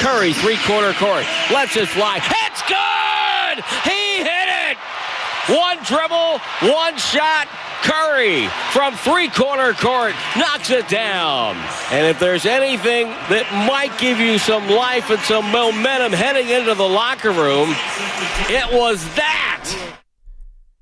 Curry, three-quarter court. Lets it fly. It's good! He hit it! One dribble, one shot. Curry from three-quarter court knocks it down. And if there's anything that might give you some life and some momentum heading into the locker room, it was that.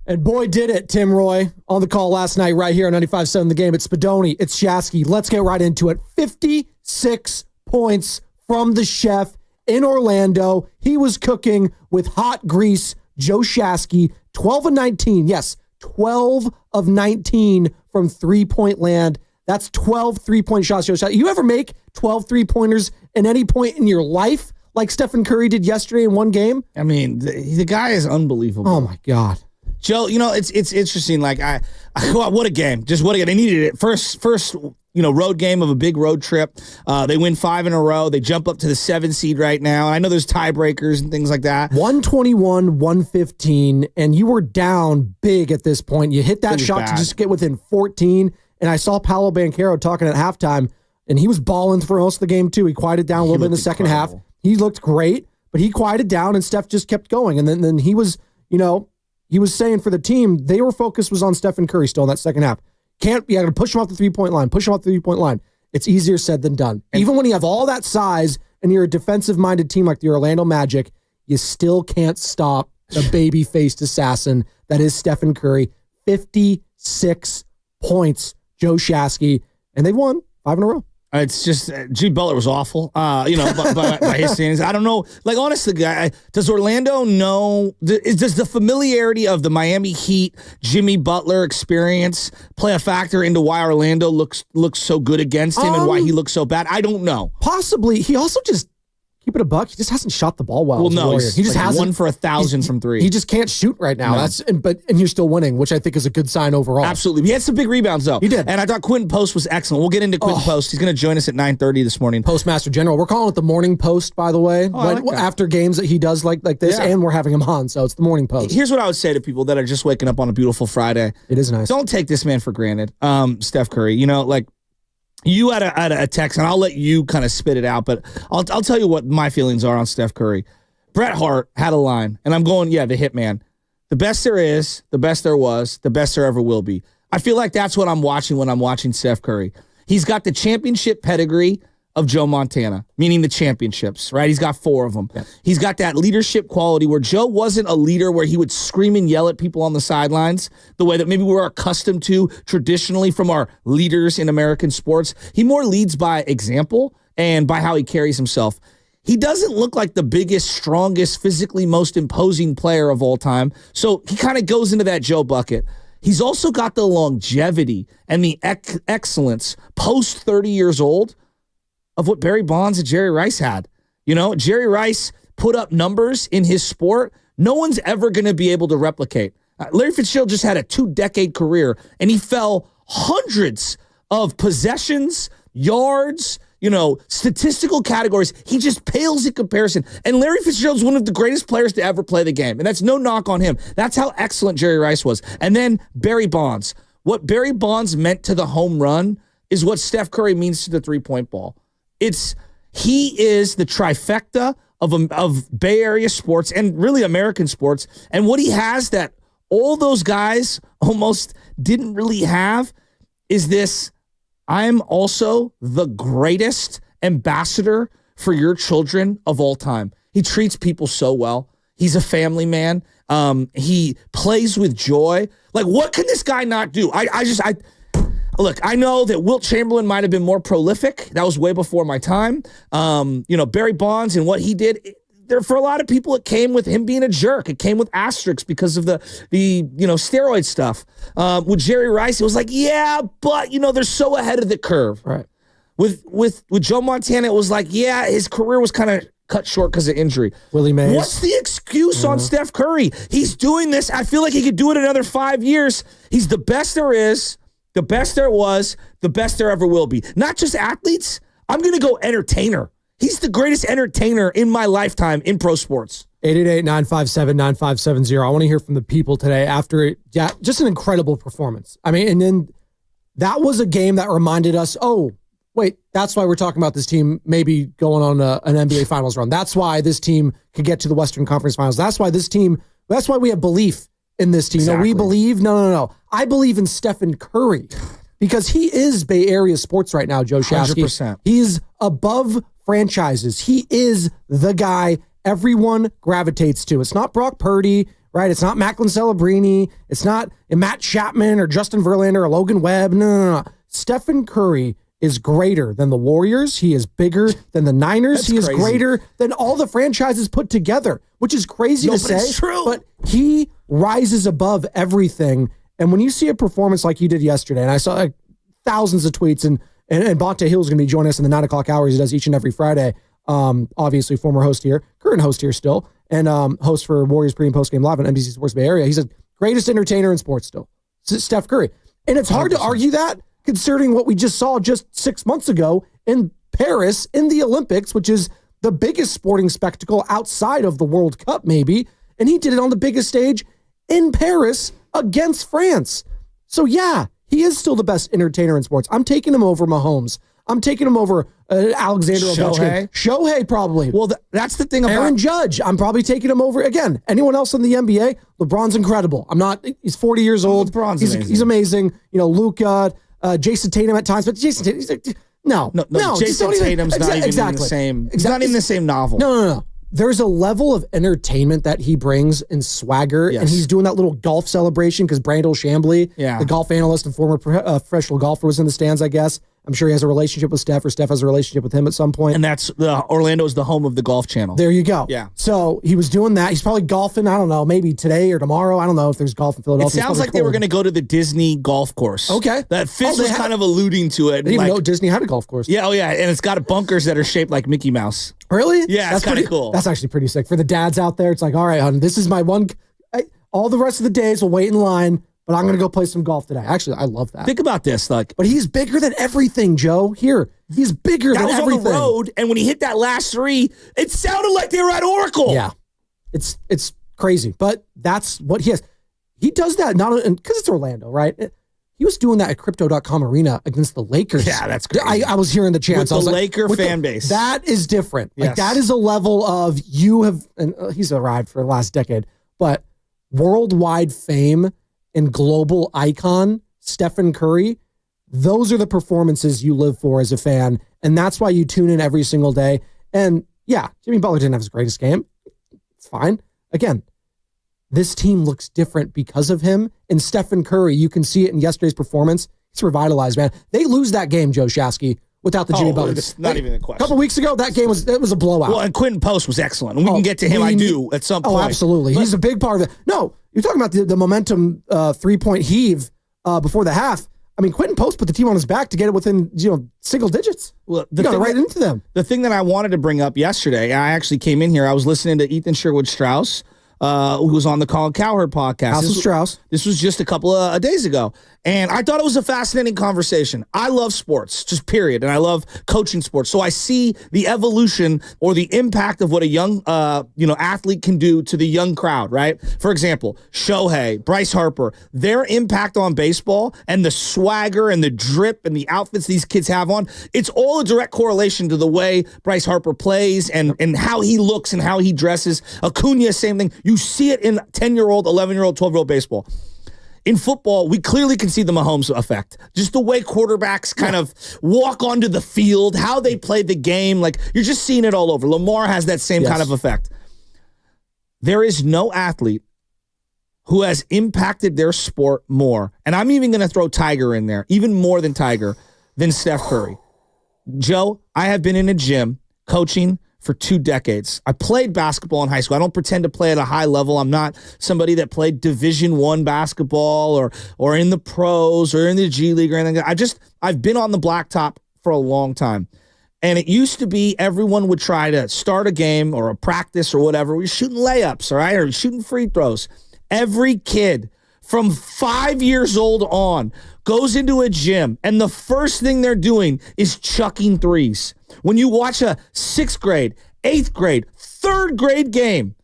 And boy, did it, Tim Roy, on the call last night right here on 95.7 The Game. It's Spadoni, it's Shasky. Let's get right into it. 56 points from the chef in Orlando. He was cooking with hot grease. Joe Shasky, 12 of 19. Yes, 12 of 19 from three-point land. That's 12 three-point shots. Joe Shasky. You ever make 12 three-pointers at any point in your life like Stephen Curry did yesterday in one game? I mean, the guy is unbelievable. Oh, my God. Joe, it's interesting. Like, what a game. Just what a game. They needed it. First, road game of a big road trip. They win 5 in a row. They jump up to the 7 seed right now. And I know there's tiebreakers and things like that. 121, 115, and you were down big at this point. You hit that shot to just get within 14, and I saw Paolo Banchero talking at halftime, and he was balling for most of the game, too. He quieted down a little bit in the second half. He looked great, but he quieted down, and Steph just kept going. And then he was, he was saying for the team, their focus was on Stephen Curry still in that second half. You got to push him off the three-point line. It's easier said than done. Even when you have all that size and you're a defensive-minded team like the Orlando Magic, you still can't stop the baby-faced assassin that is Stephen Curry. 56 points, Joe Shasky, and they won 5 in a row. It's just, Jimmy Butler was awful, by his standards. I don't know. Like, honestly, does Orlando know, does the familiarity of the Miami Heat, Jimmy Butler experience play a factor into why Orlando looks so good against him and why he looks so bad? I don't know. Possibly. He also just, keep it a buck, he just hasn't shot the ball well. Well, no, he just hasn't. 1 for 1,000 from three. He just can't shoot right now. No. And you're still winning, which I think is a good sign overall. Absolutely. He had some big rebounds, though. He did. And I thought Quinton Post was excellent. We'll get into Quinton Post. He's going to join us at 9:30 this morning. Postmaster General. We're calling it the Morning Post, by the way. After games that he does like this, and we're having him on, so it's the Morning Post. Here's what I would say to people that are just waking up on a beautiful Friday. It is nice. Don't take this man for granted. Steph Curry, you had a text, and I'll let you kind of spit it out, but I'll tell you what my feelings are on Steph Curry. Bret Hart had a line, and I'm going, the hitman. The best there is, the best there was, the best there ever will be. I feel like that's what I'm watching when I'm watching Steph Curry. He's got the championship pedigree of Joe Montana, meaning the championships, right? He's got 4 of them. Yeah. He's got that leadership quality where Joe wasn't a leader where he would scream and yell at people on the sidelines the way that maybe we're accustomed to traditionally from our leaders in American sports. He more leads by example and by how he carries himself. He doesn't look like the biggest, strongest, physically most imposing player of all time, so he kind of goes into that Joe bucket. He's also got the longevity and the excellence post 30 years old of what Barry Bonds and Jerry Rice had. Jerry Rice put up numbers in his sport no one's ever going to be able to replicate. Larry Fitzgerald just had a 2-decade career, and he fell hundreds of possessions, yards, statistical categories. He just pales in comparison. And Larry Fitzgerald is one of the greatest players to ever play the game, and that's no knock on him. That's how excellent Jerry Rice was. And then Barry Bonds. What Barry Bonds meant to the home run is what Steph Curry means to the three-point ball. He is the trifecta of Bay Area sports and really American sports. And what he has that all those guys almost didn't really have is this: I'm also the greatest ambassador for your children of all time. He treats people so well. He's a family man. He plays with joy. Like, what can this guy not do? Look, I know that Wilt Chamberlain might have been more prolific. That was way before my time. Barry Bonds and what he did, for a lot of people, it came with him being a jerk. It came with asterisks because of the steroid stuff. With Jerry Rice, it was like, but they're so ahead of the curve. Right. With Joe Montana, it was like, his career was kind of cut short because of injury. Willie Mays. What's the excuse on Steph Curry? He's doing this. I feel like he could do it another 5 years. He's the best there is, the best there was, the best there ever will be. Not just athletes. I'm going to go entertainer. He's the greatest entertainer in my lifetime in pro sports. 888-957-9570. I want to hear from the people today after just an incredible performance. I mean, and then that was a game that reminded us, Wait, that's why we're talking about this team maybe going on an NBA Finals run. That's why this team could get to the Western Conference Finals. That's why we have belief in this team. Exactly. No, we believe. No. I believe in Stephen Curry because he is Bay Area sports right now, Joe Shasky. 100%. He's above franchises. He is the guy everyone gravitates to. It's not Brock Purdy, right? It's not Macklin Celebrini. It's not Matt Chapman or Justin Verlander or Logan Webb. No. Stephen Curry is greater than the Warriors. He is bigger than the Niners. He is greater than all the franchises put together, which is crazy to say. It's true. But he rises above everything. And when you see a performance like he did yesterday, and I saw thousands of tweets, and Bonte Hill is going to be joining us in the 9 o'clock hour as he does each and every Friday. Obviously, former host here, current host here still, and host for Warriors pre- and post-game live on NBC Sports Bay Area. He's the greatest entertainer in sports still, Steph Curry. And it's hard 100%. To argue that, considering what we just saw just 6 months ago in Paris in the Olympics, which is the biggest sporting spectacle outside of the World Cup, maybe. And he did it on the biggest stage in Paris against France. So, yeah, he is still the best entertainer in sports. I'm taking him over Mahomes. I'm taking him over Alexander Ovechkin. Shohei, probably. Well, that's the thing about Aaron Judge. I'm probably taking him over. Again, anyone else in the NBA? LeBron's incredible. He's 40 years old. LeBron's amazing. He's amazing. Luka, Jason Tatum at times, but Jason Tatum, he's like, no. Jason Tatum's not even in the same. He's not in the same novel. No. There's a level of entertainment that he brings and swagger, and he's doing that little golf celebration because Brandel Chambly, the golf analyst and former professional golfer, was in the stands, I guess. I'm sure he has a relationship with Steph, or Steph has a relationship with him at some point. And that's Orlando is the home of the Golf Channel. There you go. Yeah. So he was doing that. He's probably golfing, I don't know, maybe today or tomorrow. I don't know if there's golf in Philadelphia. It sounds like they were going to go to the Disney golf course. Okay. That Fitz was kind of alluding to it. I didn't even know Disney had a golf course. Yeah, and it's got bunkers that are shaped like Mickey Mouse. Really? Yeah, that's kind of cool. That's actually pretty sick. For the dads out there, it's like, all right, hon, this is my one. All the rest of the days we'll wait in line, but I'm going to go play some golf today. Actually, I love that. Think about this. But he's bigger than everything, Joe. He's bigger than everything. On the road, and when he hit that last three, it sounded like they were at Oracle. Yeah. It's crazy, but that's what he has. He does that not because it's Orlando, right? He was doing that at Crypto.com Arena against the Lakers. Yeah, that's crazy. I was hearing the chants. With the Laker fan base. That is different. Yes. That is a level of and he's arrived for the last decade, but worldwide fame and global icon, Stephen Curry, those are the performances you live for as a fan, and that's why you tune in every single day. And yeah, Jimmy Butler didn't have his greatest game. It's fine. Again, this team looks different because of him. And Stephen Curry, you can see it in yesterday's performance. He's revitalized, man. They lose that game, Joe Shasky, without the Jimmy Butler. It's not even a question. A couple weeks ago, that game was a blowout. Well, and Quinton Post was excellent. And we can get to him, at some point. Oh, absolutely. He's a big part of it. No, you're talking about the momentum three-point heave before the half. I mean, Quinton Post put the team on his back to get it within single digits. Well, you got right into them. The thing that I wanted to bring up yesterday, I actually came in here. I was listening to Ethan Sherwood-Strauss, who was on the Colin Cowherd podcast. House of Strauss. This was just a couple of days ago. And I thought it was a fascinating conversation. I love sports, just period. And I love coaching sports. So I see the evolution or the impact of what a young athlete can do to the young crowd, right? For example, Shohei, Bryce Harper, their impact on baseball and the swagger and the drip and the outfits these kids have on, it's all a direct correlation to the way Bryce Harper plays and how he looks and how he dresses. Acuna, same thing. You see it in 10-year-old, 11-year-old, 12-year-old baseball. In football, we clearly can see the Mahomes effect. Just the way quarterbacks kind of walk onto the field, how they play the game. Like, you're just seeing it all over. Lamar has that same kind of effect. There is no athlete who has impacted their sport more, and I'm even going to throw Tiger in there, even more than Tiger, than Steph Curry. Joe, I have been in a gym coaching for 2 decades. I played basketball in high school. I don't pretend to play at a high level. I'm not somebody that played Division I basketball or in the pros or in the G League or anything. I've been on the blacktop for a long time. And it used to be everyone would try to start a game or a practice or whatever. We're shooting layups, all right, or shooting free throws. Every kid from 5 years old on goes into a gym, and the first thing they're doing is chucking threes. When you watch a 6th grade, 8th grade, 3rd grade game,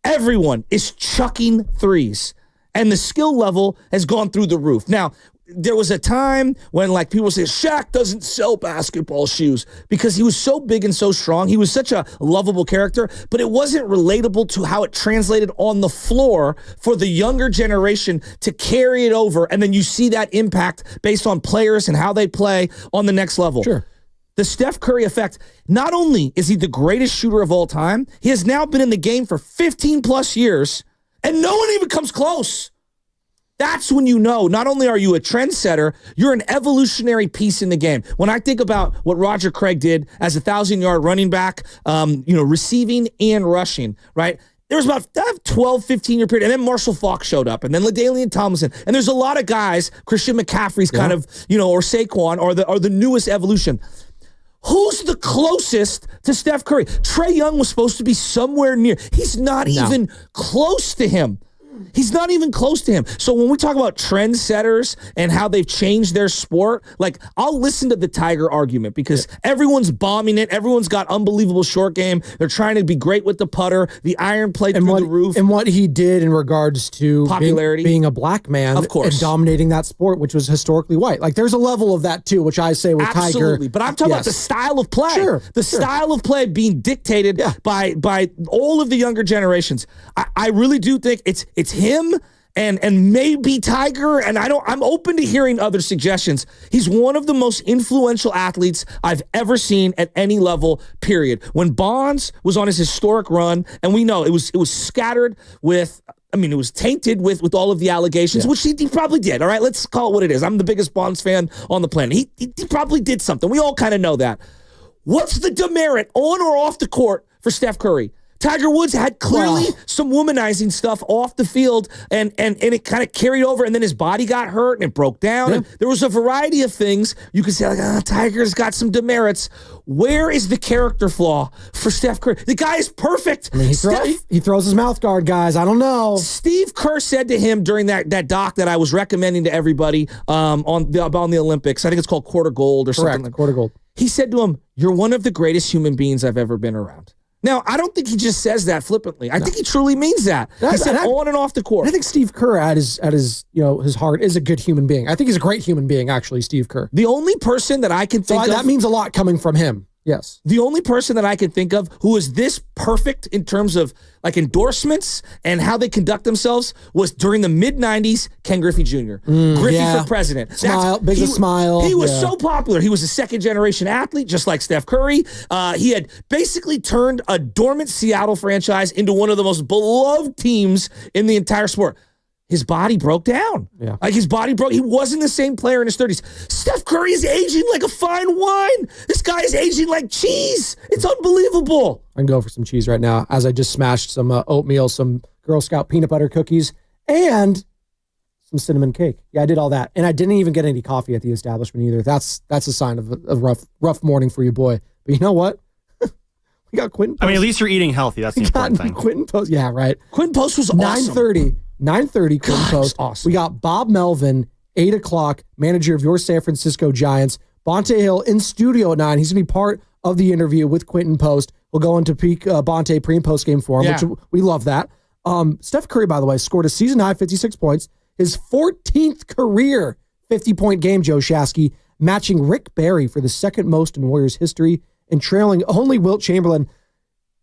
everyone is chucking threes, and the skill level has gone through the roof. Now, there was a time when like people say Shaq doesn't sell basketball shoes because he was so big and so strong. He was such a lovable character, but it wasn't relatable to how it translated on the floor for the younger generation to carry it over. And then you see that impact based on players and how they play on the next level. Sure. The Steph Curry effect, not only is he the greatest shooter of all time, he has now been in the game for 15 plus years and no one even comes close. That's when you know, not only are you a trendsetter, you're an evolutionary piece in the game. When I think about what Roger Craig did as a 1,000-yard running back, receiving and rushing, right? There was about 12, 15-year period, and then Marshall Faulk showed up, and then LaDainian Tomlinson, and there's a lot of guys, Christian McCaffrey's kind of, or Saquon are the newest evolution. Who's the closest to Steph Curry? Trae Young was supposed to be somewhere near. He's not even close to him. He's not even close to him. So when we talk about trendsetters and how they've changed their sport, like I'll listen to the Tiger argument because everyone's bombing it. Everyone's got unbelievable short game. They're trying to be great with the putter, the iron play through the roof. And what he did in regards to popularity, being a black man, of course, and dominating that sport, which was historically white. Like there's a level of that too, which I say with absolutely. Tiger. But I'm talking about the style of play. Sure. The style of play being dictated by all of the younger generations. I really do think it's him and maybe Tiger, and I'm open to hearing other suggestions. He's one of the most influential athletes I've ever seen at any level, period. When Bonds was on his historic run, and we know it was scattered with, it was tainted with all of the allegations, which he probably did. All right, let's call it what it is. I'm the biggest Bonds fan on the planet. He probably did something. We all kind of know that. What's the demerit on or off the court for Steph Curry? Tiger Woods had clearly some womanizing stuff off the field, and it kind of carried over, and then his body got hurt, and it broke down. And there was a variety of things. You could say, like, Tiger's got some demerits. Where is the character flaw for Steph Curry? The guy is perfect. He throws his mouth guard, guys. I don't know. Steve Kerr said to him during that doc that I was recommending to everybody on the Olympics, I think it's called Quarter Gold or something like that. Quarter Gold. He said to him, "You're one of the greatest human beings I've ever been around." Now, I don't think he just says that flippantly. I think he truly means that. He said on and off the court. I think Steve Kerr at his his heart is a good human being. I think he's a great human being, actually, Steve Kerr. The only person that I can think of... That means a lot coming from him. Yes. The only person that I can think of who is this perfect in terms of like endorsements and how they conduct themselves was during the mid-90s, Ken Griffey Jr. Griffey for president. Biggest smile. He was so popular. He was a second-generation athlete, just like Steph Curry. He had basically turned a dormant Seattle franchise into one of the most beloved teams in the entire sport. His body broke down. Yeah. Like his body broke. He wasn't the same player in his 30s. Steph Curry is aging like a fine wine. This guy is aging like cheese. It's unbelievable. I can go for some cheese right now as I just smashed some oatmeal, some Girl Scout peanut butter cookies, and some cinnamon cake. Yeah, I did all that. And I didn't even get any coffee at the establishment either. That's a sign of a rough morning for you, boy. But you know what? We got Quinton Post. At least you're eating healthy. That's the important thing. Quinton Post. Yeah, right. Quinton Post was awesome. 9:30, Quinton Post. Awesome. We got Bob Melvin, 8 o'clock, manager of your San Francisco Giants. Bonte Hill in studio at 9. He's going to be part of the interview with Quinton Post. We'll go into peak Bonte pre- and post-game form, which we love that. Steph Curry, by the way, scored a season-high 56 points. His 14th career 50-point game, Joe Shasky, matching Rick Barry for the second most in Warriors history and trailing only Wilt Chamberlain.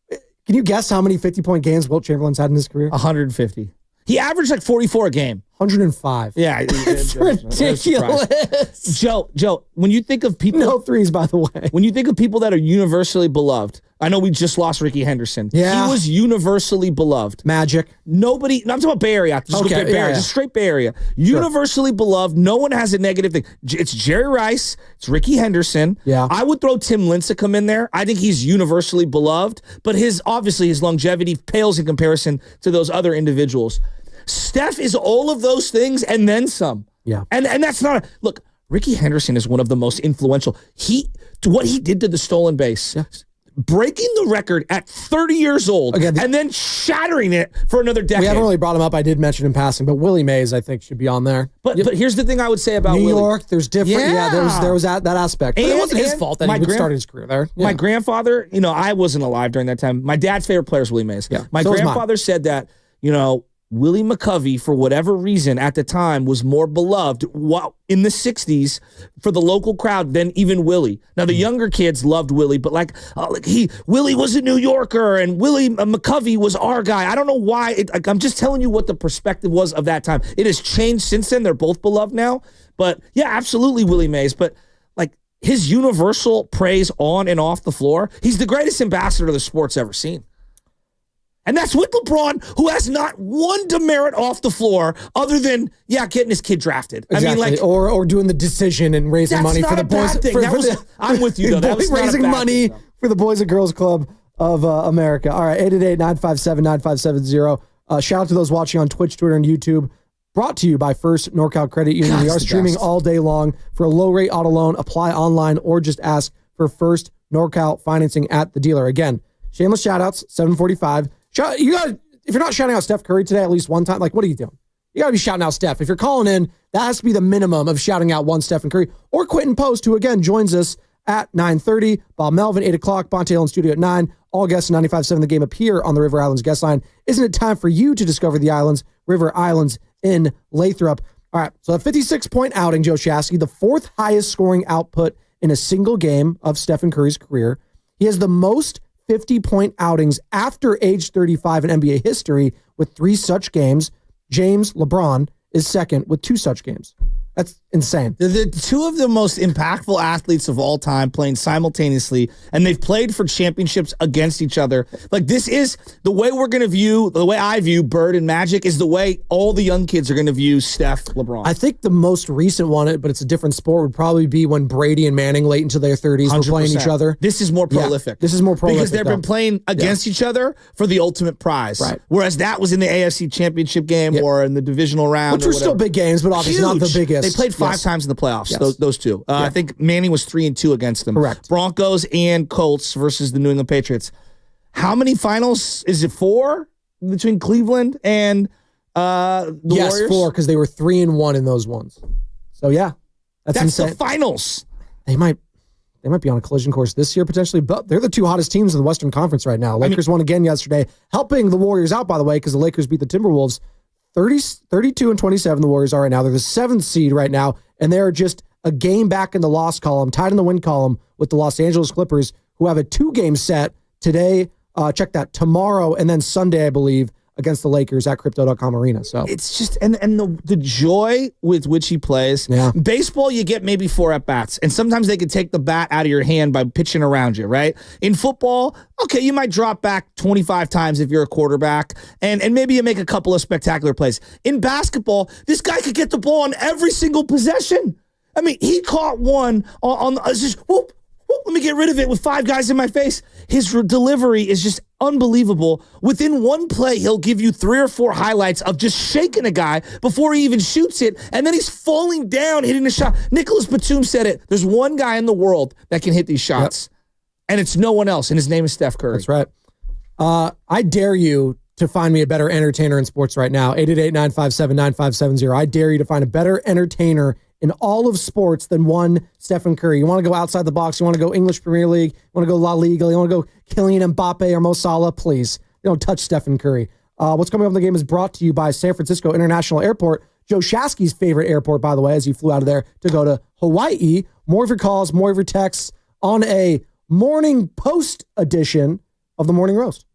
Can you guess how many 50-point games Wilt Chamberlain's had in his career? 150. He averaged like 44 a game. 105. Yeah. It's ridiculous. Joe, when you think of people... No threes, by the way. When you think of people that are universally beloved, I know we just lost Ricky Henderson. Yeah. He was universally beloved. Magic. Nobody... No, I'm talking about Bay Area. Just straight Bay Area. Universally beloved. No one has a negative thing. It's Jerry Rice. It's Ricky Henderson. Yeah. I would throw Tim Lincecum in there. I think he's universally beloved, but obviously his longevity pales in comparison to those other individuals. Steph is all of those things and then some. Yeah. And that's not look, Ricky Henderson is one of the most influential. What he did to the stolen base. Yeah. Breaking the record at 30 years old and then shattering it for another decade. We haven't really brought him up. I did mention in passing, but Willie Mays, I think, should be on there. But here's the thing I would say about New Willie. York, there's different. Yeah, there was that aspect. But it wasn't his fault that he started his career there. Yeah. My grandfather, I wasn't alive during that time. My dad's favorite player is Willie Mays. Yeah. My grandfather said that, Willie McCovey, for whatever reason at the time, was more beloved in the 60s for the local crowd than even Willie. Now, the younger kids loved Willie, but Willie was a New Yorker and Willie McCovey was our guy. I don't know why. I'm just telling you what the perspective was of that time. It has changed since then. They're both beloved now. But yeah, absolutely Willie Mays. But his universal praise on and off the floor, he's the greatest ambassador the sport's ever seen. And that's with LeBron, who has not one demerit off the floor other than, getting his kid drafted. Exactly. I mean, or doing the decision and raising money for the boys. I'm with you, though. That was raising money for the Boys and Girls Club of America. All right, 888-957-9570. Shout out to those watching on Twitch, Twitter, and YouTube. Brought to you by First NorCal Credit Union. We are streaming all day long. For a low-rate auto loan, apply online or just ask for First NorCal financing at the dealer. Again, shameless shout-outs, 745. If you're not shouting out Steph Curry today at least one time, what are you doing? You got to be shouting out Steph. If you're calling in, that has to be the minimum of shouting out one Stephen Curry. Or Quinton Post, who again joins us at 9:30. Bob Melvin, 8 o'clock. Bonte Hill in studio at 9. All guests in 95.7 The Game appear on the River Islands guest line. Isn't it time for you to discover the islands, River Islands in Lathrop? All right, so a 56-point outing, Joe Shasky, the fourth highest scoring output in a single game of Stephen Curry's career. He has the most 50-point outings after age 35 in NBA history with 3 such games. James LeBron is second with 2 such games. That's insane. They're two of the most impactful athletes of all time playing simultaneously, and they've played for championships against each other. This is the way the way I view Bird and Magic is the way all the young kids are going to view Steph, LeBron. I think the most recent one, but it's a different sport, would probably be when Brady and Manning late into their 30s 100%. Were playing each other. This is more prolific. This is more prolific. Because they've been playing against each other for the ultimate prize. Right. Whereas that was in the AFC Championship game or in the divisional round. Which were still big games, but obviously not the biggest. They played 5 times in the playoffs, those two. I think Manning was 3-2 against them. Correct. Broncos and Colts versus the New England Patriots. How many finals? Is it 4 between Cleveland and the Warriors? Yes, 4, because they were 3-1 in those ones. So that's insane. The finals. They might be on a collision course this year potentially, but they're the 2 hottest teams in the Western Conference right now. Lakers won again yesterday, helping the Warriors out, by the way, because the Lakers beat the Timberwolves 32-27. The Warriors are right now. They're the 7th seed right now, and they are just a game back in the loss column, tied in the win column with the Los Angeles Clippers, who have a 2-game set today. Check that, tomorrow and then Sunday, I believe, against the Lakers at Crypto.com Arena. So it's just and the joy with which he plays. Yeah. Baseball, you get maybe 4 at bats, and sometimes they can take the bat out of your hand by pitching around you, right? In football, okay, you might drop back 25 times if you're a quarterback, and maybe you make a couple of spectacular plays. In basketball, this guy could get the ball on every single possession. I mean, he caught one on just whoop. Let me get rid of it with 5 guys in my face. His delivery is just unbelievable. Within one play, he'll give you 3 or 4 highlights of just shaking a guy before he even shoots it, and then he's falling down, hitting a shot. Nicholas Batum said it. There's one guy in the world that can hit these shots, and it's no one else, and his name is Steph Curry. That's right. I dare you to find me a better entertainer in sports right now. 888-957-9570. I dare you to find a better entertainer in all of sports than one Stephen Curry. You want to go outside the box? You want to go English Premier League? You want to go La Liga? You want to go Kylian Mbappe or Mo Salah? Please, you don't touch Stephen Curry. What's coming up in the game is brought to you by San Francisco International Airport, Joe Shasky's favorite airport, by the way, as he flew out of there to go to Hawaii. More of your calls, more of your texts on a Morning Post edition of the Morning Roast.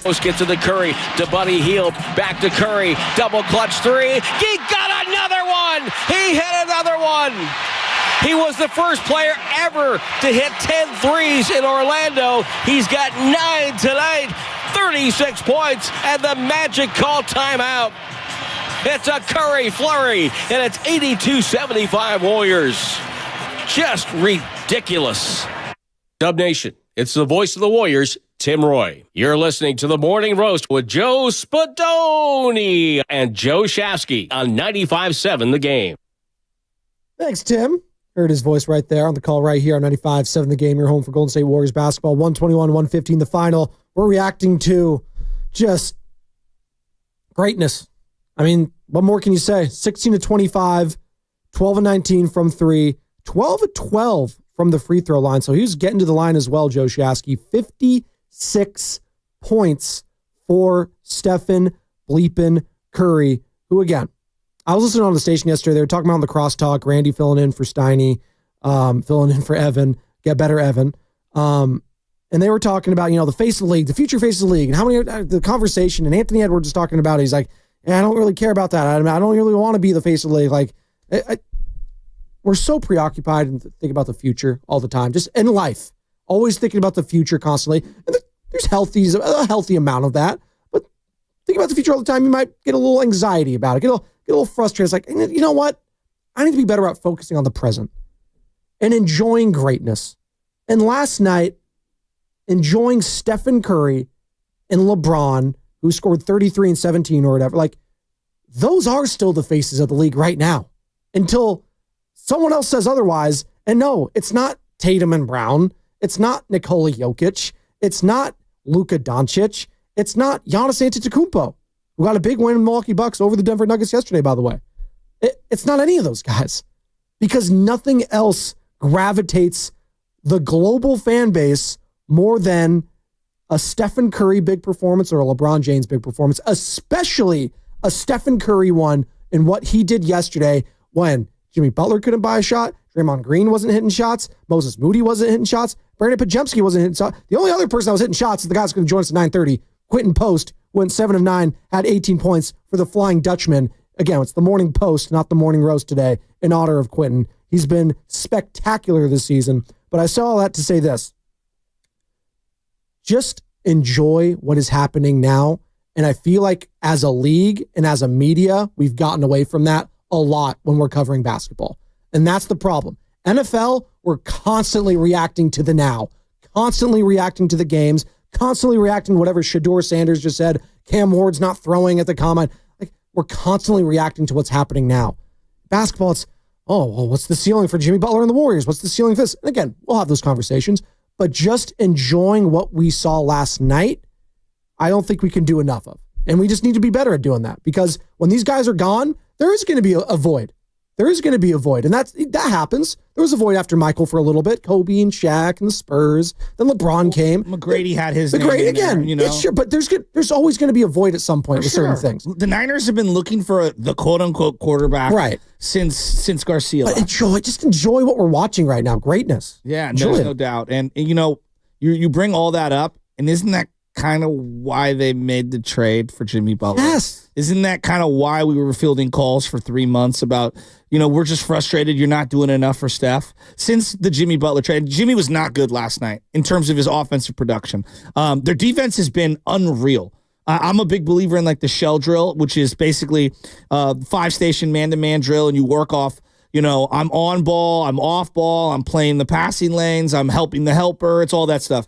Post gets to the Curry, to Buddy Hield, back to Curry, double clutch three. He got another one! He hit another one! He was the first player ever to hit 10 threes in Orlando. He's got 9 tonight, 36 points, and the Magic call timeout. It's a Curry flurry, and it's 82-75 Warriors. Just ridiculous. Dub Nation, it's the voice of the Warriors, Tim Roy. You're listening to The Morning Roast with Joe Spadoni and Joe Shafsky on 95.7 The Game. Thanks, Tim. Heard his voice right there on the call right here on 95.7 The Game. Your home for Golden State Warriors basketball. 121-115 the final. We're reacting to just greatness. I mean, what more can you say? 16-25, 12-19 from three, 12-12 from the free throw line. So he was getting to the line as well, Joe Shasky. 56 points for Stephen Bleepin Curry, who, again, I was listening on the station yesterday. They were talking about on the crosstalk, Randy filling in for Steiny, filling in for Evan, get better Evan. And they were talking about, the face of the league, the future face of the league, and how many, the conversation, and Anthony Edwards was talking about it. He's like, I don't really care about that. I don't really want to be the face of the league. Like, we're so preoccupied and think about the future all the time, just in life, always thinking about the future constantly. And there's a healthy amount of that, but think about the future all the time. You might get a little anxiety about it, get a little frustrated. It's like, you know what? I need to be better at focusing on the present and enjoying greatness. And last night, enjoying Stephen Curry and LeBron, who scored 33 and 17 or whatever. Like, those are still the faces of the league right now until someone else says otherwise. And no, it's not Tatum and Brown. It's not Nikola Jokic. It's not Luka Doncic. It's not Giannis Antetokounmpo, who got a big win in Milwaukee Bucks over the Denver Nuggets yesterday, by the way. It's not any of those guys, because nothing else gravitates the global fan base more than a Stephen Curry big performance or a LeBron James big performance, especially a Stephen Curry one in what he did yesterday when Jimmy Butler couldn't buy a shot, Draymond Green wasn't hitting shots, Moses Moody wasn't hitting shots, Brandon Podziemski wasn't hitting shots. The only other person that was hitting shots is the guy that's going to join us at 9:30, Quinton Post, went 7 of 9, had 18 points for the Flying Dutchman. Again, it's the Morning Post, not the Morning Roast today, in honor of Quinton. He's been spectacular this season. But I say all that to say this. Just enjoy what is happening now. And I feel like as a league and as a media, we've gotten away from that a lot when we're covering basketball. And that's the problem. NFL, we're constantly reacting to the now, constantly reacting to the games, constantly reacting to whatever Shedeur Sanders just said, Cam Ward's not throwing at the combine. Like, we're constantly reacting to what's happening now. Basketball, it's, what's the ceiling for Jimmy Butler and the Warriors? What's the ceiling for this? And again, we'll have those conversations. But just enjoying what we saw last night, I don't think we can do enough of. And we just need to be better at doing that, because when these guys are gone, there is going to be a void. There is going to be a void. And that happens. There was a void after Michael for a little bit. Kobe and Shaq and the Spurs. Then LeBron came. McGrady had his McGrady name again. It's sure, but there's always going to be a void at some point with certain things. The Niners have been looking for the quote-unquote quarterback since Garcia. But enjoy what we're watching right now. Greatness. Yeah, no doubt. And you bring all that up, and isn't that kind of why they made the trade for Jimmy Butler? Yes. Isn't that kind of why we were fielding calls for 3 months about, we're just frustrated you're not doing enough for Steph? Since the Jimmy Butler trade, Jimmy was not good last night in terms of his offensive production. Their defense has been unreal. I'm a big believer in like the shell drill, which is basically 5-station man-to-man drill, and you work off, I'm on ball, I'm off ball, I'm playing the passing lanes, I'm helping the helper. It's all that stuff.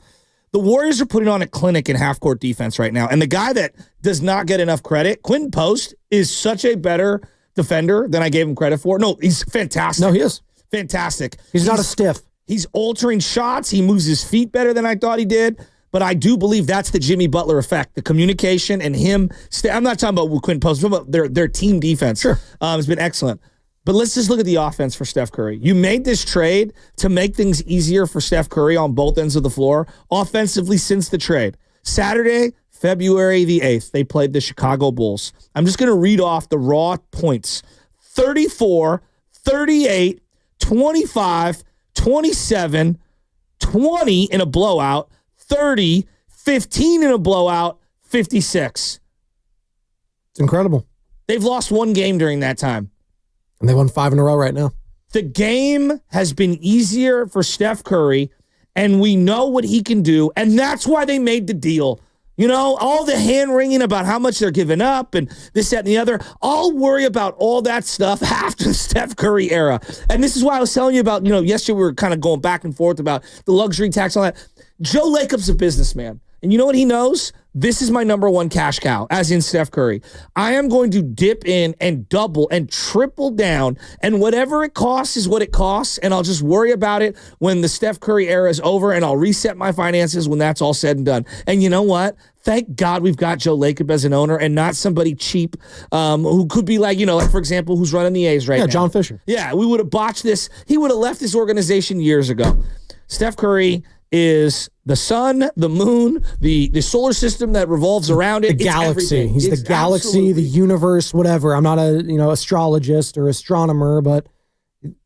The Warriors are putting on a clinic in half-court defense right now. And the guy that does not get enough credit, Quinton Post, is such a better defender than I gave him credit for. No, he's fantastic. No, he is. Fantastic. He's not a stiff. He's altering shots. He moves his feet better than I thought he did. But I do believe that's the Jimmy Butler effect. The communication and him. I'm not talking about Quinton Post. I'm talking about their team defense. Sure. Has been excellent. But let's just look at the offense for Steph Curry. You made this trade to make things easier for Steph Curry on both ends of the floor offensively since the trade. Saturday, February the 8th, they played the Chicago Bulls. I'm just going to read off the raw points. 34, 38, 25, 27, 20 in a blowout, 30, 15 in a blowout, 56. It's incredible. They've lost one game during that time. And they won 5 in a row right now. The game has been easier for Steph Curry, and we know what he can do, and that's why they made the deal. You know, all the hand-wringing about how much they're giving up and this, that, and the other. I'll worry about all that stuff after the Steph Curry era. And this is why I was telling you about, yesterday we were kind of going back and forth about the luxury tax and all that. Joe Lacob's a businessman. And you know what he knows? This is my number one cash cow, as in Steph Curry. I am going to dip in and double and triple down, and whatever it costs is what it costs, and I'll just worry about it when the Steph Curry era is over, and I'll reset my finances when that's all said and done. And you know what? Thank God we've got Joe Lacob as an owner and not somebody cheap who could be like, for example, who's running the A's right now. Yeah, John Fisher. Yeah, we would have botched this. He would have left this organization years ago. Steph Curry is the sun, the moon, the solar system that revolves around it. The galaxy. He's the galaxy, absolutely. the universe, whatever. I'm not a astrologist or astronomer, but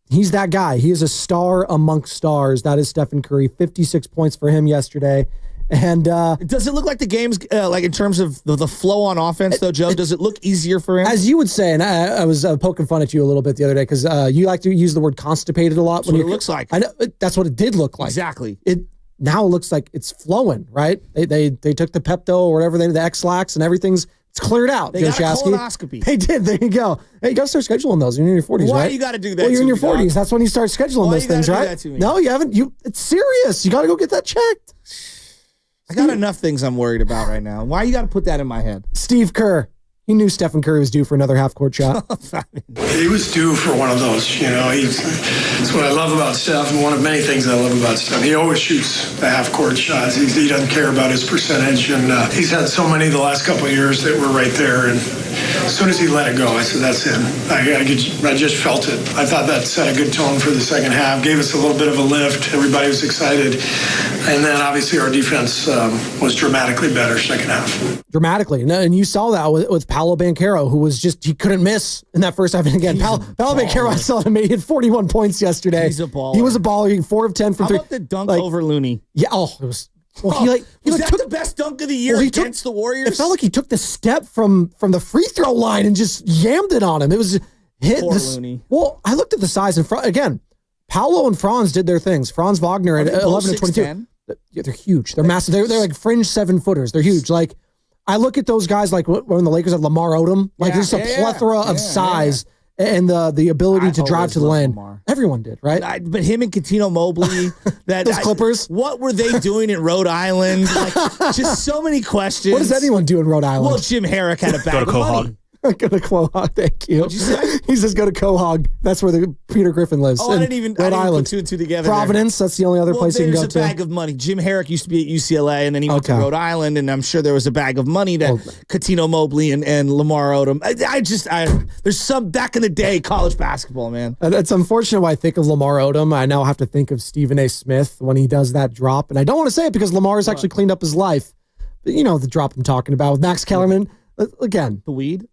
he's that guy. He is a star amongst stars. That is Stephen Curry. 56 points for him yesterday. And does it look like the game's like in terms of the flow on offense, though, Joe? Does it look easier for him? As you would say, and I was poking fun at you a little bit the other day because you like to use the word constipated a lot. That's what it looks like. I know that's what it did look like. Exactly. Now it looks like it's flowing, right? They took the Pepto or whatever the X-Lax and it's cleared out. They got a colonoscopy. They did. There you go. Hey, you got to start scheduling those. You're in your 40s, right? Why you got to do that? Well, you're in your me, 40s. dog? That's when you start scheduling those things, right? No, you haven't. It's serious. You got to go get that checked. I got enough things I'm worried about right now. Why you got to put that in my head? Steve Kerr. He knew Stephen Curry was due for another half-court shot. He was due for one of those. That's what I love about Steph, and one of many things I love about Steph. He always shoots the half-court shots. He doesn't care about his percentage, and he's had so many the last couple of years that were right there. And as soon as he let it go, I said, "That's it." I just felt it. I thought that set a good tone for the second half, gave us a little bit of a lift. Everybody was excited, and then obviously our defense was dramatically better second half. Dramatically, and you saw that with Paolo Banchero, who was he couldn't miss in that first half. And again, Paolo Banchero, I saw him. He had 41 points yesterday. He's a baller. He was a baller. 4 of 10 from 3. How about the dunk over Looney? Yeah. Oh, it was. Well, was that the best dunk of the year against the Warriors? It felt like he took the step from the free throw line and just yammed it on him. It was hit. Poor Looney. Well, I looked at the size and again, Paolo and Franz did their things. Franz Wagner at 11 and 22. Yeah, they're huge. They're massive. They're like fringe 7-footers. They're huge. Like I look at those guys like when the Lakers had Lamar Odom. Like there's a plethora of size. And the ability to drive to the lane. Lamar. Everyone did, right? But him and Quinton Mobley, those Clippers. What were they doing in Rhode Island? Just so many questions. What does anyone do in Rhode Island? Well, Jim Herrick had a bag of money. Go to Quahog, thank you. What'd you say? He says go to Quahog. That's where the Peter Griffin lives. Oh, I didn't even put 2 and 2 together. Providence, that's the only other place you can go to. There's a bag of money. Jim Herrick used to be at UCLA, and then he went to Rhode Island, and I'm sure there was a bag of money that Quinton Mobley and Lamar Odom. There's some back in the day college basketball, man. And it's unfortunate when I think of Lamar Odom. I now have to think of Stephen A. Smith when he does that drop. And I don't want to say it because Lamar's actually cleaned up his life. But you know the drop I'm talking about with Max Kellerman. Again. The weed?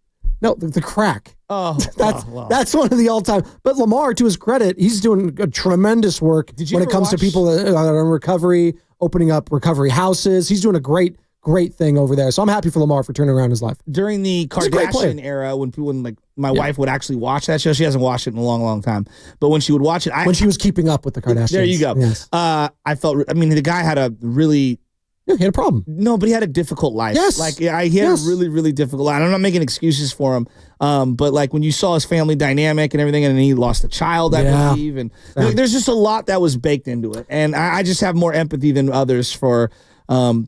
No, the crack. Oh, that's one of the all-time. But Lamar, to his credit, he's doing a tremendous work when it comes to people that are in recovery, opening up recovery houses. He's doing a great thing over there. So I'm happy for Lamar for turning around his life. During the Kardashian era, when like my wife would actually watch that show, she hasn't watched it in a long, long time. But when she would watch it, when she was keeping up with the Kardashians, there you go. Yes. I felt. I mean, the guy had a really. Yeah, he had a problem. No, but he had a difficult life. Yes. He had a really, really difficult life. I'm not making excuses for him. But like when you saw his family dynamic and everything, and then he lost a child, I believe. And there's just a lot that was baked into it. And I just have more empathy than others for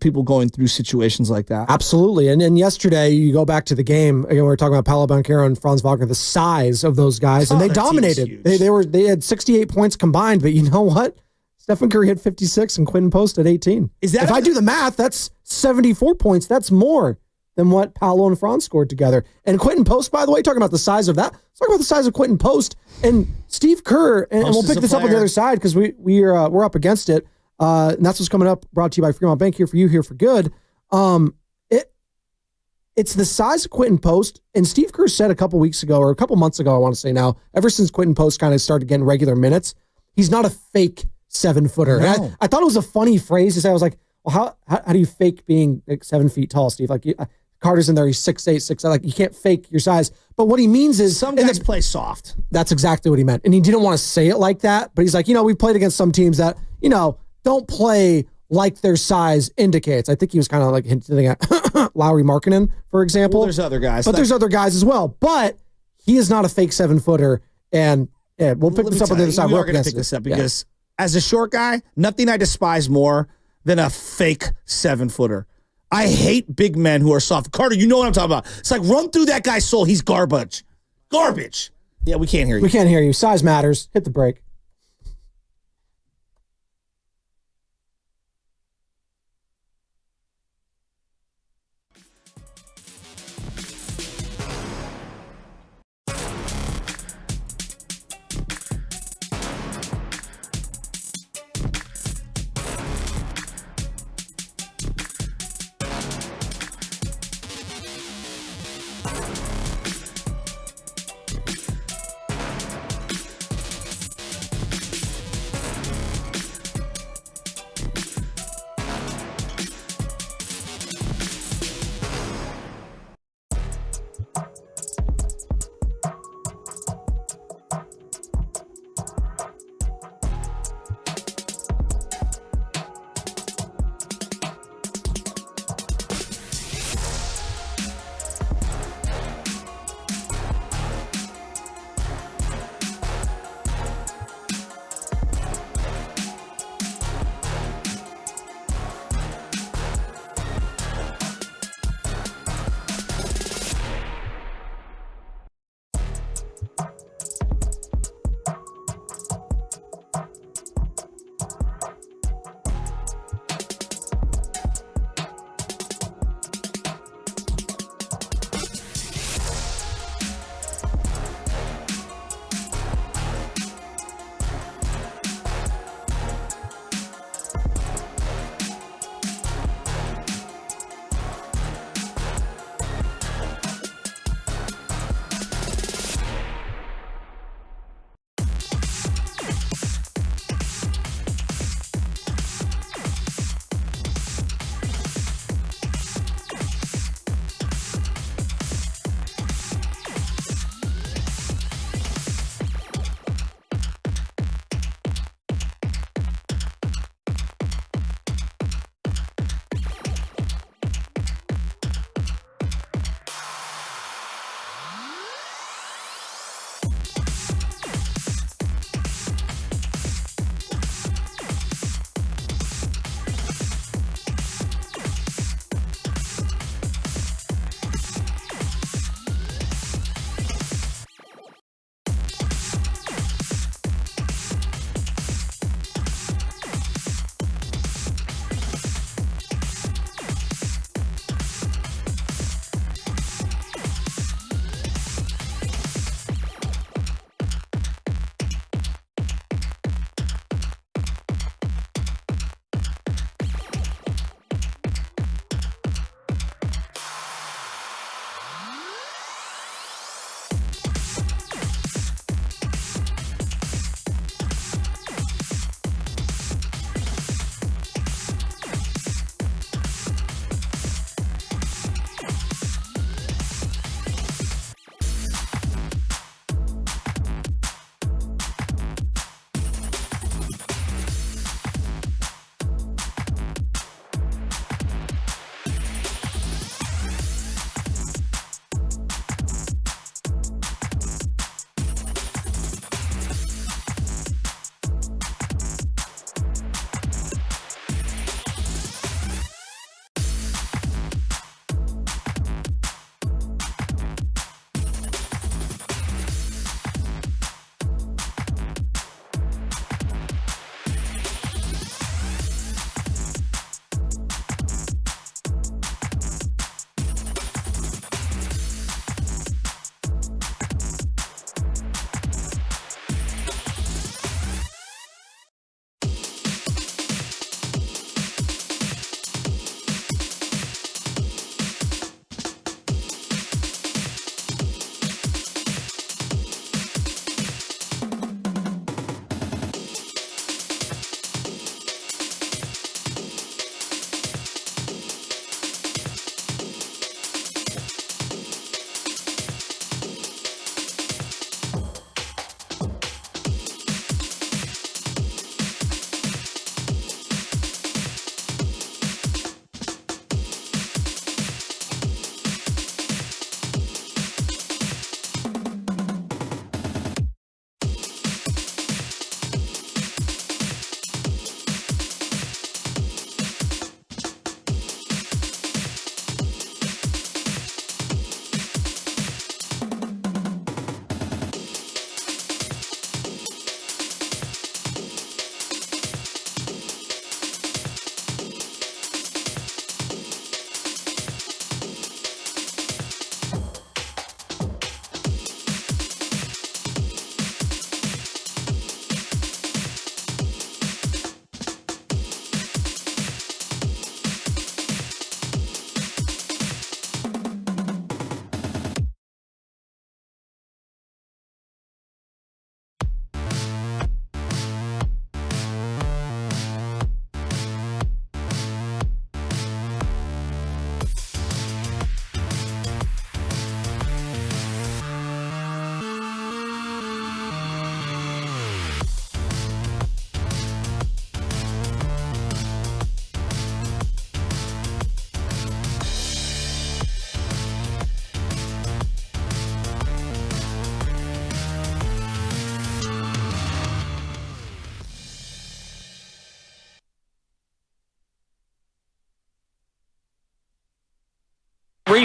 people going through situations like that. Absolutely. And yesterday, you go back to the game, again, we were talking about Paolo Banchero and Franz Wagner, the size of those guys, and they dominated. They had 68 points combined, but you know what? Stephen Curry had 56 and Quinton Post at 18. If I do the math, that's 74 points. That's more than what Paolo and Franz scored together. And Quinton Post, by the way, talking about the size of that, let's talk about the size of Quinton Post and Steve Kerr. And we'll pick this up on the other side because we're up against it. And that's what's coming up, brought to you by Fremont Bank, here for you, here for good. It's the size of Quinton Post. And Steve Kerr said a couple weeks ago, or a couple months ago, I want to say now, ever since Quinton Post kind of started getting regular minutes, he's not a fake 7-footer. No. I thought it was a funny phrase to say. I was like, well, how do you fake being like 7 feet tall, Steve? Like Carter's in there, he's 6'8", 6'9". Like you can't fake your size. But what he means is some guys play soft. That's exactly what he meant. And he didn't want to say it like that, but he's like, we played against some teams that, don't play like their size indicates. I think he was kind of like hinting at Lauri Markkanen, for example. Well, there's other guys. But there's other guys as well. But he is not a fake 7-footer. And we'll pick this up on the other side. We are going to pick this up because as a short guy, nothing I despise more than a fake 7-footer. I hate big men who are soft. Carter, you know what I'm talking about. It's like, run through that guy's soul. He's garbage. Garbage. Yeah, we can't hear you. We can't hear you. Size matters. Hit the break.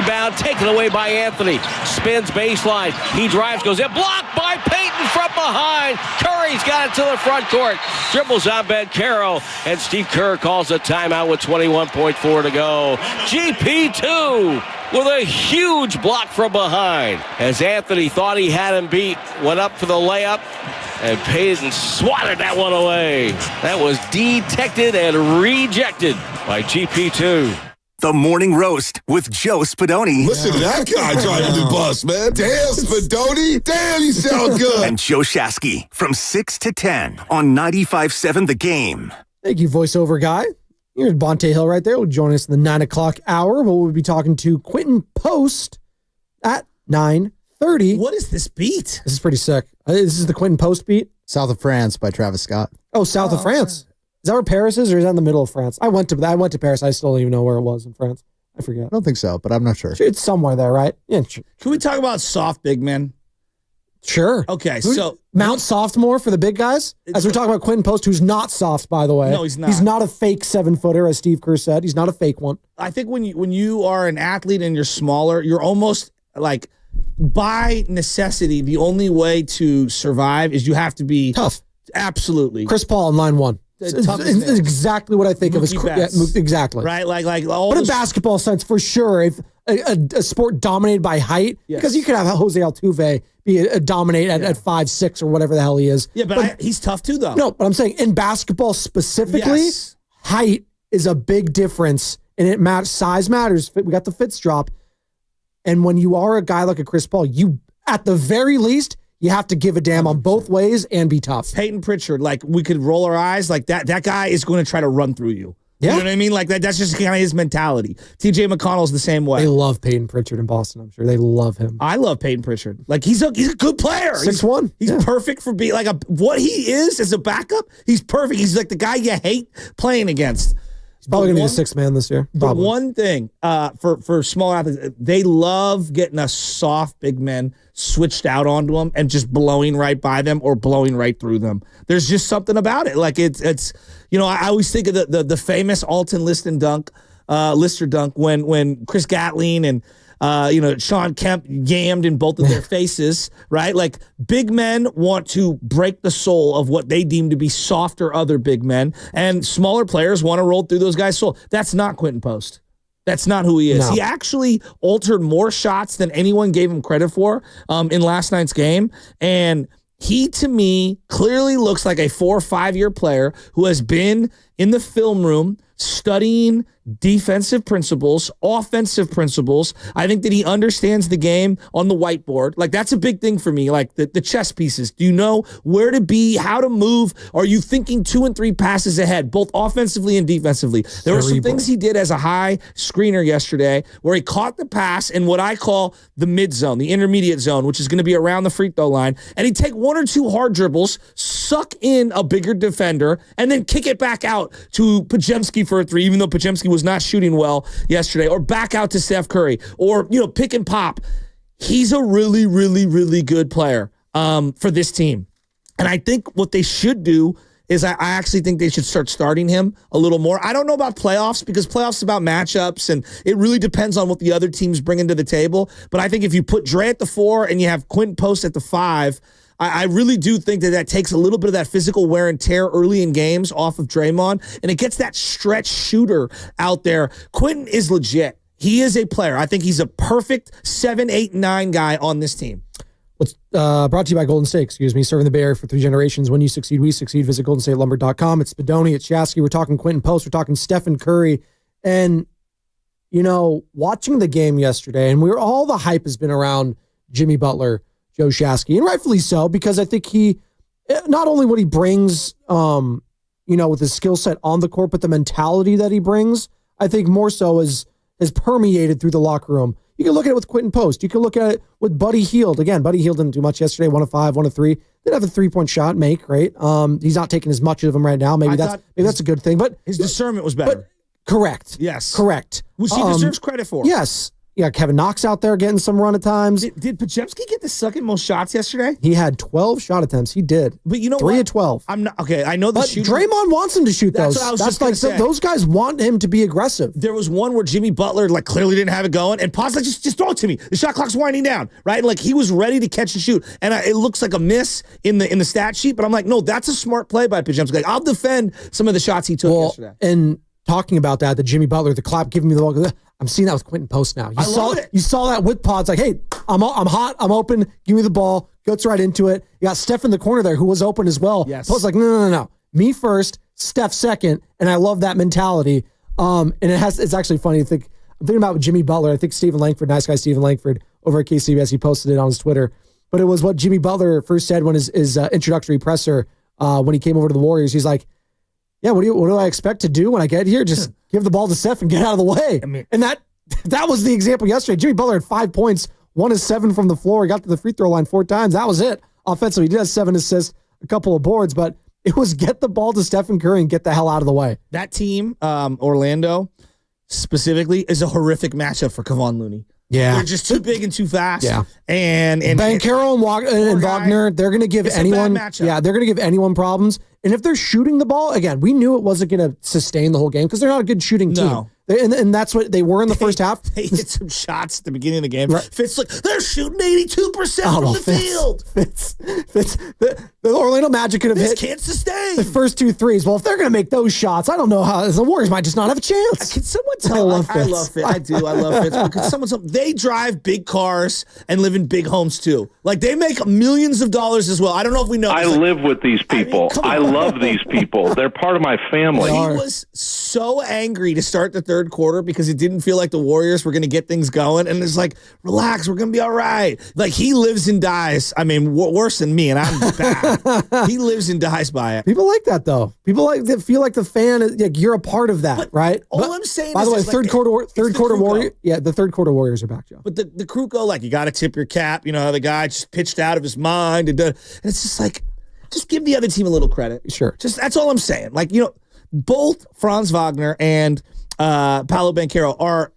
Rebound taken away by Anthony. Spins baseline. He drives, goes in. Blocked by Payton from behind. Curry's got it to the front court. Dribbles on Banchero. And Steve Kerr calls a timeout with 21.4 to go. GP2 with a huge block from behind. As Anthony thought he had him beat, went up for the layup, and Payton swatted that one away. That was detected and rejected by GP2. The Morning Roast with Joe Spadoni. Listen to that guy driving the bus, man. Damn, Spadoni. Damn, you sound good. And Joe Shasky from 6 to 10 on 95.7 The Game. Thank you, voiceover guy. Here's Bonte Hill right there. Will join us in the 9 o'clock hour. We'll be talking to Quinton Post at 9:30. What is this beat? This is pretty sick. This is the Quinton Post beat. South of France by Travis Scott. Oh, South of France. Is that where Paris is, or is that in the middle of France? I went to Paris. I still don't even know where it was in France. I forget. I don't think so, but I'm not sure. It's somewhere there, right? Yeah. Sure. Can we talk about soft big men? Sure. Okay, so Mount Sophomore for the big guys. As we're talking about Quinton Post, who's not soft, by the way. No, he's not. He's not a fake 7-footer, as Steve Kerr said. He's not a fake one. I think when you are an athlete and you're smaller, you're almost like by necessity. The only way to survive is you have to be tough. Absolutely. Chris Paul in line 1. It's exactly what I think of as exactly right. Like all. But in basketball sense, for sure, if a sport dominated by height, because you could have Jose Altuve be dominate at 5'6" or whatever the hell he is. Yeah, but he's tough too, though. No, but I'm saying in basketball specifically, height is a big difference, and it matters. Size matters. We got the Fitz drop, and when you are a guy like a Chris Paul, you at the very least. You have to give a damn on both ways and be tough. Peyton Pritchard, like we could roll our eyes, like that guy is going to try to run through you. Yeah. You know what I mean? Like that's just kind of his mentality. TJ McConnell's the same way. They love Peyton Pritchard in Boston, I'm sure. They love him. I love Peyton Pritchard. Like he's a good player. 6'1". He's perfect for being like what he is as a backup. He's perfect. He's like the guy you hate playing against. Probably going to be the sixth man this year. Probably. The one thing for small athletes, they love getting a soft big men switched out onto them and just blowing right by them or blowing right through them. There's just something about it. Like it's I always think of the famous Alton Lister dunk when Chris Gatling and Sean Kemp yammed in both of their faces, right? Like big men want to break the soul of what they deem to be softer other big men, and smaller players want to roll through those guys' soul. That's not Quinton Post. That's not who he is. No. He actually altered more shots than anyone gave him credit for in last night's game, and he, to me, clearly looks like a 4 or 5 year player who has been in the film room studying defensive principles, offensive principles. I think that he understands the game on the whiteboard. Like, that's a big thing for me, like the chess pieces. Do you know where to be, how to move? Are you thinking 2 and 3 passes ahead, both offensively and defensively? There were some things he did as a high screener yesterday where he caught the pass in what I call the mid zone, the intermediate zone, which is going to be around the free throw line, and he'd take 1 or 2 hard dribbles, suck in a bigger defender, and then kick it back out to Podziemski for a 3, even though Podziemski was not shooting well yesterday, or back out to Steph Curry, or pick and pop. He's a really, really, really good player for this team. And I think what they should do is I actually think they should start starting him a little more. I don't know about playoffs, because playoffs is about matchups, and it really depends on what the other team's bringing to the table. But I think if you put Dre at the 4 and you have Quinton Post at the 5, I really do think that takes a little bit of that physical wear and tear early in games off of Draymond, and it gets that stretch shooter out there. Quinton is legit. He is a player. I think he's a perfect 7, 8, 9 guy on this team. What's brought to you by Golden State, serving the Bay Area for 3 generations. When you succeed, we succeed. Visit goldenstatelumber.com. It's Spadoni, it's Shasky. We're talking Quinton Post. We're talking Stephen Curry. And, watching the game yesterday, and all the hype has been around Jimmy Butler, Joe Shasky, and rightfully so, because I think he, not only what he brings, with his skill set on the court, but the mentality that he brings, I think more so is permeated through the locker room. You can look at it with Quinton Post. You can look at it with Buddy Hield. Again, Buddy Hield didn't do much yesterday, 1 of 5, 1 of 3. Did have a 3-point shot make, right? He's not taking as much of them right now. Maybe that's a good thing. But his discernment was better. Correct. Yes. Correct. Which he deserves credit for. Yes. You got Kevin Knox out there getting some run at times. Did Podziemski get the second most shots yesterday? He had 12 shot attempts. He did. But you know 3 what? of 12. I'm not okay. I know the But shooting. Draymond wants him to shoot That's those. what I was That's just gonna say. those guys want him to be aggressive. There was one where Jimmy Butler like clearly didn't have it going, and Paz like just throw it to me. The shot clock's winding down, right? And like he was ready to catch and shoot, and it looks like a miss in the stat sheet. But I'm like, no, that's a smart play by Podziemski. Like I'll defend some of the shots he took yesterday. And talking about that, the Jimmy Butler, the clap, giving me the ball. I'm seeing that with Quinton Post now. You saw that with Pods. Like, hey, I'm hot. I'm open. Give me the ball. Goes right into it. You got Steph in the corner there who was open as well. Yes. Post like, no. Me first, Steph second. And I love that mentality. And it's actually funny to think. I'm thinking about Jimmy Butler. I think Stephen Langford, nice guy Stephen Langford over at KCBS, he posted it on his Twitter. But it was what Jimmy Butler first said when his introductory presser when he came over to the Warriors. He's like, yeah, what do I expect to do when I get here? Just give the ball to Steph and get out of the way. And that was the example yesterday. Jimmy Butler had 5 points, 1 of 7 from the floor. He got to the free throw line 4 times. That was it. Offensively, he did have 7 assists, a couple of boards, but it was get the ball to Stephen Curry and get the hell out of the way. That team, Orlando specifically, is a horrific matchup for Kevon Looney. Yeah. They're just too big and too fast. Yeah. And Banchero and Wagner, they're going to give anyone. Yeah, they're going to give anyone problems. And if they're shooting the ball, again, we knew it wasn't going to sustain the whole game because they're not a good shooting team. And that's what they were in the first half. They hit some shots at the beginning of the game. Right. Fitz, like, they're shooting 82% from the field. Fitz, the Orlando Magic could have hit. Can't sustain the first 2 threes. Well, if they're going to make those shots, I don't know how the Warriors might just not have a chance. Can someone tell? I love Fitz. I do. I love Fitz. But could someone tell? They drive big cars and live in big homes too. Like they make millions of dollars as well. I don't know if we know. I live with these people. I love these people. They're part of my family. He was so angry to start the third quarter because it didn't feel like the Warriors were going to get things going. And it's like, relax, we're going to be all right. Like he lives and dies. I mean, worse than me, and I'm bad. He lives and dies by it. People like that though. People feel like the fan is like you're a part of that, right? I'm saying, by the way, third quarter Warriors. Yeah, the third quarter Warriors are back, Joe. But the crew go like, you got to tip your cap. You know how the guy just pitched out of his mind, and it's just like, just give the other team a little credit. Sure. Just that's all I'm saying. Like, you know, both Franz Wagner and Paolo Banchero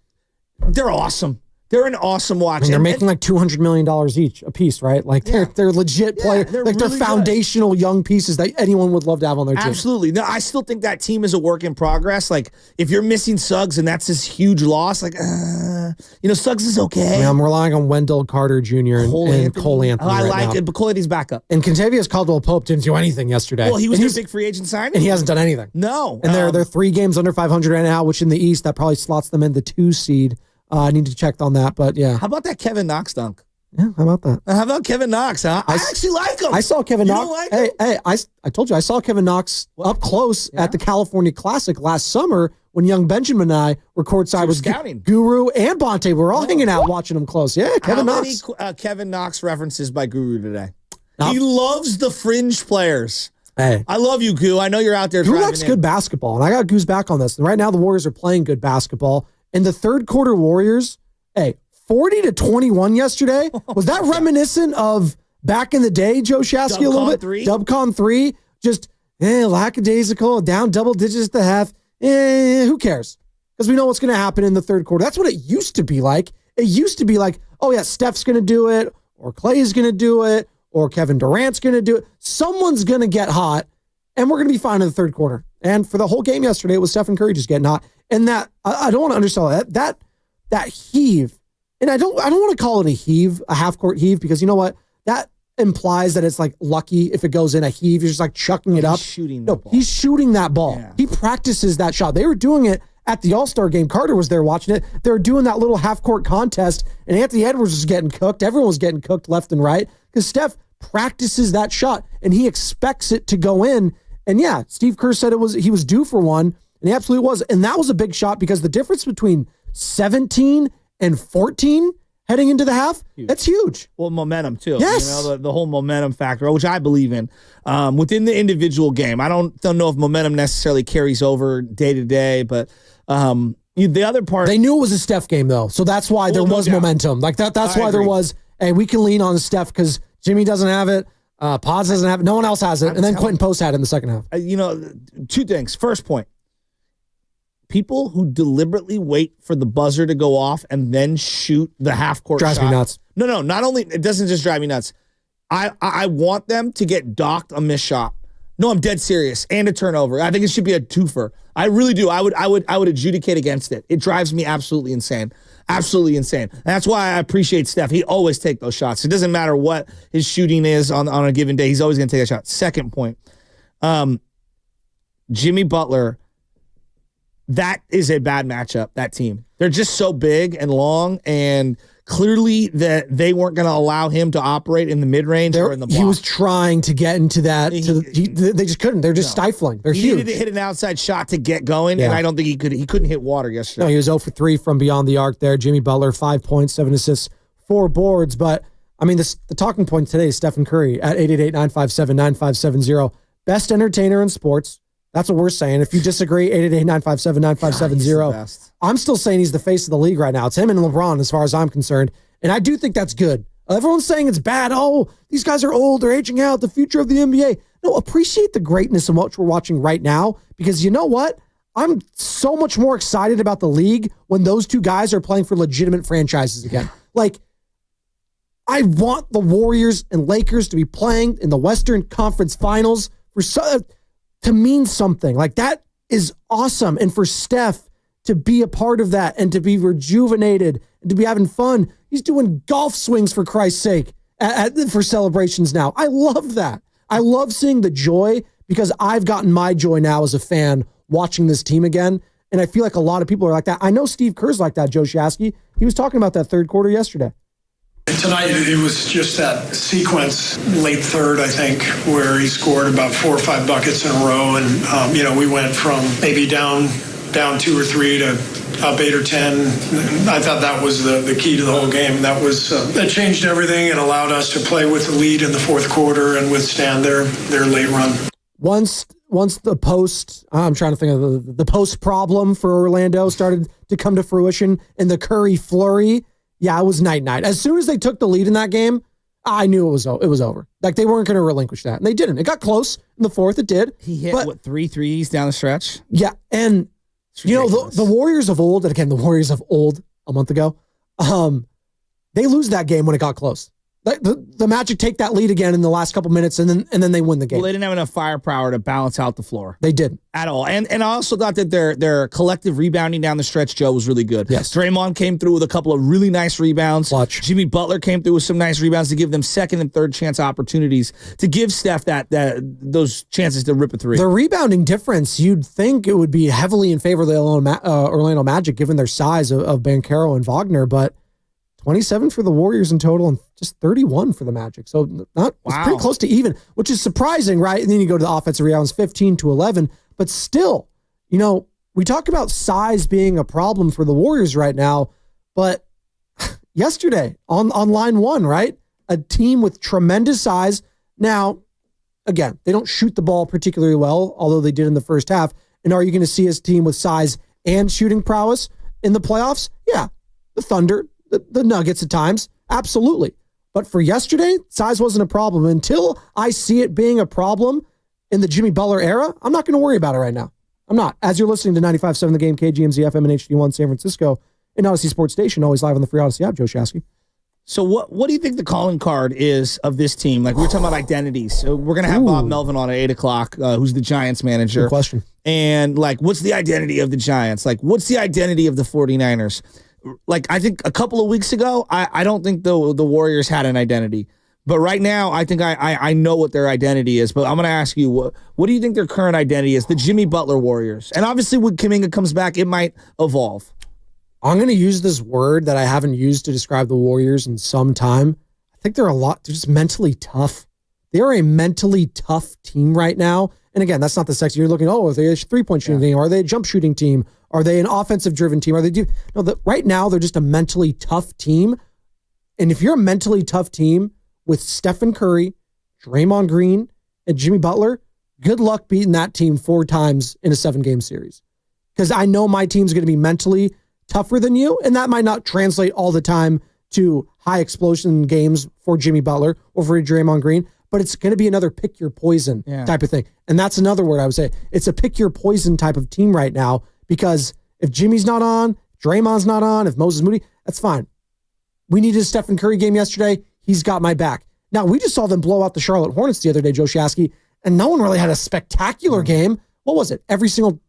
they're awesome. They're an awesome watch. They're making like $200 million each a piece, right? Like they're legit players. They're like they're really foundational young pieces that anyone would love to have on their team. Absolutely. No, I still think that team is a work in progress. Like if you're missing Suggs and that's this huge loss, like Suggs is okay. I mean, I'm relying on Wendell Carter Jr. and Cole Anthony. I like now. it, but Cole Anthony's back up. And Contavious Caldwell-Pope didn't do anything yesterday. Well, he was their big free agent signing, and he hasn't done anything. No, and they're 3 games under 500 right now, which in the East that probably slots them in the 2 seed. I need to check on that, but yeah. How about that Kevin Knox dunk? Yeah, how about that? How about Kevin Knox, huh? I actually like him. I saw Kevin Knox. Don't like him? I told you, I saw Kevin Knox up close at the California Classic last summer when young Benjamin and I were courtside with Guru and Bonte. We were all hanging out watching him close. Yeah, Kevin Knox. How many Kevin Knox references by Guru today? He loves the fringe players. Hey, I love you, Goo. I know you're out there. Goo likes good basketball, and I got Goo's back on this. And right now, the Warriors are playing good basketball. In the third quarter, Warriors, 40-21 yesterday. Was that reminiscent of back in the day, Joe Shasky, a little bit? Dubcon 3, just lackadaisical, down double digits at the half. Who cares? Because we know what's going to happen in the third quarter. That's what it used to be like. It used to be like, oh yeah, Steph's going to do it, or Clay's going to do it, or Kevin Durant's going to do it. Someone's going to get hot, and we're going to be fine in the third quarter. And for the whole game yesterday, it was Stephen Curry just getting hot. And that, I don't want to undersell that heave. And I don't want to call it a heave, a half-court heave, because you know what? That implies that it's like lucky if it goes in a heave. You're just like chucking it up. He's shooting that ball. Yeah. He practices that shot. They were doing it at the All-Star game. Carter was there watching it. They were doing that little half-court contest, and Anthony Edwards was getting cooked. Everyone was getting cooked left and right because Steph practices that shot, and he expects it to go in. And yeah, Steve Kerr said he was due for one, and he absolutely was. And that was a big shot because the difference between 17 and 14 heading into the half, that's huge. Well, momentum too. Yes. The whole momentum factor, which I believe in. Within the individual game, I don't know if momentum necessarily carries over day to day, but the other part. They knew it was a Steph game though, so that's why there was momentum. Like that's why there was, hey, we can lean on Steph because Jimmy doesn't have it. Paz doesn't have it. No one else has it. And then Quinton Post had it in the second half. 2 things. First point. people who deliberately wait for the buzzer to go off and then shoot the half-court shot. Drives me nuts. No, not only, it doesn't just drive me nuts. I want them to get docked a missed shot. No, I'm dead serious. And a turnover. I think it should be a twofer. I really do. I would adjudicate against it. It drives me absolutely insane. Absolutely insane. And that's why I appreciate Steph. He always take those shots. It doesn't matter what his shooting is on a given day. He's always going to take a shot. Second point. Jimmy Butler, that is a bad matchup, that team. They're just so big and long, and clearly that they weren't going to allow him to operate in the mid-range or in the block. He was trying to get into that. They just couldn't. They're just stifling. They're huge. He needed to hit an outside shot to get going, and I don't think he could. He couldn't hit water yesterday. No, he was 0 for 3 from beyond the arc there. Jimmy Butler, 5 points, 7 assists, 4 boards. But, I mean, the talking point today is Stephen Curry at 888-957-9570. Best entertainer in sports. That's what we're saying. If you disagree, 888-957-9570. I'm still saying he's the face of the league right now. It's him and LeBron as far as I'm concerned. And I do think that's good. Everyone's saying it's bad. Oh, these guys are old. They're aging out. The future of the NBA. No, appreciate the greatness of what we're watching right now, because you know what? I'm so much more excited about the league when those two guys are playing for legitimate franchises again. Like, I want the Warriors and Lakers to be playing in the Western Conference Finals to mean something. Like, that is awesome. And for Steph to be a part of that and to be rejuvenated and to be having fun. He's doing golf swings, for Christ's sake, for celebrations now. I love that. I love seeing the joy, because I've gotten my joy now as a fan watching this team again. And I feel like a lot of people are like that. I know Steve Kerr's like that, Joe Shasky. He was talking about that third quarter yesterday. Tonight, it was just that sequence, late third, I think, where he scored about 4 or 5 buckets in a row. And, we went from maybe down 2 or 3 to up 8 or 10. I thought that was the key to the whole game. That changed everything and allowed us to play with the lead in the fourth quarter and withstand their late run. Once the post, I'm trying to think of the post problem for Orlando started to come to fruition in the Curry flurry. Yeah, it was night-night. As soon as they took the lead in that game, I knew it was over. Like, they weren't going to relinquish that. And they didn't. It got close in the fourth. It did. He hit, 3 threes down the stretch? Yeah, and, the Warriors of old, and again, the Warriors of old a month ago, they lose that game when it got close. The Magic take that lead again in the last couple minutes, and then they win the game. Well, they didn't have enough firepower to balance out the floor. They didn't at all. And I also thought that their collective rebounding down the stretch, Joe, was really good. Yes. Draymond came through with a couple of really nice rebounds. Clutch. Jimmy Butler came through with some nice rebounds to give them second and third chance opportunities to give Steph those chances to rip a three. The rebounding difference, you'd think it would be heavily in favor of the Orlando Magic, given their size of Banchero and Wagner, but 27 for the Warriors in total and just 31 for the Magic. So it's pretty close to even, which is surprising, right? And then you go to the offensive rebounds, 15 to 11. But still, we talk about size being a problem for the Warriors right now. But yesterday on line one, right? A team with tremendous size. Now, again, they don't shoot the ball particularly well, although they did in the first half. And are you going to see a team with size and shooting prowess in the playoffs? Yeah. The Thunder, the Nuggets at times, absolutely. But for yesterday, size wasn't a problem. Until I see it being a problem in the Jimmy Butler era, I'm not going to worry about it right now. I'm not. As you're listening to 95.7 The Game, KGMZ FM and HD1 San Francisco, and Odyssey Sports Station, always live on the free Odyssey app, Joe Shasky. So what do you think the calling card is of this team? Like, we're talking about identities. So we're going to have Bob Melvin on at 8 o'clock, who's the Giants manager. Good question. And, what's the identity of the Giants? What's the identity of the 49ers? I think a couple of weeks ago, I don't think the Warriors had an identity. But right now, I think I know what their identity is. But I'm going to ask you, what do you think their current identity is? The Jimmy Butler Warriors. And obviously, when Kuminga comes back, it might evolve. I'm going to use this word that I haven't used to describe the Warriors in some time. I think they're just mentally tough. They are a mentally tough team right now. And again, that's not the sexy. You're looking, are they a three-point shooting team? Are they a jump shooting team? Are they an offensive-driven team? Right now, they're just a mentally tough team. And if you're a mentally tough team with Stephen Curry, Draymond Green, and Jimmy Butler, good luck beating that team 4 times in a 7-game series. Because I know my team's going to be mentally tougher than you, and that might not translate all the time to high explosion games for Jimmy Butler or for Draymond Green, but it's going to be another pick your poison type of thing. And that's another word I would say. It's a pick your poison type of team right now, because If Jimmy's not on, Draymond's not on, if Moses Moody, that's fine. We needed a Stephen Curry game yesterday. He's got my back. Now, we just saw them blow out the Charlotte Hornets the other day, Joe Shasky, and no one really had a spectacular game. What was it? Every single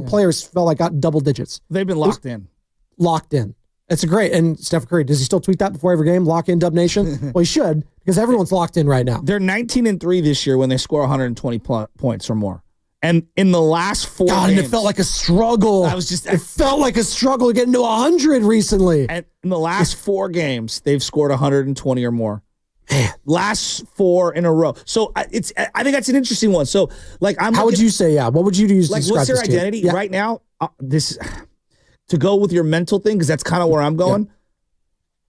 player felt like got double digits. They've been locked in. Locked in. It's a great. And Steph Curry, does he still tweet that before every game? Lock in, Dub Nation? Well, he should, because everyone's locked in right now. They're 19-3 this year when they score 120 points or more. And in the last 4 games, and it felt like a struggle. It felt like a struggle getting to 100 recently. And in the last 4 games, they've scored 120 or more. Man. Last 4 in a row. So I think that's an interesting one. So how would you say? Yeah, what would you use? Like, what's their identity right now? This to go with your mental thing, because that's kind of where I'm going. Yeah.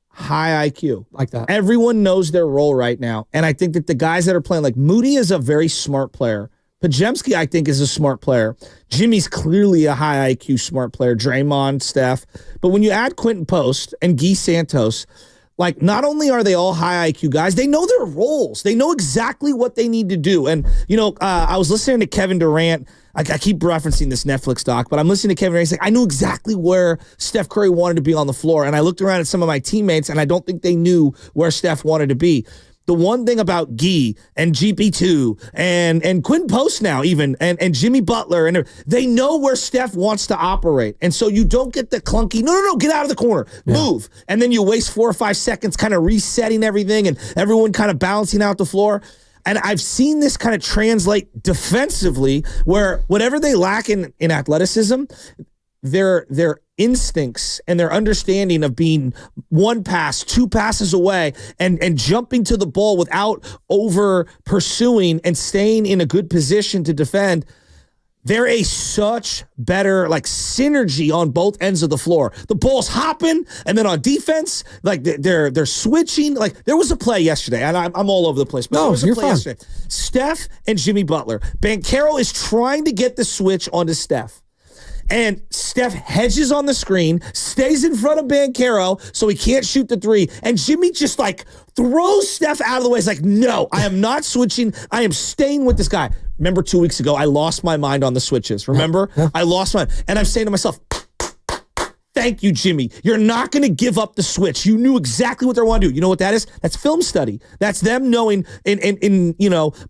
High IQ, like that. Everyone knows their role right now, and I think that the guys that are playing, like Moody, is a very smart player. Pajemski, I think, is a smart player. Jimmy's clearly a high IQ smart player. Draymond, Steph, but when you add Quinton Post and Guy Santos. Like, not only are they all high IQ guys, they know their roles. They know exactly what they need to do. And, I was listening to Kevin Durant. I keep referencing this Netflix doc, but I'm listening to Kevin Durant. He's like, I knew exactly where Steph Curry wanted to be on the floor. And I looked around at some of my teammates, and I don't think they knew where Steph wanted to be. The one thing about Guy and GP2 and Quinton Post now even and Jimmy Butler, and they know where Steph wants to operate. And so you don't get the clunky, no, get out of the corner, move. And then you waste 4 or 5 seconds kind of resetting everything and everyone kind of balancing out the floor. And I've seen this kind of translate defensively where whatever they lack in athleticism, their instincts and their understanding of being 1 pass, 2 passes away and jumping to the ball without over pursuing and staying in a good position to defend. They're a such better synergy on both ends of the floor. The ball's hopping, and then on defense, they're switching. There was a play yesterday, and I'm all over the place. But there was a play yesterday. Steph and Jimmy Butler. Banchero is trying to get the switch onto Steph. And Steph hedges on the screen, stays in front of Banchero so he can't shoot the 3. And Jimmy just throws Steph out of the way. He's like, no, I am not switching. I am staying with this guy. Remember 2 weeks ago, I lost my mind on the switches. Remember? Yeah. I lost my mind. And I'm saying to myself, thank you, Jimmy. You're not going to give up the switch. You knew exactly what they want to do. You know what that is? That's film study. That's them knowing in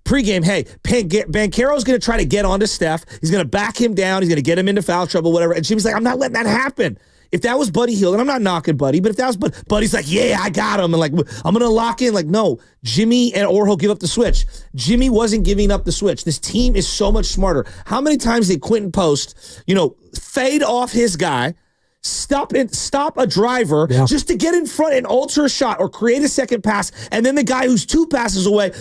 pregame, hey, Banchero's going to try to get onto Steph. He's going to back him down. He's going to get him into foul trouble, whatever. And Jimmy's like, I'm not letting that happen. If that was Buddy Hield, and I'm not knocking Buddy, but if that was Buddy's like, yeah, I got him. And I'm going to lock in. No, Jimmy or he'll give up the switch. Jimmy wasn't giving up the switch. This team is so much smarter. How many times did Quinton Post, fade off his guy, stop a driver just to get in front and alter a shot or create a second pass, and then the guy who's 2 passes away,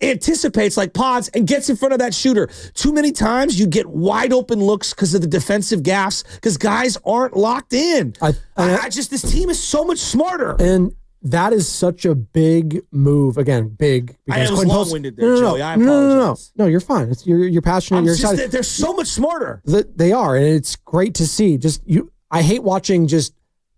anticipates like pods and gets in front of that shooter. Too many times you get wide open looks because of the defensive gaffes because guys aren't locked in. This team is so much smarter. And that is such a big move. Again, big. I was long-winded there, Joey. I apologize. No, you're fine. You're passionate. You're excited. They're so much smarter. They are, and it's great to see. I hate watching just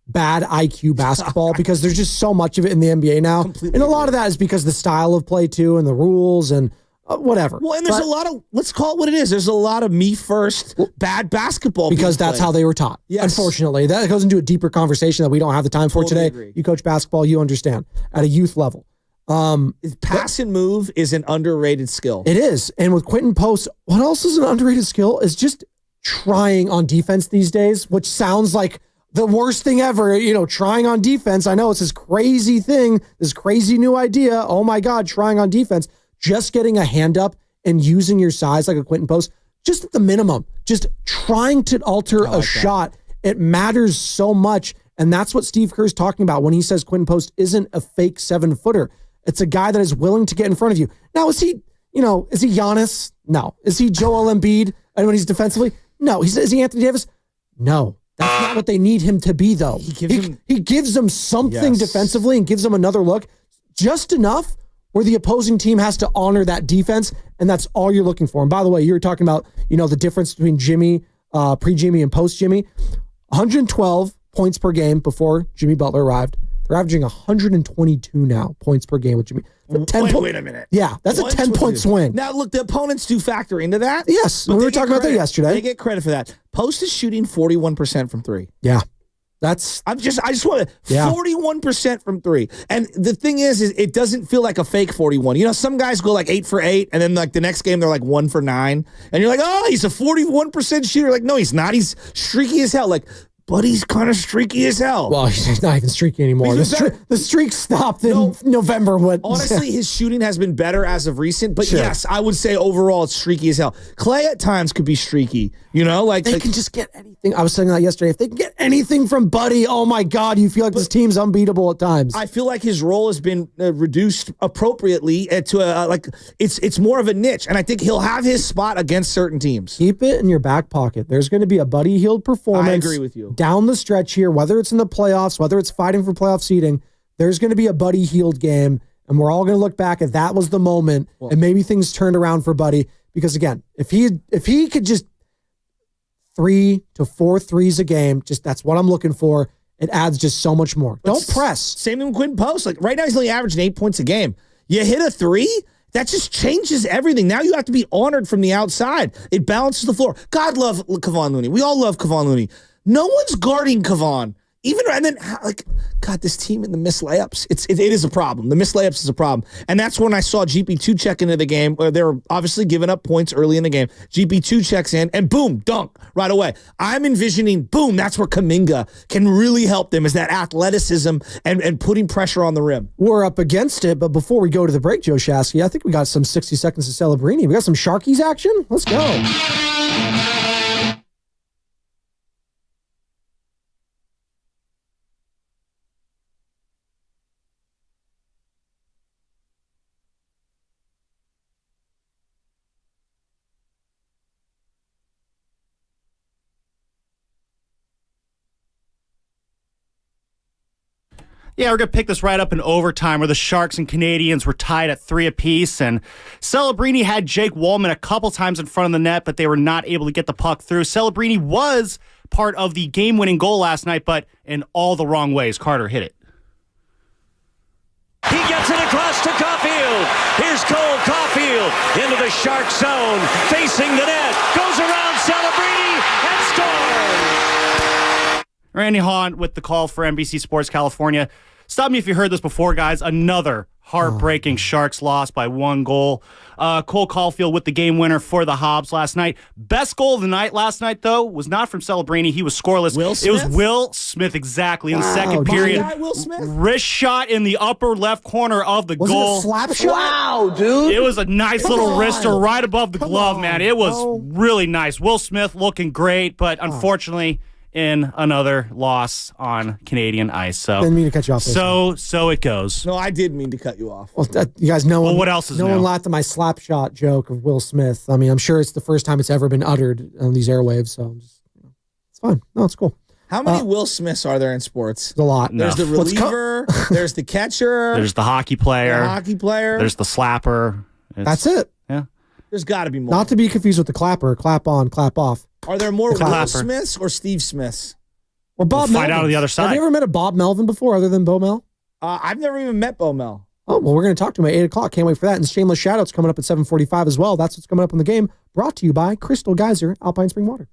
bad IQ basketball because there's just so much of it in the NBA now. Completely and a lot of that is because the style of play too and the rules and whatever. Well, and there's a lot of, let's call it what it is. There's a lot of me first bad basketball. Because that's how they were taught. Yes. Unfortunately, that goes into a deeper conversation that we don't have the time for today. Agree. You coach basketball, you understand at a youth level. Pass and move is an underrated skill. It is. And with Quinton Post, what else is an underrated skill is just trying on defense these days, which sounds like the worst thing ever, trying on defense. I know it's this crazy thing, this crazy new idea. Oh my God, trying on defense, just getting a hand up and using your size like a Quinton Post, just at the minimum, just trying to alter a shot. It matters so much. And that's what Steve Kerr's talking about when he says Quinton Post isn't a fake 7-footer. It's a guy that is willing to get in front of you. Now, is he Giannis? No. Is he Joel Embiid? And when he's defensively? No. Is he Anthony Davis? No. That's not what they need him to be, though. He gives them something defensively and gives them another look, just enough where the opposing team has to honor that defense, and that's all you're looking for. And by the way, you were talking about, the difference between Jimmy, pre-Jimmy and post-Jimmy. 112 points per game before Jimmy Butler arrived. They're averaging 122 now points per game, which means wait a minute. Yeah, that's a 10-point swing. Now, look, the opponents do factor into that. Yes, we were talking about that yesterday. They get credit for that. Post is shooting 41% from three. Yeah. I just want to 41% from three. And the thing is it doesn't feel like a fake 41. You know, some guys go like 8 for 8, and then like the next game they're like 1 for 9. And you're like, oh, he's a 41% shooter. Like, no, he's not. He's streaky as hell. Like, but he's kind of streaky as hell. Well, he's not even streaky anymore. The streak stopped in November. Honestly, his shooting has been better as of recent. But yes, I would say overall it's streaky as hell. Clay at times could be streaky. You know, like they can just get anything. I was saying that yesterday. If they can get anything from Buddy, oh my God, you feel like this team's unbeatable at times. I feel like his role has been reduced appropriately to like it's more of a niche, and I think he'll have his spot against certain teams. Keep it in your back pocket. There's going to be a Buddy Hield performance. I agree with you. Down the stretch here, whether it's in the playoffs, whether it's fighting for playoff seeding, there's going to be a Buddy Hield game, and we're all going to look back at that was the moment, and maybe things turned around for Buddy. Because again, if he could just 3 to 4 threes a game, that's what I'm looking for. It adds just so much more. Don't press. Same thing with Quinton Post. Like right now, he's only averaging 8 points a game. You hit a 3. That just changes everything. Now you have to be honored from the outside. It balances the floor. God love Kevon Looney. We all love Kevon Looney. No one's guarding Kevon. And then, like, God, this team in the missed layups, it is a problem. The missed layups is a problem. And that's when I saw GP2 check into the game, where they were obviously giving up points early in the game. GP2 checks in, and boom, dunk right away. I'm envisioning, boom, that's where Kuminga can really help them, is that athleticism and putting pressure on the rim. We're up against it, but before we go to the break, Joe Shasky, I think we got some 60 seconds of Celebrini. We got some Sharkies action? Let's go. Yeah, we're going to pick this right up in overtime where the Sharks and Canadians were tied at 3 apiece, and Celebrini had Jake Wallman a couple times in front of the net, but they were not able to get the puck through. Celebrini was part of the game-winning goal last night, but in all the wrong ways. Carter hit it. He gets it across to Caulfield. Here's Cole Caulfield into the Shark zone, facing the net, goes around Celebrini and scores! Randy Hahn with the call for NBC Sports California. Stop me if you heard this before, guys. Another heartbreaking Sharks loss by 1 goal. Cole Caulfield with the game winner for the Habs last night. Best goal of the night last night, though, was not from Celebrini. He was scoreless. Will Smith? It was Will Smith, exactly, in the second period. Guy, Will Smith? Wrist shot in the upper left corner of the goal. Was it a slap shot? Wow, dude. It was a nice little wrister right above the glove, man. It was really nice. Will Smith looking great, but unfortunately in another loss on Canadian ice. So Didn't mean to cut you off. So it goes. No, I did mean to cut you off. Well, you guys know. Well, what else is no new? one laughed at my slap shot joke of Will Smith. I mean, I'm sure it's the first time it's ever been uttered on these airwaves. So it's fine. No, it's cool. How many Will Smiths are there in sports? There's a lot. There's the reliever. There's the catcher. There's the hockey player. There's the slapper. That's it. Yeah. There's got to be more. Not to be confused with the clapper. Clap on, clap off. Are there more Will clapper. Smiths or Steve Smiths? Or Bob We'll find Melvin. out on the other side. Have you ever met a Bob Melvin before other than Bo Mel? I've never even met Bo Mel. Oh, well, we're going to talk to him at 8 o'clock. Can't wait for that. And shameless shout-outs coming up at 7:45 as well. That's what's coming up in the game. Brought to you by Crystal Geyser, Alpine Spring Water.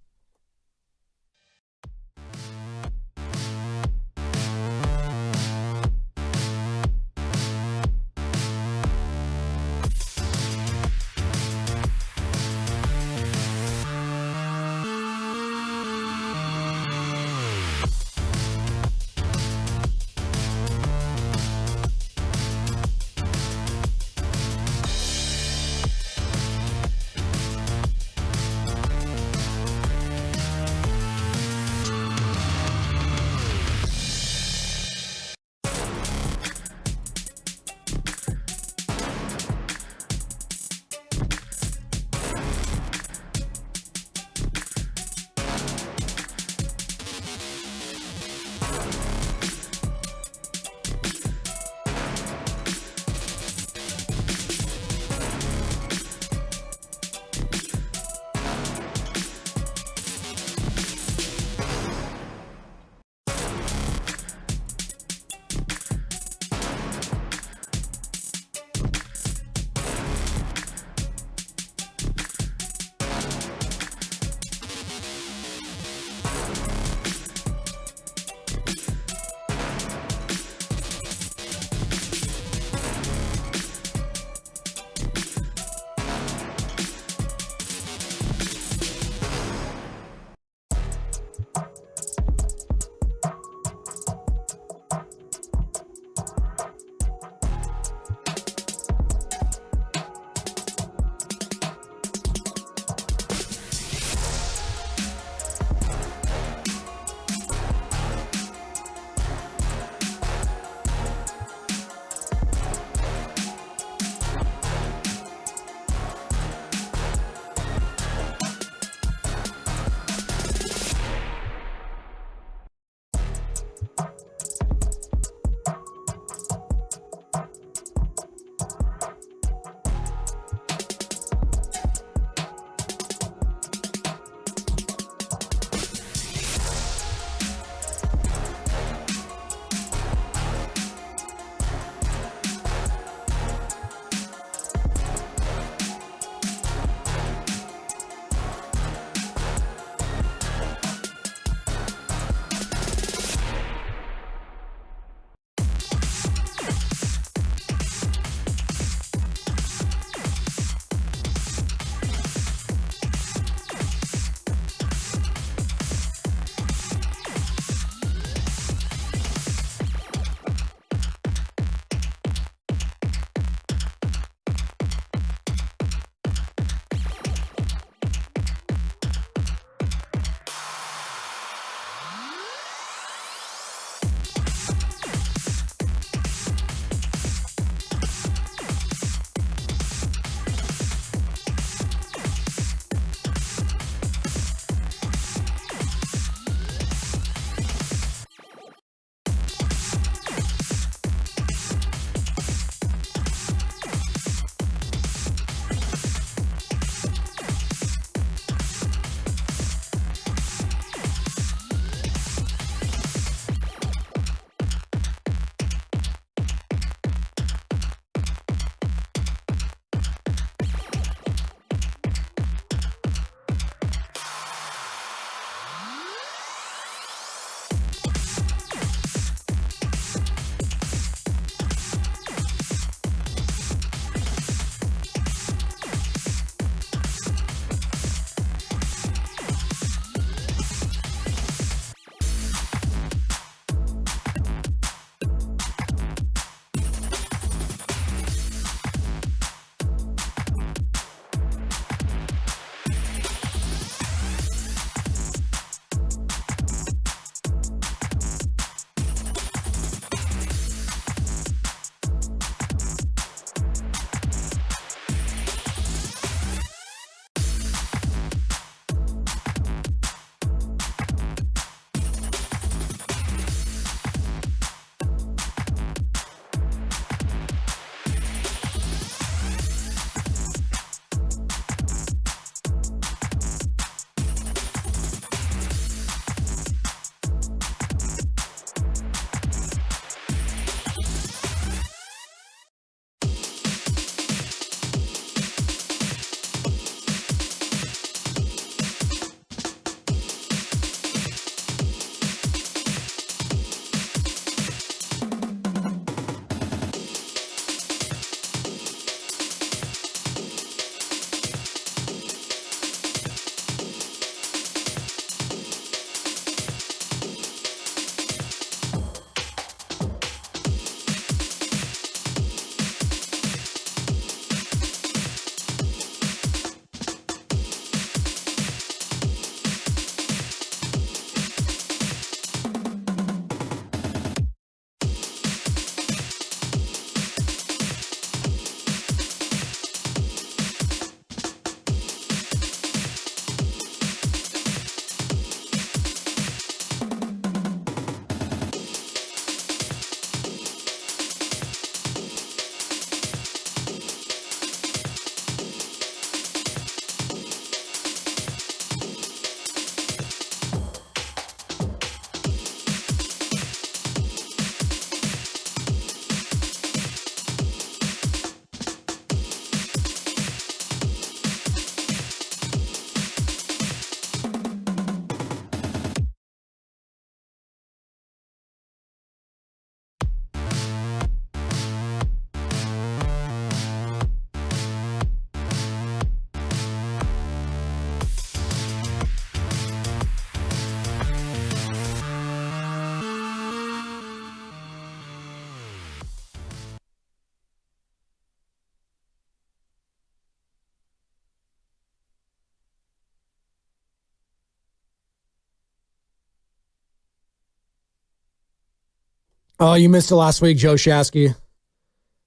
Oh, you missed it last week, Joe Shasky.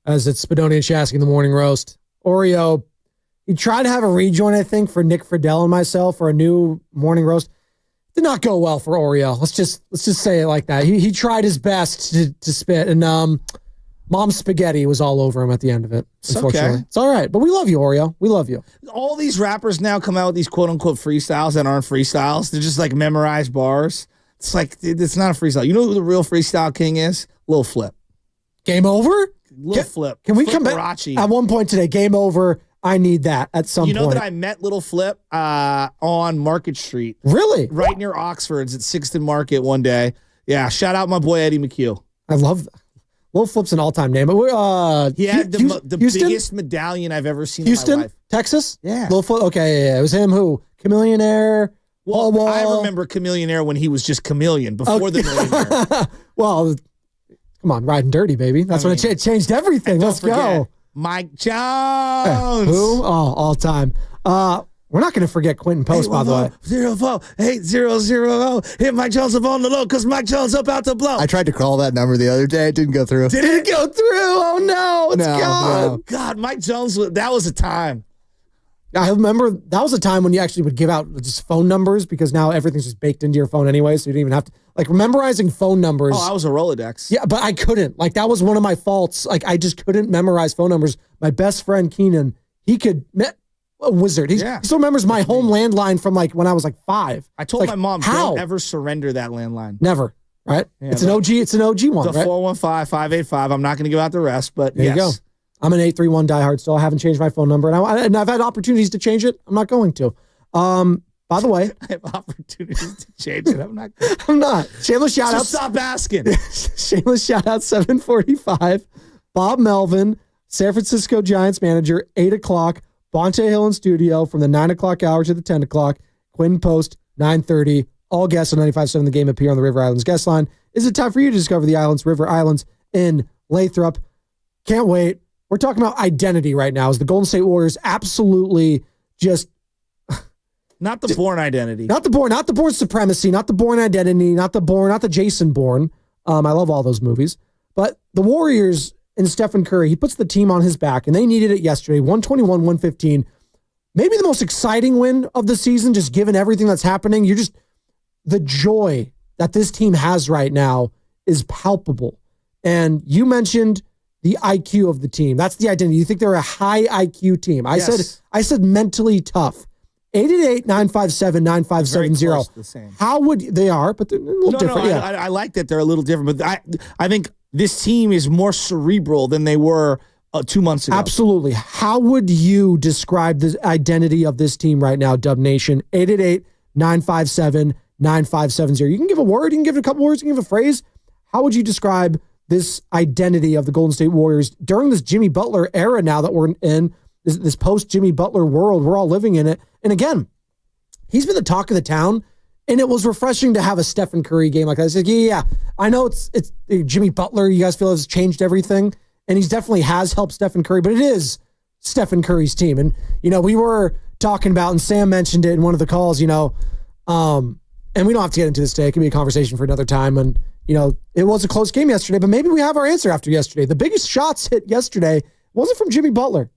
As it's Spadoni and Shasky in the morning roast. Oreo, he tried to have a rejoin, I think, for Nick Friedel and myself for a new morning roast. Did not go well for Oreo. Let's just say it like that. He tried his best to spit, and Mom's spaghetti was all over him at the end of it. Unfortunately, it's all right. But we love you, Oreo. We love you. All these rappers now come out with these quote unquote freestyles that aren't freestyles. They're just like memorized bars. It's like it's not a freestyle. You know who the real freestyle king is? Lil Flip. Game over. Lil Flip. Can we come back at one point today? Game over. I need that at some point. You know that I met Little Flip on Market Street. Really? Right near Oxford's at 6th and Market one day. Yeah, shout out my boy Eddie McHugh. I love that. Little Flip's an all-time name. But he had the biggest medallion I've ever seen in my life. Texas? Yeah. Little Flip, okay, yeah. It was him who? Chameleon Air? Well, I remember Chameleon Air when he was just Chameleon, before the Millionaire. Well, come on, riding dirty, baby. That's when it changed everything. Let's go. Mike Jones. Who? Oh, all time. We're not going to forget Quinton Post, by the way. 048000. Hit Mike Jones up on the low because Mike Jones up out to blow. I tried to call that number the other day. It didn't go through. Did it go through? Oh, no. It's gone. No. God, Mike Jones, that was a time. I remember that was a time when you actually would give out just phone numbers because now everything's just baked into your phone anyway, so you didn't even have to, like, memorizing phone numbers. Oh, I was a Rolodex. Yeah, but I couldn't. Like, that was one of my faults. Like, I just couldn't memorize phone numbers. My best friend, Keenan, he could, a wizard. He still remembers my home landline from, like, when I was, like, 5. I told my mom, how? Don't ever surrender that landline. Never, right? Yeah, it's an OG one, the right? 415-585. I'm not going to give out the rest, but there you go. I'm an 831 diehard still. I haven't changed my phone number, and I've had opportunities to change it. I'm not going to. By the way, I have opportunities to change it. I'm not. I'm not. Shameless shout out. Stop asking. Shameless shout out. 7:45. Bob Melvin, San Francisco Giants manager. 8 o'clock. Bonte Hill in studio from the 9 o'clock hour to the 10 o'clock. Quinton Post 9:30. All guests on 95.7 The Game appear on the River Islands guest line. Is it time for you to discover the islands, River Islands in Lathrop? Can't wait. We're talking about identity right now. As the Golden State Warriors absolutely just not the Bourne identity, not the Bourne supremacy, not the Bourne identity, not the Jason Bourne. I love all those movies, but the Warriors and Stephen Curry, he puts the team on his back, and they needed it yesterday. 121-115, maybe the most exciting win of the season. Just given everything that's happening, the joy that this team has right now is palpable. And you mentioned the IQ of the team. That's the identity. You think they're a high IQ team. I said mentally tough. 888-957-9570. How would they are, but they're a little different. No, I like that they're a little different, but I think this team is more cerebral than they were 2 months ago. Absolutely. How would you describe the identity of this team right now, Dub Nation? 888-957-9570. You can give a word, you can give a couple words, you can give a phrase. How would you describe this identity of the Golden State Warriors during this Jimmy Butler era now that we're in, this post-Jimmy Butler world? We're all living in it. And again, he's been the talk of the town, and it was refreshing to have a Stephen Curry game like that. I said, yeah, I know it's Jimmy Butler. You guys feel has changed everything, and he definitely has helped Stephen Curry, but it is Stephen Curry's team. And, we were talking about, and Sam mentioned it in one of the calls, and we don't have to get into this today. It can be a conversation for another time. And, it was a close game yesterday, but maybe we have our answer after yesterday. The biggest shots hit yesterday wasn't from Jimmy Butler. It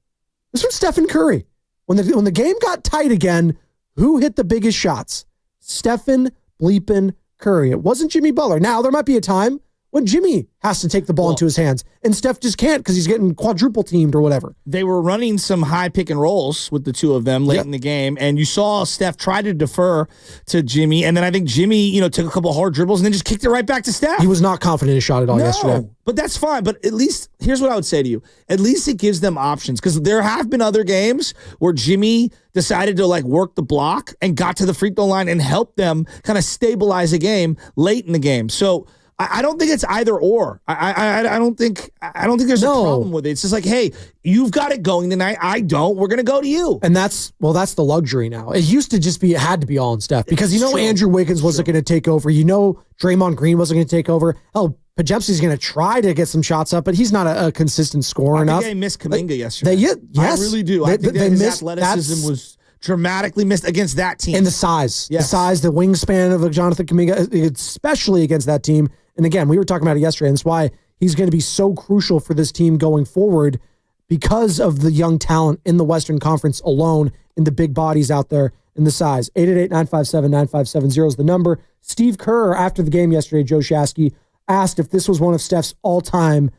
was from Stephen Curry. When the game got tight again, who hit the biggest shots? Stephen bleepin' Curry. It wasn't Jimmy Butler. Now, there might be a time when Jimmy has to take the ball into his hands, and Steph just can't because he's getting quadruple teamed or whatever. They were running some high pick and rolls with the two of them late in the game, and you saw Steph try to defer to Jimmy, and then I think Jimmy, took a couple hard dribbles and then just kicked it right back to Steph. He was not confident in his shot at all yesterday. But that's fine. But at least, here's what I would say to you. At least it gives them options, because there have been other games where Jimmy decided to work the block and got to the free throw line and helped them kind of stabilize a game late in the game. So I don't think it's either or. I don't think there's a problem with it. It's just like, hey, you've got it going tonight. I don't. We're gonna go to you. And that's the luxury now. It used to just be, it had to be all in Steph, because Andrew Wiggins wasn't going to take over. Draymond Green wasn't going to take over. Hell, Pajepsi's going to try to get some shots up, but he's not a consistent scorer enough. I think they missed Kuminga yesterday. Yes, I really do. I think his athleticism was dramatically missed against that team. And the size, the wingspan of Jonathan Kuminga, especially against that team. And again, we were talking about it yesterday, and that's why he's going to be so crucial for this team going forward because of the young talent in the Western Conference alone, in the big bodies out there in the size. 888-957-9570 is the number. Steve Kerr, after the game yesterday, Joe Shasky, asked if this was one of Steph's all-time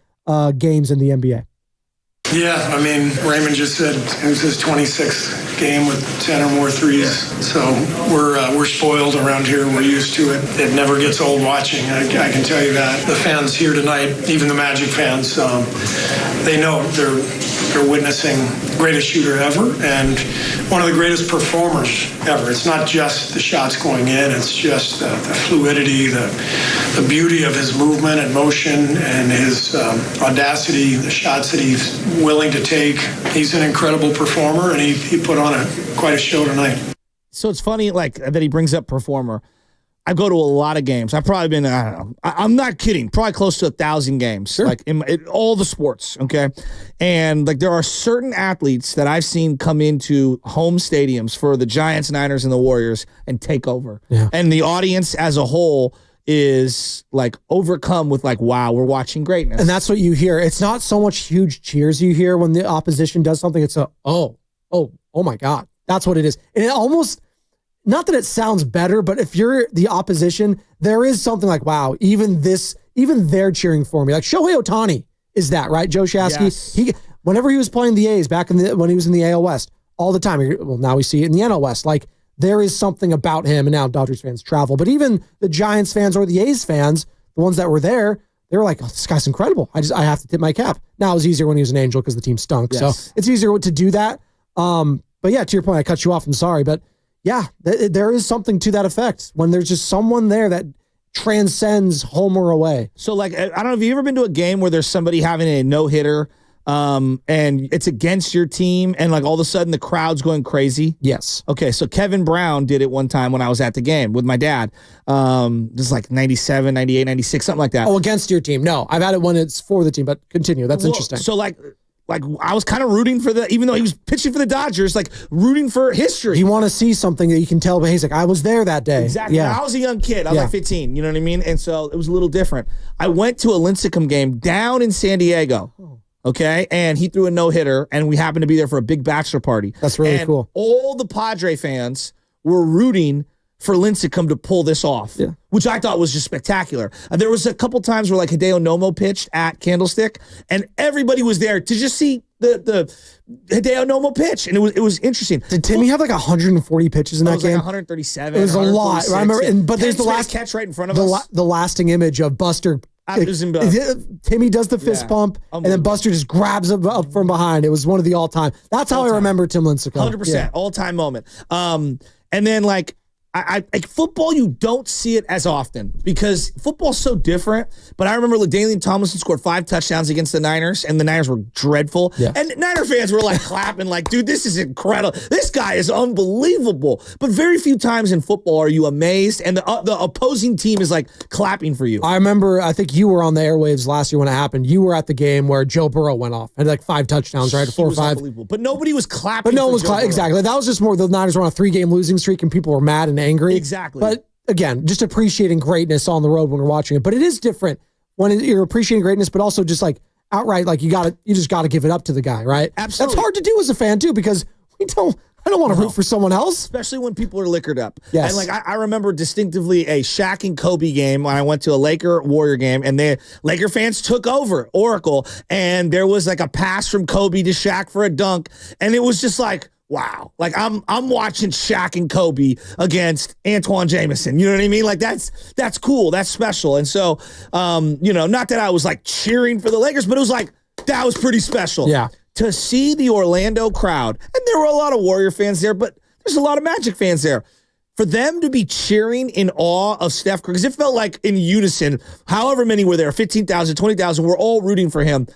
games in the NBA. Yeah, I mean, Raymond just said it was his 26th game with 10 or more threes. So we're spoiled around here. We're used to it. It never gets old watching. I can tell you that. The fans here tonight, even the Magic fans, they know they're witnessing the greatest shooter ever and one of the greatest performers ever. It's not just the shots going in. It's just the fluidity, the beauty of his movement and motion and his audacity, the shots that he's willing to take. He's an incredible performer, and he put on quite a show tonight. So it's funny, like, that he brings up performer. I go to a lot of games. I've probably been, I don't know, I'm not kidding, probably close to 1,000 games, sure. Like in all the sports, okay? And like there are certain athletes that I've seen come into home stadiums for the Giants, Niners, and the Warriors and take over. Yeah. And the audience as a whole is like overcome with like, wow, we're watching greatness. And that's what you hear. It's not so much huge cheers you hear when the opposition does something. It's oh my God. That's what it is. And it almost, not that it sounds better, but if you're the opposition, there is something like, wow, even they're cheering for me. Like Shohei Ohtani is that, right? Joe Shasky, yes. Whenever he was playing the A's back when he was in the AL West, all the time. Well, now we see it in the NL West. Like, there is something about him, and now Dodgers fans travel. But even the Giants fans or the A's fans, the ones that were there, they were like, oh, this guy's incredible. I have to tip my cap. Now it was easier when he was an Angel because the team stunk. Yes. So it's easier to do that. But yeah, to your point, I cut you off. I'm sorry. But yeah, there is something to that effect when there's just someone there that transcends home or away. So like, I don't know, have you ever been to a game where there's somebody having a no-hitter and it's against your team and like all of a sudden the crowd's going crazy? Yes. Okay, so Kevin Brown did it one time when I was at the game with my dad. This is like 97, 98, 96, something like that. Oh, against your team. No, I've had it when it's for the team, but continue. That's interesting. So like I was kind of rooting for even though he was pitching for the Dodgers, like rooting for history. You want to see something that you can tell, but he's like, I was there that day. Exactly. Yeah. I was a young kid. I was like 15, you know what I mean? And so it was a little different. I went to a Lincecum game down in San Diego. Okay, and he threw a no-hitter, and we happened to be there for a big bachelor party. That's really cool. All the Padre fans were rooting for Lincecum to pull this off, which I thought was just spectacular. There was a couple times where like Hideo Nomo pitched at Candlestick, and everybody was there to just see the Hideo Nomo pitch, and it was interesting. Did Timmy have like 140 pitches in that game? Like 137. It was a lot. I remember, but there's the last catch right in front of us. The lasting image of Buster. Timmy does the fist pump, and then Buster just grabs him up from behind. It was one of the all-time. That's how I remember Tim Lincecum. 100%, all-time moment. And then like football, you don't see it as often because football's so different. But I remember LaDainian Tomlinson scored 5 touchdowns against the Niners, and the Niners were dreadful. Yeah. And Niner fans were like clapping, like, dude, this is incredible. This guy is unbelievable. But very few times in football are you amazed, and the opposing team is like clapping for you. I remember, I think you were on the airwaves last year when it happened. You were at the game where Joe Burrow went off, had like 5 touchdowns, right? 4 or 5. Unbelievable. But nobody was clapping. But no one was clapping. Exactly. That was just more the Niners were on a 3-game losing streak, and people were mad and angry. Exactly. But again, just appreciating greatness on the road when we're watching it. But it is different when you're appreciating greatness, but also just like outright, like you just got to give it up to the guy, right? Absolutely. That's hard to do as a fan too, because I don't want to root for someone else. Especially when people are liquored up. Yes. And like I remember distinctively a Shaq and Kobe game when I went to a Laker-Warrior game, and the Laker fans took over Oracle, and there was like a pass from Kobe to Shaq for a dunk, and it was just like, wow. Like I'm watching Shaq and Kobe against Antoine Jameson. You know what I mean? Like that's cool. That's special. And so, not that I was like cheering for the Lakers, but it was like, that was pretty special. Yeah. To see the Orlando crowd, and there were a lot of Warrior fans there, but there's a lot of Magic fans there. For them to be cheering in awe of Steph Curry, because it felt like in unison, however many were there, 15,000, 20,000, we're all rooting for him.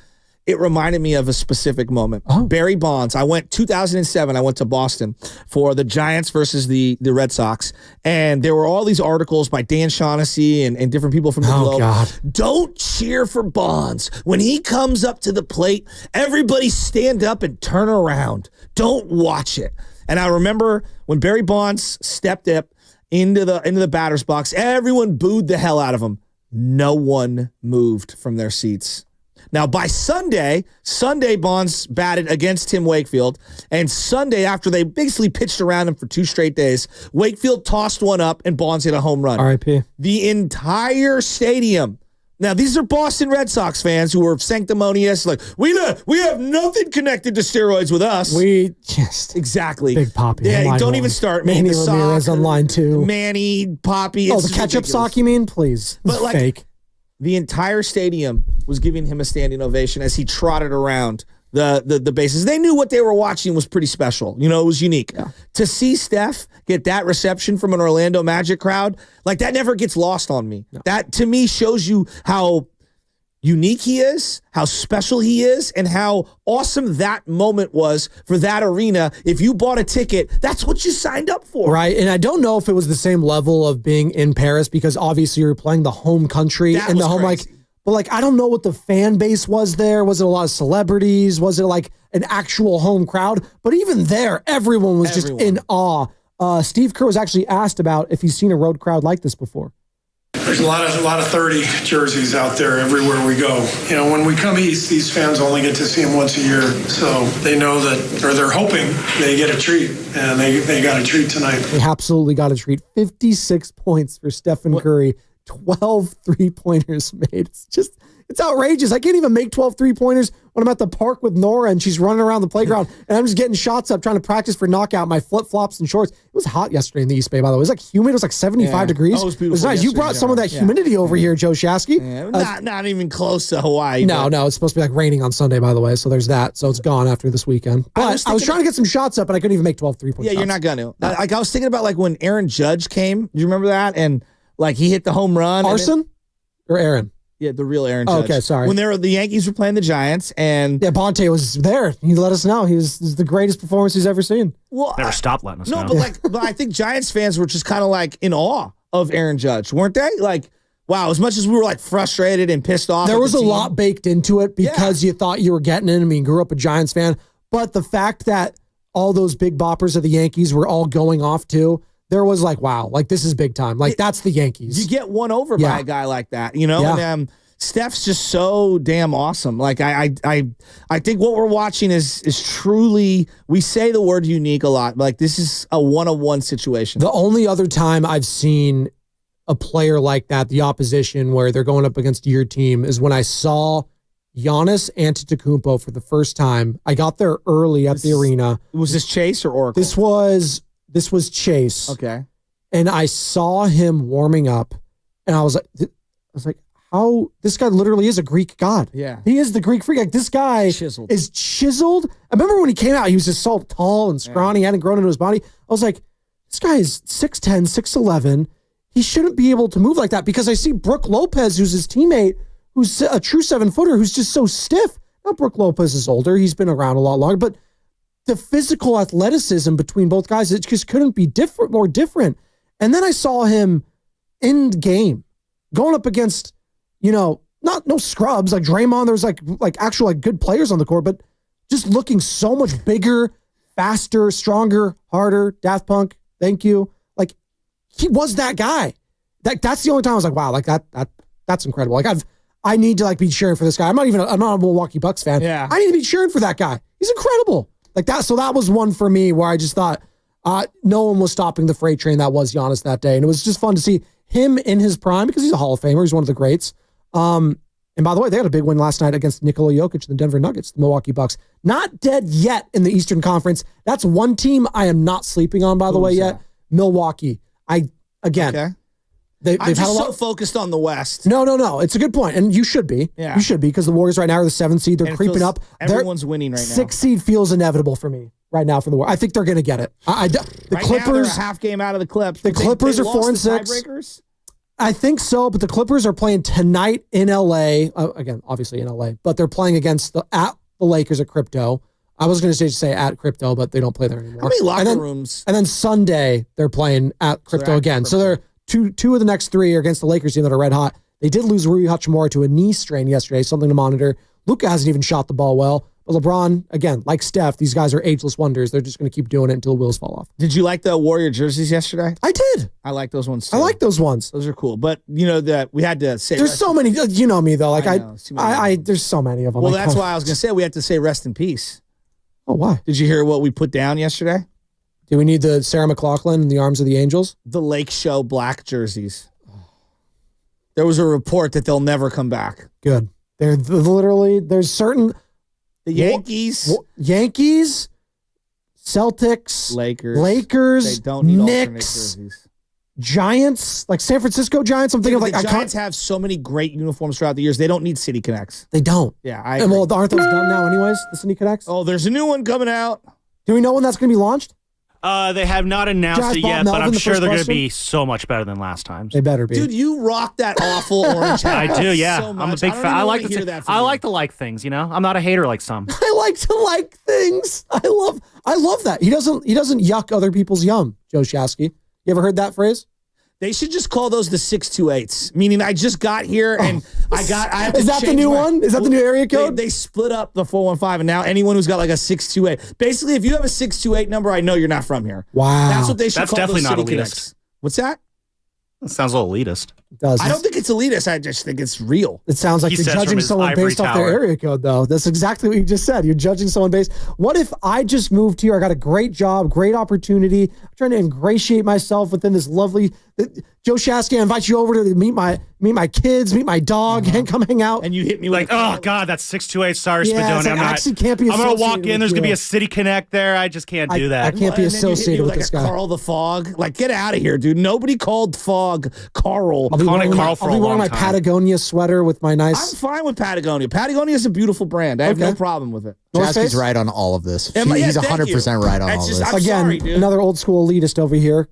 It reminded me of a specific moment. Oh. Barry Bonds. I went 2007. I went to Boston for the Giants versus the Red Sox. And there were all these articles by Dan Shaughnessy and different people from the Globe. God. Don't cheer for Bonds. When he comes up to the plate, everybody stand up and turn around. Don't watch it. And I remember when Barry Bonds stepped up into the batter's box, everyone booed the hell out of him. no one moved from their seats. Now, by Sunday, Bonds batted against Tim Wakefield, and Sunday, after they basically pitched around him for 2 straight days, Wakefield tossed one up, and Bonds hit a home run. R.I.P. The entire stadium. Now, these are Boston Red Sox fans who were sanctimonious, like, we have nothing connected to steroids with us. We just... Exactly. Big Poppy. Yeah, don't even start. Manny Ramirez on line 2. Manny, Poppy. Oh, the ketchup sock, you mean? Please. But like, fake. The entire stadium was giving him a standing ovation as he trotted around the bases. They knew what they were watching was pretty special. You know, it was unique. Yeah. To see Steph get that reception from an Orlando Magic crowd, like that never gets lost on me. No. That, to me, shows you how unique he is, how special he is, and how awesome that moment was for that arena. If you bought a ticket, that's what you signed up for. Right, and I don't know if it was the same level of being in Paris because obviously you're playing the home country and the home, crazy. But I don't know what the fan base was there. Was it a lot of celebrities? Was it like an actual home crowd? But even there, everyone was just in awe. Steve Kerr was actually asked about if he's seen a road crowd like this before. There's a lot of 30 jerseys out there everywhere we go. You know, when we come east, these fans only get to see them once a year, so they know that, or they're hoping they get a treat, and they got a treat tonight. They absolutely got a treat. 56 points for Stephen Curry, 12 3-pointers made. It's outrageous. I can't even make 12 3-pointers when I'm at the park with Nora and she's running around the playground and I'm just getting shots up trying to practice for knockout, my flip-flops and shorts. It was hot yesterday in the East Bay, by the way. It was like humid. It was like 75 degrees. Oh, it was beautiful. It was nice. You brought some of that humidity over here, Joe Shasky. Yeah, not even close to Hawaii. No, it's supposed to be like raining on Sunday, by the way. So there's that. So it's gone after this weekend. But I was trying to get some shots up and I couldn't even make 12 3-point shots. Yeah, you're not going to. Like I was thinking about like when Aaron Judge came. Do you remember that? And like he hit the home run. Arson or Aaron? Yeah, the real Aaron Judge. Okay, sorry. When the Yankees were playing the Giants, and Bonte was there. He let us know. He was the greatest performance he's ever seen. Well, never stopped letting us know. But I think Giants fans were just kind of like in awe of Aaron Judge, weren't they? Like, wow, as much as we were like frustrated and pissed off. There was a lot baked into it because you thought you were getting in. I mean, grew up a Giants fan, but the fact that all those big boppers of the Yankees were all going off too. There was like, wow, like this is big time. Like that's the Yankees. You get won over by a guy like that, you know? Yeah. And Steph's just so damn awesome. Like I think what we're watching is truly, we say the word unique a lot, but like this is a one-on-one situation. The only other time I've seen a player like that, the opposition, where they're going up against your team, is when I saw Giannis Antetokounmpo for the first time. I got there early at the arena. Was this Chase or Oracle? This was Chase. Okay. And I saw him warming up, and I was like, how this guy literally is a Greek god. Yeah. He is the Greek freak. Like this guy is chiseled. I remember when he came out, he was just so tall and scrawny, hadn't grown into his body. I was like, this guy is 6'10", 6'11". He shouldn't be able to move like that because I see Brook Lopez, who's his teammate, who's a true 7-footer, who's just so stiff. Now, Brook Lopez is older. He's been around a lot longer, but the physical athleticism between both guys, it just couldn't be more different. And then I saw him end game going up against, no scrubs like Draymond. There was like actual like good players on the court, but just looking so much bigger, faster, stronger, harder. Daft Punk, thank you. Like he was that guy. That's the only time I was like, wow, like that's incredible. Like I need to like be cheering for this guy. I'm not a Milwaukee Bucks fan. Yeah. I need to be cheering for that guy. He's incredible. Like that. So that was one for me where I just thought no one was stopping the freight train that was Giannis that day. And it was just fun to see him in his prime because he's a Hall of Famer. He's one of the greats. And by the way, they had a big win last night against Nikola Jokic and the Denver Nuggets, the Milwaukee Bucks. Not dead yet in the Eastern Conference. That's one team I am not sleeping on, by the way, yet. Milwaukee. They've I'm had just a lot so focused on the West. No. It's a good point. And you should be. Yeah. You should be because the Warriors right now are the 7th seed. They're creeping up. Everyone's winning right now. 6th seed feels inevitable for me right now for the Warriors. I think they're going to get it. The Clippers. Clippers. Now they're a half game out of the Clips. The Clippers are 4-6. Tiebreakers? I think so, but the Clippers are playing tonight in LA. Again, obviously in LA, but they're playing against the Lakers at Crypto. I was going to say at Crypto, but they don't play there anymore. How many locker rooms? And then Sunday they're playing at Crypto again. So they're two of the next 3 are against the Lakers team that are red hot. They did lose Rui Hachimura to a knee strain yesterday, something to monitor. Luka hasn't even shot the ball well. But LeBron, again, like Steph, these guys are ageless wonders. They're just going to keep doing it until the wheels fall off. Did you like the Warrior jerseys yesterday? I did. I like those ones too. I like those ones. Those are cool. But you know that we had to say there's so many. You know me though. Like I there's so many of them. Well, that's why I was going to say we had to say rest in peace. Oh, why? Did you hear what we put down yesterday? Do we need the Sarah McLachlan in the arms of the Angels? The Lake Show black jerseys. There was a report that they'll never come back. Good. They're literally, there's certain... The Yankees. Yankees, Celtics, Lakers, they don't need Knicks, Giants, like San Francisco Giants. I'm thinking of like... The Giants have so many great uniforms throughout the years. They don't need City Connects. They don't. Yeah, well, aren't those done now anyways, the City Connects? Oh, there's a new one coming out. Do we know when that's going to be launched? They have not announced it yet, Bob but I'm Melvin, sure they're going to question? be so much better than last time. They better be. Dude, you rock that awful orange hat. I do, yeah. So I'm a big fan. I like to like things, you know? I'm not a hater like some. I like to like things. I love that. He doesn't yuck other people's yum, Joe Shasky. You ever heard that phrase? They should just call those the 628s. Meaning I just got here and I have to Is that the new one? Is that the new area code? They split up the 415 and now anyone who's got like a 628. Basically, if you have a 628 number, I know you're not from here. Wow. That's what they should call definitely those not City elitist. Connects. What's that? That sounds a little elitist. It does. I don't think it's elitist. I just think it's real. It sounds like He you're says from judging his someone ivory based off their tower. area code, though. That's exactly what you just said. You're judging someone based. What if I just moved here? I got a great job, great opportunity. I'm trying to ingratiate myself within this lovely. Joe Shasky, I invite you over to meet my kids, meet my dog, and come hang out. And you hit me Like, with oh, God, that's 628. Sorry, Yeah, Spadoni. it's like, I'm I not. actually can't be I'm going to walk associated in. with There's going to be you. a City Connect there. I just can't do that. I can't be And then you hit me associated with like this a guy. Carl the Fog. Like, get out of here, dude. Nobody called Fog Carl. I'll be Calling wearing it my, Carl for I'll a be wearing long my time. Patagonia sweater with my I'm nice. fine with Patagonia. Patagonia is a beautiful brand. I have no Okay. problem with it. North Chasky's Face? right on all of this. Am I- yeah, He's thank 100% right on That's all just- this. I'm Again, sorry, dude. another old school elitist over here,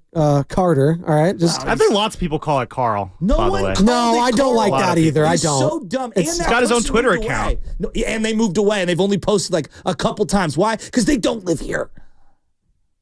Carter. All right, just I think lots of people call it Carl, No by one the way. called no, it I don't Carl. like that either. I It's don't. so dumb. And It's that got his own person Twitter moved account. away. No, and they moved away, and they've only posted like a couple times. Why? Because they don't live here.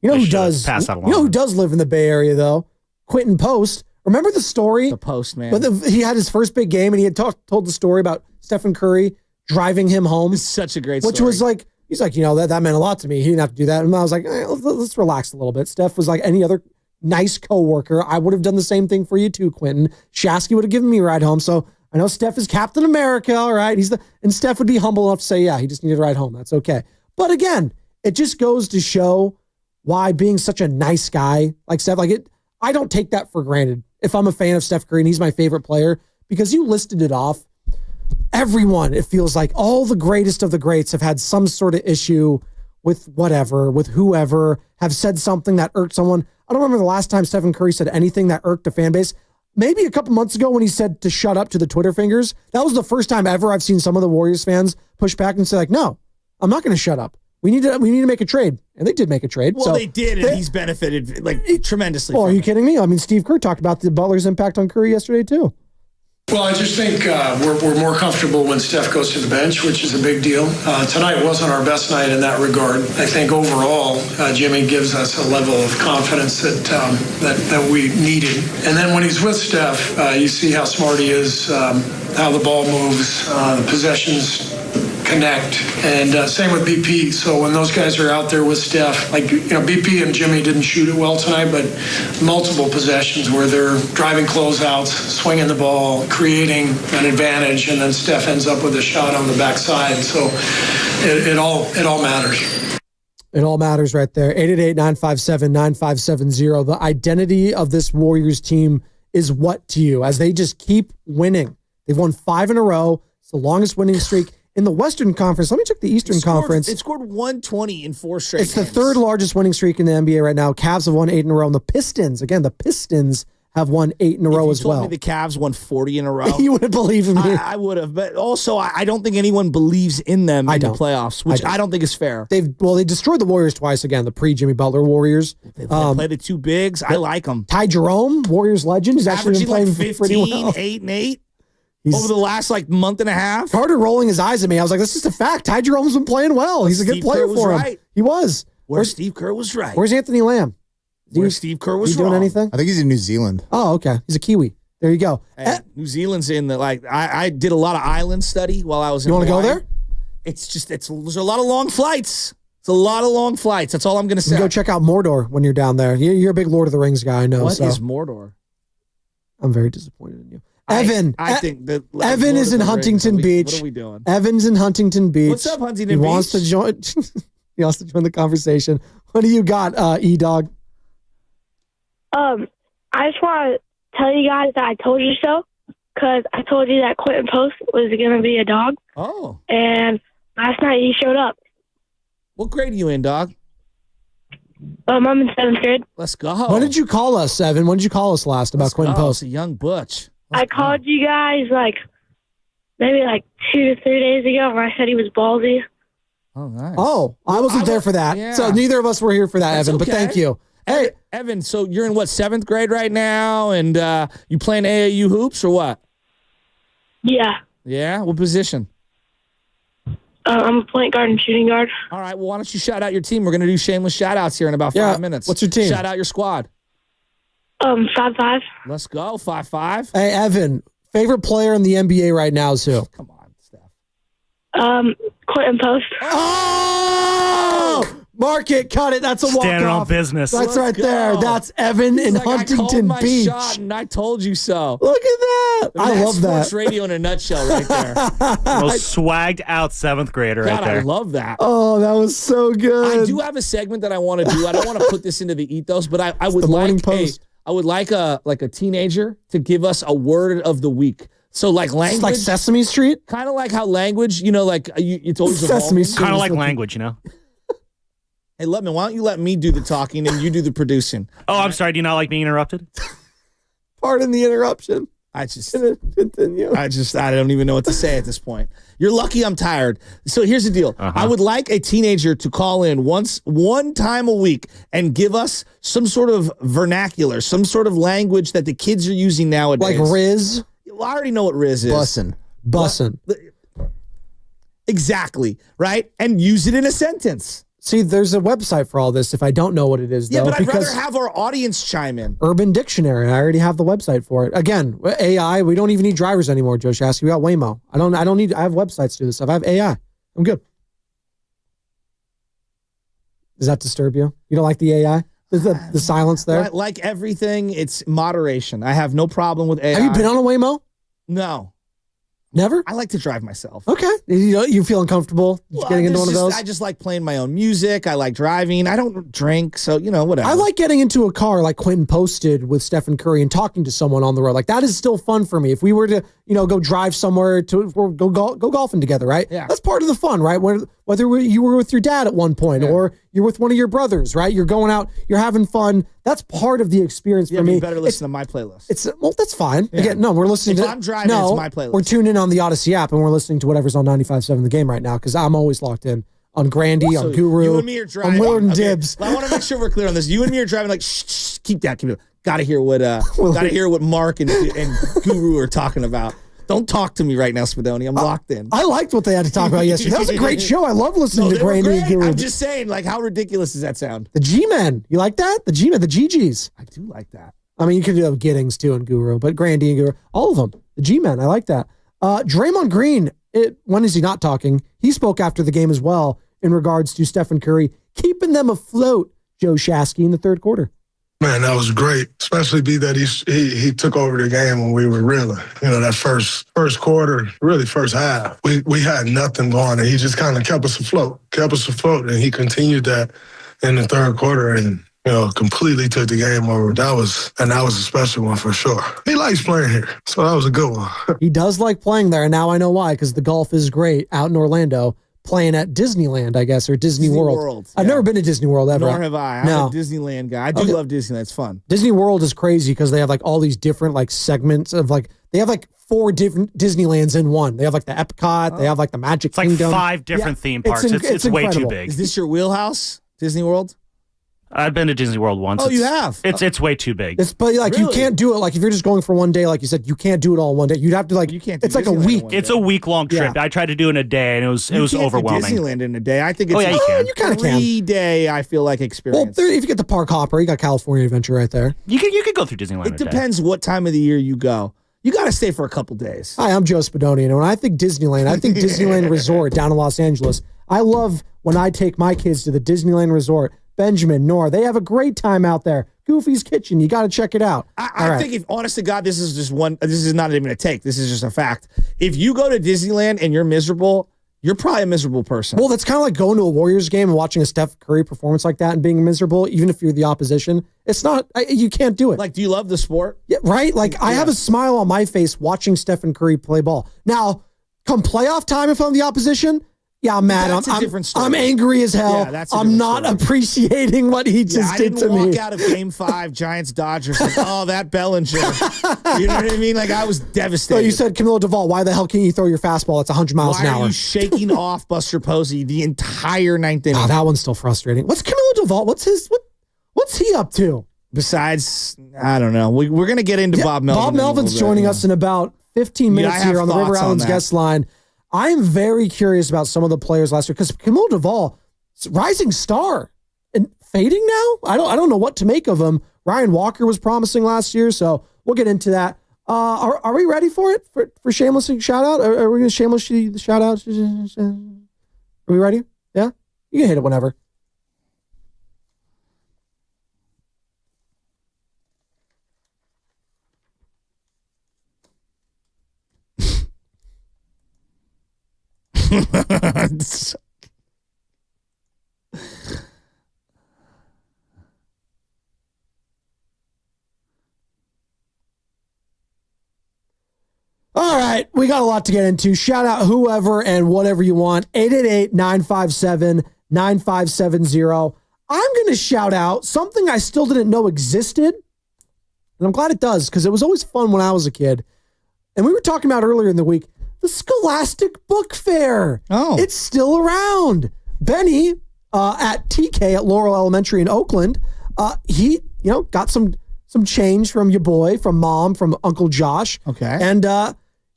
You know They who should does? pass that You know who along. does live in the Bay Area though? Quinton Post. Remember the story? The Post, man. But he had his first big game, and he had told the story about Stephen Curry driving him home, It's such a great which story. was like, he's like, that meant a lot to me. He didn't have to do that, and I was like, let's relax a little bit. Steph was like any other nice coworker. I would have done the same thing for you too, Quinton. Shasky would have given me a ride home. So I know Steph is Captain America, all right. And Steph would be humble enough to say, yeah, he just needed a ride home. That's okay. But again, it just goes to show why being such a nice guy like Steph, I don't take that for granted. If I'm a fan of Steph Curry and he's my favorite player, because you listed it off, everyone, it feels like all the greatest of the greats have had some sort of issue with whatever, with whoever, have said something that irked someone. I don't remember the last time Stephen Curry said anything that irked a fan base. Maybe a couple months ago when he said to shut up to the Twitter fingers. That was the first time ever I've seen some of the Warriors fans push back and say like, no, I'm not going to shut up. We need to make a trade. And they did make a trade. Well, so they did, and he's benefited like tremendously. Well, are from you it. kidding me? I mean, Steve Kerr talked about the Butler's impact on Curry yesterday too. Well, I just think we're more comfortable when Steph goes to the bench, which is a big deal. Tonight wasn't our best night in that regard. I think overall, Jimmy gives us a level of confidence that we needed. And then when he's with Steph, you see how smart he is, how the ball moves, the possessions connect, and same with BP. So when those guys are out there with Steph, BP and Jimmy didn't shoot it well tonight, but multiple possessions where they're driving closeouts, swinging the ball, creating an advantage, and then Steph ends up with a shot on the backside. So it all matters. It all matters right there. 888-957-9570. The identity of this Warriors team is what to you as they just keep winning. They've won 5 in a row. It's the longest winning streak in the Western Conference. Let me check the Eastern Conference. It scored 120 in 4 straight It's the games. third largest winning streak in the NBA right now. Cavs have won 8 in a row. And the Pistons have won 8 in a row as well. If you told me the Cavs won 40 in a row, You wouldn't believe me. I would have. But also, I don't think anyone believes in them in the playoffs, which I don't think is fair. They destroyed the Warriors twice again, the pre-Jimmy Butler Warriors. They play the two bigs. I like them. Ty Jerome, Warriors legend, he's actually been Averaging playing like pretty 15, well. 8 and 8 over the last month and a half. Carter rolling his eyes at me. I was like, this is a fact. Ty Jerome's been playing well. He's a good Steve player Kerr was for him. right. He was. Where Steve Kerr was right. Where's Anthony Lamb? Where Steve Kerr was he doing wrong. anything? I think he's in New Zealand. Oh, okay. He's a Kiwi. There you go. Hey, New Zealand's in the I did a lot of island study while I was in You want to go Hawaii. there? there's a lot of long flights. It's a lot of long flights. That's all I'm going to say. Go check out Mordor when you're down there. You're a big Lord of the Rings guy, I know. What is Mordor? I'm very disappointed in you. Evan, I think that Evan is in Huntington Beach. What are we doing? Evan's in Huntington Beach. What's up, Huntington Beach? He wants to join. He wants to join the conversation. What do you got, E-Dog? I just want to tell you guys that I told you so, because I told you that Quinton Post was going to be a dog. Oh. And last night he showed up. What grade are you in, dog? I'm in 7th grade. Let's go. When did you call us, Evan? When did you call us last about Quinton Post? It's a young butch. I called you guys maybe 2 to 3 days ago where I said he was ballsy. Oh, nice. Oh, I wasn't there for that. Yeah. So neither of us were here for that, That's Evan, but okay. thank you. Hey, Evan, so you're in what, 7th grade right now, and you playing AAU hoops or what? Yeah. Yeah? What position? I'm a point guard and shooting guard. All right, well, why don't you shout out your team? We're going to do shameless shout-outs here in about 5 minutes. What's your team? Shout out your squad. 5'5". Let's go, 5'5". Hey, Evan, favorite player in the NBA right now is who? Come on, Steph. Quinton Post. Oh! Mark it, cut it. That's a walk-off. Standing on business. That's right there. That's Evan in Huntington Beach. I shot and I told you so. Look at that. I love that. Sports radio in a nutshell right there. Most swagged out 7th grader right God, there. I love that. Oh, that was so good. I do have a segment that I want to do. I don't want to put this into the ethos, but I would the Morning like Post. I would like a teenager to give us a word of the week. So like language, It's like Sesame Street? kind of like how language, it's always Sesame evolving. Street. Kind of like language, you know? Hey, why don't you let me do the talking and you do the producing? Oh, I'm sorry. Do you not like being interrupted? Pardon the interruption. I just Continue. I don't even know what to say at this point. You're lucky I'm tired. So here's the deal. I would like a teenager to call in one time a week and give us some sort of vernacular, some sort of language that the kids are using nowadays. Like Riz? Well, I already know what Riz is. Bussin'. Exactly, right? And use it in a sentence. See, there's a website for all this if I don't know what it is, Yeah, though. but I'd because rather have our audience chime in. Urban Dictionary, I already have the website for it. Again, AI, we don't even need drivers anymore, Joe Shasky. We got Waymo. I have websites to do this stuff. I have AI. I'm good. Does that disturb you? You don't like the AI? Is the silence there? Like everything, it's moderation. I have no problem with AI. Have you been on a Waymo? No. Never? I like to drive myself. Okay. You feel uncomfortable getting into one of those? I just like playing my own music. I like driving. I don't drink, so, whatever. I like getting into a car like Quinton Post did with Stephen Curry and talking to someone on the road. Like, that is still fun for me. If we were to, go drive somewhere or go golfing together, right? Yeah. That's part of the fun, right? Whether you were with your dad at one point or you're with one of your brothers, right? You're going out, you're having fun. That's part of the experience for me. You better listen to my playlist. Well, that's fine. Yeah. Again, no, we're listening if to... I'm driving, it's my playlist. We're tuned in on the Odyssey app and we're listening to whatever's on 95.7 The Game right now because I'm always locked in on Grandy, on Guru, you and me are driving. on Willard and Okay. Dibs. I want to make sure we're clear on this. You and me are driving like, shh, keep that. Gotta hear what Mark and Guru are talking about. Don't talk to me right now, Spadoni. I'm locked in. I liked what they had to talk about yesterday. That was a great show. I love listening to they were Grandy and great. Guru. I'm just saying, how ridiculous does that sound? The G-Men. You like that? The G-Men, the GGs. I do like that. I mean, you could do Giddings too and Guru, but Grandy and Guru, all of them. The G-Men. I like that. Draymond Green, when is he not talking? He spoke after the game as well in regards to Stephen Curry keeping them afloat, Joe Shasky, in the third quarter. Man, that was great, especially that he took over the game when we were reeling. That first quarter, really first half, we had nothing going, and he just kind of kept us afloat, and he continued that in the third quarter and, completely took the game over. That was a special one for sure. He likes playing here, so that was a good one. He does like playing there, and now I know why, because the golf is great out in Orlando. Playing at Disneyland, I guess, or Disney World. I've never been to Disney World ever. Nor have I. I'm a Disneyland guy. I do love Disneyland. It's fun. Disney World is crazy because they have all these different segments of they have 4 different Disneylands in one. They have the Epcot. They have the Magic Kingdom. 5 different theme parks. It's way too big. Is this your wheelhouse, Disney World? I've been to Disney World once. Oh, you have? It's way too big. But you can't do it. If you're just going for one day, like you said, you can't do it all in one day. You'd have to You can't. Do it's like a Disneyland week. It's a week-long trip. Yeah. I tried to do it in a day, and it was overwhelming. Do Disneyland in a day. I think it's you can. You kind of can. 3-day. I feel like experience. Well, if you get the Park Hopper, you got California Adventure right there. You could go through Disneyland. It depends what time of the year you go. you got to stay for a couple days. Hi, I'm Joe Spadoni, and when I think Disneyland, I think Disneyland Resort down in Los Angeles. I love when I take my kids to the Disneyland Resort. Benjamin, Nora, they have a great time out there. Goofy's Kitchen, you got to check it out. I think, if honest to God, this is not even a take. This is just a fact. If you go to Disneyland and you're miserable, you're probably a miserable person. Well, that's kind of like going to a Warriors game and watching a Steph Curry performance like that and being miserable, even if you're the opposition. It's not, you can't do it. Like, do you love the sport? Yeah, right? Like, I have a smile on my face watching Stephen Curry play ball. Now, come playoff time, if I'm the opposition, yeah, I'm mad. That's a different story. I'm angry as hell. Yeah, that's a I'm not story. appreciating what he just did to me. I didn't walk out of Game 5, Giants-Dodgers, like, oh, that Bellinger. You know what I mean? Like, I was devastated. So you said Camilo Duvall, why the hell can't you throw your fastball that's 100 miles an hour? Why are you shaking off Buster Posey the entire ninth inning? Oh, that one's still frustrating. What's Camilo Duvall? What's he up to? Besides, I don't know. We're going to get into Bob Melvin. Bob Melvin's joining us in about 15 minutes here on the River Islands guest line. I am very curious about some of the players last year because Camilo Duvall, rising star and fading now. I don't know what to make of him. Ryan Walker was promising last year, so we'll get into that. Are we ready for it for shameless shout out? Are we going to shamelessly shout out? Are we ready? Yeah, you can hit it whenever. All right, we got a lot to get into. Shout out whoever and whatever you want. 888-957-9570. I'm going to shout out something I still didn't know existed, and I'm glad it does because it was always fun when I was a kid. And we were talking about earlier in the week, the Scholastic Book Fair. Oh. It's still around. Benny at TK at Laurel Elementary in Oakland, he got some change from your boy, from mom, from Uncle Josh. Okay. And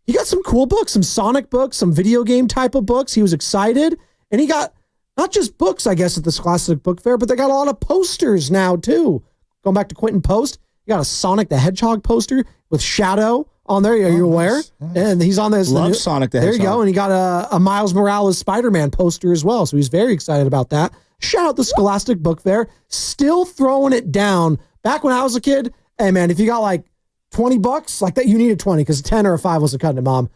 he got some cool books, some Sonic books, some video game type of books. He was excited. And he got not just books, I guess, at the Scholastic Book Fair, but they got a lot of posters now, too. Going back to Quinton Post, you got a Sonic the Hedgehog poster with Shadow on there. Are you aware? Nice. And he's on this. Love Sonic the Hedgehog. There you go. And he got a Miles Morales Spider-Man poster as well. So he's very excited about that. Shout out the Scholastic Book Fair. Still throwing it down. Back when I was a kid, hey, man, if you got like $20, like that, you needed 20 because 10 or a 5 wasn't cutting it, Mom.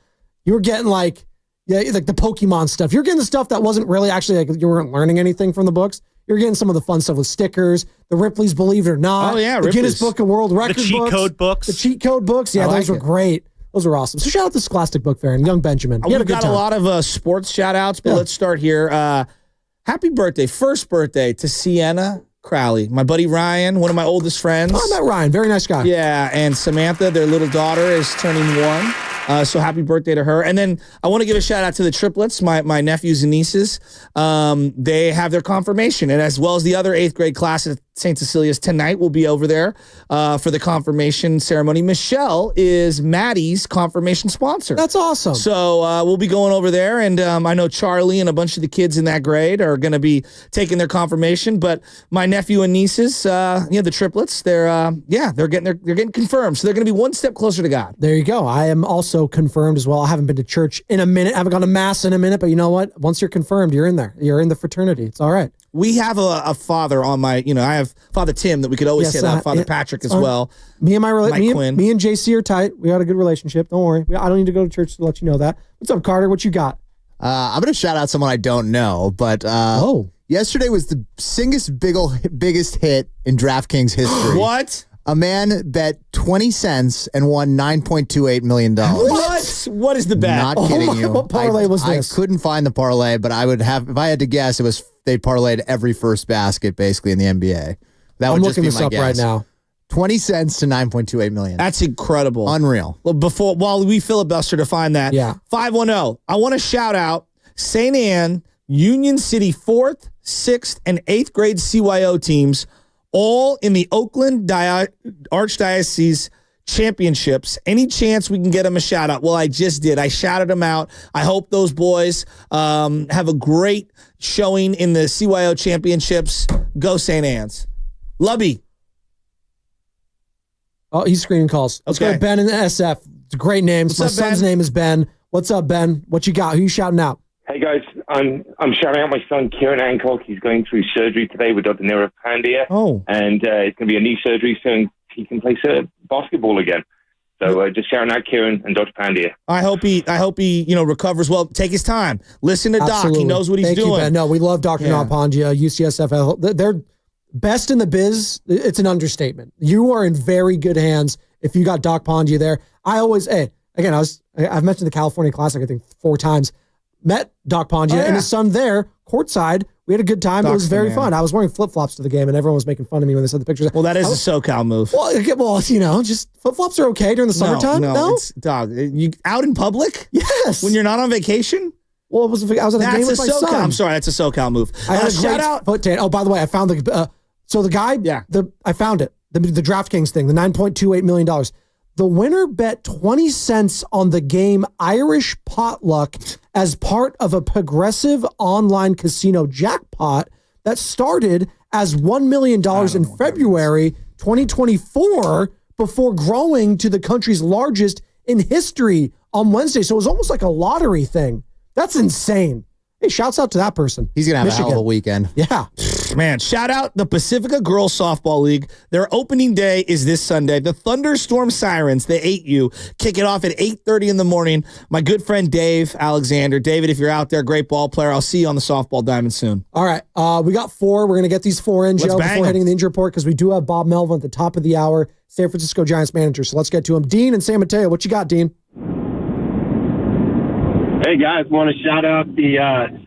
You were getting like the Pokemon stuff. You're getting the stuff that wasn't really actually like you weren't learning anything from the books. You're getting some of the fun stuff with stickers, the Ripley's Believe It or Not, oh, yeah, the Ripley's. Guinness Book of World Records the cheat code books. The cheat code books. Yeah, those were great. Those were awesome. So shout out to Scholastic Book Fair and young Benjamin. We've got a lot of sports shout outs, but let's start here. Happy birthday, first birthday to Sienna Crowley, my buddy Ryan, one of my oldest friends. Oh, I met Ryan. Very nice guy. Yeah, and Samantha, their little daughter, is turning 1. So happy birthday to her. And then I want to give a shout out to the triplets, my nephews and nieces. They have their confirmation, and as well as the other 8th grade class at St. Cecilia's tonight will be over there for the confirmation ceremony. Michelle is Maddie's confirmation sponsor. That's awesome. So we'll be going over there, and I know Charlie and a bunch of the kids in that grade are going to be taking their confirmation. But my nephew and nieces, the triplets, they're getting confirmed. So they're going to be one step closer to God. There you go. I am also confirmed as well. I haven't been to church in a minute. I haven't gone to mass in a minute, but you know what? Once you're confirmed, you're in there. You're in the fraternity. It's all right. We have a father on my, I have Father Tim that we could always hit up, Father Patrick as well. Me and me and JC are tight. We got a good relationship. Don't worry. I don't need to go to church to let you know that. What's up, Carter? What you got? I'm going to shout out someone I don't know, but yesterday was the biggest hit in DraftKings history. What? A man bet 20 cents and won $9.28 million. What? What is the bet? Not kidding you. What parlay was this? I couldn't find the parlay, but I would have, if I had to guess, they parlayed every first basket basically in the NBA. That would just be my guess. I'm looking this up right now. 20 cents to 9.28 million. That's incredible. Unreal. Well, while we filibuster to find that, 510, I want to shout out St. Anne, Union City 4th, 6th, and 8th grade CYO teams, all in the Oakland Archdiocese championships. Any chance we can get them a shout out? Well, I just did. I shouted them out. I hope those boys have a great showing in the CYO championships. Go St. Anne's. Lubby. Oh, he's screening calls. Let's go to Ben in the SF. It's a great name. What's My up, son's Ben? name is Ben. What's up, Ben? What you got? Who you shouting out? Hey guys, I'm shouting out my son Kieran Hancock. He's going through surgery today with Dr. Nirav Pandya. Oh. And it's going to be a knee surgery soon. He can play basketball again. So just shouting out Kieran and Dr. Pandya. I hope he recovers well. Take his time. Listen to Absolutely. Doc. He knows what he's Thank doing. You, Ben. No, we love Dr. Nalpandya, UCSF. They're best in the biz. It's an understatement. You are in very good hands if you got Doc Pandya there. I've mentioned the California Classic, I think 4 times. Met Doc Pandya and his son there, courtside. We had a good time. Doc's it was very fun. I was wearing flip-flops to the game, and everyone was making fun of me when they saw the pictures. Well, that is a SoCal move. Well, just flip-flops are okay during the summertime. No? It's, dog, you out in public? Yes. When you're not on vacation? Well, I was at a game with my son. I'm sorry, that's a SoCal move. I had a shout out foot tan. Oh, by the way, I found the guy. Yeah. I found it. The DraftKings thing. The $9.28 million. The winner bet 20 cents on the game Irish Potluck as part of a progressive online casino jackpot that started as $1 million in February 2024 before growing to the country's largest in history on Wednesday. So it was almost like a lottery thing. That's insane. Hey, shouts out to that person. He's going to have a hell of a weekend. Yeah. Man, shout out the Pacifica Girls Softball League. Their opening day is this Sunday. The Thunderstorm Sirens, the 8U, kick it off at 8:30 in the morning. My good friend Dave Alexander. David, if you're out there, great ball player. I'll see you on the softball diamond soon. All right. We got 4. We're going to get these 4 in, Joe, before heading to the injury report because we do have Bob Melvin at the top of the hour, San Francisco Giants manager. So let's get to him. Dean and San Mateo, what you got, Dean? Hey, guys, want to shout out the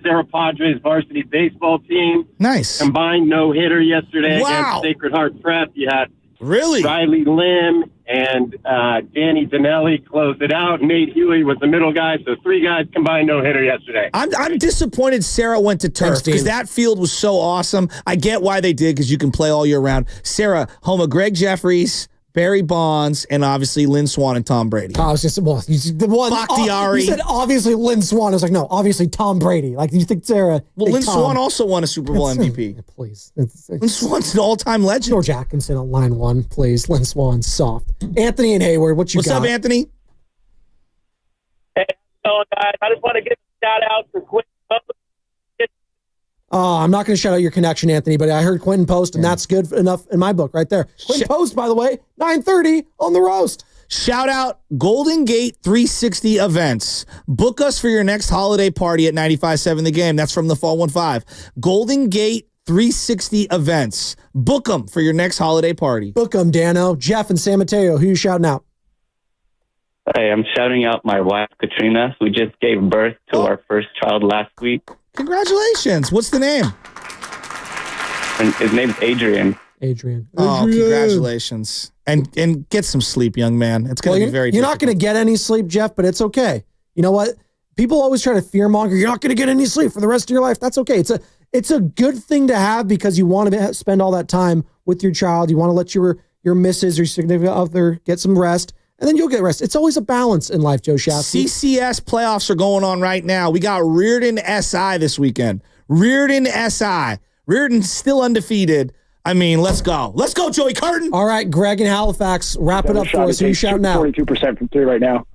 Sarah Padres varsity baseball team. Nice. Combined no-hitter yesterday Wow. against Sacred Heart Prep. You had really Riley Lim and Danny Dinelli close it out. Nate Huey was the middle guy, so 3 guys combined no-hitter yesterday. I'm disappointed Sarah went to turf because that field was so awesome. I get why they did because you can play all year round. Sarah, home of Greg Jeffries, Barry Bonds, and obviously Lynn Swan and Tom Brady. I was just, the one. Bakhtiari. You said obviously Lynn Swan. I was like, no, obviously Tom Brady. Like, you think Sarah. Well, Lynn Swan also won a Super Bowl MVP. Please. Lynn Swan's an all-time legend. George Atkinson on line 1, please. Lynn Swan, soft. Anthony and Hayward, what you What's got? up, Anthony? Hey, guys, I just want to give a shout-out to Quinton Post. I'm not going to shout out your connection, Anthony, but I heard Quinton Post, and that's good enough in my book right there. Quinton Post, by the way, 9:30 on the roast. Shout out Golden Gate 360 Events. Book us for your next holiday party at 95.7 The Game. That's from the Fall 15. Golden Gate 360 Events. Book them for your next holiday party. Book them, Dano. Jeff and San Mateo, who you shouting out? Hey, I'm shouting out my wife, Katrina, who just gave birth to our first child last week. Congratulations. What's the name? And his name's Adrian. Adrian. Oh, congratulations. And get some sleep, young man. It's going to be very You're not going to get any sleep, Jeff, but it's okay. You know what? People always try to fearmonger. You're not going to get any sleep for the rest of your life. That's okay. It's a good thing to have because you want to spend all that time with your child. You want to let your missus or significant other get some rest. And then you'll get rest. It's always a balance in life, Joe Shasky. CCS playoffs are going on right now. We got Reardon SI this weekend. Reardon SI. Reardon's still undefeated. I mean, let's go. Let's go, Joey Curtin. All right, Greg in Halifax, wrap it up for us. Who you shouting out? 42% from 3 right now.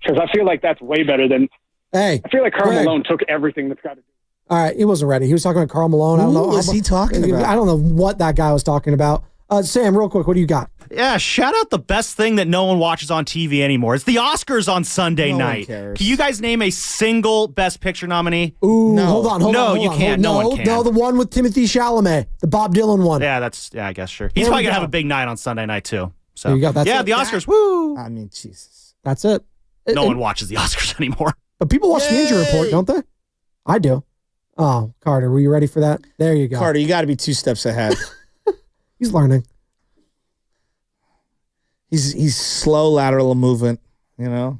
Because I feel like that's way better than... Hey, I feel like Karl Malone took everything that's got to do. All right, he wasn't ready. He was talking about Karl Malone. I don't know. Who was he talking about? I don't know what that guy was talking about. Sam, real quick, what do you got? Yeah, shout out the best thing that no one watches on TV anymore. It's the Oscars on Sunday night. Can you guys name a single Best Picture nominee? Ooh, hold on. No, you can't. No one can. No, the one with Timothée Chalamet, the Bob Dylan one. Yeah, I guess, sure. He's probably going to have a big night on Sunday night, too. So, there you go. That's the Oscars, woo! I mean, Jesus. That's it. No one watches the Oscars anymore. But people watch the injury report, don't they? I do. Oh, Carter, were you ready for that? There you go. Carter, you got to be 2 steps ahead. He's learning. He's slow lateral movement, you know.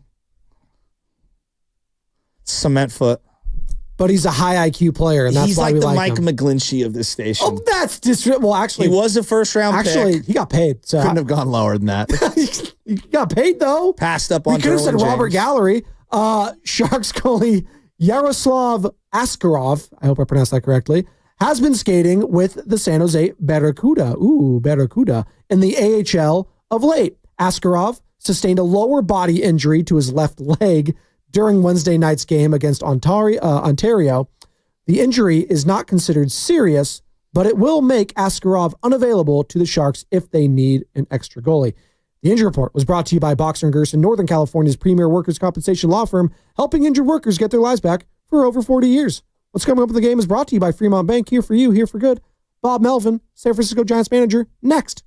Cement foot. But he's a high IQ player, and that's he's why like we the like Mike him. McGlinchey of this station. Oh, that's well, actually, he was a first-round pick. Actually, he got paid. So couldn't have gone lower than that. He got paid though. Passed up on. We could have said Robert Gallery. Sharks goalie Yaroslav Askarov, I hope I pronounced that correctly, has been skating with the San Jose Barracuda. Barracuda in the AHL of late. Askarov sustained a lower body injury to his left leg during Wednesday night's game against Ontario. The injury is not considered serious, but it will make Askarov unavailable to the Sharks if they need an extra goalie. The injury report was brought to you by Boxer & Gerson, Northern California's premier workers' compensation law firm, helping injured workers get their lives back for over 40 years. What's coming up in the game is brought to you by Fremont Bank, here for you, here for good. Bob Melvin, San Francisco Giants manager, next.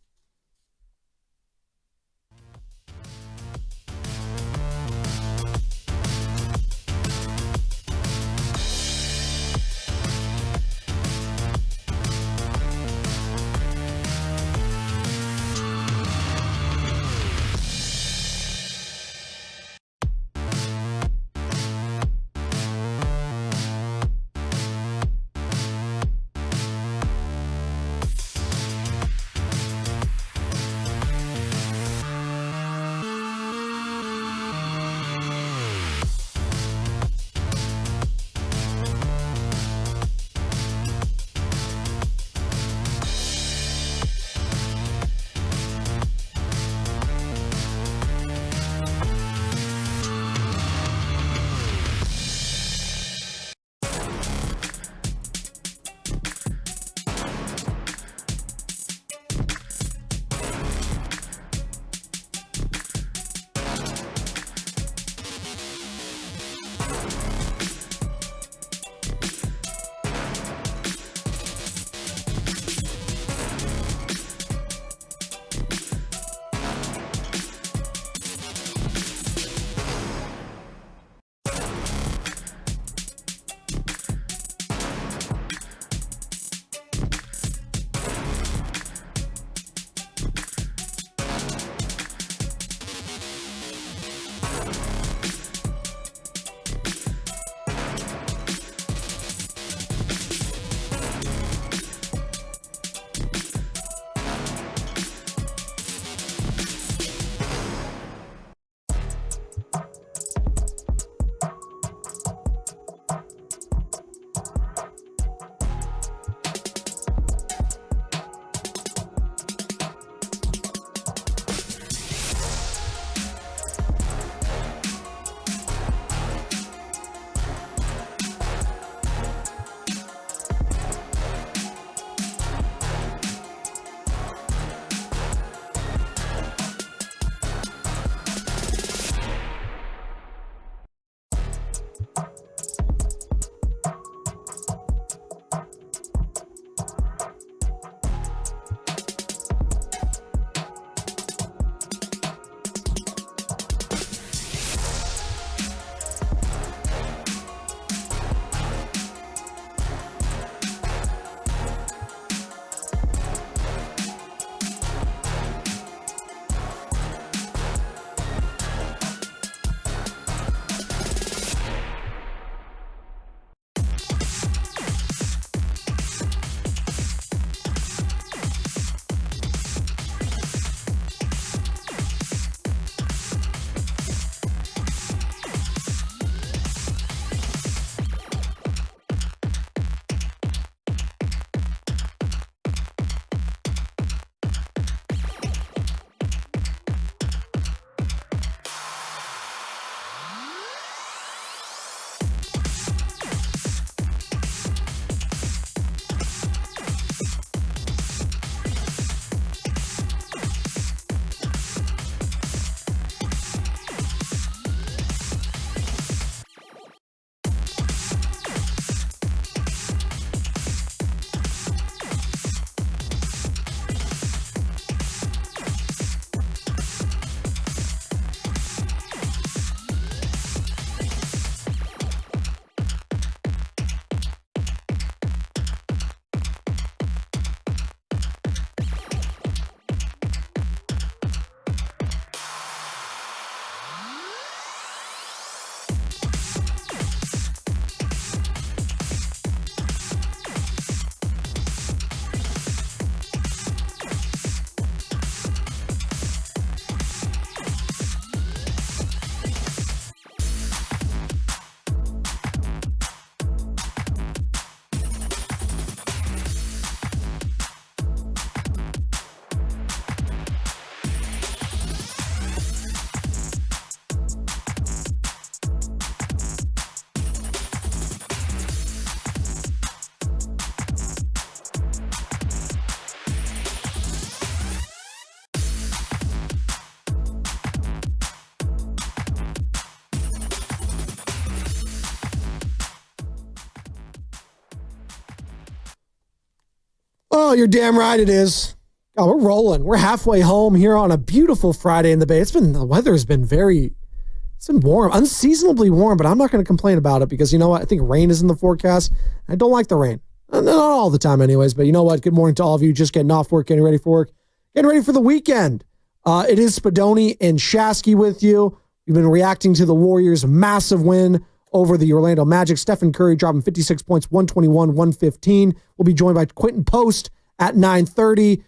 Oh, you're damn right it is. Oh, we're rolling. We're halfway home here on a beautiful Friday in the Bay. The weather has been it's been warm, unseasonably warm, but I'm not going to complain about it because you know what? I think rain is in the forecast. I don't like the rain. Not all the time anyways, but you know what? Good morning to all of you just getting off work, getting ready for work, getting ready for the weekend. It is Spadoni and Shasky with you. We've been reacting to the Warriors' massive win over the Orlando Magic. Stephen Curry dropping 56 points, 121, 115. We'll be joined by Quinton Post at 9:30.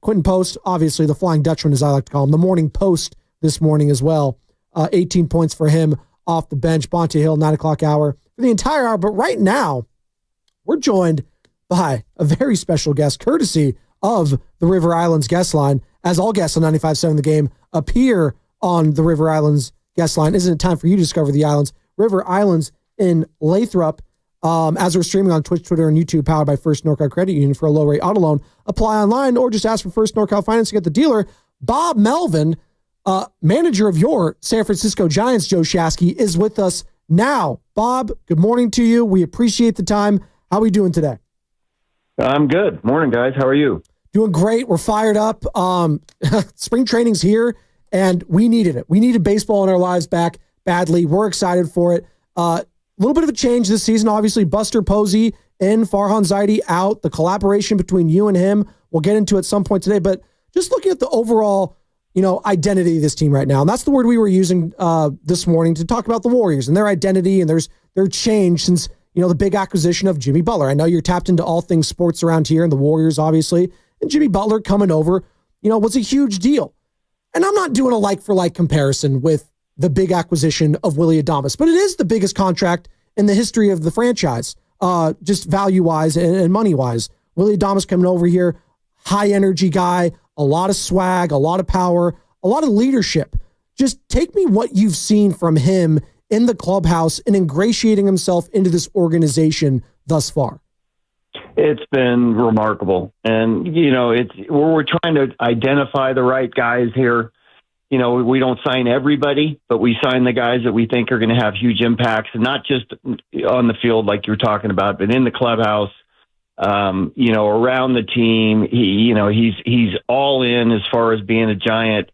Quinton Post, obviously the Flying Dutchman, as I like to call him, the Morning Post this morning as well. 18 points for him off the bench. Bonte Hill, 9 o'clock hour for the entire hour. But right now, we're joined by a very special guest, courtesy of the River Islands guest line. As all guests on 95.7 The Game appear on the River Islands guest line, isn't it time for you to discover the islands? River Islands in Lathrop. As we're streaming on Twitch, Twitter, and YouTube, powered by First NorCal Credit Union for a low-rate auto loan. Apply online or just ask for First NorCal Financing at the dealer. Bob Melvin, manager of your San Francisco Giants, Joe Shasky, is with us now. Bob, good morning to you. We appreciate the time. How are we doing today? I'm good. Morning, guys. How are you? Doing great. We're fired up. Spring training's here, and we needed it. We needed baseball in our lives back badly. We're excited for it. A little bit of a change this season. Obviously, Buster Posey in, Farhan Zaidi out. The collaboration between you and him, we'll get into at some point today. But just looking at the overall, identity of this team right now, and that's the word we were using this morning to talk about the Warriors and their identity and their change since the big acquisition of Jimmy Butler. I know you're tapped into all things sports around here and the Warriors, obviously, and Jimmy Butler coming over, was a huge deal. And I'm not doing a like-for-like comparison with the big acquisition of Willy Adames, but it is the biggest contract in the history of the franchise, just value-wise and money-wise. Willy Adames coming over here, high-energy guy, a lot of swag, a lot of power, a lot of leadership. Just take me what you've seen from him in the clubhouse and ingratiating himself into this organization thus far. It's been remarkable. And, we're trying to identify the right guys here. We don't sign everybody, but we sign the guys that we think are going to have huge impacts, and not just on the field like you're talking about, but in the clubhouse, around the team. He's all in as far as being a Giant.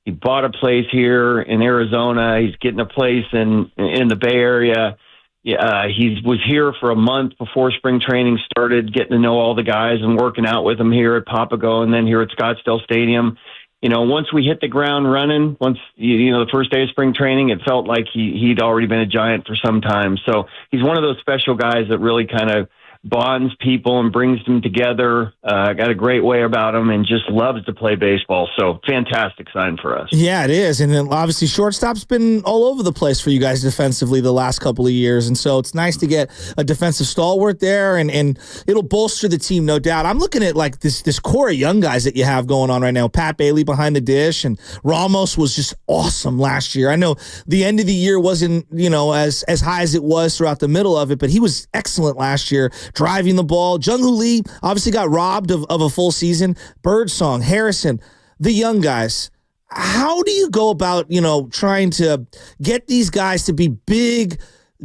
He bought a place here in Arizona. He's getting a place in the Bay Area. He was here for a month before spring training started, getting to know all the guys and working out with them here at Papago and then here at Scottsdale Stadium. Once we hit the ground running, the first day of spring training, it felt like he'd already been a Giant for some time. So he's one of those special guys that really kind of bonds people and brings them together. Got a great way about him and just loves to play baseball. So fantastic sign for us. Yeah, it is. And then obviously shortstop's been all over the place for you guys defensively the last couple of years. And so it's nice to get a defensive stalwart there and it'll bolster the team, no doubt. I'm looking at like this core of young guys that you have going on right now. Pat Bailey behind the dish, and Ramos was just awesome last year. I know the end of the year wasn't, as high as it was throughout the middle of it, but he was excellent last year. Driving the ball. Jung-Hoo Lee obviously got robbed of a full season. Birdsong, Harrison, the young guys. How do you go about, trying to get these guys to be big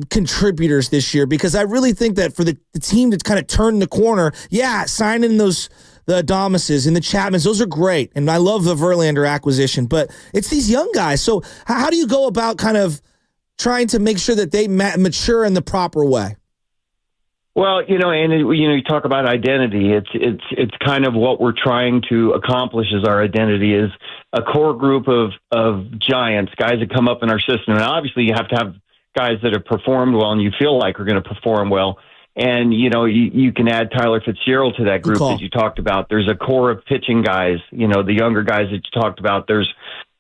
contributors this year? Because I really think that for the team to kind of turn the corner, signing the Adameses and the Chapmans, those are great. And I love the Verlander acquisition, but it's these young guys. So how do you go about kind of trying to make sure that they mature in the proper way? Well, you talk about identity. It's kind of what we're trying to accomplish as our identity is a core group of Giants, guys that come up in our system. And obviously you have to have guys that have performed well and you feel like are going to perform well. And, you can add Tyler Fitzgerald to that group that you talked about. There's a core of pitching guys, the younger guys that you talked about. There's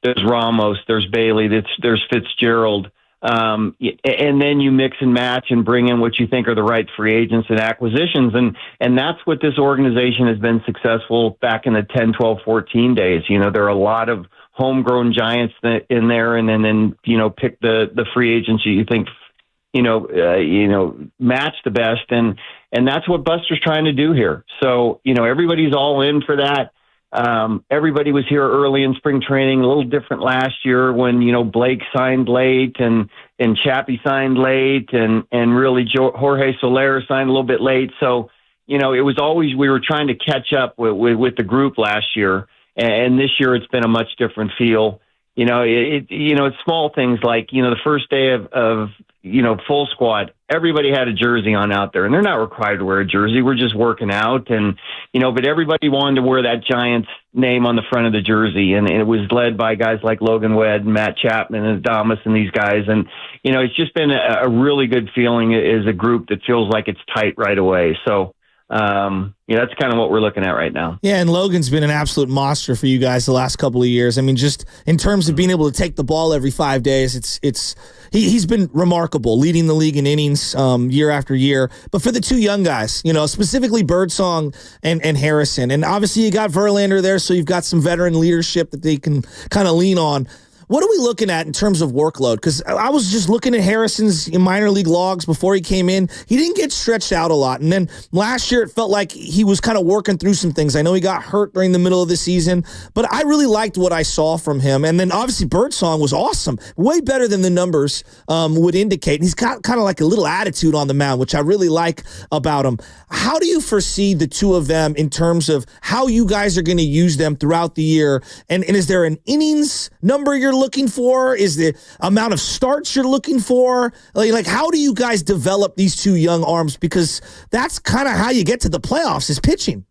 Ramos, there's Bailey, there's Fitzgerald. And then you mix and match and bring in what you think are the right free agents and acquisitions. And that's what this organization has been successful back in the 10, 12, 14 days. There are a lot of homegrown Giants in there, and then pick the free agents you think, match the best. And that's what Buster's trying to do here. So, everybody's all in for that. Everybody was here early in spring training, a little different last year when, Blake signed late and Chappie signed late and really Jorge Soler signed a little bit late. So, it was always we were trying to catch up with the group last year, and this year it's been a much different feel. It's small things like, the first day of full squad, everybody had a jersey on out there, and they're not required to wear a jersey. We're just working out, and, but everybody wanted to wear that Giants name on the front of the jersey, and it was led by guys like Logan Wedd and Matt Chapman and Adamas and these guys. And, it's just been a really good feeling as a group that feels like it's tight right away. So, that's kind of what we're looking at right now. Yeah, and Logan's been an absolute monster for you guys the last couple of years. I mean, just in terms of being able to take the ball every 5 days, he's been remarkable, leading the league in innings year after year. But for the two young guys, specifically Birdsong and Harrison, and obviously you got Verlander there, so you've got some veteran leadership that they can kind of lean on. What are we looking at in terms of workload? Because I was just looking at Harrison's minor league logs before he came in. He didn't get stretched out a lot. And then last year, it felt like he was kind of working through some things. I know he got hurt during the middle of the season, but I really liked what I saw from him. And then obviously Birdsong was awesome, way better than the numbers would indicate. And he's got kind of like a little attitude on the mound, which I really like about him. How do you foresee the two of them in terms of how you guys are going to use them throughout the year? And is there an innings number you're looking for? Is the amount of starts you're looking for? Like how do you guys develop these two young arms? Because that's kind of how you get to the playoffs, is pitching.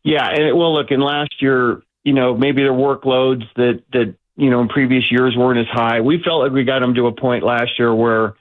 Yeah, and well, look, in last year, maybe their workloads that in previous years weren't as high. We felt like we got them to a point last year where,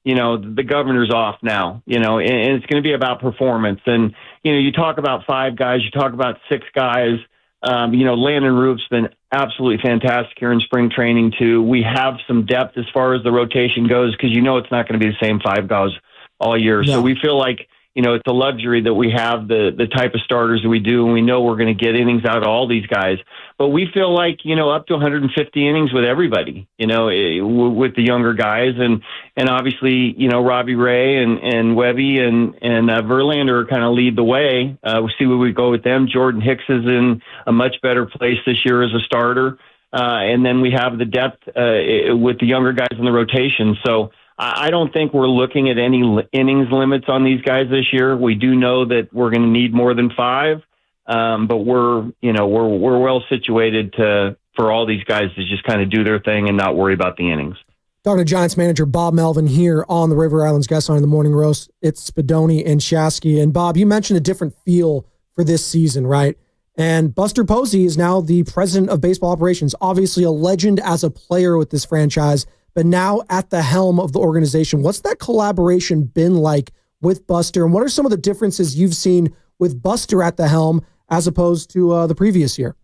the governor's off now, and it's going to be about performance. And, you talk about 5 guys, you talk about 6 guys. Landon Roof's been absolutely fantastic here in spring training too. We have some depth as far as the rotation goes because it's not going to be the same 5 guys all year. No. So we feel like it's a luxury that we have the type of starters that we do, and we know we're going to get innings out of all these guys. But we feel like up to 150 innings with everybody, with the younger guys, and obviously Robbie Ray and Webby and Verlander kind of lead the way. We'll see where we go with them. Jordan Hicks is in a much better place this year as a starter, and then we have the depth with the younger guys in the rotation. So I don't think we're looking at any innings limits on these guys this year. We do know that we're going to need more than 5, but we're well situated for all these guys to just kind of do their thing and not worry about the innings. Talking to Giants manager Bob Melvin here on the River Islands Guest Line in the Morning Roast. It's Spadoni and Shasky. And Bob, you mentioned a different feel for this season, right? And Buster Posey is now the president of baseball operations, obviously a legend as a player with this franchise, but now at the helm of the organization. What's that collaboration been like with Buster? And what are some of the differences you've seen with Buster at the helm as opposed to the previous year?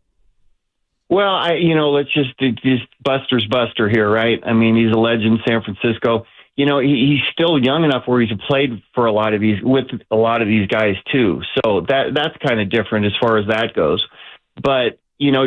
Well, let's just Buster's Buster here, right? I mean, he's a legend in San Francisco. He's still young enough where he's played for with a lot of these guys too. So that's kind of different as far as that goes. But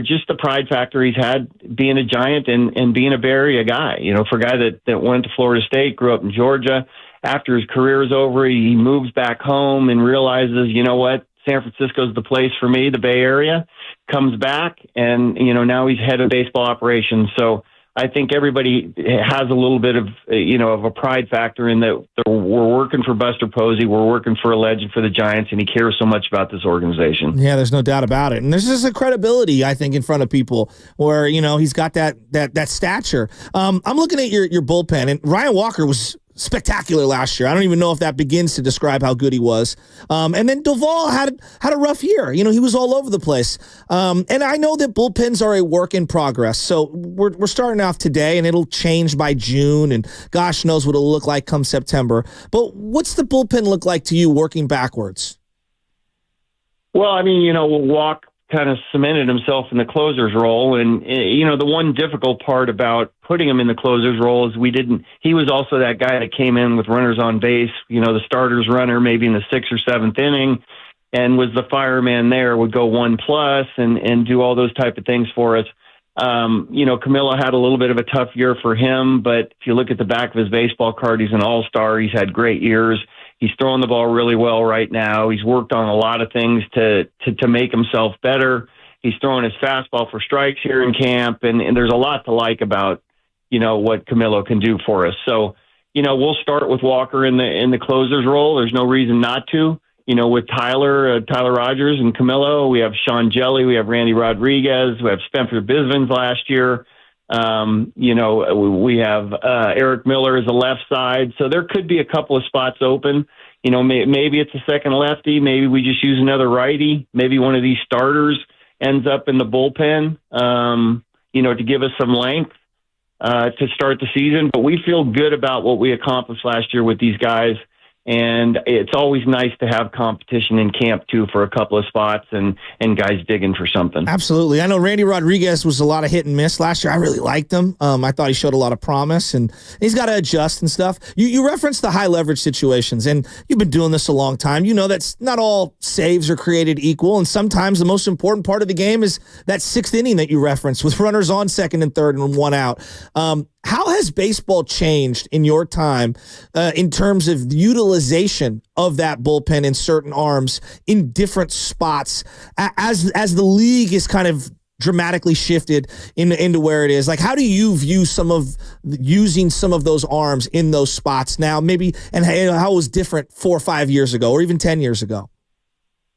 just the pride factor he's had being a Giant and being a Bay Area guy, for a guy that went to Florida State, grew up in Georgia. After his career is over, he moves back home and realizes, what, San Francisco's the place for me, the Bay Area, comes back and, now he's head of baseball operations. So I think everybody has a little bit of, of a pride factor in that we're working for Buster Posey, we're working for a legend for the Giants, and he cares so much about this organization. Yeah, there's no doubt about it. And there's just a credibility, I think, in front of people where, he's got that stature. I'm looking at your bullpen, and Ryan Walker was spectacular last year. I don't even know if that begins to describe how good he was. And then Duvall had a rough year. He was all over the place. And I know that bullpens are a work in progress. So we're starting off today, and it'll change by June, and gosh knows what it'll look like come September. But what's the bullpen look like to you working backwards? Well, I mean, Walk kind of cemented himself in the closer's role. And, the one difficult part about putting him in the closer's role is he was also that guy that came in with runners on base, the starter's runner, maybe in the 6th or 7th inning, and was the fireman there, would go 1+ and do all those type of things for us. Camilo had a little bit of a tough year for him, but if you look at the back of his baseball card, he's an all-star. He's had great years. He's throwing the ball really well right now. He's worked on a lot of things to make himself better. He's throwing his fastball for strikes here in camp, and there's a lot to like about, what Camilo can do for us. So, we'll start with Walker in the closer's role. There's no reason not to. with Tyler Rogers and Camilo, we have Sean Jelly, we have Randy Rodriguez, we have Spencer Bisvins last year. We have Eric Miller as a left side. So there could be a couple of spots open. Maybe it's a second lefty. Maybe we just use another righty. Maybe one of these starters ends up in the bullpen, to give us some length to start the season. But we feel good about what we accomplished last year with these guys. And it's always nice to have competition in camp, too, for a couple of spots and guys digging for something. Absolutely. I know Randy Rodriguez was a lot of hit and miss last year. I really liked him. I thought he showed a lot of promise, and he's got to adjust and stuff. You referenced the high leverage situations, and you've been doing this a long time. You know that's not all saves are created equal, and sometimes the most important part of the game is that sixth inning that you referenced with runners on second and third and one out. How has baseball changed in your time in terms of the utilization of that bullpen in certain arms in different spots as the league is kind of dramatically shifted into where it is? Like, how do you view using some of those arms in those spots now, maybe, and how it was different 4 or 5 years ago or even 10 years ago?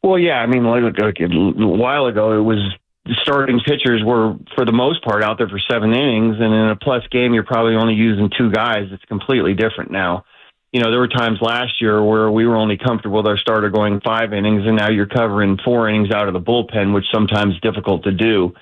Well, yeah, I mean, like a while ago, it was the starting pitchers were, for the most part, out there for 7 innings, and in a plus game, you're probably only using 2 guys. It's completely different now. There were times last year where we were only comfortable with our starter going 5 innings, and now you're covering 4 innings out of the bullpen, which sometimes is difficult to do.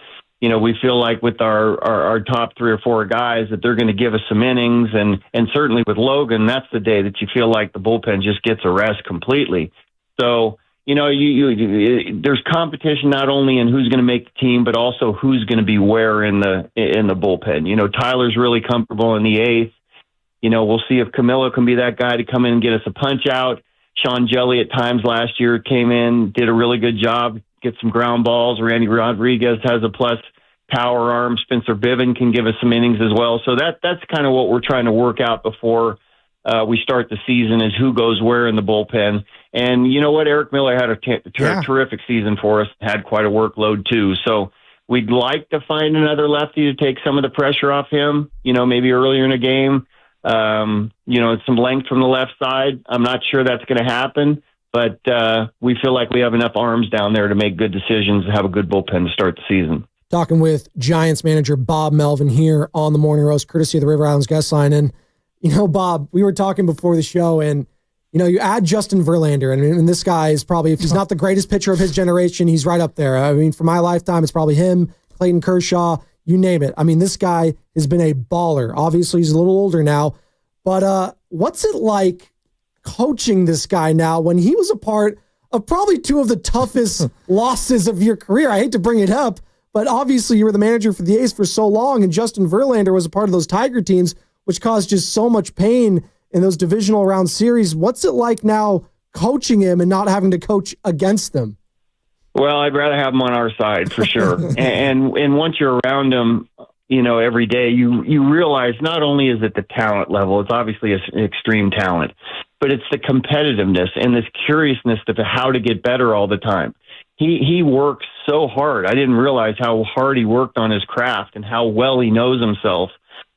We feel like with our top 3 or 4 guys that they're going to give us some innings, and certainly with Logan, that's the day that you feel like the bullpen just gets a rest completely. So, there's competition not only in who's going to make the team, but also who's going to be where in the bullpen. Tyler's really comfortable in the 8th. We'll see if Camilo can be that guy to come in and get us a punch out. Sean Jelly at times last year came in, did a really good job, get some ground balls. Randy Rodriguez has a plus power arm. Spencer Bivin can give us some innings as well. So that's kind of what we're trying to work out before we start the season, is who goes where in the bullpen. And you know what? Eric Miller had a terrific season for us, had quite a workload too. So we'd like to find another lefty to take some of the pressure off him, maybe earlier in a game. Some length from the left side. I'm not sure that's going to happen, but we feel like we have enough arms down there to make good decisions and have a good bullpen to start the season. Talking with Giants manager Bob Melvin here on the Morning Roast, courtesy of the River Islands guest line. And, Bob, we were talking before the show, and you add Justin Verlander, and this guy is probably, if he's not the greatest pitcher of his generation, he's right up there. I mean, for my lifetime, it's probably him, Clayton Kershaw, you name it. I mean, this guy has been a baller. Obviously, he's a little older now, but what's it like coaching this guy now when he was a part of probably 2 of the toughest losses of your career? I hate to bring it up, but obviously you were the manager for the A's for so long, and Justin Verlander was a part of those Tiger teams, which caused just so much pain in those divisional round series. What's it like now coaching him and not having to coach against them? Well, I'd rather have him on our side for sure. and once you're around him, every day, you realize not only is it the talent level, it's obviously an extreme talent, but it's the competitiveness and this curiousness to how to get better all the time. He works so hard. I didn't realize how hard he worked on his craft and how well he knows himself.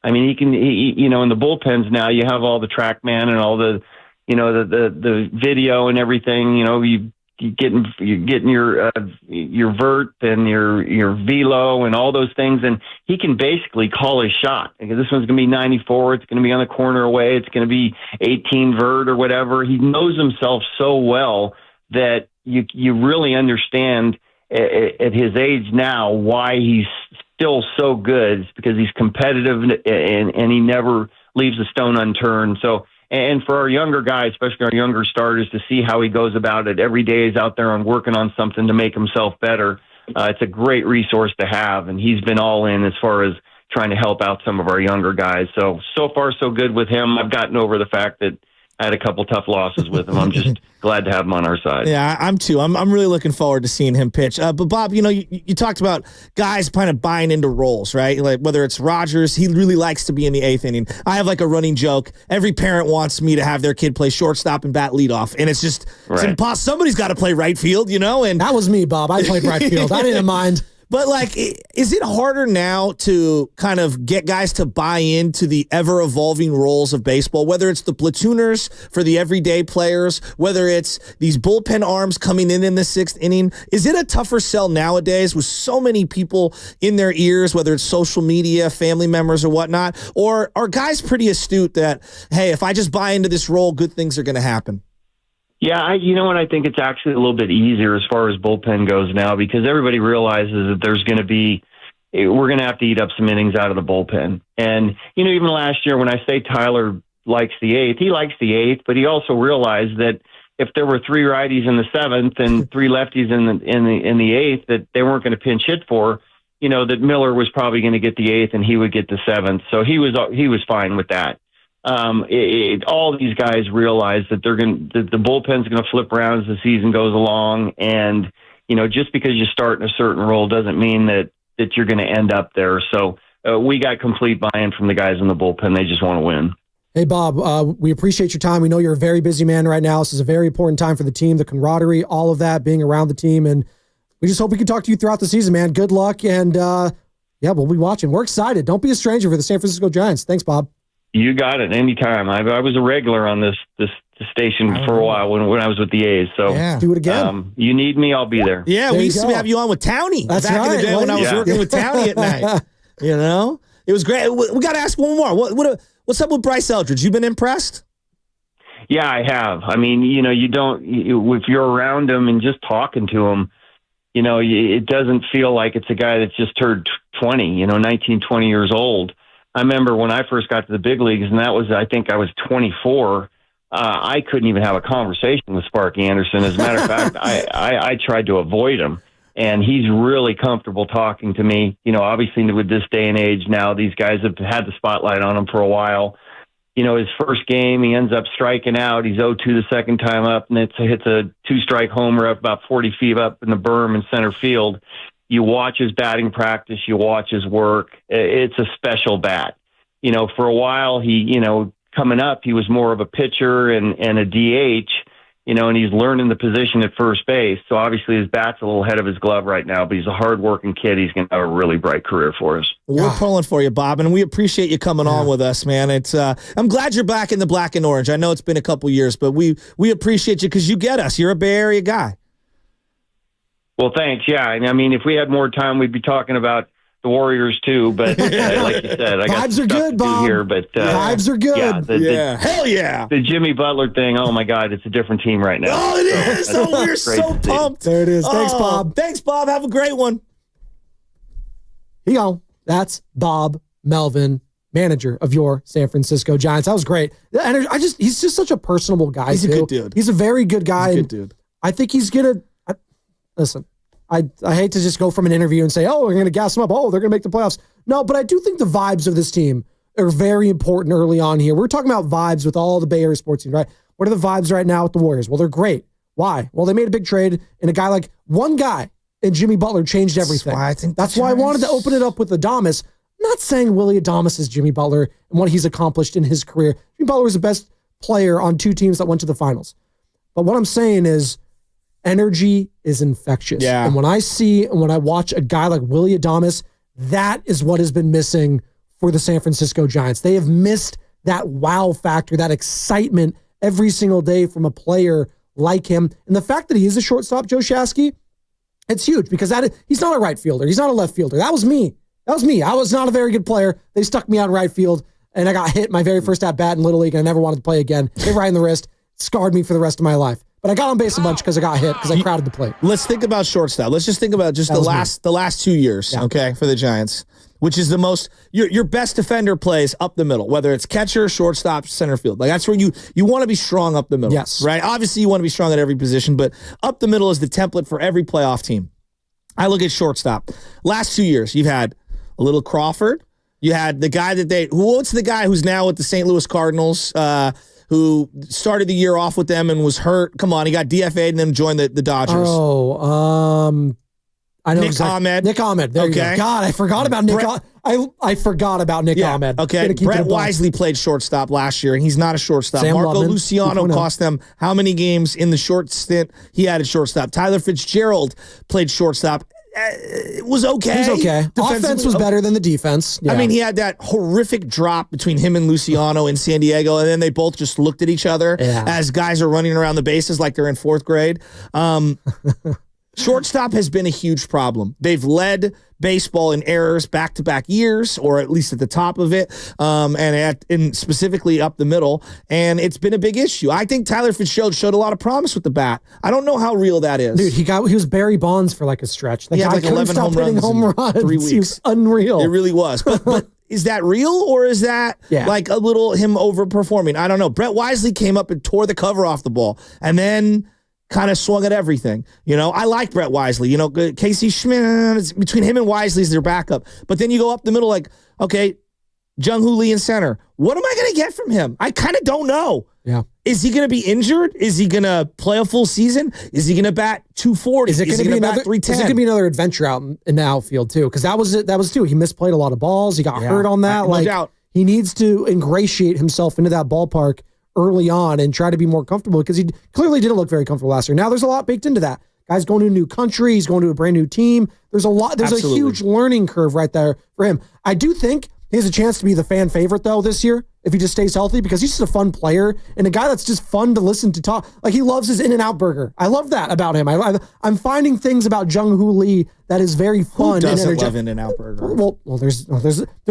I mean, in the bullpens now, you have all the TrackMan and all the, the video and everything. You're getting your vert and your velo and all those things, and he can basically call his shot. This one's going to be 94. It's going to be on the corner away. It's going to be 18 vert or whatever. He knows himself so well that you really understand at his age now why he's still so good. It's because he's competitive and he never leaves a stone unturned. So, and for our younger guys, especially our younger starters, to see how he goes about it every day, he's out there on working on something to make himself better. It's a great resource to have, and he's been all in as far as trying to help out some of our younger guys. So far so good with him. I've gotten over the fact that I had a couple tough losses with him. I'm just glad to have him on our side. Yeah, I'm too. I'm really looking forward to seeing him pitch. But Bob, you talked about guys kind of buying into roles, right? Like whether it's Rogers, he really likes to be in the 8th inning. I have like a running joke. Every parent wants me to have their kid play shortstop and bat leadoff, and it's just it's impossible. Somebody's got to play right field, And that was me, Bob. I played right field. I didn't mind. But, like, is it harder now to kind of get guys to buy into the ever-evolving roles of baseball, whether it's the platooners for the everyday players, whether it's these bullpen arms coming in the sixth inning? Is it a tougher sell nowadays with so many people in their ears, whether it's social media, family members, or whatnot? Or are guys pretty astute that, hey, if I just buy into this role, good things are going to happen? Yeah, you know what? I think it's actually a little bit easier as far as bullpen goes now because everybody realizes that we're going to have to eat up some innings out of the bullpen. And, even last year when I say Tyler likes the eighth, he likes the eighth, but he also realized that if there were 3 righties in the seventh and 3 lefties in the eighth that they weren't going to pinch hit for, that Miller was probably going to get the eighth and he would get the seventh. So he was fine with that. All these guys realize that the bullpen's going to flip around as the season goes along, and just because you start in a certain role doesn't mean that you're going to end up there. So we got complete buy-in from the guys in the bullpen. They just want to win. Hey, Bob, we appreciate your time. We know you're a very busy man right now. This is a very important time for the team, the camaraderie, all of that, being around the team, and we just hope we can talk to you throughout the season, man. Good luck, and we'll be watching. We're excited. Don't be a stranger for the San Francisco Giants. Thanks, Bob. You got it. Anytime. I was a regular on this station for a while when I was with the A's. So do it again. You need me, I'll be there. Yeah, we used to have you on with Townie back in the day when I was working with Townie at night. It was great. We got to ask one more. What's up with Bryce Eldridge? You been impressed? Yeah, I have. I mean, if you're around him and just talking to him, it doesn't feel like it's a guy that's just turned 20, 19, 20 years old. I remember when I first got to the big leagues, and I think I was 24. I couldn't even have a conversation with Sparky Anderson. As a matter of fact, I tried to avoid him, and he's really comfortable talking to me. Obviously with this day and age now, these guys have had the spotlight on him for a while. His first game, he ends up striking out. He's 0-2 the second time up, and hits a 2-strike homer up about 40 feet up in the berm in center field. You watch his batting practice, you watch his work. It's a special bat. For a while, coming up, he was more of a pitcher and a DH, and he's learning the position at first base. So obviously his bat's a little ahead of his glove right now, but he's a hard-working kid. He's going to have a really bright career for us. We're pulling for you, Bob, and we appreciate you coming on with us, man. It's I'm glad you're back in the black and orange. I know it's been a couple years, but we appreciate you because you get us. You're a Bay Area guy. Well, thanks. Yeah. I mean, if we had more time, we'd be talking about the Warriors too. But like you said, I got vibes are good, Bob. Here, but vibes are good. Hell yeah. The Jimmy Butler thing. Oh my God, it's a different team right now. Oh, it is. We're so pumped. There it is. Thanks, Bob. Thanks, Bob. Have a great one. That's Bob Melvin, manager of your San Francisco Giants. That was great. And he's just such a personable guy. He's a good dude. He's a very good guy. He's a good dude. I think he's gonna. Listen, I hate to just go from an interview and say, oh, we're going to gas them up. Oh, they're going to make the playoffs. No, but I do think the vibes of this team are very important early on here. We're talking about vibes with all the Bay Area sports teams, right? What are the vibes right now with the Warriors? Well, they're great. Why? Well, they made a big trade, and one guy in Jimmy Butler changed everything. That's why I wanted to open it up with Adames. I'm not saying Willie Adames is Jimmy Butler and what he's accomplished in his career. Jimmy Butler was the best player on 2 teams that went to the finals. But what I'm saying is, energy is infectious. Yeah. And when I watch a guy like Willie Adames, that is what has been missing for the San Francisco Giants. They have missed that wow factor, that excitement every single day from a player like him. And the fact that he is a shortstop, Joe Shasky, it's huge because he's not a right fielder. He's not a left fielder. That was me. I was not a very good player. They stuck me out in right field, and I got hit my very first at-bat in Little League, and I never wanted to play again. Hit right in the wrist, scarred me for the rest of my life. But I got on base a bunch because I got hit because I crowded the plate. Let's think about shortstop. Let's just think about the last 2 years, okay, for the Giants, which is the most your best defender plays up the middle, whether it's catcher, shortstop, center field. Like that's where you want to be strong up the middle. Yes. Right? Obviously you want to be strong at every position, but up the middle is the template for every playoff team. I look at shortstop. Last 2 years, you've had a little Crawford. You had the guy what's the guy who's now with the St. Louis Cardinals, who started the year off with them and was hurt. Come on, he got DFA'd and then joined the Dodgers. I know Nick Ahmed. Nick Ahmed. There you go. God, I forgot about Nick. I forgot about Nick Ahmed. Okay, Brett Wisely played shortstop last year, and he's not a shortstop. Sam Marco Lubman, Luciano cost them how many games in the short stint he had at shortstop? Tyler Fitzgerald played shortstop. was okay. He was okay. Offense was better than the defense. Yeah. I mean, he had that horrific drop between him and Luciano in San Diego, and then they both just looked at each other as guys are running around the bases like they're in fourth grade. Shortstop has been a huge problem. They've led baseball in errors back-to-back years, or at least at the top of it, and specifically up the middle, and it's been a big issue. I think Tyler Fitzgerald showed a lot of promise with the bat. I don't know how real that is. Dude, he was Barry Bonds for like a stretch. The guy like 11 home runs. 3 weeks. He was unreal. It really was. But is that real, or is that like a little him overperforming? I don't know. Brett Wisely came up and tore the cover off the ball, and then kind of swung at everything. I like Brett Wisely. Casey Schmidt, between him and Wisely is their backup. But then you go up the middle like, okay, Jung-Hoo Lee in center. What am I going to get from him? I kind of don't know. Yeah. Is he going to be injured? Is he going to play a full season? Is he going to bat 240? Is he going to bat 310? Is it going to be another adventure out in the outfield too? Because that was it. That was too. He misplayed a lot of balls. He got hurt on that. No doubt. He needs to ingratiate himself into that ballpark early on and try to be more comfortable, because he clearly didn't look very comfortable last year. Now there's a lot baked into that. Guy's going to a new country. He's going to a brand new team. There's a huge learning curve right there for him. I do think he has a chance to be the fan favorite though this year if he just stays healthy, because he's just a fun player and a guy that's just fun to listen to talk. Like, he loves his In-N-Out burger. I love that about him. I'm finding things about Jung-Hoo Lee that is very fun. Who doesn't love In-N-Out burger? Well, there's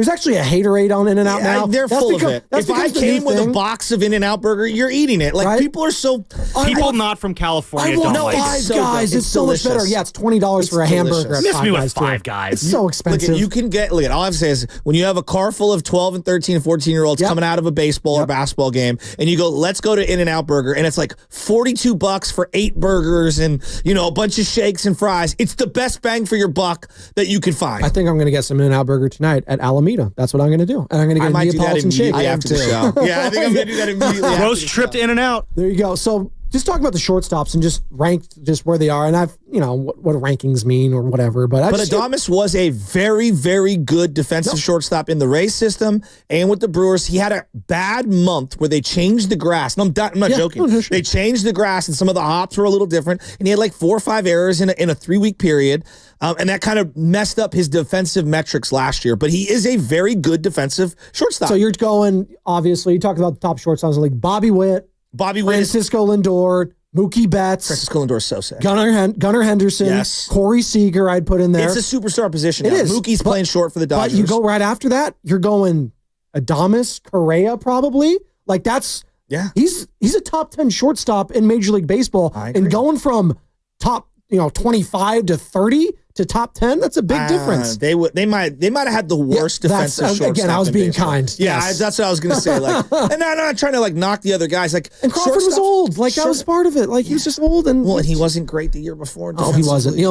actually a haterade on In-N-Out now. They're full of it. If I came with a box of In-N-Out burger, you're eating it. Like, people are so... People not from California don't like it. Five Guys. It's so much better. Yeah, it's $20 for a hamburger. Miss me with Five Guys. It's so expensive. You can get... Look, all I have to say is, when you have a car full of 12 and 13 and 14-year-olds coming out of a baseball or basketball game, and you go, let's go to In-N-Out burger, and it's like $42 for 8 burgers and, a bunch of shakes and fries. It's the best bang for your buck that you can find. I think I'm going to get some In-N-Out burger tonight at Alameda. That's what I'm going to do. And I'm going to get a Neapolitan shake. After the show. Yeah, I think I'm going to do that immediately. Roast trip to In-N-Out. There you go. So just talking about the shortstops and just ranked just where they are. And I've, what rankings mean or whatever. But Adames was a very, very good defensive shortstop in the Rays system and with the Brewers. He had a bad month where they changed the grass. No, I'm not joking. No, sure. They changed the grass and some of the hops were a little different. And he had like 4 or 5 errors in a 3-week period. And that kind of messed up his defensive metrics last year. But he is a very good defensive shortstop. So you're going, obviously, you talked about the top shortstops in the league. Bobby Witt, Francisco Lindor, Mookie Betts. Francisco Lindor is so sick. Gunnar Henderson. Yes. Corey Seager I'd put in there. It's a superstar position. It is. Mookie's playing short for the Dodgers. But you go right after that, you're going Adames, Correa probably. Like, that's... Yeah. He's a top 10 shortstop in Major League Baseball. And going from top 25 to 30 to top 10, that's a big difference. They might have had the worst defensive shortstop. Again, I was being kind. Yeah, that's what I was going to say. Like, and I'm not trying to knock the other guys. Like, and Crawford was old. Like, that was part of it. Like, he was just old. And he wasn't great the year before. Oh, he wasn't. He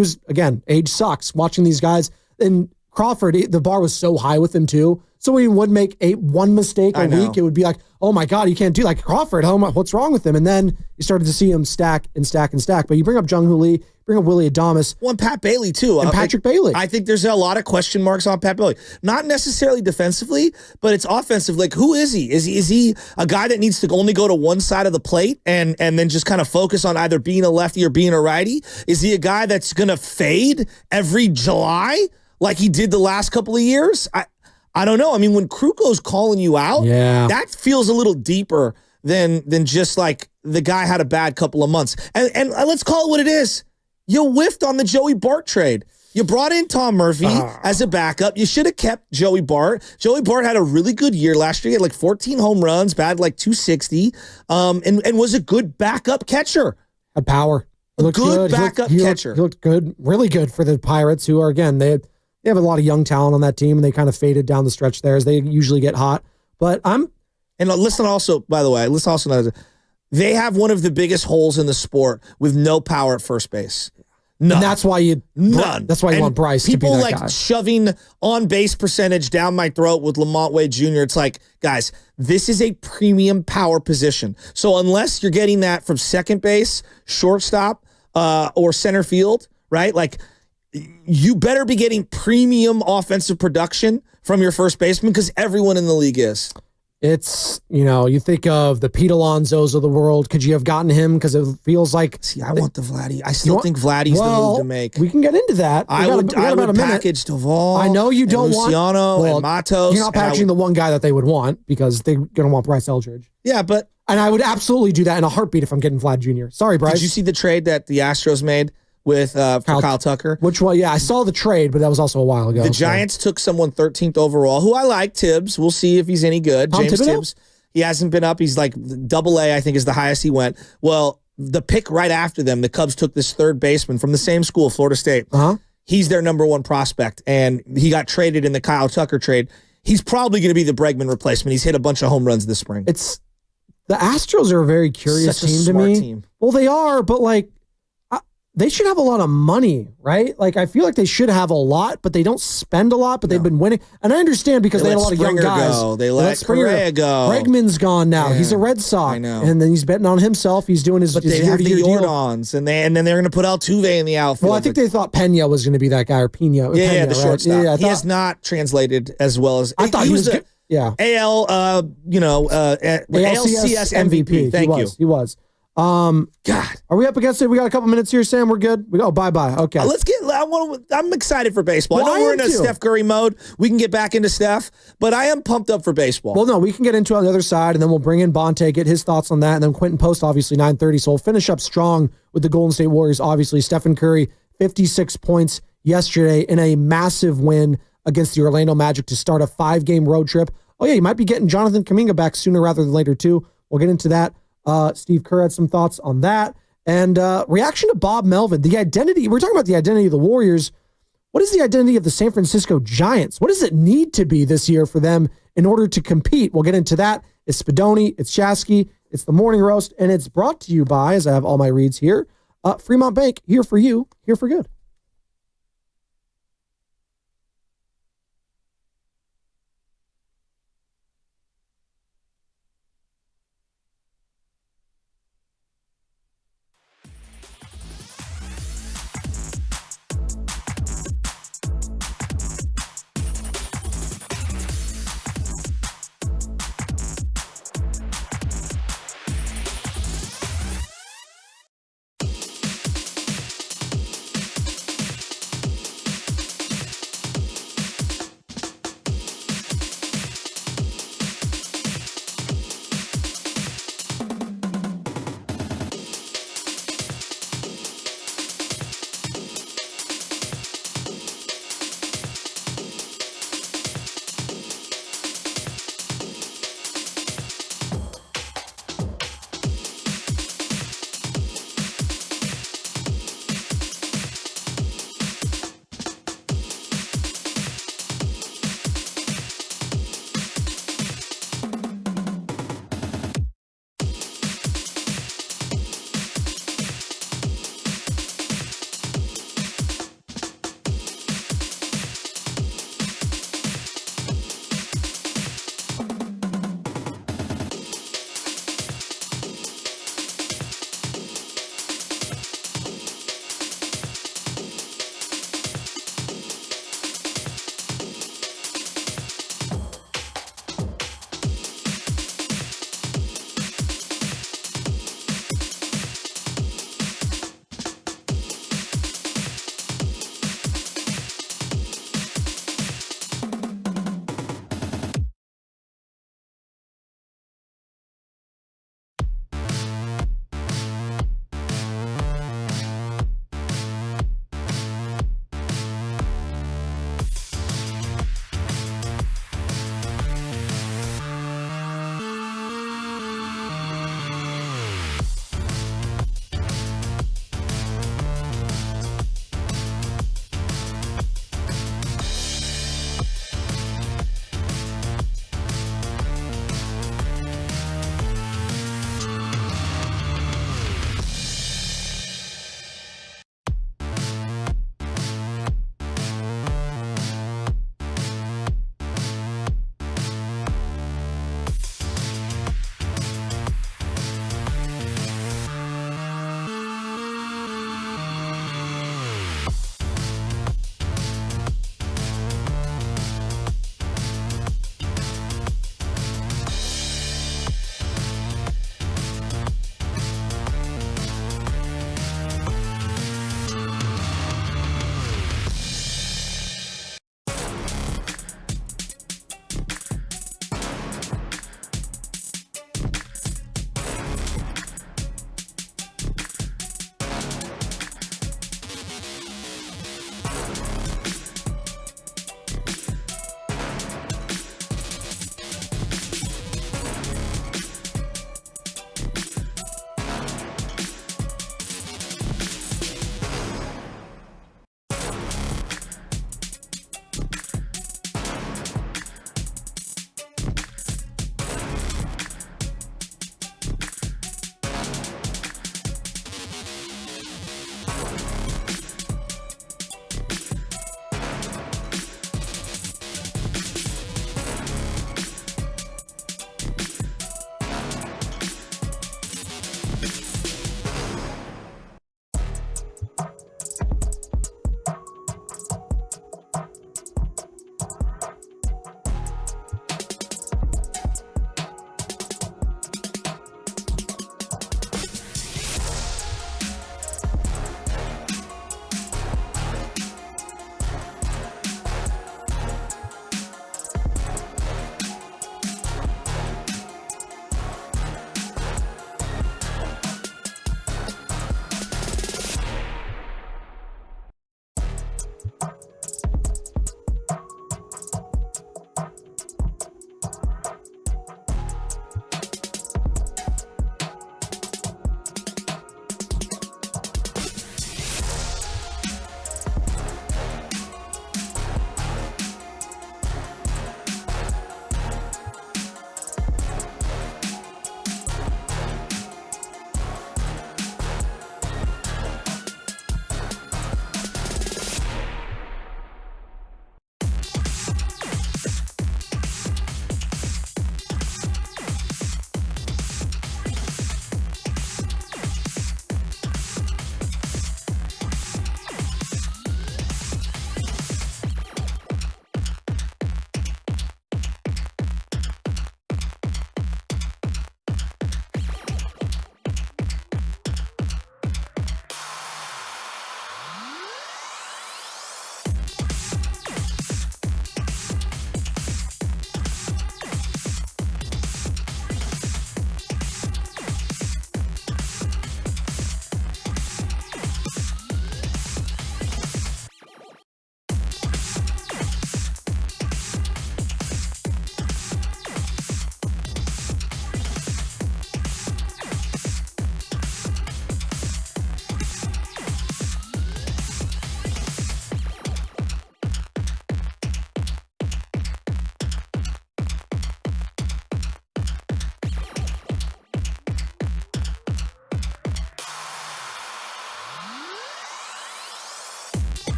was again, age sucks. Watching these guys, and Crawford, the bar was so high with him too. So when he would make one mistake a week, it would be like, oh my God, you can't do like Crawford. What's wrong with him? And then you started to see him stack and stack and stack. But you bring up Jung-Hoo Lee, bring up Willie Adames. Well, and Pat Bailey too. And Patrick Bailey. I think there's a lot of question marks on Pat Bailey. Not necessarily defensively, but it's offensive. Like, who is he? Is he a guy that needs to only go to one side of the plate and then just kind of focus on either being a lefty or being a righty? Is he a guy that's going to fade every July like he did the last couple of years? I don't know. I mean, when Kruko's calling you out, that feels a little deeper than just like the guy had a bad couple of months. And let's call it what it is. You whiffed on the Joey Bart trade. You brought in Tom Murphy as a backup. You should have kept Joey Bart. Joey Bart had a really good year last year. He had like 14 home runs, batted like 260, and was a good backup catcher. Had power. A good backup catcher. He looked good, really good for the Pirates, who are, again, they have a lot of young talent on that team, and they kind of faded down the stretch there as they usually get hot. But And listen also, by the way, they have one of the biggest holes in the sport with no power at first base. None. And that's why you want Bryce to be that guy. People shoving on base percentage down my throat with Lamont Wade Jr. It's like, guys, this is a premium power position. So unless you're getting that from second base, shortstop, or center field, right? Like, you better be getting premium offensive production from your first baseman, because everyone in the league is. It's, you think of the Pete Alonsos of the world. Could you have gotten him? Because it feels like. See, I want the Vladdy. I still think Vladdy's the move to make. We can get into that. I would package Duvall. I know you don't want Luciano and Matos. You're not packaging the one guy that they would want because they're going to want Bryce Eldridge. Yeah, but. And I would absolutely do that in a heartbeat if I'm getting Vlad Jr. Sorry, Bryce. Did you see the trade that the Astros made with for Kyle Tucker? Which one? Yeah, I saw the trade, but that was also a while ago. The Giants took someone 13th overall, who I like, Tibbs. We'll see if he's any good. James Tibbs. He hasn't been up. He's like AA, I think, is the highest he went. Well, the pick right after them, the Cubs took this third baseman from the same school, Florida State. He's their number one prospect, and he got traded in the Kyle Tucker trade. He's probably going to be the Bregman replacement. He's hit a bunch of home runs this spring. The Astros are a very curious team to me. Well, they are, but they should have a lot of money, right? I feel like they should have a lot, but they don't spend a lot, but they've been winning. And I understand because they had a lot of young guys. They let Correa go. Bregman's gone now. Yeah. He's a Red Sox. I know. And then he's betting on himself. He's doing his they have the Jordans, and then they're going to put Altuve in the outfield. Well, I think they thought Pena was going to be that guy, or Pena. Yeah, the shortstop. Yeah, he has not translated as well as... I thought he was good. Yeah. ALCS MVP. Thank you. He was. God, are we up against it? We got a couple minutes here, Sam. We're good. Bye. Okay. I'm excited for baseball. I know we're in a Steph Curry mode. We can get back into Steph, but I am pumped up for baseball. Well, no, we can get into it on the other side, and then we'll bring in Bonte, get his thoughts on that, and then Quinton Post, obviously 9:30. So we'll finish up strong with the Golden State Warriors. Obviously, Stephen Curry, 56 points yesterday in a massive win against the Orlando Magic to start a 5-game road trip. Oh yeah, you might be getting Jonathan Kuminga back sooner rather than later too. We'll get into that. Steve Kerr had some thoughts on that. And reaction to Bob Melvin. The identity, we're talking about the identity of the Warriors. What is the identity of the San Francisco Giants? What does it need to be this year for them in order to compete? We'll get into that. It's Spadoni, it's Shasky, it's the Morning Roast, and it's brought to you by, as I have all my reads here, Fremont Bank, here for you, here for good.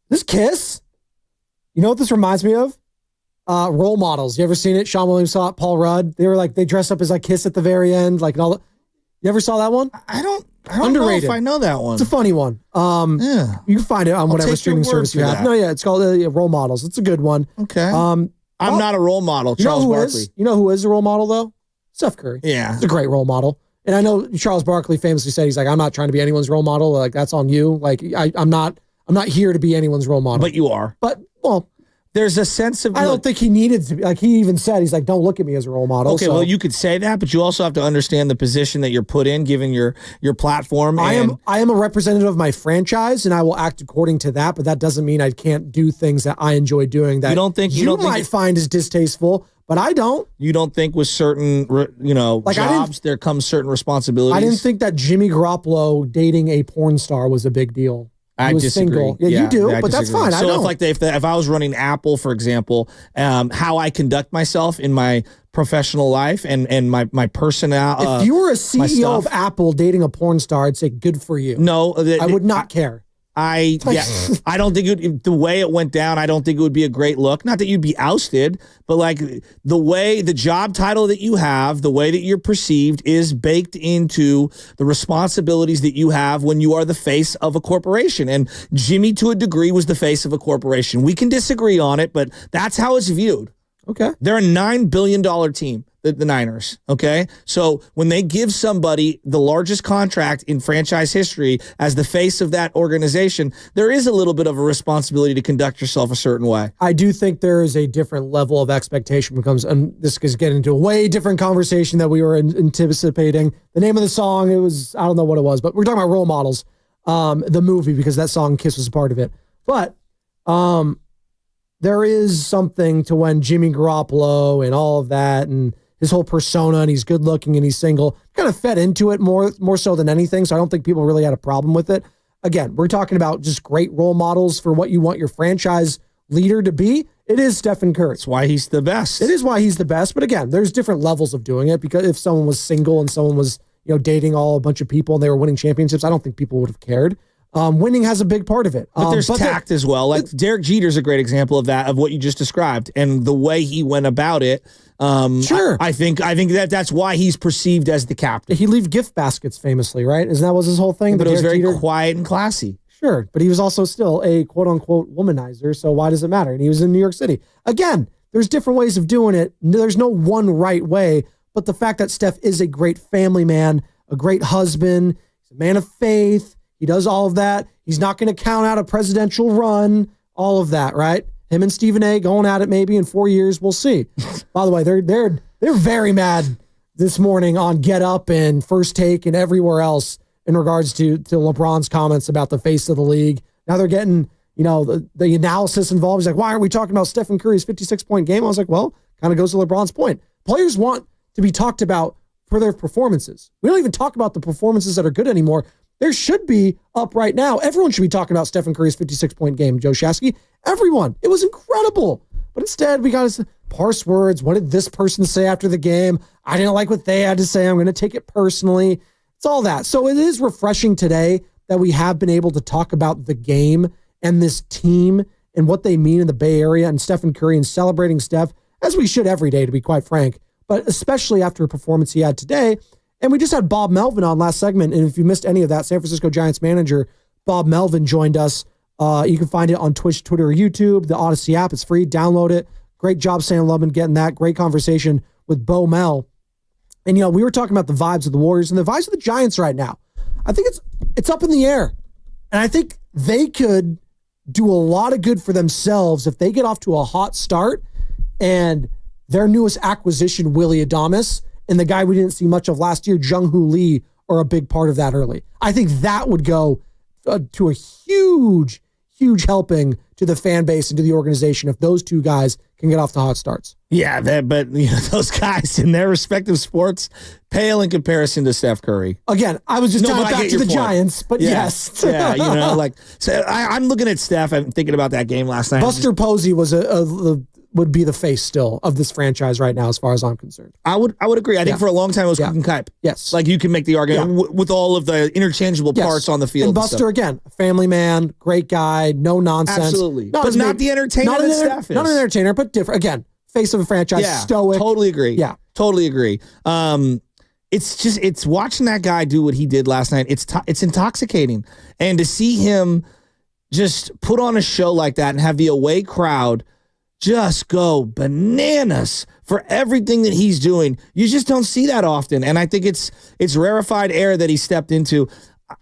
This Kiss? You know what this reminds me of? Role Models. You ever seen it? Sean Williams saw it. Paul Rudd. They were like, they dressed up as like Kiss at the very end, like and all. You ever saw that one? I don't Underrated. know if I know that one. It's a funny one. Yeah. You can find it on whatever streaming service you have. that. No, yeah, it's called Role Models. It's a good one. Okay. I'm not a role model. Charles Barkley. You know who is a role model though? Steph Curry. Yeah. He's a great role model. And I know Charles Barkley famously said, he's like, I'm not trying to be anyone's role model. Like, that's on you. Like, I'm not here to be anyone's role model. But you are. But, well, there's a sense of... I don't think he needed to be. Like, he even said, he's like, don't look at me as a role model. Okay, well, you could say that, but you also have to understand the position that you're put in, given your platform. I am a representative of my franchise, and I will act according to that, but that doesn't mean I can't do things that I enjoy doing that you might find as distasteful, but I don't. You don't think with certain, like jobs, there comes certain responsibilities? I didn't think that Jimmy Garoppolo dating a porn star was a big deal. I disagree. Single. Yeah, you do, but that's fine. So if I was running Apple, for example, how I conduct myself in my professional life and my personnel. If you were a CEO of Apple dating a porn star, I'd say good for you. No, I would not care. I don't think the way it went down, I don't think it would be a great look. Not that you'd be ousted, but like the job title that you have, the way that you're perceived is baked into the responsibilities that you have when you are the face of a corporation. And Jimmy, to a degree, was the face of a corporation. We can disagree on it, but that's how it's viewed. Okay. They're a $9 billion team, the Niners, okay? So when they give somebody the largest contract in franchise history as the face of that organization, there is a little bit of a responsibility to conduct yourself a certain way. I do think there is a different level of expectation becomes, and this is getting into a way different conversation that we were anticipating. The name of the song, I don't know what it was, but we're talking about role models. the movie, because that song Kiss was a part of it. But there is something to when Jimmy Garoppolo and all of that and his whole persona, and he's good looking and he's single, kind of fed into it more so than anything. So I don't think people really had a problem with it. Again, we're talking about just great role models for what you want your franchise leader to be. It is Stephen Curry. That's why he's the best. It is why he's the best. But again, there's different levels of doing it, because if someone was single and someone was, dating a bunch of people and they were winning championships, I don't think people would have cared. Winning has a big part of it. But there's tact as well. Like Derek Jeter's a great example of that, of what you just described and the way he went about it. Sure. I think that's why he's perceived as the captain. He leave gift baskets famously, right? Isn't that was his whole thing? But it was very Jeter? quiet and classy. Sure. But he was also still a quote unquote womanizer. So why does it matter? And he was in New York City. Again, there's different ways of doing it. There's no one right way. But the fact that Steph is a great family man, a great husband, he's a man of faith. He does all of that. He's not going to count out a presidential run, all of that, right? Him and Stephen A. going at it maybe in 4 years. We'll see. By the way, they're very mad this morning on Get Up and First Take and everywhere else in regards to LeBron's comments about the face of the league. Now they're getting, the analysis involved. He's like, why aren't we talking about Stephen Curry's 56-point game? I was like, well, kind of goes to LeBron's point. Players want to be talked about for their performances. We don't even talk about the performances that are good anymore. There should be up right now. Everyone should be talking about Stephen Curry's 56-point game, Joe Shasky. Everyone. It was incredible. But instead, we got to parse words. What did this person say after the game? I didn't like what they had to say. I'm going to take it personally. It's all that. So it is refreshing today that we have been able to talk about the game and this team and what they mean in the Bay Area and Stephen Curry and celebrating Steph, as we should every day, to be quite frank, but especially after a performance he had today. And we just had Bob Melvin on last segment. And if you missed any of that, San Francisco Giants manager Bob Melvin joined us. You can find it on Twitch, Twitter, or YouTube. The Odyssey app, it's free. Download it. Great job, Sam Lubman, getting that. Great conversation with Bo Mel. And, we were talking about the vibes of the Warriors and the vibes of the Giants right now. I think it's up in the air. And I think they could do a lot of good for themselves if they get off to a hot start and their newest acquisition, Willie Adames, and the guy we didn't see much of last year, Jung-Hoo Lee, are a big part of that early. I think that would go to a huge helping to the fan base and to the organization if those two guys can get off the hot starts. Yeah, but those guys in their respective sports pale in comparison to Steph Curry. Again, I was just talking back to the Giants, but yes. Yeah, so I'm looking at Steph. I'm thinking about that game last night. Buster Posey was would be the face still of this franchise right now, as far as I'm concerned. I would agree. I think for a long time it was Cook and Kipe. Yes. Like you can make the argument with all of the interchangeable parts on the field. And Buster, again, a family man, great guy, no nonsense. Absolutely. But not the entertainer that Steph is. Not an entertainer, but different. Again, face of a franchise, stoic. Totally agree. Yeah. Totally agree. It's watching that guy do what he did last night. It's intoxicating. And to see him just put on a show like that and have the away crowd just go bananas for everything that he's doing. You just don't see that often. And I think it's rarefied air that he stepped into.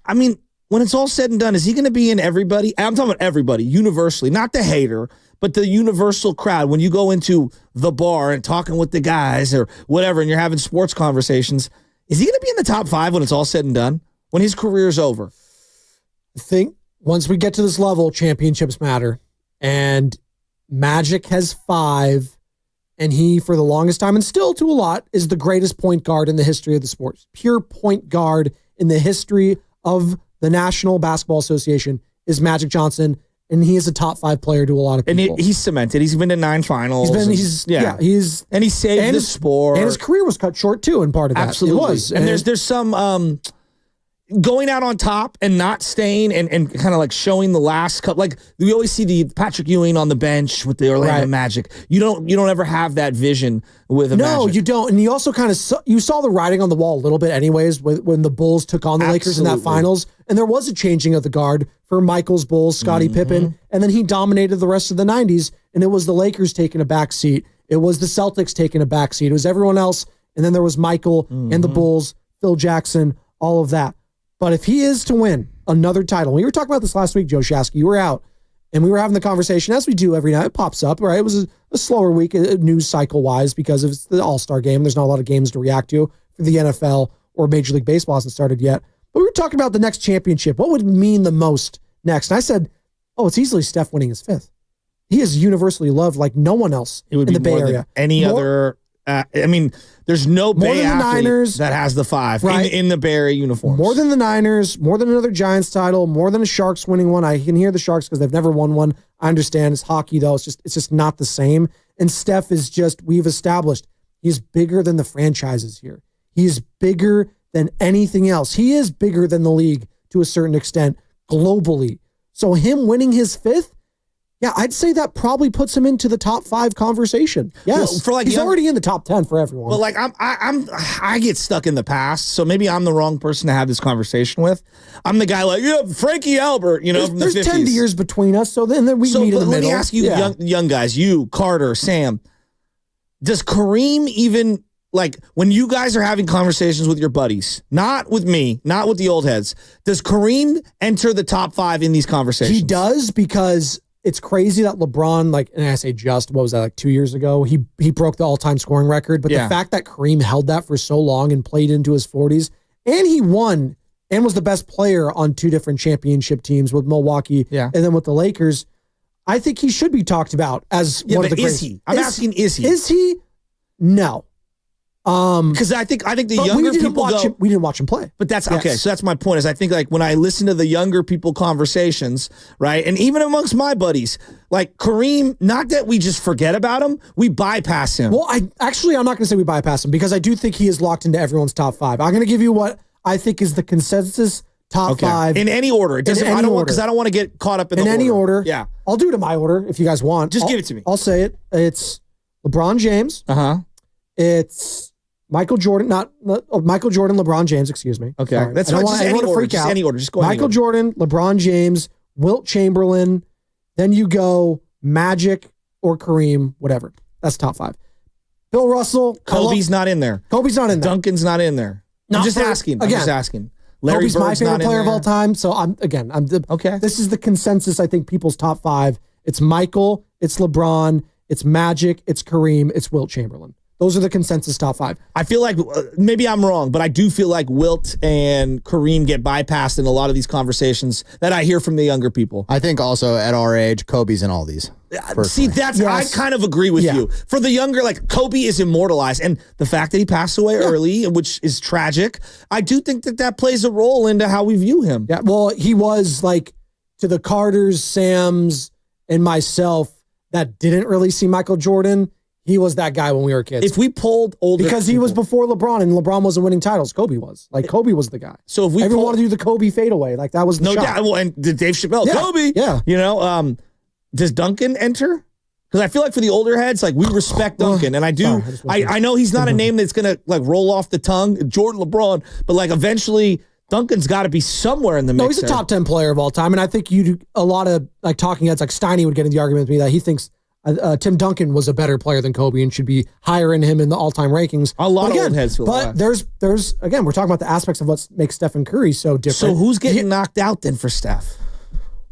I mean, when it's all said and done, is he going to be in everybody? I'm talking about everybody, universally, not the hater, but the universal crowd. When you go into the bar and talking with the guys or whatever, and you're having sports conversations, is he going to be in the top 5 when it's all said and done? When his career's over? I think once we get to this level, championships matter. And Magic has 5, and he, for the longest time, and still to a lot, is the greatest point guard in the history of the sport. Pure point guard in the history of the National Basketball Association is Magic Johnson, and he is a top 5 player to a lot of people. And he's cemented. He's been to 9 finals. He saved the sport. And his career was cut short too, in part of that. Absolutely. It was. And there's some going out on top and not staying and kind of like showing the last couple. Like we always see the Patrick Ewing on the bench with the Orlando Magic. You don't ever have that vision with a Magic. No, you don't. And you also kind of you saw the writing on the wall a little bit anyways when the Bulls took on the Lakers in that finals. And there was a changing of the guard for Michael's Bulls, Scottie Pippen. And then he dominated the rest of the 90s. And it was the Lakers taking a back seat. It was the Celtics taking a back seat. It was everyone else. And then there was Michael and the Bulls, Phil Jackson, all of that. But if he is to win another title, we were talking about this last week, Joe Shasky, you were out, and we were having the conversation, as we do every night. It pops up, right? It was a slower week, news cycle-wise, because it's the All-Star game. There's not a lot of games to react to for the NFL, or Major League Baseball hasn't started yet. But we were talking about the next championship. What would mean the most next? And I said, it's easily Steph winning his 5th. He is universally loved like no one else in the Bay Area. Other. There's no Bay athlete Niners, that has the 5 right, in the Bay Area uniforms. More than the Niners, more than another Giants title, more than the Sharks winning one. I can hear the Sharks because they've never won one. I understand it's hockey though. It's just not the same. And Steph is we've established he's bigger than the franchises here. He is bigger than anything else. He is bigger than the league to a certain extent globally. So him winning his 5th, yeah, I'd say that probably puts him into the top 5 conversation. Yes, well, he's already in the top 10 for everyone. But I get stuck in the past, so maybe I'm the wrong person to have this conversation with. I'm the guy Frankie Albert, from there's the 50s. 10 years between us, so then we meet in the middle. Let me ask you, young guys, you, Carter, Sam, does Kareem even, when you guys are having conversations with your buddies, not with me, not with the old heads, does Kareem enter the top 5 in these conversations? He does, because it's crazy that LeBron, and I say what was that, 2 years ago? He broke the all-time scoring record, but the fact that Kareem held that for so long and played into his 40s, and he won and was the best player on 2 different championship teams with Milwaukee and then with the Lakers, I think he should be talked about as one of the greatest. Is he? I'm asking, is he? Is he? No. Because I think the younger people we didn't watch him play. But that's okay. So that's my point. Is I think when I listen to the younger people conversations, right, and even amongst my buddies, Kareem, not that we just forget about him, we bypass him. Well, I'm not going to say we bypass him because I do think he is locked into everyone's top 5. I'm going to give you what I think is the consensus top 5 in any order. It doesn't. I don't want to get caught up in any order. Yeah, I'll do it in my order if you guys want. Just give it to me. I'll say it. It's LeBron James. It's Michael Jordan, Michael Jordan, LeBron James, excuse me. Okay. Sorry. That's fine. Just any order. Just any order. Just go Michael Jordan, LeBron James, Wilt Chamberlain. Then you go Magic or Kareem, whatever. That's top 5. Bill Russell. Kobe's not in there. Kobe's not in there. Duncan's not in there. I'm just asking. Larry Kobe's Bird's my favorite player of all time. So okay. This is the consensus, I think, people's top 5. It's Michael, it's LeBron, it's Magic, it's Kareem, it's Wilt Chamberlain. Those are the consensus top 5. I feel like maybe I'm wrong, but I do feel like Wilt and Kareem get bypassed in a lot of these conversations that I hear from the younger people. I think also at our age, Kobe's in all these. See, I kind of agree with you. For the younger, Kobe is immortalized, and the fact that he passed away early, which is tragic, I do think that plays a role into how we view him. Yeah, well, he was to the Carters, Sams, and myself that didn't really see Michael Jordan. He was that guy when we were kids. If we polled older because he was before LeBron, and LeBron wasn't winning titles. Kobe was. Kobe was the guy. So if we everyone wanted to do the Kobe fadeaway, that was the shot. doubt. Well, and Dave Chappelle, Kobe. Yeah. Does Duncan enter? Because I feel like for the older heads, we respect Duncan, and I do. I know he's not a name that's gonna roll off the tongue, Jordan, LeBron, but eventually Duncan's got to be somewhere in the mix. No, he's a top 10 player of all time, and I think a lot of talking heads like Steiny would get in the argument with me that he thinks Tim Duncan was a better player than Kobe and should be higher in him in the all-time rankings. A lot of old heads feel that. But there's again, we're talking about the aspects of what makes Stephen Curry so different. So who's getting knocked out then for Steph?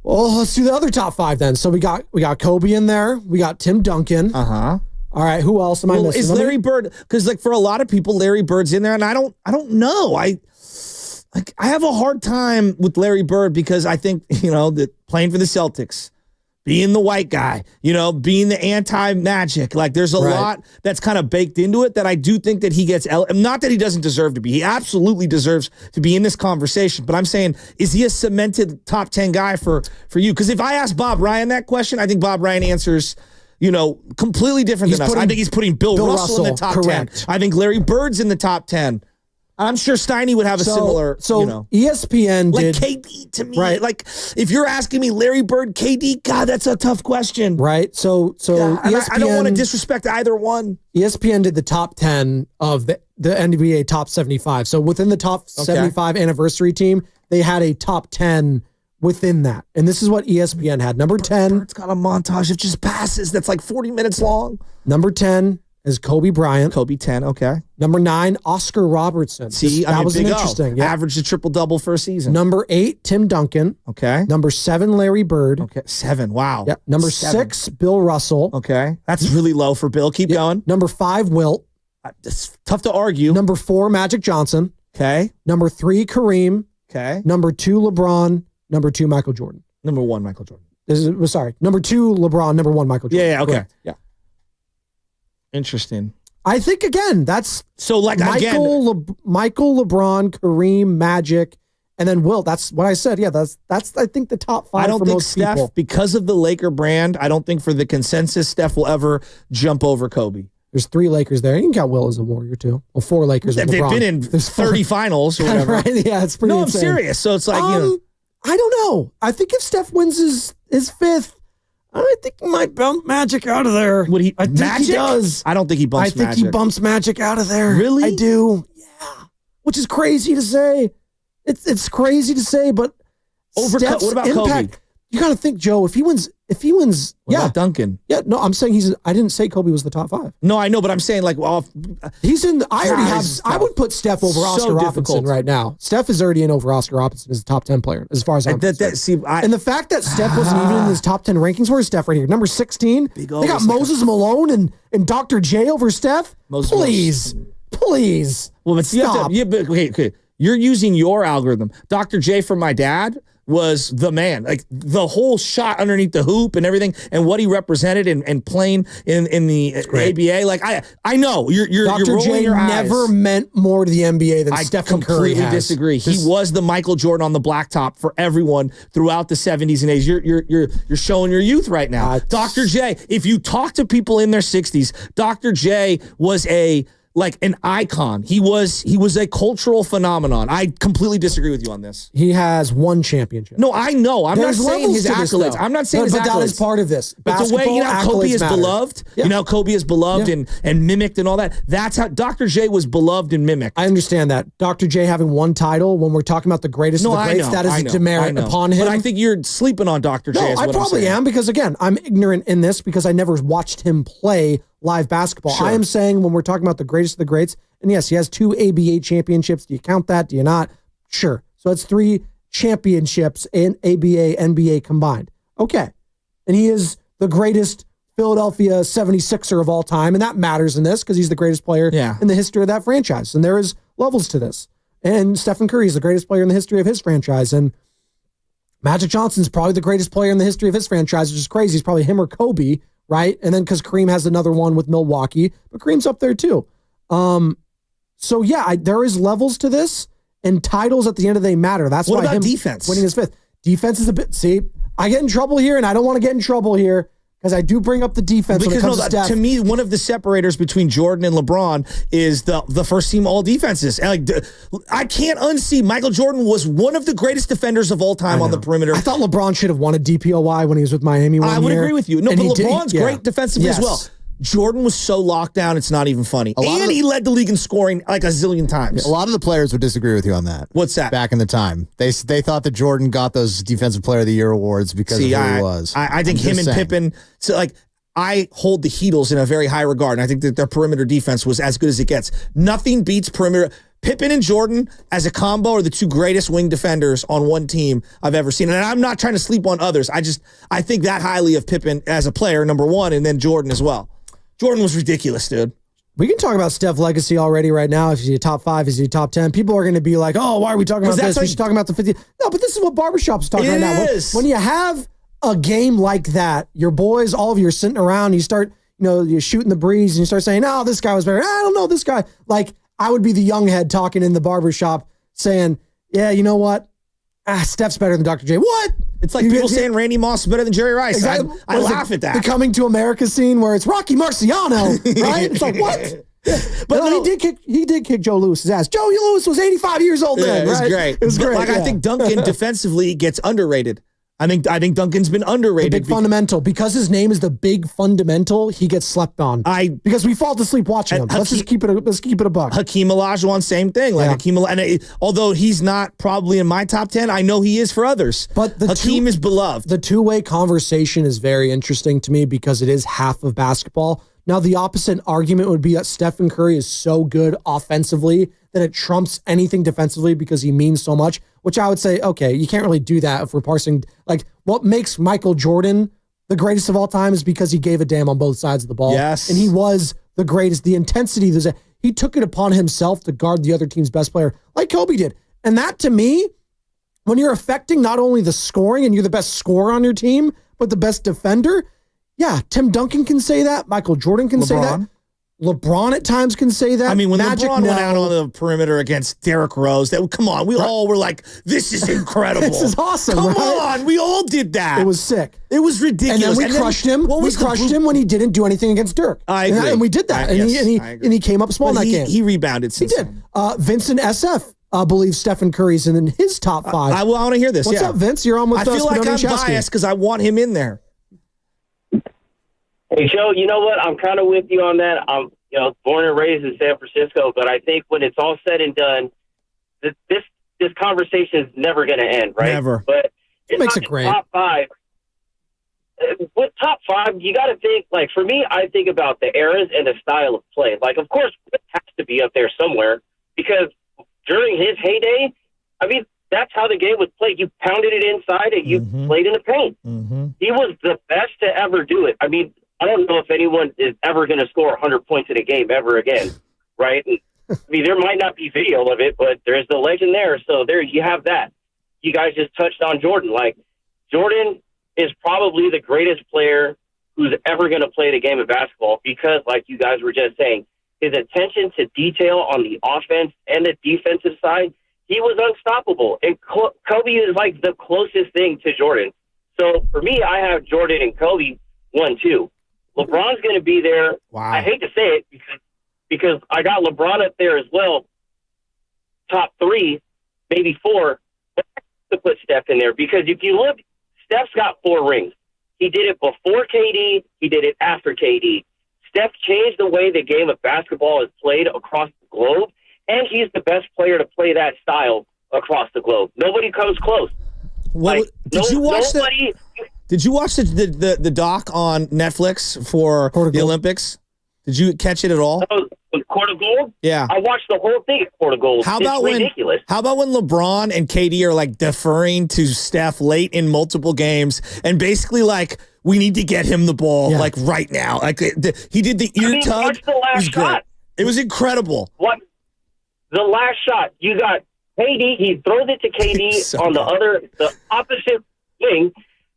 Well, let's do the other top 5 then. So we got Kobe in there. We got Tim Duncan. Uh-huh. All right, who else am I missing? Is Larry Bird? Because for a lot of people, Larry Bird's in there, and I don't know. I have a hard time with Larry Bird because I think that playing for the Celtics, being the white guy, being the anti-Magic, there's a lot that's kind of baked into it that I do think that he gets, not that he doesn't deserve to be. He absolutely deserves to be in this conversation. But I'm saying, is he a cemented top 10 guy for you? Because if I ask Bob Ryan that question, I think Bob Ryan answers, completely different than us. I think he's putting Bill Russell in the top 10. I think Larry Bird's in the top 10. I'm sure Steiny would have a similar, ESPN did. KD to me. Right. If you're asking me Larry Bird, KD, God, that's a tough question. Right. So ESPN, I don't want to disrespect either one. ESPN did the top 10 of the NBA top 75. So within the top 75 anniversary team, they had a top 10 within that. And this is what ESPN had. Number 10. Bird's got a montage of just passes that's 40 minutes long. Number 10 is Kobe Bryant. Kobe 10, okay. Number 9, Oscar Robertson. That was interesting. Yeah. Averaged a triple-double for a season. Number 8, Tim Duncan. Okay. Number 7, Larry Bird. Okay, 7, wow. Yep. Number 6, Bill Russell. Okay. That's really low for Bill. Keep going. Number 5, Wilt. It's tough to argue. Number 4, Magic Johnson. Okay. Number 3, Kareem. Okay. Number 2, LeBron. Number 2, Michael Jordan. Number 1, Michael Jordan. Number 2, LeBron. Number 1, Michael Jordan. Yeah, okay. Correct. Yeah. Interesting. I think, again, that's so like Michael, LeBron, Kareem, Magic, and then Wilt. That's what I said. Yeah, that's I think the top 5 I don't for think most Steph, people. because of the Laker brand, I don't think for the consensus, Steph will ever jump over Kobe. There's 3 Lakers there. You can count Will as a Warrior, too. Well, 4 Lakers with They've LeBron. been in 30 finals or whatever. Right? Yeah, it's pretty insane. I'm serious. So it's like, I don't know. I think if Steph wins his 5th, I think he might bump Magic out of there. Would he? I think Magic? he does. I don't think he bumps Magic. I think he bumps Magic out of there. Really? I do. Yeah. Which is crazy to say. It's crazy to say, but Steph's what about impact, Kobe? You got to think, Joe, if he wins, what about Duncan? Yeah, no, I'm saying I didn't say Kobe was the top 5. No, I know, but I'm saying like, well, he's in. I would put Steph over Oscar Robertson right now. Steph is already in over Oscar Robertson as a top 10 player, as far as I'm concerned. And the fact that Steph wasn't even in his top 10 rankings, where's Steph right here? Number 16. They got Moses Malone and Dr. J over Steph. Please. Well, but stop. Okay. You're using your algorithm. Dr. J for my dad was the man. Like the whole shot underneath the hoop and everything, and what he represented and playing in the ABA. Like I know you're Dr. rolling J your eyes. never meant more to the NBA than Stephen Curry has. I completely disagree. He was the Michael Jordan on the blacktop for everyone throughout the 70s and 80s. You're showing your youth right now. Dr. J, if you talk to people in their 60s, Dr. J was like an icon. He was a cultural phenomenon. I completely disagree with you on this. He has 1 championship. No, I know. I'm not saying his accolades. I'm not saying his accolades. But that is part of this. But the way Kobe is beloved, Kobe is beloved and mimicked and all that. That's how Dr. J was beloved and mimicked. I understand that. Dr. J having 1 title when we're talking about the greatest of the greats, that is a demerit upon him. But I think you're sleeping on Dr. J. No, I probably am because, again, I'm ignorant in this because I never watched him play live basketball. Sure. I am saying when we're talking about the greatest of the greats, and yes, he has 2 ABA championships. Do you count that? Do you not? Sure. So it's 3 championships in ABA, NBA combined. Okay. And he is the greatest Philadelphia 76er of all time, and that matters in this because he's the greatest player in the history of that franchise. And there is levels to this. And Stephen Curry is the greatest player in the history of his franchise. And Magic Johnson's probably the greatest player in the history of his franchise, which is crazy. He's probably him or Kobe, right? And then because Kareem has another one with Milwaukee, but Kareem's up there too. So yeah, there is levels to this, and titles at the end of the day matter. That's why him defense? Winning his 5th. Defense is a bit, see, I get in trouble here, and I don't want to get in trouble here because I do bring up the defense when it comes to Steph. To me, one of the separators between Jordan and LeBron is the first team all defenses. And I can't unsee Michael Jordan was one of the greatest defenders of all time on the perimeter. I thought LeBron should have won a DPOY when he was with Miami one year. I would agree with you. No, but LeBron's great defensively as well. Jordan was so locked down, it's not even funny. And he led the league in scoring like a zillion times. A lot of the players would disagree with you on that. What's that? Back in the time. They thought that Jordan got those Defensive Player of the Year awards because of who he was. I think him and Pippen, so like, I hold the Heatles in a very high regard, and I think that their perimeter defense was as good as it gets. Nothing beats perimeter. Pippen and Jordan as a combo are the 2 greatest wing defenders on one team I've ever seen. And I'm not trying to sleep on others. I think that highly of Pippen as a player, number 1, and then Jordan as well. Jordan was ridiculous, dude. We can talk about Steph legacy already right now. If he's a top 5, is he a top 10? People are going to be like, oh, why are we talking about this? We should talk about the 50. No, but this is what Barbershop's talking right now. When you have a game like that, your boys, all of you are sitting around, you start, you're shooting the breeze and you start saying, oh, this guy was better. I don't know this guy. Like, I would be the young head talking in the barbershop saying, yeah, you know what? Steph's better than Dr. J. What? It's like people saying Randy Moss is better than Jerry Rice. Exactly. I laugh at that. The Coming to America scene where it's Rocky Marciano, right? It's like, what? But no, he did kick Joe Lewis's ass. Joe Lewis was 85 years old then, right? It was great. I think Duncan defensively gets underrated. I think Duncan's been underrated. The big fundamental. Because his name is the big fundamental, he gets slept on. Because we fall asleep watching him. Let's keep it a buck. Hakeem Olajuwon, same thing. Although he's not probably in my top 10, I know he is for others. But Hakeem is beloved. The two-way conversation is very interesting to me because it is half of basketball. Now, the opposite argument would be that Stephen Curry is so good offensively that it trumps anything defensively because he means so much, which I would say, okay, you can't really do that if we're parsing. Like, what makes Michael Jordan the greatest of all time is because he gave a damn on both sides of the ball. Yes. And he was the greatest. The intensity, he took it upon himself to guard the other team's best player like Kobe did. And that, to me, when you're affecting not only the scoring and you're the best scorer on your team, but the best defender, yeah, Tim Duncan can say that. Michael Jordan can say that. LeBron at times can say that. I mean, when Magic, LeBron went out on the perimeter against Derrick Rose, come on, we all were like, this is incredible. This is awesome, Come right? on, we all did that. It was sick. It was ridiculous. And then we crushed him. We crushed him when he didn't do anything against Dirk. I agree. And we did that. And he came up small in that game. He rebounded since He did. Vincent SF believes Stephen Curry's in his top 5. I want to hear this. What's up, Vince? You're on with us. I feel like I'm biased because I want him in there. Hey, Joe, you know what? I'm kind of with you on that. I'm born and raised in San Francisco, but I think when it's all said and done, this conversation is never going to end, right? Never. But it makes it great. Top 5. With top 5, you got to think, like, for me, I think about the eras and the style of play. Like, of course, it has to be up there somewhere because during his heyday, I mean, that's how the game was played. You pounded it inside and you played in the paint. He was the best to ever do it. I mean, I don't know if anyone is ever going to score 100 points in a game ever again, right? I mean, there might not be video of it, but there's the legend there. So there you have that. You guys just touched on Jordan. Like, Jordan is probably the greatest player who's ever going to play the game of basketball because, like you guys were just saying, his attention to detail on the offense and the defensive side, he was unstoppable. And Kobe is like the closest thing to Jordan. So for me, I have Jordan and Kobe 1-2. LeBron's going to be there. Wow. I hate to say it because I got LeBron up there as well. Top 3, maybe 4. To put Steph in there because if you look, Steph's got 4 rings. He did it before KD. He did it after KD. Steph changed the way the game of basketball is played across the globe, and he's the best player to play that style across the globe. Nobody comes close. Well, did you watch the doc on Netflix for the Olympics? Did you catch it at all? Court of Gold? Yeah. I watched the whole thing at Court of Gold. It's ridiculous. How about when LeBron and KD are like deferring to Steph late in multiple games and basically like, we need to get him the ball like right now. Like he did the ear tug. The last shot. It was incredible. What? The last shot, you got KD. He throws it to KD on the opposite wing.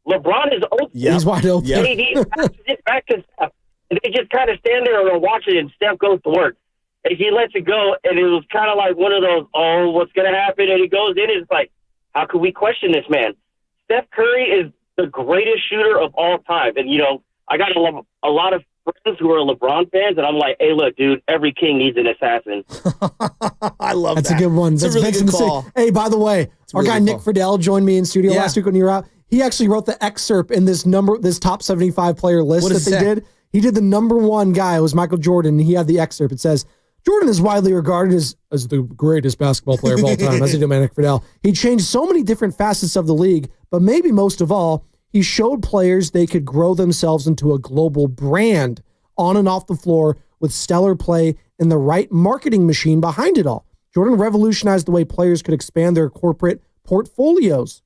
LeBron is open. Yep. He's wide open. Yep. KD passes it back to Steph. And they just kind of stand there and watch it, and Steph goes to work. And he lets it go, and it was kind of like one of those, oh, what's going to happen? And he goes in, and it's like, how could we question this man? Steph Curry is the greatest shooter of all time. And, I got a lot of friends who are LeBron fans, and I'm like, hey, look, dude, every king needs an assassin. I love That's that. a good one. That's a really good call. Hey, by the way, our guy Nick Friedel joined me in studio last week when you were out. He actually wrote the excerpt in this top 75 player list that they did. He did the number 1 guy. It was Michael Jordan. And he had the excerpt. It says, Jordan is widely regarded as the greatest basketball player of all time, as did Nick Friedel. He changed so many different facets of the league, but maybe most of all, he showed players they could grow themselves into a global brand on and off the floor with stellar play and the right marketing machine behind it all. Jordan revolutionized the way players could expand their corporate portfolios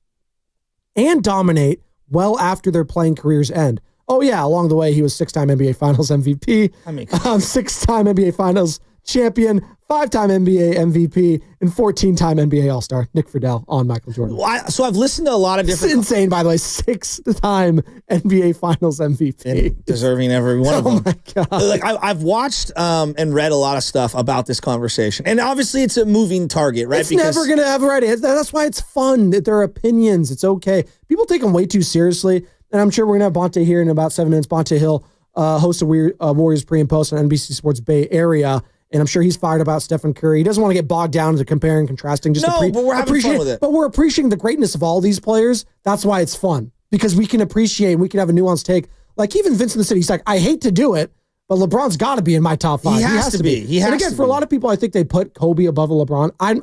and dominate well after their playing careers end. Oh, yeah, along the way, he was 6-time NBA Finals MVP, 6-time NBA Finals champion, 5-time NBA MVP, and 14-time NBA All-Star. Nick Friedel on Michael Jordan. Well, so I've listened to a lot of different... It's insane, by the way. 6-time NBA Finals MVP. And deserving every one of them. Oh, my God. Like, I've watched and read a lot of stuff about this conversation. And obviously, it's a moving target, right? It's never going to have a right answer. That's why it's fun. They're opinions. It's okay. People take them way too seriously. And I'm sure we're going to have Bonte here in about 7 minutes. Bonte Hill, host of Warriors Pre and Post on NBC Sports Bay Area. And I'm sure he's fired about Stephen Curry. He doesn't want to get bogged down into comparing and contrasting. But we're having fun with it. But we're appreciating the greatness of all these players. That's why it's fun. Because we can appreciate, we can have a nuanced take. Like even Vince in the City, he's like, I hate to do it, but LeBron's got to be in my top 5. He has to be. And again, for a lot of people, I think they put Kobe above a LeBron. I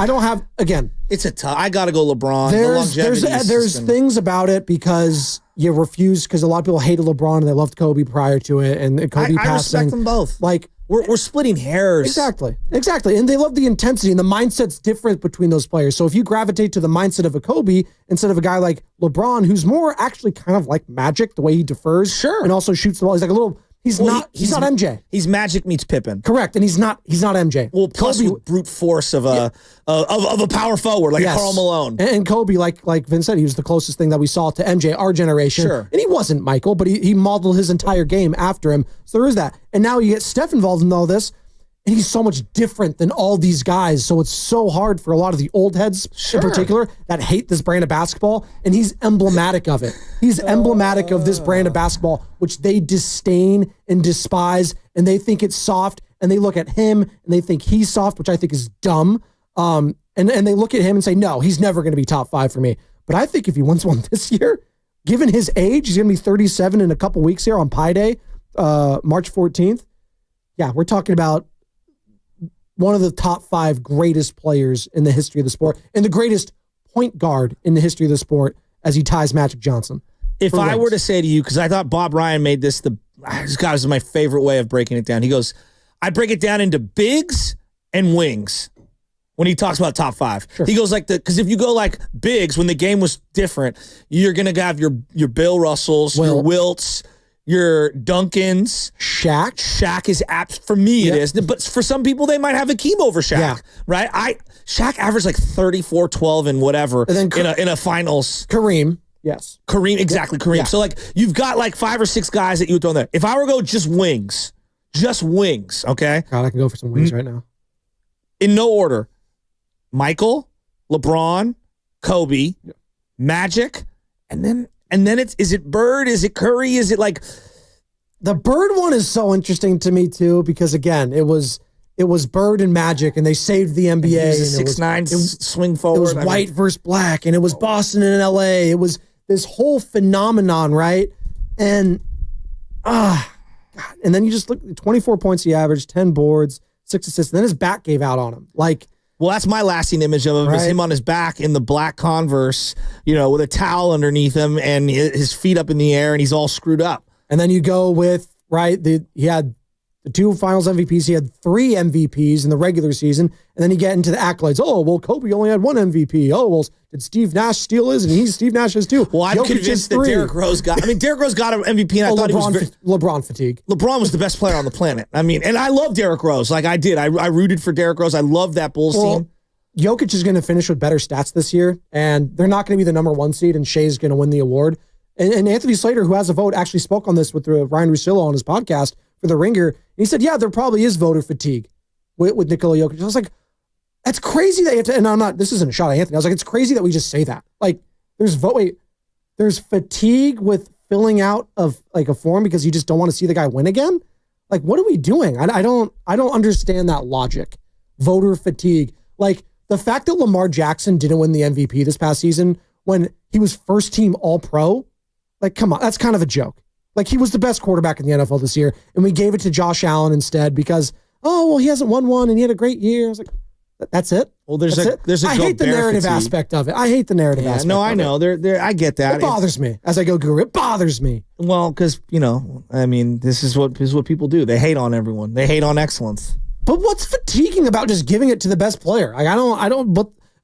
don't have, it's a tough, I got to go LeBron. There's things about it because you refuse, because a lot of people hated LeBron and they loved Kobe prior to it. And Kobe passing. I respect them both. Like, We're splitting hairs. Exactly. And they love the intensity, and the mindset's different between those players. So if you gravitate to the mindset of a Kobe instead of a guy like LeBron, who's more actually kind of like Magic, the way he defers. Sure. And also shoots the ball. He's like He's not MJ. He's Magic meets Pippen. Correct, and he's not MJ. Well, plus Kobe, with brute force of a power forward like Karl Malone. And Kobe, like Vince said, he was the closest thing that we saw to MJ, our generation. Sure. And he wasn't Michael, but he modeled his entire game after him. So there is that. And now you get Steph involved in all this, and he's so much different than all these guys. So it's so hard for a lot of the old heads in particular that hate this brand of basketball. And he's emblematic of it. He's emblematic of this brand of basketball, which they disdain and despise. And they think it's soft. And they look at him and they think he's soft, which I think is dumb. And they look at him and say, no, he's never going to be top 5 for me. But I think if he wins one this year, given his age, he's going to be 37 in a couple weeks here on Pi Day, March 14th. Yeah, we're talking about one of the top 5 greatest players in the history of the sport and the greatest point guard in the history of the sport as he ties Magic Johnson. If I were to say to you, because I thought Bob Ryan made this this is my favorite way of breaking it down. He goes, I break it down into bigs and wings when he talks about top 5. Sure. He goes because if you go like bigs, when the game was different, you're going to have your Bill Russells, your Wilts, your Duncans. Shaq is apt for me. It is, but for some people they might have Akeem over Shaq, right? Shaq averaged like 34, 12, and whatever and then in a finals. Kareem, yes, Kareem. Yeah. So like you've got like 5 or 6 guys that you would throw in there. If I were to go just wings, okay. God, I can go for some wings right now. In no order: Michael, LeBron, Kobe, Magic, and then is it Bird? Is it Curry? Is it like the Bird one is so interesting to me too, because again, it was Bird and Magic, and they saved the NBA. He was a 6'9" swing forward. It was white versus black, and it was Boston and LA. It was this whole phenomenon, right? And God. And then you just look at 24 points he averaged, 10 boards, 6 assists, and then his back gave out on him. Well, that's my lasting image of him, is him on his back in the black Converse, with a towel underneath him and his feet up in the air, and he's all screwed up. And then you go with, he had the 2 finals MVPs. He had 3 MVPs in the regular season, and then you get into the accolades. Oh, well, Kobe only had 1 MVP. Oh, well, did Steve Nash steal his? And Steve Nash has 2. Well, I'm convinced that Derrick Rose got an MVP, and I thought LeBron fatigue. LeBron was the best player on the planet. I mean, and I love Derrick Rose. Like I did. I rooted for Derrick Rose. I love that Bulls team. Jokic is going to finish with better stats this year, and they're not going to be the number 1 seed, and Shea's going to win the award. And Anthony Slater, who has a vote, actually spoke on this with Ryan Russillo on his podcast for The Ringer. And he said, yeah, there probably is voter fatigue with Nikola Jokic. I was like, that's crazy that you have to, and this isn't a shot at Anthony. I was like, it's crazy that we just say that. Like, there's fatigue with filling out of like a form because you just don't want to see the guy win again. Like, what are we doing? I don't understand that logic. Voter fatigue. Like, the fact that Lamar Jackson didn't win the MVP this past season when he was first team All-Pro, like, come on, that's kind of a joke. Like, he was the best quarterback in the NFL this year, and we gave it to Josh Allen instead because, he hasn't won one and he had a great year. I was like, that's it? Well, there's a I hate the narrative aspect of it. I hate the narrative aspect. No, I know. I get that. It bothers me as I go Google. It bothers me. Well, because, this is what people do. They hate on everyone. They hate on excellence. But what's fatiguing about just giving it to the best player? Like,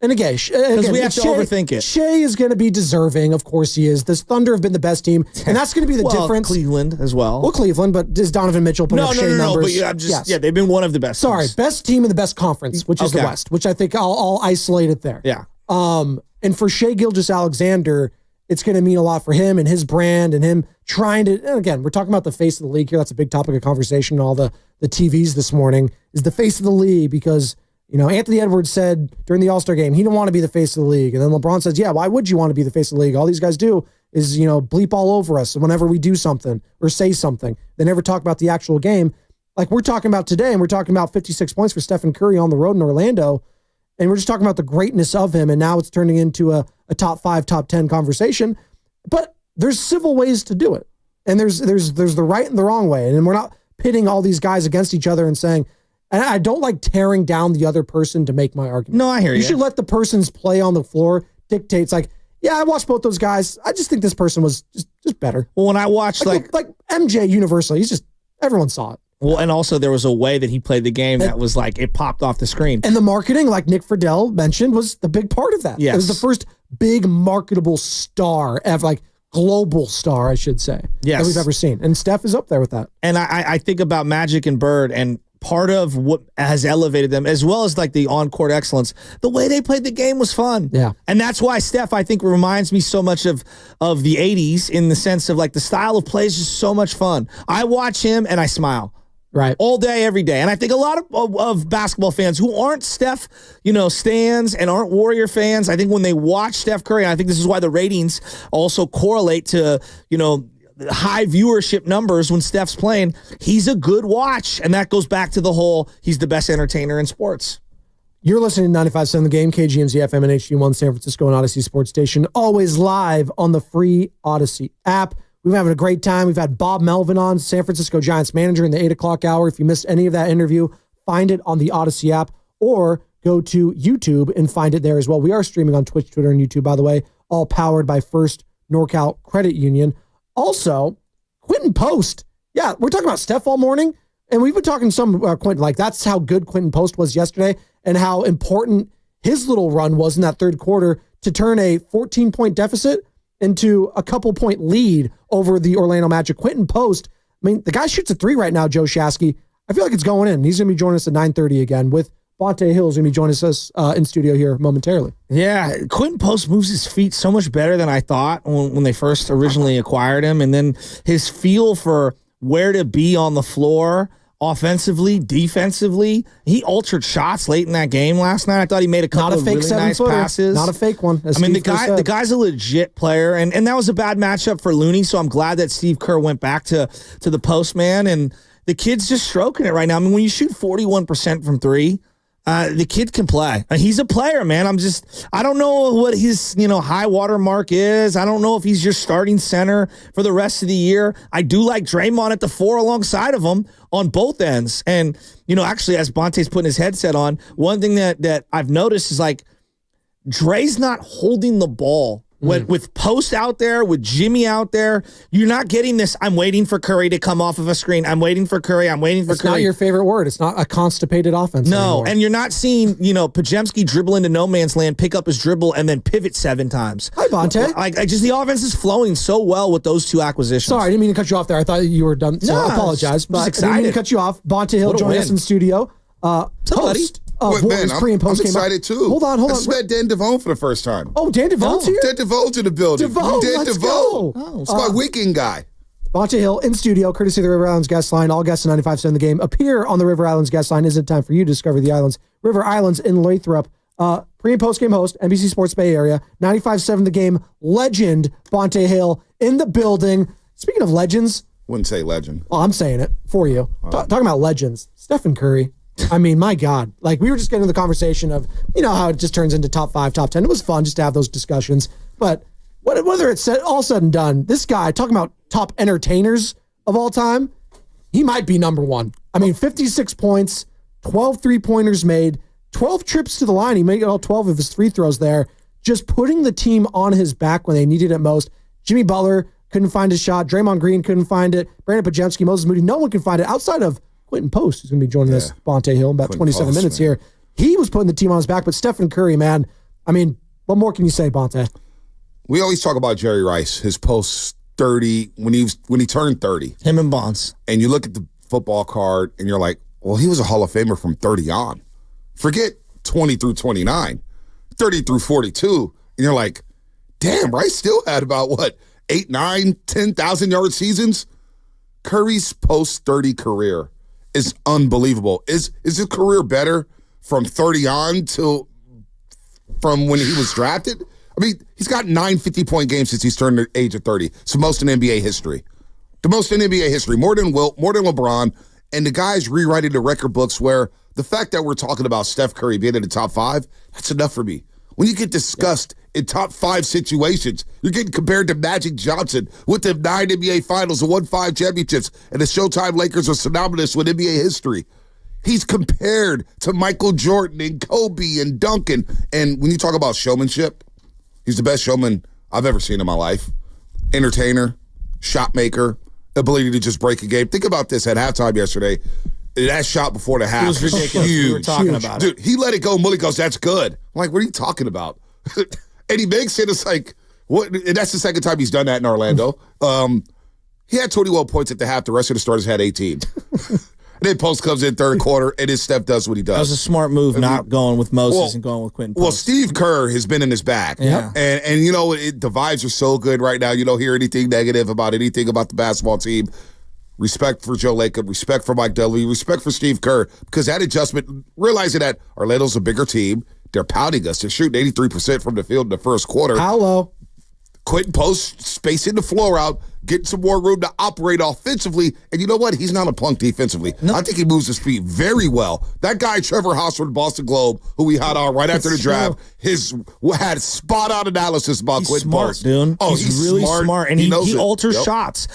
and again, because we have to overthink it. Shea is going to be deserving. Of course he is. The Thunder have been the best team, and that's going to be the difference. Cleveland as well. Well, Cleveland, but does Donovan Mitchell put up Shea numbers? But they've been one of the best. Sorry, best team in the best conference, which is the West, which I think I'll isolate it there. Yeah. And for Shea Gilgeous-Alexander, it's going to mean a lot for him and his brand and him trying to, and again, we're talking about the face of the league here. That's a big topic of conversation in all the TVs this morning, is the face of the league because, Anthony Edwards said during the All-Star game, he didn't want to be the face of the league. And then LeBron says, yeah, why would you want to be the face of the league? All these guys do is, bleep all over us whenever we do something or say something. They never talk about the actual game. Like we're talking about today, and we're talking about 56 points for Stephen Curry on the road in Orlando. And we're just talking about the greatness of him. And now it's turning into a top 5, top 10 conversation. But there's civil ways to do it. And there's the right and the wrong way. And we're not pitting all these guys against each other and saying, and I don't like tearing down the other person to make my argument. No, I hear you. You should let the person's play on the floor dictate. It's like, yeah, I watched both those guys. I just think this person was just better. Well, when I watched like MJ universally, everyone saw it. Well, and also there was a way that he played the game that was like, it popped off the screen. And the marketing, like Nick Friedel mentioned, was the big part of that. Yes. It was the first big marketable star ever. Like global star, I should say, that we've ever seen. And Steph is up there with that. And I think about Magic and Bird, and part of what has elevated them, as well as like the on-court excellence, the way they played the game was fun. Yeah. And that's why Steph, I think, reminds me so much of the 80s in the sense of like the style of play is just so much fun. I watch him and I smile. Right. All day, every day. And I think a lot of basketball fans who aren't Steph, stans and aren't Warrior fans, I think when they watch Steph Curry, and I think this is why the ratings also correlate to, high viewership numbers when Steph's playing, he's a good watch. And that goes back to the whole, he's the best entertainer in sports. You're listening to 95.7 The Game, KGMZ FM and HD1 San Francisco and Odyssey Sports Station, always live on the free Odyssey app. We've been having a great time. We've had Bob Melvin on, San Francisco Giants manager in the 8 o'clock hour. If you missed any of that interview, find it on the Odyssey app or go to YouTube and find it there as well. We are streaming on Twitch, Twitter, and YouTube, by the way, all powered by First NorCal Credit Union. Also, Quinton Post. Yeah, we're talking about Steph all morning, and we've been talking some Quinton. Like, that's how good Quinton Post was yesterday and how important his little run was in that third quarter to turn a 14-point deficit into a couple-point lead over the Orlando Magic. Quinton Post, I mean, the guy shoots a 3 right now, Joe Shasky. I feel like it's going in. He's going to be joining us at 9:30 again with Bonte Hill's going to be joining us in studio here momentarily. Yeah, Quinton Post moves his feet so much better than I thought when they first originally acquired him. And then his feel for where to be on the floor offensively, defensively. He altered shots late in that game last night. I thought he made a couple of really nice passes. Not a fake one. The guy's a legit player, and that was a bad matchup for Looney, so I'm glad that Steve Kerr went back to the post man, and the kid's just stroking it right now. I mean, when you shoot 41% from 3, the kid can play. He's a player, man. I don't know what his, high water mark is. I don't know if he's your starting center for the rest of the year. I do like Draymond at the 4 alongside of him on both ends. And, actually, as Bonte's putting his headset on, one thing that I've noticed is like Dre's not holding the ball. With Post out there, with Jimmy out there, you're not getting this, I'm waiting for Curry to come off of a screen. I'm waiting for Curry. It's not your favorite word. It's not a constipated offense anymore. And you're not seeing, Pajemski dribble into no man's land, pick up his dribble, and then pivot 7 times. Hi, Bonte. The offense is flowing so well with those 2 acquisitions. Sorry, I didn't mean to cut you off there. I thought you were done. So I apologize. But I didn't mean to cut you off. Bonte Hill joined us in studio. Post. Man, I'm excited too. Hold on. I just met Dan Devone for the first time. Oh, Dan Devone's here? Dan Devone's in the building. Let's go. It's my weekend guy. Bonte Hill in studio, courtesy of the River Islands guest line. All guests in 95.7 The Game appear on the River Islands guest line. Is it time for you to discover the islands? River Islands in Lathrop. Pre- and post-game host, NBC Sports Bay Area. 95.7 The Game legend, Bonte Hill in the building. Speaking of legends. Wouldn't say legend. Well, I'm saying it for you. Talking about legends. Stephen Curry. I mean, my God. Like, we were just getting into the conversation of, how it just turns into top 5, top 10. It was fun just to have those discussions. But whether it's all said and done, this guy, talking about top entertainers of all time, he might be number 1. I mean, 56 points, 12 3-pointers made, 12 trips to the line. He made all 12 of his free throws there, just putting the team on his back when they needed it most. Jimmy Butler couldn't find his shot. Draymond Green couldn't find it. Brandon Pajemski, Moses Moody, no one can find it outside of Quinton Post, who's going to be joining us, Bonte Hill, in about 27 minutes here. He was putting the team on his back, but Stephen Curry, man, I mean, what more can you say, Bonte? We always talk about Jerry Rice, his post 30, when he turned 30. Him and Bonds. And you look at the football card, and you're like, well, he was a Hall of Famer from 30 on. Forget 20 through 29, 30 through 42. And you're like, damn, Rice still had about, 8, 9, 10,000-yard seasons? Curry's post 30 career is unbelievable. Is his career better from 30 on from when he was drafted? I mean, he's got 9 50-point games since he's turned the age of 30. It's the most in NBA history. The most in NBA history. More than Wilt, more than LeBron. And the guy's rewriting the record books where the fact that we're talking about Steph Curry being in the top 5, that's enough for me. When you get discussed in top 5 situations, you're getting compared to Magic Johnson with the 9 NBA Finals and won 5 championships, and the Showtime Lakers are synonymous with NBA history. He's compared to Michael Jordan and Kobe and Duncan. And when you talk about showmanship, he's the best showman I've ever seen in my life. Entertainer, shot maker, ability to just break a game. Think about this at halftime yesterday. That shot before the half was ridiculous. Huge. We were talking about it. Dude, he let it go. Mully goes, that's good. I'm like, what are you talking about? And he makes it. It's like, And that's the second time he's done that in Orlando. He had 21 points at the half. The rest of the starters had 18. And then Post comes in third quarter, and his Steph does what he does. That was a smart move, not going with Moses and going with Quinton Post. Well, Steve Kerr has been in his bag. Yeah. And you know, the vibes are so good right now. You don't hear anything negative about anything about the basketball team. Respect for Joe Lacob, respect for Mike Dunleavy, respect for Steve Kerr, because that adjustment, realizing that Orlando's a bigger team, they're pounding us. They're shooting 83% from the field in the first quarter. Hello. Quinton Post spacing the floor out, getting some more room to operate offensively. And you know what? He's not a plunk defensively. No. I think he moves his feet very well. That guy, Trevor Haas from the Boston Globe, who we had on right after the draft, had spot-on analysis about Quinton Post. Dude. Oh, he's really smart. And he alters shots.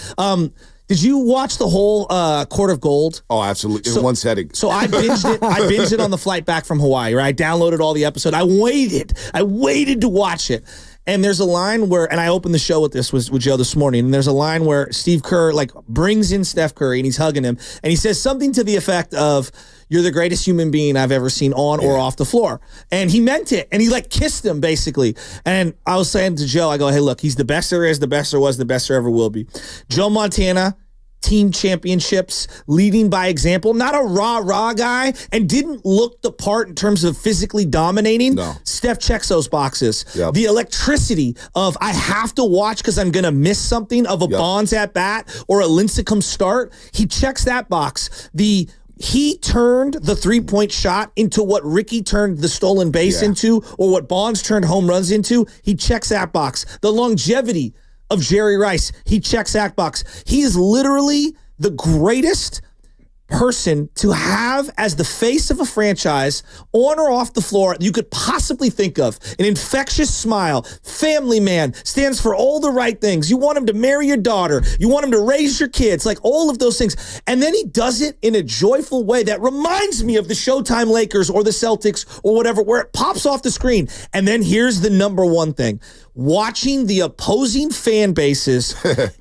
Did you watch the whole Court of Gold? Oh, absolutely. In one setting. So I binged it. I binged it on the flight back from Hawaii, right? I downloaded all the episodes. I waited to watch it. And there's a line where, and I opened the show with this with Joe this morning, and there's a line where Steve Kerr brings in Steph Curry and he's hugging him, and he says something to the effect of, "You're the greatest human being I've ever seen on or off the floor." And he meant it, and he kissed him basically. And I was saying to Joe, I go, "Hey, look, he's the best there is, the best there was, the best there ever will be." Joe Montana, team championships, leading by example, not a rah-rah guy, and didn't look the part in terms of physically dominating. No. Steph checks those boxes. Yep. The electricity of I have to watch because I'm going to miss something of a Bonds at bat or a Lincecum start. He checks that box. He turned the three-point shot into what Ricky turned the stolen base into, or what Bonds turned home runs into. He checks that box. The longevity of Jerry Rice, he checks that box. He is literally the greatest person to have as the face of a franchise on or off the floor you could possibly think of. An infectious smile, family man, stands for all the right things. You want him to marry your daughter. You want him to raise your kids, all of those things. And then he does it in a joyful way that reminds me of the Showtime Lakers or the Celtics or whatever, where it pops off the screen. And then here's the number one thing. Watching the opposing fan bases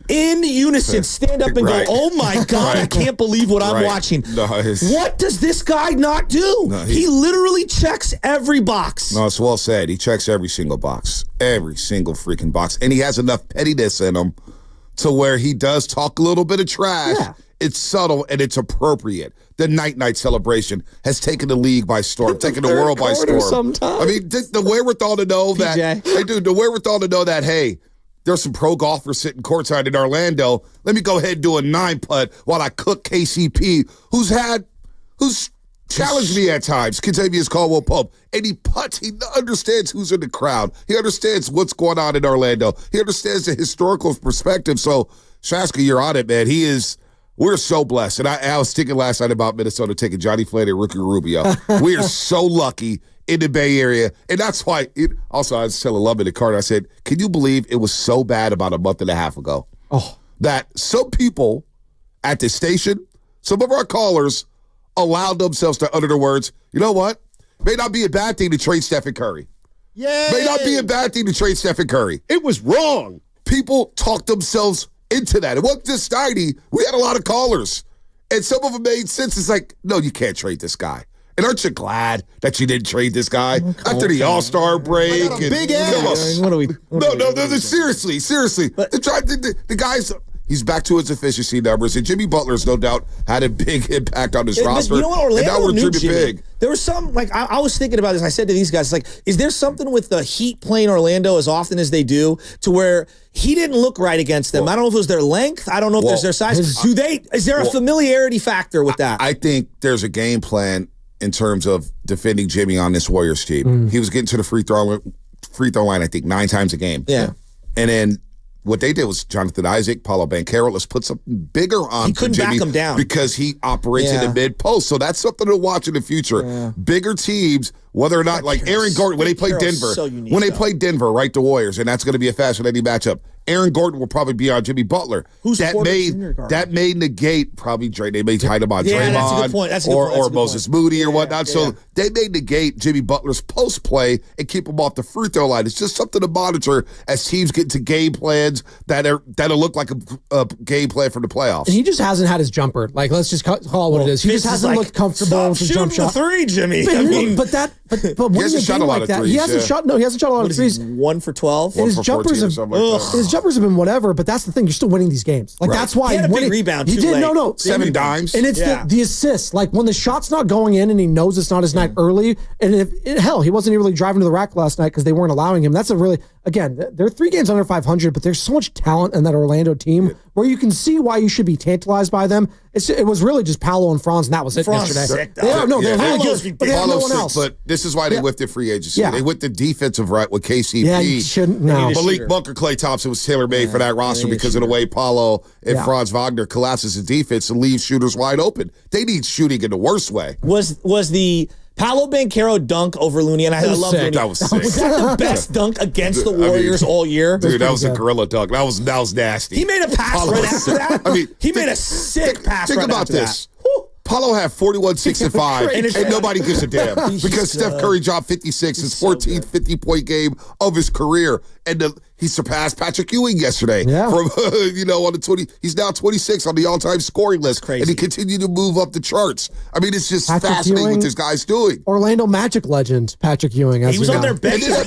in unison stand up and go, "Oh my God, I can't believe what I'm watching." No, what does this guy not do? No, he literally checks every box. No, it's well said. He checks every single box. Every single freaking box. And he has enough pettiness in him to where he does talk a little bit of trash. Yeah. It's subtle and it's appropriate. The night celebration has taken the league by storm, taken the world by storm. Sometimes. I mean, the wherewithal to know that, the wherewithal to know that, hey, there's some pro golfers sitting courtside in Orlando. Let me go ahead and do a 9-putt while I cook KCP, who's challenged me at times, Kentavious Caldwell-Pope, and he putts. He understands who's in the crowd. He understands what's going on in Orlando. He understands the historical perspective. So, Shaska, you're on it, man. We're so blessed. And I was thinking last night about Minnesota taking Johnny Flynn and Ricky Rubio. We are so lucky in the Bay Area. And that's why, also, I was telling Love in the car, I said, can you believe it was so bad about a month and a half ago? That some people at the station, some of our callers, allowed themselves to utter the words, you know what? May not be a bad thing to trade Stephen Curry. Yeah. May not be a bad thing to trade Stephen Curry. It was wrong. People talked themselves into that. It wasn't just Steiny. We had a lot of callers. And some of them made sense. It's like, no, you can't trade this guy. And aren't you glad that you didn't trade this guy after the All-Star break? Big ass. No, seriously. The guy's, he's back to his efficiency numbers. And Jimmy Butler's no doubt had a big impact on his roster. You know what? Orlando and now we're knew dreaming Jimmy. big. There was some, I was thinking about this. I said to these guys, is there something with the Heat playing Orlando as often as they do to where he didn't look right against them? I don't know if it was their length. I don't know if there's their size. Is there a familiarity factor with that? I think there's a game plan in terms of defending Jimmy on this Warriors team. He was getting to the free throw line, I think, 9 times a game. Yeah. And then what they did was Jonathan Isaac, Paolo Banchero, let's put something bigger on He couldn't Jimmy back him down. because he operates in the mid-post. So that's something to watch in the future. Yeah. Bigger teams, whether or not, like Aaron Gordon, when they played Denver, so unique, played Denver, right, the Warriors, and that's going to be a fascinating matchup. Aaron Gordon will probably be on Jimmy Butler. Who's that may negate probably they may hide him on Draymond that's a good point. or Moses Moody or whatnot. So they may negate Jimmy Butler's post play and keep him off the free throw line. It's just something to monitor as teams get to game plans that'll look like a game plan for the playoffs. And he just hasn't had his jumper. Like, let's just call it what it is. He just hasn't looked comfortable with his jump shot. Three, Jimmy. But when he hasn't shot a lot of threes. He hasn't shot. No, he hasn't shot a lot of threes. 1 for 12. His jumpers have been whatever. But that's the thing. You're still winning these games. Like that's why he had a big rebound. He did. Late. No. 7 dimes. And it's the assists. Like when the shot's not going in and he knows it's not his night early. And he wasn't even really driving to the rack last night because they weren't allowing him. That's a really, again, they're 3 games under 500, but there's so much talent in that Orlando team where you can see why you should be tantalized by them. It was really just Paolo and Franz, and that was it yesterday. Sick, they're really good, but they have no one else. But this is why they whipped the free agency. They whipped the defensive right with KCP. Yeah, you shouldn't. No. Malik Monk or Klay Thompson was tailor-made for that roster because of the way Paolo and Franz Wagner collapses the defense and leaves shooters wide open. They need shooting in the worst way. Was the Paolo Banchero dunk over Looney, and I love Looney. That was sick. Was that the best dunk against the Warriors all year? Dude, that was a gorilla dunk. That was nasty. He made a pass right after that. He made a sick pass right after that. Think about this. Paolo had 41, 6, and 5, and nobody gives a damn because Steph Curry dropped 56, his 14th 50-point game of his career, and he surpassed Patrick Ewing yesterday. Yeah. From on the 20, he's now 26 on the all-time scoring list, crazy. And he continued to move up the charts. I mean, it's just fascinating what this guy's doing. Orlando Magic legend Patrick Ewing. He was on their bench. I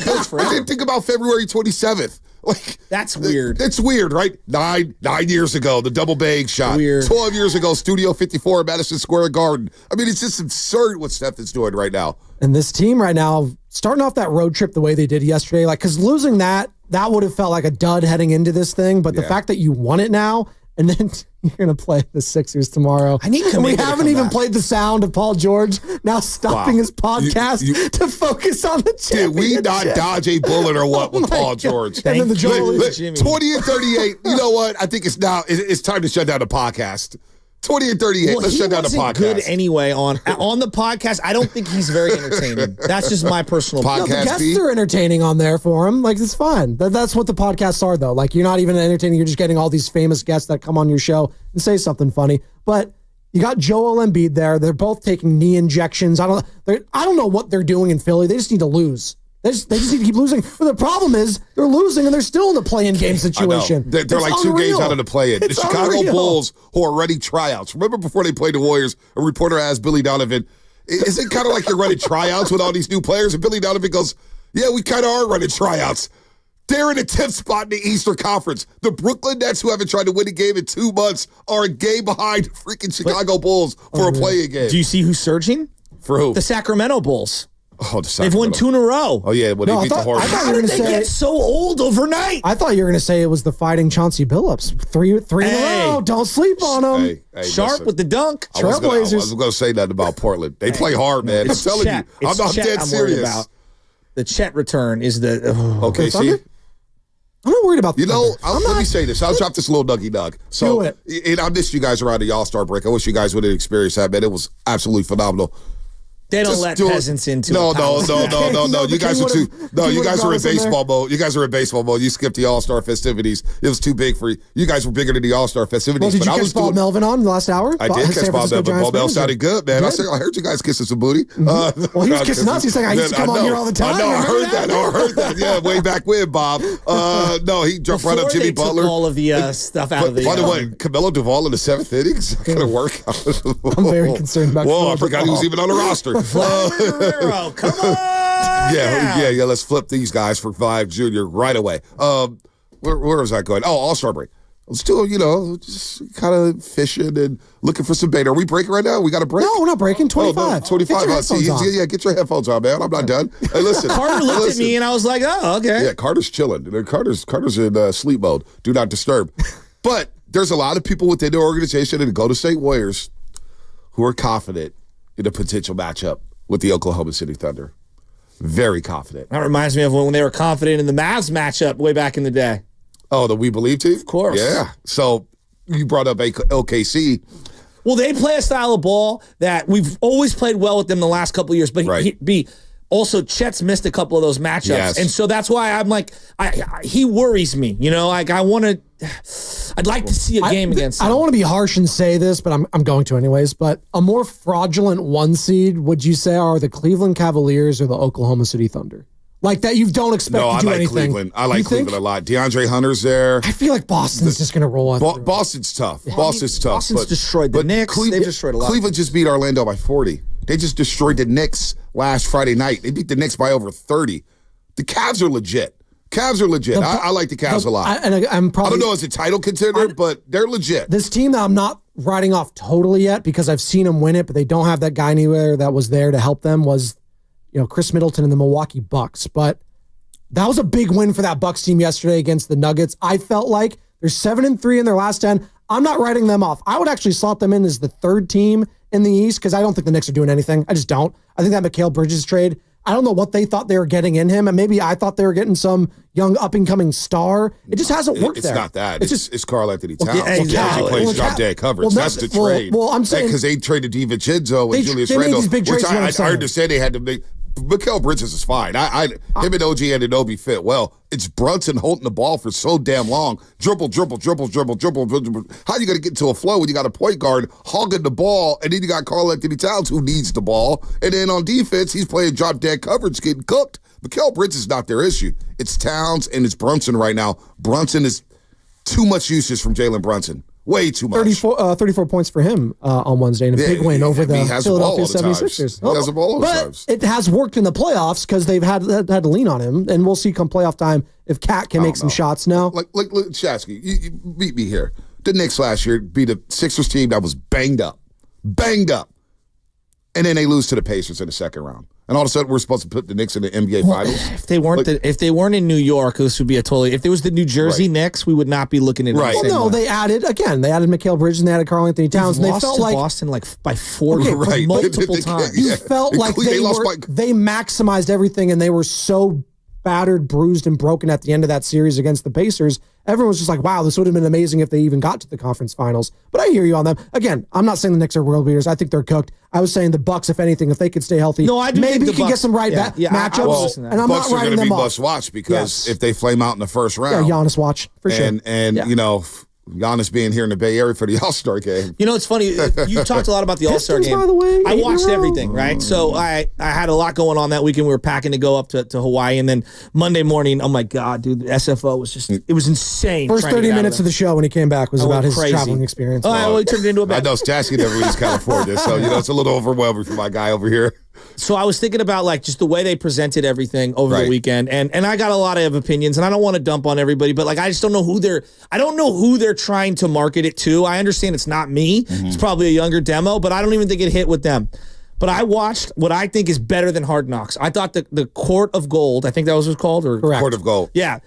didn't think about February 27th. Like that's weird. It's weird, right? 9 years ago, the double bang shot. Weird. 12 years ago, Studio 54 at Madison Square Garden. I mean, it's just absurd what Steph is doing right now. And this team right now, starting off that road trip the way they did yesterday, like because losing that would have felt like a dud heading into this thing. But the fact that you won it now, and then you're going to play the Sixers tomorrow. We haven't even played the sound of Paul George now stopping his podcast to focus on the championship. Did we not dodge a bullet or what with Paul George? And then the Joel 20 and 38. You know what? I think it's time to shut down the podcast. 20 and 38. Let's shut down the podcast. Good anyway on the podcast. I don't think he's very entertaining. That's just my personal podcast. No, the guests are entertaining on there for him. Like it's fine. That's what the podcasts are, though. Like you're not even entertaining. You're just getting all these famous guests that come on your show and say something funny. But you got Joel Embiid there. They're both taking knee injections. I don't know what they're doing in Philly. They just need to lose. They just need to keep losing. But the problem is they're losing and they're still in the play-in game situation. They're like unreal. 2 games out of the play-in. The Chicago Bulls, who are running tryouts. Remember before they played the Warriors, a reporter asked Billy Donovan, is it kind of like you're running tryouts with all these new players? And Billy Donovan goes, yeah, we kind of are running tryouts. They're in a 10th spot in the Eastern Conference. The Brooklyn Nets, who haven't tried to win a game in 2 months, are a game behind the freaking Chicago Bulls for a play-in game. Do you see who's surging? For who? The Sacramento Bulls. Oh, they've won 2 in a row. Oh, yeah. When they beat the Hornets. How did they get so old overnight? I thought you were going to say it was the Fighting Chauncey Billups. Three in a row. Don't sleep on them. Sharp with the dunk. Trailblazers. I was going to say nothing about Portland. They play hard, man. I'm telling you. I'm not dead serious. The Chet return is the... Okay, see? I'm not worried about the let me say this. I'll drop this little nuggy nug. So, do it. And I missed you guys around the All-Star break. I wish you guys would have experienced that, man. It was absolutely phenomenal. They don't let peasants into No. You guys were you guys were in baseball mode. You guys were in baseball mode. You skipped the All-Star festivities. It was too big for you. You guys were bigger than the All-Star festivities. Well, did you catch Bob Melvin on the last hour? I did catch Bob Melvin. Bob Melvin sounded good, man. I heard you guys kissing some booty. Well, he was kissing us. He's like, I used to come on here all the time. I know. I heard that. Yeah, way back when, Bob. No, he jumped right up Jimmy Butler. All of the stuff out of the... By the way, Camilo Duvall in the 7th inning is going to work out. I'm very concerned about Whoa, I forgot he was even on the roster. Come on. Yeah. Let's flip these guys for Vibe Jr. right away. Where was I going? Oh, All-Star break. Let's do, just kind of fishing and looking for some bait. Are we breaking right now? We got a break? No, we're not breaking. 25. Oh, no, 25. Get your headphones on, man. I'm not done. Hey, listen. Carter looked at me and I was like, oh, okay. Yeah, Carter's chilling. Carter's in sleep mode. Do not disturb. But there's a lot of people within the organization and the Golden State Warriors who are confident in a potential matchup with the Oklahoma City Thunder. Very confident. That reminds me of when they were confident in the Mavs matchup way back in the day. Oh, the We Believe team? Of course. Yeah. So you brought up LKC. Well, they play a style of ball that we've always played well with them the last couple of years. But also Chet's missed a couple of those matchups, and so that's why I'm like, he worries me. You know, like I'd like to see a game against him. I don't want to be harsh and say this, but I'm going to anyways. But a more fraudulent 1 seed, would you say, are the Cleveland Cavaliers or the Oklahoma City Thunder? Like that, you don't expect to do anything. Cleveland. I like Cleveland a lot. DeAndre Hunter's there. I feel like Boston's just going to roll on. Boston's tough. Boston's tough. Boston's destroyed the Knicks. They've destroyed a lot. Cleveland just beat Orlando by 40. They just destroyed the Knicks last Friday night. They beat the Knicks by over 30. The Cavs are legit. I like the Cavs a lot. I don't know as a title contender, but they're legit. This team that I'm not writing off totally yet because I've seen them win it, but they don't have that guy anywhere that was there to help them was, Chris Middleton and the Milwaukee Bucks. But that was a big win for that Bucks team yesterday against the Nuggets. I felt like they're 7-3 in their last 10. I'm not writing them off. I would actually slot them in as the third team in the East because I don't think the Knicks are doing anything. I just don't. I think that Mikal Bridges trade, I don't know what they thought they were getting in him, and maybe I thought they were getting some young up-and-coming star. It just hasn't worked there. It's not that. It's Karl Anthony Towns. He plays drop-dead coverage. That's the trade. Well, I'm saying because they traded DiVincenzo and Julius Randle, which I understand they had to make. Mikal Bridges is fine. Him and OG Anunoby fit well. It's Brunson holding the ball for so damn long. Dribble. How you going to get into a flow when you got a point guard hogging the ball, and then you got Karl Anthony Towns who needs the ball, and then on defense he's playing drop dead coverage, getting cooked. Mikal Bridges is not their issue. It's Towns and it's Brunson right now. Brunson is too much usage from Jalen Brunson. Way too much. 34 points for him on Wednesday in a big win over the Philadelphia 76ers. He has the ball all the times. It has worked in the playoffs because they've had to lean on him, and we'll see come playoff time if Cat can make some shots now. Like Shasky, you beat me here. The Knicks last year beat a Sixers team that was banged up, and then they lose to the Pacers in the second round. And all of a sudden, we're supposed to put the Knicks in the NBA Finals. If they weren't in New York, this would be a totally. If there was the New Jersey Knicks, we would not be looking at it. Right. Well, no, they added Mikal Bridges and they added Karl Anthony Towns. And they felt like Boston by 40 multiple times. You felt like they maximized everything, and they were so battered, bruised, and broken at the end of that series against the Pacers. Everyone was just like, wow, this would have been amazing if they even got to the conference finals. But I hear you on them. Again, I'm not saying the Knicks are world beaters. I think they're cooked. I was saying the Bucks, if anything, if they could stay healthy, maybe you can get some matchups. And I'm Bucks not writing them off. Bucks watch because if they flame out in the first round. Yeah, Giannis watch, for sure. And Giannis being here in the Bay Area for the All-Star game. It's funny. You talked a lot about the All-Star game. By the way, I watched everything, right? So I had a lot going on that weekend. We were packing to go up to Hawaii. And then Monday morning, oh my God, dude, the SFO was just, it was insane. First 30 minutes of the show when he came back was about his traveling experience. He turned it into a bet. I know Stasky never leaves California, so it's a little overwhelming for my guy over here. So I was thinking about just the way they presented everything over the weekend, and I got a lot of opinions, and I don't want to dump on everybody, but I just don't know who they're trying to market it to. I understand it's not me. Mm-hmm. It's probably a younger demo, but I don't even think it hit with them. But I watched what I think is better than Hard Knocks. I thought the Court of Gold, I think that was what it was called, or correct. Court of Gold. Yeah,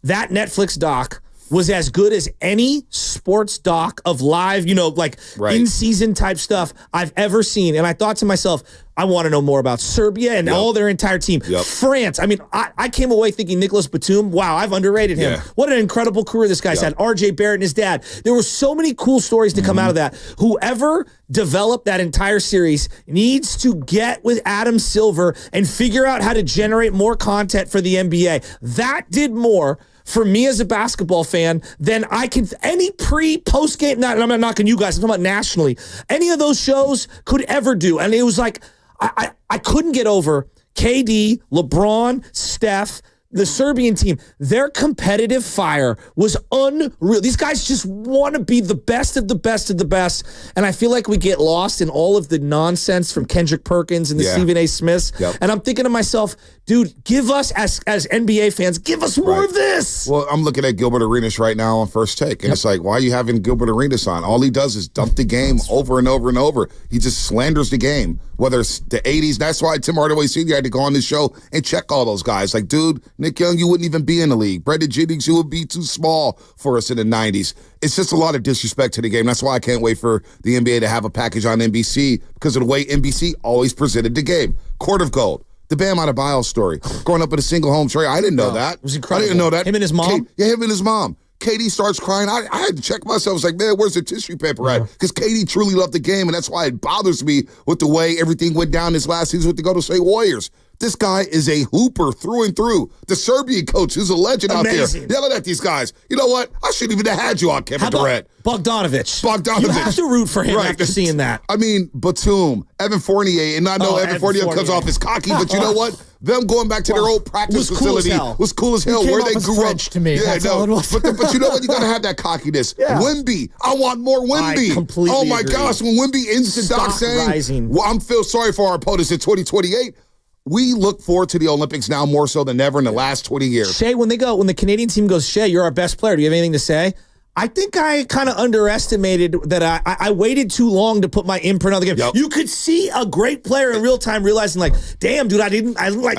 that Netflix doc was as good as any sports doc of live, in-season type stuff I've ever seen. And I thought to myself, I want to know more about Serbia and all their entire team. Yep. France. I mean, I came away thinking Nicholas Batum, wow, I've underrated him. Yeah. What an incredible career this guy's had. RJ Barrett and his dad. There were so many cool stories to come out of that. Whoever developed that entire series needs to get with Adam Silver and figure out how to generate more content for the NBA. That did more for me as a basketball fan than I can, any post game, I'm not knocking you guys, I'm talking about nationally, any of those shows could ever do. And it was like, I couldn't get over KD, LeBron, Steph, the Serbian team. Their competitive fire was unreal. These guys just want to be the best of the best of the best. And I feel like we get lost in all of the nonsense from Kendrick Perkins and the Stephen A. Smiths. Yep. And I'm thinking to myself, dude, give us, as NBA fans, give us more of this. Well, I'm looking at Gilbert Arenas right now on First Take. And it's like, why are you having Gilbert Arenas on? All he does is dump the game over and over and over. He just slanders the game. Whether it's the 80s, that's why Tim Hardaway Sr. had to go on this show and check all those guys. Like, dude, Nick Young, you wouldn't even be in the league. Brendan Jennings, you would be too small for us in the 90s. It's just a lot of disrespect to the game. That's why I can't wait for the NBA to have a package on NBC because of the way NBC always presented the game. Court of Gold. The Bam Adebayo story. Growing up in a single home trade. I didn't know that. It was incredible. I didn't know that. Him and his mom? Him and his mom. KD starts crying. I had to check myself. I was like, man, where's the tissue paper at? Because KD truly loved the game, and that's why it bothers me with the way everything went down this last season with the Golden State Warriors. This guy is a hooper through and through. The Serbian coach, who's a legend out there, yelling at these guys. You know what? I shouldn't even have had you on, Kevin Durant. Bogdanovic. You have to root for him after seeing that. I mean, Batum, Evan Fournier, and I know Evan Fournier comes off as cocky, but you know what? Them going back to their old practice facility was cool as hell. Where they grew up. To me. Yeah, no. But you know what? You got to have that cockiness. Yeah. Wemby. I want more Wemby. I completely agree. Gosh, when Wemby ends the doc saying, well, I feel sorry for our opponents in 2028. We look forward to the Olympics now more so than ever in the last 20 years. Shea, when the Canadian team goes, Shea, you're our best player. Do you have anything to say? I think I kind of underestimated that I waited too long to put my imprint on the game. Yep. You could see a great player in real time realizing, like, damn, dude, I didn't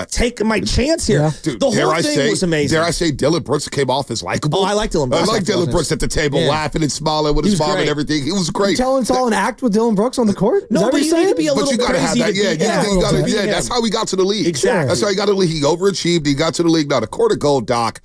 take my chance here. Yeah. Dude, the whole thing was amazing. Dare I say Dylan Brooks came off as likable? Oh, I like Dylan Brooks. I like Dylan Brooks at the table laughing and smiling with his mom and everything. He was great. You telling us all an act with Dylan Brooks on the court? No, but you need to be a little crazy. That's how he got to the league. Exactly. That's how he got to the league. He overachieved. He got to the league. Now, the Court of Gold doc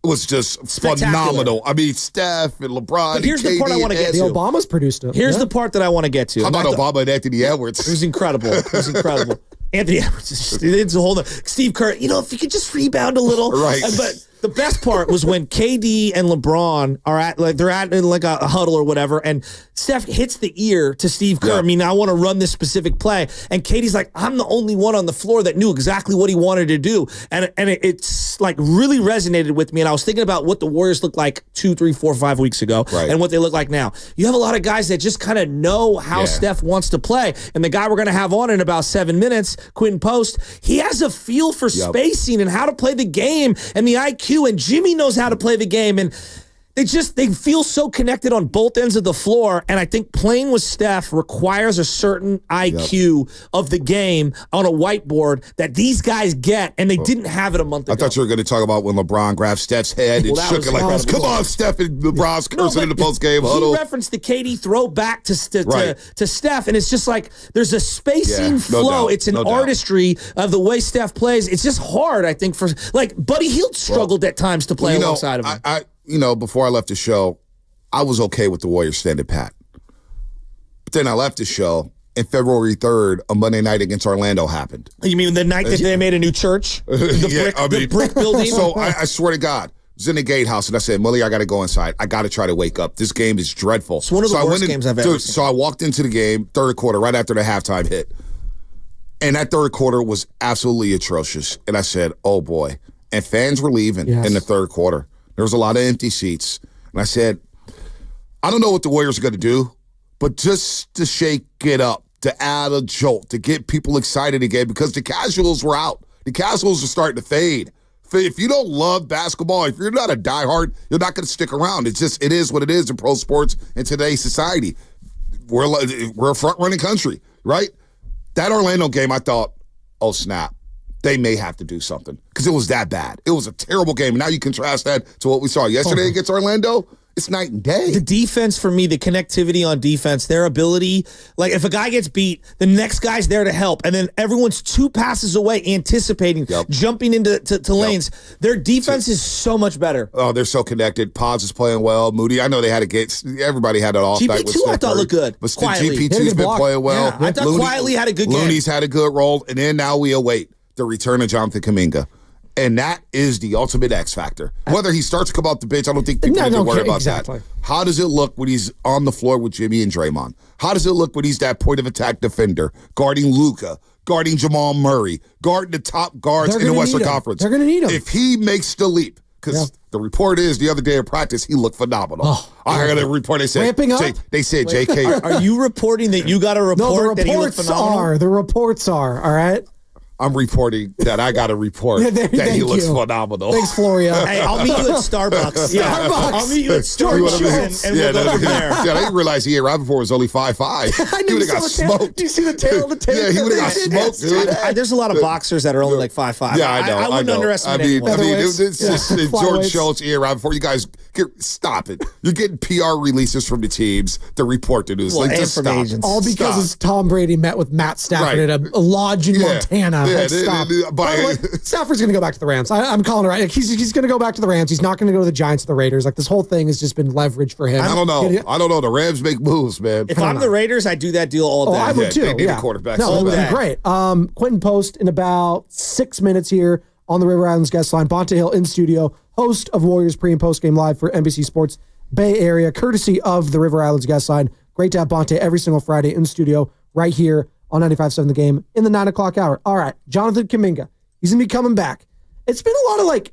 was just phenomenal. I mean, Steph and LeBron. But here's the part I want to get to. The Obamas produced it. Here's the part that I want to get to. How about Obama and Anthony Edwards? It was incredible. Anthony Edwards, it's a whole. Steve Kerr, if you could just rebound a little. Right. But the best part was when KD and LeBron are at a huddle or whatever, and Steph hits the ear to Steve Kerr. Yeah. I mean, I want to run this specific play, and KD's like, I'm the only one on the floor that knew exactly what he wanted to do, and it's like really resonated with me. And I was thinking about what the Warriors looked like 2, 3, 4, 5 weeks ago, and what they look like now. You have a lot of guys that just kind of know how Steph wants to play, and the guy we're going to have on in about 7 minutes, Quinton Post, he has a feel for spacing and how to play the game and the IQ. And Jimmy knows how to play the game, and they feel so connected on both ends of the floor. And I think playing with Steph requires a certain IQ of the game on a whiteboard that these guys get, and they didn't have it a month ago. I thought you were going to talk about when LeBron grabbed Steph's head and shook it like, come on, Steph, and LeBron's cursing in the post-game huddle. He referenced the KD throw back to Steph, and it's just like there's a spacing flow. It's an artistry of the way Steph plays. It's just hard, I think, for Buddy Hield struggled at times to play alongside of him. Before I left the show, I was okay with the Warriors standing pat. But then I left the show, and February 3rd, a Monday night against Orlando happened. You mean the night that they made a new church? The brick building? So I swear to God, I was in the gatehouse, and I said, Mully, I got to go inside. I got to try to wake up. This game is dreadful. It's one of the worst games I've ever seen. So I walked into the game, third quarter, right after the halftime hit. And that third quarter was absolutely atrocious. And I said, oh, boy. And fans were leaving in the third quarter. There was a lot of empty seats. And I said, I don't know what the Warriors are going to do, but just to shake it up, to add a jolt, to get people excited again, because the casuals were out. The casuals are starting to fade. If you don't love basketball, if you're not a diehard, you're not going to stick around. It is what it is in pro sports in today's society. We're a front-running country, right? That Orlando game, I thought, oh, snap. They may have to do something because it was that bad. It was a terrible game. Now you contrast that to what we saw yesterday against Orlando. It's night and day. The defense for me, the connectivity on defense, their ability, like if a guy gets beat, the next guy's there to help. And then everyone's 2 passes away, anticipating, jumping into lanes. Their defense is so much better. Oh, they're so connected. Pods is playing well. Moody, I know they had to get, everybody had an off night with GP2 I thought looked good. But GP2's been playing well. Yeah, I thought quietly had a good game. Looney's had a good role. And then now we await the return of Jonathan Kuminga. And that is the ultimate X factor. Whether he starts to come off the bench, I don't think people need to worry about that. How does it look when he's on the floor with Jimmy and Draymond? How does it look when he's that point of attack defender, guarding Luka, guarding Jamal Murray, guarding the top guards in the Western Conference? They're going to need him. If he makes the leap, because the report is the other day in practice, he looked phenomenal. I got a report. They said, JK. Are you reporting that you got a report that he looked phenomenal? The reports are, all right? I'm reporting that I got a report that he looks phenomenal. Thanks, Florio. Hey, I'll meet you at Starbucks. I'll meet you at Starbucks and we'll go from there. I didn't realize he arrived before was only 5'5". He would have got smoked. Do you see the tail of the tail? Yeah, he would have got smoked, dude. There's a lot of boxers that are only like 5'5". Yeah, I know. I wouldn't underestimate anyone. It's just Jordan Schultz, Ian before you guys stop it. You're getting PR releases from the teams to report the news. Well, and from agents. All because Tom Brady met with Matt Stafford at a lodge in Montana. Yeah, stop. By the way, Stafford's going to go back to the Rams. I'm calling it right. He's going to go back to the Rams. He's not going to go to the Giants or the Raiders. Like, this whole thing has just been leverage for him. I don't know. The Rams make moves, man. If I'm the Raiders, I do that deal all day. Oh, I would too. They need a quarterback. No, it would be great. Quinton Post in about 6 minutes here on the River Islands guest line. Bonta Hill in studio, host of Warriors pre and post game live for NBC Sports Bay Area, courtesy of the River Islands guest line. Great to have Bonta every single Friday in studio right here on 95.7 The Game in the 9 o'clock hour. All right, Jonathan Kuminga. He's going to be coming back. It's been a lot of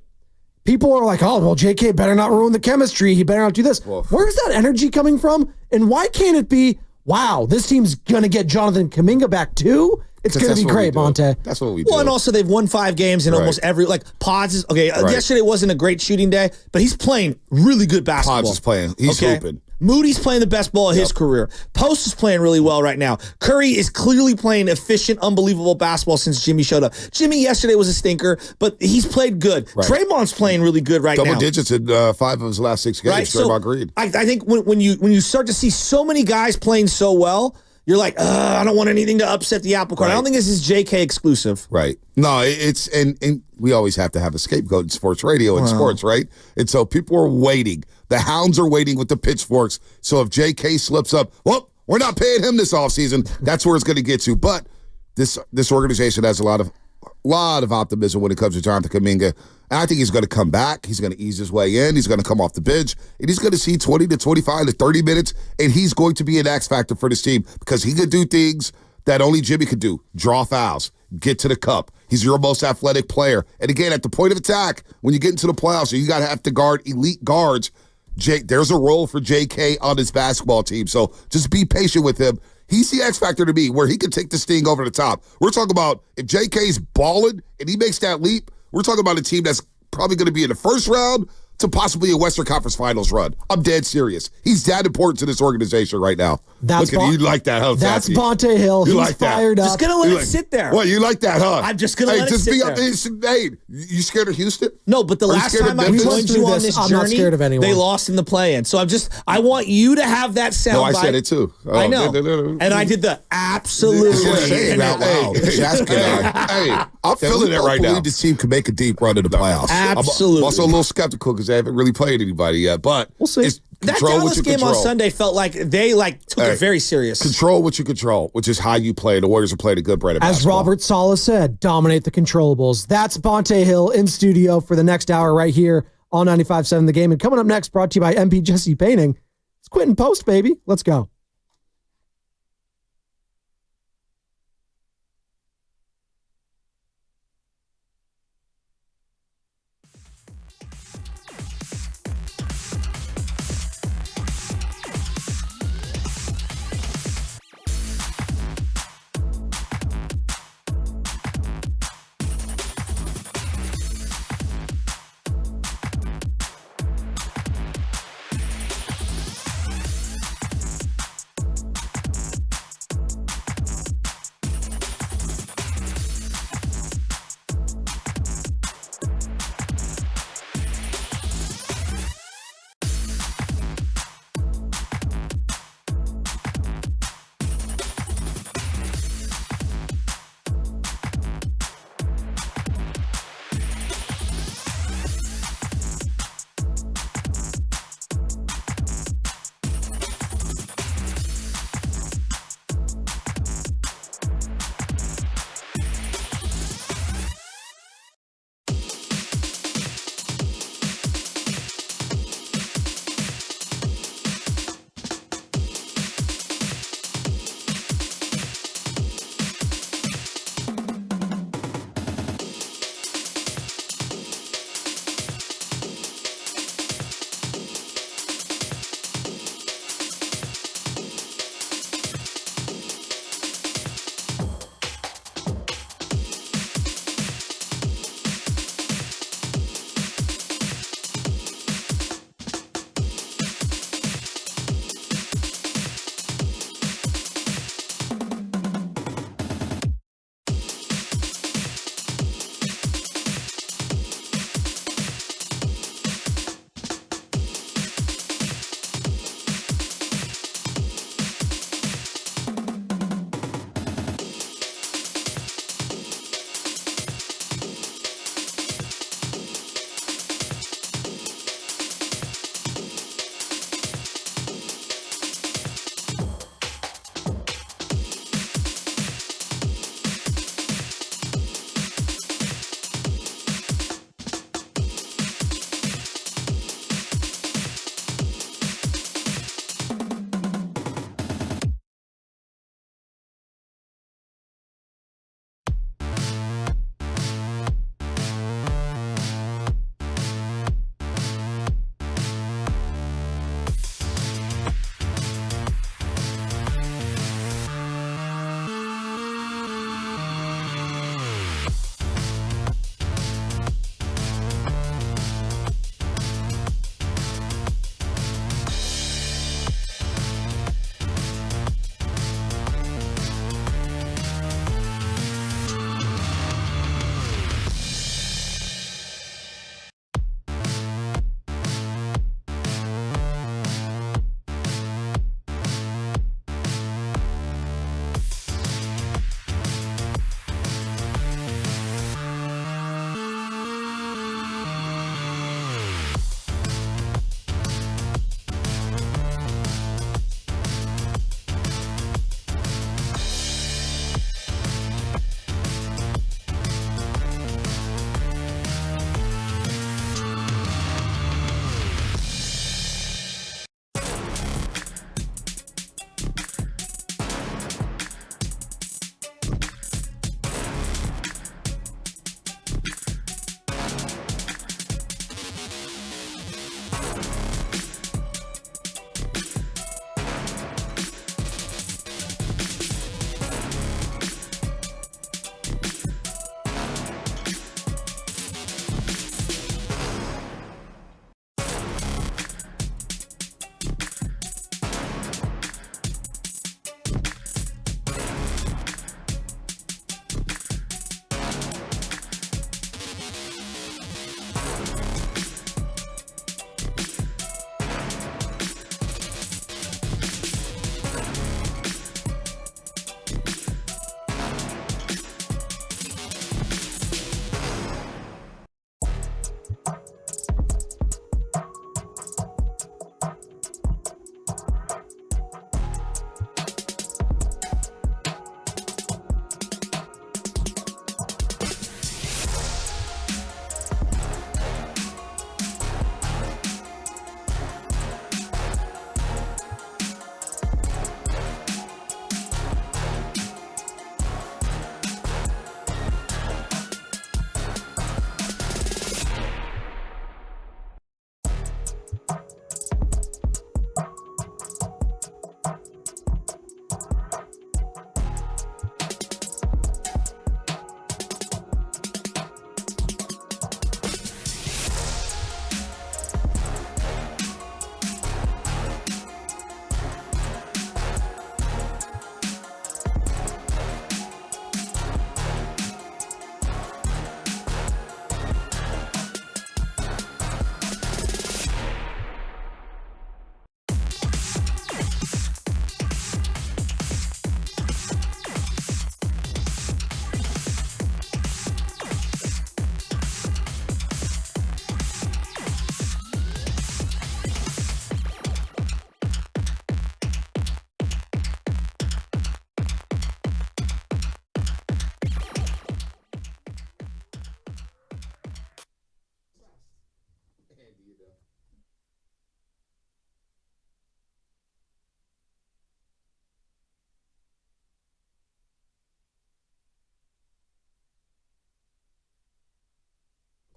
people are like, oh, well, JK better not ruin the chemistry. He better not do this. Whoa. Where's that energy coming from? And why can't it be, wow, this team's going to get Jonathan Kuminga back too? It's going to be great, Bonta. That's what we do. Well, and also they've won 5 games in almost every, Pods is, yesterday wasn't a great shooting day, but he's playing really good basketball. Pods is playing. He's hooping. Moody's playing the best ball of his career. Post is playing really well right now. Curry is clearly playing efficient, unbelievable basketball since Jimmy showed up. Jimmy yesterday was a stinker, but he's played good. Right. Draymond's playing really good right now. Double digits in 5 of his last 6 games. Right? Draymond Green. I think when you start to see so many guys playing so well, you're like, I don't want anything to upset the apple cart. Right. I don't think this is JK exclusive. Right. No, it's and we always have to have a scapegoat in sports radio and sports, right? And so people are waiting. The hounds are waiting with the pitchforks. So if JK slips up, well, we're not paying him this offseason. That's where it's going to get to. But this organization has a lot of optimism when it comes to Jonathan Kuminga. And I think he's going to come back. He's going to ease his way in. He's going to come off the bench. And he's going to see 20 to 25 to 30 minutes. And he's going to be an X factor for this team because he could do things that only Jimmy could do. Draw fouls. Get to the cup. He's your most athletic player. And again, at the point of attack, when you get into the playoffs, you got to have to guard elite guards. There's a role for JK on his basketball team. So just be patient with him. He's the X factor to me where he can take this thing over the top. We're talking about if JK's balling and he makes that leap, we're talking about a team that's probably going to be in the first round to possibly a Western Conference Finals run. I'm dead serious. He's that important to this organization right now. That's Look at you like that, huh? That's Bonta Hill. He's like fired up. Just going to let it sit there. Well, you like that, huh? I'm just going to let it sit there. Hey, you scared of Houston? No, but the last time I joined you on this journey, I'm not scared of anyone. They lost in the play-in. So I want you to have that sound. No, I said it too. I know. And I did the absolutely. Hey, I'm feeling it right now. I believe this team can make a deep run in the playoffs. Absolutely. I'm also a little skeptical because they haven't really played anybody yet, but we'll see. That Dallas game on Sunday felt like they took it very serious. Control what you control, which is how you play. The Warriors are playing a good brand of basketball. As Robert Saleh said, dominate the controllables. That's Bonta Hill in studio for the next hour right here on 95.7 The Game. And coming up next, brought to you by MP Jesse Painting, it's Quinton Post, baby. Let's go.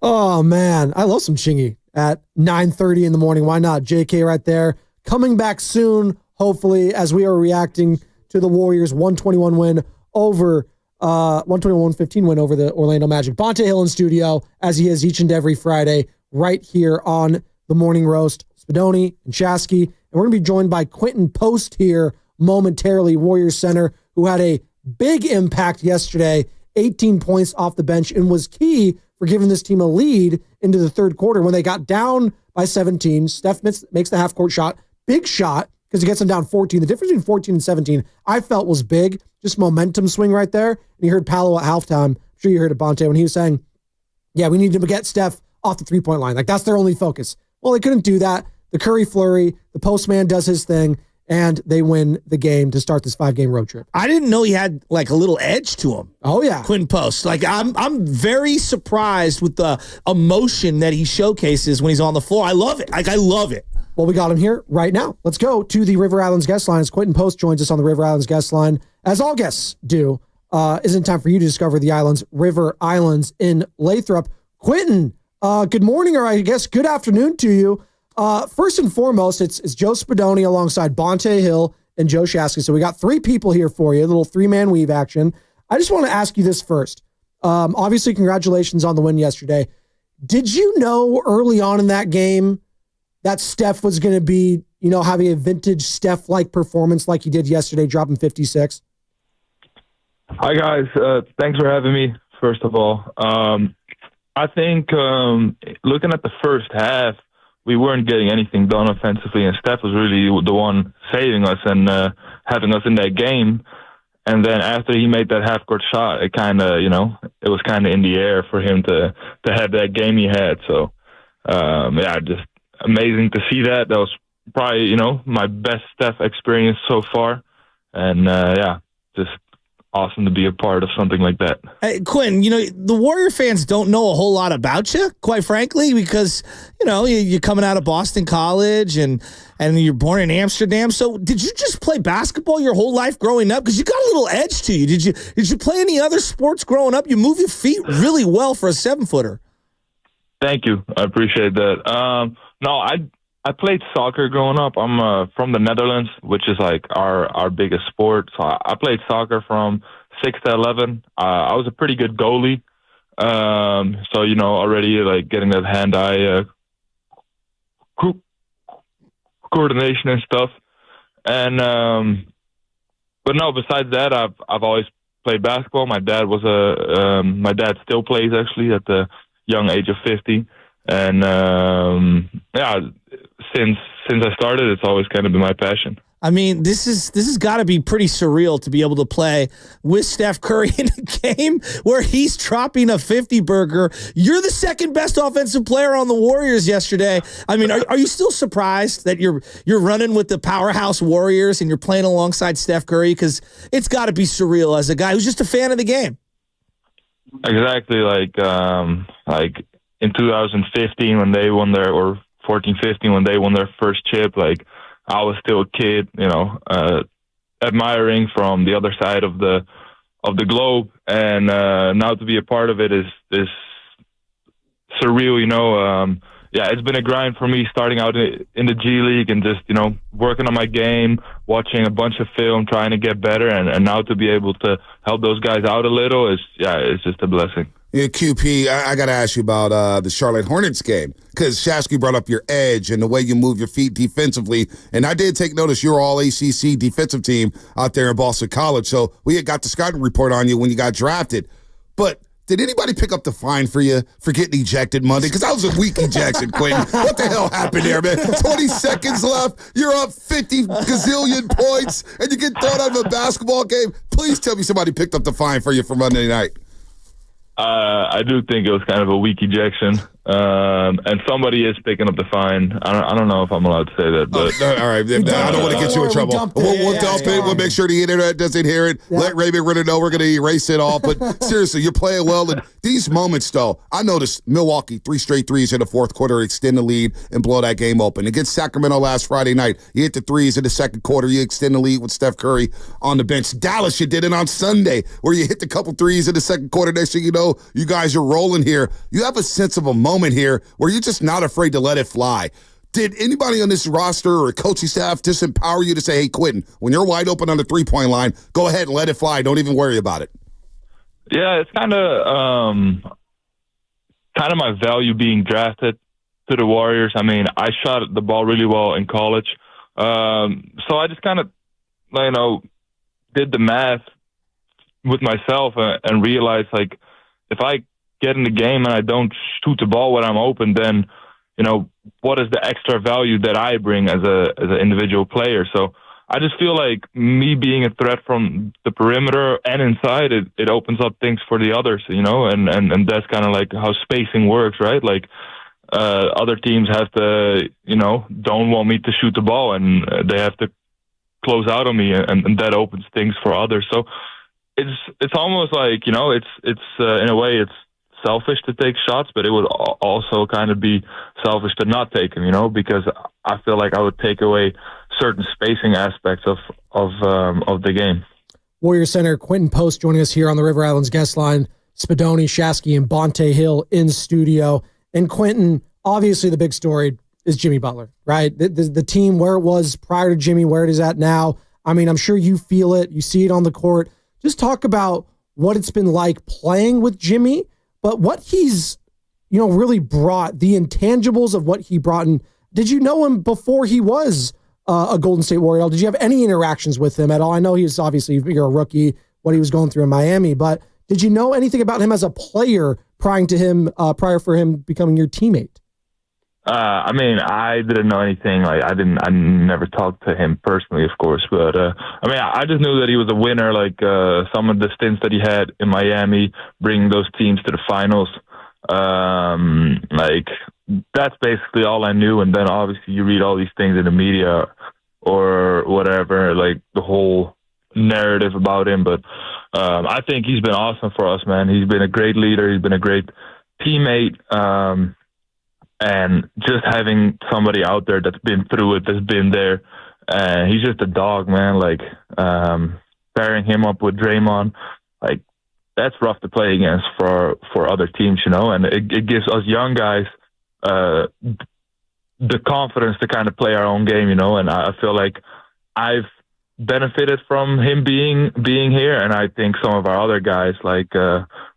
Oh, man. I love some Chingy at 9:30 in the morning. Why not? JK right there. Coming back soon, hopefully, as we are reacting to the Warriors' 121 win over 121-115 win over the Orlando Magic. Bonte Hill in studio, as he is each and every Friday, right here on the Morning Roast. Spadoni and Shasky. And we're going to be joined by Quinton Post here momentarily, Warriors center, who had a big impact yesterday, 18 points off the bench, and was key for giving this team a lead into the third quarter. When they got down by 17, Steph makes the half-court shot, big shot, because it gets them down 14. The difference between 14 and 17, I felt was big, just momentum swing right there. And you heard Paolo at halftime. I'm sure you heard it, Bonte, when he was saying, yeah, we need to get Steph off the three-point line. Like, that's their only focus. Well, they couldn't do that. The Curry flurry, the postman does his thing, and they win the game to start this 5-game road trip. I didn't know he had like a little edge to him. Oh yeah, Quinton Post. Like I'm very surprised with the emotion that he showcases when he's on the floor. I love it. Like I love it. Well, we got him here right now. Let's go to the River Islands guest line as Quinton Post joins us on the River Islands guest line, as all guests do. Isn't time for you to discover the islands, River Islands in Lathrop. Quinton, good morning, or I guess good afternoon to you. First and foremost, it's Joe Spadoni alongside Bonte Hill and Joe Shasky. So we got three people here for you, a little three-man weave action. I just want to ask you this first. Obviously, congratulations on the win yesterday. Did you know early on in that game that Steph was going to be, having a vintage Steph-like performance like he did yesterday, dropping 56? Hi, guys. Thanks for having me, first of all. I think looking at the first half, we weren't getting anything done offensively, and Steph was really the one saving us and having us in that game. And then after he made that half-court shot, it kind of, it was kind of in the air for him to have that game he had. So, just amazing to see that. That was probably, my best Steph experience so far. And, just awesome to be a part of something like that. Hey, Quinn, the Warrior fans don't know a whole lot about you, quite frankly, because, you're coming out of Boston College and you're born in Amsterdam. So did you just play basketball your whole life growing up? Because you got a little edge to you. Did you play any other sports growing up? You move your feet really well for a 7-footer. Thank you. I appreciate that. No, I played soccer growing up. I'm from the Netherlands, which is like our biggest sport. So I played soccer from 6 to 11. I was a pretty good goalie. So, already like getting that hand-eye coordination and stuff. And but no, besides that, I've always played basketball. My dad still plays actually at the young age of 50. And since I started, it's always kind of been my passion. I mean, this has got to be pretty surreal to be able to play with Steph Curry in a game where he's dropping a 50-burger. You're the second best offensive player on the Warriors yesterday. I mean, are you still surprised that you're running with the powerhouse Warriors and you're playing alongside Steph Curry? Because it's got to be surreal as a guy who's just a fan of the game. Exactly, like in 2015 when they won or 14-15 when they won their first chip, like I was still a kid, admiring from the other side of the globe, and now to be a part of it is surreal. It's been a grind for me starting out in the G League and just working on my game, watching a bunch of film, trying to get better, and now to be able to help those guys out a little it's just a blessing. Yeah, QP, I got to ask you about the Charlotte Hornets game, because Shasky brought up your edge and the way you move your feet defensively. And I did take notice you're all ACC defensive team out there in Boston College. So we had got the scouting report on you when you got drafted. But did anybody pick up the fine for you for getting ejected Monday? Because I was a weak ejection, Quentin. What the hell happened there, man? 20 seconds left. You're up 50 gazillion points, and you get thrown out of a basketball game. Please tell me somebody picked up the fine for you for Monday night. I do think it was kind of a weak ejection. And somebody is picking up the fine. I don't know if I'm allowed to say that. But all right, I don't want to get you in trouble. We'll dump it. We'll make sure the internet doesn't hear it. Yeah. Let Ray McRitter know we're going to erase it all. But seriously, you're playing well. And these moments, though, I noticed Milwaukee 3 straight threes in the fourth quarter, extend the lead and blow that game open. Against Sacramento last Friday night, you hit the threes in the second quarter. You extend the lead with Steph Curry on the bench. Dallas, you did it on Sunday, where you hit the couple threes in the second quarter. Next thing you know, you guys are rolling here. You have a sense of a moment here where you're just not afraid to let it fly. Did anybody on this roster or coaching staff just empower you to say, hey, Quinton, when you're wide open on the three-point line, go ahead and let it fly. Don't even worry about it? Yeah, it's kind of my value being drafted to the Warriors. I mean, I shot the ball really well in college. So I just kind of, did the math with myself and realized, like, if I get in the game and I don't shoot the ball when I'm open, then, what is the extra value that I bring as an individual player? So I just feel like me being a threat from the perimeter and inside, it opens up things for the others, and that's kind of like how spacing works, right? Like, other teams have to, don't want me to shoot the ball, and they have to close out on me, and that opens things for others. So it's almost like, it's in a way, it's selfish to take shots, but it would also kind of be selfish to not take them, because I feel like I would take away certain spacing aspects of the game. Warrior center Quinton Post joining us here on the River Islands guest line. Spadoni, Shasky, and Bonte Hill in studio. And Quinton, obviously the big story is Jimmy Butler, right? The team, where it was prior to Jimmy, where it is at now. I mean, I'm sure you feel it. You see it on the court. Just talk about what it's been like playing with Jimmy, but what he's, really brought, the intangibles of what he brought in. Did you know him before he was a Golden State Warrior? Did you have any interactions with him at all? I know he was obviously, you're a rookie, what he was going through in Miami, but did you know anything about him as a player prior for him becoming your teammate? I mean, I didn't know anything. Like, I never talked to him personally, of course, but I just knew that he was a winner. Like, some of the stints that he had in Miami, bringing those teams to the finals, like, that's basically all I knew. And then obviously you read all these things in the media or whatever, like the whole narrative about him. But I think he's been awesome for us, man. He's been a great leader. He's been a great teammate. And just having somebody out there that's been through it, that's been there, he's just a dog, man. Like, pairing him up with Draymond, like, that's rough to play against for other teams, and it gives us young guys the confidence to kind of play our own game, and I feel like I've benefited from him being here, and I think some of our other guys like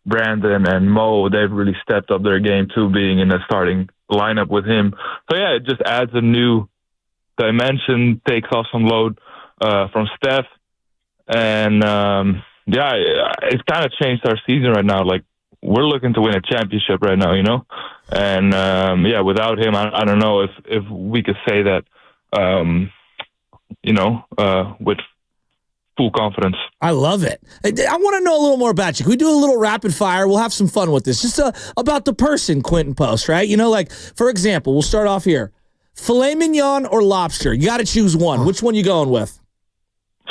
Brandon and Mo, they've really stepped up their game too, being in the starting lineup with him. So yeah, it just adds a new dimension, takes off some load from Steph, and it's kind of changed our season right now. Like, we're looking to win a championship right now, and without him, I don't know if we could say that, with full confidence. I love it. I want to know a little more about you. Can we do a little rapid fire? We'll have some fun with this. Just about the person, Quinton Post, right? Like, for example, we'll start off here. Filet mignon or lobster? You got to choose one. Which one you going with?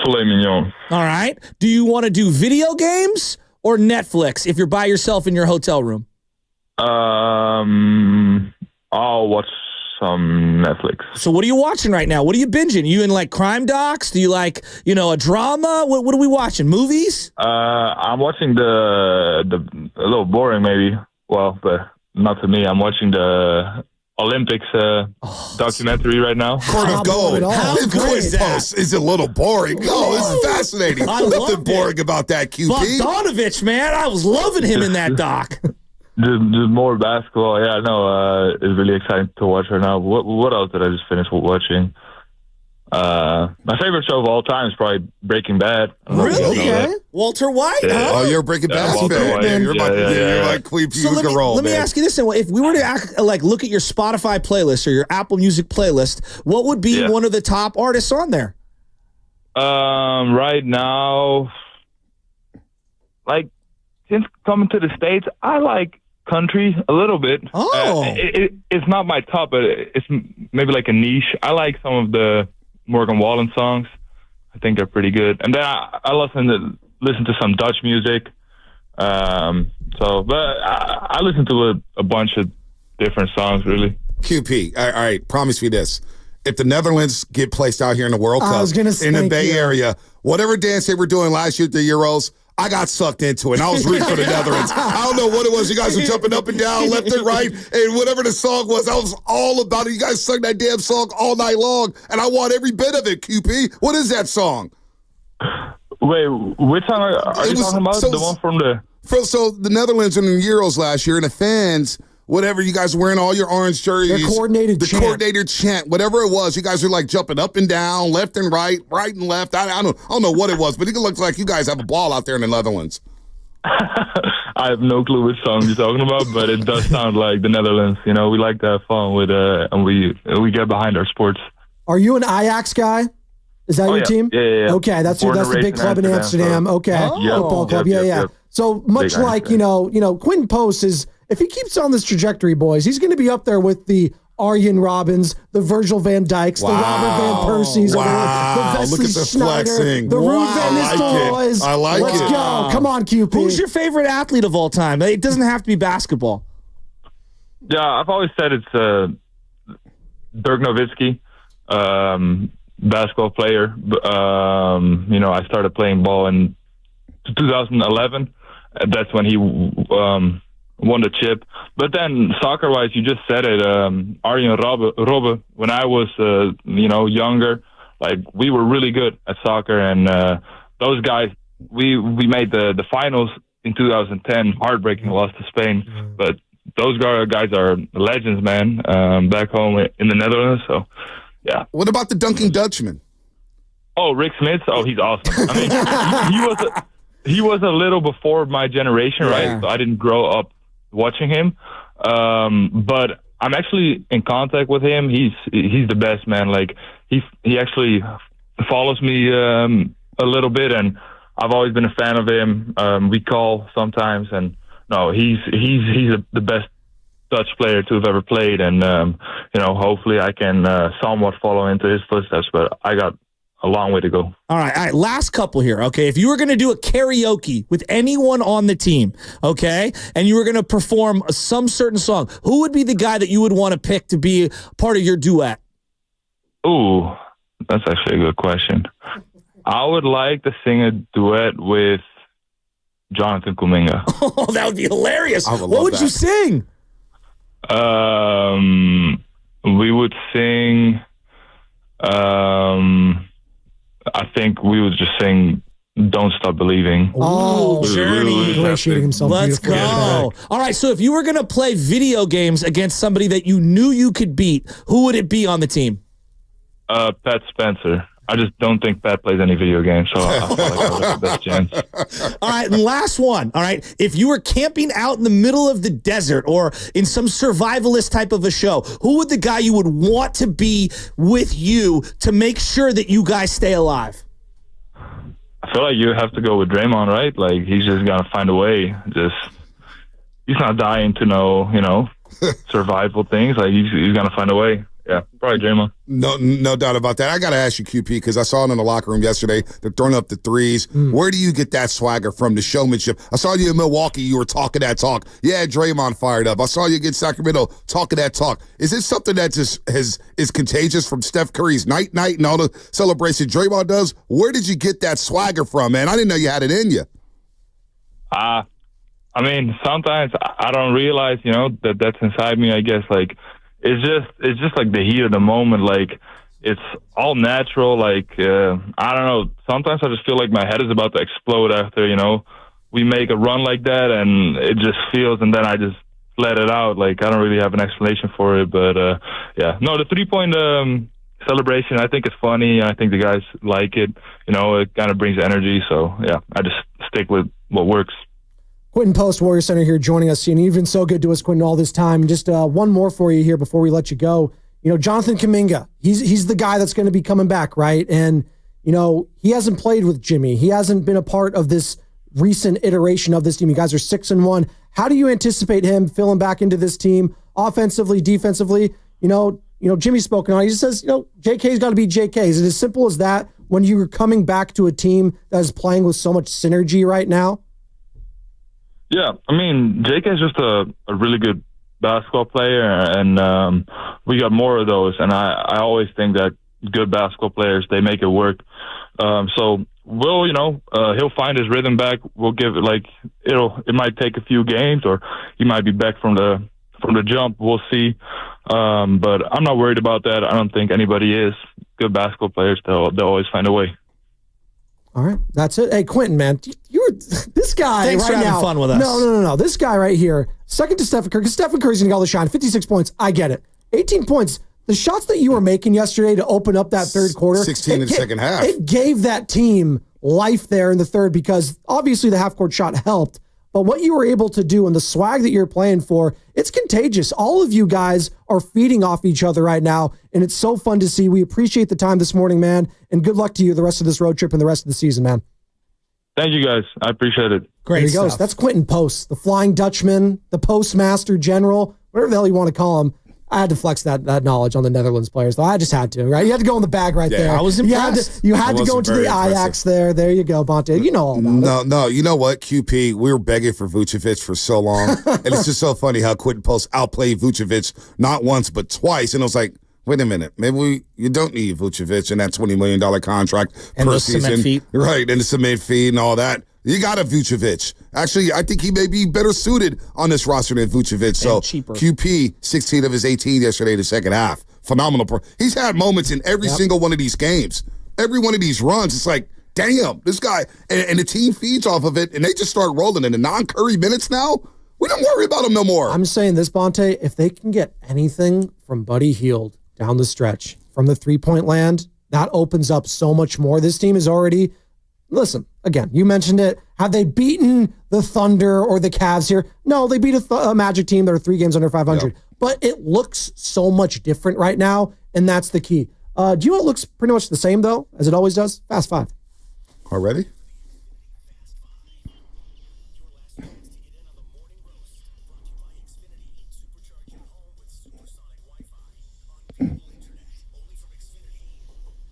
Filet mignon. All right. Do you want to do video games or Netflix if you're by yourself in your hotel room? I'll watch some Netflix. So what are you watching right now? What are you binging? You in like crime docs? Do you like, a drama? What are we watching? Movies? I'm watching a little boring maybe. Well, but not to me. I'm watching the Olympics documentary right now. Court of Gold. Quinton Post is a little boring. No, it's fascinating. Nothing boring about that, QP. Bogdanovich, man. I was loving him in that doc. Just more basketball. Yeah, no, it's really exciting to watch right now. What else did I just finish watching? My favorite show of all time is probably Breaking Bad. Really? Yeah. Walter White? Yeah. Huh? Oh, you're a Breaking Bad fan. You're like Queen. So let me ask you this: if we were to look at your Spotify playlist or your Apple Music playlist, what would be one of the top artists on there? Right now, like, since coming to the States, I like country a little bit. Oh. It's not my top, but it's maybe like a niche. I like some of the Morgan Wallen songs. I think they're pretty good. And then I listen to some Dutch music. But I listen to a bunch of different songs, really. QP, all right, promise me this. If the Netherlands get placed out here in the World Cup in the Bay Area, whatever dance they were doing last year at the Euros, I got sucked into it, and I was rooting for the Netherlands. I don't know what it was. You guys were jumping up and down, left and right, and whatever the song was, I was all about it. You guys sung that damn song all night long, and I want every bit of it, QP. What is that song? Wait, which song are you talking about? The one from the... So the Netherlands in the Euros last year, and the fans... Whatever, you guys were wearing all your orange jerseys. The coordinated chant, whatever it was. You guys were like jumping up and down, left and right and left. I don't know what it was, but it looks like you guys have a ball out there in the Netherlands. I have no clue which song you're talking about, but it does sound like the Netherlands. You know, we like to have fun with, and we get behind our sports. Are you an Ajax guy? Is that your team? Yeah. Okay, that's the big club in Amsterdam. Okay, football club. Yeah. So much like Quinton Post is. If he keeps on this trajectory, boys, he's going to be up there with the Arjen Robbins, the Virgil van Dijks, the Robert van Persies, the Wesley Sneijder, the Ruud van Nistelrooys. I like it. Let's go. Come on, QP. Who's your favorite athlete of all time? It doesn't have to be basketball. Yeah, I've always said it's Dirk Nowitzki, basketball player. I started playing ball in 2011. That's when he won the chip. But then soccer-wise, you just said it, Arjen Robben, when I was, younger, like we were really good at soccer. And those guys, we made the finals in 2010, heartbreaking loss to Spain. But those guys are legends, man, back home in the Netherlands. So, yeah. What about the Dunking Dutchman? Oh, Rick Smits? Oh, he's awesome. I mean, he was a little before my generation, right? So I didn't grow up watching him. But I'm actually in contact with him. He's the best, man. Like he actually follows me a little bit, and I've always been a fan of him. We call sometimes, and no, he's the best Dutch player to have ever played, and hopefully I can somewhat follow into his footsteps. But I got a long way to go. All right. Last couple here. Okay. If you were going to do a karaoke with anyone on the team, okay, and you were going to perform some certain song, who would be the guy that you would want to pick to be part of your duet? Ooh, that's actually a good question. I would like to sing a duet with Jonathan Kuminga. Oh, that would be hilarious. What would you sing? We would sing... I think we would just sing "Don't Stop Believing." Oh, Journey. Ingratiating himself. Let's go. All right, so if you were going to play video games against somebody that you knew you could beat, who would it be on the team? Pat Spencer. I just don't think Pat plays any video games, so I feel like I would have the best chance. All right, and last one. All right, if you were camping out in the middle of the desert or in some survivalist type of a show, who would the guy you would want to be with you to make sure that you guys stay alive? I feel like you have to go with Draymond, right? Like he's just gonna find a way. He's not dying to know, survival things. Like he's gonna find a way. Yeah, probably Draymond. No doubt about that. I got to ask you, QP, because I saw it in the locker room yesterday. They're throwing up the threes. Where do you get that swagger from, the showmanship? I saw you in Milwaukee. You were talking that talk. Yeah, Draymond fired up. I saw you against Sacramento talking that talk. Is it something that just is contagious from Steph Curry's night and all the celebration Draymond does? Where did you get that swagger from, man? I didn't know you had it in you. I mean, sometimes I don't realize, that's inside me, I guess, like, it's just like the heat of the moment. Like it's all natural. Like I don't know. Sometimes I just feel like my head is about to explode after we make a run like that, and it just feels, and then I just let it out. Like I don't really have an explanation for it, but yeah. No, the 3-point celebration, I think it's funny. I think the guys like it. It kind of brings energy. So yeah, I just stick with what works. Quinton Post, Warrior Center here joining us. And you've been so good to us, Quinton, all this time. Just one more for you here before we let you go. Jonathan Kuminga, he's the guy that's going to be coming back, right? And, he hasn't played with Jimmy. He hasn't been a part of this recent iteration of this team. You guys are 6-1. How do you anticipate him filling back into this team offensively, defensively? You know, Jimmy's spoken on. He just says, JK's got to be JK. Is it as simple as that when you're coming back to a team that is playing with so much synergy right now? Yeah, I mean, JK is just a really good basketball player, and we got more of those. And I always think that good basketball players, they make it work. So we'll, he'll find his rhythm back. We'll give it it might take a few games, or he might be back from the jump. We'll see. But I'm not worried about that. I don't think anybody is. Good basketball players, they'll always find a way. All right, that's it. Hey, Quinton, man, you're this guy. Thanks right for having now, fun with us. No. This guy right here, second to Stephen Curry, because Stephen Curry's going to get all the shine. 56 points, I get it. 18 points. The shots that you were making yesterday to open up that third quarter, 16 in the second half. It gave that team life there in the third, because obviously the half-court shot helped. But what you were able to do and the swag that you're playing for, it's contagious. All of you guys are feeding off each other right now, and it's so fun to see. We appreciate the time this morning, man, and good luck to you the rest of this road trip and the rest of the season, man. Thank you, guys. I appreciate it. Great there he goes. That's Quinton Post, the Flying Dutchman, the Postmaster General, whatever the hell you want to call him. I had to flex that knowledge on the Netherlands players, though. I just had to, right? You had to go in the bag right there. I was impressed. You had to go into the Ajax there. There you go, Bonte. You know all about it. No, you know what, QP? We were begging for Vucevic for so long. And it's just so funny how Quinton Post outplayed Vucevic not once but twice. And it was like, wait a minute. Maybe you don't need Vucevic in that $20 million contract and per the season. Cement fee. Right, and the cement fee and all that. You got a Vucevic. Actually, I think he may be better suited on this roster than Vucevic. So cheaper. QP, 16 of his 18 yesterday in the second half. Phenomenal. He's had moments in every single one of these games. Every one of these runs, it's like, damn, this guy. And the team feeds off of it, and they just start rolling. In the non-Curry minutes now, we don't worry about him no more. I'm saying this, Bonte, if they can get anything from Buddy Hield down the stretch from the three-point land, that opens up so much more. This team is already... Listen, again, you mentioned it. Have they beaten the Thunder or the Cavs here? No, they beat a Magic team that are 3 games under 500. Yep. But it looks so much different right now, and that's the key. Do you know what looks pretty much the same, though, as it always does? Fast 5. Already?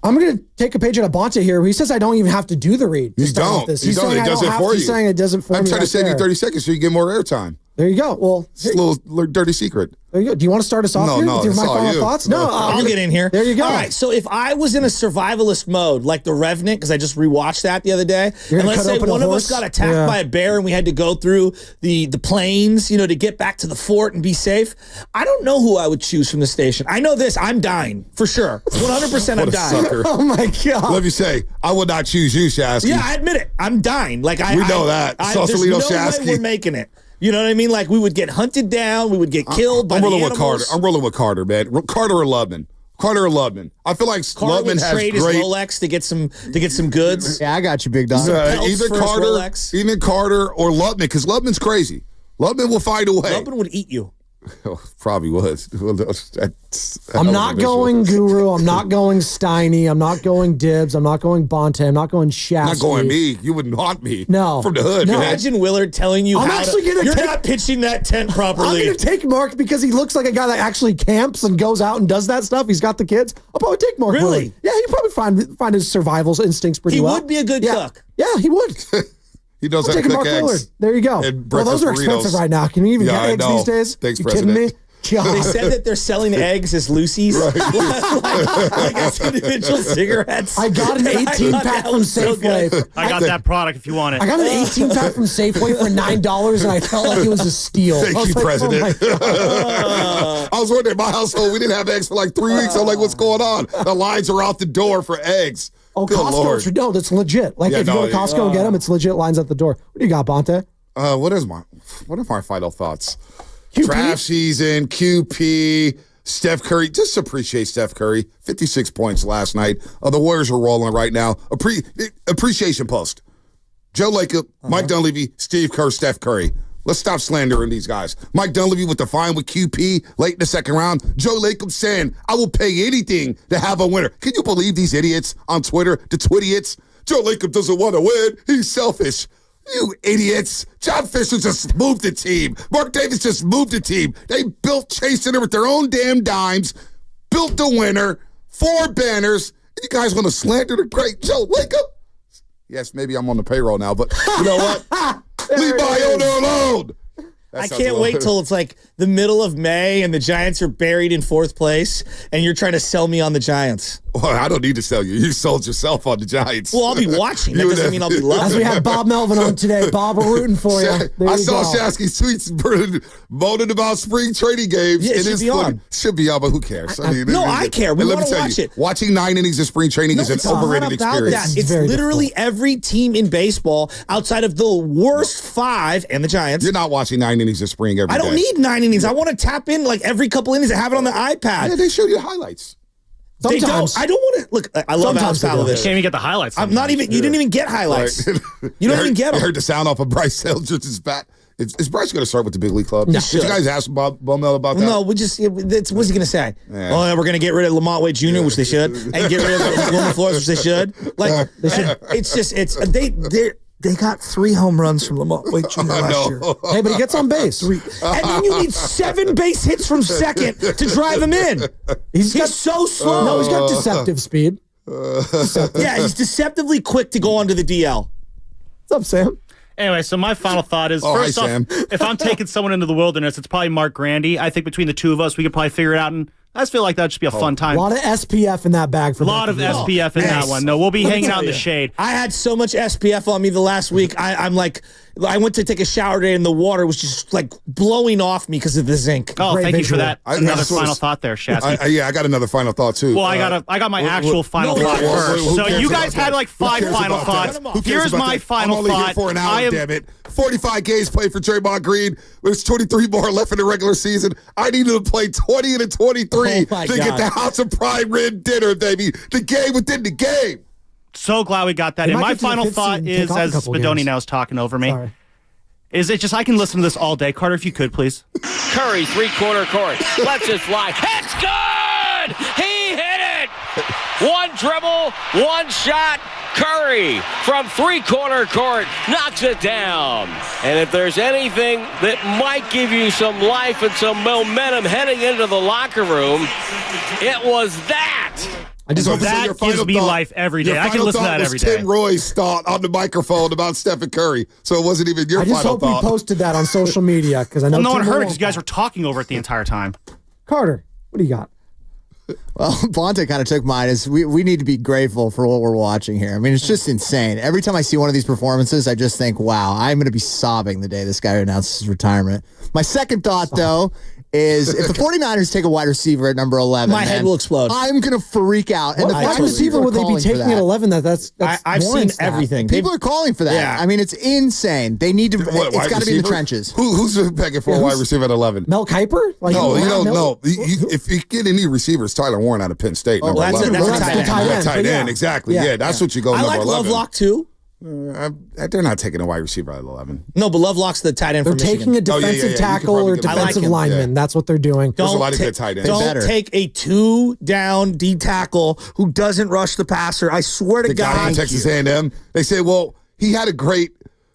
I'm going to take a page out of Bonte here. He says I don't even have to do the read. You don't. He's saying it does it for you. He's saying it doesn't for me. I'm trying to save you 30 seconds so you get more airtime. There you go. Well, it's a little dirty secret. There you go. Do you want to start us off here with my final thoughts? No, I'll get in here. There you go. All right. So if I was in a survivalist mode, like The Revenant, because I just rewatched that the other day, and let's say one of us got attacked by a bear and we had to go through the plains, to get back to the fort and be safe, I don't know who I would choose from the station. I know this. I'm dying for sure. 100% I'm dying. Sucker. Oh my God. Let me say, I would not choose you, Shasky. Yeah, I admit it. I'm dying. We know that. Sausalito Shasky. Way we're making it. You know what I mean? Like, we would get hunted down. We would get killed by the animals. I'm rolling with Carter, man. Carter or Lubman. I feel like Lubman has trade his Rolex to get some goods. Yeah, I got you, big dog. Either Carter or Lubman, because Lubman's crazy. Lubman will find a way. Lubman would eat you. Probably would. I'm not going Guru. I'm not going Steiny. I'm not going Dibs. I'm not going Bonte. I'm not going Shasky. Not going me. You wouldn't want me. No. From the hood. No. Imagine Willard telling you you're not pitching that tent properly. I'm going to take Mark because he looks like a guy that actually camps and goes out and does that stuff. He's got the kids. I'll probably take Mark. Really? Willard. Yeah, he'd probably find his survival instincts pretty well. He would be a good cook. Yeah, he would. He knows how to cook eggs. Willard. There you go. Well, those are expensive right now. Can you even get eggs these days? Thanks, you President. kidding me? God. They said that they're selling eggs as Lucy's, like as individual cigarettes. I got an 18-pack from Safeway. I got that product if you want it. I got an 18-pack from Safeway for $9, and I felt like it was a steal. Thank you, President. I was wondering, in my household, we didn't have eggs for like 3 weeks. I'm like, what's going on? The lines are out the door for eggs. Oh, good Costco. No, that's legit. Like, if you go to Costco and get them, it's legit lines at the door. What do you got, Bonte? What are my final thoughts? QP? Draft season, QP, Steph Curry. Just appreciate Steph Curry. 56 points last night. The Warriors are rolling right now. Appreciation post. Joe Lacob, Mike Dunleavy, Steve Kerr, Steph Curry. Let's stop slandering these guys. Mike Dunleavy with the fine with QP late in the second round. Joe Lacob saying, I will pay anything to have a winner. Can you believe these idiots on Twitter, the Twidiots? Joe Lacob doesn't want to win. He's selfish. You idiots. John Fisher just moved the team. Mark Davis just moved the team. They built Chase Center with their own damn dimes, built the winner, 4 banners. You guys want to slander the great Joe Lacob? Yes, maybe I'm on the payroll now, but you know what? Leave my owner alone. I can't wait till it's like the middle of May and the Giants are buried in 4th place and you're trying to sell me on the Giants. Well, I don't need to sell you. You sold yourself on the Giants. Well, I'll be watching. That doesn't mean I'll be loving. As we have Bob Melvin on today. Bob, we're rooting for you. I saw Shasky's tweets moaning about spring training games. Yeah, it should be on. Should be on, but who cares? I care. We want to watch it. Watching 9 innings of spring training is an overrated experience. It's literally difficult. Every team in baseball outside of the worst 5 and the Giants. You're not watching 9 innings of spring every day. I don't need 9 innings. I want to tap in like every couple innings and have it on the iPad. Yeah, they show you the highlights. Sometimes. I don't want to look. I love Alex Pavlovich. You can't even get the highlights. I'm not even. You didn't even get highlights. Right. You don't even get them. I heard the sound off of Bryce Eldridge's bat. Is Bryce going to start with the big league club? No. Did you guys ask Bob Melvin about that? No, what's he going to say? Yeah. Oh, we're going to get rid of Lamont Wade Jr., which they should, and get rid of Wilmer Flores, which they should. Like, they got 3 home runs from Lamont Wade Jr. last year. Hey, but he gets on base. And then you need 7 base hits from second to drive him in. He's so slow. No, he's got deceptive speed. Yeah, he's deceptively quick to go onto the DL. What's up, Sam? Anyway, so my final thought is, first off, if I'm taking someone into the wilderness, it's probably Mark Grandy. I think between the 2 of us, we could probably figure it out, and I just feel like that would just be a fun time. A lot of SPF in that bag for a lot of SPF in that one. No, we'll be hanging out in the shade. I had so much SPF on me the last week. I'm like, I went to take a shower today and the water was just like blowing off me because of the zinc. Oh, thank you for that. Another final thought there, Shasky. Yeah, I got another final thought too. Well, I got my actual final thought first. So you guys had like 5 final thoughts. Here's my final thought. I'm only here for an hour, damn it. 45 games played for Draymond Green. There's 23 more left in the regular season. I needed to play 20 and 23 to get the House of Pride Rib dinner, baby. The game within the game. So glad we got that in. My final thought is, as Spadoni now is talking over me, is it just I can listen to this all day. Carter, if you could, please. Curry, 3-quarter court. Lets it fly. It's good! He hit it! 1 dribble, 1 shot. Curry from 3-quarter court knocks it down. And if there's anything that might give you some life and some momentum heading into the locker room, it was that. That gives me life every day. I can listen to that every day. Tim Roy's thought on the microphone about Stephen Curry, so it wasn't even your final thought. I just hope we posted that on social media because I know no one heard it because you guys were talking over it the entire time. Carter, what do you got? Well, Bonte kind of took mine. We need to be grateful for what we're watching here. I mean, it's just insane. Every time I see one of these performances, I just think, wow, I'm going to be sobbing the day this guy announces his retirement. My second thought, though, is if the 49ers take a wide receiver at number 11, my head will explode. I'm going to freak out. And what wide receiver would they be taking at 11? That's I've seen everything. People are calling for that. Yeah. I mean, it's insane. They need to. It's got to be in the trenches. Who's begging for a wide receiver at 11? Mel Kiper? No. If you get any receivers, Tyler Warren out of Penn State. Oh, that's a tight end. Exactly. Yeah, that's what you go. I number like 11. Lovelock too. They're not taking a wide receiver at 11. No, but Lovelock's the tight end. They're taking a defensive tackle or defensive lineman. That's what they're doing. There's a lot of good tight ends. Don't take a 2-down D tackle who doesn't rush the passer. I swear to God. The guy in Texas A&M, they say, well, he had a great.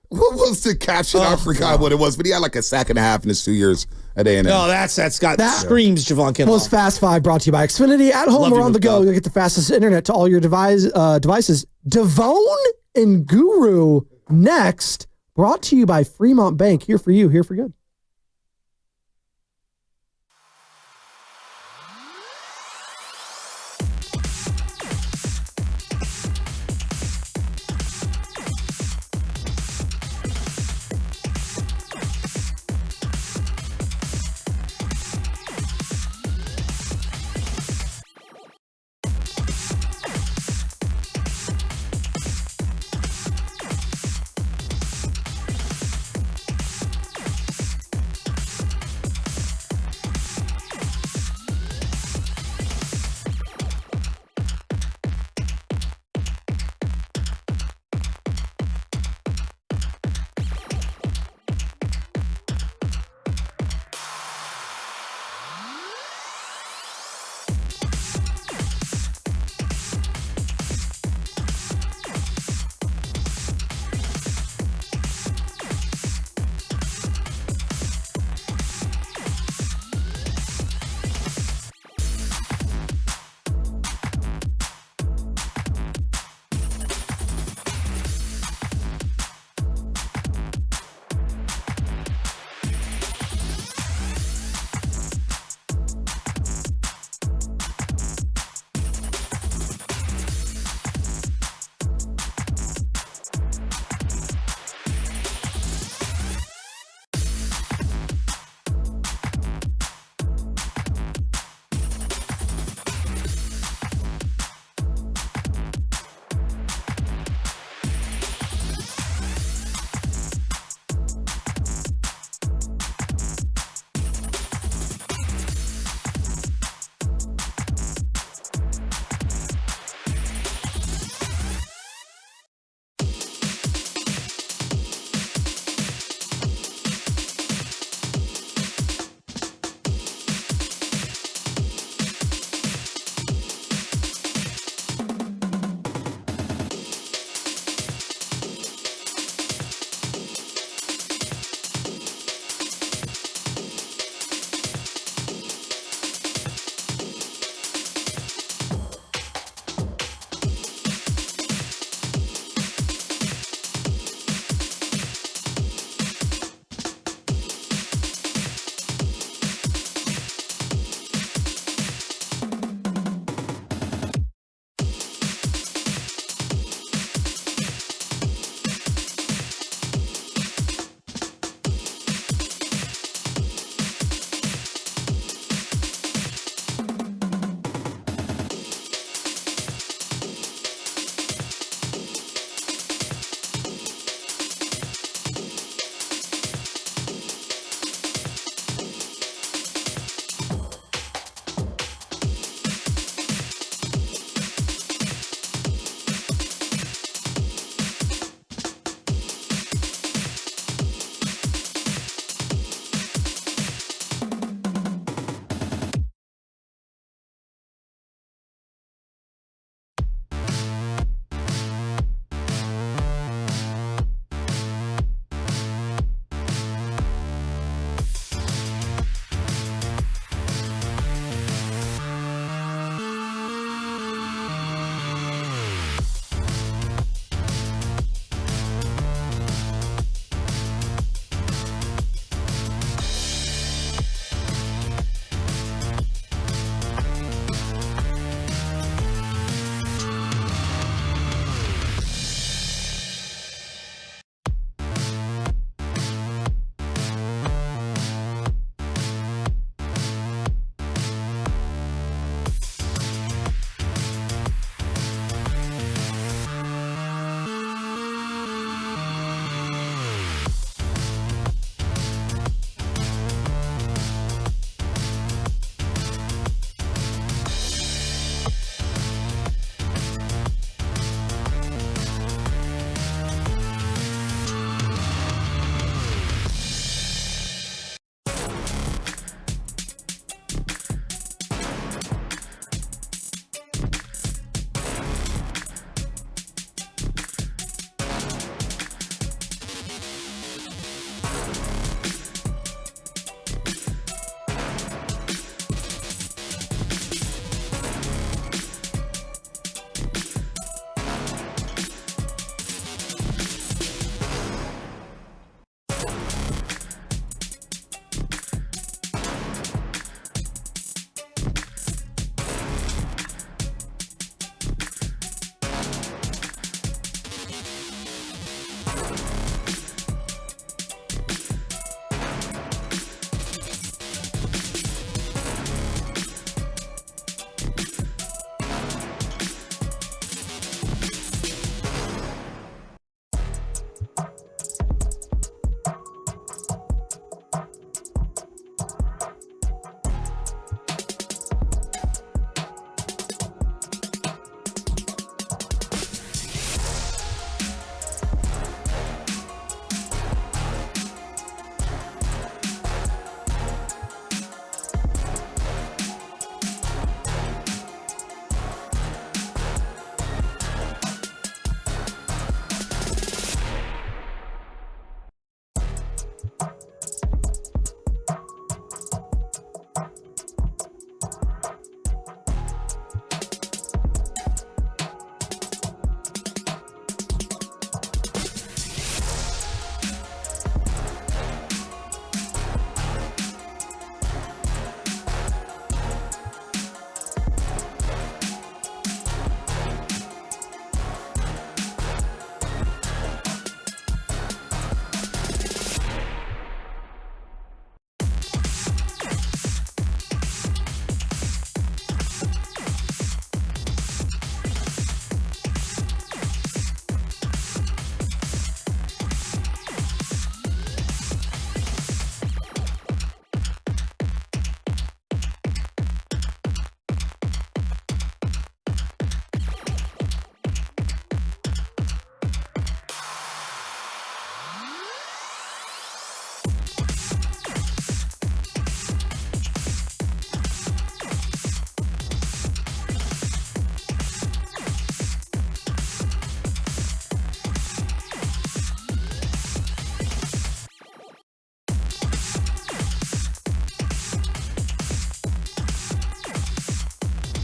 What was the caption? I forgot what it was, but he had like a sack and a half in his 2 years at A&M. No, that screams Javon Kinlaw. Most Fast 5 brought to you by Xfinity. At home or on the go, you'll get the fastest internet to all your devices. Devone and Guru next, brought to you by Fremont Bank. Here for you, here for good.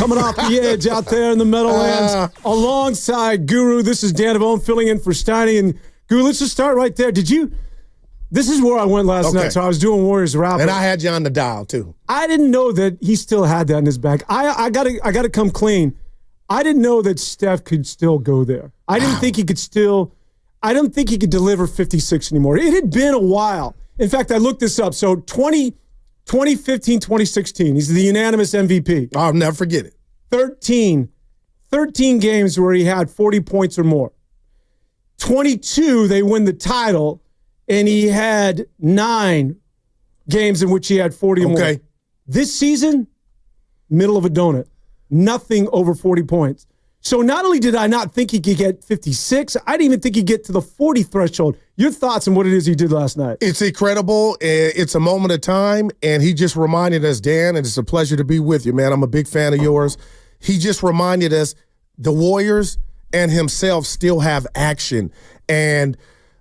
coming off the edge out there in the Meadowlands alongside Guru. This is Dan Devone filling in for Steiny. And Guru, let's just start right there. This is where I went last night, so I was doing Warriors wrap. And I had you on the dial, too. I didn't know that he still had that in his bag. I gotta come clean. I didn't know that Steph could still go there. I didn't think he could deliver 56 anymore. It had been a while. In fact, I looked this up. So 2015, 2016, he's the unanimous MVP. I'll never forget it. 13 games where he had 40 points or more. 22, they win the title, and he had 9 games in which he had 40 or more. This season, middle of a donut. Nothing over 40 points. So not only did I not think he could get 56, I didn't even think he'd get to the 40 threshold. Your thoughts on what it is he did last night? It's incredible. It's a moment of time, and he just reminded us, Dan, and it's a pleasure to be with you, man. I'm a big fan of yours. He just reminded us the Warriors and himself still have action. And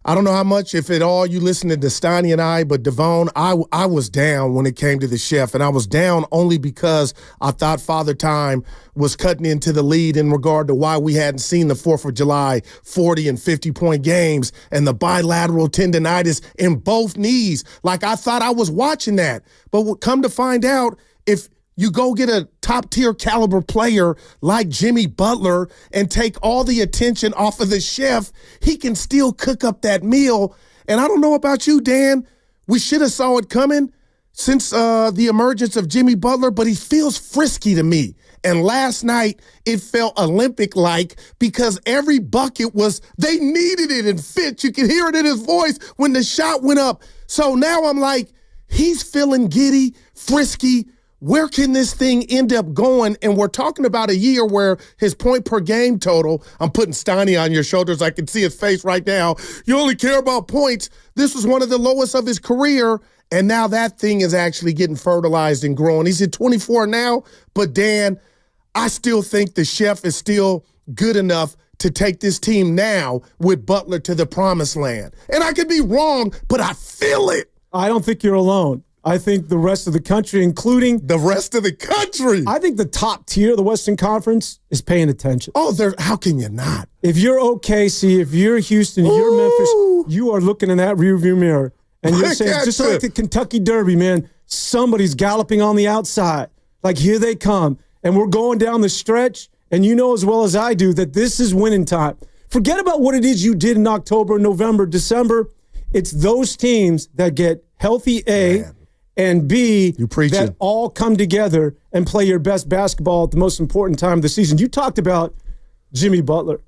I don't know how much, if at all, you listened to Steiny and I, but Devone, I was down when it came to the chef, and I was down only because I thought Father Time was cutting into the lead in regard to why we hadn't seen the 4th of July 40 and 50-point games and the bilateral tendinitis in both knees. Like, I thought I was watching that. But come to find out, if you go get a top-tier caliber player like Jimmy Butler and take all the attention off of the chef, he can still cook up that meal. And I don't know about you, Dan. We should have saw it coming since the emergence of Jimmy Butler, but he feels frisky to me. And last night, it felt Olympic-like because every bucket they needed it and fit. You could hear it in his voice when the shot went up. So now I'm like, he's feeling giddy, frisky. Where can this thing end up going? And we're talking about a year where his point per game total, I'm putting Steiny on your shoulders. I can see his face right now. You only care about points. This was one of the lowest of his career. And now that thing is actually getting fertilized and growing. He's at 24 now. But Dan, I still think the chef is still good enough to take this team now with Butler to the promised land. And I could be wrong, but I feel it. I don't think you're alone. I think the rest of the country, including the rest of the country, I think the top tier of the Western Conference is paying attention. Oh, how can you not? If you're OKC, if you're Houston, you're Memphis, you are looking in that rearview mirror and you're saying, just like the Kentucky Derby, man, somebody's galloping on the outside. Like, here they come. And we're going down the stretch, and you know as well as I do that this is winning time. Forget about what it is you did in October, November, December. It's those teams that get healthy, and B, that all come together and play your best basketball at the most important time of the season. You talked about Jimmy Butler.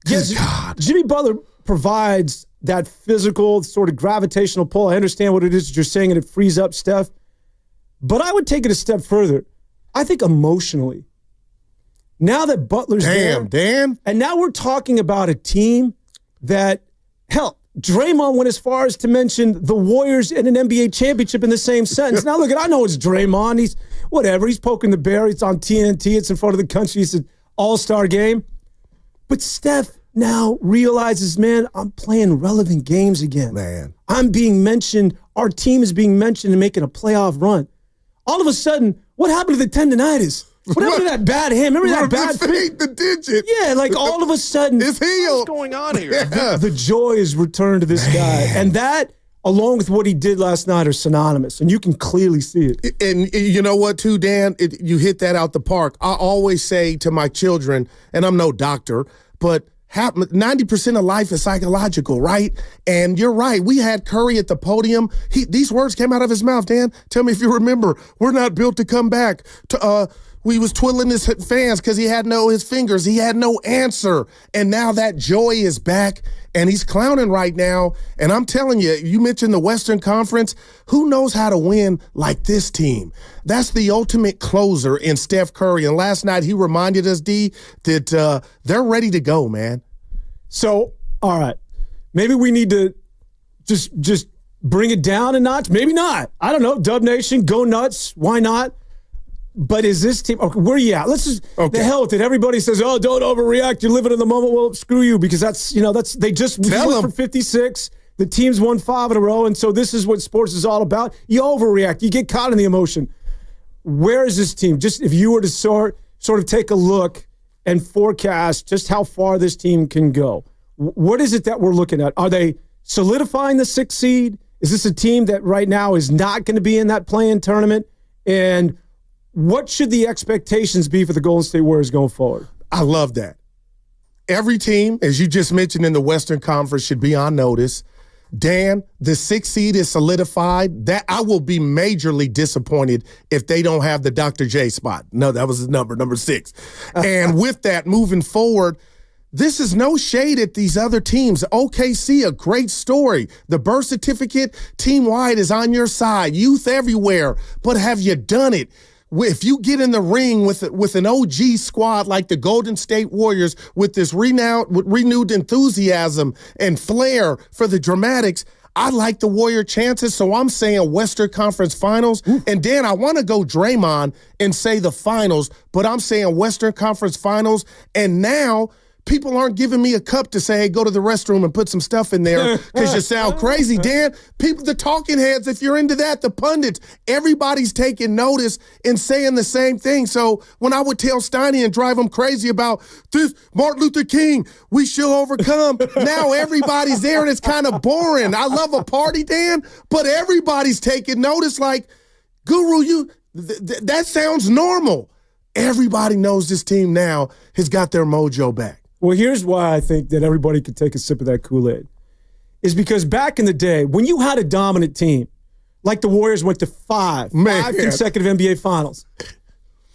Yes, Jimmy Butler provides that physical sort of gravitational pull. I understand what it is that you're saying, and it frees up Steph. But I would take it a step further. I think emotionally, now that Butler's there, Dan. And now we're talking about a team that, hell, Draymond went as far as to mention the Warriors in an NBA championship in the same sentence. Now, look, I know it's Draymond. He's whatever. He's poking the bear. It's on TNT. It's in front of the country. It's an all-star game. But Steph now realizes, man, I'm playing relevant games again. Man. I'm being mentioned. Our team is being mentioned and making a playoff run. All of a sudden, what happened to the tendinitis? What happened to that bad hand? Remember that bad feet? The digit. Yeah, like all of a sudden. It's healed. What's going on here? Yeah. The joy is returned to this guy. And that, along with what he did last night, are synonymous. And you can clearly see it. And you know what, too, Dan? You hit that out the park. I always say to my children, and I'm no doctor, but 90% of life is psychological, right? And you're right. We had Curry at the podium. These words came out of his mouth, Dan. Tell me if you remember. We're not built to come back. We was twiddling his fans because his fingers. He had no answer. And now that joy is back, and he's clowning right now. And I'm telling you, you mentioned the Western Conference. Who knows how to win like this team? That's the ultimate closer in Steph Curry. And last night he reminded us, D, that they're ready to go, man. So, all right. Maybe we need to just bring it down a notch. Maybe not. I don't know. Dub Nation, go nuts. Why not? But is this team, okay, where are you at? Let's just, the hell with it. Everybody says, oh, don't overreact. You're living in the moment. Well, screw you, because they just went for 56. The team's won 5 in a row, and so this is what sports is all about. You overreact. You get caught in the emotion. Where is this team? Just if you were to sort sort of take a look and forecast just how far this team can go, what is it that we're looking at? Are they solidifying the 6th seed? Is this a team that right now is not going to be in that play-in tournament? And what should the expectations be for the Golden State Warriors going forward? I love that. Every team, as you just mentioned in the Western Conference, should be on notice. Dan, the 6th seed is solidified. That I will be majorly disappointed if they don't have the Dr. J spot. No, that was his number 6. And with that, moving forward, this is no shade at these other teams. OKC, a great story. The birth certificate, team-wide, is on your side. Youth everywhere. But have you done it? If you get in the ring with an OG squad like the Golden State Warriors with this renewed enthusiasm and flair for the dramatics, I like the Warrior chances, so I'm saying Western Conference Finals. And Dan, I want to go Draymond and say the finals, but I'm saying Western Conference Finals. And now people aren't giving me a cup to say, hey, go to the restroom and put some stuff in there because you sound crazy, Dan. People, the talking heads, if you're into that, the pundits, everybody's taking notice and saying the same thing. So when I would tell Steiny and drive him crazy about this, Martin Luther King, we shall overcome, now everybody's there and it's kind of boring. I love a party, Dan, but everybody's taking notice like, Guru, that sounds normal. Everybody knows this team now has got their mojo back. Well, here's why I think that everybody could take a sip of that Kool-Aid. Is because back in the day, when you had a dominant team, like the Warriors went to five consecutive NBA Finals,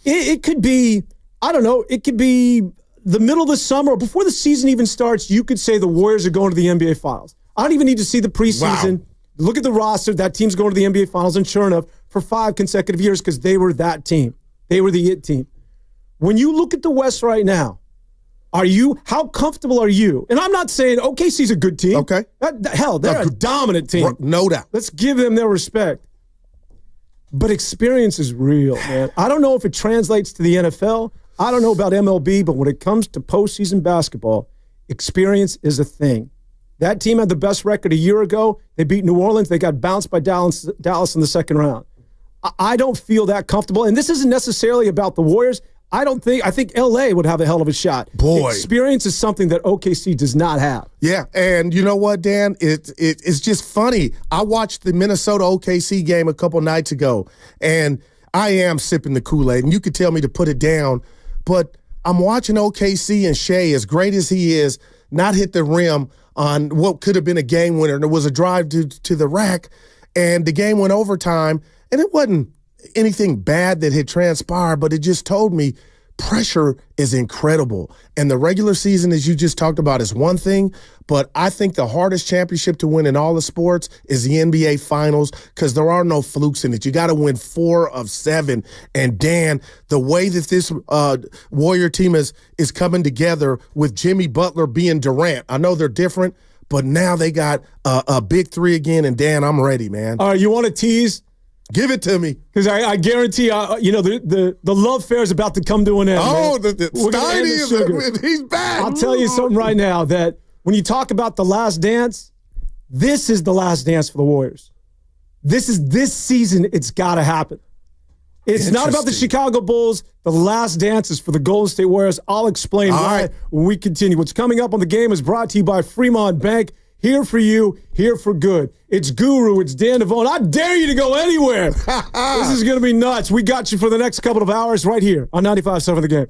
it could be, I don't know, it could be the middle of the summer, or before the season even starts, you could say the Warriors are going to the NBA Finals. I don't even need to see the preseason. Wow. Look at the roster. That team's going to the NBA Finals, and sure enough, for 5 consecutive years, because they were that team. They were the it team. When you look at the West right now, how comfortable are you? And I'm not saying OKC's a good team. Okay. Hell, they're a dominant team. No doubt. Let's give them their respect. But experience is real, man. I don't know if it translates to the NFL. I don't know about MLB, but when it comes to postseason basketball, experience is a thing. That team had the best record a year ago. They beat New Orleans. They got bounced by Dallas in the second round. I don't feel that comfortable. And this isn't necessarily about the Warriors. I think LA would have a hell of a shot. Boy. Experience is something that OKC does not have. Yeah, and you know what, Dan? It's just funny. I watched the Minnesota OKC game a couple nights ago, and I am sipping the Kool-Aid, and you could tell me to put it down, but I'm watching OKC and Shea, as great as he is, not hit the rim on what could have been a game winner. There was a drive to the rack, and the game went overtime, and it wasn't anything bad that had transpired, but it just told me pressure is incredible. And the regular season, as you just talked about, is one thing, but I think the hardest championship to win in all the sports is the NBA Finals because there are no flukes in it. You got to win 4 of 7. And Dan, the way that this Warrior team is coming together with Jimmy Butler being Durant, I know they're different, but now they got a big 3 again, and Dan, I'm ready, man. All right, you want to tease? Give it to me. Because I guarantee, the love fair is about to come to an end. Oh, he's back. I'll tell you something right now, that when you talk about the last dance, this is the last dance for the Warriors. This season, it's got to happen. It's not about the Chicago Bulls. The last dance is for the Golden State Warriors. I'll explain why when we continue. What's coming up on the game is brought to you by Fremont Bank. Here for you, here for good. It's Guru, it's Dan Devone. I dare you to go anywhere. This is going to be nuts. We got you for the next couple of hours right here on 95.7 The Game.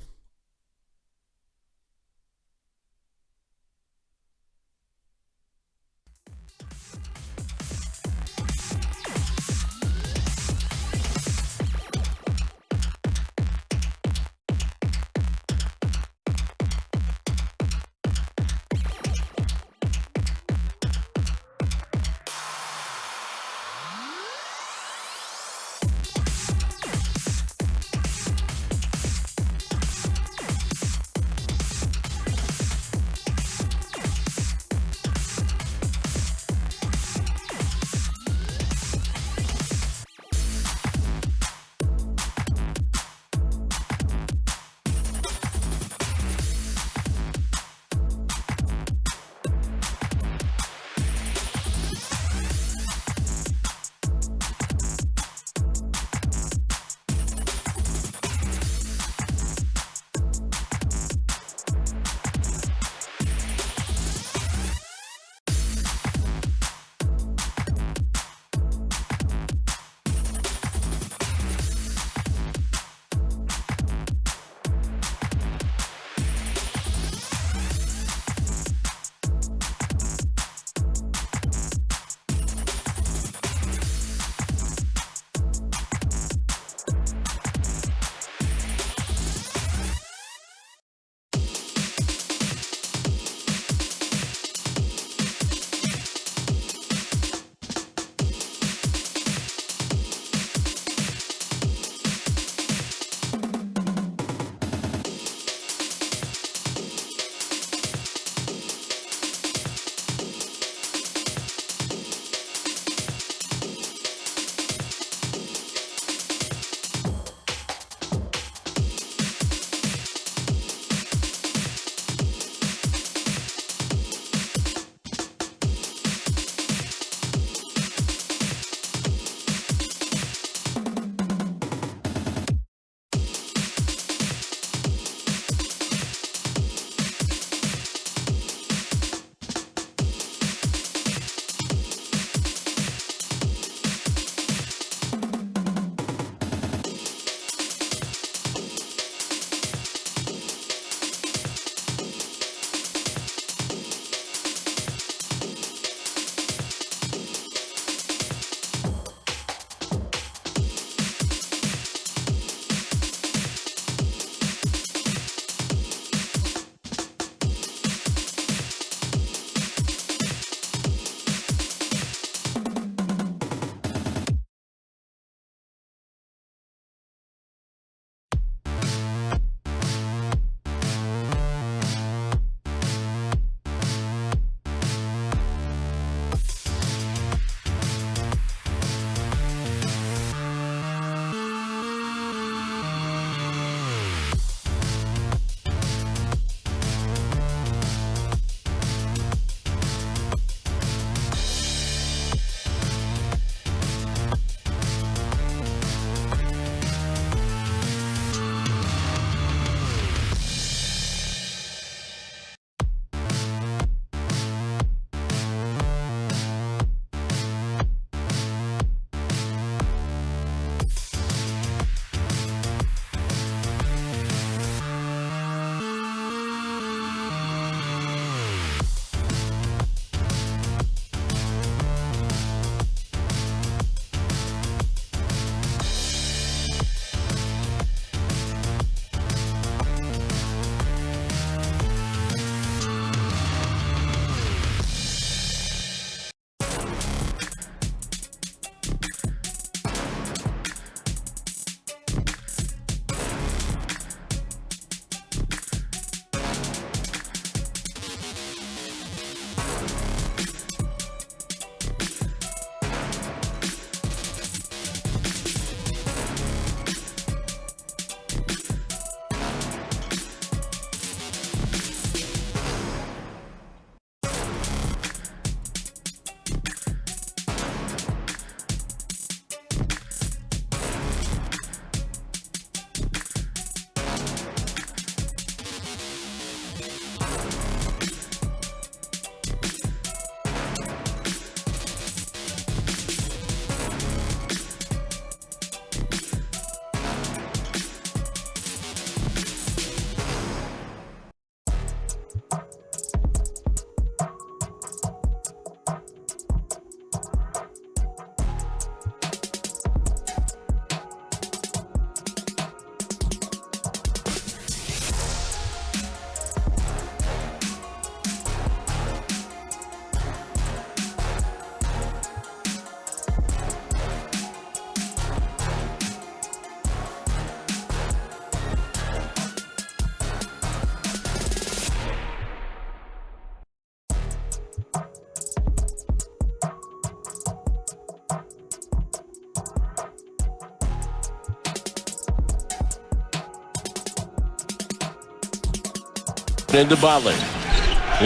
Into Butler.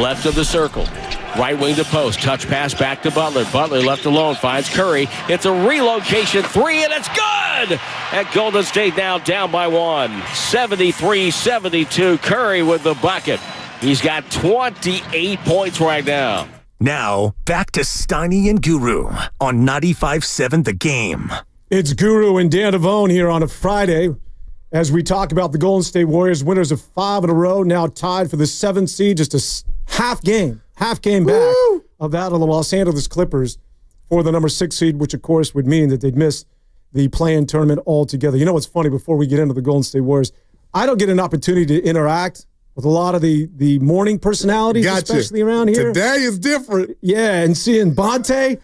Left of the circle. Right wing to Post. Touch pass back to Butler. Butler left alone. Finds Curry. It's a relocation three, and it's good! At Golden State now down by one. 73-72. Curry with the bucket. He's got 28 points right now. Now, back to Steiny and Guru on 95.7 The Game. It's Guru and Dan Devone here on a Friday as we talk about the Golden State Warriors, winners of 5 in a row, now tied for the 7th seed, just a half game back of that of the Los Angeles Clippers for the number 6 seed, which of course would mean that they'd miss the play-in tournament altogether. You know what's funny, before we get into the Golden State Warriors, I don't get an opportunity to interact with a lot of the morning personalities, especially around here. Today is different. Yeah, and seeing Bonte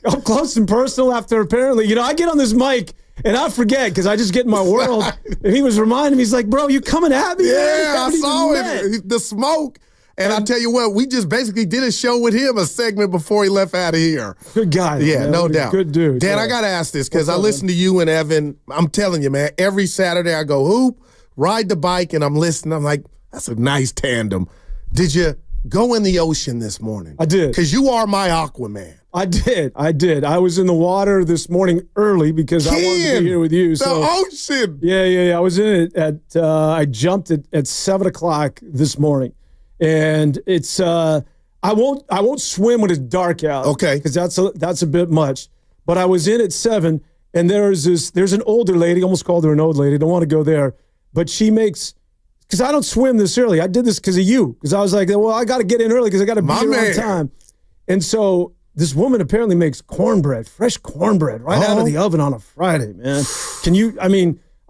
up close and personal after apparently, I get on this mic and I forget because I just get in my world. And he was reminding me, he's like, bro, you coming at me? Yeah, I saw it. The smoke. And I tell you what, we just basically did a show with him, a segment before he left out of here. Good guy. Yeah, man. no doubt. Good dude. Dan, I got to ask this because I listen to you and Evan. I'm telling you, man, every Saturday I go hoop, ride the bike, and I'm listening. I'm like, that's a nice tandem. Did you go in the ocean this morning? I did. Because you are my Aquaman. I did. I was in the water this morning early because I wanted to be here with you. The ocean. Yeah. I was in it I jumped at 7 o'clock this morning. And it's I won't swim when it's dark out. Okay. Because that's a bit much. But I was in at 7, and there's an older lady, almost called her an old lady, don't want to go there. But she makes, because I don't swim this early. I did this because of you. Because I was like, well, I got to get in early because I got to be here on time. And so this woman apparently makes cornbread, fresh cornbread, right out of the oven on a Friday, man.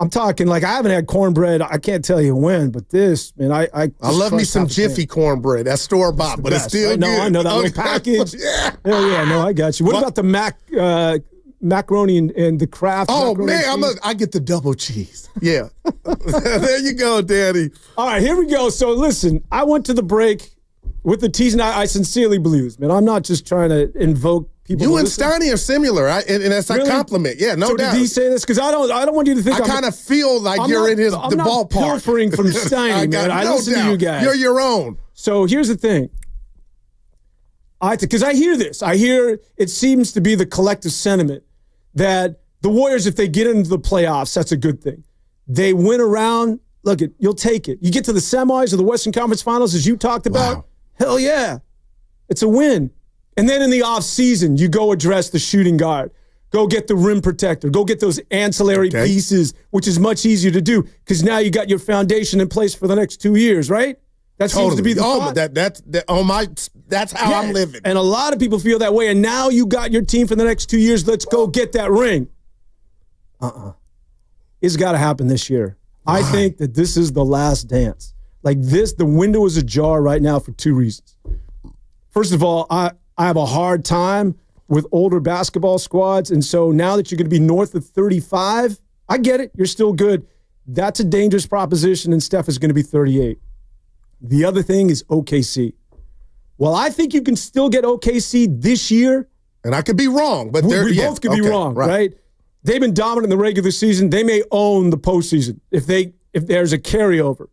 I'm talking like I haven't had cornbread. I can't tell you when, but this, man, I love me some Jiffy cornbread. That's store-bought, but it's still good. No, I know that little package. Yeah. Yeah, no, I got you. What about the macaroni and the Kraft? Oh, man, I get the double cheese. Yeah. There you go, Daddy. All right, here we go. So, listen, I went to the break with the tease, and I sincerely believe this, man. I'm not just trying to invoke people. You and Steiny are similar, and that's a compliment. Yeah, no doubt. Did he say this? Because I don't want you to think I kind of feel like you're in the ballpark. I'm not pilfering from Steiny, man. I listen to you guys. You're your own. So here's the thing. Because I hear this. I hear it seems to be the collective sentiment that the Warriors, if they get into the playoffs, that's a good thing. They win around. Look, you'll take it. You get to the semis or the Western Conference Finals, as you talked about. Wow. Hell yeah. It's a win. And then in the offseason, you go address the shooting guard. Go get the rim protector. Go get those ancillary pieces, which is much easier to do because now you got your foundation in place for the next 2 years, right? That seems to be the thought. That's how I'm living. And a lot of people feel that way. And now you got your team for the next 2 years. Let's go get that ring. It's got to happen this year. I think that this is the last dance. Like this, the window is ajar right now for 2 reasons. First of all, I have a hard time with older basketball squads. And so now that you're going to be north of 35, I get it. You're still good. That's a dangerous proposition, and Steph is going to be 38. The other thing is OKC. Well, I think you can still get OKC this year. And I could be wrong, but we both could be wrong, right? They've been dominant in the regular season. They may own the postseason if there's a carryover.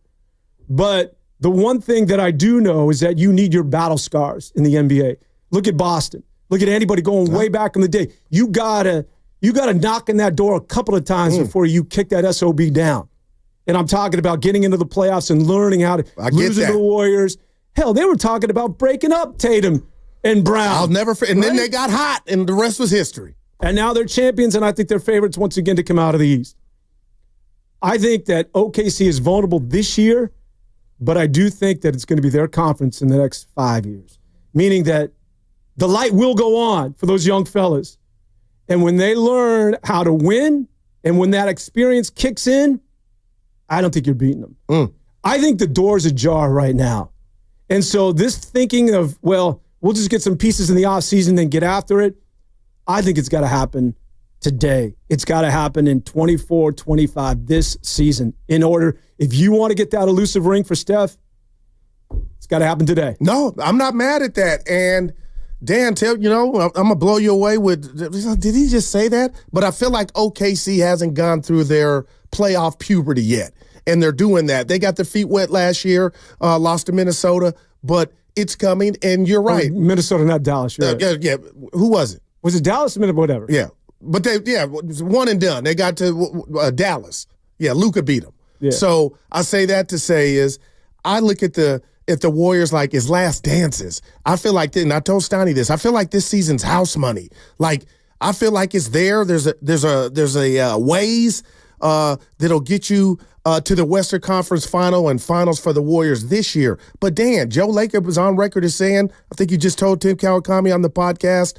But the one thing that I do know is that you need your battle scars in the NBA. Look at Boston. Look at anybody going way back in the day. You gotta knock on that door a couple of times before you kick that SOB down. And I'm talking about getting into the playoffs and learning how to lose to the Warriors. Hell, they were talking about breaking up Tatum and Brown. I'll never forget. And then they got hot, and the rest was history. And now they're champions, and I think they're favorites once again to come out of the East. I think that OKC is vulnerable this year, but I do think that it's going to be their conference in the next 5 years, meaning that the light will go on for those young fellas. And when they learn how to win and when that experience kicks in, I don't think you're beating them. I think the door's ajar right now. And so this thinking of, well, we'll just get some pieces in the offseason and get after it, I think it's got to happen today. It's got to happen in 24-25 this season in order, if you want to get that elusive ring for Steph, it's got to happen today. No, I'm not mad at that. And Dan, I'm going to blow you away with, did he just say that? But I feel like OKC hasn't gone through their playoff puberty yet. and they're doing that. They got their feet wet last year, lost to Minnesota, but it's coming, and you're right. Minnesota, not Dallas. Right. Yeah. Who was it? Was it Dallas or Minnesota? Whatever. Yeah. But it was one and done. They got to Dallas. Yeah, Luka beat them. Yeah. So I say that to say is I look at the Warriors like his last dances. I feel like, and I told Steiny this, I feel like this season's house money. Like, I feel like it's there. There's a ways that'll get you to the Western Conference Final and Finals for the Warriors this year. But Dan, Joe Lacob was on record as saying, I think you just told Tim Kawakami on the podcast,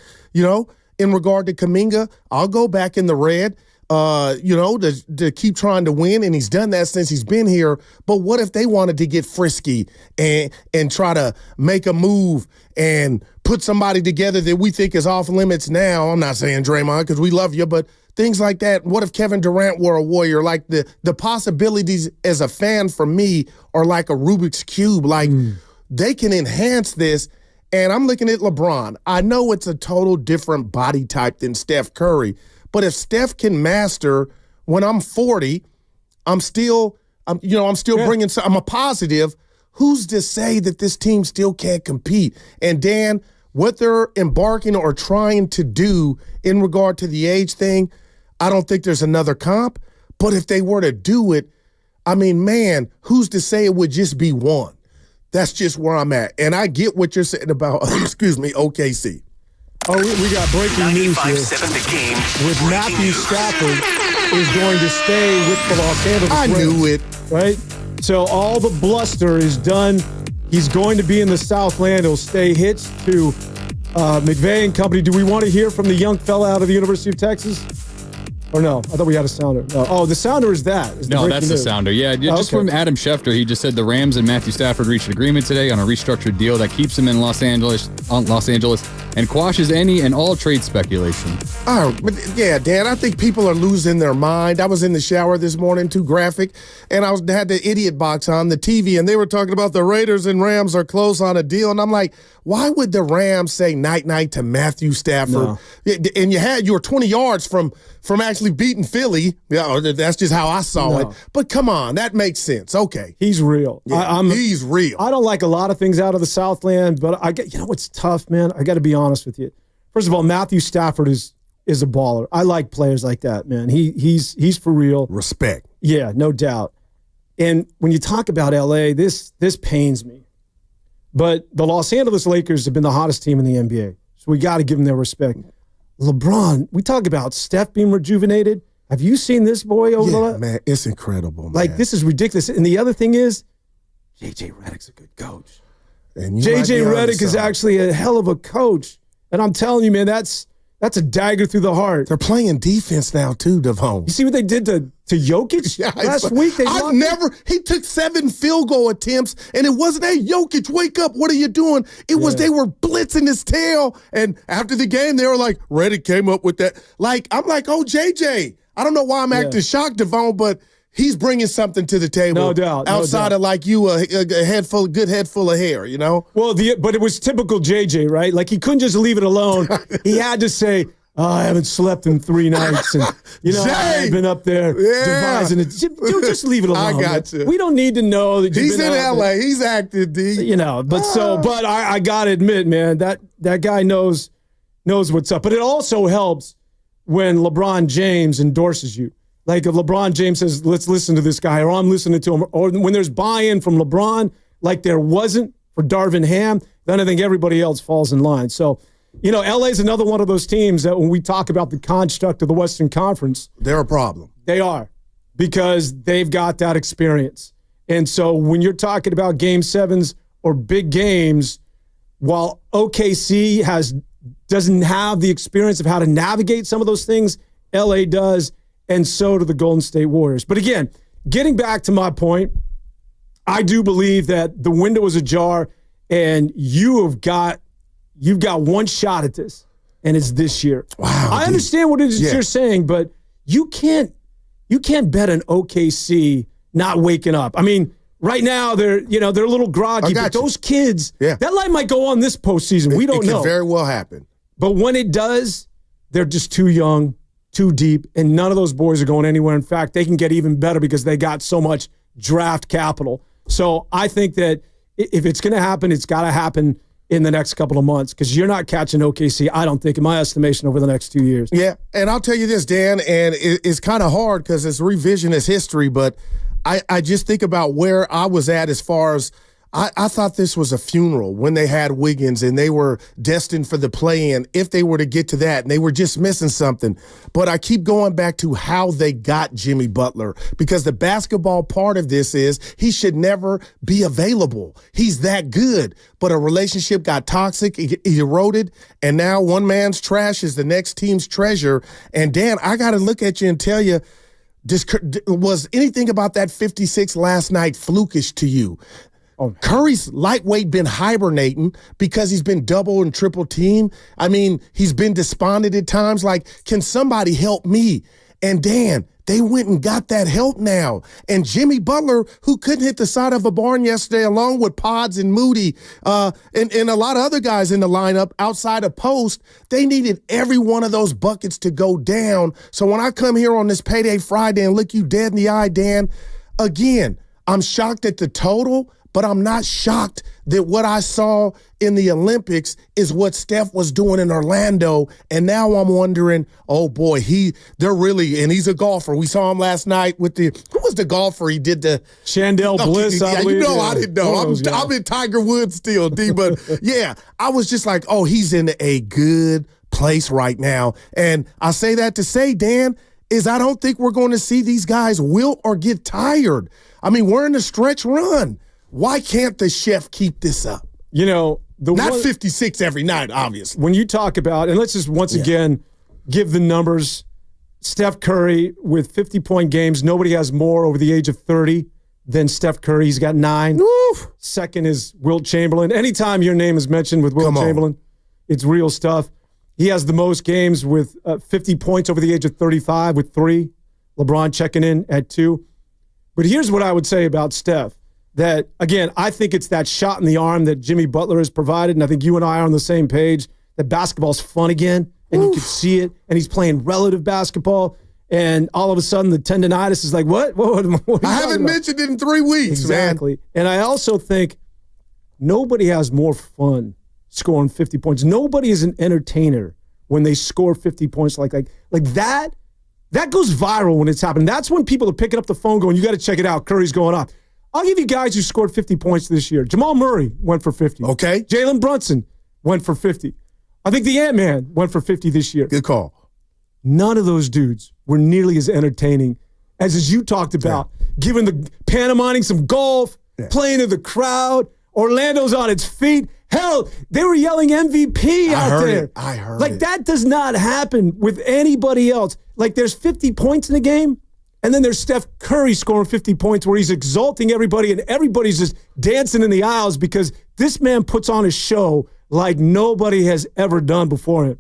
in regard to Kuminga, I'll go back in the red. To keep trying to win, and he's done that since he's been here. But what if they wanted to get frisky and try to make a move and put somebody together that we think is off limits now? I'm not saying Draymond because we love you, but things like that. What if Kevin Durant were a Warrior? Like the possibilities as a fan for me are like a Rubik's Cube. Like they can enhance this. And I'm looking at LeBron. I know it's a total different body type than Steph Curry. But if Steph can master when I'm 40, I'm still bringing some, I'm a positive. Who's to say that this team still can't compete? And Dan, what they're embarking or trying to do in regard to the age thing, I don't think there's another comp. But if they were to do it, I mean, man, who's to say it would just be one? That's just where I'm at. And I get what you're saying about, OKC. Oh, we got breaking news here. The game. With Matthew Stafford is going to stay with the Los Angeles Rams. I knew it. Right? So all the bluster is done. He's going to be in the Southland. He'll stay hitched to McVay and company. Do we want to hear from the young fella out of the University of Texas? Or no? I thought we had a sounder. No. Oh, the sounder is that. No, that's the sounder. Yeah, just from Adam Schefter. He just said the Rams and Matthew Stafford reached an agreement today on a restructured deal that keeps him in Los Angeles, and quashes any and all trade speculation. Oh, but yeah, Dan, I think people are losing their mind. I was in the shower this morning, too graphic, and I had the idiot box on the TV, and they were talking about the Raiders and Rams are close on a deal, and I'm like, why would the Rams say night-night to Matthew Stafford? No. And you were 20 yards from actually beating Philly. Yeah, that's just how I saw it. But come on, that makes sense. Okay. He's real. Yeah, he's real. I don't like a lot of things out of the Southland, but it's tough, man. I got to be honest with you. First of all, Matthew Stafford is a baller. I like players like that, man. He's for real. Respect. Yeah, no doubt. And when you talk about LA, this pains me. But the Los Angeles Lakers have been the hottest team in the NBA. So we got to give them their respect. LeBron, we talk about Steph being rejuvenated. Have you seen this boy over the man, it's incredible, man. Like, this is ridiculous. And the other thing is, J.J. Redick's a good coach. And J.J. Redick is actually a hell of a coach. And I'm telling you, man, that's a dagger through the heart. They're playing defense now, too, Devon. You see what they did to Jokic last week? He took 7 field goal attempts, and it wasn't, hey, Jokic, wake up, what are you doing? It was they were blitzing his tail, and after the game, they were like, Redick came up with that. Like, I'm like, oh, JJ. I don't know why I'm acting shocked, Devon, but he's bringing something to the table. No doubt. Outside of like you, a head full of hair, you know? Well, but it was typical JJ, right? Like he couldn't just leave it alone. He had to say, I haven't slept in 3 nights. And, I've been up there devising it. Dude, just leave it alone. I got you. We don't need to know that he's in LA. He's acting, D. But I got to admit, man, that guy knows what's up. But it also helps when LeBron James endorses you. Like if LeBron James says, let's listen to this guy, or I'm listening to him, or when there's buy-in from LeBron, like there wasn't for Darvin Ham, then I think everybody else falls in line. So, LA's another one of those teams that when we talk about the construct of the Western Conference, they're a problem. They are, because they've got that experience. And so when you're talking about game 7s or big games, while OKC doesn't have the experience of how to navigate some of those things, LA does. And so do the Golden State Warriors. But again, getting back to my point, I do believe that the window is ajar, and you've got one shot at this, and it's this year. Wow. I understand what it is you're saying, but you can't bet an OKC not waking up. I mean, right now they're a little groggy, but those kids, that light might go on this postseason. We don't know. It could very well happen. But when it does, they're just too young, too deep, and none of those boys are going anywhere. In fact, they can get even better because they got so much draft capital. So I think that if it's going to happen, it's got to happen in the next couple of months because you're not catching OKC, I don't think, in my estimation, over the next 2 years. Yeah, and I'll tell you this, Dan, and it's kind of hard because it's revisionist history, but I just think about where I was at as far as I thought this was a funeral when they had Wiggins and they were destined for the play-in if they were to get to that, and they were just missing something. But I keep going back to how they got Jimmy Butler because the basketball part of this is he should never be available. He's that good. But a relationship got toxic, it eroded, and now one man's trash is the next team's treasure. And, Dan, I got to look at you and tell you, was anything about that 56 last night flukish to you? Oh, Curry's lightweight been hibernating because he's been double and triple teamed. I mean, he's been despondent at times. Like, can somebody help me? And Dan, they went and got that help now. And Jimmy Butler, who couldn't hit the side of a barn yesterday, along with Pods and Moody and a lot of other guys in the lineup outside of Post, they needed every one of those buckets to go down. So when I come here on this Payday Friday and look you dead in the eye, Dan, again, I'm shocked at the total, but I'm not shocked that what I saw in the Olympics is what Steph was doing in Orlando. And now I'm wondering, oh boy, they're really, and he's a golfer. We saw him last night with who was the golfer? He did the Chandel Bliss. I didn't know. I'm in Tiger Woods still, D. But yeah, I was just like, oh, he's in a good place right now. And I say that to say, Dan, is I don't think we're going to see these guys wilt or get tired. I mean, we're in a stretch run. Why can't the chef keep this up? You know, not 56 every night, obviously. When you talk about, and let's just once again give the numbers. Steph Curry with 50-point games. Nobody has more over the age of 30 than Steph Curry. He's got 9. Oof. Second is Wilt Chamberlain. Anytime your name is mentioned with Wilt Chamberlain, it's real stuff. He has the most games with 50 points over the age of 35 with 3. LeBron checking in at 2. But here's what I would say about Steph. That, again, I think it's that shot in the arm that Jimmy Butler has provided, and I think you and I are on the same page, that basketball's fun again, and you can see it, and he's playing relative basketball, and all of a sudden the tendonitis is like, what I haven't mentioned it in 3 weeks, exactly. Man. And I also think nobody has more fun scoring 50 points. Nobody is an entertainer when they score 50 points like that. That goes viral when it's happening. That's when people are picking up the phone going, you got to check it out. Curry's going off. I'll give you guys who scored 50 points this year. Jamal Murray went for 50. Okay. Jalen Brunson went for 50. I think the Ant-Man went for 50 this year. Good call. None of those dudes were nearly as entertaining as you talked about, giving the pantomiming some golf, playing to the crowd. Orlando's on its feet. Hell, they were yelling MVP out there. I heard it. That does not happen with anybody else. Like, there's 50 points in a game. And then there's Steph Curry scoring 50 points where he's exalting everybody and everybody's just dancing in the aisles because this man puts on a show like nobody has ever done before him.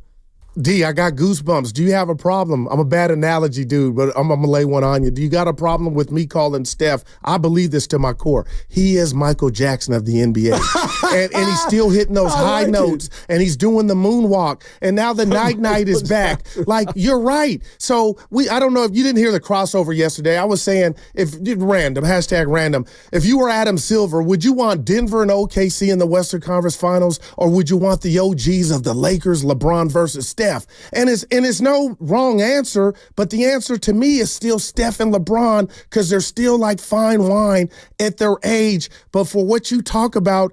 D, I got goosebumps. Do you have a problem? I'm a bad analogy dude, but I'm going to lay one on you. Do you got a problem with me calling Steph? I believe this to my core. He is Michael Jackson of the NBA. and he's still hitting those high notes, and he's doing the moonwalk, and now the night is back. Like, you're right. So I don't know if you didn't hear the crossover yesterday. I was saying, random, if you were Adam Silver, would you want Denver and OKC in the Western Conference Finals, or would you want the OGs of the Lakers, LeBron versus Steph? And it's no wrong answer, but the answer to me is still Steph and LeBron because they're still like fine wine at their age. But for what you talk about,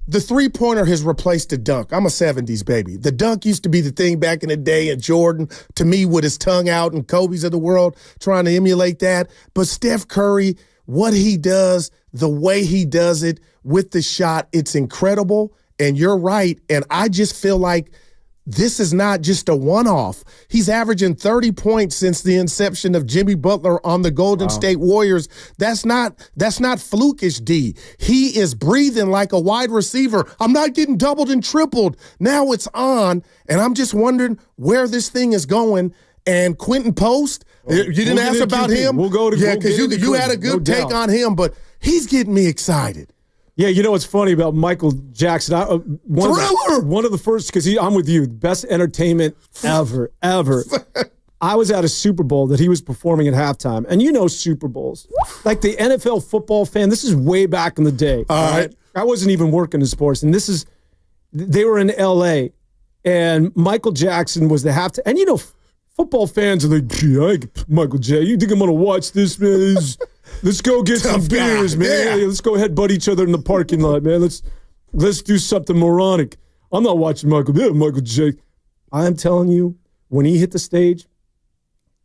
the three-pointer has replaced the dunk. I'm a 70s baby. The dunk used to be the thing back in the day, and Jordan, to me, with his tongue out, and Kobe's of the world trying to emulate that. But Steph Curry, what he does, the way he does it with the shot, it's incredible. And you're right. And I just feel like this is not just a one-off. He's averaging 30 points since the inception of Jimmy Butler on the Golden State Warriors. That's not flukish, D. He is breathing like a wide receiver. I'm not getting doubled and tripled. Now it's on, and I'm just wondering where this thing is going. And Quinton Post, you didn't ask about him? We'll go to because you had a good take on him, but he's getting me excited. Yeah, you know what's funny about Michael Jackson? One of the first, because I'm with you, best entertainment ever. I was at a Super Bowl that he was performing at halftime. And you know Super Bowls. Like the NFL football fan, this is way back in the day. All right. I wasn't even working in sports. And they were in L.A. And Michael Jackson was the halftime. And you know, football fans are like, gee, Michael J., you think I'm going to watch this, man? Let's go get some beers, man. Yeah. Hey, let's go headbutt each other in the parking lot, man. Let's do something moronic. I'm not watching Michael J. I'm telling you, when he hit the stage,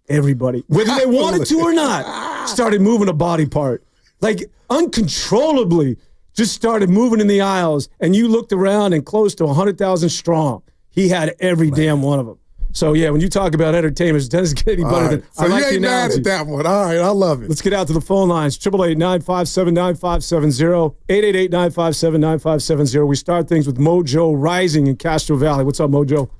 everybody, whether they wanted to or not, started moving a body part. Like uncontrollably just started moving in the aisles. And you looked around and close to 100,000 strong. He had every damn one of them. So, yeah, when you talk about entertainment, it doesn't get any better than so I like you the ain't mad analogy. at that one. All right, I love it. Let's get out to the phone lines. 888-957-9570, 888-957-9570. We start things with Mojo Rising in Castro Valley. What's up, Mojo?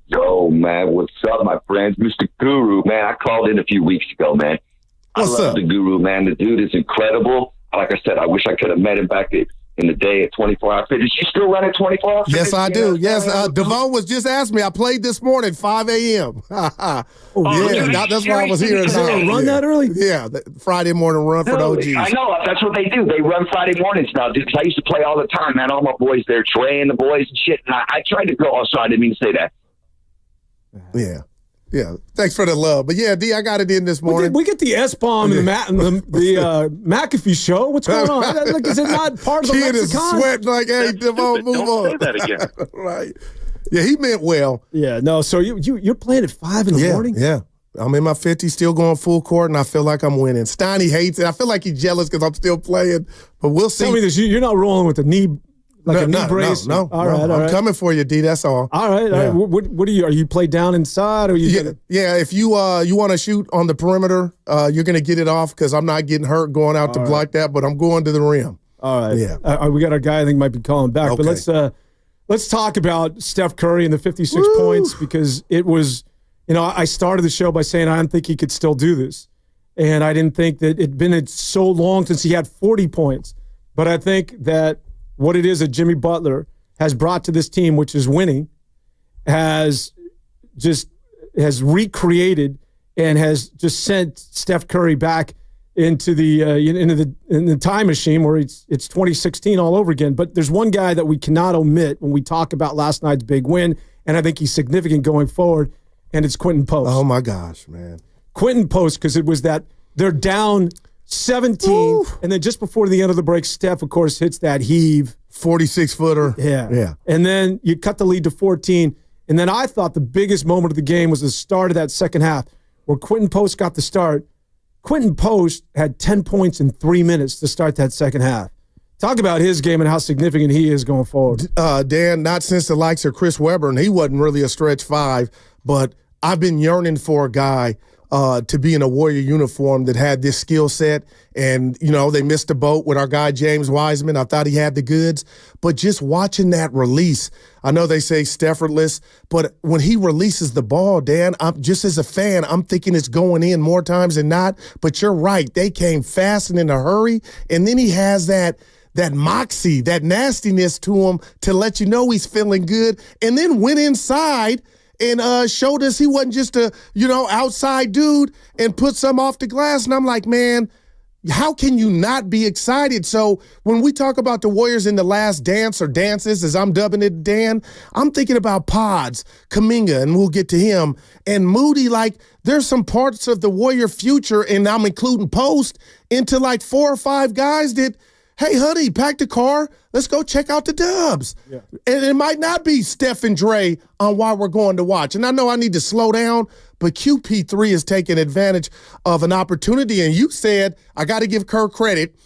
Yo, man, what's up, my friends? Mr. Guru, man, I called in a few weeks ago, man. I love the Guru, man. The dude is incredible. Like I said, I wish I could have met him back in the day at 24-hour fitness. You still running 24-hour fitness? Yes, I do. Yes, Devon was just asking me. I played this morning, 5 a.m. That's why I was here. Run that early? Yeah, Friday morning run for the OGs. I know. That's what they do. They run Friday mornings now, dude. 'Cause I used to play all the time, man. All my boys there, Trey and the boys and shit. And I tried to go. Oh, sorry, I didn't mean to say that. Yeah. Yeah. Thanks for the love. But yeah, D, I got it in this morning. We get the S-bomb and the McAfee show. What's going on? Like, is it not part of the Kid lexicon? Is sweating like, hey, Devon, move on. Say that again. Right. Yeah, he meant well. Yeah, no, so you're playing at 5 in the morning? Yeah. I'm in my 50s, still going full court, and I feel like I'm winning. Steiny hates it. I feel like he's jealous because I'm still playing, but we'll see. Tell me this, you're not rolling with a knee, a knee brace? No. All right. I'm coming for you, D, that's all. All right. What are you play down inside? Or Yeah, if you want to shoot on the perimeter, you're going to get it off because I'm not getting hurt going out to block that, but I'm going to the rim. All right. Yeah. We got our guy I think might be calling back, Okay. but let's talk about Steph Curry and the 56 points because it was, I started the show by saying I didn't think he could still do this. And I didn't think that it'd been so long since he had 40 points. But I think that what it is that Jimmy Butler has brought to this team, which is winning, has recreated and has just sent Steph Curry back into the time machine where it's 2016 all over again. But there's one guy that we cannot omit when we talk about last night's big win, and I think he's significant going forward, and it's Quinton Post. Oh my gosh, man. Quinton Post, because it was that they're down 17, and then just before the end of the break, Steph, of course, hits that heave. 46-footer. Yeah. And then you cut the lead to 14. And then I thought the biggest moment of the game was the start of that second half where Quinton Post got the start. Quinton Post had 10 points in 3 minutes to start that second half. Talk about his game and how significant he is going forward. Dan, not since the likes of Chris Webber, and he wasn't really a stretch five, but I've been yearning for a guy to be in a Warrior uniform that had this skill set. And, they missed the boat with our guy, James Wiseman. I thought he had the goods. But just watching that release, I know they say Steffordless, but when he releases the ball, Dan, I'm just as a fan, I'm thinking it's going in more times than not. But you're right. They came fast and in a hurry. And then he has that moxie, that nastiness to him to let you know he's feeling good. And then went inside and showed us he wasn't just a, outside dude and put some off the glass. And I'm like, man, how can you not be excited? So when we talk about the Warriors in the last dance or dances, as I'm dubbing it, Dan, I'm thinking about Pods, Kuminga, and we'll get to him, and Moody. Like, there's some parts of the Warrior future, and I'm including Post, into like 4 or 5 guys that, hey, honey, pack the car. Let's go check out the Dubs. Yeah. And it might not be Steph and Dre on why we're going to watch. And I know I need to slow down, but QP3 is taking advantage of an opportunity. And you said, I got to give Kerr credit.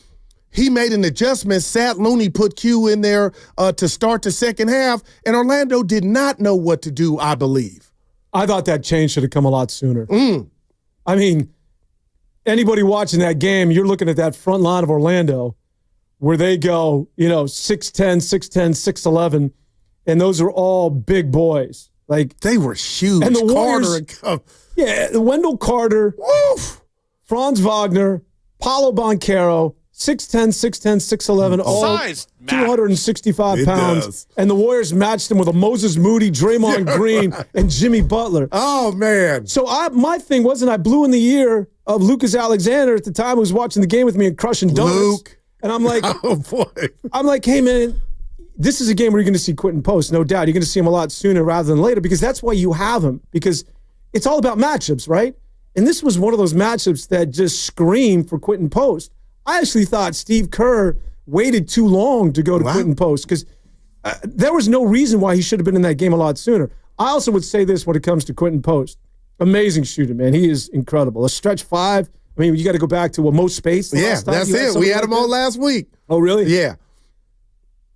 He made an adjustment. Sat Looney put Q in there to start the second half, and Orlando did not know what to do, I believe. I thought that change should have come a lot sooner. I mean, anybody watching that game, you're looking at that front line of Orlando, where they go, 6'10", 6'10", 6'11", and those are all big boys. Like, they were huge. And the Warriors, Wendell Carter, Franz Wagner, Paolo Banchero, 6'10", 6'11", all Size 265 pounds. does. And the Warriors matched him with a Moses Moody, Draymond Green, and Jimmy Butler. Oh, man. So my thing wasn't I blew in the ear of Lucas Alexander at the time who was watching the game with me and crushing donuts. Luke. And I'm like, oh, boy. I'm like, hey, man, this is a game where you're going to see Quinton Post, no doubt. You're going to see him a lot sooner rather than later because that's why you have him, because it's all about matchups, right? And this was one of those matchups that just screamed for Quinton Post. I actually thought Steve Kerr waited too long to go to Quinton Post because there was no reason why he should have been in that game a lot sooner. I also would say this when it comes to Quinton Post. Amazing shooter, man. He is incredible. A stretch five. I mean, you got to go back to Mo Spates. Yeah, that's it. We had him on last week. Oh, really? Yeah.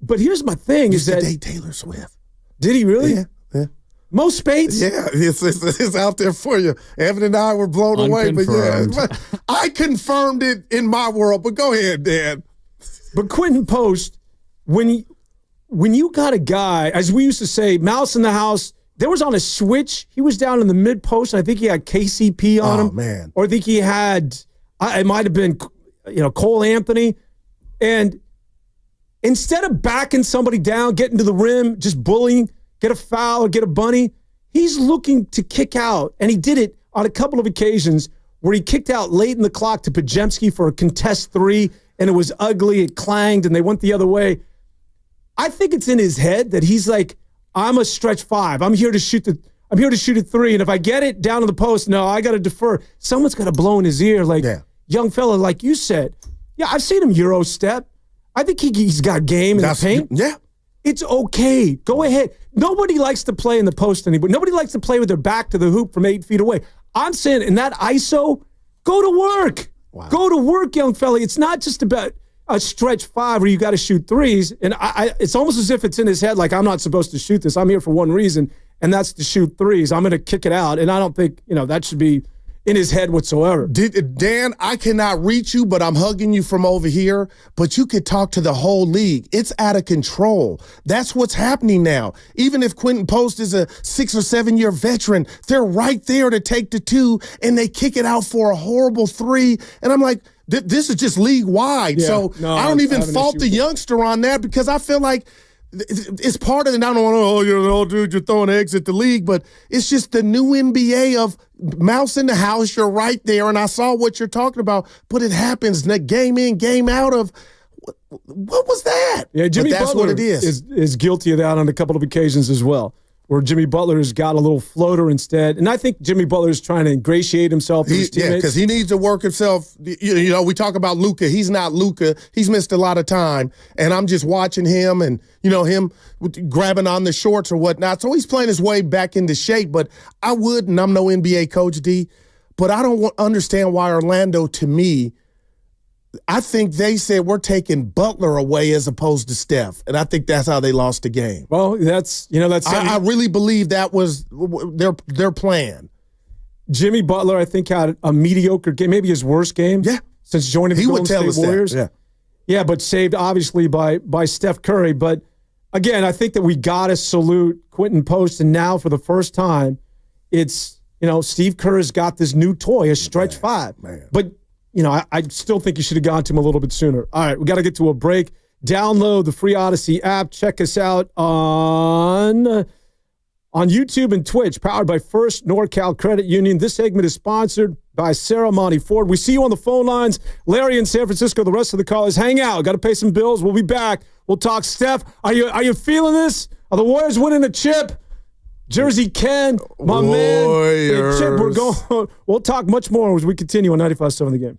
But here's my thing: is that date Taylor Swift? Did he really? Yeah. Mo Spates? Yeah, it's out there for you. Evan and I were blown away, but yeah, I confirmed it in my world. But go ahead, Dan. But Quinton Post, when you got a guy, as we used to say, mouse in the house. There was on a switch. He was down in the mid post, and I think he had KCP on him. Oh, man. Or I think he had, it might have been, Cole Anthony. And instead of backing somebody down, getting to the rim, just bullying, get a foul or get a bunny, he's looking to kick out. And he did it on a couple of occasions where he kicked out late in the clock to Podziemski for a contest three, and it was ugly, it clanged, and they went the other way. I think it's in his head that he's like, I'm a stretch five. I'm here to shoot a three. And if I get it down to the post, no, I got to defer. Someone's got to blow in his ear. Like, young fella, like you said. Yeah, I've seen him Euro step. I think he's got game in the paint. Yeah. It's okay. Go ahead. Nobody likes to play in the post anymore. Nobody likes to play with their back to the hoop from 8 feet away. I'm saying in that ISO, go to work. Wow. Go to work, young fella. It's not just about a stretch five where you got to shoot threes. And it's almost as if it's in his head, like, I'm not supposed to shoot this. I'm here for one reason, and that's to shoot threes. I'm going to kick it out. And I don't think, that should be in his head whatsoever. Dan, I cannot reach you, but I'm hugging you from over here. But you could talk to the whole league. It's out of control. That's what's happening now. Even if Quinton Post is a 6 or 7 year veteran, they're right there to take the two, and they kick it out for a horrible three. And I'm like, this is just league-wide. Yeah, I don't even fault the youngster on that because I feel like it's part of it. I don't want to, dude, you're throwing eggs at the league, but it's just the new NBA of mouse in the house. You're right there, and I saw what you're talking about, but it happens game in, game out of what was that? Yeah, Jimmy that's Butler what it is guilty of that on a couple of occasions as well, where Jimmy Butler has got a little floater instead. And I think Jimmy Butler is trying to ingratiate himself with his teammates. Yeah, because he needs to work himself. We talk about Luka. He's not Luka. He's missed a lot of time. And I'm just watching him and, him grabbing on the shorts or whatnot. So he's playing his way back into shape. But I would, and I'm no NBA coach, D, but I don't understand why Orlando, to me, I think they said we're taking Butler away as opposed to Steph, and I think that's how they lost the game. Well, that's. I really believe that was their plan. Jimmy Butler, I think, had a mediocre game, maybe his worst game. Yeah, since joining the Golden State Warriors. Yeah, but saved obviously by Steph Curry. But again, I think that we gotta salute Quinton Post, and now for the first time, it's Steve Kerr has got this new toy, a stretch five. But I still think you should have gone to him a little bit sooner. All right, we got to get to a break. Download the free Odyssey app. Check us out on YouTube and Twitch, powered by First NorCal Credit Union. This segment is sponsored by Sarah Monty Ford. We see you on the phone lines. Larry in San Francisco, the rest of the callers, hang out. Got to pay some bills. We'll be back. We'll talk Steph. Are you feeling this? Are the Warriors winning a chip? Jersey Ken, my man. Chip, we'll talk much more as we continue on 95.7 The Game.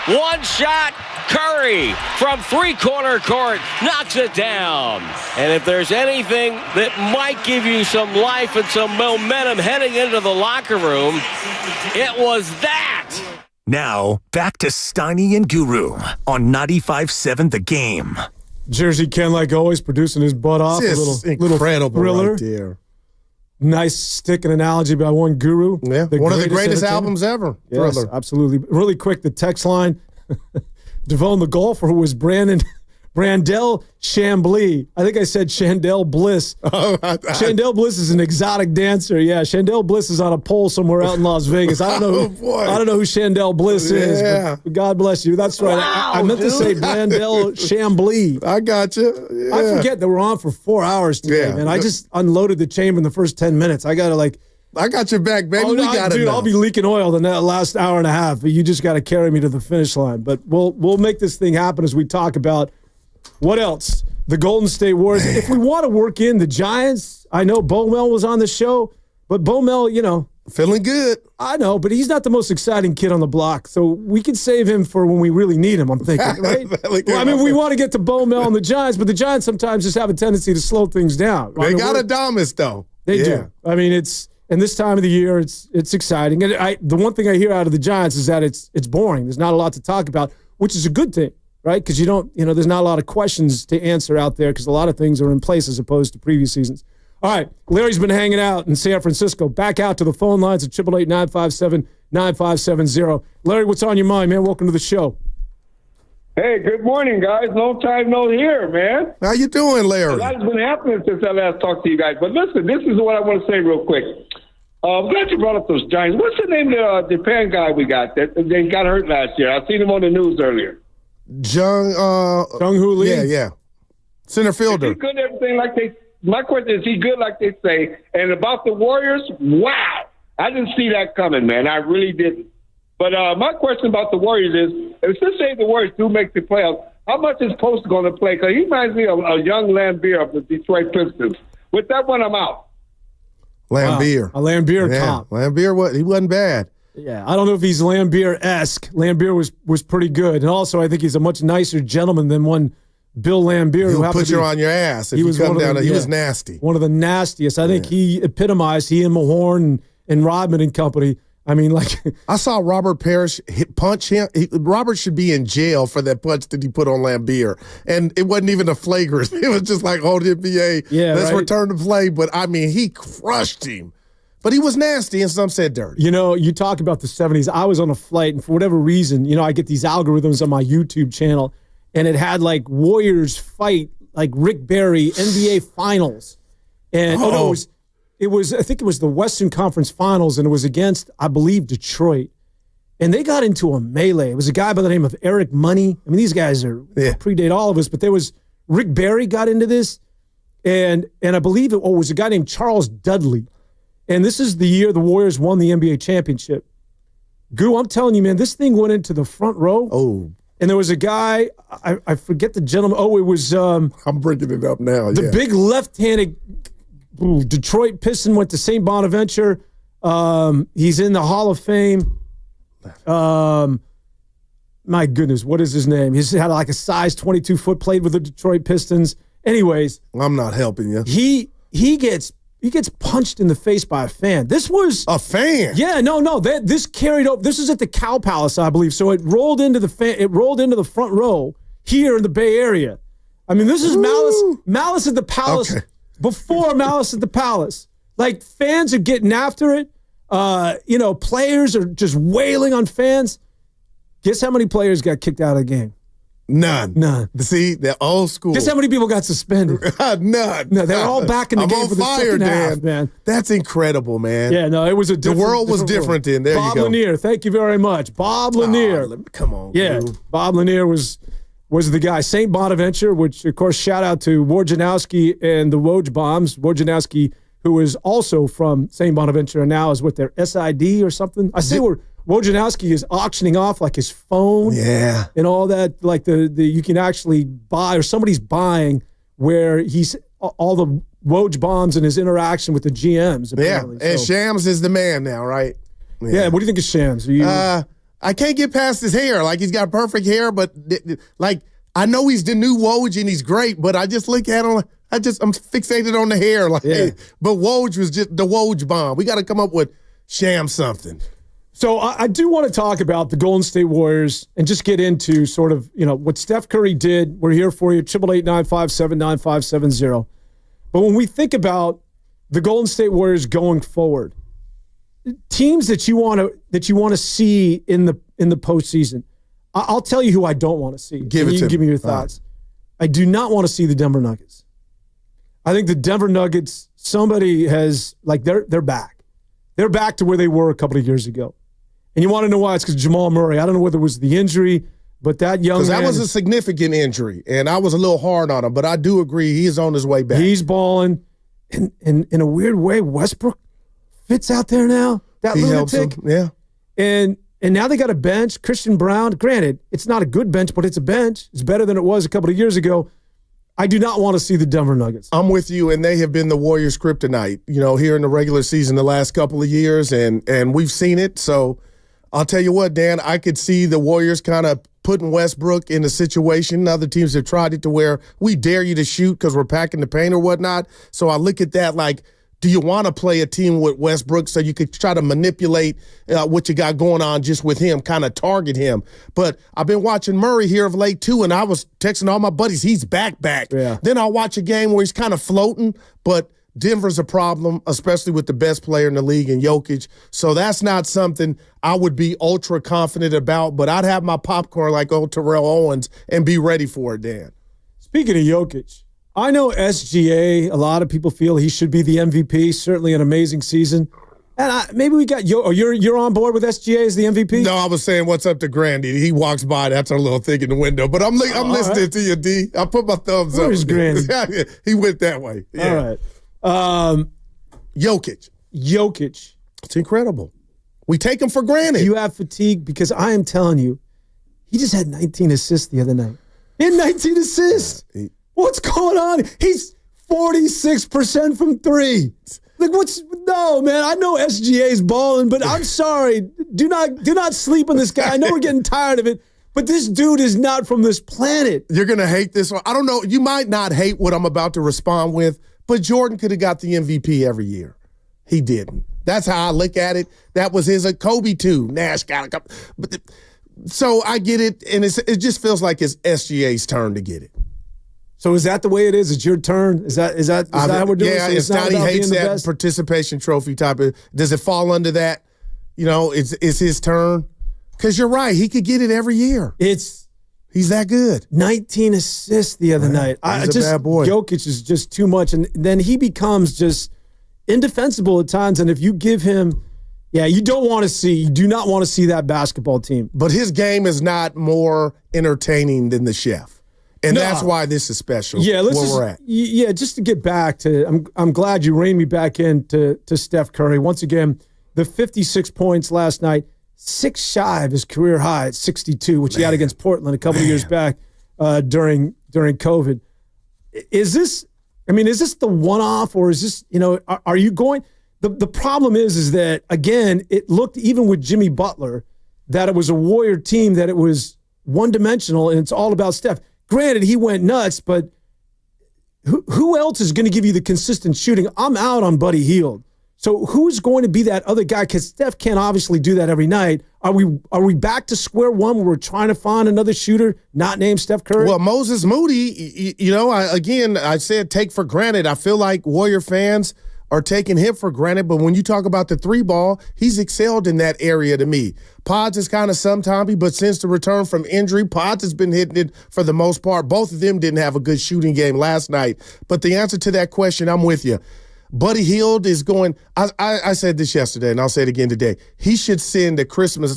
dribble, one shot. Curry from three-corner court knocks it down. And if there's anything that might give you some life and some momentum heading into the locker room, it was that. Now, back to Steiny and Guru on 95.7 The Game. Jersey Ken, like always, producing his butt off. It's little incredible thriller. right there. Nice stick and analogy by one Guru. Yeah, one of the greatest albums ever. Yes, Thriller. absolutely. Really quick, the text line. Devon the golfer was Brandel Chambly. I think I said Chandel Bliss. Chandel Bliss is an exotic dancer. Yeah, Chandel Bliss is on a pole somewhere out in Las Vegas. I don't know. I don't know who Chandel Bliss is. But God bless you. That's right. Wow, I meant to say Brandel Chambly. I got you. Yeah. I forget that we're on for 4 hours today, man. I just unloaded the chamber in the first 10 minutes. I gotta I got your back, baby. Oh, no, dude, I'll be leaking oil in that last hour and a half, but you just got to carry me to the finish line. But we'll make this thing happen as we talk about what else? The Golden State Warriors. If we want to work in the Giants, I know Bo Mel was on the show, but Bo Mel, feeling good. I know, but he's not the most exciting kid on the block, so we can save him for when we really need him, I'm thinking, right? Well, I mean, we want to get to Bo Mel and the Giants, but the Giants sometimes just have a tendency to slow things down. They got Adamas, though. They do. I mean, and this time of the year, it's exciting. And the one thing I hear out of the Giants is that it's boring. There's not a lot to talk about, which is a good thing, right? Because there's not a lot of questions to answer out there because a lot of things are in place as opposed to previous seasons. All right, Larry's been hanging out in San Francisco. Back out to the phone lines at 888-957-9570. Larry, what's on your mind, man? Welcome to the show. Hey, good morning, guys. Long time no hear, man. How you doing, Larry? A lot has been happening since I last talked to you guys. But listen, this is what I want to say real quick. I'm glad you brought up those Giants. What's the name of the Japan guy we got that they got hurt last year? I seen him on the news earlier. Jung-Hoo Lee? Yeah. Center fielder. Is he good at everything like they – my question is he good like they say? And about the Warriors, wow. I didn't see that coming, man. I really didn't. But my question about the Warriors is, if let's say the Warriors do make the playoffs, how much is Post going to play? Because he reminds me of a young Lambeer of the Detroit Pistons. With that one, I'm out. Lambeer. Wow. A Lambeer comp. Lambeer, he wasn't bad. Yeah, I don't know if he's Lambeer-esque. Lambeer was pretty good. And also, I think he's a much nicer gentleman than one Bill Lambeer. He'll put you on your ass if you come down. He was nasty. One of the nastiest. I think he epitomized, he and Mahorn and Rodman and company. I mean, I saw Robert Parrish punch him. Robert should be in jail for that punch that he put on Lambeer. And it wasn't even a flagrant. It was just like, NBA, let's return to play. But, I mean, he crushed him. But he was nasty, and some said dirty. You talk about the 70s. I was on a flight, and for whatever reason, I get these algorithms on my YouTube channel, and it had, Warriors fight, Rick Barry, NBA Finals. And, I think it was the Western Conference Finals, and it was against, I believe, Detroit. And they got into a melee. It was a guy by the name of Eric Money. I mean, these guys predate all of us, but there was Rick Barry got into this, and I believe it was a guy named Charles Dudley. And this is the year the Warriors won the NBA championship. Goo, I'm telling you, man, this thing went into the front row. Oh. And there was a guy, I forget the gentleman. Oh, it was... I'm bringing it up now, The big left-handed... Detroit Piston went to St. Bonaventure. He's in the Hall of Fame. My goodness, what is his name? He's had a size 22-foot, played with the Detroit Pistons. Anyways, I'm not helping you. He gets punched in the face by a fan. This was a fan. Yeah, no. This carried over. This is at the Cow Palace, I believe. So it rolled into the front row here in the Bay Area. I mean, this is Malice at the Palace. Okay. Before Malice at the Palace. Fans are getting after it. Players are just wailing on fans. Guess how many players got kicked out of the game? None. See, they're old school. Guess how many people got suspended? None. No, they're all back in the game for the second half, man. That's incredible, man. Yeah, no, it was the world was different then. There Bob you go. Lanier, thank you very much. Bob Lanier. Come on. Yeah, dude. Bob Lanier was the guy. St. Bonaventure, which, of course, shout out to Wojnarowski and the Woj Bombs. Wojnarowski, who is also from St. Bonaventure and now is with their SID or something. I say Wojnarowski is auctioning off his phone and all that, the you can actually buy, or somebody's buying, where he's all the Woj Bombs and his interaction with the GMs. Apparently. Yeah, and Shams is the man now, right? Yeah, what do you think of Shams? I can't get past his hair. Like, he's got perfect hair, but like, I know he's the new Woj and he's great, but I just look at him. I'm fixated on the hair. Like, but Woj was just the Woj bomb. We got to come up with sham something. So I do want to talk about the Golden State Warriors and just get into sort of, what Steph Curry did. We're here for you, 888-957-9570. But when we think about the Golden State Warriors going forward, teams that you want to see in the postseason, I'll tell you who I don't want to see. Give me your thoughts. I do not want to see the Denver Nuggets. I think the Denver Nuggets, somebody has, like, they're back. They're back to where they were a couple of years ago. And you want to know why? It's because Jamal Murray. I don't know whether it was the injury, but that young man. Because that was a significant injury, and I was a little hard on him, but I do agree he is on his way back. He's balling. And in a weird way, Westbrook fits out there now. That he lunatic. Helps him. Yeah. And now they got a bench. Christian Brown, granted, it's not a good bench, but it's a bench. It's better than it was a couple of years ago. I do not want to see the Denver Nuggets. I'm with you, and they have been the Warriors' kryptonite, here in the regular season the last couple of years, and we've seen it. So I'll tell you what, Dan, I could see the Warriors kind of putting Westbrook in a situation. Other teams have tried it to where we dare you to shoot because we're packing the paint or whatnot. So I look at that like, do you want to play a team with Westbrook so you could try to manipulate what you got going on just with him, kind of target him? But I've been watching Murray here of late, too, and I was texting all my buddies, he's back. Yeah. Then I'll watch a game where he's kind of floating, but Denver's a problem, especially with the best player in the league in Jokic. So that's not something I would be ultra confident about, but I'd have my popcorn like old Terrell Owens and be ready for it, Dan. Speaking of Jokic, I know SGA, a lot of people feel he should be the MVP, certainly an amazing season. And maybe we got you're on board with SGA as the MVP? No, I was saying what's up to Grandy. He walks by, that's our little thing in the window. But I'm listening to you, D. I put my thumbs up. Where's Grandy? He went that way. Yeah. All right. Jokic. It's incredible. We take him for granted. You have fatigue because I am telling you, he just had 19 assists the other night. He had 19 assists. What's going on? He's 46% from three. Like, no, man, I know SGA's balling, but I'm sorry. Do not sleep on this guy. I know we're getting tired of it, but this dude is not from this planet. You're going to hate this one. I don't know. You might not hate what I'm about to respond with, but Jordan could have got the MVP every year. He didn't. That's how I look at it. That was his Kobe too. Nash got a couple. So I get it, and it just feels like it's SGA's turn to get it. So is that the way it is? It's your turn? Is that how we're doing? Yeah, so it's not he hates that participation trophy type of. Does it fall under that? It's his turn. Because you're right, he could get it every year. He's that good. 19 assists the other night. He's a bad boy. Jokic is just too much, and then he becomes just indefensible at times. And if you give him, you do not want to see that basketball team. But his game is not more entertaining than the Chef. And that's why this is special. Yeah, we're at. Yeah, just to get back to, I'm glad you reined me back in to Steph Curry. Once again, the 56 points last night, 6 shy of his career high at 62, which he had against Portland a couple of years back during COVID. Is this the one-off, or is this, are you going? The problem is that, again, it looked, even with Jimmy Butler, that it was a Warrior team, that it was one-dimensional, and it's all about Steph. Granted, he went nuts, but who else is going to give you the consistent shooting? I'm out on Buddy Hield. So who's going to be that other guy? Because Steph can't obviously do that every night. Are we back to square one where we're trying to find another shooter not named Steph Curry? Well, Moses Moody, I said take for granted. I feel like Warrior fans are taking him for granted, but when you talk about the 3-ball, he's excelled in that area to me. Pods is kind of sometimey, but since the return from injury, Pods has been hitting it for the most part. Both of them didn't have a good shooting game last night. But the answer to that question, I'm with you. Buddy Hield is going, I said this yesterday, and I'll say it again today. He should send a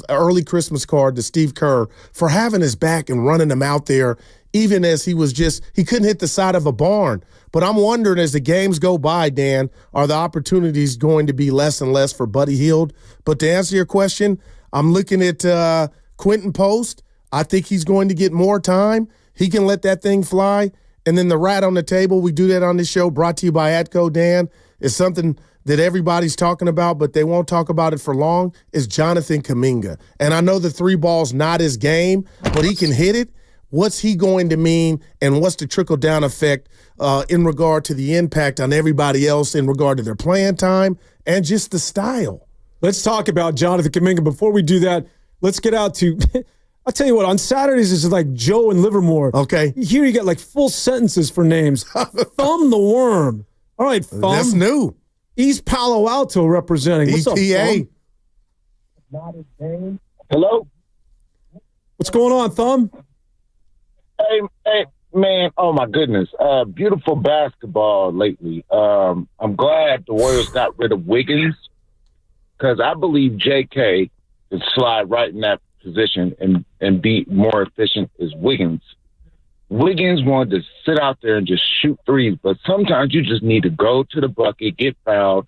early Christmas card to Steve Kerr for having his back and running him out there, even as he couldn't hit the side of a barn. But I'm wondering, as the games go by, Dan, are the opportunities going to be less and less for Buddy Hield? But to answer your question, I'm looking at Quinton Post. I think he's going to get more time. He can let that thing fly. And then the rat on the table, we do that on this show, brought to you by Atco, Dan, is something that everybody's talking about, but they won't talk about it for long, is Jonathan Kuminga. And I know the 3 ball's not his game, but he can hit it. What's he going to mean, and what's the trickle-down effect in regard to the impact on everybody else in regard to their playing time and just the style? Let's talk about Jonathan Kuminga. Before we do that, let's get out to – I'll tell you what, on Saturdays it's like Joe and Livermore. Okay. Here you got like full sentences for names. Thumb the Worm. All right, Thumb. That's new. East Palo Alto representing. What's EPA. up, Thumb? Hello? What's going on, Thumb? Hey, man, oh my goodness. Beautiful basketball lately. I'm glad the Warriors got rid of Wiggins because I believe JK can slide right in that position and be more efficient as Wiggins. Wiggins wanted to sit out there and just shoot threes, but sometimes you just need to go to the bucket, get fouled,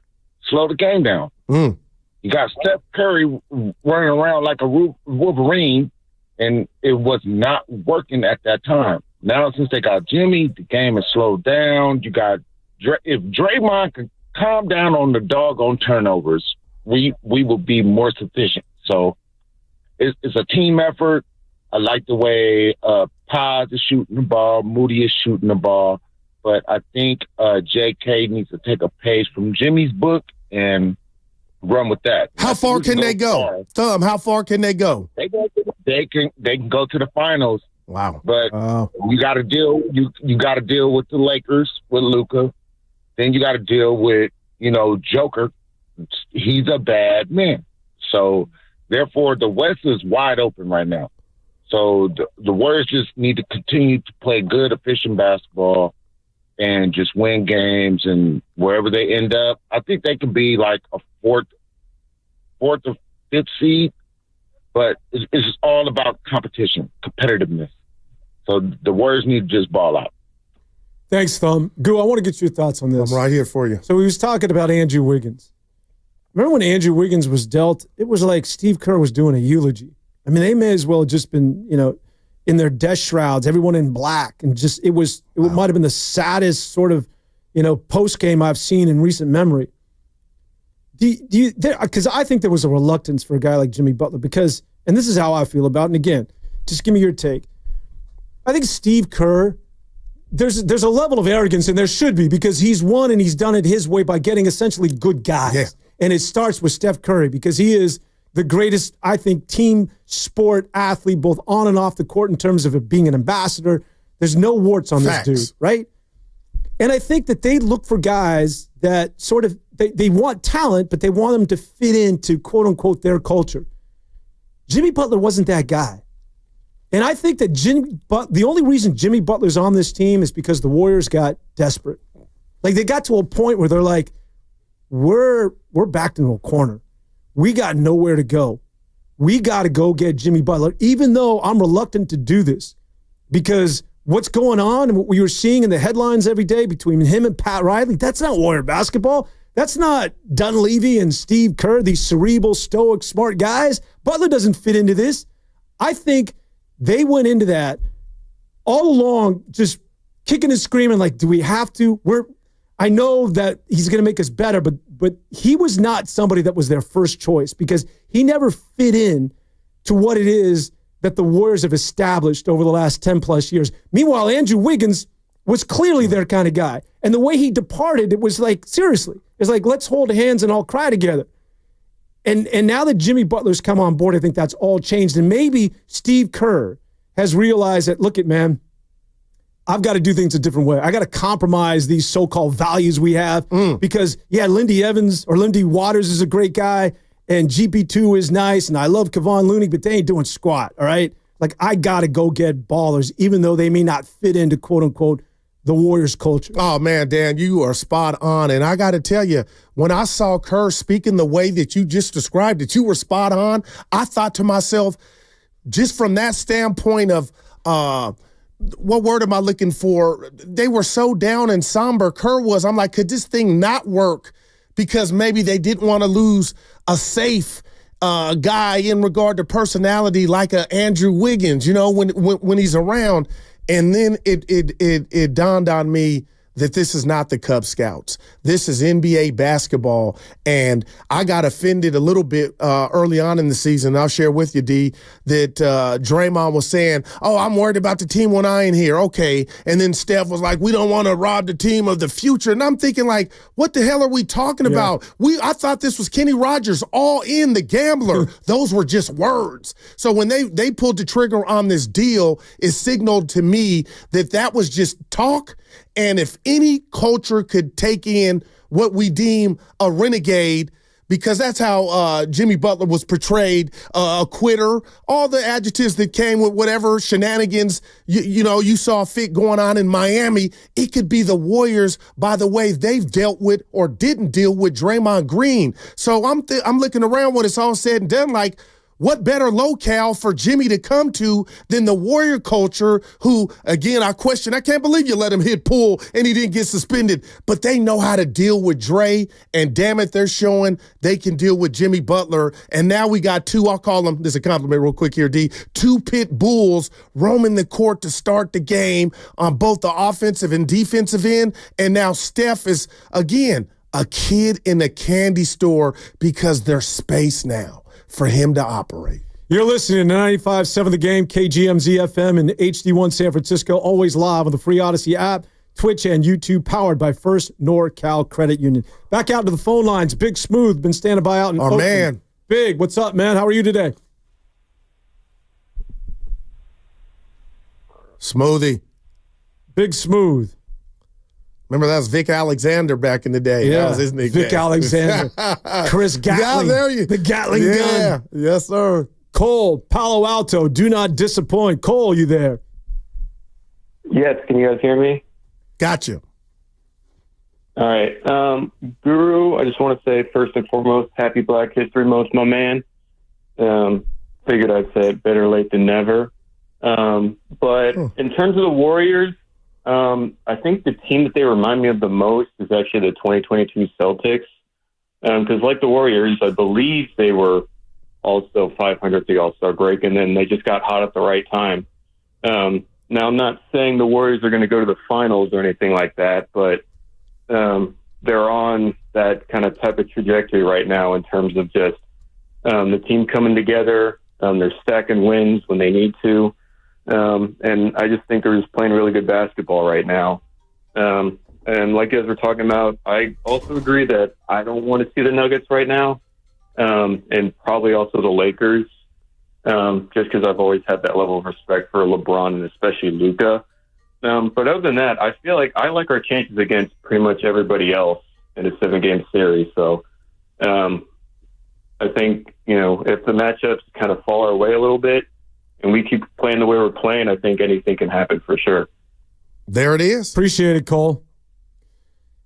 slow the game down. You got Steph Curry running around like a Wolverine, and it was not working at that time. Now, since they got Jimmy, the game has slowed down. You got if Draymond can calm down on the doggone turnovers, we will be more sufficient. So it's a team effort. I like the way Paz is shooting the ball, Moody is shooting the ball, but I think JK needs to take a page from Jimmy's book and run with that. How far can they go? Thumb, how far can they go? They can go to the finals. Wow. But you got to deal with the Lakers with Luka. Then you got to deal with, Joker. He's a bad man. So therefore the West is wide open right now. So the Warriors just need to continue to play good, efficient basketball and just win games, and wherever they end up, I think they could be like a fourth or fifth seed, but it's all about competition, competitiveness. So the Warriors need to just ball out. Thanks, Thumb. Goo, I want to get your thoughts on this. I'm right here for you. So he was talking about Andrew Wiggins. Remember when Andrew Wiggins was dealt, it was like Steve Kerr was doing a eulogy. I mean, they may as well have just been, in their death shrouds, everyone in black, and just it might have been the saddest sort of, post game I've seen in recent memory. Because I think there was a reluctance for a guy like Jimmy Butler because, and this is how I feel about it. And again, just give me your take. I think Steve Kerr, there's a level of arrogance, and there should be, because he's won and he's done it his way by getting essentially good guys. Yeah. And it starts with Steph Curry because he is the greatest, I think, team sport athlete, both on and off the court in terms of it being an ambassador. There's no warts on this dude, right? And I think that they look for guys that sort of, they want talent, but they want them to fit into, quote unquote, their culture. Jimmy Butler wasn't that guy. And I think that the only reason Jimmy Butler's on this team is because the Warriors got desperate. Like, they got to a point where they're like, we're backed into a corner. We got nowhere to go. We got to go get Jimmy Butler, even though I'm reluctant to do this, because what's going on and what we were seeing in the headlines every day between him and Pat Riley, that's not Warrior basketball. That's not Dunleavy and Steve Kerr, these cerebral, stoic, smart guys. Butler doesn't fit into this. I think they went into that all along just kicking and screaming like, do we have to? I know that he's going to make us better, but he was not somebody that was their first choice because he never fit in to what it is that the Warriors have established over the last 10 plus years. Meanwhile, Andrew Wiggins was clearly their kind of guy. And the way he departed, it was like, seriously, it's like, let's hold hands and all cry together. And now that Jimmy Butler's come on board, I think that's all changed. And maybe Steve Kerr has realized that, look it, man, I've got to do things a different way. I got to compromise these so-called values we have because, Lindy Waters is a great guy, and GP2 is nice, and I love Kevon Looney, but they ain't doing squat, all right? Like, I got to go get ballers, even though they may not fit into, quote-unquote, the Warriors culture. Oh, man, Dan, you are spot on. And I got to tell you, when I saw Kerr speaking the way that you just described, that you were spot on, I thought to myself, just from that standpoint of what word am I looking for? They were so down and somber. Kerr was. I'm like, could this thing not work? Because maybe they didn't want to lose a safe guy in regard to personality like a Andrew Wiggins, when he's around. And then it dawned on me that this is not the Cub Scouts. This is NBA basketball. And I got offended a little bit early on in the season. I'll share with you, D, that Draymond was saying, oh, I'm worried about the team when I ain't here. Okay. And then Steph was like, we don't want to rob the team of the future. And I'm thinking, like, what the hell are we talking about? I thought this was Kenny Rogers, all in, the gambler. Those were just words. So when they pulled the trigger on this deal, it signaled to me that was just talk. And if any culture could take in what we deem a renegade, because that's how Jimmy Butler was portrayed, a quitter, all the adjectives that came with whatever shenanigans you saw fit going on in Miami, it could be the Warriors by the way they've dealt with or didn't deal with Draymond Green. So I'm looking around when it's all said and done, like, what better locale for Jimmy to come to than the Warrior culture who, again, I can't believe you let him hit Poole and he didn't get suspended, but they know how to deal with Dre, and damn it, they're showing they can deal with Jimmy Butler. And now we got I'll call them, this is a compliment real quick here, D, 2 pit bulls roaming the court to start the game on both the offensive and defensive end. And now Steph is, again, a kid in a candy store because there's space now for him to operate. You're listening to 95.7 The Game, KGMZ FM and HD1 San Francisco, always live on the free Odyssey app, Twitch, and YouTube, powered by First NorCal Credit Union. Back out to the phone lines. Big Smooth, been standing by out in Oakland. Man. Big, what's up, man? How are you today? Smoothie. Big Smooth. Remember, that was Vic Alexander back in the day. Yeah, that was his nickname. Vic Alexander. Chris Gatling. The Gatling gun. Yeah, yes, sir. Cole, Palo Alto, do not disappoint. Cole, you there? Yes, can you guys hear me? Gotcha. All right. Guru, I just want to say, first and foremost, happy Black History Month, my man. Figured I'd say it better late than never. But in terms of the Warriors, I think the team that they remind me of the most is actually the 2022 Celtics. Because like the Warriors, I believe they were also 500 at the All-Star break, and then they just got hot at the right time. Now, I'm not saying the Warriors are going to go to the finals or anything like that, but they're on that kind of type of trajectory right now in terms of just the team coming together. They're stacking wins when they need to. And I just think they're just playing really good basketball right now. And like you guys were talking about, I also agree that I don't want to see the Nuggets right now, and probably also the Lakers, just because I've always had that level of respect for LeBron and especially Luka. But other than that, I feel like I like our chances against pretty much everybody else in a 7-game series. So I think, if the matchups kind of fall our way a little bit, and we keep playing the way we're playing, I think anything can happen for sure. There it is. Appreciate it, Cole.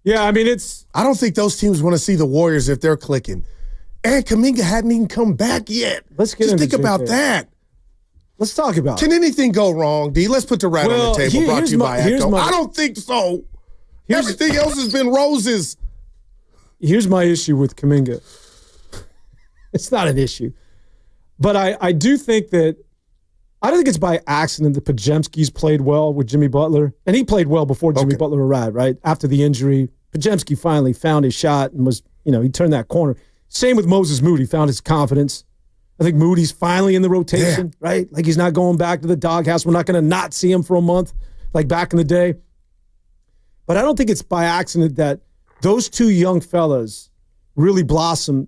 Yeah, I mean, I don't think those teams want to see the Warriors if they're clicking. And Kuminga hadn't even come back yet. Let's get Just into think about JK. that. Let's talk about Can anything go wrong, D? Let's put the rat on the table. Brought to you by Echo. I don't think so. Everything else has been roses. Here's my issue with Kuminga. It's not an issue. But I do think that I don't think it's by accident that Podziemski's played well with Jimmy Butler. And he played well before Jimmy Butler arrived, right? After the injury, Podziemski finally found his shot and was, he turned that corner. Same with Moses Moody, found his confidence. I think Moody's finally in the rotation, right? Like he's not going back to the doghouse. We're not going to not see him for a month like back in the day. But I don't think it's by accident that those two young fellas really blossomed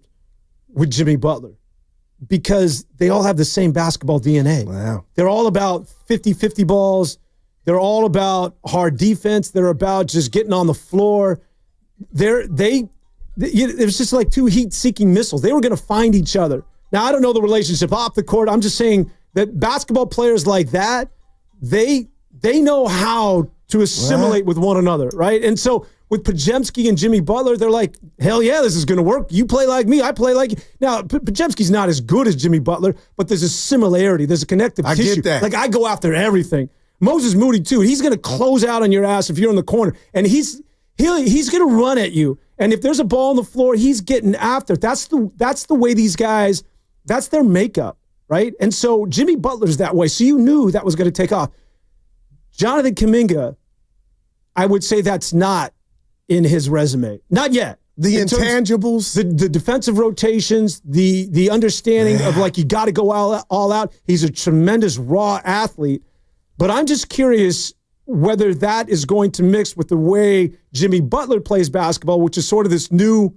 with Jimmy Butler, because they all have the same basketball DNA. Wow. They're all about 50-50 balls. They're all about hard defense. They're about just getting on the floor. It was just like two heat-seeking missiles. They were going to find each other. Now, I don't know the relationship off the court. I'm just saying that basketball players like that, they know how to assimilate with one another, right? And so with Podziemski and Jimmy Butler, they're like, hell yeah, this is going to work. You play like me, I play like you. Now, Podziemski's not as good as Jimmy Butler, but there's a similarity. There's a connective tissue. I get that. Like, I go after everything. Moses Moody, too. He's going to close out on your ass if you're in the corner. And he's going to run at you. And if there's a ball on the floor, he's getting after it. That's the way these guys, that's their makeup, right? And so Jimmy Butler's that way. So you knew that was going to take off. Jonathan Kuminga, I would say that's not in his resume. Not yet. The intangibles, the defensive rotations, the understanding of like you got to go all out. He's a tremendous raw athlete, but I'm just curious whether that is going to mix with the way Jimmy Butler plays basketball, which is sort of this new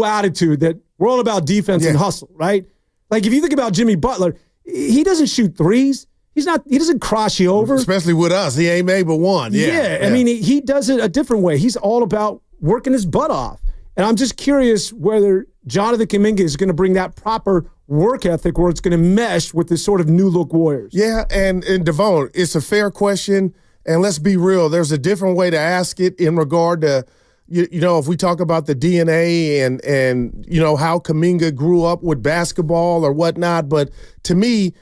attitude that we're all about defense and hustle, right? Like if you think about Jimmy Butler, he doesn't shoot threes. He doesn't cross you over, especially with us. He ain't made but one. Yeah. I mean he does it a different way. He's all about working his butt off. And I'm just curious whether Jonathan Kuminga is going to bring that proper work ethic where it's going to mesh with this sort of new look Warriors. Yeah, and Devon, it's a fair question. And let's be real, there's a different way to ask it in regard to, you know, if we talk about the DNA and you know, how Kuminga grew up with basketball or whatnot. But to me,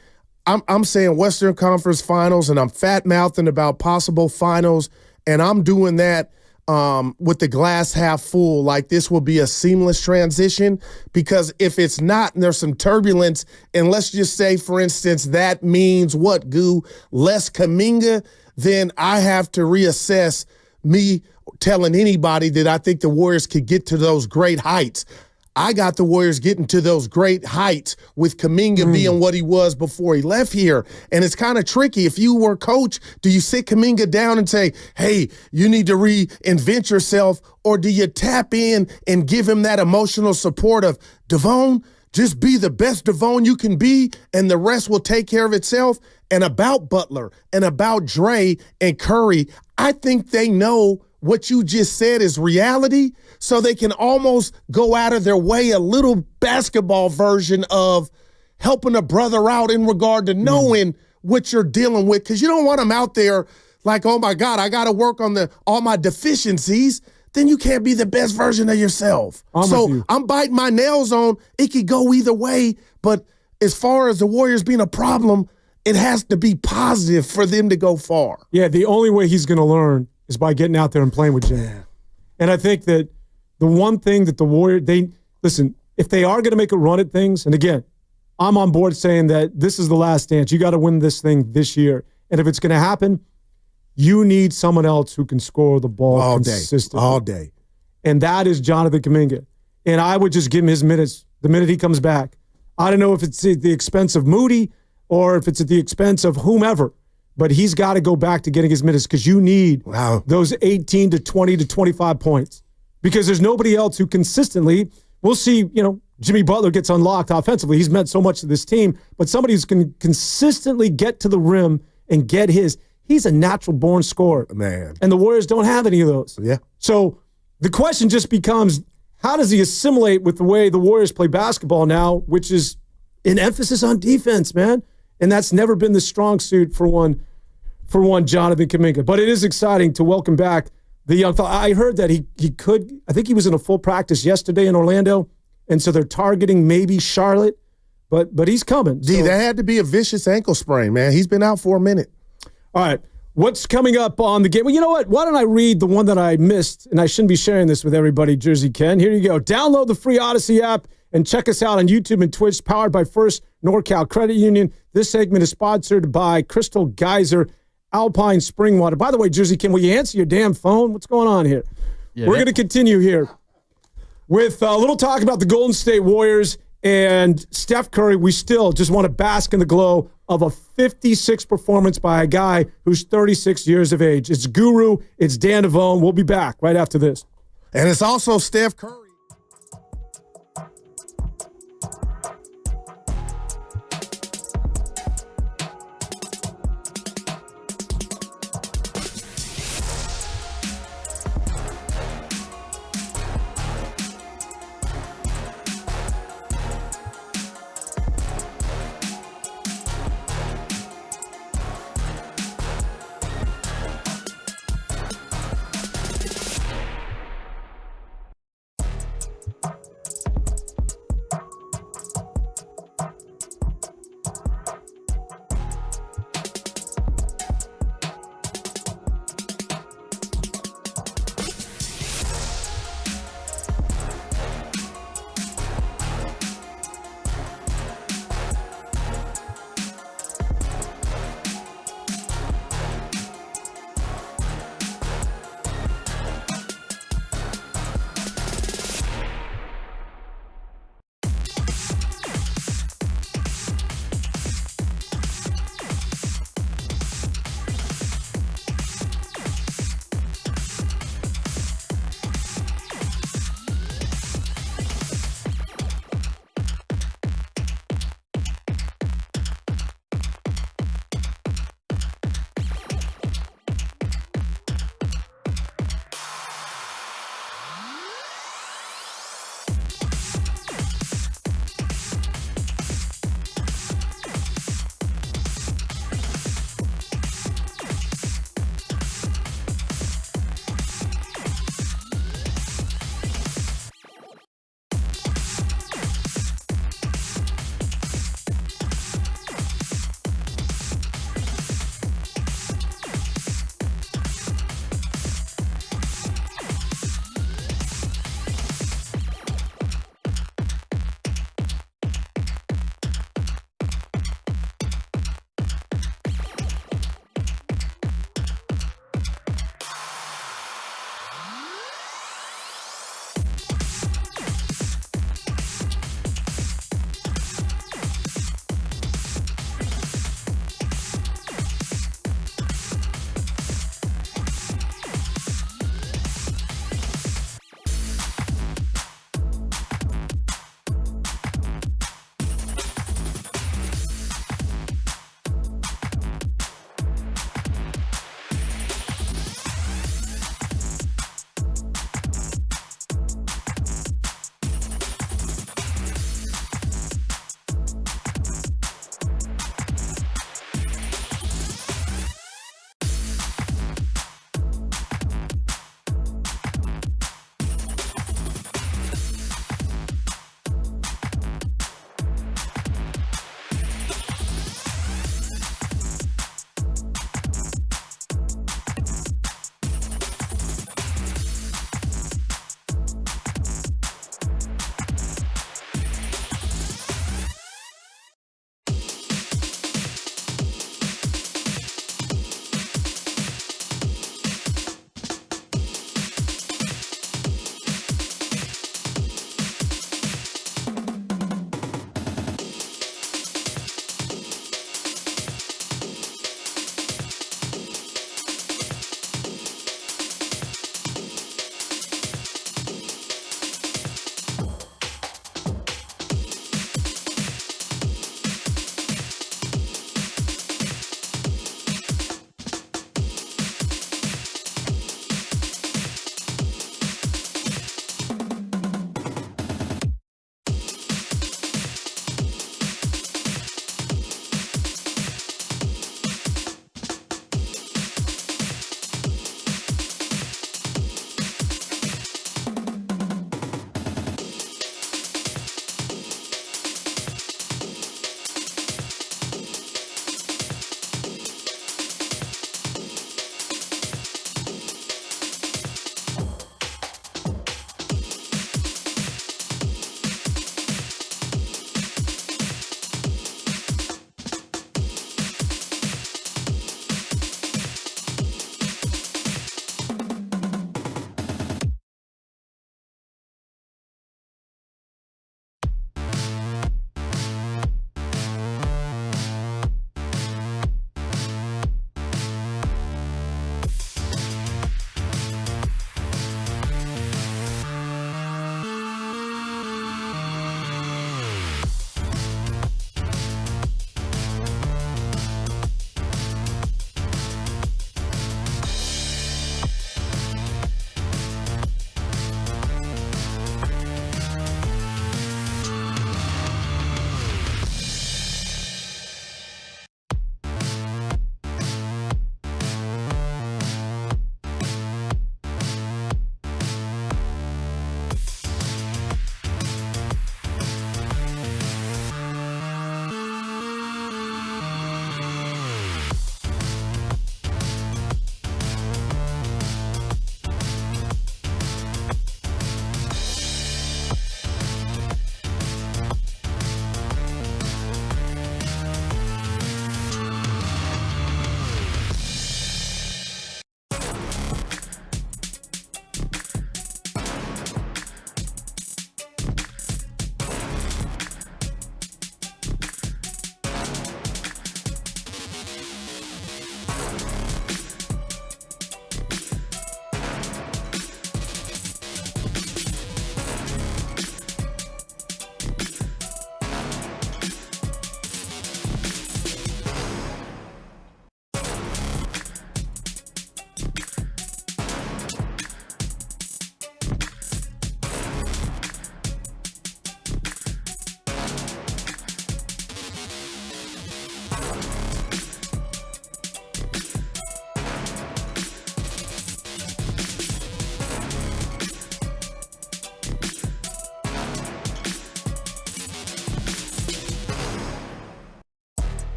I'm saying Western Conference Finals, and I'm fat-mouthing about possible finals, and I'm doing that with the glass half full, like this will be a seamless transition, because if it's not and there's some turbulence, and let's just say, for instance, that means what, Goo? Less Kuminga, then I have to reassess me telling anybody that I think the Warriors could get to those great heights. I got the Warriors getting to those great heights with Kuminga being what he was before he left here. And it's kind of tricky. If you were coach, do you sit Kuminga down and say, hey, you need to reinvent yourself? Or do you tap in and give him that emotional support of, Devon, just be the best Devon you can be, and the rest will take care of itself? And about Butler and about Dre and Curry, I think they know what you just said is reality, so they can almost go out of their way, a little basketball version of helping a brother out in regard to knowing what you're dealing with, because you don't want them out there like, oh, my God, I got to work on all my deficiencies. Then you can't be the best version of yourself. I'm biting my nails on it could go either way, but as far as the Warriors being a problem, it has to be positive for them to go far. Yeah, the only way he's going to learn is by getting out there and playing with Jimmy. And I think that the one thing that the Warriors, listen, if they are going to make a run at things, and again, I'm on board saying that this is the last dance. You got to win this thing this year. And if it's going to happen, you need someone else who can score the ball consistently. All day. And that is Jonathan Kuminga. And I would just give him his minutes the minute he comes back. I don't know if it's at the expense of Moody or if it's at the expense of whomever. But he's got to go back to getting his minutes, because you need those 18 to 20 to 25 points, because there's nobody else who consistently, we'll see, you know, Jimmy Butler gets unlocked offensively. He's meant so much to this team, but somebody who's going to consistently get to the rim and get he's a natural born scorer. Man. And the Warriors don't have any of those. Yeah. So the question just becomes, how does he assimilate with the way the Warriors play basketball now, which is an emphasis on defense, man? And that's never been the strong suit for one Jonathan Kuminga. But it is exciting to welcome back the young fella. I heard that he could, I think he was in a full practice yesterday in Orlando, and so they're targeting maybe Charlotte, but he's coming. That had to be a vicious ankle sprain, man. He's been out for a minute. All right. What's coming up on the game? Well, you know what? Why don't I read the one that I missed, and I shouldn't be sharing this with everybody, Jersey Ken. Here you go. Download the free Odyssey app and check us out on YouTube and Twitch, powered by First NorCal Credit Union. This segment is sponsored by Crystal Geyser Alpine Spring Water. By the way, Jersey Ken, will you answer your damn phone? What's going on here? Yeah, we're going to continue here with a little talk about the Golden State Warriors and Steph Curry. We still just want to bask in the glow of a 56 performance by a guy who's 36 years of age. It's Guru. It's Dan Devone. We'll be back right after this. And it's also Steph Curry.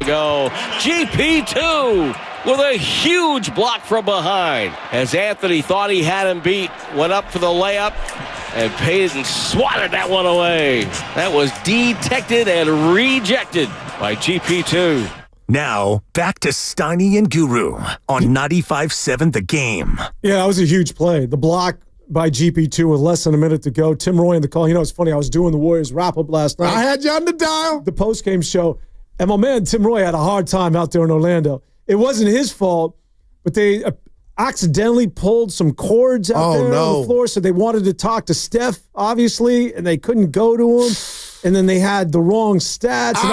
go. GP2 with a huge block from behind. As Anthony thought he had him beat, went up for the layup, and Payton swatted that one away. That was detected and rejected by GP2. Now, back to Steiny and Guru on 95.7 The Game. Yeah, that was a huge play. The block by GP2 with less than a minute to go. Tim Roy in the call. You know, it's funny. I was doing the Warriors wrap-up last night. I had you on the dial. The post-game show. And my man Tim Roy had a hard time out there in Orlando. It wasn't his fault, but they accidentally pulled some cords out there on the floor, so they wanted to talk to Steph, obviously, and they couldn't go to him. And then they had the wrong stats, and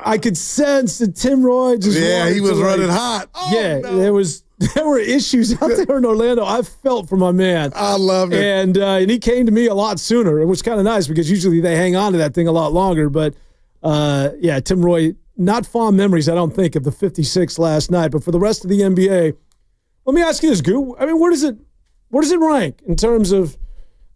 I could sense that Tim Roy just he was running hot. There were issues out there in Orlando. I felt for my man. I love it. And he came to me a lot sooner. It was kind of nice because usually they hang on to that thing a lot longer. But, Tim Roy, not fond memories, I don't think, of the 56 last night. But for the rest of the NBA, let me ask you this, Goo. I mean, where does it rank in terms of,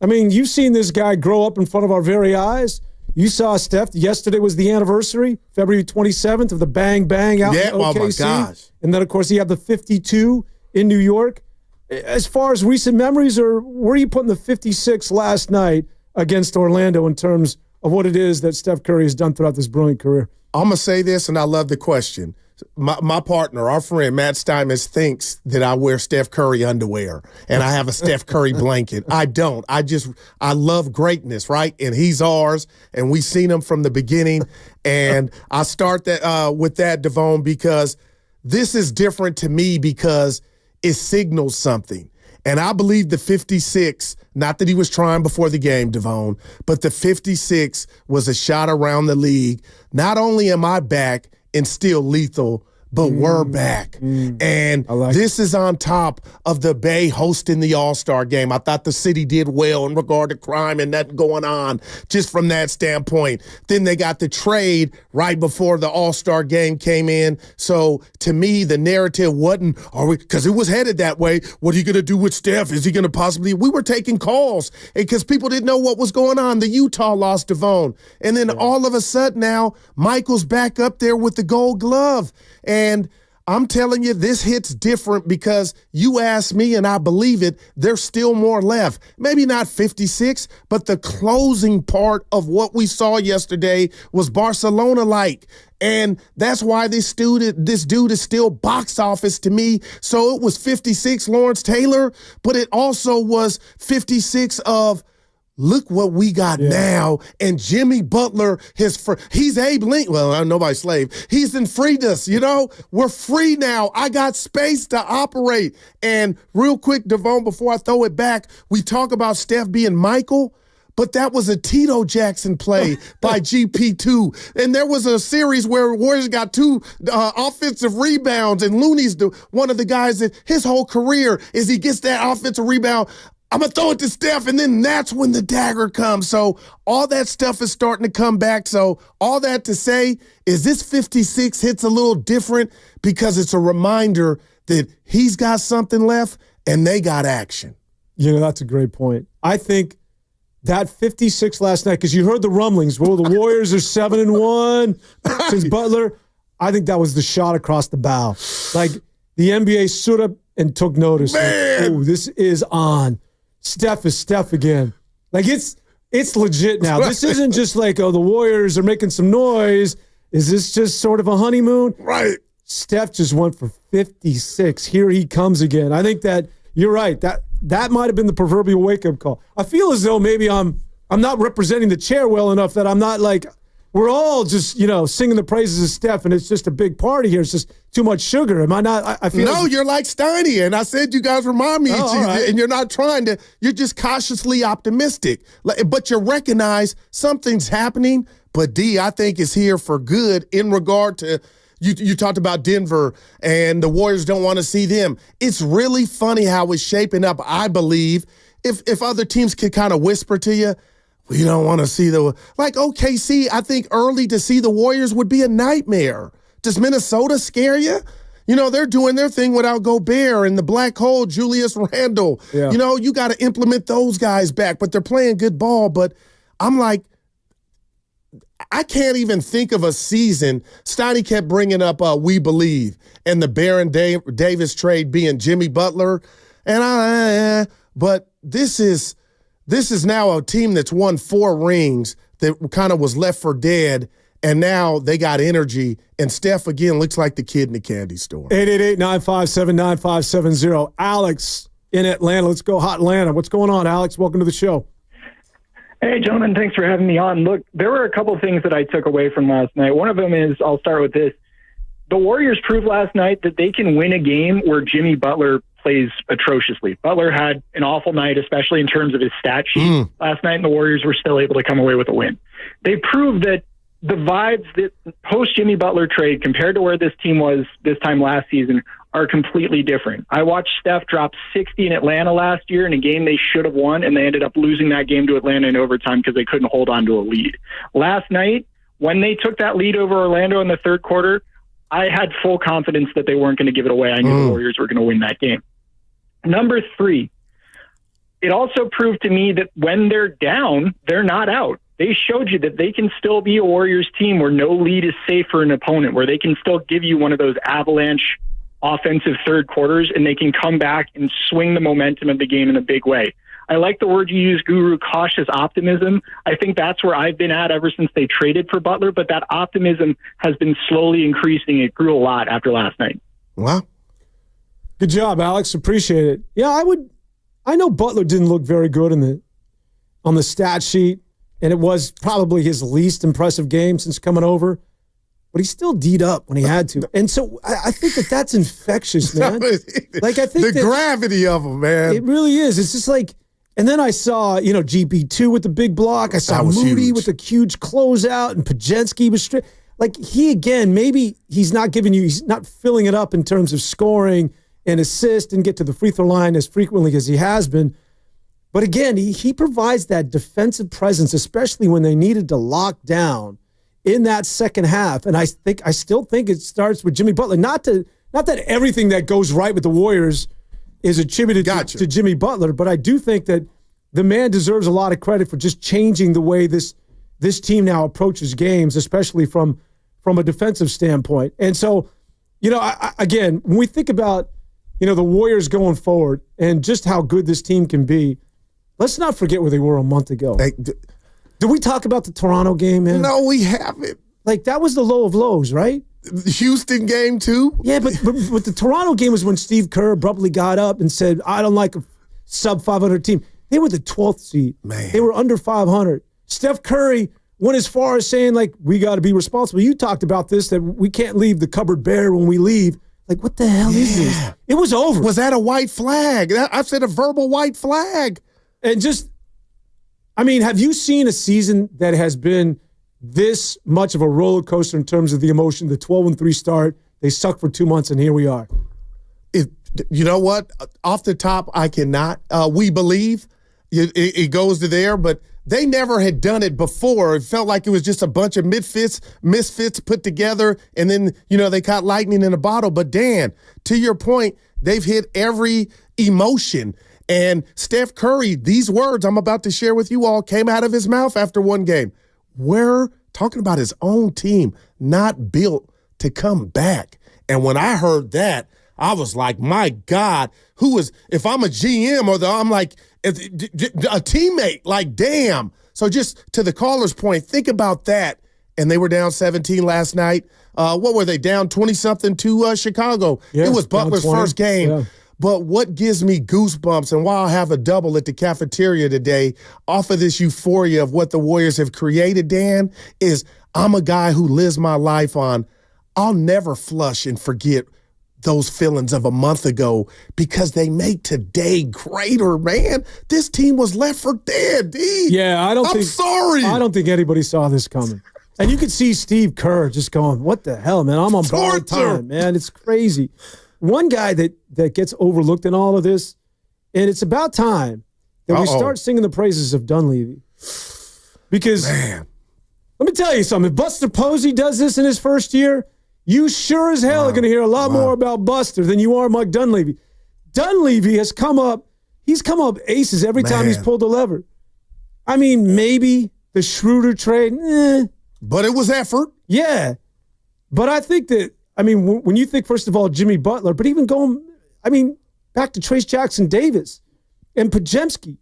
I mean, you've seen this guy grow up in front of our very eyes. You saw Steph. Yesterday was the anniversary, February 27th, of the Bang Bang out in OKC. Oh, my gosh. And then, of course, you have the 52 in New York. As far as recent memories, or where are you putting the 56 last night against Orlando in terms of what it is that Steph Curry has done throughout this brilliant career? I'm going to say this, and I love the question. My partner, our friend, Matt Steinmetz, thinks that I wear Steph Curry underwear and I have a Steph Curry blanket. I don't. I love greatness, right? And he's ours, and we've seen him from the beginning. And I start that with that, Devon, because this is different to me because it signals something. And I believe the 56, not that he was trying before the game, Devon, but the 56 was a shot around the league. Not only am I back and still lethal, but we're back. And this is on top of the Bay hosting the All-Star game. I thought the city did well in regard to crime and nothing going on just from that standpoint. Then they got the trade right before the All-Star game came in. So to me, the narrative wasn't, because it was headed that way, what are you going to do with Steph? Is he going to possibly, we were taking calls because people didn't know what was going on. The Utah lost Devon. And then all of a sudden now, Michael's back up there with the gold glove. And I'm telling you, this hits different because you asked me, and I believe it, there's still more left. Maybe not 56, but the closing part of what we saw yesterday was Barcelona-like. And that's why this dude is still box office to me. So it was 56 Lawrence Taylor, but it also was 56 of look what we got now. And Jimmy Butler, he's Abe Lincoln. Well, I'm nobody's slave. He's in freed us, We're free now. I got space to operate. And real quick, Devon, before I throw it back, we talk about Steph being Michael, but that was a Tito Jackson play by GP2. And there was a series where Warriors got 2 offensive rebounds, and Looney's one of the guys that his whole career is he gets that offensive rebound. I'm going to throw it to Steph, and then that's when the dagger comes. So all that stuff is starting to come back. So all that to say is this 56 hits a little different because it's a reminder that he's got something left and they got action. That's a great point. I think that 56 last night, because you heard the rumblings. Well, the Warriors are 7-1 since Butler. I think that was the shot across the bow. Like, the NBA stood up and took notice. Like, oh, this is on. Steph is Steph again. Like, it's legit now. This isn't just like, the Warriors are making some noise. Is this just sort of a honeymoon? Right. Steph just went for 56. Here he comes again. I think that you're right. That might have been the proverbial wake-up call. I feel as though maybe I'm not representing the chair well enough that I'm not like, we're all just, singing the praises of Steph, and it's just a big party here. It's just too much sugar. Am I not? I feel no, you're like Steiny, and I said you guys remind me, and you're not trying to, you're just cautiously optimistic. But you recognize something's happening, but D, I think, is here for good in regard to, you talked about Denver, and the Warriors don't want to see them. It's really funny how it's shaping up, I believe. If other teams could kind of whisper to you, we don't want to see like OKC, I think early to see the Warriors would be a nightmare. Does Minnesota scare you? They're doing their thing without Gobert and the black hole, Julius Randle. Yeah. You got to implement those guys back, but they're playing good ball. But I'm like, I can't even think of a season. Steiny kept bringing up We Believe and the Baron Davis trade being Jimmy Butler. But this is now a team that's won 4 rings that kind of was left for dead, and now they got energy. And Steph, again, looks like the kid in the candy store. 888-957-9570. Alex in Atlanta. Let's go hot Atlanta. What's going on, Alex? Welcome to the show. Hey, gentlemen, thanks for having me on. Look, there were a couple of things that I took away from last night. One of them is, I'll start with this. The Warriors proved last night that they can win a game where Jimmy Butler plays atrociously. Butler had an awful night, especially in terms of his stat sheet last night, and the Warriors were still able to come away with a win. They proved that the vibes that post-Jimmy Butler trade compared to where this team was this time last season are completely different. I watched Steph drop 60 in Atlanta last year in a game they should have won, and they ended up losing that game to Atlanta in overtime because they couldn't hold on to a lead. Last night, when they took that lead over Orlando in the third quarter, I had full confidence that they weren't going to give it away. I knew the Warriors were going to win that game. Number 3, it also proved to me that when they're down, they're not out. They showed you that they can still be a Warriors team where no lead is safe for an opponent, where they can still give you one of those avalanche offensive third quarters, and they can come back and swing the momentum of the game in a big way. I like the word you use, Guru, cautious optimism. I think that's where I've been at ever since they traded for Butler, but that optimism has been slowly increasing. It grew a lot after last night. Wow. Good job, Alex. Appreciate it. Yeah, I know Butler didn't look very good on the stat sheet, and it was probably his least impressive game since coming over. But he still D'd up when he had to. And so I think that's infectious, man. Like, I think the gravity of him, man. It really is. It's just like, and then I saw, GB2 with the big block. I saw Moody with a huge closeout, and Pajensky was straight. Like, maybe he's not filling it up in terms of scoring and assist and get to the free throw line as frequently as he has been. But again, he provides that defensive presence, especially when they needed to lock down in that second half. And I still think it starts with Jimmy Butler. Not that everything that goes right with the Warriors is attributed to Jimmy Butler, but I do think that the man deserves a lot of credit for just changing the way this team now approaches games, especially from a defensive standpoint. And so, again, when we think about, the Warriors going forward and just how good this team can be, let's not forget where they were a month ago. Did we talk about the Toronto game, man? No, we haven't. Like, that was the low of lows, right? The Houston game, too? Yeah, but the Toronto game was when Steve Kerr abruptly got up and said, I don't like a sub-500 team. They were the 12th seed. Man. They were under 500. Steph Curry went as far as saying, like, we got to be responsible. You talked about this, that we can't leave the cupboard bare when we leave. Like, what the hell is this? It was over. Was that a white flag? I've said a verbal white flag. And just, have you seen a season that has been this much of a roller coaster in terms of the emotion? The 12-3 start, they sucked for 2 months, and here we are. You know what? Off the top, I cannot. We believe it goes to there, but they never had done it before. It felt like it was just a bunch of misfits put together, and then, they caught lightning in a bottle. But, Dan, to your point, they've hit every emotion. And Steph Curry, these words I'm about to share with you all came out of his mouth after one game. We're talking about his own team, not built to come back. And when I heard that, I was like, my God, if I'm a GM I'm like a teammate, like, damn. So just to the caller's point, think about that. And they were down 17 last night. What were they, down 20-something to Chicago? Yeah, it was Butler's first game. Yeah. But what gives me goosebumps, and why I'll have a double at the cafeteria today off of this euphoria of what the Warriors have created, Dan, is I'm a guy who lives my life on, I'll never flush and forget those feelings of a month ago because they make today greater, man. This team was left for dead, D. Yeah, I'm sorry. I don't think anybody saw this coming. And you could see Steve Kerr just going, what the hell, man? I'm on borrowed time, man. It's crazy. One guy that gets overlooked in all of this, and it's about time that we start singing the praises of Dunleavy. Because, let me tell you something. If Buster Posey does this in his first year, you sure as hell are going to hear a lot more about Buster than you are Mike Dunleavy. Dunleavy has come up aces every time he's pulled a lever. Maybe the Schroeder trade, But it was effort. Yeah. But I think that, when you think, first of all, Jimmy Butler, but even going, back to Trace Jackson Davis and Podziemski.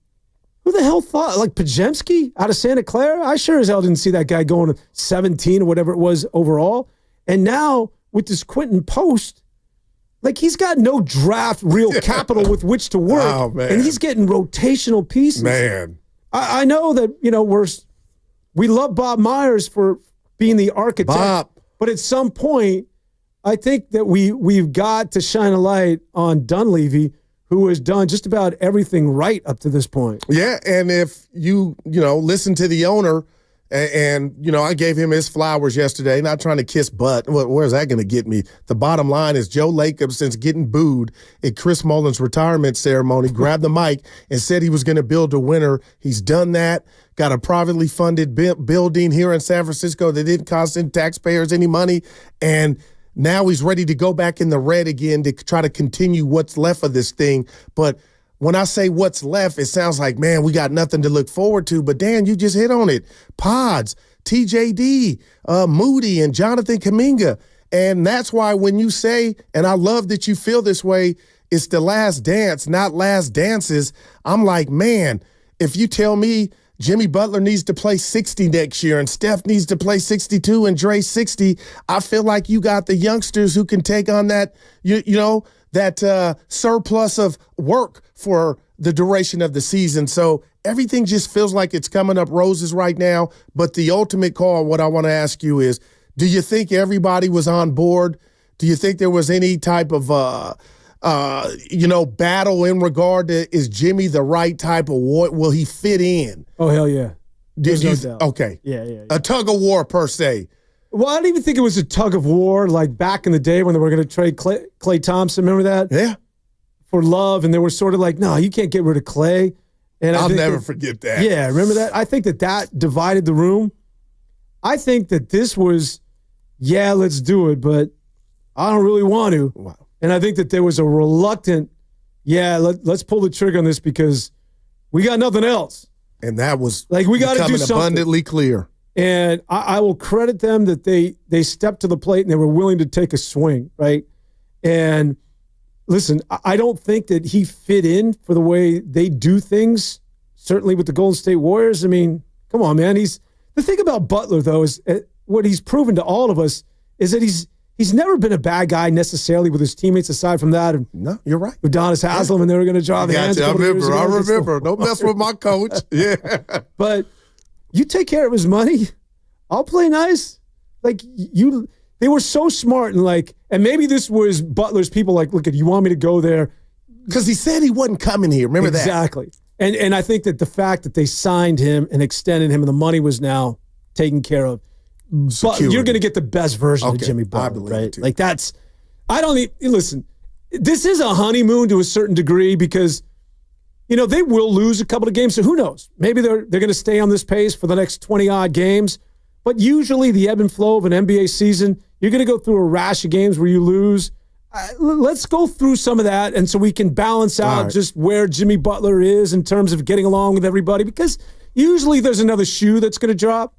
Who the hell thought, Podziemski out of Santa Clara? I sure as hell didn't see that guy going to 17 or whatever it was overall. And now with this Quinton Post, he's got no draft real capital with which to work. Oh, man. And he's getting rotational pieces. Man. I know that, we love Bob Myers for being the architect. Bob. But at some point, I think that we've got to shine a light on Dunleavy, who has done just about everything right up to this point. Yeah, and if you listen to the owner, and I gave him his flowers yesterday, not trying to kiss butt. Where's that going to get me? The bottom line is Joe Lacob, since getting booed at Chris Mullin's retirement ceremony, grabbed the mic and said he was going to build a winner. He's done that. Got a privately funded building here in San Francisco that didn't cost any taxpayers any money, and now he's ready to go back in the red again to try to continue what's left of this thing. But when I say what's left, it sounds like, man, we got nothing to look forward to. But, Dan, you just hit on it. Pods, TJD, Moody, and Jonathan Kuminga. And that's why when you say, and I love that you feel this way, it's the last dance, not last dances. I'm like, man, if you tell me Jimmy Butler needs to play 60 next year and Steph needs to play 62 and Dre 60, I feel like you got the youngsters who can take on that, that surplus of work for the duration of the season. So everything just feels like it's coming up roses right now. But the ultimate call, what I want to ask you is, do you think everybody was on board? Do you think there was any type of battle in regard to, is Jimmy the right type of war? Will he fit in? Oh, hell yeah. Did you? No doubt. Okay. Yeah. A tug of war per se. Well, I don't even think it was a tug of war like back in the day when they were going to trade Clay Thompson. Remember that? Yeah. For Love, and they were sort of like, no, you can't get rid of Clay. And I'll never forget that. Yeah, remember that? I think that divided the room. I think that this was, yeah, let's do it, but I don't really want to. Wow. And I think that there was a reluctant, let's pull the trigger on this because we got nothing else. And that was we got to do something abundantly clear. And I will credit them that they stepped to the plate and they were willing to take a swing, right? And listen, I don't think that he fit in for the way they do things, certainly with the Golden State Warriors. I mean, come on, man. The thing about Butler, though, is what he's proven to all of us is that he's never been a bad guy necessarily with his teammates aside from that. No, you're right. Udonis Haslem, and they were going to draw the hands. I remember. Don't mess with my coach. Yeah. But you take care of his money, I'll play nice. They were so smart and maybe this was Butler's people look, you want me to go there? Because he said he wasn't coming here. Remember that? Exactly. And I think that the fact that they signed him and extended him and the money was now taken care of, but you're going to get the best version of Jimmy Butler, right? Listen, this is a honeymoon to a certain degree because, they will lose a couple of games. So who knows? Maybe they're going to stay on this pace for the next 20-odd games. But usually the ebb and flow of an NBA season, you're going to go through a rash of games where you lose. Let's go through some of that, and so we can balance out just where Jimmy Butler is in terms of getting along with everybody, because usually there's another shoe that's going to drop.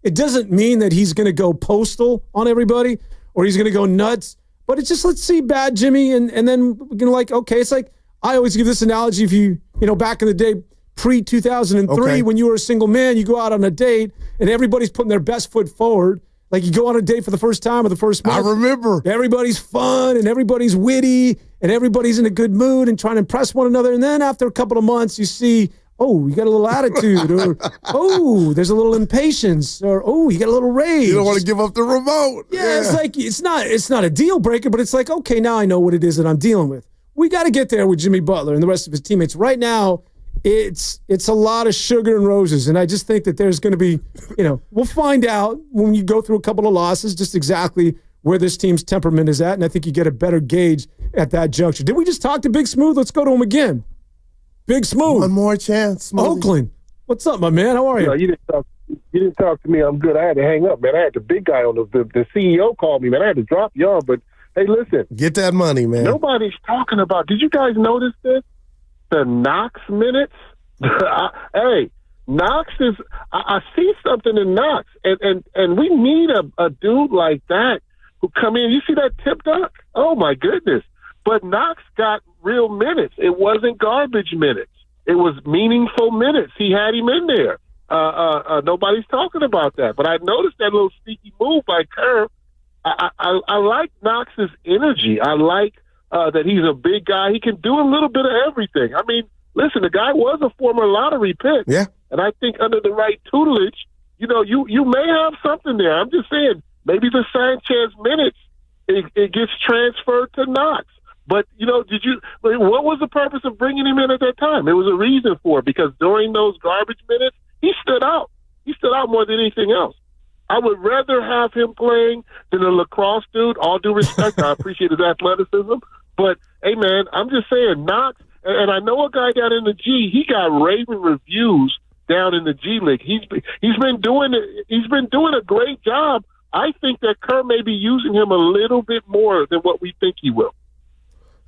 It doesn't mean that he's going to go postal on everybody or he's going to go nuts, but it's just, let's see bad Jimmy, and then we're going to okay, it's like I always give this analogy. If you back in the day, pre-2003, when you were a single man, you go out on a date and everybody's putting their best foot forward. You go on a date for the first time or the first month. I remember. Everybody's fun and everybody's witty and everybody's in a good mood and trying to impress one another. And then after a couple of months, you see, you got a little attitude, or there's a little impatience, or you got a little rage. You don't want to give up the remote. Yeah, it's not a deal breaker, but it's okay, now I know what it is that I'm dealing with. We got to get there with Jimmy Butler and the rest of his teammates. Right now, it's a lot of sugar and roses, and I just think that there's going to be, we'll find out when you go through a couple of losses just exactly where this team's temperament is at, and I think you get a better gauge at that juncture. Did we just talk to Big Smooth? Let's go to him again. Big Smooth. One more chance, Smoothie. Oakland. What's up, my man? How are you? You didn't talk to me. I'm good. I had to hang up, man. I had the big guy on the CEO called me, man. I had to drop you on, but hey, listen. Get that money, man. Nobody's talking about, did you guys notice this? The Knox minutes. Hey, Knox is. I see something in Knox, and we need a dude like that who come in. You see that tip dunk? Oh my goodness! But Knox got real minutes. It wasn't garbage minutes. It was meaningful minutes. He had him in there. Nobody's talking about that. But I noticed that little sneaky move by Kerr. I like Knox's energy. I like that he's a big guy. He can do a little bit of everything. I mean, listen, the guy was a former lottery pick. Yeah. And I think under the right tutelage, you may have something there. I'm just saying, maybe the Sanchez minutes, it gets transferred to Knox. But, what was the purpose of bringing him in at that time? There was a reason for it, because during those garbage minutes, he stood out. He stood out more than anything else. I would rather have him playing than a lacrosse dude. All due respect, I appreciate his athleticism. But, hey, man, I'm just saying, Knox, and I know a guy got in the G. He got raving reviews down in the G League. He's been doing a great job. I think that Kerr may be using him a little bit more than what we think he will.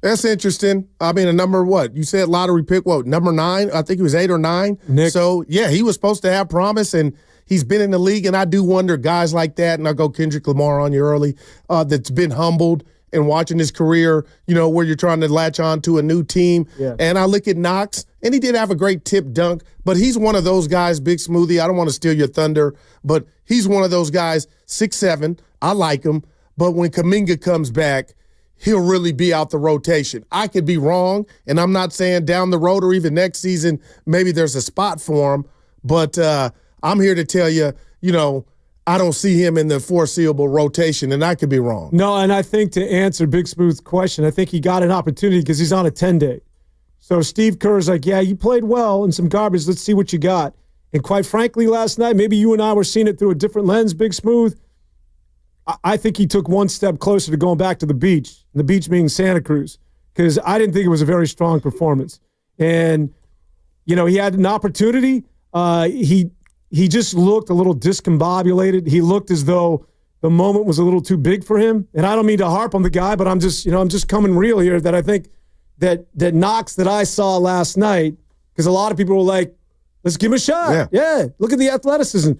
That's interesting. I mean, a number what? You said lottery pick, what, number 9? I think he was 8 or 9. Nick. So, yeah, he was supposed to have promise, and he's been in the league, and I do wonder guys like that, and I'll go Kendrick Lamar on you early, that's been humbled and watching his career, where you're trying to latch on to a new team. Yeah. And I look at Knox, and he did have a great tip dunk, but he's one of those guys, Big Smoothie, I don't want to steal your thunder, but he's one of those guys, 6'7", I like him, but when Kuminga comes back, he'll really be out the rotation. I could be wrong, and I'm not saying down the road or even next season maybe there's a spot for him, but I'm here to tell you, I don't see him in the foreseeable rotation, and I could be wrong. No, and I think to answer Big Smooth's question, I think he got an opportunity because he's on a 10-day. So Steve Kerr's like, yeah, you played well in some garbage. Let's see what you got. And quite frankly, last night, maybe you and I were seeing it through a different lens, Big Smooth. I think he took one step closer to going back to the beach, the beach being Santa Cruz, because I didn't think it was a very strong performance. And, he had an opportunity. He just looked a little discombobulated. He looked as though the moment was a little too big for him. And I don't mean to harp on the guy, but I'm just coming real here that I think that Knox that I saw last night, because a lot of people were like, let's give him a shot. Yeah, look at the athleticism.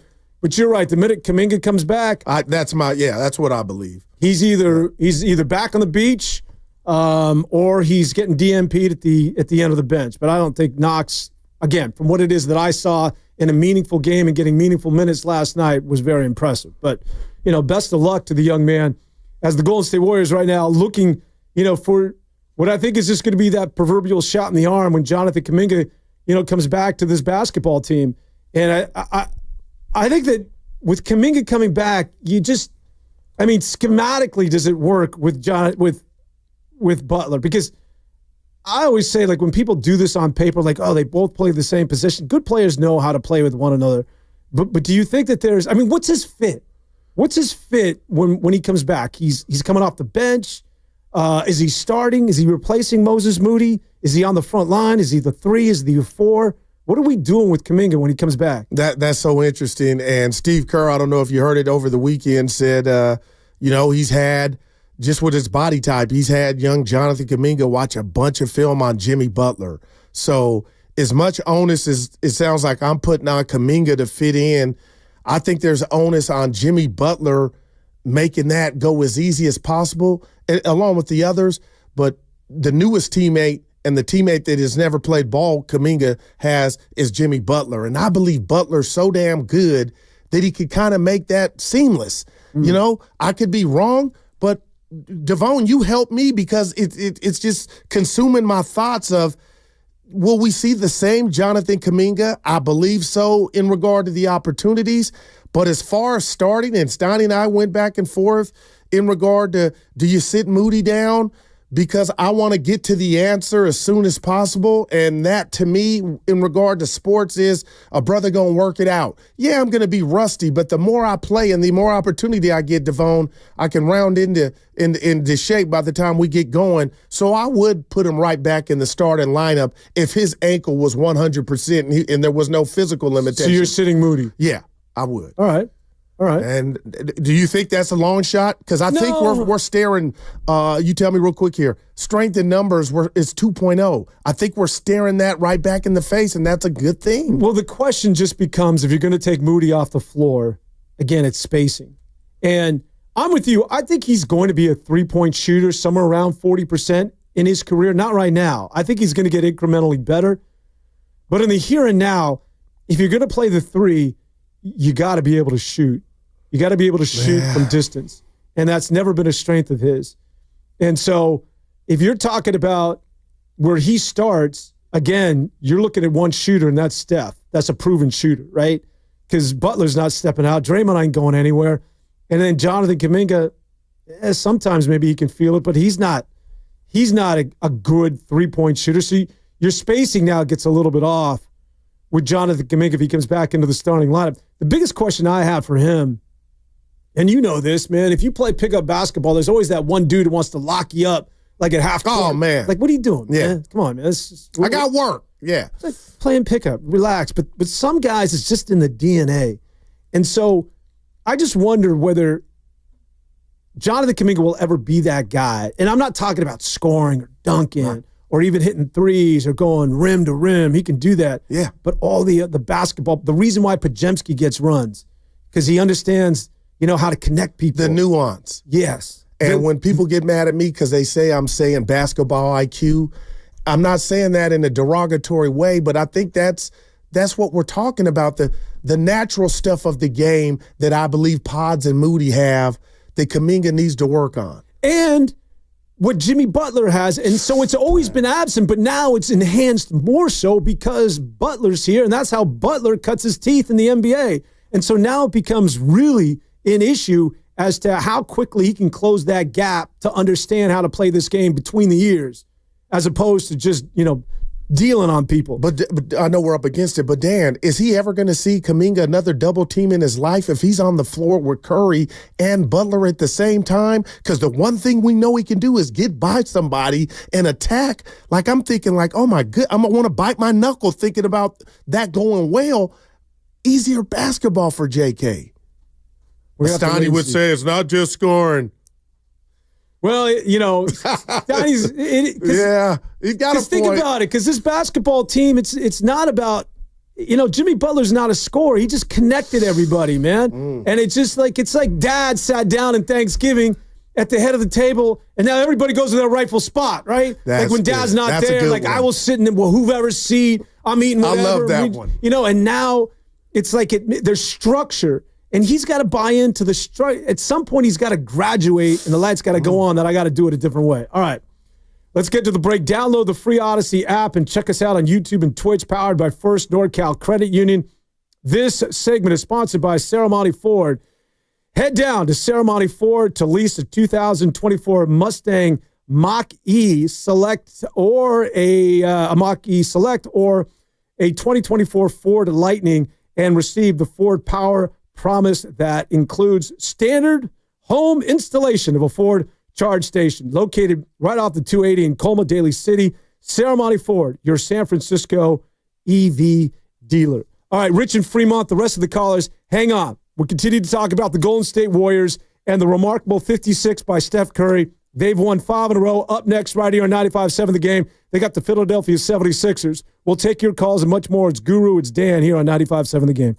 But you're right. The minute Kuminga comes back, that's what I believe. He's either back on the beach, or he's getting DMP'd at the end of the bench. But I don't think Knox, again, from what it is that I saw in a meaningful game and getting meaningful minutes last night, was very impressive. But best of luck to the young man, as the Golden State Warriors right now looking, for what I think is just going to be that proverbial shot in the arm when Jonathan Kuminga, comes back to this basketball team. And I think that with Kuminga coming back, schematically, does it work with with Butler? Because I always say, like, when people do this on paper, like, oh, they both play the same position. Good players know how to play with one another. But do you think that what's his fit? What's his fit when he comes back? He's coming off the bench. Is he starting? Is he replacing Moses Moody? Is he on the front line? Is he the 3? Is he the 4? What are we doing with Kuminga when he comes back? That's so interesting. And Steve Kerr, I don't know if you heard it over the weekend, said, he's had, just with his body type, he's had young Jonathan Kuminga watch a bunch of film on Jimmy Butler. So as much onus as it sounds like I'm putting on Kuminga to fit in, I think there's onus on Jimmy Butler making that go as easy as possible, along with the others. But the newest teammate, and the teammate that has never played ball Kuminga has, is Jimmy Butler. And I believe Butler's so damn good that he could kind of make that seamless. I could be wrong, but Devon, you help me, because it's just consuming my thoughts of, will we see the same Jonathan Kuminga? I believe so in regard to the opportunities. But as far as starting, and Steiny and I went back and forth in regard to, do you sit Moody down? Because I want to get to the answer as soon as possible. And that, to me, in regard to sports, is a brother going to work it out. Yeah, I'm going to be rusty, but the more I play and the more opportunity I get, Devon, I can round into shape by the time we get going. So I would put him right back in the starting lineup if his ankle was 100% and there was no physical limitation. So you're sitting Moody? Yeah, I would. All right. All right. And do you think that's a long shot? Because I think we're staring. You tell me real quick here. Strength in numbers is 2.0. I think we're staring that right back in the face, and that's a good thing. Well, the question just becomes, if you're going to take Moody off the floor, again, it's spacing. And I'm with you. I think he's going to be a three-point shooter somewhere around 40% in his career. Not right now. I think he's going to get incrementally better. But in the here and now, if you're going to play the three, you got to be able to shoot. You got to be able to shoot from distance. And that's never been a strength of his. And so if you're talking about where he starts, again, you're looking at one shooter, and that's Steph. That's a proven shooter, right? Because Butler's not stepping out. Draymond ain't going anywhere. And then Jonathan Kuminga, sometimes maybe he can feel it, but he's not a good three-point shooter. So your spacing now gets a little bit off with Jonathan Kuminga if he comes back into the starting lineup. The biggest question I have for him, and you know this, man, if you play pickup basketball, there's always that one dude who wants to lock you up like at half court. Oh, man. Like, what are you doing, man? Come on, man. I got work. Yeah. It's like playing pickup. Relax. But some guys, it's just in the DNA. And so I just wonder whether Jonathan Kuminga will ever be that guy. And I'm not talking about scoring or dunking or even hitting threes or going rim to rim. He can do that. Yeah. But all the basketball, the reason why Podziemski gets runs, because he understands, how to connect people. The nuance. Yes. And when people get mad at me because they say I'm saying basketball IQ, I'm not saying that in a derogatory way, but I think that's what we're talking about, the natural stuff of the game that I believe Pods and Moody have that Kuminga needs to work on. And what Jimmy Butler has, and so it's always been absent, but now it's enhanced more so because Butler's here, and that's how Butler cuts his teeth in the NBA. And so now it becomes really an issue as to how quickly he can close that gap to understand how to play this game between the years, as opposed to just, dealing on people. But I know we're up against it, but Dan, is he ever going to see Kuminga another double team in his life if he's on the floor with Curry and Butler at the same time? Because the one thing we know he can do is get by somebody and attack. Like, I'm thinking like, oh my good, I'm going to want to bite my knuckle thinking about that going well. Easier basketball for JK. Stani would say it's not just scoring. Well, Donnie's he's got a point. Think about it, because this basketball team, it's not about, Jimmy Butler's not a scorer. He just connected everybody, man. And it's just like, Dad sat down in Thanksgiving at the head of the table, and now everybody goes to their rightful spot, right? Like when Dad's not there, like one. I will sit in whoever's seat, I'm eating whatever. I love that one. And now it's like there's structure. And he's got to buy into the structure. At some point, he's got to graduate, and the light's got to go on that I got to do it a different way. All right, let's get to the break. Download the free Odyssey app and check us out on YouTube and Twitch, powered by First NorCal Credit Union. This segment is sponsored by Serramonte Ford. Head down to Serramonte Ford to lease a 2024 Mustang Mach-E Select or a Mach-E Select or a 2024 Ford Lightning and receive the Ford Power Promise that includes standard home installation of a Ford charge station located right off the 280 in Colma, Daly City. Serramonte Ford, your San Francisco EV dealer. All right, Rich and Fremont, the rest of the callers, hang on. We'll continue to talk about the Golden State Warriors and the remarkable 56 by Steph Curry. They've won 5 in a row. Up next, right here on 95.7 The Game, they got the Philadelphia 76ers. We'll take your calls and much more. It's Guru, it's Dan here on 95.7 The Game.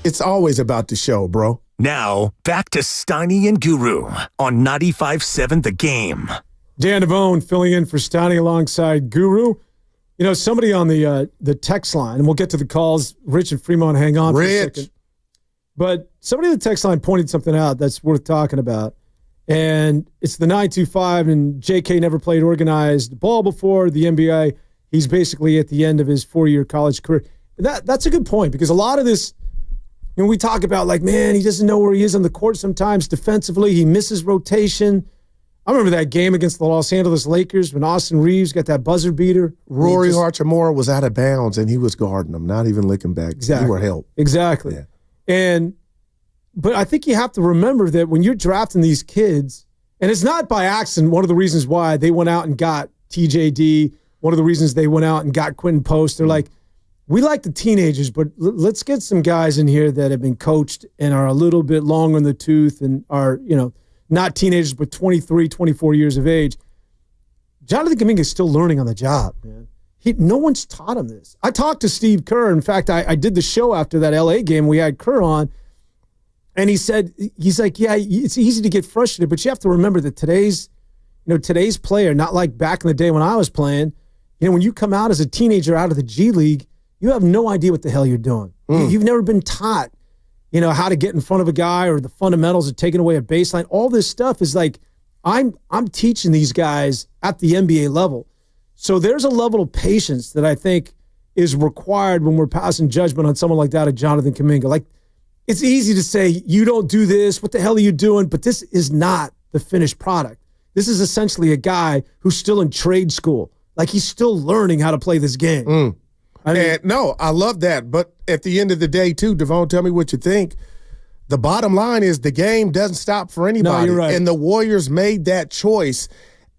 It's always about the show, bro. Now, back to Steiny and Guru on 95.7 The Game. Dan Devone filling in for Steiny alongside Guru. You know, somebody on the text line, and we'll get to the calls. Rich and Fremont, hang on for a second. But somebody on the text line pointed something out that's worth talking about. And it's the 925, and JK never played organized ball before the NBA. He's basically at the end of his 4-year college career. That's a good point, because a lot of this, you know, we talk about like, man, he doesn't know where he is on the court sometimes defensively. He misses rotation. I remember that game against the Los Angeles Lakers when Austin Reeves got that buzzer beater. Rory Hachimura was out of bounds, and he was guarding him, not even licking back. Exactly. You were help. Exactly. Yeah. But I think you have to remember that when you're drafting these kids, and it's not by accident, one of the reasons why they went out and got TJD, one of the reasons they went out and got Quinton Post, they're like, we like the teenagers, but let's get some guys in here that have been coached and are a little bit long on the tooth and are, you know, not teenagers, but 23, 24 years of age. Jonathan Kuminga is still learning on the job, man. No one's taught him this. I talked to Steve Kerr. In fact, I did the show after that LA game. We had Kerr on, and he said, he's like, yeah, it's easy to get frustrated, but you have to remember that today's player, not like back in the day when I was playing, you know, when you come out as a teenager out of the G League, you have no idea what the hell you're doing. You've never been taught, you know, how to get in front of a guy or the fundamentals of taking away a baseline. All this stuff is like, I'm teaching these guys at the NBA level. So there's a level of patience that I think is required when we're passing judgment on someone like that, of Jonathan Kuminga. Like, it's easy to say, you don't do this, what the hell are you doing? But this is not the finished product. This is essentially a guy who's still in trade school. Like, he's still learning how to play this game. No, I love that. But at the end of the day, too, Devon, tell me what you think. The bottom line is the game doesn't stop for anybody. No, you're right. And the Warriors made that choice.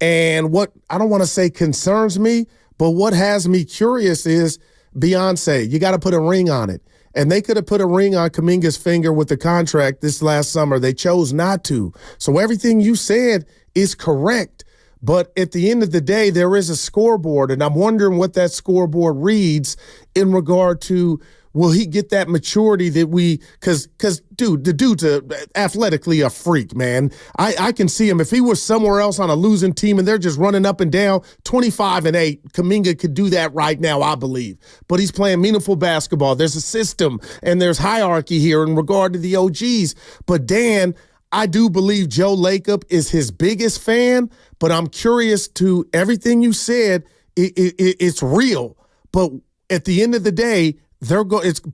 And what I don't want to say concerns me, but what has me curious is Beyonce. You got to put a ring on it. And they could have put a ring on Kuminga's finger with the contract this last summer. They chose not to. So everything you said is correct. But at the end of the day, there is a scoreboard, and I'm wondering what that scoreboard reads in regard to, will he get that maturity that because dude, the dude's athletically a freak, man. I can see him. If he was somewhere else on a losing team and they're just running up and down 25-8, Kuminga could do that right now, I believe. But he's playing meaningful basketball. There's a system and there's hierarchy here in regard to the OGs. But Dan, I do believe Joe Lacob is his biggest fan, but I'm curious to everything you said. It's real. But at the end of the day,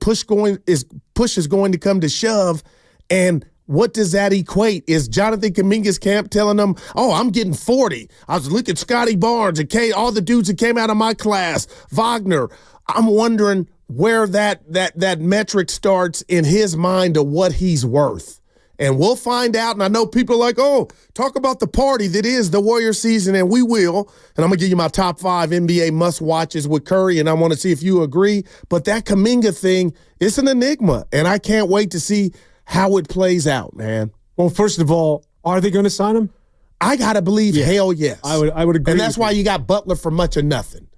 push is going to come to shove, and what does that equate? Is Jonathan Kuminga's camp telling them, "Oh, I'm getting 40. I was looking at Scotty Barnes and all the dudes that came out of my class, Wagner." I'm wondering where that metric starts in his mind of what he's worth. And we'll find out. And I know people are like, oh, talk about the party that is the Warrior season, and we will. And I'm going to give you my top 5 NBA must-watches with Curry, and I want to see if you agree. But that Kuminga thing, it's an enigma, and I can't wait to see how it plays out, man. Well, first of all, are they going to sign him? I got to believe hell yes. I would agree. And that's why you got Butler for much of nothing.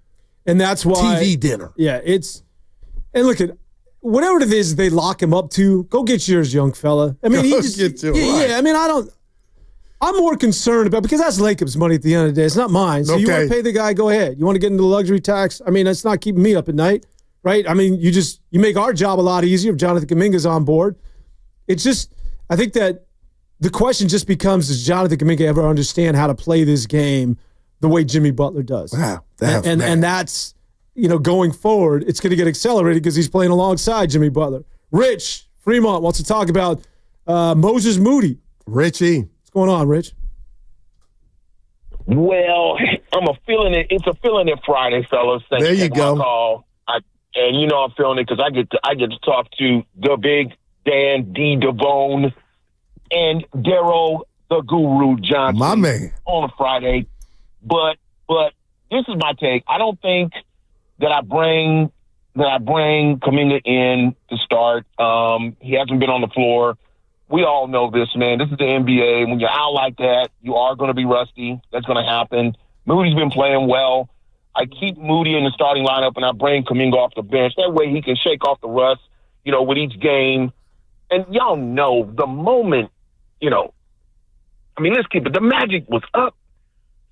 And that's why. TV dinner. Yeah, and look at whatever it is they lock him up to, go get yours, young fella. I mean, I mean, I'm more concerned about, because that's Lacob's money at the end of the day. It's not mine. So you want to pay the guy, go ahead. You want to get into the luxury tax? I mean, that's not keeping me up at night, right? I mean, you make our job a lot easier if Jonathan Kuminga's on board. It's just, I think that the question just becomes, does Jonathan Kuminga ever understand how to play this game the way Jimmy Butler does? Wow. And that's, going forward, it's going to get accelerated because he's playing alongside Jimmy Butler. Rich Fremont wants to talk about Moses Moody. Richie. What's going on, Rich? Well, it's a feeling it Friday, fellas. Thanks there you go. Call. I'm feeling it because I get to talk to the big Dan D. Devone and Daryl the Guru Johnson, my man, on a Friday. But this is my take. I don't think that I bring Kuminga in to start. He hasn't been on the floor. We all know this, man. This is the NBA. When you're out like that, you are going to be rusty. That's going to happen. Moody's been playing well. I keep Moody in the starting lineup, and I bring Kuminga off the bench. That way he can shake off the rust, with each game. And y'all know the moment, let's keep it. The magic was up.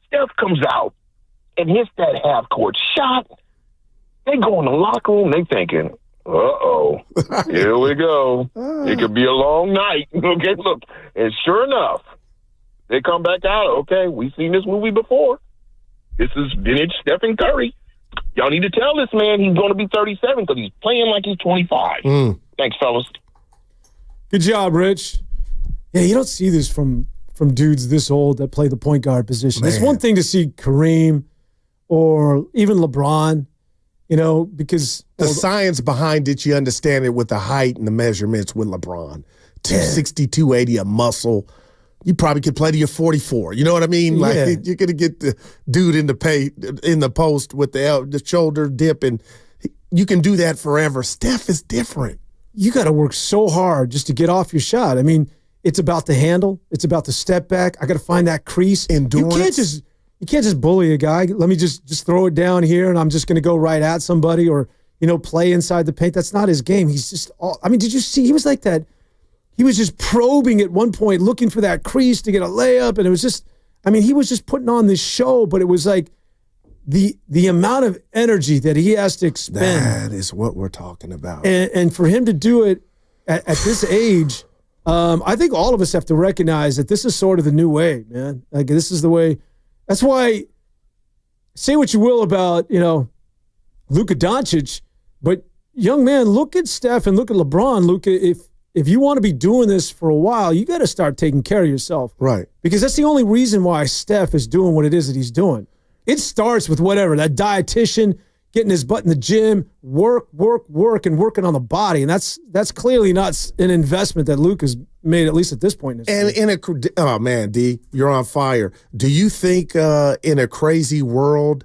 Steph comes out and hits that half-court shot. They go in the locker room. They thinking, uh-oh, here we go. It could be a long night. Okay, look. And sure enough, they come back out. Okay, we've seen this movie before. This is vintage Stephen Curry. Y'all need to tell this man he's going to be 37 because he's playing like he's 25. Thanks, fellas. Good job, Rich. Yeah, you don't see this from dudes this old that play the point guard position. It's one thing to see Kareem or even LeBron, because the science behind it, you understand it with the height and the measurements with LeBron. 260, 280, a muscle. You probably could play to your 44. You know what I mean? Like you're gonna get the dude in the post with the shoulder dip, and you can do that forever. Steph is different. You got to work so hard just to get off your shot. I mean, it's about the handle. It's about the step back. I got to find that crease. Endurance. You can't just bully a guy. Let me just throw it down here, and I'm just going to go right at somebody, or play inside the paint. That's not his game. He's just. Did you see? He was like that. He was just probing at one point, looking for that crease to get a layup, and it was just. He was just putting on this show, but it was like the amount of energy that he has to expend. That is what we're talking about. And for him to do it at this age, I think all of us have to recognize that this is sort of the new way, man. Like, this is the way. That's why, say what you will about, Luka Doncic, but young man, look at Steph and look at LeBron. Luka, if you want to be doing this for a while, you got to start taking care of yourself. Right. Because that's the only reason why Steph is doing what it is that he's doing. It starts with whatever, that dietitian, getting his butt in the gym, work, and working on the body. And that's clearly not an investment that Luke has made, at least at this point. Oh, man, D, you're on fire. Do you think in a crazy world,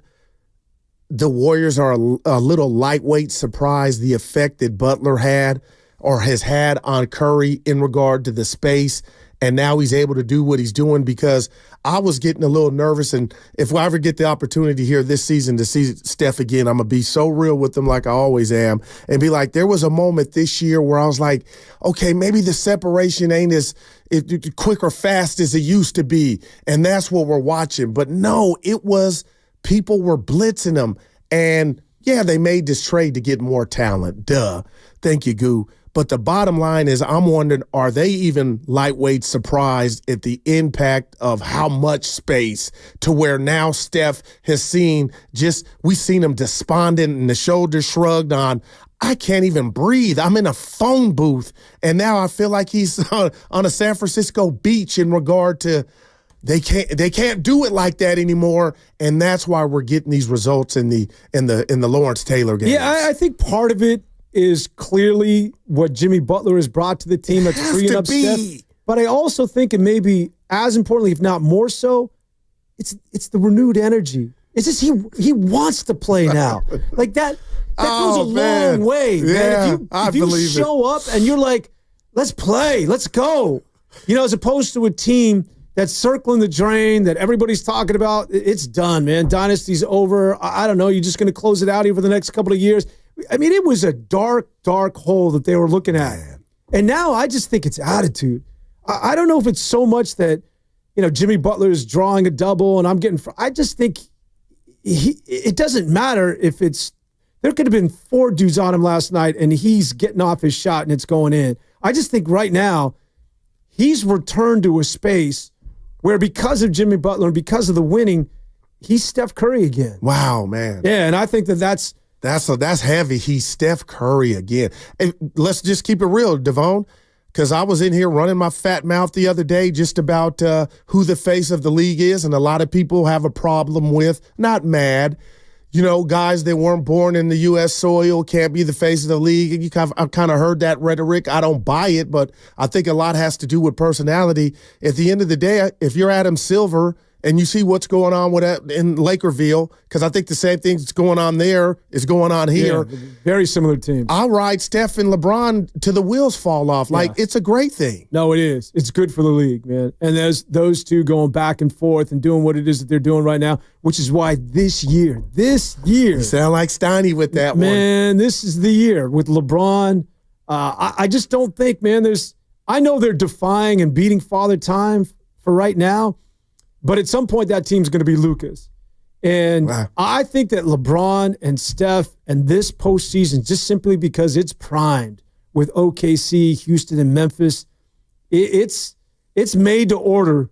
the Warriors are a little lightweight surprised the effect that Butler had or has had on Curry in regard to the space, and now he's able to do what he's doing? Because I was getting a little nervous, and if I ever get the opportunity here this season to see Steph again, I'm going to be so real with him like I always am, and be like, there was a moment this year where I was like, okay, maybe the separation ain't as quick or fast as it used to be, and that's what we're watching. But no, it was people were blitzing him, and yeah, they made this trade to get more talent. Duh. Thank you, Goo. But the bottom line is, I'm wondering, are they even lightweight surprised at the impact of how much space, to where now Steph has seen we've seen him despondent and the shoulders shrugged on, I can't even breathe. I'm in a phone booth. And now I feel like he's on a San Francisco beach in regard to they can't do it like that anymore. And that's why we're getting these results in the Lawrence Taylor game. Yeah, I think part of it is clearly what Jimmy Butler has brought to the team that's freeing up Steph. But I also think, and maybe as importantly, if not more so, it's the renewed energy. It's just he wants to play now. Like that goes a long way. Yeah, man. If you show up and you're like, let's play, let's go. As opposed to a team that's circling the drain that everybody's talking about, it's done, man. Dynasty's over. I don't know. You're just going to close it out here for the next couple of years. It was a dark, dark hole that they were looking at. And now I just think it's attitude. I don't know if it's so much that, Jimmy Butler is drawing a double and I'm getting – I just think it doesn't matter if it's – there could have been 4 dudes on him last night and he's getting off his shot and it's going in. I just think right now he's returned to a space where, because of Jimmy Butler and because of the winning, he's Steph Curry again. Wow, man. Yeah, and I think that's heavy. He's Steph Curry again. And let's just keep it real, Devon, because I was in here running my fat mouth the other day just about who the face of the league is, and a lot of people have a problem with, not mad, guys that weren't born in the U.S. soil can't be the face of the league. I've kind of heard that rhetoric. I don't buy it, but I think a lot has to do with personality. At the end of the day, if you're Adam Silver and you see what's going on in Lakerville, because I think the same thing that's going on there is going on here. Yeah, very similar teams. I'll ride Steph and LeBron till the wheels fall off. It's a great thing. No, it is. It's good for the league, man. And there's those two going back and forth and doing what it is that they're doing right now, which is why this year. You sound like Steiny with that one. Man, this is the year with LeBron. I just don't think, man, I know they're defying and beating Father Time for right now, but at some point that team's going to be Lucas. And I think that LeBron and Steph and this postseason, just simply because it's primed with OKC, Houston, and Memphis, it's made to order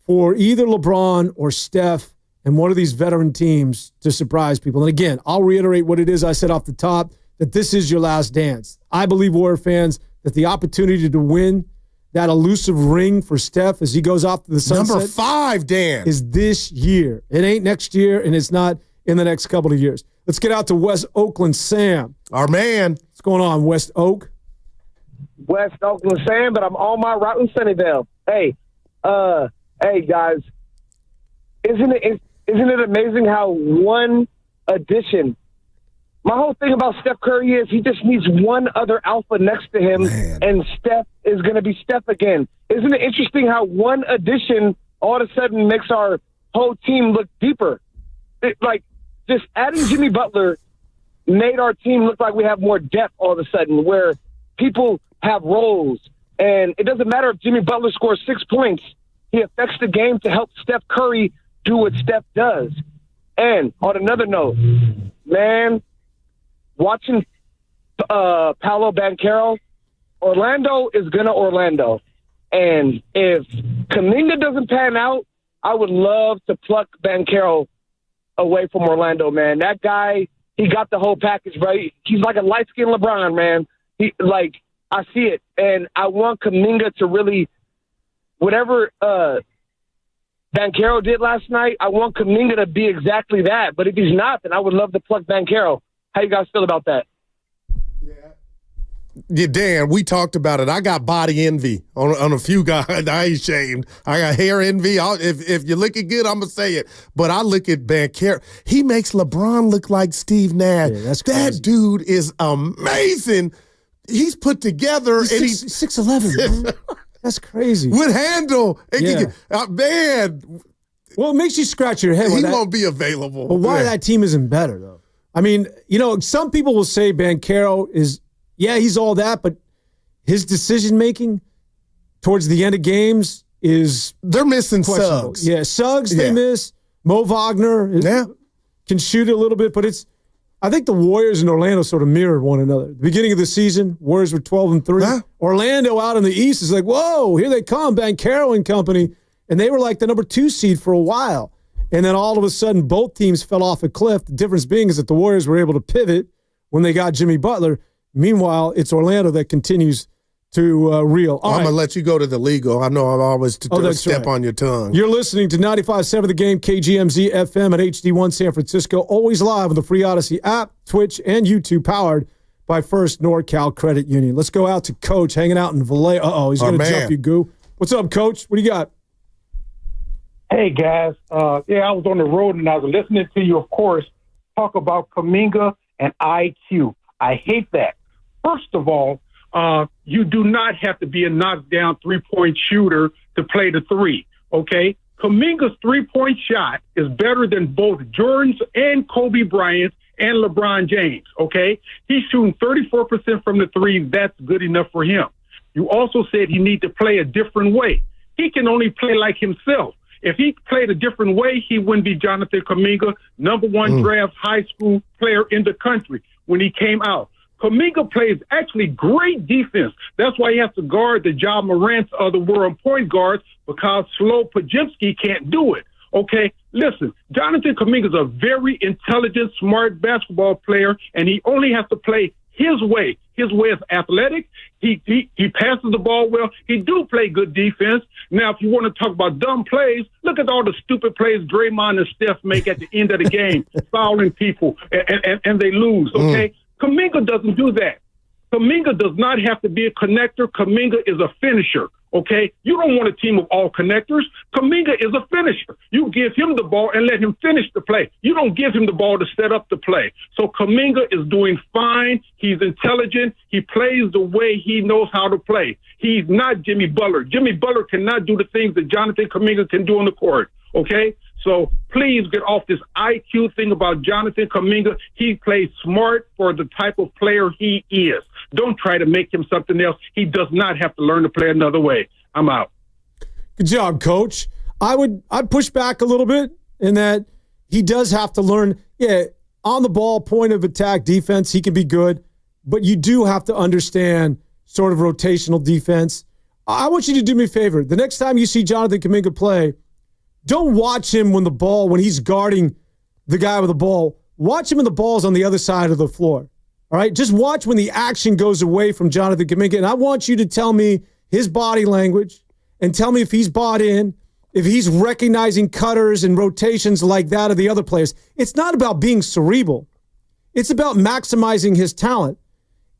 for either LeBron or Steph and one of these veteran teams to surprise people. And again, I'll reiterate what it is I said off the top, that this is your last dance. I believe, Warrior fans, that the opportunity to win that elusive ring for Steph as he goes off to the sunset. Number 5, Dan. Is this year. It ain't next year, and it's not in the next couple of years. Let's get out to West Oakland. Sam. Our man. What's going on, West Oak? West Oakland Sam, but I'm on my route in Sunnyvale. Hey, guys. Isn't it amazing how one addition, my whole thing about Steph Curry is he just needs one other alpha next to him, and Steph is going to be Steph again. Isn't it interesting how one addition all of a sudden makes our whole team look deeper? Just adding Jimmy Butler made our team look like we have more depth all of a sudden, where people have roles. And it doesn't matter if Jimmy Butler scores 6 points. He affects the game to help Steph Curry do what Steph does. And on another note, man, watching Paolo Banchero, Orlando is going to Orlando. And if Kuminga doesn't pan out, I would love to pluck Banchero away from Orlando, man. That guy, he got the whole package, right? He's like a light-skinned LeBron, man. I see it. And I want Kuminga to really, whatever Banchero did last night, I want Kuminga to be exactly that. But if he's not, then I would love to pluck Banchero. How you guys feel about that? Yeah, Dan, we talked about it. I got body envy on a few guys. I ain't shamed. I got hair envy. If you're looking good, I'm going to say it. But I look at Banchero. He makes LeBron look like Steve Nash. Yeah, that dude is amazing. He's put together. He's 6'11", That's crazy. With handle. Man. Well, it makes you scratch your head. He won't be available. But why that team isn't better, though? I mean, some people will say Banchero is, he's all that, but his decision-making towards the end of games is they're missing Suggs. Yeah, Suggs they miss. Mo Wagner can shoot a little bit, but I think the Warriors and Orlando sort of mirrored one another. The beginning of the season, Warriors were 12-3. Huh? Orlando out in the East is like, whoa, here they come, Banchero and company. And they were like the number 2 seed for a while. And then all of a sudden, both teams fell off a cliff. The difference being is that the Warriors were able to pivot when they got Jimmy Butler. Meanwhile, it's Orlando that continues to reel. I'm going to let you go to the legal. I know I've always step on your tongue. You're listening to 95.7 The Game, KGMZ FM at HD1 San Francisco. Always live on the free Odyssey app, Twitch, and YouTube, powered by First NorCal Credit Union. Let's go out to Coach, hanging out in Vallejo. Uh-oh, he's going to jump you, Goo. What's up, Coach? What do you got? Hey, guys. I was on the road, and I was listening to you, of course, talk about Kuminga and IQ. I hate that. First of all, you do not have to be a knockdown three-point shooter to play the three, okay? Kuminga's three-point shot is better than both Jordan's and Kobe Bryant's and LeBron James, okay? He's shooting 34% from the three. That's good enough for him. You also said he needs to play a different way. He can only play like himself. If he played a different way, he wouldn't be Jonathan Kuminga, number one draft high school player in the country when he came out. Kuminga plays actually great defense. That's why he has to guard the Ja Morants of the world point guards, because Slow Pajimski can't do it. Okay, listen, Jonathan Kuminga is a very intelligent, smart basketball player, and he only has to play his way. His way is athletic. He passes the ball well. He do play good defense. Now, if you want to talk about dumb plays, look at all the stupid plays Draymond and Steph make at the end of the game, fouling people, and they lose, okay? Kuminga doesn't do that. Kuminga does not have to be a connector. Kuminga is a finisher, okay? You don't want a team of all connectors. Kuminga is a finisher. You give him the ball and let him finish the play. You don't give him the ball to set up the play. So Kuminga is doing fine. He's intelligent. He plays the way he knows how to play. He's not Jimmy Butler. Jimmy Butler cannot do the things that Jonathan Kuminga can do on the court, okay? So please get off this IQ thing about Jonathan Kuminga. He plays smart for the type of player he is. Don't try to make him something else. He does not have to learn to play another way. I'm out. Good job, Coach. I'd push back a little bit in that he does have to learn. Yeah, on the ball, point of attack defense, he can be good, but you do have to understand sort of rotational defense. I want you to do me a favor. The next time you see Jonathan Kuminga play, don't watch him when he's guarding the guy with the ball. Watch him when the ball's on the other side of the floor. All right? Just watch when the action goes away from Jonathan Kuminga. And I want you to tell me his body language and tell me if he's bought in, if he's recognizing cutters and rotations like that of the other players. It's not about being cerebral. It's about maximizing his talent.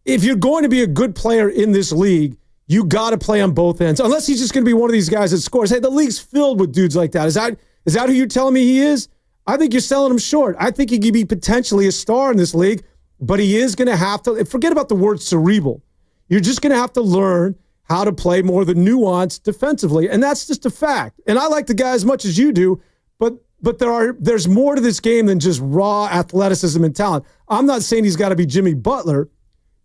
If you're going to be a good player in this league, you got to play on both ends. Unless he's just going to be one of these guys that scores. Hey, the league's filled with dudes like that. Is that who you're telling me he is? I think you're selling him short. I think he could be potentially a star in this league, but he is going to have to, forget about the word cerebral. You're just going to have to learn how to play more the nuance defensively, and that's just a fact. And I like the guy as much as you do, but there's more to this game than just raw athleticism and talent. I'm not saying he's got to be Jimmy Butler,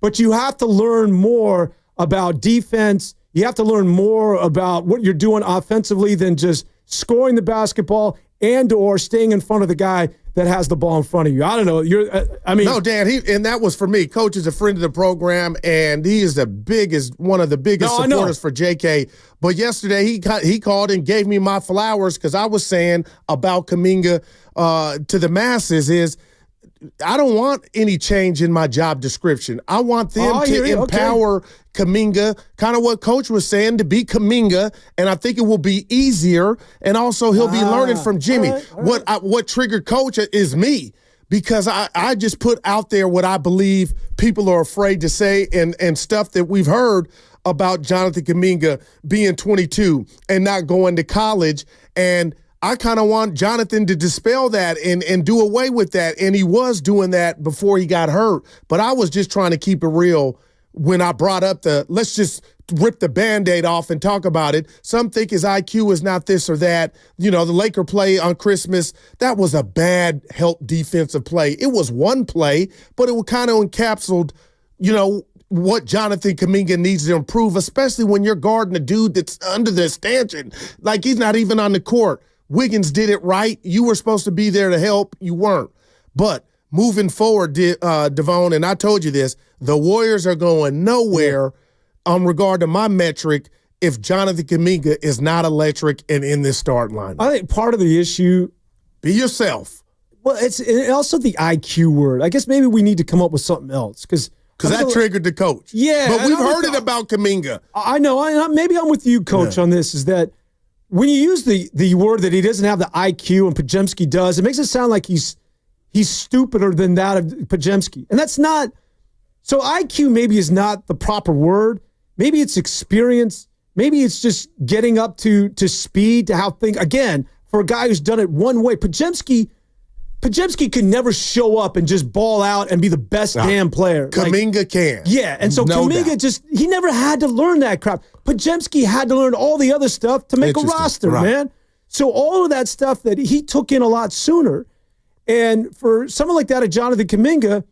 but you have to learn more about defense. You have to learn more about what you're doing offensively than just scoring the basketball and or staying in front of the guy that has the ball in front of you. I don't know. No, Dan, and that was for me. Coach is a friend of the program, and he is one of the biggest supporters for JK. But yesterday he called and gave me my flowers because I was saying about Kuminga to the masses is I don't want any change in my job description. I want them to empower Kuminga, kind of what Coach was saying, to be Kuminga, and I think it will be easier. And also, he'll be learning from Jimmy. All right. What triggered Coach is me, because I just put out there what I believe people are afraid to say and stuff that we've heard about Jonathan Kuminga being 22 and not going to college. And I kind of want Jonathan to dispel that and do away with that. And he was doing that before he got hurt. But I was just trying to keep it real when I brought up let's just rip the Band-Aid off and talk about it. Some think his IQ is not this or that. You know, the Laker play on Christmas, that was a bad help defensive play. It was one play, but it kind of encapsulated, what Jonathan Kuminga needs to improve, especially when you're guarding a dude that's under the stanchion. Like, he's not even on the court. Wiggins did it right. You were supposed to be there to help. You weren't. But moving forward, Devon, and I told you this, the Warriors are going nowhere on regard to my metric if Jonathan Kuminga is not electric and in this start line. I think part of the issue... Be yourself. Well, it's also the IQ word. I guess maybe we need to come up with something else because that triggered the coach. Yeah. But we've heard it about Kuminga. I know. Maybe I'm with you, Coach, on this, is that when you use the word that he doesn't have the IQ and Podziemski does, it makes it sound like he's stupider than that of Podziemski. And that's not – so IQ maybe is not the proper word. Maybe it's experience. Maybe it's just getting up to speed, to how things – again, for a guy who's done it one way. Podziemski could never show up and just ball out and be the best damn player. Kuminga can. Yeah, and so Kuminga he never had to learn that crap. Podziemski had to learn all the other stuff to make a roster, man. So all of that stuff that he took in a lot sooner. And for someone like that, Jonathan Kuminga,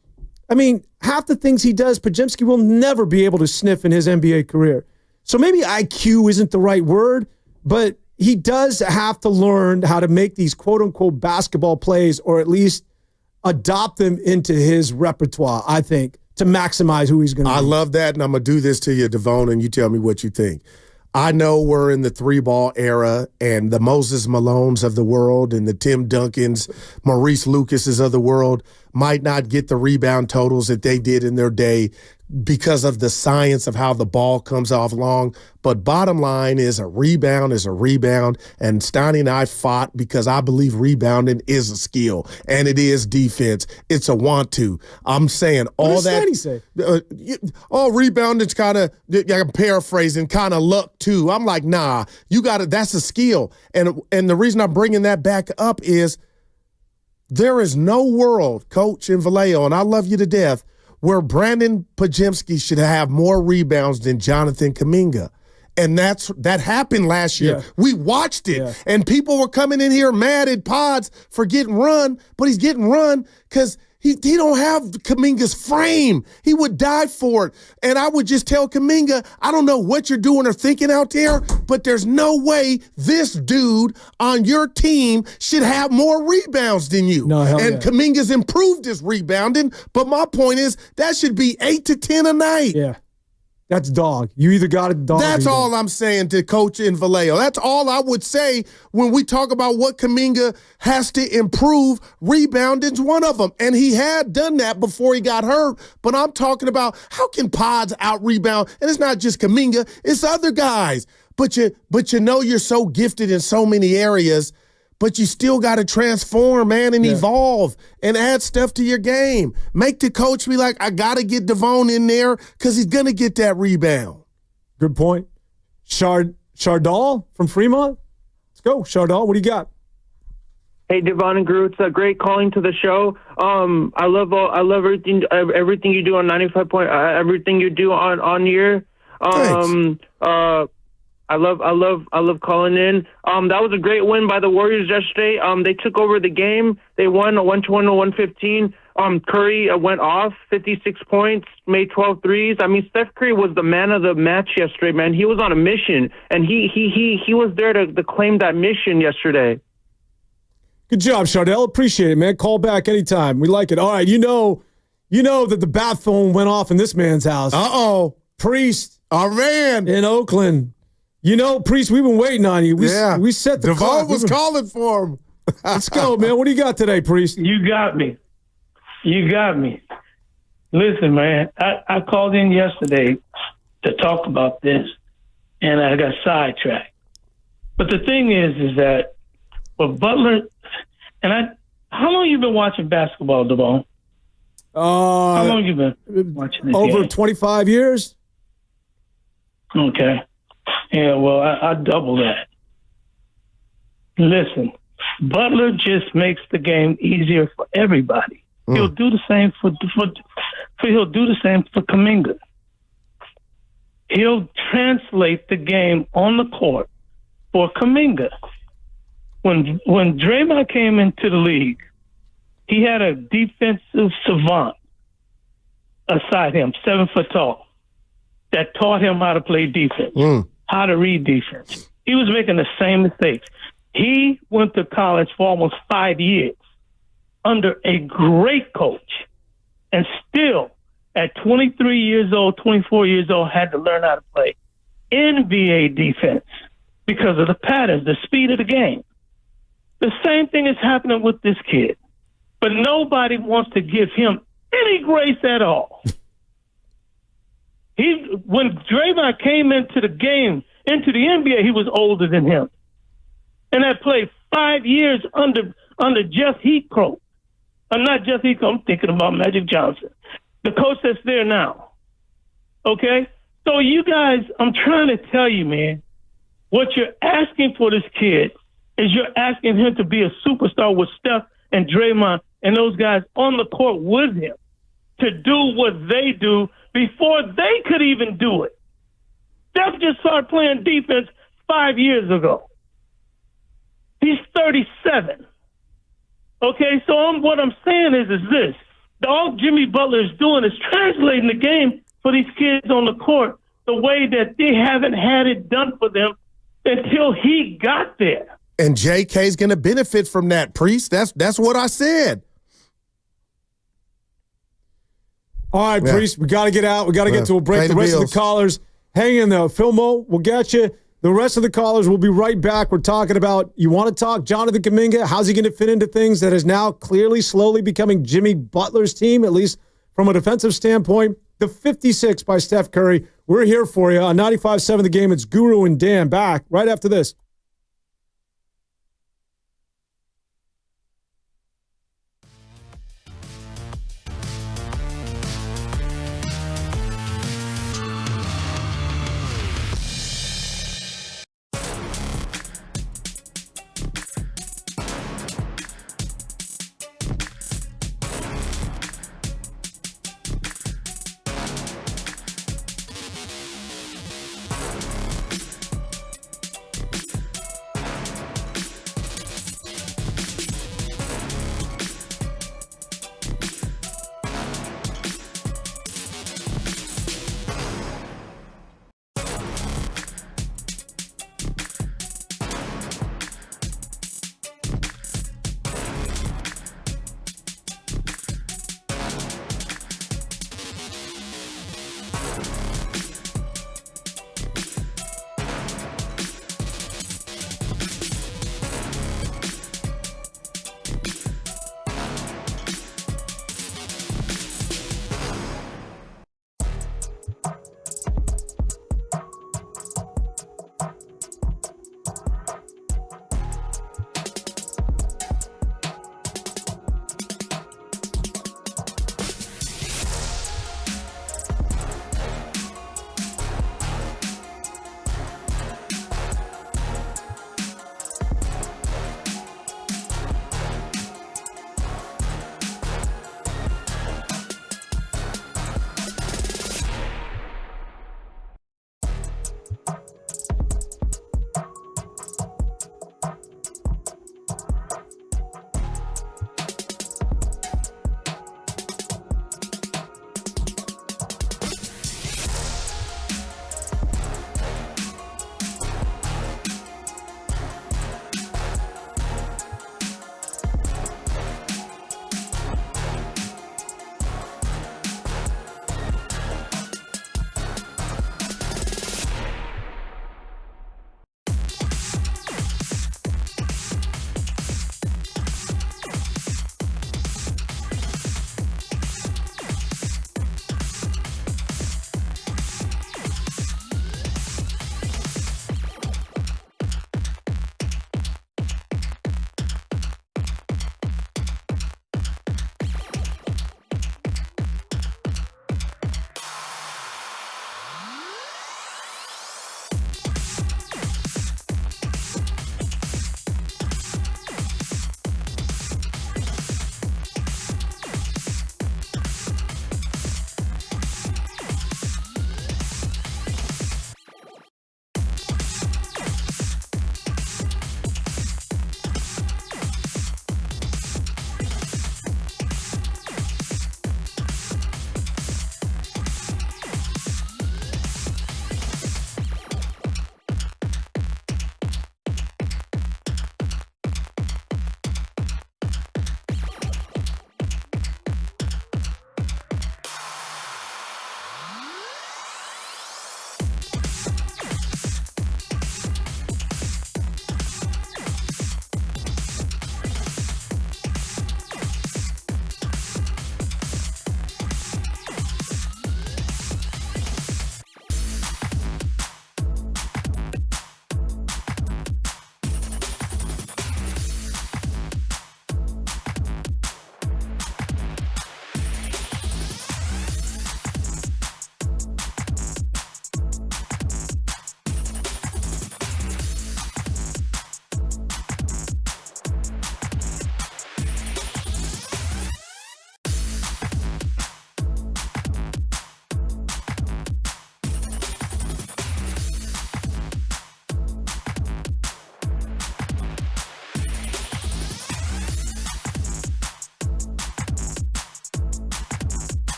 I mean, half the things he does, Podziemski will never be able to sniff in his NBA career. So maybe IQ isn't the right word, but he does have to learn how to make these quote-unquote basketball plays, or at least adopt them into his repertoire, I think, to maximize who he's going to be. I love that, and I'm going to do this to you, Devon, and you tell me what you think. I know we're in the three-ball era, and the Moses Malones of the world and the Tim Duncans, Maurice Lucases of the world might not get the rebound totals that they did in their day because of the science of how the ball comes off long. But bottom line is a rebound, and Steiny and I fought because I believe rebounding is a skill, and it is defense. It's a want to. I'm saying all what that. What does Steiny say? Rebounding's kind of, I'm paraphrasing, kind of luck too. I'm like, nah, you got it. That's a skill. And the reason I'm bringing that back up is there is no world, Coach, in Vallejo, and I love you to death, where Brandon Podziemski should have more rebounds than Jonathan Kuminga. And that happened last year. Yeah. We watched it, and people were coming in here mad at Pods for getting run, but he's getting run because He don't have Kuminga's frame. He would die for it. And I would just tell Kuminga, I don't know what you're doing or thinking out there, but there's no way this dude on your team should have more rebounds than you. No, hell and yeah. Kuminga's improved his rebounding, but my point is that should be 8 to 10 a night. Yeah. That's dog. You either got it, dog. That's all I'm saying to Coach in Vallejo. That's all I would say when we talk about what Kuminga has to improve. Rebounding's one of them. And he had done that before he got hurt. But I'm talking about how can Pods out-rebound? And it's not just Kuminga. It's other guys. But you know you're so gifted in so many areas, but you still got to transform, man, and evolve and add stuff to your game. Make the coach be like, I got to get Devon in there because he's going to get that rebound. Good point. Chardal from Fremont? Let's go, Chardal. What do you got? Hey, Devon and Gru, it's a great calling to the show. I love everything you do on 95 point, everything you do on year. I love calling in. That was a great win by the Warriors yesterday. They took over the game. They won 120-115. Curry went off 56 points, made 12 threes. I mean, Steph Curry was the man of the match yesterday, man. He was on a mission, and he was there to claim that mission yesterday. Good job, Chardell. Appreciate it, man. Call back anytime. We like it. All right, you know that the bat phone went off in this man's house. Uh-oh. Priest. Our man. In Oakland. You know, Priest, we've been waiting on you. We set the Devon clock. was calling for him. Let's go, man. What do you got today, Priest? You got me. Listen, man, I called in yesterday to talk about this, and I got sidetracked. But the thing is that with Butler, how long you been watching basketball, Devon? How long you been watching this Over game? 25 years. Okay. Yeah, well, I double that. Listen, Butler just makes the game easier for everybody. He'll do the same he'll do the same for Kuminga. He'll translate the game on the court for Kuminga. When Draymond came into the league, he had a defensive savant aside him, 7 foot tall, that taught him how to play defense, how to read defense. He was making the same mistakes. He went to college for almost 5 years under a great coach, and still at 23 years old, 24 years old, had to learn how to play NBA defense because of the patterns, the speed of the game. The same thing is happening with this kid, but nobody wants to give him any grace at all. When Draymond came into the game, into the NBA, he was older than him, and had played 5 years under Jeff Heathcote. Not Jeff Heathcote. I'm thinking about Magic Johnson, the coach that's there now. Okay, so you guys, I'm trying to tell you, man, what you're asking for this kid is you're asking him to be a superstar with Steph and Draymond and those guys on the court with him to do what they do before they could even do it. Steph just started playing defense 5 years ago. He's 37. Okay, so what I'm saying is this. All Jimmy Butler is doing is translating the game for these kids on the court the way that they haven't had it done for them until he got there. And JK's going to benefit from that, Priest. That's what I said. All right, Priest, we got to get out. We got to get to a break. The rest of the callers, hang in there. Filmo, we'll get you. The rest of the callers will be right back. We're talking about, you want to talk Jonathan Kuminga? How's he going to fit into things that is now clearly, slowly becoming Jimmy Butler's team, at least from a defensive standpoint? The 56 by Steph Curry. We're here for you on 95.7 The Game. It's Guru and Dan back right after this.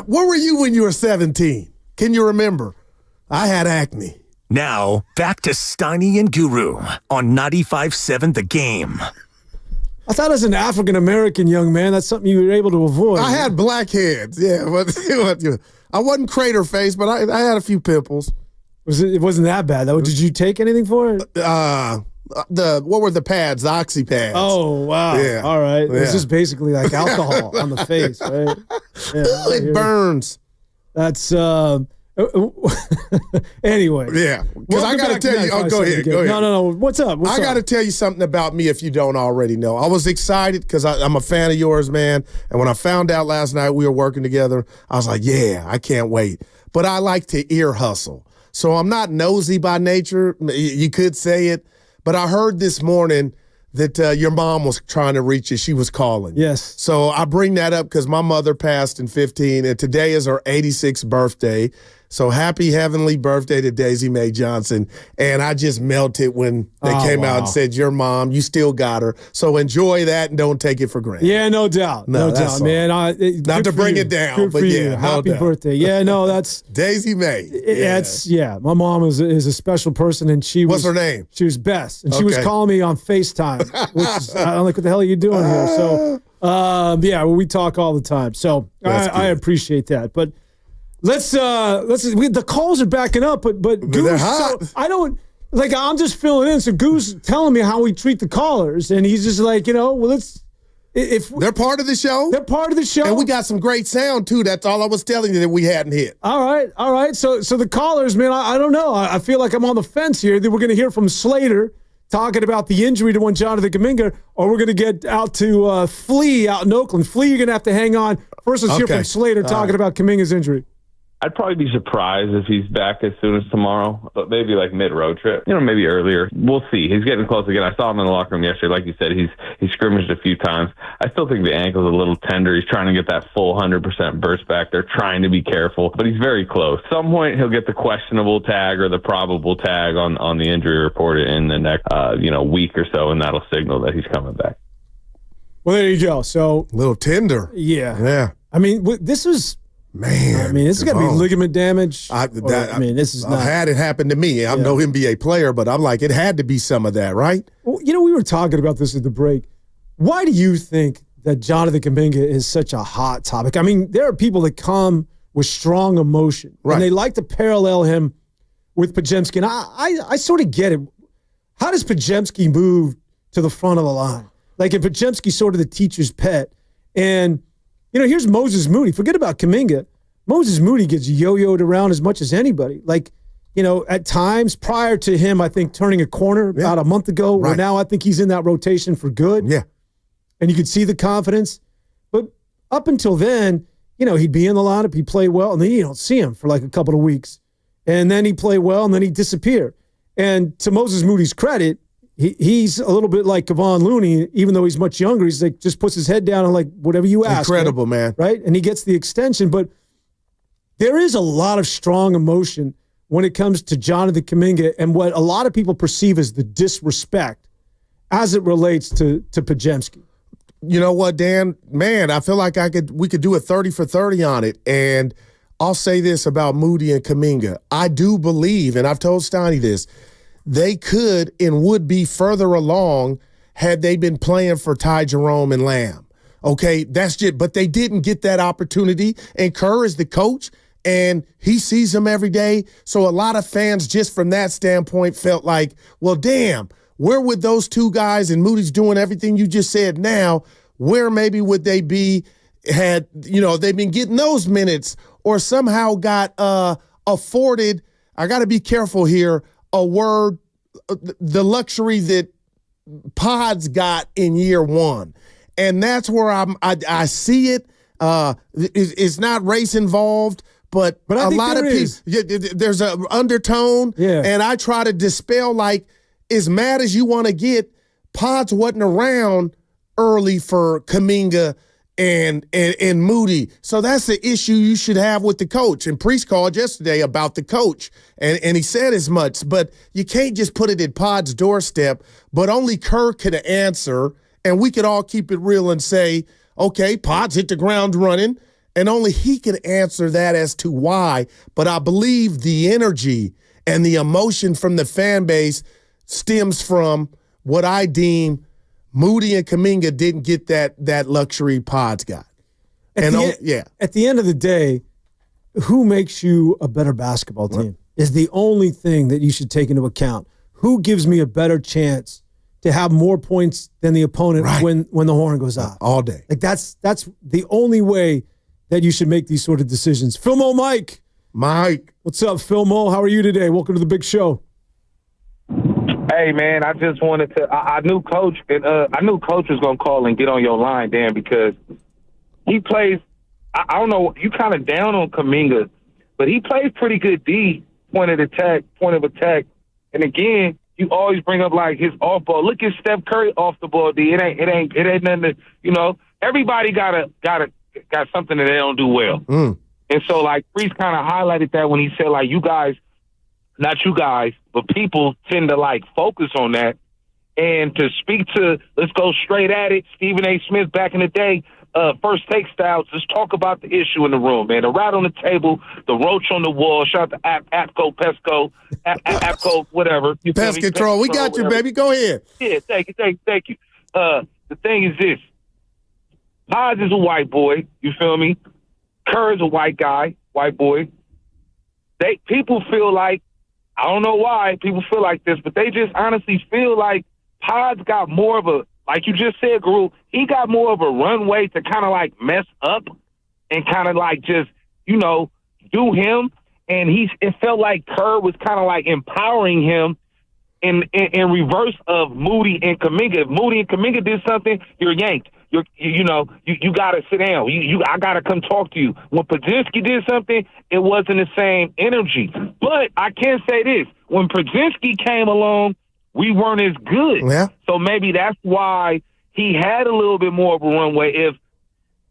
Where were you when you were 17? Can you remember? I had acne. Now, back to Steiny and Guru on 95.7 The Game. I thought as an African-American young man, that's something you were able to avoid. I had blackheads, yeah. But I wasn't crater face, but I had a few pimples. It wasn't that bad, though. Did you take anything for it? What were the pads? The oxy pads. Oh, wow. Yeah. All right. Yeah. It's just basically like alcohol on the face, right? Yeah, it burns. That's anyway. Yeah. Because I got to tell you. Oh, go ahead. No. What's up? I got to tell you something about me if you don't already know. I was excited because I'm a fan of yours, man. And when I found out last night we were working together, I was like, yeah, I can't wait. But I like to ear hustle. So I'm not nosy by nature. You could say it. But I heard this morning that your mom was trying to reach you. She was calling. Yes. So I bring that up because my mother passed in 2015, and today is her 86th birthday. So happy heavenly birthday to Daisy Mae Johnson. And I just melted when they came out and said, your mom, you still got her. So enjoy that and don't take it for granted. Yeah, no doubt. No doubt, man. Not to bring it down, but yeah. Happy birthday. Yeah, no, that's Daisy Mae. My mom is a special person, and she was. What's her name? She was Bess. And she was calling me on FaceTime, which is, I'm like, what the hell are you doing here? So, we talk all the time. So I appreciate that. But let's the calls are backing up, but Goose, so I don't like. I'm just filling in. So Goose telling me how we treat the callers, and he's just like, if they're part of the show, they're part of the show, and we got some great sound too. That's all I was telling you that we hadn't hit. All right. So the callers, man, I don't know. I feel like I'm on the fence here. That we're going to hear from Slater talking about the injury to one Jonathan Kuminga, or we're going to get out to Flea out in Oakland. Flea, you're going to have to hang on. First, let's hear from Slater talking about Kuminga's injury. I'd probably be surprised if he's back as soon as tomorrow, but maybe like mid-road trip, maybe earlier. We'll see. He's getting close again. I saw him in the locker room yesterday. Like you said, he's scrimmaged a few times. I still think the ankle's a little tender. He's trying to get that full 100% burst back. They're trying to be careful, but he's very close. Some point he'll get the questionable tag or the probable tag on the injury report in the next week or so, and that'll signal that he's coming back. Well, there you go. So a little tender. Yeah. I mean, this is. Man, I mean, this is going to be ligament damage. This is not. I've had it happen to me. I'm no NBA player, but I'm like, it had to be some of that, right? Well, we were talking about this at the break. Why do you think that Jonathan Kuminga is such a hot topic? I mean, there are people that come with strong emotion, and they like to parallel him with Podziemski. And I sort of get it. How does Podziemski move to the front of the line? Like, if Podziemski's sort of the teacher's pet, and here's Moses Moody. Forget about Kuminga. Moses Moody gets yo-yoed around as much as anybody. Like, at times prior to him, I think, turning a corner about a month ago, where now I think he's in that rotation for good. Yeah. And you could see the confidence. But up until then, he'd be in the lineup, he'd play well, and then you don't see him for like a couple of weeks. And then he'd play well, and then he'd disappear. And to Moses Moody's credit, he's a little bit like Kevon Looney, even though he's much younger. He's like, just puts his head down and like, whatever you ask. Incredible, man. Right? And he gets the extension. But there is a lot of strong emotion when it comes to Jonathan Kuminga and what a lot of people perceive as the disrespect as it relates to Podziemski. You know what, Dan? Man, I feel like we could do a 30 for 30 on it. And I'll say this about Moody and Kuminga. I do believe, and I've told Steiny this, they could and would be further along had they been playing for Ty Jerome and Lamb. Okay, that's just, but they didn't get that opportunity. And Kerr is the coach, and he sees them every day. So a lot of fans, just from that standpoint, felt like, well, damn, where would those two guys, and Moody's doing everything you just said now, where maybe would they be had, they've been getting those minutes or somehow got afforded, I got to be careful here, a word, the luxury that Pods got in year one. And that's where I see it. It's not race involved, but a lot of people, there's an undertone. Yeah. And I try to dispel, like, as mad as you want to get, Pods wasn't around early for Kuminga and Moody. So that's the issue you should have with the coach. And Priest called yesterday about the coach, and he said as much. But you can't just put it at Pod's doorstep, but only Kerr could answer, and we could all keep it real and say, okay, Pod's hit the ground running, And only he can answer that as to why. But I believe the energy and the emotion from the fan base stems from what I deem Moody and Kuminga didn't get that luxury Pods got. At the end of the day, who makes you a better basketball team is the only thing that you should take into account. Who gives me a better chance to have more points than the opponent when the horn goes out? All day. Like that's the only way that you should make these sort of decisions. Philmo Mike. What's up, Philmo? How are you today? Welcome to the big show. Hey, man, I just wanted to I knew Coach was going to call and get on your line, Dan, because he plays I don't know, you kind of down on Kuminga, but he plays pretty good D, point of attack. And again, you always bring up like his off ball. Look at Steph Curry off the ball, D. It ain't nothing to, everybody got something that they don't do well. And so like Priest kind of highlighted that when he said like you guys, not you guys, but people tend to like focus on that. And to speak to, let's go straight at it, Stephen A. Smith back in the day, first take styles, let's talk about the issue in the room, man. The rat on the table, the roach on the wall. Shout out to Apco, whatever. Pest control. We got you, baby. Go ahead. Yeah, thank you. The thing is this. Pods is a white boy, you feel me? Kerr is a white guy, white boy. People feel like, I don't know why people feel like this, but they just honestly feel like Pods got more of a, like you just said, Guru, he got more of a runway to kind of like mess up and kind of like just, do him. And it felt like Kerr was kind of like empowering him in reverse of Moody and Kuminga. If Moody and Kuminga did something, you're yanked. You got to sit down. I got to come talk to you. When Podziemski did something, it wasn't the same energy. But I can say this. When Podziemski came along, we weren't as good. Yeah. So maybe that's why he had a little bit more of a runway. If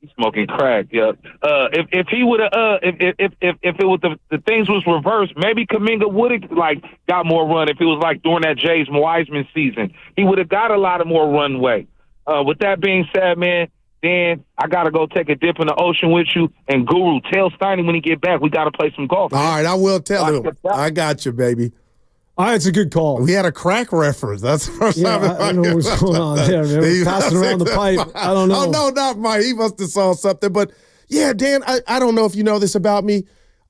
he's smoking crack, yeah. If he would have, if it was the things was reversed, maybe Kuminga would have like got more run. If it was like during that James Wiseman season, he would have got a lot of more runway. With that being said, man, Dan, I got to go take a dip in the ocean with you. And Guru, tell Steiny when he get back, we got to play some golf. All right, I will tell him. I got you, baby. All right, it's a good call. We had a crack reference. That's the first time. I don't know what's going on there, man. We're passing around the pipe. I don't know. Oh, no, not Mike. He must have saw something. But, yeah, Dan, I don't know if you know this about me.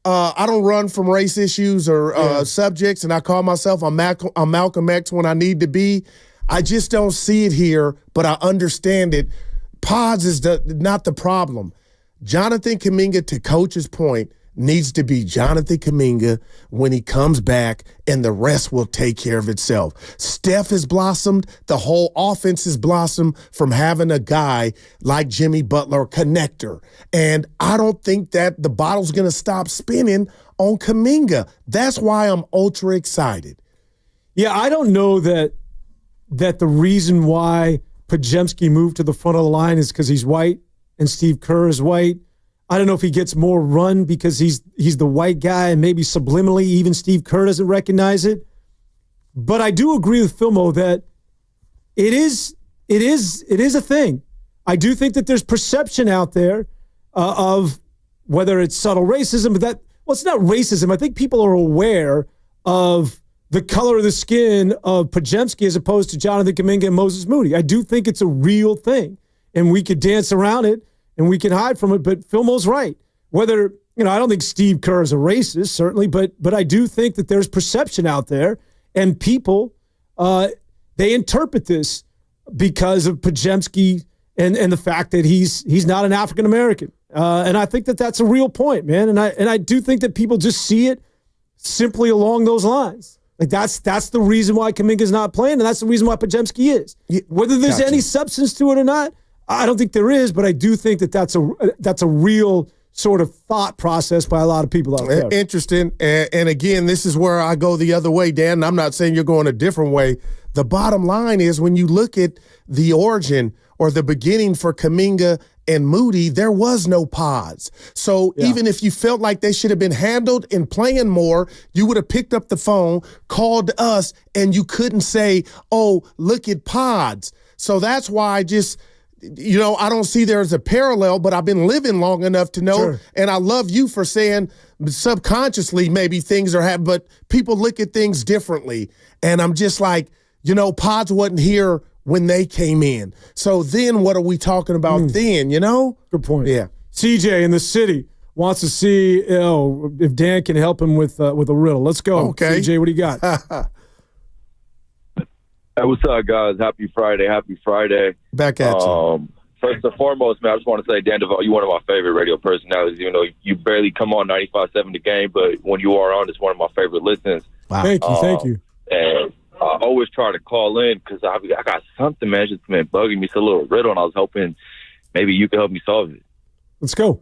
I don't run from race issues or subjects, and I call myself I'm Malcolm X when I need to be. I just don't see it here, but I understand it. Pods is not the problem. Jonathan Kuminga, to Coach's point, needs to be Jonathan Kuminga when he comes back, and the rest will take care of itself. Steph has blossomed. The whole offense has blossomed from having a guy like Jimmy Butler, connector. And I don't think that the bottle's going to stop spinning on Kuminga. That's why I'm ultra excited. Yeah, I don't know that the reason why Podziemski moved to the front of the line is because he's white and Steve Kerr is white. I don't know if he gets more run because he's the white guy and maybe subliminally even Steve Kerr doesn't recognize it. But I do agree with Philmo that it is a thing. I do think that there's perception out there of whether it's subtle racism, but it's not racism. I think people are aware of the color of the skin of Podziemski as opposed to Jonathan Kuminga and Moses Moody. I do think it's a real thing, and we could dance around it and we can hide from it. But Philmo's right. Whether, I don't think Steve Kerr is a racist, certainly, but I do think that there's perception out there, and people, they interpret this because of Podziemski and the fact that he's not an African American. And I think that that's a real point, man. And I do think that people just see it simply along those lines. Like that's the reason why Kuminga's not playing, and that's the reason why Podziemski is. Whether there's any substance to it or not, I don't think there is, but I do think that that's a real sort of thought process by a lot of people out there. Interesting. And again, this is where I go the other way, Dan. And I'm not saying you're going a different way. The bottom line is when you look at the origin or the beginning for Kuminga and Moody, there was no Pods. So even if you felt like they should have been handled and playing more, you would have picked up the phone, called us, and you couldn't say, oh, look at Pods. So that's why I don't see there's a parallel, but I've been living long enough to know. Sure. And I love you for saying subconsciously maybe things are happening, but people look at things differently. And I'm just like, Pods wasn't here when they came in. So then what are we talking about then, Good point. Yeah. CJ in the city wants to see if Dan can help him with a riddle. Let's go. Okay. CJ, what do you got? Hey, what's up, guys? Happy Friday. Back at you. First and foremost, man, I just want to say, Dan Devon, you're one of my favorite radio personalities, even though you barely come on 95.7 The Game, but when you are on, it's one of my favorite listens. Wow. Thank you. And I always try to call in because I got something, man, just been bugging me. It's a little riddle, and I was hoping maybe you could help me solve it. Let's go.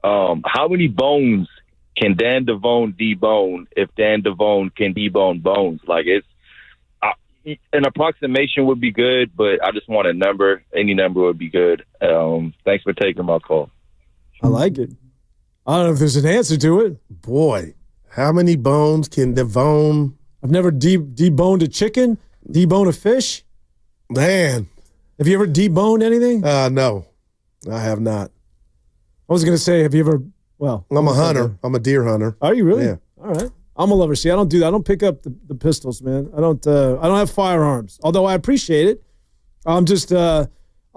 How many bones can Dan Devon debone if Dan Devon can debone bones? Like, it's an approximation would be good, but I just want a number. Any number would be good. Thanks for taking my call. I like it. I don't know if there's an answer to it. Boy, how many bones can Devon? I've never deboned a chicken, debone a fish. Man. Have you ever deboned anything? No, I have not. I was going to say, have you ever, I'm a hunter. I'm a deer hunter. Are you really? Yeah. All right. I'm a lover. See, I don't do that. I don't pick up the pistols, man. I don't have firearms, although I appreciate it. I'm just, I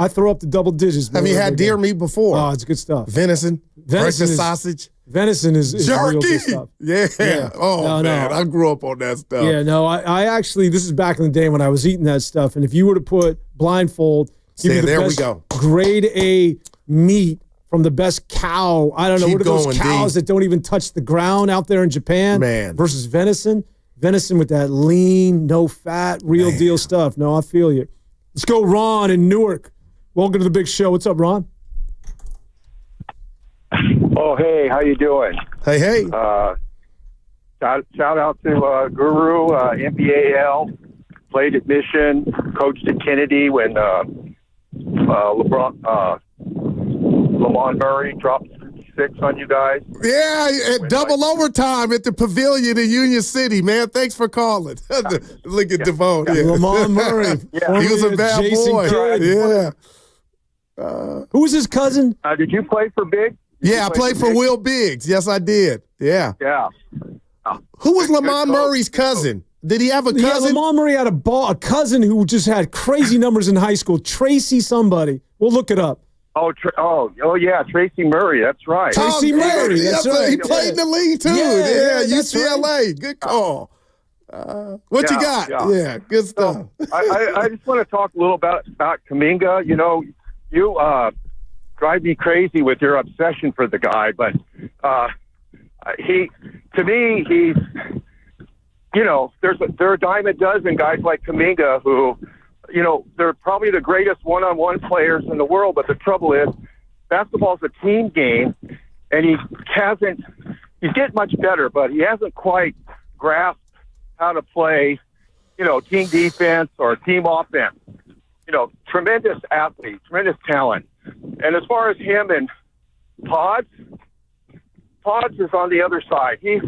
throw up the double digits. Have you had deer meat before? Oh, it's good stuff. Venison breakfast sausage. Venison is real good stuff. Yeah. Oh, man. I grew up on that stuff. Yeah, no, I actually, this is back in the day when I was eating that stuff. And if you were to put blindfold, there we go. Grade A meat from the best cow. I don't know. What are those cows that don't even touch the ground out there in Japan? Man. Versus venison. Venison with that lean, no fat, real deal stuff. No, I feel you. Let's go, Ron in Newark. Welcome to the big show. What's up, Ron? Oh, hey, how you doing? Hey. Shout out to Guru, NBAL, played at Mission, coached at Kennedy when Lamont Murray dropped 6 on you guys. Yeah, at double overtime at the Pavilion in Union City, man. Thanks for calling. Look at Devon. Yeah. Lamont Murray. He was a bad boy. Yeah. Who was his cousin? Did you play for Big? I played for Will Biggs. Yes, I did. Yeah. Yeah. Who was Lamont Murray's cousin? Did he have a cousin? Yeah, Lamont Murray had a cousin who just had crazy numbers in high school. Tracy somebody. We'll look it up. Oh yeah, Tracy Murray. That's right. Tracy Murray. That's right. He played in the league too. Yeah, UCLA. Right. Good call. What you got? Yeah, good stuff. I just want to talk a little about Kuminga. You drive me crazy with your obsession for the guy, but he's there are a dime a dozen guys like Kuminga who, they're probably the greatest one-on-one players in the world, but the trouble is basketball's a team game, and he's getting much better, but he hasn't quite grasped how to play, team defense or team offense. Tremendous athlete, tremendous talent. And as far as him and Pods is on the other side. He's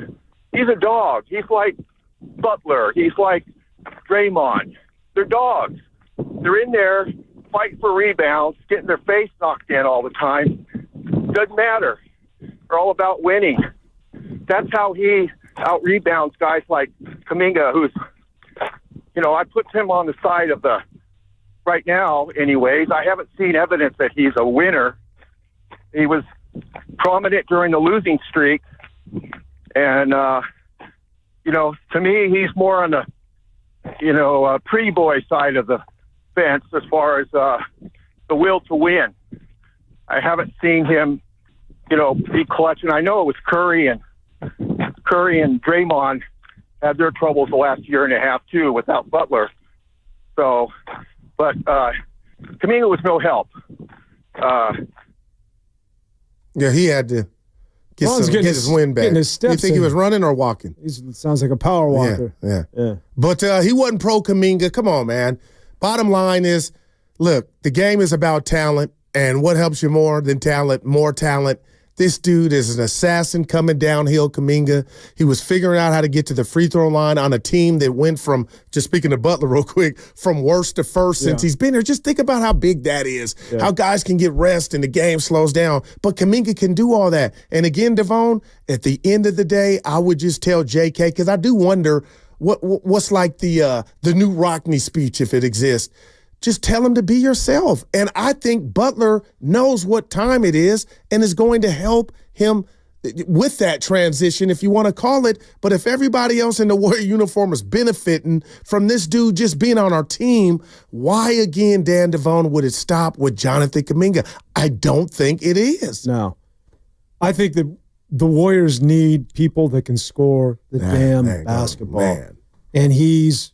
a dog. He's like Butler. He's like Draymond. They're dogs. They're in there fighting for rebounds, getting their face knocked in all the time. Doesn't matter. They're all about winning. That's how he out-rebounds guys like Kuminga, who's, I put him on the side of the, right now anyways, I haven't seen evidence that he's a winner. He was prominent during the losing streak. And, to me, he's more on the, pretty boy side of the fence as far as the will to win. I haven't seen him, be clutch. And I know it was Curry and Draymond had their troubles the last year and a half too without Butler. So, but Kuminga was no help. Yeah, he had to get his wind back. His steps you think he was running or walking? He sounds like a power walker. Yeah. But he wasn't pro Kuminga. Come on, man. Bottom line is, look, the game is about talent, and what helps you more than talent? More talent. This dude is an assassin coming downhill, Kuminga. He was figuring out how to get to the free throw line on a team that went from, just speaking of Butler real quick, from worst to first since he's been here. Just think about how big that is, how guys can get rest and the game slows down. But Kuminga can do all that. And again, Devon, at the end of the day, I would just tell JK, because I do wonder what's like the new Rockney speech, if it exists. Just tell him to be yourself. And I think Butler knows what time it is and is going to help him with that transition, if you want to call it. But if everybody else in the Warrior uniform is benefiting from this dude just being on our team, why again, Dan Devon, would it stop with Jonathan Kuminga? I don't think it is. No. I think that the Warriors need people that can score the damn basketball. And he's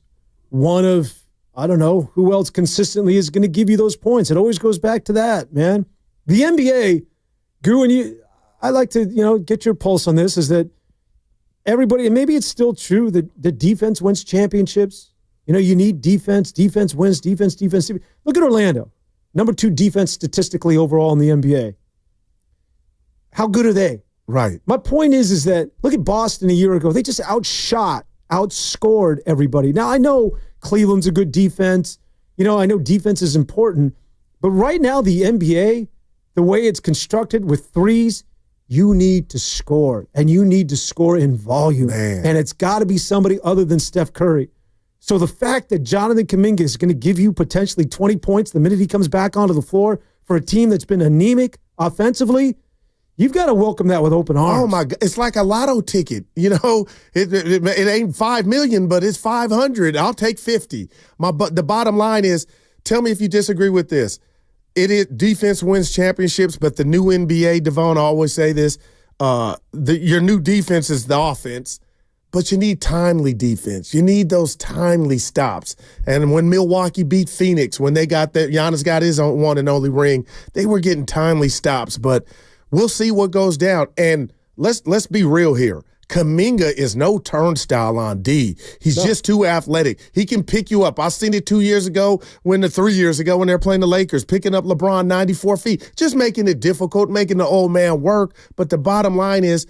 one of, I don't know who else consistently is going to give you those points. It always goes back to that, man. The NBA, Guru, and I like to, get your pulse on this, is that everybody, and maybe it's still true that the defense wins championships. You need defense. Defense wins. Defense. Look at Orlando. Number 2 defense statistically overall in the NBA. How good are they? Right. My point is that look at Boston a year ago. They just outscored everybody. Now, I know Cleveland's a good defense. I know defense is important. But right now, the NBA, the way it's constructed with threes, you need to score. And you need to score in volume. Man. And it's got to be somebody other than Steph Curry. So the fact that Jonathan Kuminga is going to give you potentially 20 points the minute he comes back onto the floor for a team that's been anemic offensively, you've got to welcome that with open arms. Oh, my God. It's like a lotto ticket. It ain't 5 million, but it's 500. I'll take 50. The bottom line is, tell me if you disagree with this. It is defense wins championships, but the new NBA, Devon, I always say this, your new defense is the offense, but you need timely defense. You need those timely stops. And when Milwaukee beat Phoenix, when they got that, Giannis got his own one and only ring, they were getting timely stops. But we'll see what goes down. And let's be real here. Kuminga is no turnstile on D. He's just too athletic. He can pick you up. I seen it 3 years ago when they're playing the Lakers, picking up LeBron 94 feet, just making it difficult, making the old man work. But the bottom line is,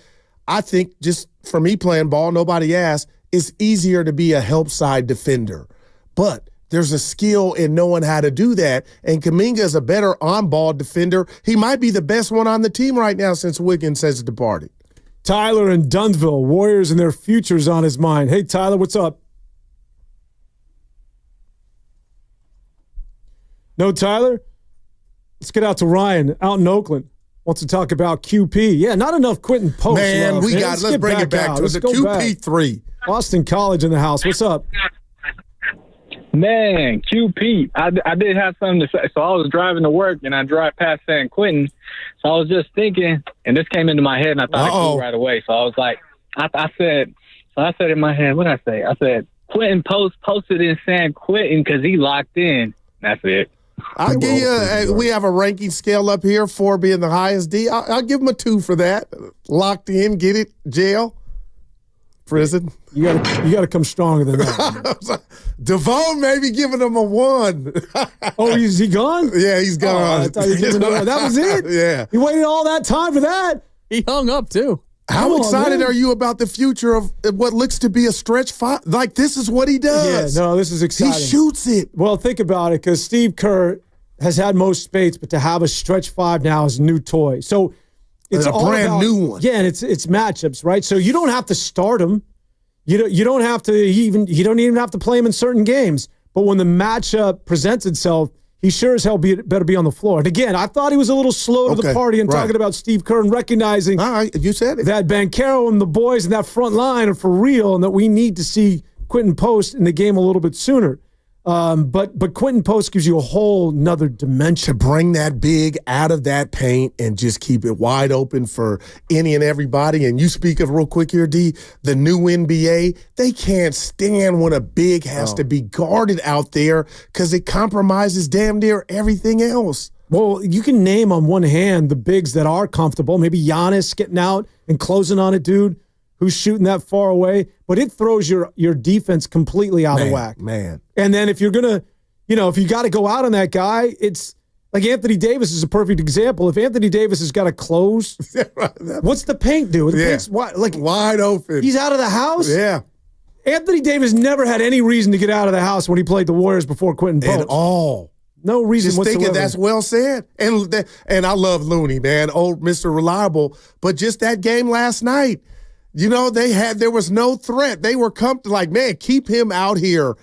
I think just for me playing ball, nobody asked, it's easier to be a help side defender. But there's a skill in knowing how to do that, and Kuminga is a better on-ball defender. He might be the best one on the team right now since Wiggins has departed. Tyler in Dunsville, Warriors and their futures on his mind. Hey, Tyler, what's up? No, Tyler? Let's get out to Ryan out in Oakland. Wants to talk about QP. Yeah, not enough Quinton Post. Man, love, let's bring it back to the QP3. Boston College in the house. What's up? Man, QP. I did have something to say. So I was driving to work, and I drive past San Quentin. So I was just thinking, and this came into my head, and I thought it flew right away. So I was like, I said in my head, what did I say? I said, Quinton Post posted in San Quentin because he locked in. That's it. I'll give you we have a ranking scale up here, 4 being the highest D. I'll give him a 2 for that. Locked in, get it, jail, prison. You got to come stronger than that. Devon maybe giving him a 1. Oh, is he gone? Yeah, he's gone. I thought you giving him that was it? Yeah. You waited all that time for that? He hung up, too. How excited are you about the future of what looks to be a stretch 5? Like, this is what he does. Yeah, no, this is exciting. He shoots it. Well, think about it, because Steve Kerr has had most spates, but to have a stretch 5 now is a new toy. So it's a brand new one. Yeah, and it's matchups, right? So you don't have to start him. You don't have to you don't even have to play him in certain games. But when the matchup presents itself, he sure as hell better be on the floor. And again, I thought he was a little slow to the party and talking about Steve Kerr and recognizing you said it. That Banchero and the boys in that front line are for real, and that we need to see Quinton Post in the game a little bit sooner. But Quinton Post gives you a whole nother dimension. To bring that big out of that paint and just keep it wide open for any and everybody. And you speak of real quick here, D, the new NBA, they can't stand when a big has to be guarded out there because it compromises damn near everything else. Well, you can name on one hand the bigs that are comfortable. Maybe Giannis getting out and closing on a dude who's shooting that far away, but it throws your defense completely out of whack. Man. And then if you're going to, if you got to go out on that guy, it's Like Anthony Davis is a perfect example. If Anthony Davis has got to close, what's the paint do? The paint's wide open. He's out of the house? Yeah. Anthony Davis never had any reason to get out of the house when he played the Warriors before Quinton Post. At all. No reason Just whatsoever. thinking that's well said. And I love Looney, man, old Mr. Reliable. But just that game last night, there was no threat. They were like, man, keep him out here.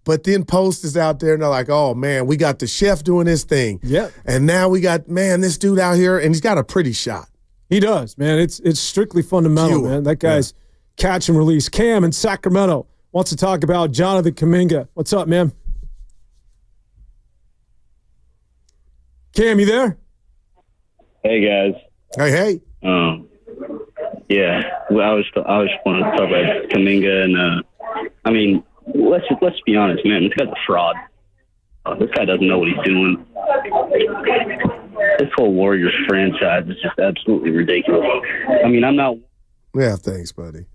But then Post is out there, and they're like, oh, man, we got the chef doing his thing. Yeah. And now we got, this dude out here, and he's got a pretty shot. He does, man. It's strictly fundamental, man. That guy's catch and release. Cam in Sacramento wants to talk about Jonathan Kuminga. What's up, man? Cam, you there? Hey, guys. Hey. Yeah. Well, I was wanting to talk about Kuminga, and let's be honest, man. This guy's a fraud. This guy doesn't know what he's doing. This whole Warriors franchise is just absolutely ridiculous. I'm not. Yeah, thanks, buddy.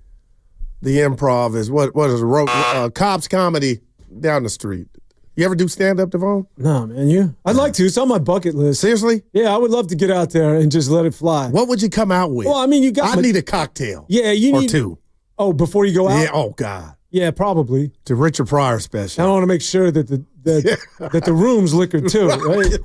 The Improv is what is it? Cobb's Comedy down the street. You ever do stand-up, Devon? No, man. You? I'd like to. It's on my bucket list. Seriously? Yeah, I would love to get out there and just let it fly. What would you come out with? Well, I need a cocktail. Yeah, you need. Or two. Oh, before you go out? Yeah, oh, God. Yeah, probably. The Richard Pryor special. I want to make sure that the room's liquored too, right?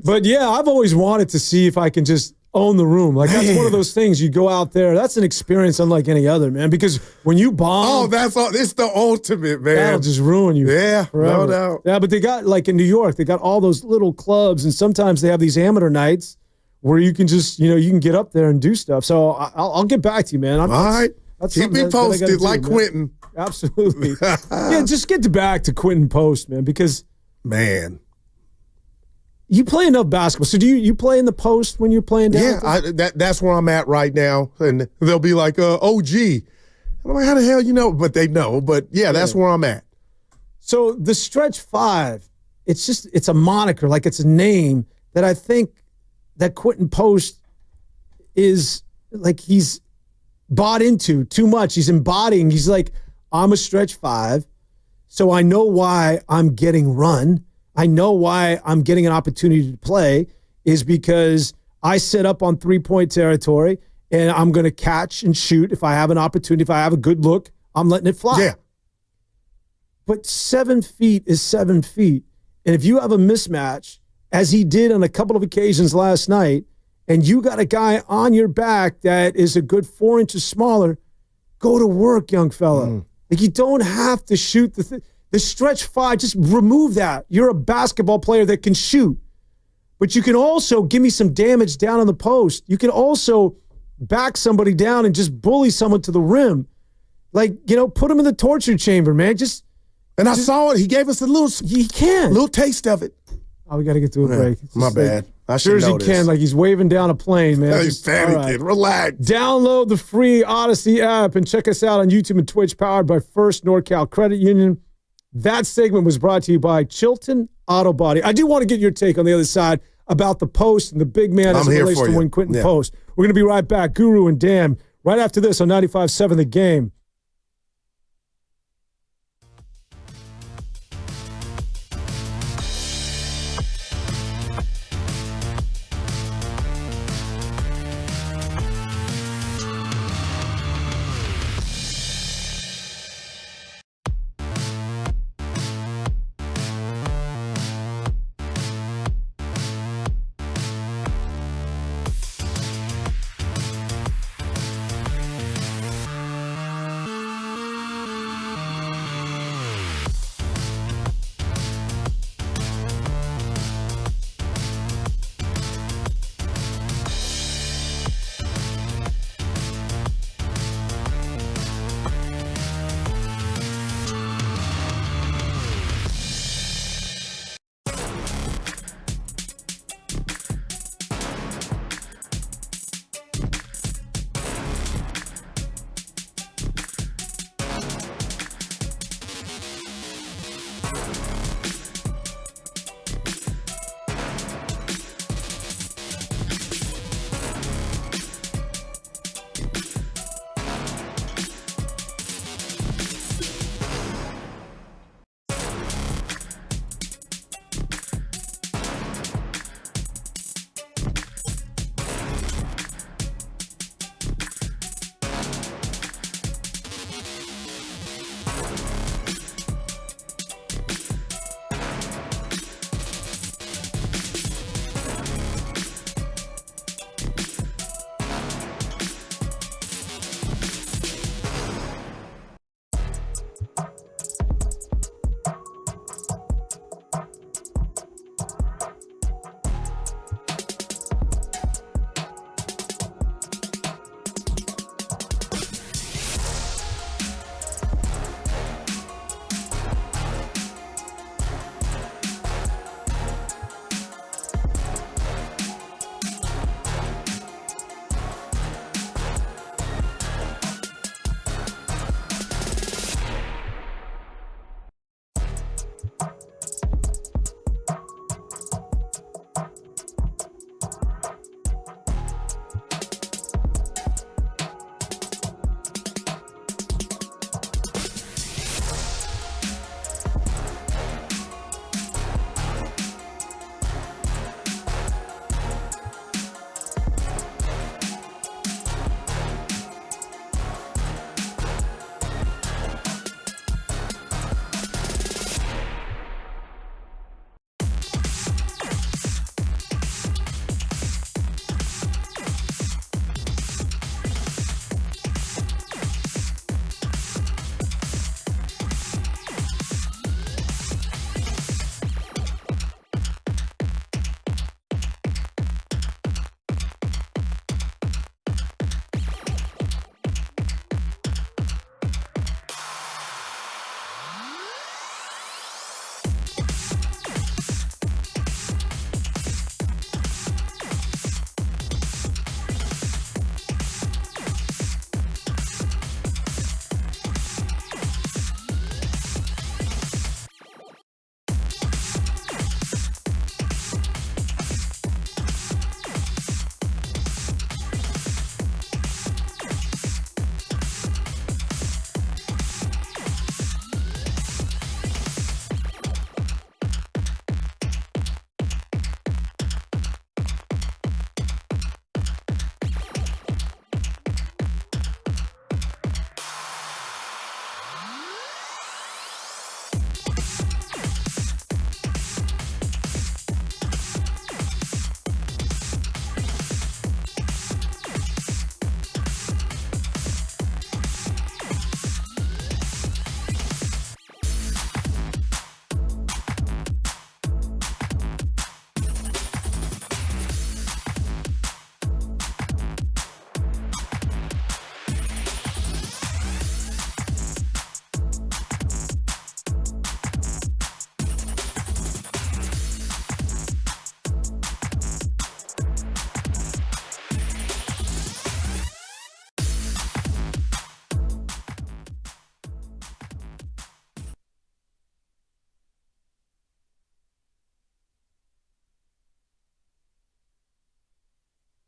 But yeah, I've always wanted to see if I can just own the room. Like that's one of those things. You go out there, that's an experience unlike any other, man. Because when you bomb, it's the ultimate, man. That'll just ruin you. Yeah, forever. No doubt. Yeah, but they got like in New York, they got all those little clubs, and sometimes they have these amateur nights where you can just you can get up there and do stuff. So I'll get back to you, man. All right. Keep me posted like Quinton. Absolutely. Yeah, just get back to Quinton Post, man, because you play enough basketball. So do you play in the post when you're playing down? Yeah, that's where I'm at right now. And they'll be like, OG. I'm like, how the hell you know? But they know. But yeah, that's where I'm at. So the stretch five, it's a moniker, like it's a name that I think that Quinton Post is like he's bought into too much. He's embodying. He's like, I'm a stretch five, so I know why I'm getting run. I know why I'm getting an opportunity to play is because I set up on three-point territory and I'm going to catch and shoot. If I have an opportunity, if I have a good look, I'm letting it fly. Yeah. But 7 feet is 7 feet. And if you have a mismatch, as he did on a couple of occasions last night, and you got a guy on your back that is a good 4 inches smaller, go to work, young fella. Like you don't have to shoot the stretch five. Just remove that. You're a basketball player that can shoot, but you can also give me some damage down on the post. You can also back somebody down and just bully someone to the rim. Like, put him in the torture chamber, man. I saw it. He gave us a little taste of it. Oh, we got to get to a break. My bad. I should Jersey know this. Ken, like he's waving down a plane, man. He's panicking. Relax. Download the free Odyssey app and check us out on YouTube and Twitch, powered by First NorCal Credit Union. That segment was brought to you by Chilton Auto Body. I do want to get your take on the other side about the post and the big man as it relates to when Quinton Post. We're going to be right back. Guru and Dan, right after this on 95.7 The Game.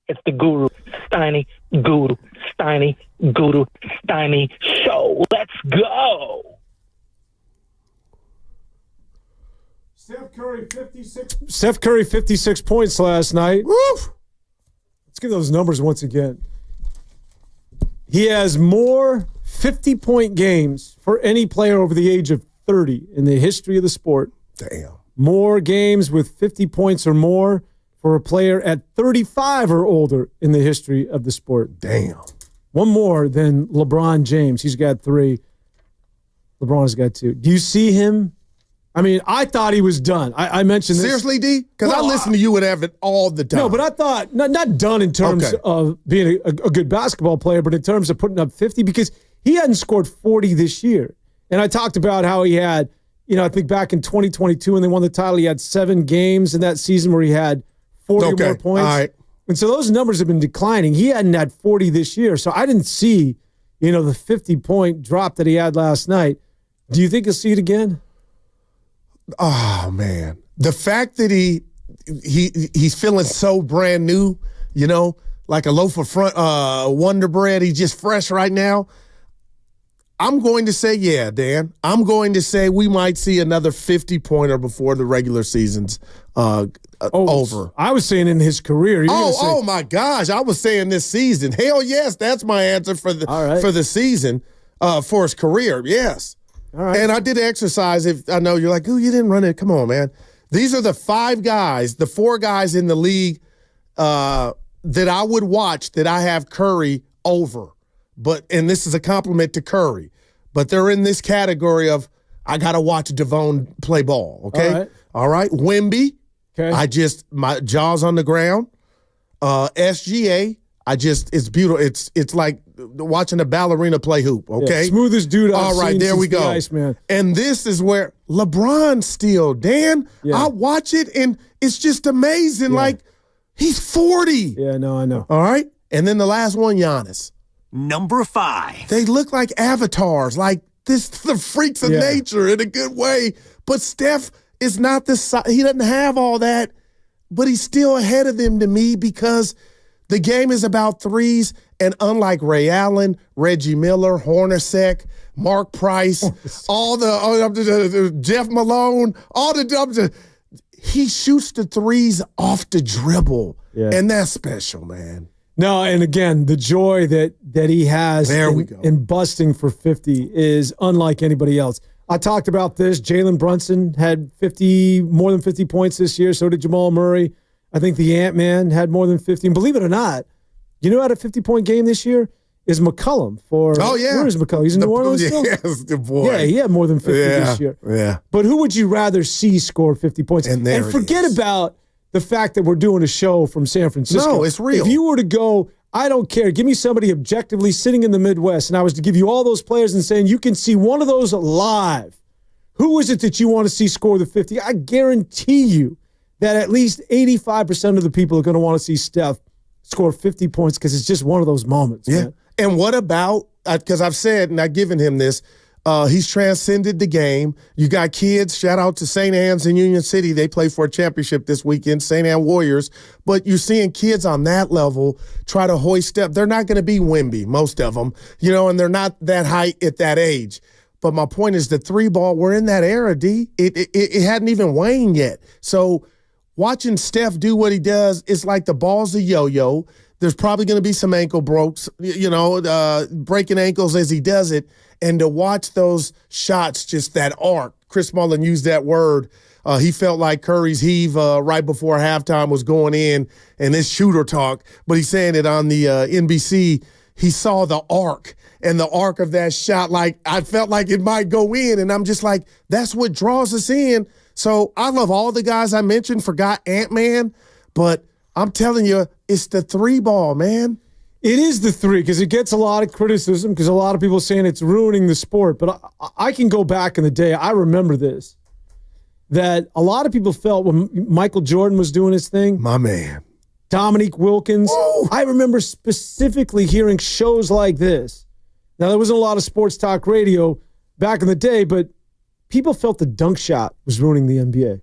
It's the Guru, Steiny, Guru, Steiny, Guru, Steiny show. Let's go. Steph Curry, 56 points last night. Woo! Let's give those numbers once again. He has more 50-point games for any player over the age of 30 in the history of the sport. Damn. More games with 50 points or more for a player at 35 or older in the history of the sport. Damn. One more than LeBron James. He's got 3. LeBron's got 2. Do you see him? I mean, I thought he was done. I mentioned this. Seriously, D? Because I listen to you and Evan all the time. No, but I thought, not done in terms of being a good basketball player, but in terms of putting up 50, because he hadn't scored 40 this year. And I talked about how he had, I think back in 2022 when they won the title, he had 7 games in that season where he had 40 or more points. All right. And so those numbers have been declining. He hadn't had 40 this year. So I didn't see, the 50-point drop that he had last night. Do you think you'll see it again? Oh, man. The fact that he's feeling so brand new, like a loaf of Wonder Bread. He's just fresh right now. I'm going to say, yeah, Dan. I'm going to say we might see another 50-pointer before the regular season's over. I was saying in his career. Oh my gosh. I was saying this season. Hell yes, that's my answer for the season, for his career. Yes. All right. And I did exercise. If I know you're like, oh, you didn't run it. Come on, man. These are the 4 guys in the league that I would watch that I have Curry over. And this is a compliment to Curry. But they're in this category of I gotta watch Devon play ball. Okay. All right. Wemby. Okay. My jaw's on the ground. SGA. It's beautiful. It's like watching a ballerina play hoop, okay? Yeah, smoothest dude I've All right, seen there we since go. the Iceman. And this is where LeBron still, Dan, I watch it, and it's just amazing. Yeah. Like, he's 40. Yeah, no, I know. All right? And then the last one, Giannis. Number 5. They look like avatars, like the freaks of nature in a good way. But Steph is not he doesn't have all that, but he's still ahead of them to me because the game is about threes, and unlike Ray Allen, Reggie Miller, Hornacek, Mark Price, all the Jeff Malone, he shoots the threes off the dribble, and that's special, man. No, and again, the joy that he has in busting for 50 is unlike anybody else. I talked about this. Jalen Brunson had more than 50 points this year. So did Jamal Murray. I think the Ant-Man had more than 50. And believe it or not, who had a 50-point game this year is McCollum. Where is McCollum? He's in New Orleans still? Yes, the boy. Yeah, he had more than 50 this year. Yeah. But who would you rather see score 50 points? And forget about the fact that we're doing a show from San Francisco. No, it's real. If you were to go, I don't care, give me somebody objectively sitting in the Midwest, and I was to give you all those players and saying you can see one of those live, who is it that you want to see score the 50? I guarantee you that at least 85% of the people are going to want to see Steph score 50 points because it's just one of those moments. Yeah. Man. And what about, because I've said, and I've given him this, he's transcended the game. You got kids, shout out to St. Anne's in Union City. They play for a championship this weekend, St. Anne Warriors. But you're seeing kids on that level try to hoist up. They're not going to be Wemby, most of them, and they're not that height at that age. But my point is the 3-ball, we're in that era, D. It hadn't even waned yet. So watching Steph do what he does, it's like the ball's a yo-yo. There's probably going to be some ankle breaks, breaking ankles as he does it. And to watch those shots, just that arc, Chris Mullin used that word. He felt like Curry's heave right before halftime was going in, and this shooter talk. But he's saying it on the NBC. He saw the arc and the arc of that shot. Like, I felt like it might go in, and I'm just like, that's what draws us in. So I love all the guys I mentioned, forgot Ant-Man, but I'm telling you, it's the 3-ball, man. It is the 3 because it gets a lot of criticism because a lot of people are saying it's ruining the sport. But I can go back in the day. I remember this, that a lot of people felt when Michael Jordan was doing his thing. My man. Dominique Wilkins. Woo! I remember specifically hearing shows like this. Now, there wasn't a lot of sports talk radio back in the day, but people felt the dunk shot was ruining the NBA.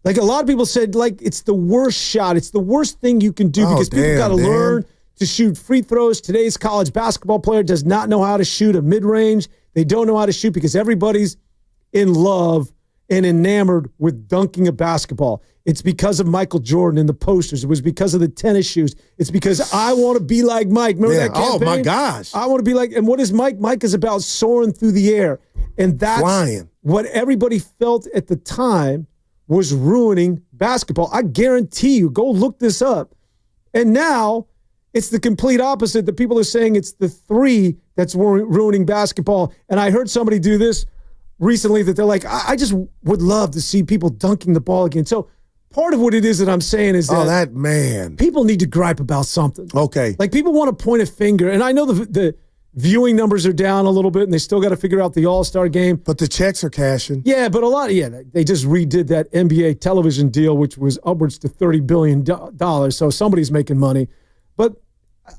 Like a lot of people said, like it's the worst shot. It's the worst thing you can do because people got to learn to shoot free throws. Today's college basketball player does not know how to shoot a mid-range. They don't know how to shoot because everybody's in love and enamored with dunking a basketball. It's because of Michael Jordan and the posters. It was because of the tennis shoes. It's because I want to be like Mike. Remember that campaign? Oh, my gosh. I want to be like, and what is Mike? Mike is about soaring through the air. And that's flying. What everybody felt at the time was ruining basketball. I guarantee you, go look this up. And now it's the complete opposite. The people are saying it's the three that's ruining basketball. And I heard somebody do this recently that they're like, I just would love to see people dunking the ball again. So part of what it is that I'm saying is that, man, people need to gripe about something. Okay. Like people want to point a finger. And I know the viewing numbers are down a little bit and they still got to figure out the All-Star game. But the checks are cashing. Yeah, but they just redid that NBA television deal, which was upwards to $30 billion. So somebody's making money. But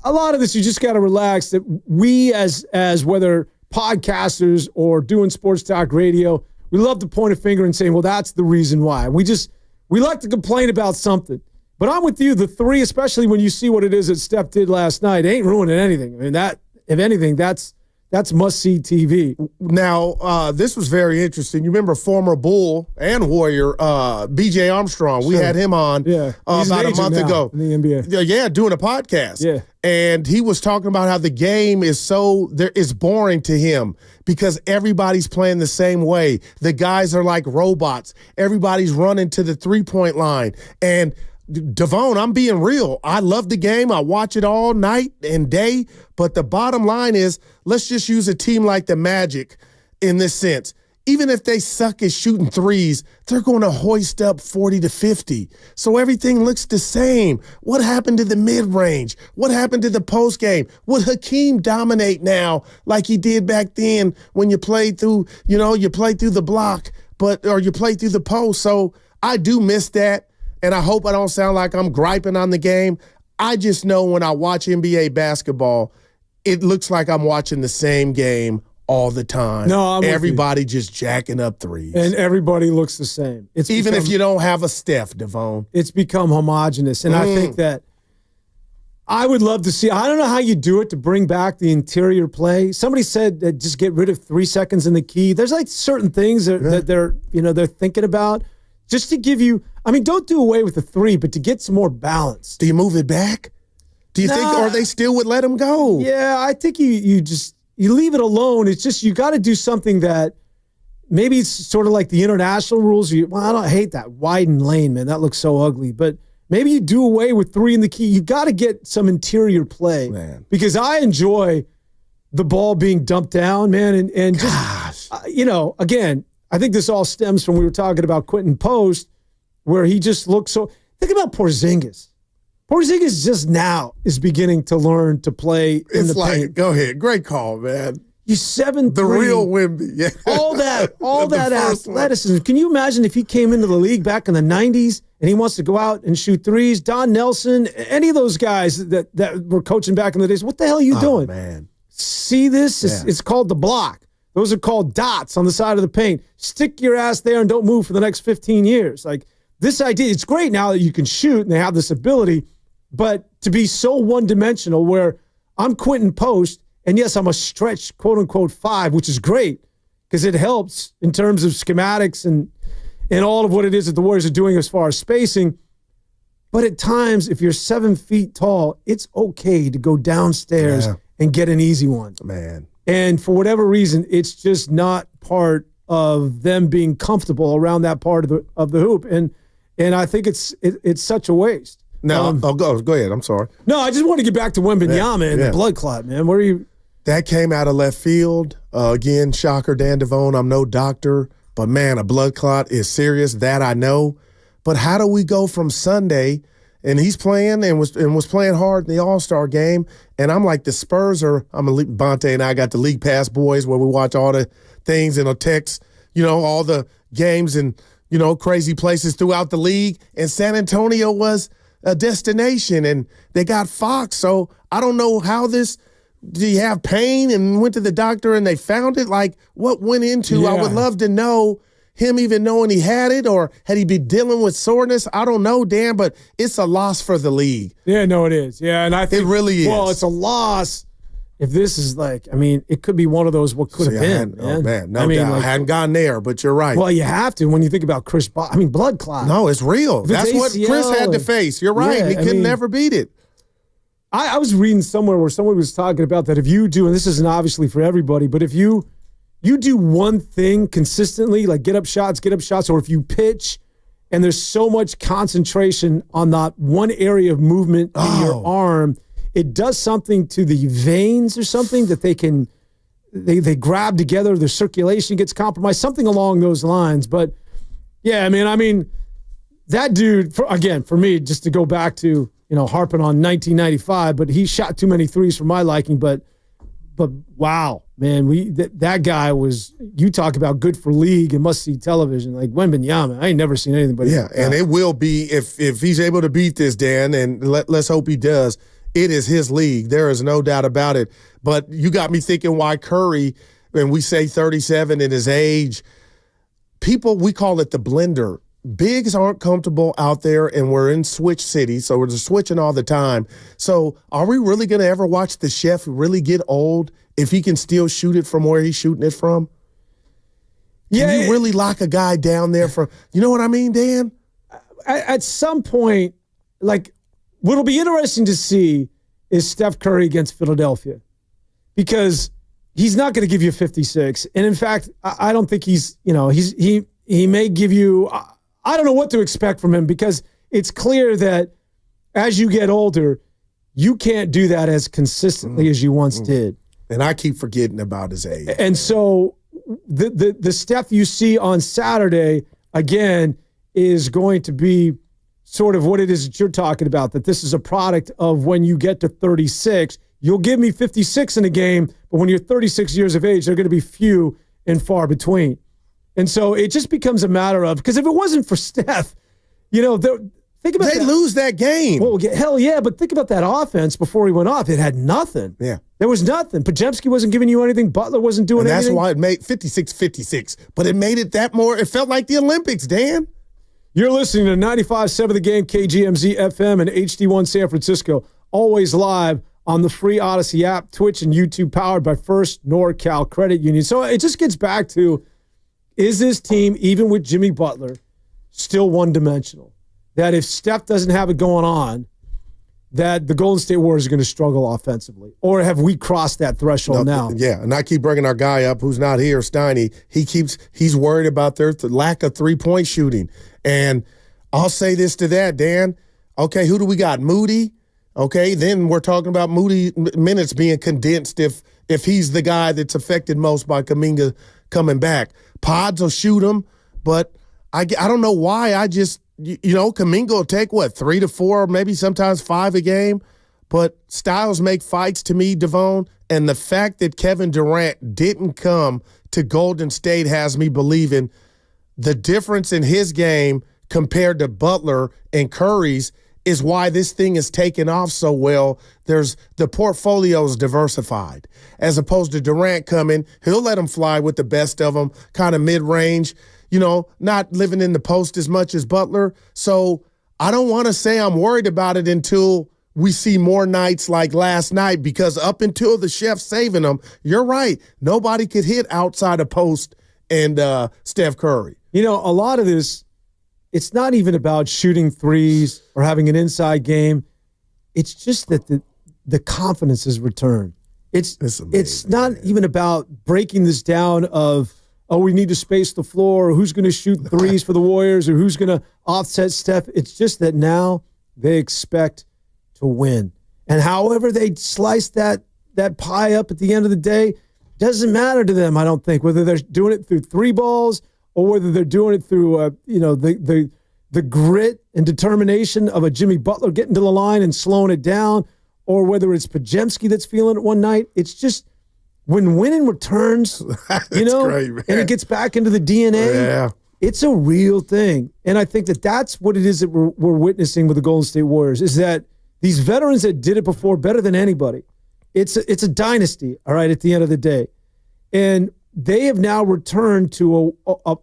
a lot of this, you just got to relax that we as whether podcasters or doing sports talk radio, we love to point a finger and say, well, that's the reason why. We like to complain about something. But I'm with you, the three, especially when you see what it is that Steph did last night, ain't ruining anything. I mean, that, if anything, that's must-see TV. Now, this was very interesting. You remember former Bull and Warrior, B.J. Armstrong. We had him on about a month ago. In the NBA. Yeah, doing a podcast. Yeah. And he was talking about how the game is boring to him because everybody's playing the same way. The guys are like robots. Everybody's running to the three-point line. And Devon, I'm being real. I love the game. I watch it all night and day. But the bottom line is, let's just use a team like the Magic in this sense. Even if they suck at shooting threes, they're going to hoist up 40 to 50. So everything looks the same. What happened to the mid-range? What happened to the post game? Would Hakeem dominate now like he did back then when you played through, you played through the block, or you played through the post? So I do miss that. And I hope I don't sound like I'm griping on the game. I just know when I watch NBA basketball, it looks like I'm watching the same game all the time. No, everybody just jacking up threes. And everybody looks the same. Even if you don't have a Steph, Devon. It's become homogenous. And I think that I would love to see, I don't know how you do it to bring back the interior play. Somebody said that just get rid of 3 seconds in the key. There's like certain things that they're thinking about just to give you, don't do away with the three, but to get some more balance. Do you move it back? Do you think, or they still would let him go? Yeah, I think you leave it alone. It's just you got to do something that maybe it's sort of like the international rules. I hate that widen lane, man. That looks so ugly. But maybe you do away with three in the key. You got to get some interior play, man. Because I enjoy the ball being dumped down, man, and just again, I think this all stems from we were talking about Quinton Post, where he just looks so. Think about Porzingis. Porzingis just now is beginning to learn to play in the paint. Go ahead. Great call, man. He's 7'3". The real Wemby. Yeah. All that athleticism. Can you imagine if he came into the league back in the 90s and he wants to go out and shoot threes? Don Nelson, any of those guys that were coaching back in the days, what the hell are you doing? Man. See this? Yeah. It's called the block. Those are called dots on the side of the paint. Stick your ass there and don't move for the next 15 years. Like this idea, it's great now that you can shoot and they have this ability, but to be so one-dimensional where I'm Quinton Post, and yes, I'm a stretch, quote-unquote, 5, which is great because it helps in terms of schematics and all of what it is that the Warriors are doing as far as spacing. But at times, if you're 7 feet tall, it's okay to go downstairs and get an easy one. Man. And for whatever reason, it's just not part of them being comfortable around that part of the hoop. And I think it's such a waste. No, go ahead. I'm sorry. No, I just want to get back to Wembanyama and the blood clot, man. Where are you? That came out of left field. Again, shocker, Dan Devone. I'm no doctor, but man, a blood clot is serious. That I know. But how do we go from Sunday, and he's playing and was playing hard in the All-Star game, and I'm like the Spurs are. Bonte and I got the League Pass boys where we watch all the things and a text, all the games and crazy places throughout the league. And San Antonio was a destination, and they got Fox. So I don't know how this. Do you have pain and went to the doctor and they found it? Like what went into? I would love to know him even knowing he had it, or had he been dealing with soreness? I don't know, Dan, but it's a loss for the league. Yeah, no, it is. Yeah, and I think it really is. Well, it's a loss. If this is it could be one of those what could have been. Oh, man, no doubt. I hadn't gone there, but you're right. Well, you have to when you think about Chris Bosh. blood clot. No, it's real. That's ACL, what Chris had to face. You're right. Yeah, he could never beat it. I was reading somewhere where someone was talking about that if you do, and this isn't obviously for everybody, but if you do one thing consistently, like get up shots, or if you pitch and there's so much concentration on that one area of movement in your arm, it does something to the veins or something that they grab together, their circulation gets compromised, something along those lines. But yeah, I mean, that dude, for me, just to go back to, harping on 1995, but he shot too many threes for my liking. But wow, man, that guy was. You talk about good for league and must see television like Wembanyama. I ain't never seen anything but and it will be if he's able to beat this, Dan, and let's hope he does. It is his league. There is no doubt about it. But you got me thinking why Curry, when we say 37 in his age, we call it the blender. Bigs aren't comfortable out there, and we're in switch city, so we're just switching all the time. So are we really going to ever watch the chef really get old if he can still shoot it from where he's shooting it from? Can you really lock a guy down there from, you know what I mean, Dan? At some point, what'll be interesting to see is Steph Curry against Philadelphia, because he's not going to give you 56. And in fact, I don't think he may give you, I don't know what to expect from him, because it's clear that as you get older, you can't do that as consistently as you once did. And I keep forgetting about his age. And so the Steph you see on Saturday, again, is going to be sort of what it is that you're talking about, that this is a product of when you get to 36, you'll give me 56 in a game, but when you're 36 years of age, they're going to be few and far between. And so it just becomes a matter of, because if it wasn't for Steph, think about they lose that game. Well, hell yeah, but think about that offense before he went off. It had nothing. Yeah. There was nothing. Pajemski wasn't giving you anything. Butler wasn't doing anything. That's why it made 56-56. But it made it that more, it felt like the Olympics, Dan. You're listening to 95.7 The Game, KGMZ FM, and HD1 San Francisco. Always live on the free Odyssey app, Twitch, and YouTube, powered by First NorCal Credit Union. So it just gets back to, is this team, even with Jimmy Butler, still one-dimensional? That if Steph doesn't have it going on, that the Golden State Warriors are going to struggle offensively? Or have we crossed that threshold now? Yeah, and I keep bringing our guy up who's not here, Steiny. He's worried about their lack of three-point shooting. And I'll say this to that, Dan. Okay, who do we got? Moody. Okay, then we're talking about Moody minutes being condensed if he's the guy that's affected most by Kuminga coming back. Pods will shoot him, but I don't know why. Kuminga will take, 3 to 4, maybe sometimes 5 a game. But styles make fights to me, Devon. And the fact that Kevin Durant didn't come to Golden State has me believing the difference in his game compared to Butler and Curry's is why this thing is taking off so well. The portfolio is diversified. As opposed to Durant coming, he'll let him fly with the best of them, kind of mid-range, not living in the post as much as Butler. So I don't want to say I'm worried about it until we see more nights like last night, because up until the chef saving them, you're right, nobody could hit outside of Post and Steph Curry. A lot of this, it's not even about shooting threes or having an inside game. It's just that the confidence has returned. It's not even about breaking this down of, we need to space the floor, or who's going to shoot threes for the Warriors, or who's going to offset Steph. It's just that now they expect to win. And however they slice that pie up at the end of the day, doesn't matter to them, I don't think, whether they're doing it through three balls or whether they're doing it through, the grit and determination of a Jimmy Butler getting to the line and slowing it down, or whether it's Pajemski that's feeling it one night. It's just when winning returns, great, man. And it gets back into the DNA, it's a real thing. And I think that's what it is that we're witnessing with the Golden State Warriors, is that these veterans that did it before better than anybody, it's a dynasty, all right, at the end of the day. And they have now returned to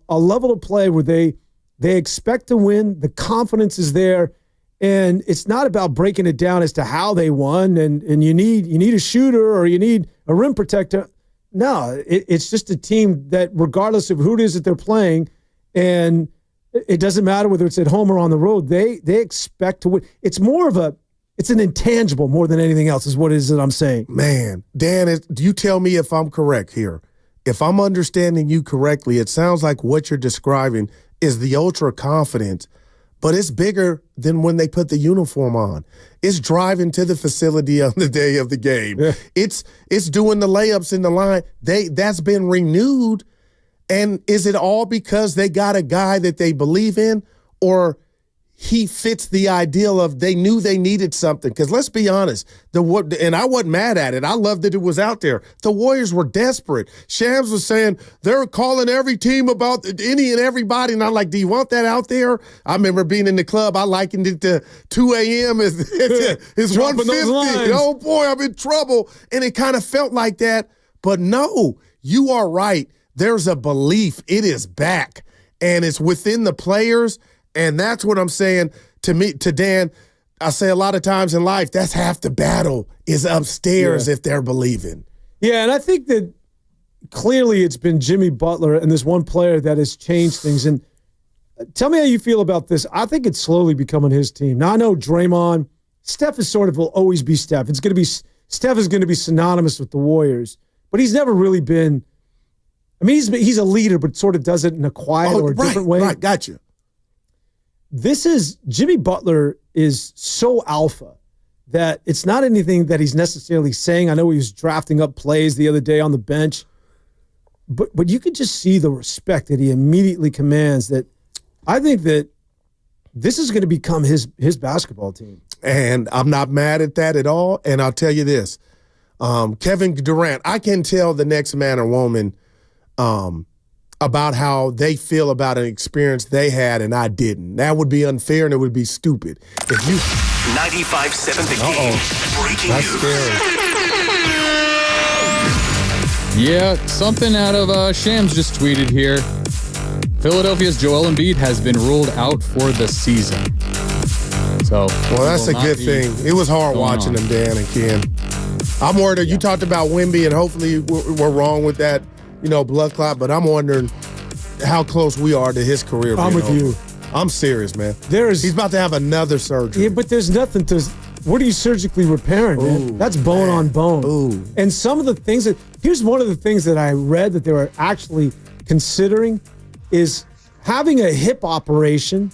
a level of play where they expect to win. The confidence is there, and it's not about breaking it down as to how they won. And you need a shooter or you need a rim protector. No, it's just a team that, regardless of who it is that they're playing, and it doesn't matter whether it's at home or on the road, they expect to win. It's an intangible more than anything else, is what it is that I'm saying. Man, Dan, you tell me if I'm correct here. If I'm understanding you correctly, it sounds like what you're describing is the ultra confidence, but it's bigger than when they put the uniform on. It's driving to the facility on the day of the game. Yeah. It's doing the layups in the line. That's been renewed. And is it all because they got a guy that they believe in, or he fits the ideal of they knew they needed something? Because let's be honest, and I wasn't mad at it. I loved that it was out there. The Warriors were desperate. Shams was saying they're calling every team about any and everybody, and I'm like, do you want that out there? I remember being in the club. I likened it to 2 a.m. It's 1:50. Oh, boy, I'm in trouble. And it kind of felt like that. But no, you are right. There's a belief. It is back, and it's within the players. And that's what I'm saying to Dan. I say a lot of times in life, that's half the battle is upstairs if they're believing. Yeah, and I think that clearly it's been Jimmy Butler and this one player that has changed things. And tell me how you feel about this. I think it's slowly becoming his team. Now, I know Draymond, Steph will always be Steph. Steph is going to be synonymous with the Warriors, but he's never really been. I mean, he's a leader, but sort of does it in a quiet or a different way. Right, gotcha. Jimmy Butler is so alpha that it's not anything that he's necessarily saying. I know he was drafting up plays the other day on the bench, but you could just see the respect that he immediately commands. That I think that this is going to become his basketball team. And I'm not mad at that at all. And I'll tell you this, Kevin Durant, I can tell the next man or woman about how they feel about an experience they had and I didn't. That would be unfair and it would be stupid. If you 95.7 The Game. Breaking That's news. Scary. Yeah, something out of Shams just tweeted here. Philadelphia's Joel Embiid has been ruled out for the season. So, well, that's a good thing. It was hard watching them, Dan and Ken. I'm worried. You talked about Wemby, and hopefully we're wrong with that, blood clot, but I'm wondering how close we are to his career. I'm with you. I'm serious, man. He's about to have another surgery. Yeah, but there's nothing to. What are you surgically repairing, man? That's bone on bone. Ooh. And some of the things here's one of the things that I read that they were actually considering is having a hip operation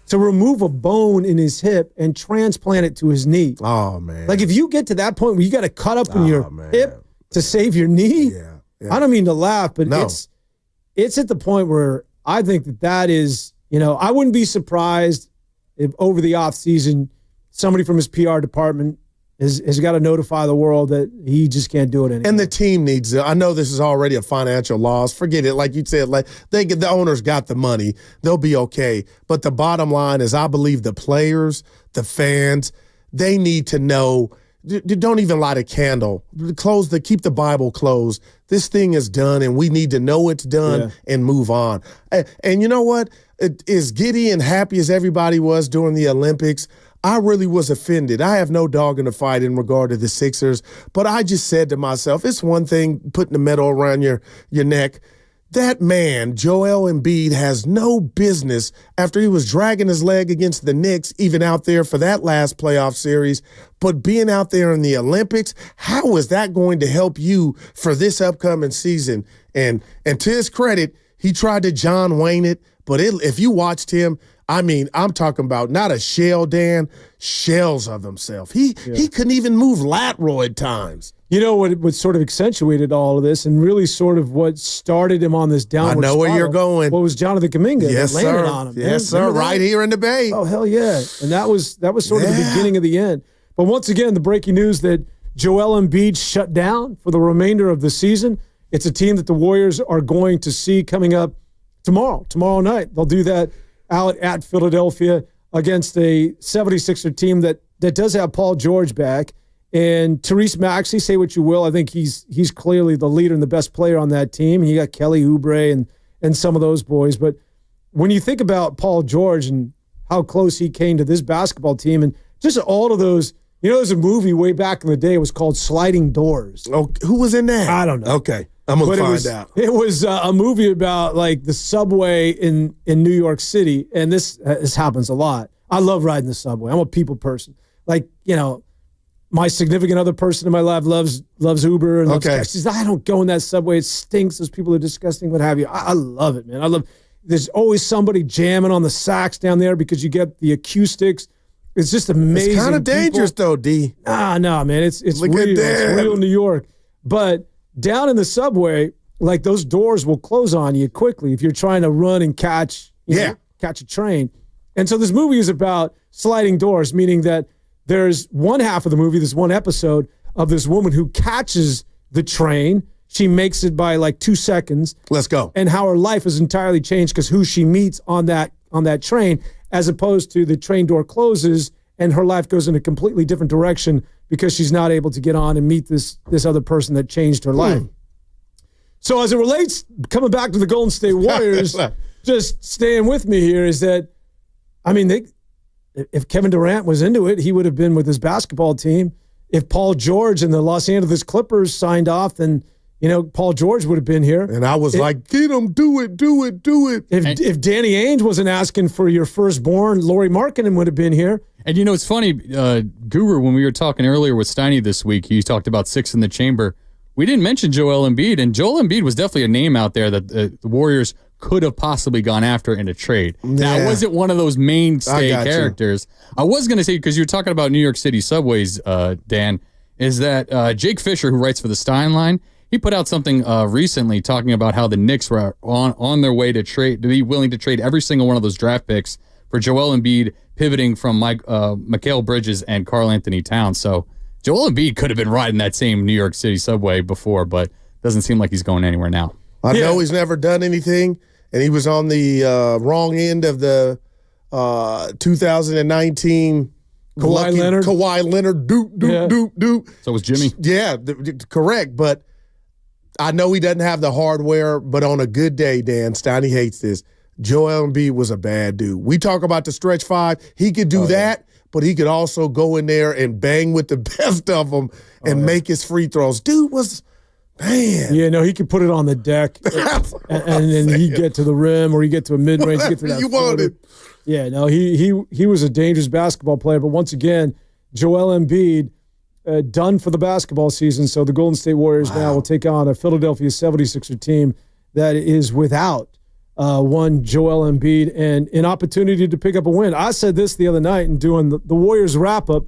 to remove a bone in his hip and transplant it to his knee. Oh, man. Like, if you get to that point where you got to cut up in your hip to save your knee, I don't mean to laugh, but it's at the point where I think that is, I wouldn't be surprised if over the offseason somebody from his PR department has got to notify the world that he just can't do it anymore. And the team needs it. I know this is already a financial loss. Forget it. Like you said, the owners got the money. They'll be okay. But the bottom line is I believe the players, the fans, they need to know. Don't even light a candle. Keep the Bible closed. This thing is done, and we need to know it's done and move on. And you know what? As giddy and happy as everybody was during the Olympics, I really was offended. I have no dog in the fight in regard to the Sixers, but I just said to myself, it's one thing putting the medal around your neck. That man, Joel Embiid, has no business, after he was dragging his leg against the Knicks, even out there for that last playoff series, but being out there in the Olympics, how is that going to help you for this upcoming season? And to his credit, he tried to John Wayne it, but if you watched him, I mean, I'm talking about not a shell, Dan, shells of himself. He couldn't even move lateral at times. You know what sort of accentuated all of this and really sort of what started him on this downward spiral? I know where you're going. What was Jonathan Kuminga yes, that landed sir. on him? Yes, sir. Right here in the Bay. Oh, hell yeah. And that was sort of the beginning of the end. But once again, the breaking news that Joel Embiid shut down for the remainder of the season. It's a team that the Warriors are going to see coming up tomorrow night. They'll do that out at Philadelphia against a 76er team that does have Paul George back. And Therese Maxey, say what you will, I think he's clearly the leader and the best player on that team. And you got Kelly Oubre and some of those boys. But when you think about Paul George and how close he came to this basketball team and just all of those, there's a movie way back in the day. It was called Sliding Doors. Oh, who was in that? I don't know. Okay. I'm going to find out. It was a movie about like the subway in New York City. And this happens a lot. I love riding the subway. I'm a people person. Like, my significant other person in my life loves Uber. And she says, I don't go in that subway. It stinks. Those people are disgusting, what have you. I love it, man. There's always somebody jamming on the sax down there because you get the acoustics. It's just amazing. It's kind of dangerous though, D. No, man. It's real. It's real New York. But down in the subway, like those doors will close on you quickly if you're trying to run and catch a train. And so this movie is about sliding doors, meaning that there's one half of the movie, this one episode of this woman who catches the train. She makes it by like 2 seconds. Let's go. And how her life has entirely changed because who she meets on that train, as opposed to the train door closes and her life goes in a completely different direction because she's not able to get on and meet this other person that changed her life. So as it relates, coming back to the Golden State Warriors, just staying with me here is that, if Kevin Durant was into it, he would have been with his basketball team. If Paul George and the Los Angeles Clippers signed off, then Paul George would have been here. And I was like, get him, do it. If Danny Ainge wasn't asking for your firstborn, Lauri Markkanen would have been here. And it's funny, Guru, when we were talking earlier with Steiny this week, he talked about 6 in the chamber. We didn't mention Joel Embiid, and Joel Embiid was definitely a name out there that the Warriors could have possibly gone after in a trade. Now, wasn't one of those mainstay characters. I was going to say, because you were talking about New York City subways, Dan, is that Jake Fisher, who writes for the Stein Line, he put out something recently talking about how the Knicks were on their way to be willing to trade every single one of those draft picks for Joel Embiid, pivoting from Mikal Bridges and Karl Anthony Towns. So Joel Embiid could have been riding that same New York City subway before, but doesn't seem like he's going anywhere now. I know he's never done anything, and he was on the wrong end of the 2019 Kawhi Leonard, doop. So was Jimmy. Yeah, correct. But I know he doesn't have the hardware, but on a good day, Dan, Steiny hates this. Joel Embiid was a bad dude. We talk about the stretch 5. He could do that, but he could also go in there and bang with the best of them and make his free throws. Dude was... Man. Yeah, no, he could put it on the deck and then he'd get to the rim or he'd get to a mid-range, get to that. You wanted. Yeah, no, he was a dangerous basketball player. But once again, Joel Embiid done for the basketball season. So the Golden State Warriors now will take on a Philadelphia 76er team that is without one Joel Embiid and an opportunity to pick up a win. I said this the other night in doing the Warriors wrap-up.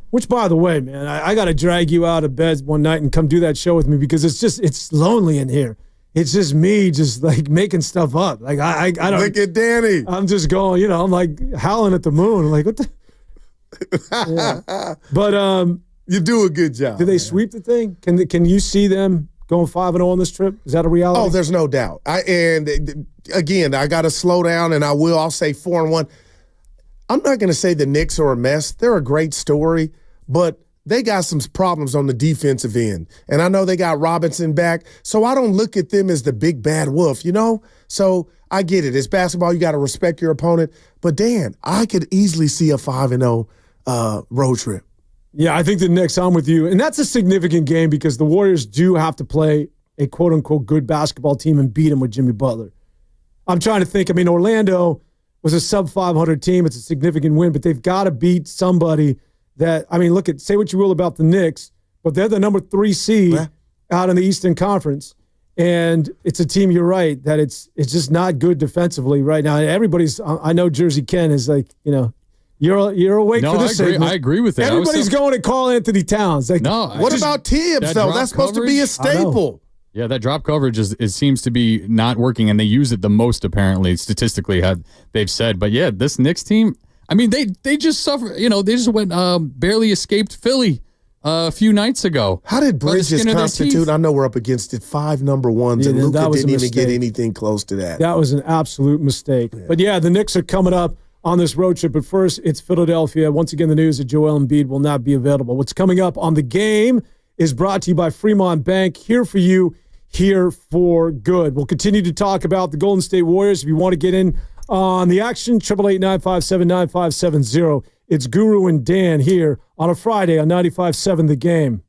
Which, by the way, man, I got to drag you out of bed one night and come do that show with me because it's lonely in here. It's just me just like making stuff up. Like I don't look at Danny. I'm just going, I'm like howling at the moon. I'm like, what the? Yeah. But you do a good job. Did they sweep the thing? Can you see them going 5-0 on this trip? Is that a reality? Oh, there's no doubt. And again, I got to slow down, and I'll say 4-1. I'm not going to say the Knicks are a mess. They're a great story. But they got some problems on the defensive end. And I know they got Robinson back, so I don't look at them as the big bad wolf, So I get it. It's basketball. You got to respect your opponent. But, Dan, I could easily see a 5-0 road trip. Yeah, I think the Knicks, I'm with you. And that's a significant game because the Warriors do have to play a quote-unquote good basketball team and beat them with Jimmy Butler. I'm trying to think. Orlando was a sub-500 team. It's a significant win, but they've got to beat somebody that, say what you will about the Knicks, but they're the number 3 seed out in the Eastern Conference. And it's a team, you're right, that it's just not good defensively right now. I know Jersey Ken is like, you're awake for this segment. I agree with that. Everybody's going to Karl Anthony Towns. Like, what about Tibbs, though? That's supposed to be a staple. Yeah, that drop coverage it seems to be not working, and they use it the most, apparently, statistically, they've said. But yeah, this Knicks team, they just suffer. They just went barely escaped Philly a few nights ago. How did Bridges constitute? I know we're up against it 5 number ones, and Luka didn't even get anything close to that. That was an absolute mistake. Yeah. But yeah, the Knicks are coming up on this road trip. But first, it's Philadelphia. Once again, the news that Joel Embiid will not be available. What's coming up on The Game is brought to you by Fremont Bank. Here for you, here for good. We'll continue to talk about the Golden State Warriors. If you want to get in on the action, 888-957-9570. It's Guru and Dan here on a Friday on 95.7 The Game.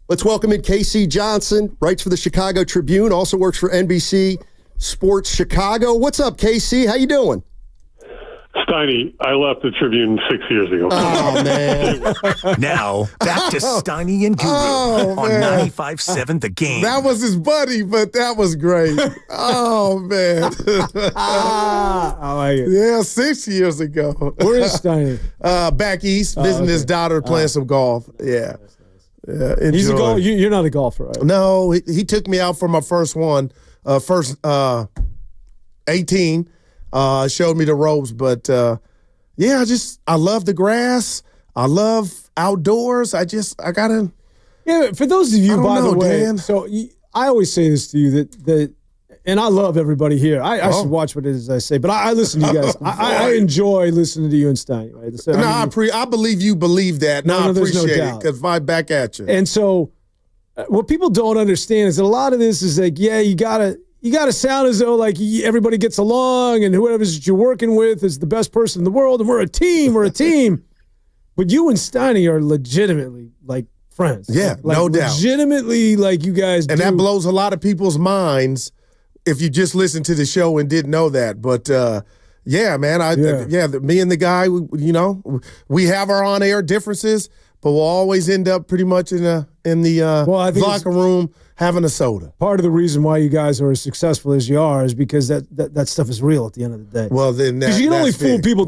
Let's welcome in Casey Johnson, writes for the Chicago Tribune, also works for NBC Sports Chicago. What's up, Casey? How you doing? Steiny, I left the Tribune 6 years ago. Oh, man. Now, back to Steiny and Guru on 95.7 The Game. That was his buddy, but that was great. Oh, man. I like it. Yeah, 6 years ago. Where is Steiny? Back east, visiting his daughter, playing some golf. Yeah. Yeah, He's a enjoy. You're not a golfer, right? No, he took me out for my first one, 18. Showed me the ropes, but yeah, I love the grass. I love outdoors. I gotta. Yeah, for those of you, by the way, Dan. so I always say this to you that and I love everybody here. I should watch what it is I say, but I listen to you guys. I enjoy listening to you and Steiny. Right? So, I believe you believe that. I appreciate it because right back at you. And so, what people don't understand is that a lot of this is like, yeah, you gotta sound as though like everybody gets along and whoever you're working with is the best person in the world and we're a team. We're a team. But you and Steiny are legitimately like friends. Yeah, like, no doubt. Legitimately, like you guys. And that blows a lot of people's minds if you just listened to the show and didn't know that. But yeah, man, me and the guy, we have our on-air differences, but we'll always end up pretty much in the locker room having a soda. Part of the reason why you guys are as successful as you are is because that stuff is real at the end of the day. Well, then because you can only fool people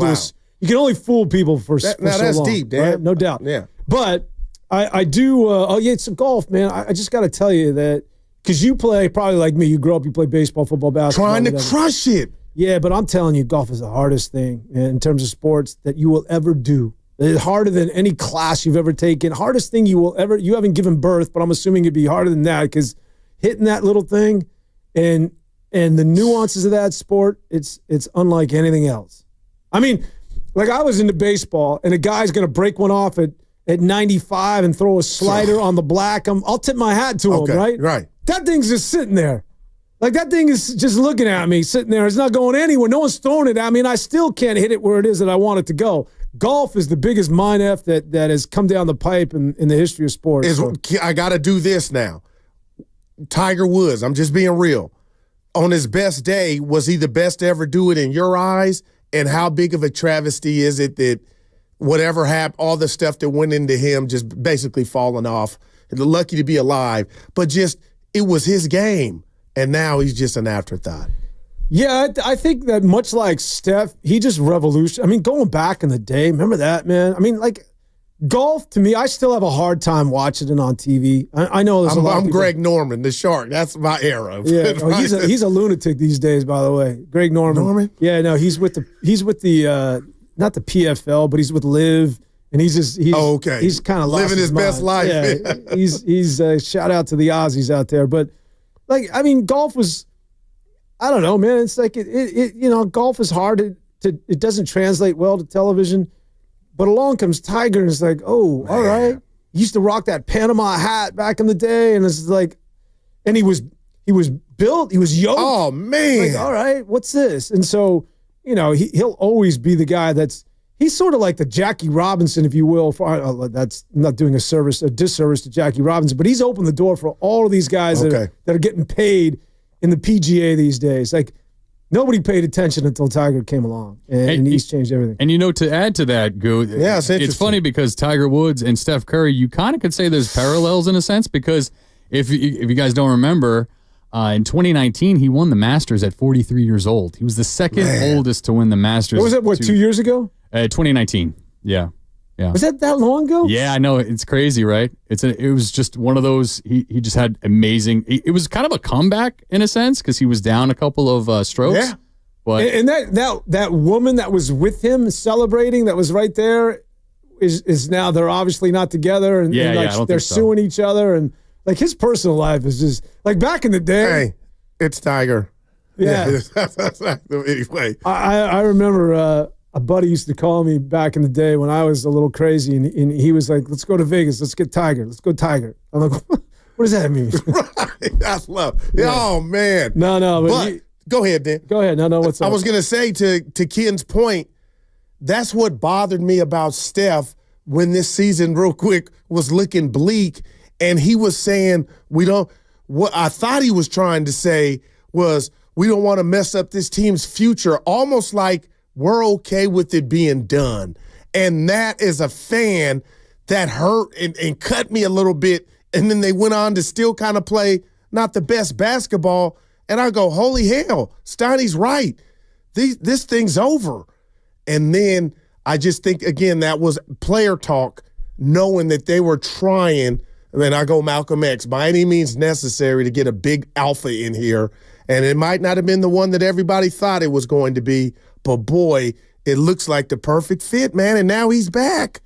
you can only fool people for so long. That's deep, Dan. Right? No doubt. Yeah. But I do. It's golf, man. I just got to tell you that because you play probably like me. You grew up, you play baseball, football, basketball, trying to crush it. Yeah, but I'm telling you, golf is the hardest thing in terms of sports that you will ever do. It's harder than any class you've ever taken. Hardest thing you haven't given birth, but I'm assuming it'd be harder than that because hitting that little thing and the nuances of that sport, it's unlike anything else. I mean, like I was into baseball and a guy's going to break one off at 95 and throw a slider on the black. I'll tip my hat to him, right? Right. That thing's just sitting there. Like that thing is just looking at me, sitting there. It's not going anywhere. No one's throwing it at me, and I still can't hit it where it is that I want it to go. Golf is the biggest mind F that has come down the pipe in the history of sports. I got to do this now. Tiger Woods, I'm just being real. On his best day, was he the best to ever do it in your eyes? And how big of a travesty is it that whatever happened, all the stuff that went into him just basically falling off? Lucky to be alive. But just, it was his game. And now he's just an afterthought. Yeah, I think that much like Steph, he just revolutionized. I mean, going back in the day, remember that, man? I mean, like, golf, to me, I still have a hard time watching it on TV. I know there's a lot of people. Greg Norman, the shark. That's my era. Yeah, he's a lunatic these days, by the way. Greg Norman. Yeah, no, he's with the not the PFL, but he's with Live. And he's okay. He's kind of living his best life. Yeah, he's shout out to the Aussies out there. But, like, I mean, golf was, I don't know, man. It's like golf is hard it doesn't translate well to television. But along comes Tiger, and it's like, oh, man. All right. He used to rock that Panama hat back in the day, and it's like, and he was built, he was yoked. Oh man! Like, all right, what's this? And so, he'll always be the guy he's sort of like the Jackie Robinson, if you will. That's not doing a disservice to Jackie Robinson, but he's opened the door for all of these guys that are getting paid in the PGA these days. Like, nobody paid attention until Tiger came along, and he's changed everything. And to add to that, Goo, yeah, it's funny because Tiger Woods and Steph Curry, you kind of could say there's parallels in a sense because if you guys don't remember, in 2019 he won the Masters at 43 years old. He was the second oldest to win the Masters. What was that? 2 years ago? 2019. Yeah. Was that long ago? Yeah, I know. It's crazy, right? It was just one of those. He just had amazing. It was kind of a comeback in a sense because he was down a couple of strokes. Yeah. But and that woman that was with him celebrating, that was right there, is now they're obviously not together, and they're suing each other, and like his personal life is just like back in the day. Hey, it's Tiger. Yeah. Anyway, I remember. A buddy used to call me back in the day when I was a little crazy, and he was like, let's go to Vegas. Let's get Tiger. Let's go Tiger. I'm like, what does that mean? Right. That's love. Yeah. Oh, man. No. But go ahead, Dan. Go ahead. No, what's up? I was going to say to Ken's point, that's what bothered me about Steph when this season, real quick, was looking bleak. And he was saying, what I thought he was trying to say was, we don't want to mess up this team's future, almost like we're okay with it being done. And that is a fan that hurt and cut me a little bit. And then they went on to still kind of play not the best basketball. And I go, holy hell, Steiny's right. This thing's over. And then I just think, again, that was player talk, knowing that they were trying. And I go Malcolm X, by any means necessary to get a big alpha in here. And it might not have been the one that everybody thought it was going to be, but boy, it looks like the perfect fit, man. And now he's back.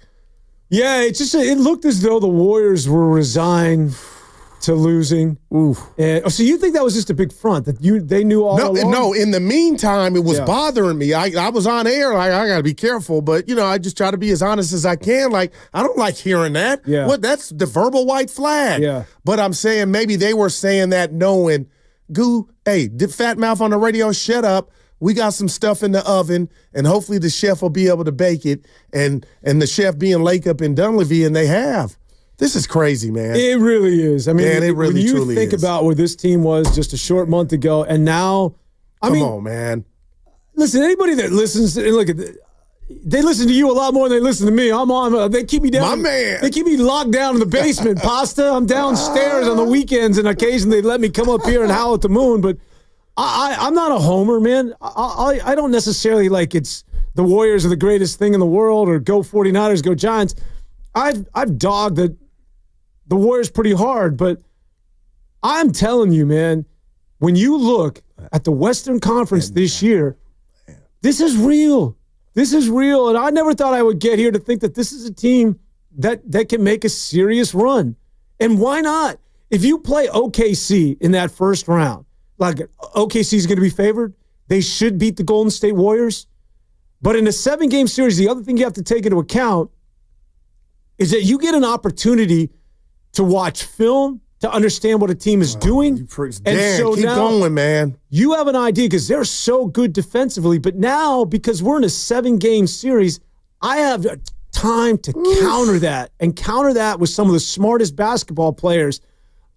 Yeah, it looked as though the Warriors were resigned to losing. Oof. And, so you think that was just a big front, that they knew all along? No, in the meantime, it was bothering me. I was on air, like, I got to be careful, but, I just try to be as honest as I can. Like, I don't like hearing that. Yeah. That's the verbal white flag. Yeah. But I'm saying maybe they were saying that knowing, did Fat Mouth on the radio, shut up. We got some stuff in the oven, and hopefully the chef will be able to bake it. And the chef being Lake up in Dunleavy, and they have. This is crazy, man. It really is. I mean, man, it really, when you truly think is. about where this team was just a short month ago, and now, Come on, man. Listen, anybody that listens, they listen to you a lot more than they listen to me. I'm on. They keep me down. My man. They keep me locked down in the basement, Pasta. I'm downstairs on the weekends, and occasionally they let me come up here and howl at the moon. But I'm not a homer, man. I don't necessarily like it's the Warriors are the greatest thing in the world, or go 49ers, go Giants. I've dogged the Warriors pretty hard, but I'm telling you, man, when you look at the Western Conference this year, this is real. This is real, and I never thought I would get here to think that this is a team that can make a serious run. And why not? If you play OKC in that first round, like OKC is going to be favored, they should beat the Golden State Warriors. But in a 7-game series, the other thing you have to take into account is that you get an opportunity to watch film, to understand what a team is doing. Keep going, man. You have an idea because they're so good defensively. But now, because we're in a 7-game series, I have time to counter that and counter that with some of the smartest basketball players.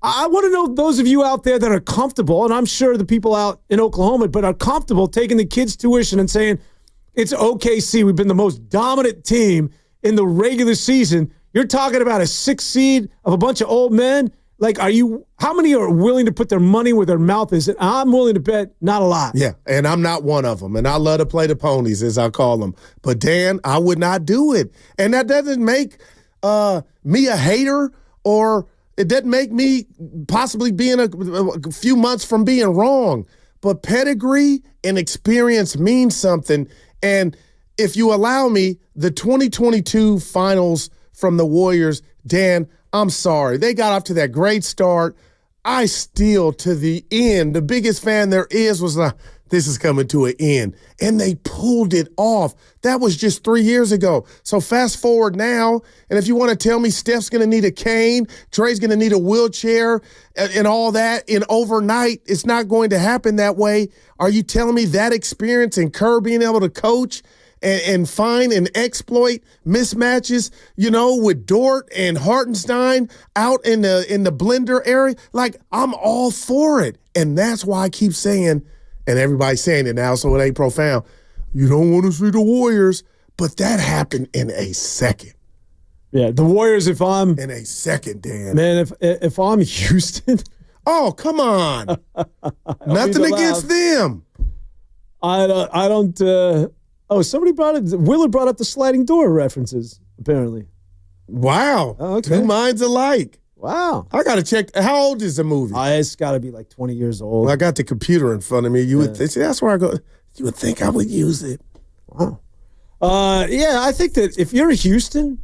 I want to know those of you out there that are comfortable, and I'm sure the people out in Oklahoma, but are comfortable taking the kids' tuition and saying, it's OKC. We've been the most dominant team in the regular season. You're talking about a 6 seed of a bunch of old men. Like, how many are willing to put their money where their mouth is? And I'm willing to bet not a lot. Yeah, and I'm not one of them. And I love to play the ponies, as I call them. But, Dan, I would not do it. And that doesn't make me a hater, or it doesn't make me possibly being a few months from being wrong. But pedigree and experience means something. And if you allow me, the 2022 finals from the Warriors, Dan, I'm sorry. They got off to that great start. I still, to the end, the biggest fan there is was like, this is coming to an end. And they pulled it off. That was just 3 years ago. So fast forward now, and if you want to tell me Steph's going to need a cane, Trey's going to need a wheelchair, and all that, in overnight, it's not going to happen that way. Are you telling me that experience and Kerr being able to coach and find and exploit mismatches, with Dort and Hartenstein out in the blender area? Like, I'm all for it. And that's why I keep saying, and everybody's saying it now, so it ain't profound, you don't want to see the Warriors, but that happened in a second. Yeah, the Warriors, if I'm... In a second, Dan. Man, if I'm Houston... Oh, come on. Nothing against them. I don't... somebody Willard brought up the sliding door references, apparently. Wow. Oh, okay. 2 minds alike. Wow. I got to check. How old is the movie? It's got to be like 20 years old. Well, I got the computer in front of me. You would see, that's where I go. You would think I would use it. Wow. I think that if you're Houston,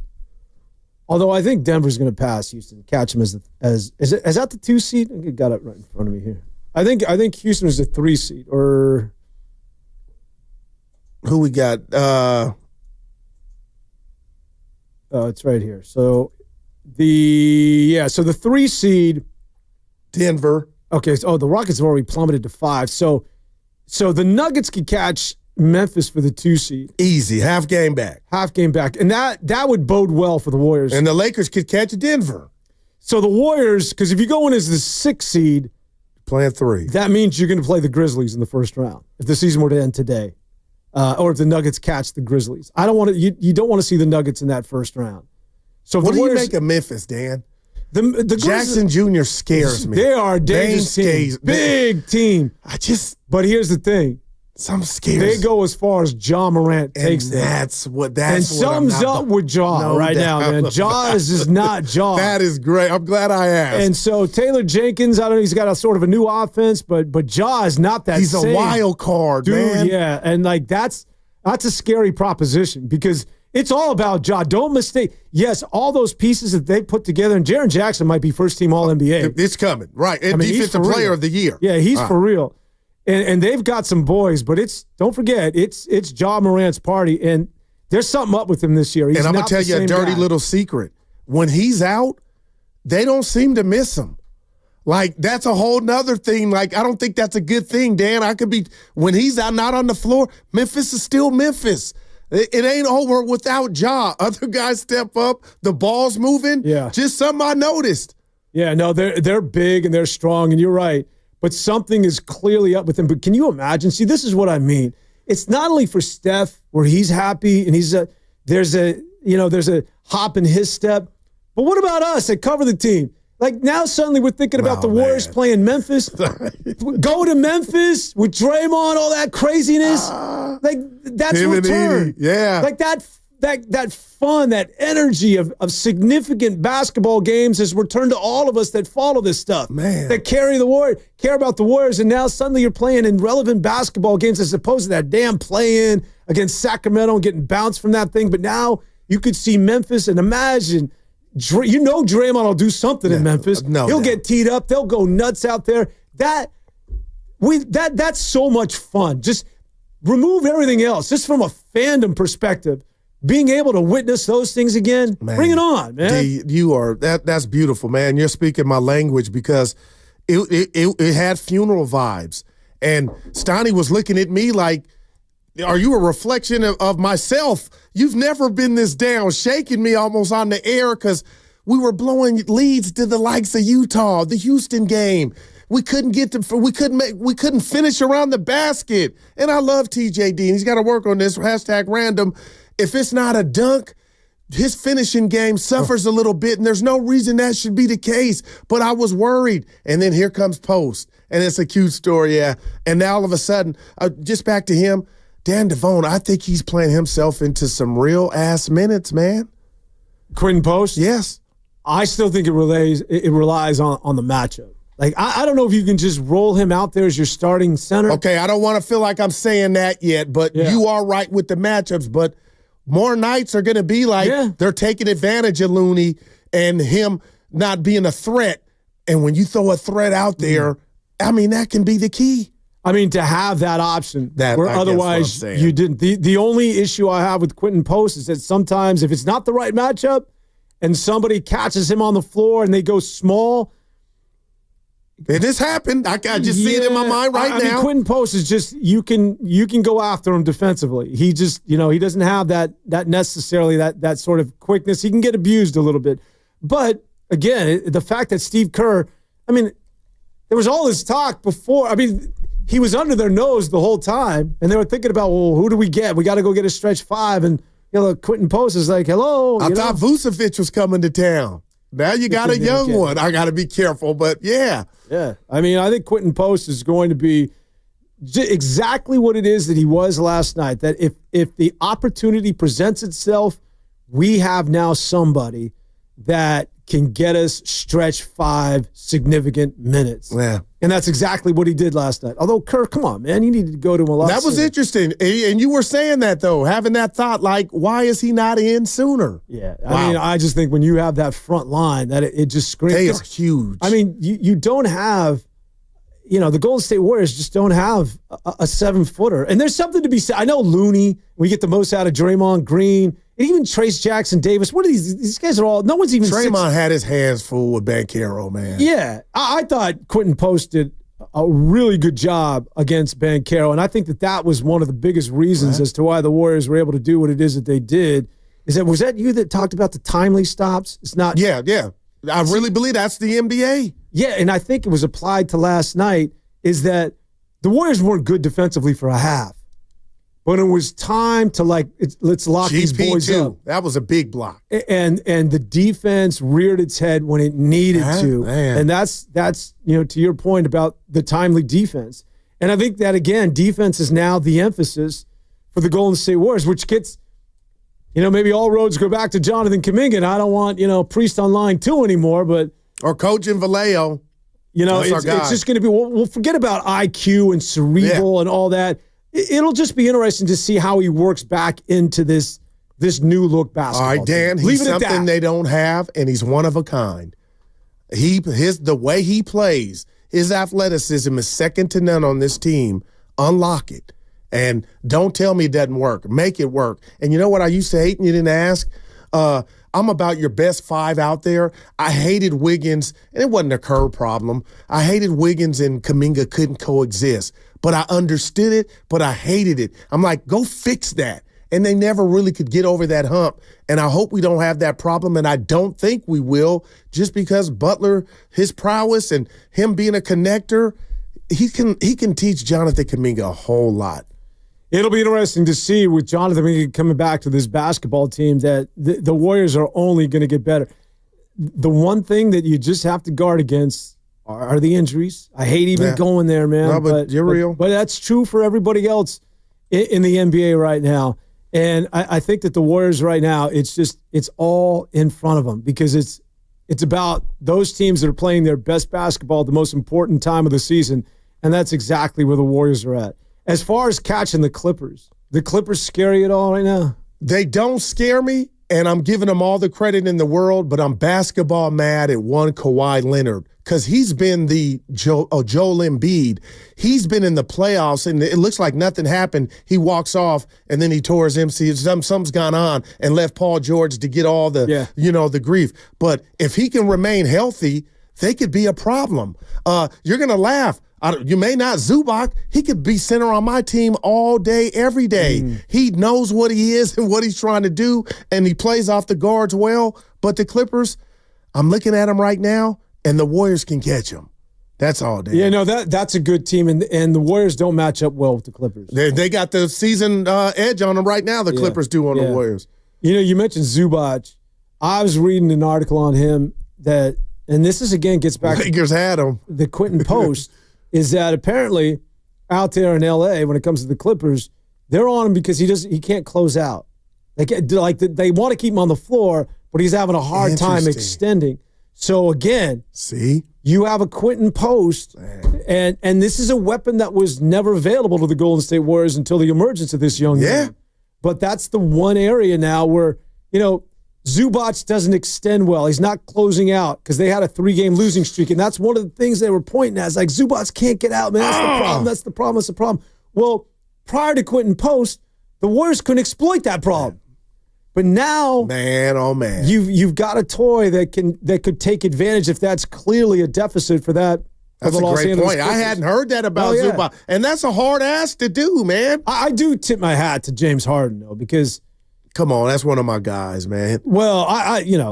although I think Denver's going to pass Houston, catch them is that the 2 seed? I got it right in front of me here. I think Houston is the 3 seed, or... Who we got? It's right here. So the 3 seed, Denver. Okay. So, the Rockets have already plummeted to 5. So the Nuggets could catch Memphis for the 2 seed. Easy. Half game back. And that would bode well for the Warriors. And the Lakers could catch Denver. So the Warriors, because if you go in as the 6th seed, playing 3. That means you're going to play the Grizzlies in the first round if the season were to end today, or if the Nuggets catch the Grizzlies. I don't want to. You don't want to see the Nuggets in that first round. So what do you make of Memphis, Dan? The Jackson Jr. scares me. They are a dangerous team. Big team. But here's the thing. Some scares. They go as far as Ja Morant takes them. That's what And something's up with Ja right now, man. Ja is just not Ja. That is great. I'm glad I asked. And so Taylor Jenkins, I don't know, he's got a sort of a new offense, but Ja is not that He's same. a wild card, dude, man. Yeah, and like that's a scary proposition because it's all about Ja. Don't mistake. Yes, all those pieces that they put together, and Jaren Jackson might be first-team All-NBA. It's coming, right? And Defensive Player of the Year. Yeah, he's for real. And they've got some boys, but don't forget, it's Ja Morant's party, and there's something up with him this year. He's and I'm going to tell you a dirty little secret. When he's out, they don't seem to miss him. Like, that's a whole nother thing. Like, I don't think that's a good thing, Dan. When he's out, not on the floor, Memphis is still Memphis. It ain't over without Ja. Other guys step up, the ball's moving. Yeah. Just something I noticed. Yeah, no, they're big and they're strong, and you're right. But something is clearly up with him. But can you imagine? See, this is what I mean. It's not only for Steph where he's happy and there's a hop in his step. But what about us that cover the team? Like now suddenly we're thinking about the Warriors playing Memphis. Go to Memphis with Draymond, all that craziness. Like that's return. Yeah. Like that fun, that energy of significant basketball games has returned to all of us that follow this stuff. Man. That care about the Warriors, and now suddenly you're playing in relevant basketball games as opposed to that damn play-in against Sacramento and getting bounced from that thing. But now you could see Memphis and imagine, Draymond will do something in Memphis. He'll get teed up. They'll go nuts out there. That's so much fun. Just remove everything else, just from a fandom perspective. Being able to witness those things again, bring it on, man. You are that's beautiful, man. You're speaking my language because it had funeral vibes, and Steiny was looking at me like, "Are you a reflection of myself? You've never been this down," shaking me almost on the air because we were blowing leads to the likes of Utah, the Houston game. We couldn't finish around the basket, and I love TJD. And he's got to work on this. #random. If it's not a dunk, his finishing game suffers a little bit, and there's no reason that should be the case. But I was worried. And then here comes Post, and it's a cute story, yeah. And now all of a sudden, just back to him, Dan Devone, I think he's playing himself into some real-ass minutes, man. Quinton Post? Yes. I still think it relies on the matchup. Like, I don't know if you can just roll him out there as your starting center. Okay, I don't want to feel like I'm saying that yet, but you are right with the matchups, but more nights are going to be like they're taking advantage of Looney and him not being a threat. And when you throw a threat out there, I mean, that can be the key. I mean, to have that option where otherwise you didn't. The only issue I have with Quinton Post is that sometimes if it's not the right matchup and somebody catches him on the floor and they go small. It just happened. I just see it in my mind right now. I mean, Quinton Post is just you can go after him defensively. He just he doesn't have that necessarily that sort of quickness. He can get abused a little bit, but again, the fact that Steve Kerr, I mean, there was all this talk before. I mean, he was under their nose the whole time, and they were thinking about, well, who do we get? We got to go get a stretch five, and Quinton Post is like, hello. I thought Vucevic was coming to town. Now you got a young one. I got to be careful, but yeah. Yeah. I mean, I think Quinton Post is going to be exactly what it is that he was last night, that if the opportunity presents itself, we have now somebody that can get us stretch five significant minutes. Yeah. And that's exactly what he did last night. Although, Kirk, come on, man. You needed to go to him a lot That was sooner. interesting. And you were saying that, though, having that thought, like, why is he not in sooner? Yeah. I mean, I just think when you have that front line, that it just screams. They are huge. I mean, you don't have, the Golden State Warriors just don't have a 7-footer. And there's something to be said. I know Looney, we get the most out of Draymond Green, and even Trace Jackson Davis. What are these guys are all, no one's even. Draymond had his hands full with Banchero, man. Yeah. I thought Quinton Post did a really good job against Banchero, and I think that was one of the biggest reasons as to why the Warriors were able to do what it is that they did. Was that you that talked about the timely stops? It's not. Yeah. I really believe that's the NBA. Yeah, and I think it was applied to last night, is that the Warriors weren't good defensively for a half. But it was time to, let's lock these boys up. That was a big block. And the defense reared its head when it needed to. Man. And that's to your point about the timely defense. And I think that, again, defense is now the emphasis for the Golden State Warriors, which gets, maybe all roads go back to Jonathan Kuminga. And I don't want, Priest on line 2 anymore, but. Or Coach and Vallejo. It's just going to be, we'll forget about IQ and cerebral and all that. It'll just be interesting to see how he works back into this new look basketball. All right, Dan, he's something they don't have, and he's one of a kind. The way he plays, his athleticism is second to none on this team. Unlock it. And don't tell me it doesn't work. Make it work. And you know what I used to hate and you didn't ask? I'm about your best 5 out there. I hated Wiggins, and it wasn't a Kerr problem. I hated Wiggins and Kuminga couldn't coexist. But I understood it, but I hated it. I'm like, go fix that. And they never really could get over that hump. And I hope we don't have that problem, and I don't think we will, just because Butler, his prowess and him being a connector, he can teach Jonathan Kuminga a whole lot. It'll be interesting to see with Jonathan Kuminga coming back to this basketball team that the Warriors are only going to get better. The one thing that you just have to guard against are the injuries. I hate even going there, man. No, but you're real. But that's true for everybody else in the NBA right now. And I think that the Warriors right now, it's all in front of them because it's about those teams that are playing their best basketball at the most important time of the season, and that's exactly where the Warriors are at. As far as catching the Clippers scary at all right now? They don't scare me, and I'm giving them all the credit in the world, but I'm basketball mad at one Kawhi Leonard because he's been the Joel Embiid. He's been in the playoffs, and it looks like nothing happened. He walks off, and then he tore his MC. Something's gone on and left Paul George to get all the, the grief. But if he can remain healthy, they could be a problem. You're going to laugh. You may not Zubac. He could be center on my team all day, every day. He knows what he is and what he's trying to do, and he plays off the guards well. But the Clippers, I'm looking at them right now, and the Warriors can catch them. That's all, Dan. Yeah, no, that's a good team, and the Warriors don't match up well with the Clippers. They got the season edge on them right now, the Clippers do on the Warriors. You mentioned Zubac. I was reading an article on him that, and this is, again, gets back Lakers had him. The Quinton Post, is that apparently out there in L.A., when it comes to the Clippers, they're on him because he can't close out. They want to keep him on the floor, but he's having a hard time extending. So, again, you have a Quinton Post, and this is a weapon that was never available to the Golden State Warriors until the emergence of this young man. But that's the one area now where, Zubac doesn't extend well. He's not closing out because they had a 3-game losing streak, and that's one of the things they were pointing at. It's like, Zubac can't get out, man. That's the problem. Well, prior to Quinton Post, the Warriors couldn't exploit that problem. But now, man, you've got a toy that could take advantage if that's clearly a deficit for that. That's a great point. I hadn't heard that about Zubac, and that's a hard ass to do, man. I do tip my hat to James Harden though, because come on, that's one of my guys, man. Well,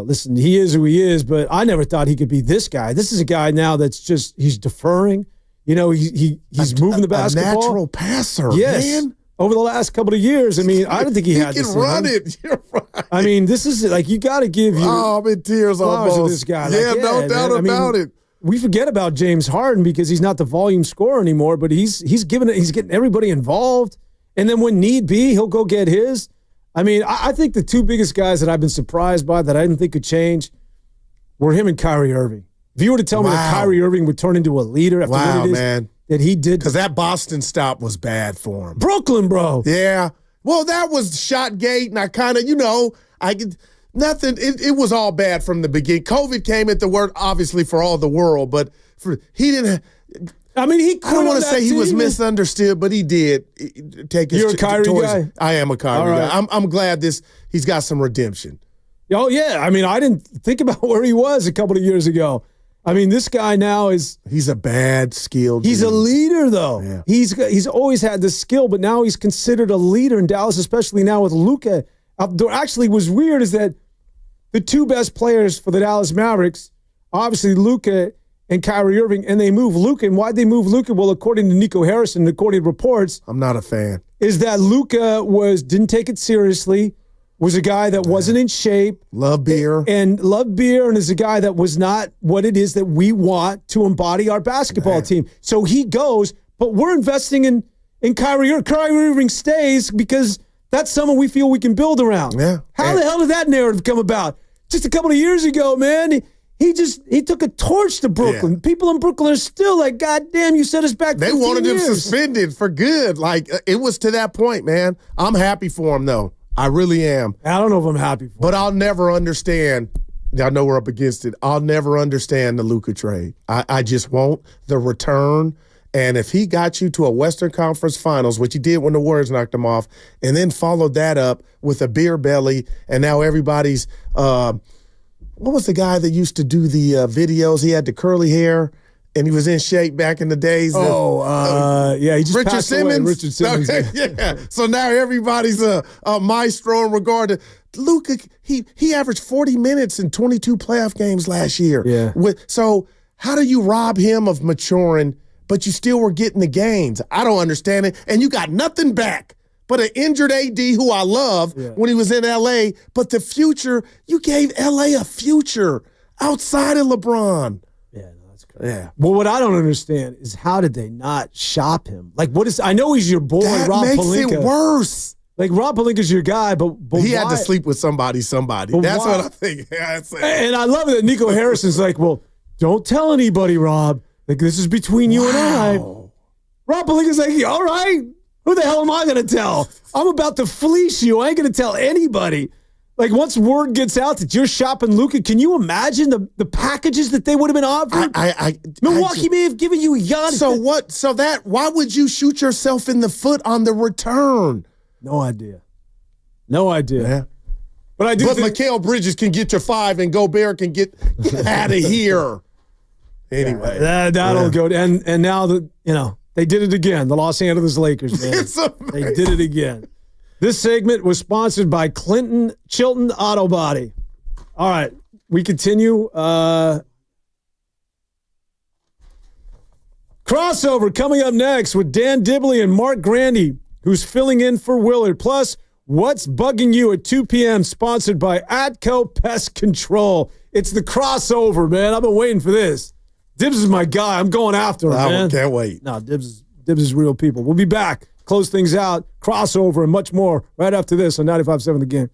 listen, he is who he is, but I never thought he could be this guy. This is a guy now that's he's deferring. He's moving the basketball. A natural passer, man. Over the last couple of years, I don't think he had this. He can run it. You're right. This is like, you got to give you. Oh, I'm in tears almost. Of this guy. Yeah, no doubt about it. We forget about James Harden because he's not the volume scorer anymore, but he's getting everybody involved. And then when need be, he'll go get his. I think the two biggest guys that I've been surprised by that I didn't think could change were him and Kyrie Irving. If you were to tell me that Kyrie Irving would turn into a leader after what it is that he did. Because that Boston stop was bad for him. Brooklyn, bro. Yeah. Well, that was shot gate, and I kind of, nothing. It was all bad from the beginning. COVID came at the word, obviously, for all the world, but he didn't. He. I don't want to say he was misunderstood, but he did take his. You're a Kyrie guy? I am a Kyrie guy. I'm glad he's got some redemption. Oh yeah, I didn't think about where he was a couple of years ago. This guy now he's a bad skilled. He's dude. A leader though. Yeah. He's always had the skill, but now he's considered a leader in Dallas, especially now with Luka. Actually, what's weird is that the two best players for the Dallas Mavericks obviously Luka and Kyrie Irving, and they move Luka. And why'd they move Luka? Well, according to Nico Harrison, according to reports, I'm not a fan. Is that Luka didn't take it seriously, was a guy that wasn't in shape. Loved beer. And is a guy that was not what it is that we want to embody our basketball team. So he goes, but we're investing in Kyrie Irving. Kyrie Irving stays because that's someone we feel we can build around. Yeah. How the hell did that narrative come about? Just a couple of years ago, man. He took a torch to Brooklyn. Yeah. People in Brooklyn are still like, God damn, you set us back 15 years. They wanted him suspended for good. Like, it was to that point, man. I'm happy for him, though. I really am. I don't know if I'm happy for him. But I'll never understand. I know we're up against it. I'll never understand the Luka trade. I just won't. The return. And if he got you to a Western Conference Finals, which he did when the Warriors knocked him off, and then followed that up with a beer belly, and now everybody's what was the guy that used to do the videos? He had the curly hair, and he was in shape back in the days. He just Richard passed Simmons. Away. Richard Simmons. Okay, yeah. So now everybody's a maestro in regard to Luka. He averaged 40 minutes in 22 playoff games last year. Yeah. So how do you rob him of maturing, but you still were getting the gains? I don't understand it. And you got nothing back but an injured AD who I love when he was in L.A., but the future, you gave L.A. a future outside of LeBron. Yeah, no, that's crazy. Yeah. Well, what I don't understand is how did they not shop him? Like, what is? I know he's your boy, that Rob makes Pelinka. It worse. Like, Rob Pelinka's your guy, but he why? had to sleep with somebody. But That's why? what I think. And I love it that Nico Harrison's like, well, don't tell anybody, Rob. Like, this is between you and I. Rob Pelinka's like, all right. Who the hell am I going to tell? I'm about to fleece you. I ain't going to tell anybody. Like, once word gets out that you're shopping Luka, can you imagine the packages that they would have been offered? Milwaukee may have given you Giannis. So what? Why would you shoot yourself in the foot on the return? No idea. Yeah. But Mikal Bridges can get your 5 and Gobert can get out of here. Anyway. That'll go. And now they did it again. The Los Angeles Lakers, man. They did it again. This segment was sponsored by Chilton Auto Body. All right, we continue. Crossover coming up next with Dan Dibley and Mark Grandy, who's filling in for Willard. Plus, what's bugging you at 2 p.m., sponsored by Atco Pest Control. It's the crossover, man. I've been waiting for this. Dibs is my guy. I'm going after him, man. Can't wait. No, Dibs is real people. We'll be back. Close things out, crossover, and much more right after this on 95.7 The Game.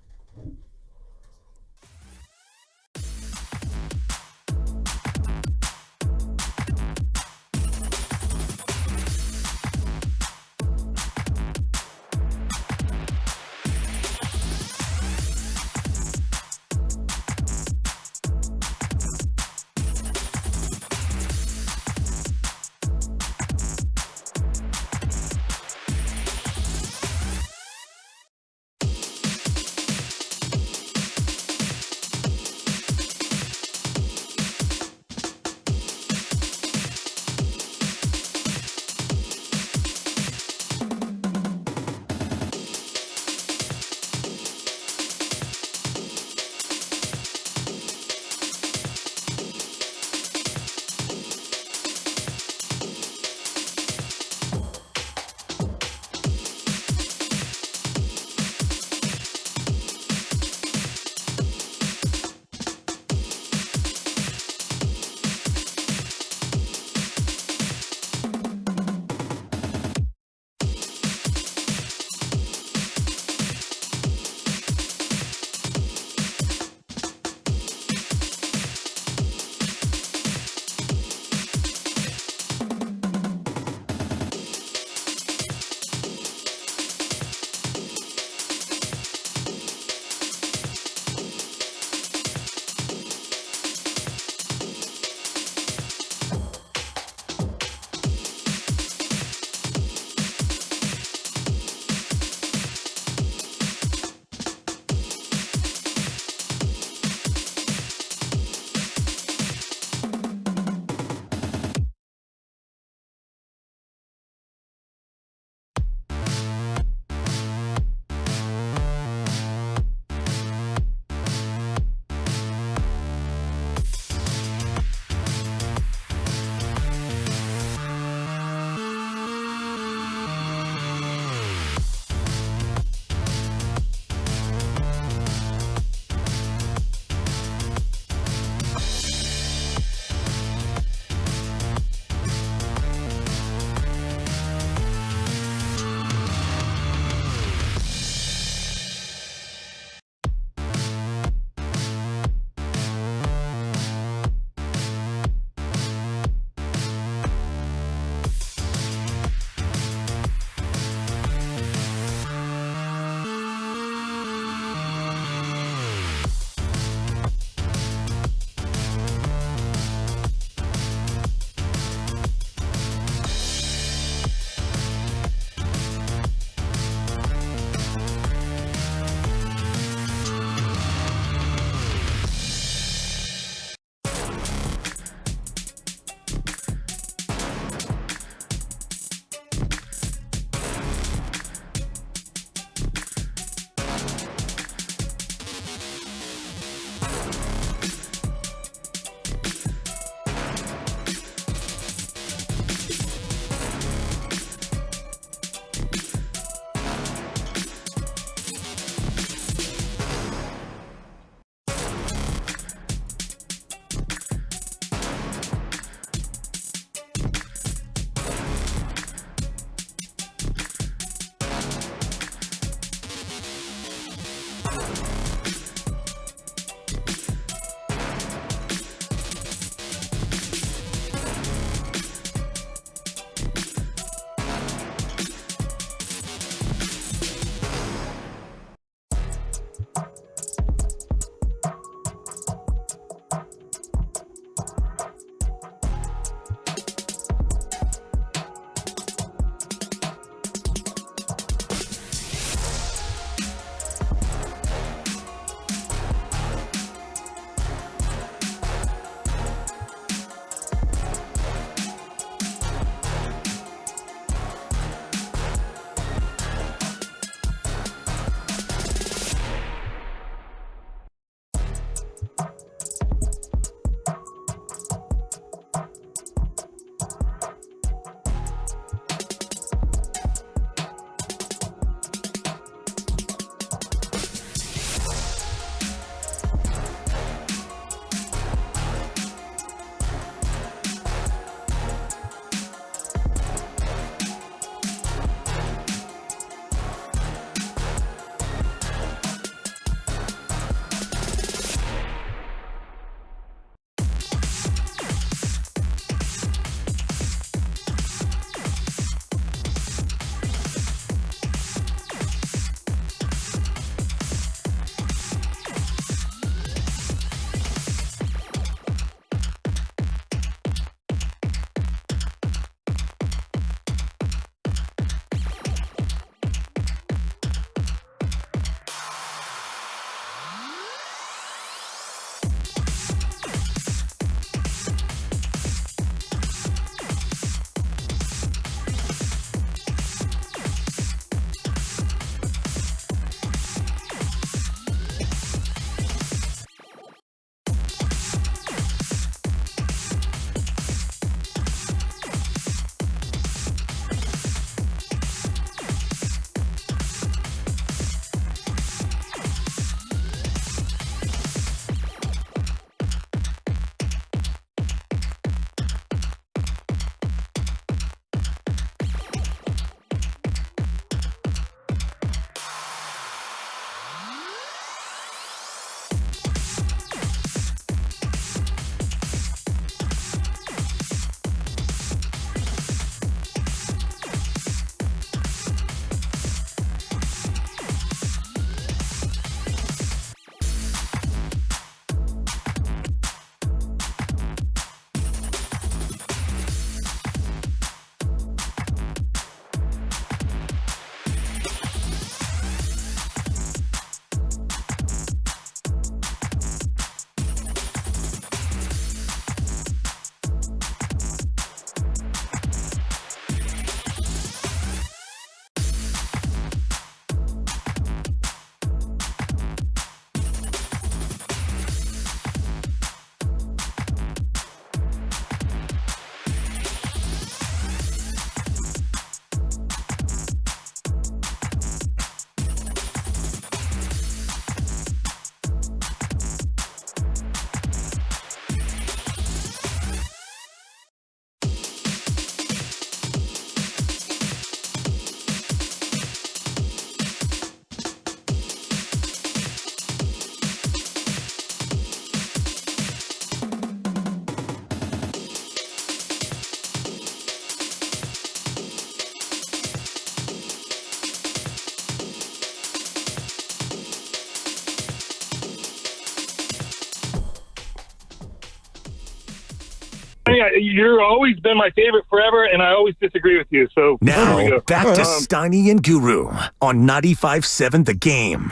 You've always been my favorite forever, and I always disagree with you. So now, back to Steiny and Guru on 95.7 The Game.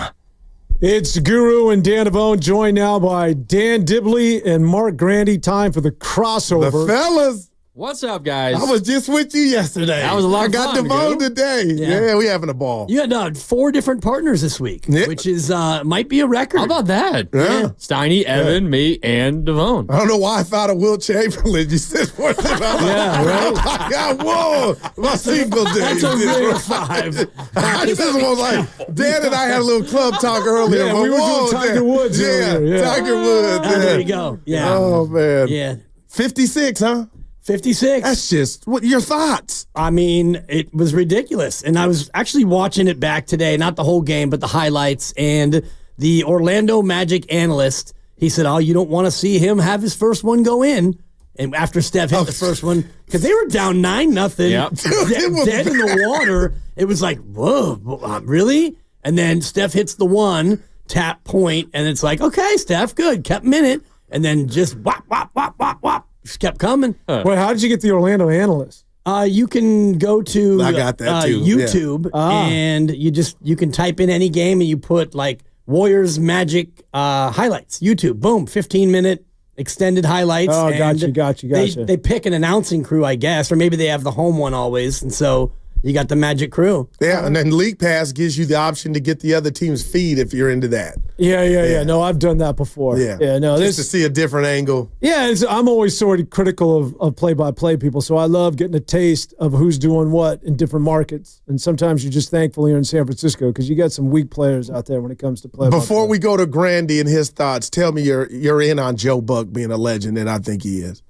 It's Guru and Dan Devone, joined now by Dan Dibley and Mark Grandy. Time for the crossover. The fellas. What's up, guys? I was just with you yesterday. That was a lot of fun. I got Devone today. Yeah, we having a ball. You had 4 different partners this week, which is might be a record. How about that? Yeah. Steiny, Evan, me, and Devone. I don't know why I thought of Will Chamberlain. You said for yeah, right. I got whoa, my single days. That's a rare 5. I just was like, Dan and I had a little club talk earlier. Yeah, we were doing Tiger Woods earlier. Yeah. Tiger Woods. There you go. Yeah. Oh man. Yeah. 56, huh? 56. That's just what your thoughts. I mean, it was ridiculous. And I was actually watching it back today, not the whole game, but the highlights. And the Orlando Magic analyst, he said, "Oh, you don't want to see him have his first one go in." And after Steph hit the first one, because they were down 9-0, dead in the water, it was like, whoa, really? And then Steph hits the one, tap point, and it's like, okay, Steph, good, kept minute, and then just whop, whop, whop, whop, whop, just kept coming. Wait, how did you get the Orlando analyst? You can go to I got that too. YouTube, and you can type in any game, and you put like Warriors Magic highlights. YouTube, boom, 15-minute extended highlights. Oh, and got you. They pick an announcing crew, I guess, or maybe they have the home one always, and so you got the Magic crew. Yeah, and then League Pass gives you the option to get the other team's feed if you're into that. Yeah. No, I've done that before. Yeah. No, just to see a different angle. Yeah, I'm always sort of critical of play-by-play people, so I love getting a taste of who's doing what in different markets. And sometimes you're just thankful you're in San Francisco because you got some weak players out there when it comes to play-by-play. Before we go to Grandy and his thoughts, tell me you're in on Joe Buck being a legend, and I think he is.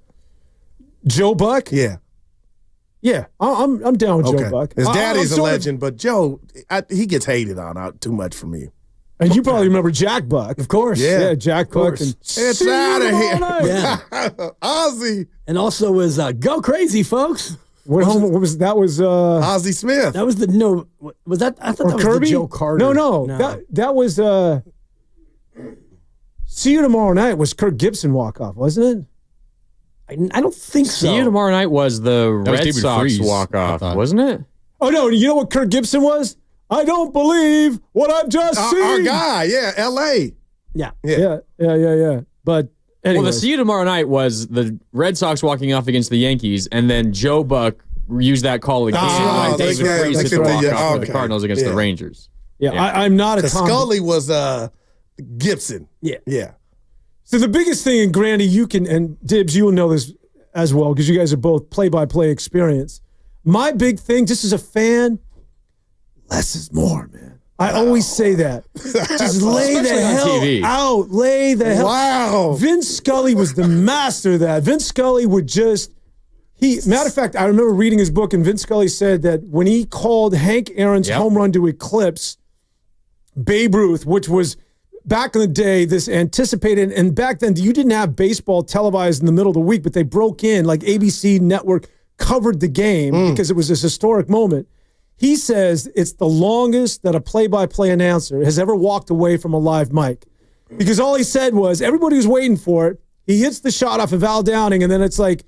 Joe Buck? Yeah. Yeah, I'm down with Joe Buck. His daddy's a legend, but Joe, he gets hated on out too much for me. And you probably remember Jack Buck. Of course. Yeah, Jack Buck. And it's out of here. Yeah. Ozzy. And also was Go Crazy, folks. What was that? Was Ozzy Smith. That was was that? I thought that was Kirby? the Joe Carter. No. That was See You Tomorrow Night was Kirk Gibson walk-off, wasn't it? I don't think so. See You Tomorrow Night was the Red Sox walk-off, wasn't it? Oh, no. You know what Kirk Gibson was? I don't believe what I've just seen. Our guy, L.A. Yeah. But anyways. Well, the See You Tomorrow Night was the Red Sox walking off against the Yankees, and then Joe Buck used that call again. David Freese hit the walk-off for the Cardinals against the Rangers. Yeah. I'm not a Scully was Gibson. Yeah. So the biggest thing, and Grandy, you can, and Dibs, you will know this as well because you guys are both play-by-play experience. My big thing, just as a fan, less is more, man. I always say that. Just lay the hell out. Lay the hell out. Wow. Vince Scully was the master of that. Vince Scully would just, matter of fact, I remember reading his book, and Vince Scully said that when he called Hank Aaron's home run to eclipse Babe Ruth, which was back in the day, this anticipated, and back then you didn't have baseball televised in the middle of the week, but they broke in, like ABC Network covered the game because it was this historic moment. He says it's the longest that a play-by-play announcer has ever walked away from a live mic. Because all he said was, everybody was waiting for it. He hits the shot off of Al Downing, and then it's like,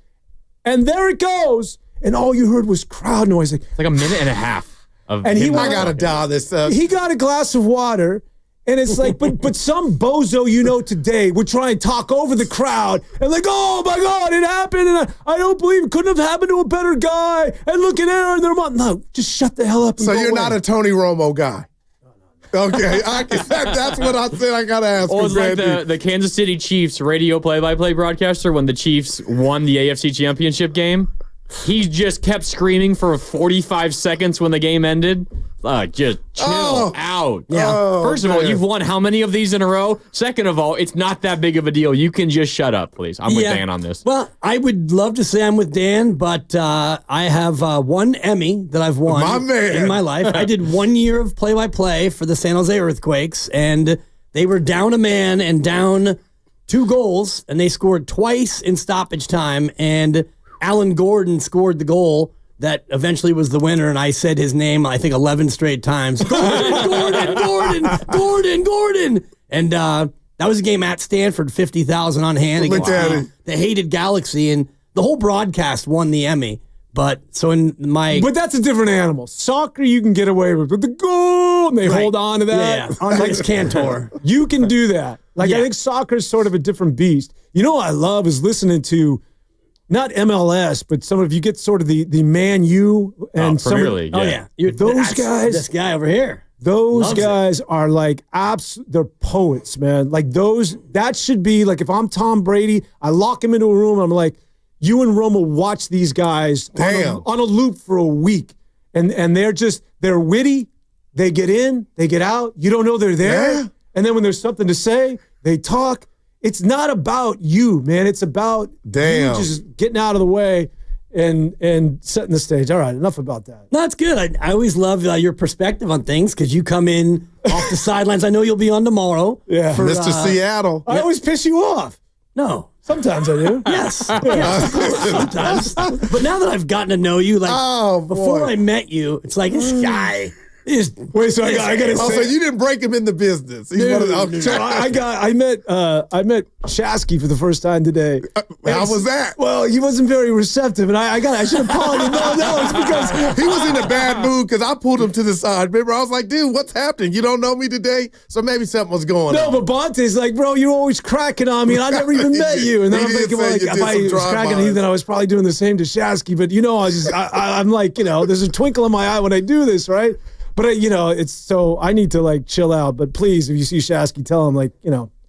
and there it goes. And all you heard was crowd noise. It's like a minute and a half of and I got to dial this up. He got a glass of water. And it's like, but some bozo today would try and talk over the crowd and like, oh my God, it happened, and I don't believe it couldn't have happened to a better guy. And look at Aaron, no, just shut the hell up. And so go you're away. not a Tony Romo guy. Okay, that's what I said. I gotta ask. Or it's like the Kansas City Chiefs radio play-by-play broadcaster when the Chiefs won the AFC Championship game. He just kept screaming for 45 seconds when the game ended. Just chill out. Yeah. First of all, you've won how many of these in a row? Second of all, it's not that big of a deal. You can just shut up, please. I'm with Dan on this. Well, I would love to say I'm with Dan, but I have one Emmy that I've won in my life. I did 1 year of play-by-play for the San Jose Earthquakes, and they were down a man and down 2 goals, and they scored twice in stoppage time, and Alan Gordon scored the goal that eventually was the winner, and I said his name, I think, 11 straight times. Gordon. And that was a game at Stanford, 50,000 on hand against the hated Galaxy, and the whole broadcast won the Emmy. But that's a different animal. Soccer, you can get away with the goal, and they hold on to that. Yeah, on Mike's Cantor. You can do that. I think soccer is sort of a different beast. You know what I love is listening to not MLS, but some of you get sort of the Man U and Premier League. Those guys. This guy over here. Those guys are like they're poets, man. Like that should be like if I'm Tom Brady, I lock him into a room. I'm like, you and Romo watch these guys on a loop for a week, and they're witty. They get in, they get out. You don't know they're there, and then when there's something to say, they talk. It's not about you, man. It's about you just getting out of the way and setting the stage. All right, enough about that. No, that's good. I always love your perspective on things because you come in off the sidelines. I know you'll be on tomorrow. Yeah, for, Mr. Seattle. I always piss you off. No. Sometimes I do. Yes. Sometimes. But now that I've gotten to know you, before I met you, it's like this guy is. Wait, so I got to say, you didn't break him in the business. So I met Shasky for the first time today. How was that? Well, he wasn't very receptive, and I should apologize. No, it's because he was in a bad mood because I pulled him to the side. Remember, I was like, dude, what's happening? You don't know me today, so maybe something was going on. No, but Bonte's like, bro, you're always cracking on me, and I never even met you. And then I'm thinking, well, if I was cracking on you, then I was probably doing the same to Shasky. But I'm like, there's a twinkle in my eye when I do this, right? But it's so I need to chill out. But please, if you see Shasky, tell him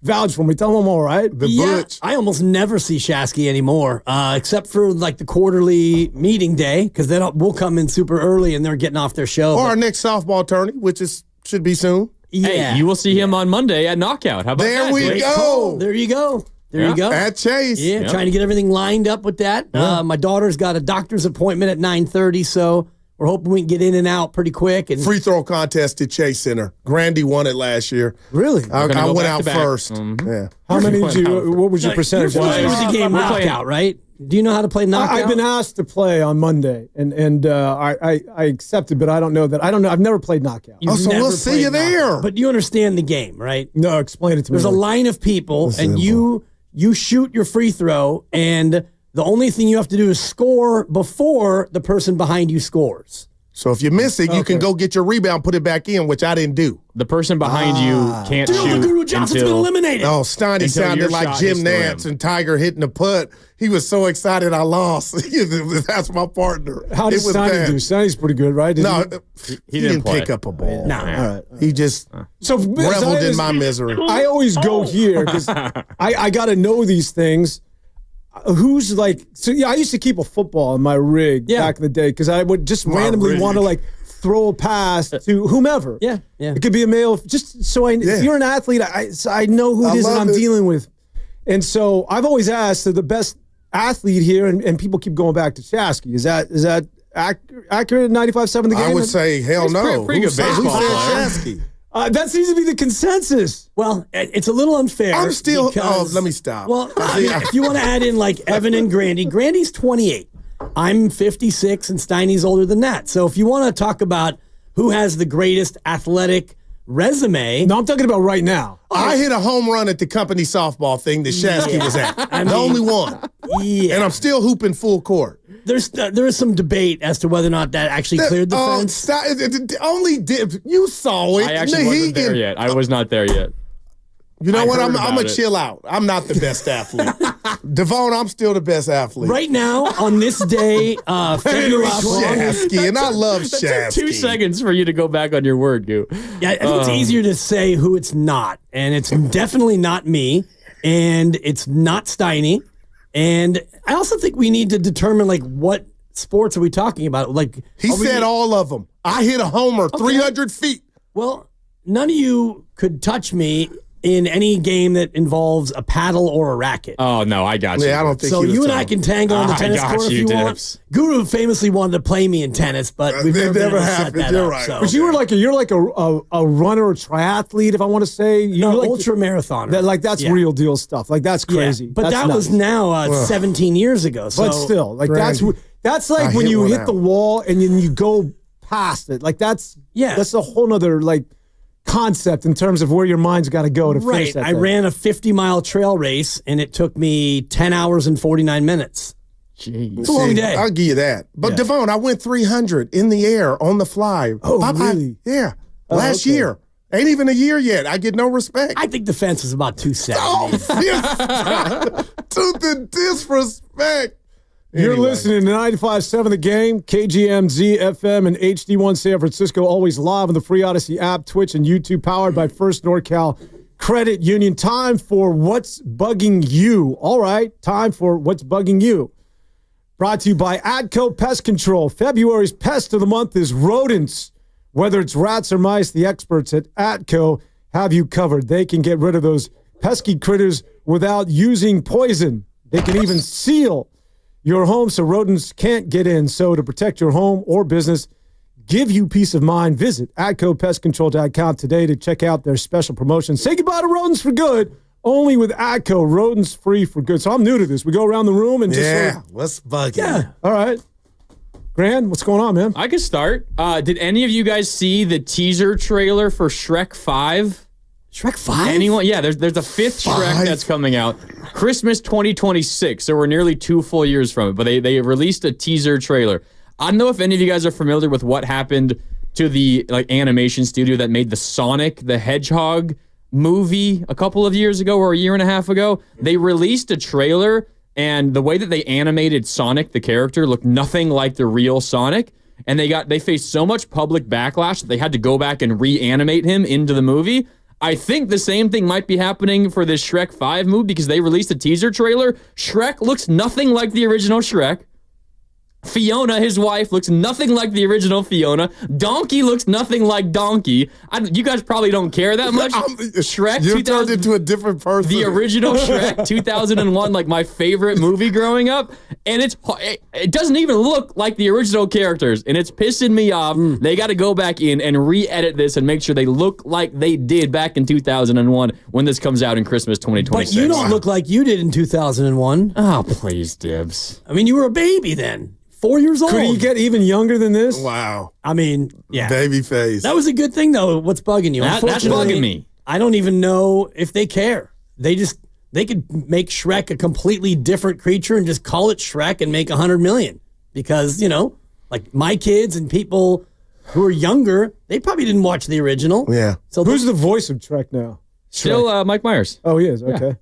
vouch for me. Tell him I'm all right. Butch. I almost never see Shasky anymore, except for the quarterly meeting day, because then we'll come in super early and they're getting off their show. Or our next softball tourney, which should be soon. Yeah, hey, you will see him on Monday at Knockout. How about there that? We go. Call. There you go. There you go. At Chase. Yeah, trying to get everything lined up with that. Yeah. My daughter's got a doctor's appointment at 9:30, so we're hoping we can get in and out pretty quick. And free throw contest at Chase Center. Grandy won it last year. Really? I went out first. Mm-hmm. Yeah. How many did you? What was your percentage? You're familiar with the game knockout, right? Do you know how to play knockout? I've been asked to play on Monday, and I accepted, but I don't know that. I don't know. I've never played knockout. So we'll see you there. But you understand the game, right? No, explain it to me. There's a line of people, and you shoot your free throw, and the only thing you have to do is score before the person behind you scores. So if you miss it, you can go get your rebound, put it back in, which I didn't do. The person behind you can't shoot Guru Johnson's going to eliminate it. Oh, Steiny sounded like Jim Nance and Tiger hitting the putt. He was so excited I lost. That's my partner. How did Steiny do? Steiny's pretty good, right? He didn't pick up a ball. No. All right. He just reveled in my misery. I always go here because I got to know these things. Who's I used to keep a football in my rig back in the day because I would just randomly want to throw a pass to whomever. Yeah. It could be a male, just so if you're an athlete, I know who it is that I'm dealing with. And so I've always asked the best athlete here, and people keep going back to Shasky. Is that accurate at 95.7 the game? I would say hell no. Pretty good baseball Who said player. Shasky? That seems to be the consensus. Well, it's a little unfair. I'm still. Let me stop. Well, if you want to add in Evan and Grandy's 28. I'm 56, and Steiny's older than that. So if you want to talk about who has the greatest athletic resume. No, I'm talking about right now. I hit a home run at the company softball thing that Shasky was at. The only one. Yeah. And I'm still hooping full court. There is some debate as to whether or not that actually cleared the fence. Only dip. You saw it. I actually wasn't there yet. I was not there yet. You know what? I'm going to chill out. I'm not the best athlete. Devon, I'm still the best athlete. Right now, on this day, February Shasky, and I love Shasky. That took 2 seconds for you to go back on your word, Goo. Yeah, I think it's easier to say who it's not. And it's definitely not me. And it's not Steiny. And I also think we need to determine, what sports are we talking about? He said all of them. I hit a homer 300 feet. Well, none of you could touch me in any game that involves a paddle or a racket. Oh, no, I got you. Yeah, I don't think so. You and I can tangle on the tennis court if you want. Guru famously wanted to play me in tennis, but we've never happened. You're right. So. But you're like a runner or triathlete, if I want to say. You're ultra marathoner. That's real deal stuff. That's crazy. Yeah, but that was now 17 years ago. So. But still, that's like when you hit the wall and then you go past it. That's a whole nother concept in terms of where your mind's got to go to finish that. I ran a 50-mile trail race, and it took me 10 hours and 49 minutes. Jeez. It's a long day. I'll give you that. But Devon, I went 300 in the air on the fly. Oh, really? Last year. Ain't even a year yet. I get no respect. I think the fence is about 270. To the disrespect. You're listening to 95.7 The Game, KGMZ FM and HD1 San Francisco, always live on the Free Odyssey app, Twitch, and YouTube, powered by First NorCal Credit Union. Time for What's Bugging You. All right, time for What's Bugging You. Brought to you by ADCO Pest Control. February's pest of the month is rodents. Whether it's rats or mice, the experts at ADCO have you covered. They can get rid of those pesky critters without using poison. They can even seal your home so rodents can't get in. So to protect your home or business, give you peace of mind, visit ATCOPestControl.com today to check out their special promotion. Say goodbye to rodents for good. Only with ATCO, rodents free for good. So I'm new to this. We go around the room and just what's bugging? Yeah. All right. Grand, what's going on, man? I can start. Did any of you guys see the teaser trailer for Shrek 5? Shrek 5? Anyone? Yeah, there's a fifth Shrek that's coming out. Christmas 2026. So we're nearly 2 full years from it. But they released a teaser trailer. I don't know if any of you guys are familiar with what happened to the animation studio that made the Sonic the Hedgehog movie a couple of years ago or a year and a half ago. They released a trailer, and the way that they animated Sonic, the character, looked nothing like the real Sonic. And they faced so much public backlash that they had to go back and reanimate him into the movie. I think the same thing might be happening for this Shrek 5 movie because they released a teaser trailer. Shrek looks nothing like the original Shrek. Fiona, his wife, looks nothing like the original Fiona. Donkey looks nothing like Donkey. You guys probably don't care that much. Shrek, you turned into a different person. The original Shrek, 2001, like my favorite movie growing up, and it doesn't even look like the original characters, and it's pissing me off. They got to go back in and re-edit this and make sure they look like they did back in 2001 when this comes out in Christmas 2026. But you don't look like you did in 2001. Oh, please, Dibs. I mean, you were a baby then. 4 years old. Could you get even younger than this? Wow. I mean, yeah. Baby face. That was a good thing, though. What's bugging you? That's bugging me. I don't even know if they care. They could make Shrek a completely different creature and just call it Shrek and make 100 million. Because, like my kids and people who are younger, they probably didn't watch the original. Yeah. So who's the voice of Shrek now? Still Mike Myers. Oh, he is? Okay.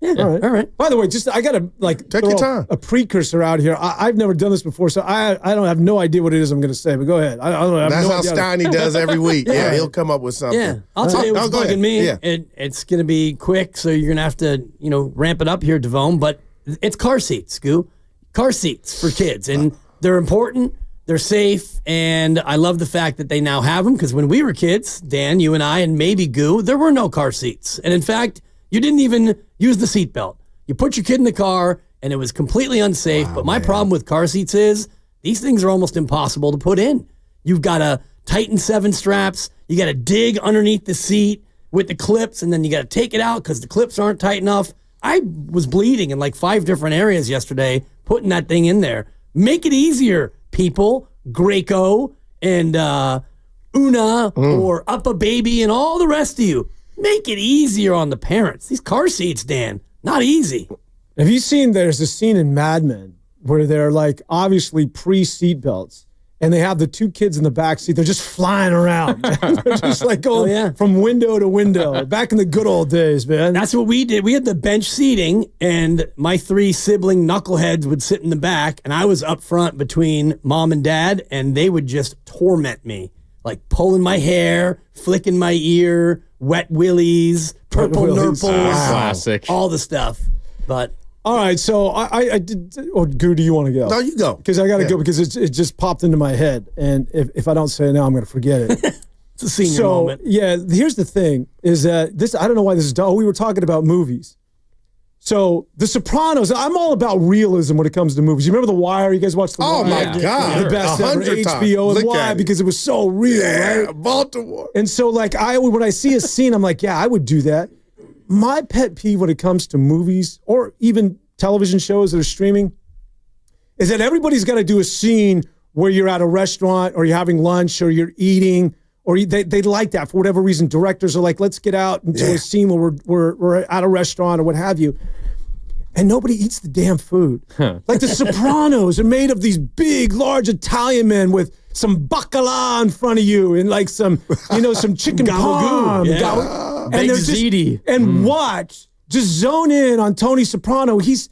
Yeah. All right. By the way, I got to take your time. A precursor out here. I've never done this before, so I don't have no idea what it is I'm going to say. But go ahead. I don't have That's no how idea. Steiny does every week. Yeah, he'll come up with something. Yeah, I'll tell you what's bugging me. Yeah. It's going to be quick, so you're going to have to ramp it up here, Devone. But it's car seats, Goo. Car seats for kids, and they're important. They're safe, and I love the fact that they now have them because when we were kids, Dan, you and I, and maybe Goo, there were no car seats, and in fact, you didn't even use the seatbelt. You put your kid in the car, and it was completely unsafe. But my problem with car seats is these things are almost impossible to put in. You've got to tighten 7 straps. You got to dig underneath the seat with the clips, and then you got to take it out because the clips aren't tight enough. I was bleeding in like 5 different areas yesterday putting that thing in there. Make it easier, people. Graco and Una or Up a Baby and all the rest of you. Make it easier on the parents. These car seats, Dan. Not easy. Have you seen, there's a scene in Mad Men where they're like obviously pre-seatbelts and they have the 2 kids in the back seat. They're just flying around. They're just like going from window to window. Back in the good old days, man. That's what we did. We had the bench seating and my 3 sibling knuckleheads would sit in the back and I was up front between mom and dad and they would just torment me. Like pulling my hair, flicking my ear, wet willies, purple nurples, classic, all the stuff. But all right, so I did. Or Goo, do you want to go? No, you go because I got to go because it just popped into my head, and if I don't say it now, I'm going to forget it. It's a senior moment. Yeah, here's the thing: is that this? I don't know why this is done. Oh, we were talking about movies. So The Sopranos. I'm all about realism when it comes to movies. You remember The Wire? You guys watched The Wire? Oh my God, the best ever HBO. And why? Because it was so real, right? Baltimore. And so, like, when I see a scene, I'm like, yeah, I would do that. My pet peeve when it comes to movies or even television shows that are streaming is that everybody's got to do a scene where you're at a restaurant or you're having lunch or you're eating or they like that for whatever reason. Directors are like, let's get out into a scene where we're at a restaurant or what have you. And nobody eats the damn food. Like The Sopranos are made of these big, large Italian men with some bacala in front of you and like some, some chicken parm. Yeah. Big ziti. And watch, just zone in on Tony Soprano. He's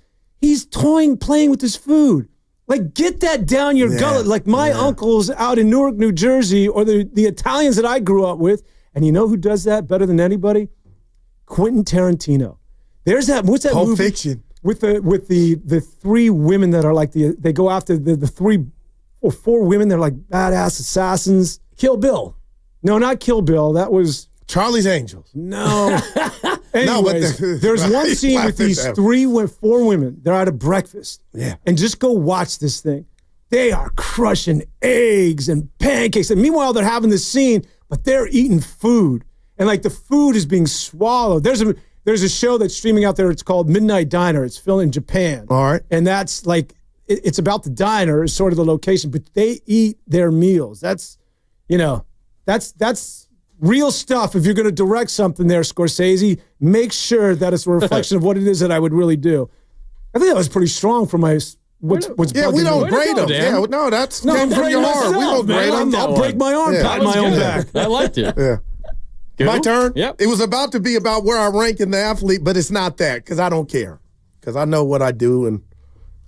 playing with his food. Like, get that down your gullet. Like my uncles out in Newark, New Jersey, or the Italians that I grew up with. And you know who does that better than anybody? Quinton Tarantino. There's that. What's that Pulp movie? Fiction. With the 3 women that are like they go after the 3 or 4 women that are like badass assassins. Kill Bill. No, not Kill Bill. That was Charlie's Angels. No. Anyways, there's one scene with these 4 women. They're at a breakfast. Yeah. And just go watch this thing. They are crushing eggs and pancakes. And meanwhile, they're having this scene, but they're eating food. And like the food is being swallowed. There's a show that's streaming out there. It's called Midnight Diner. It's filmed in Japan. All right. And that's like, it's about the diner is sort of the location, but they eat their meals. That's real stuff. If you're going to direct something there, Scorsese, make sure that it's a reflection of what it is that I would really do. I think that was pretty strong for my what's yeah, we don't grade them. Yeah, no, that's came from your heart. We don't grade them. I'll break my arm, pat my own back. I liked it. Yeah. Good. My turn? Yep. It was about to be about where I rank in the athlete, but it's not that because I don't care. Because I know what I do, and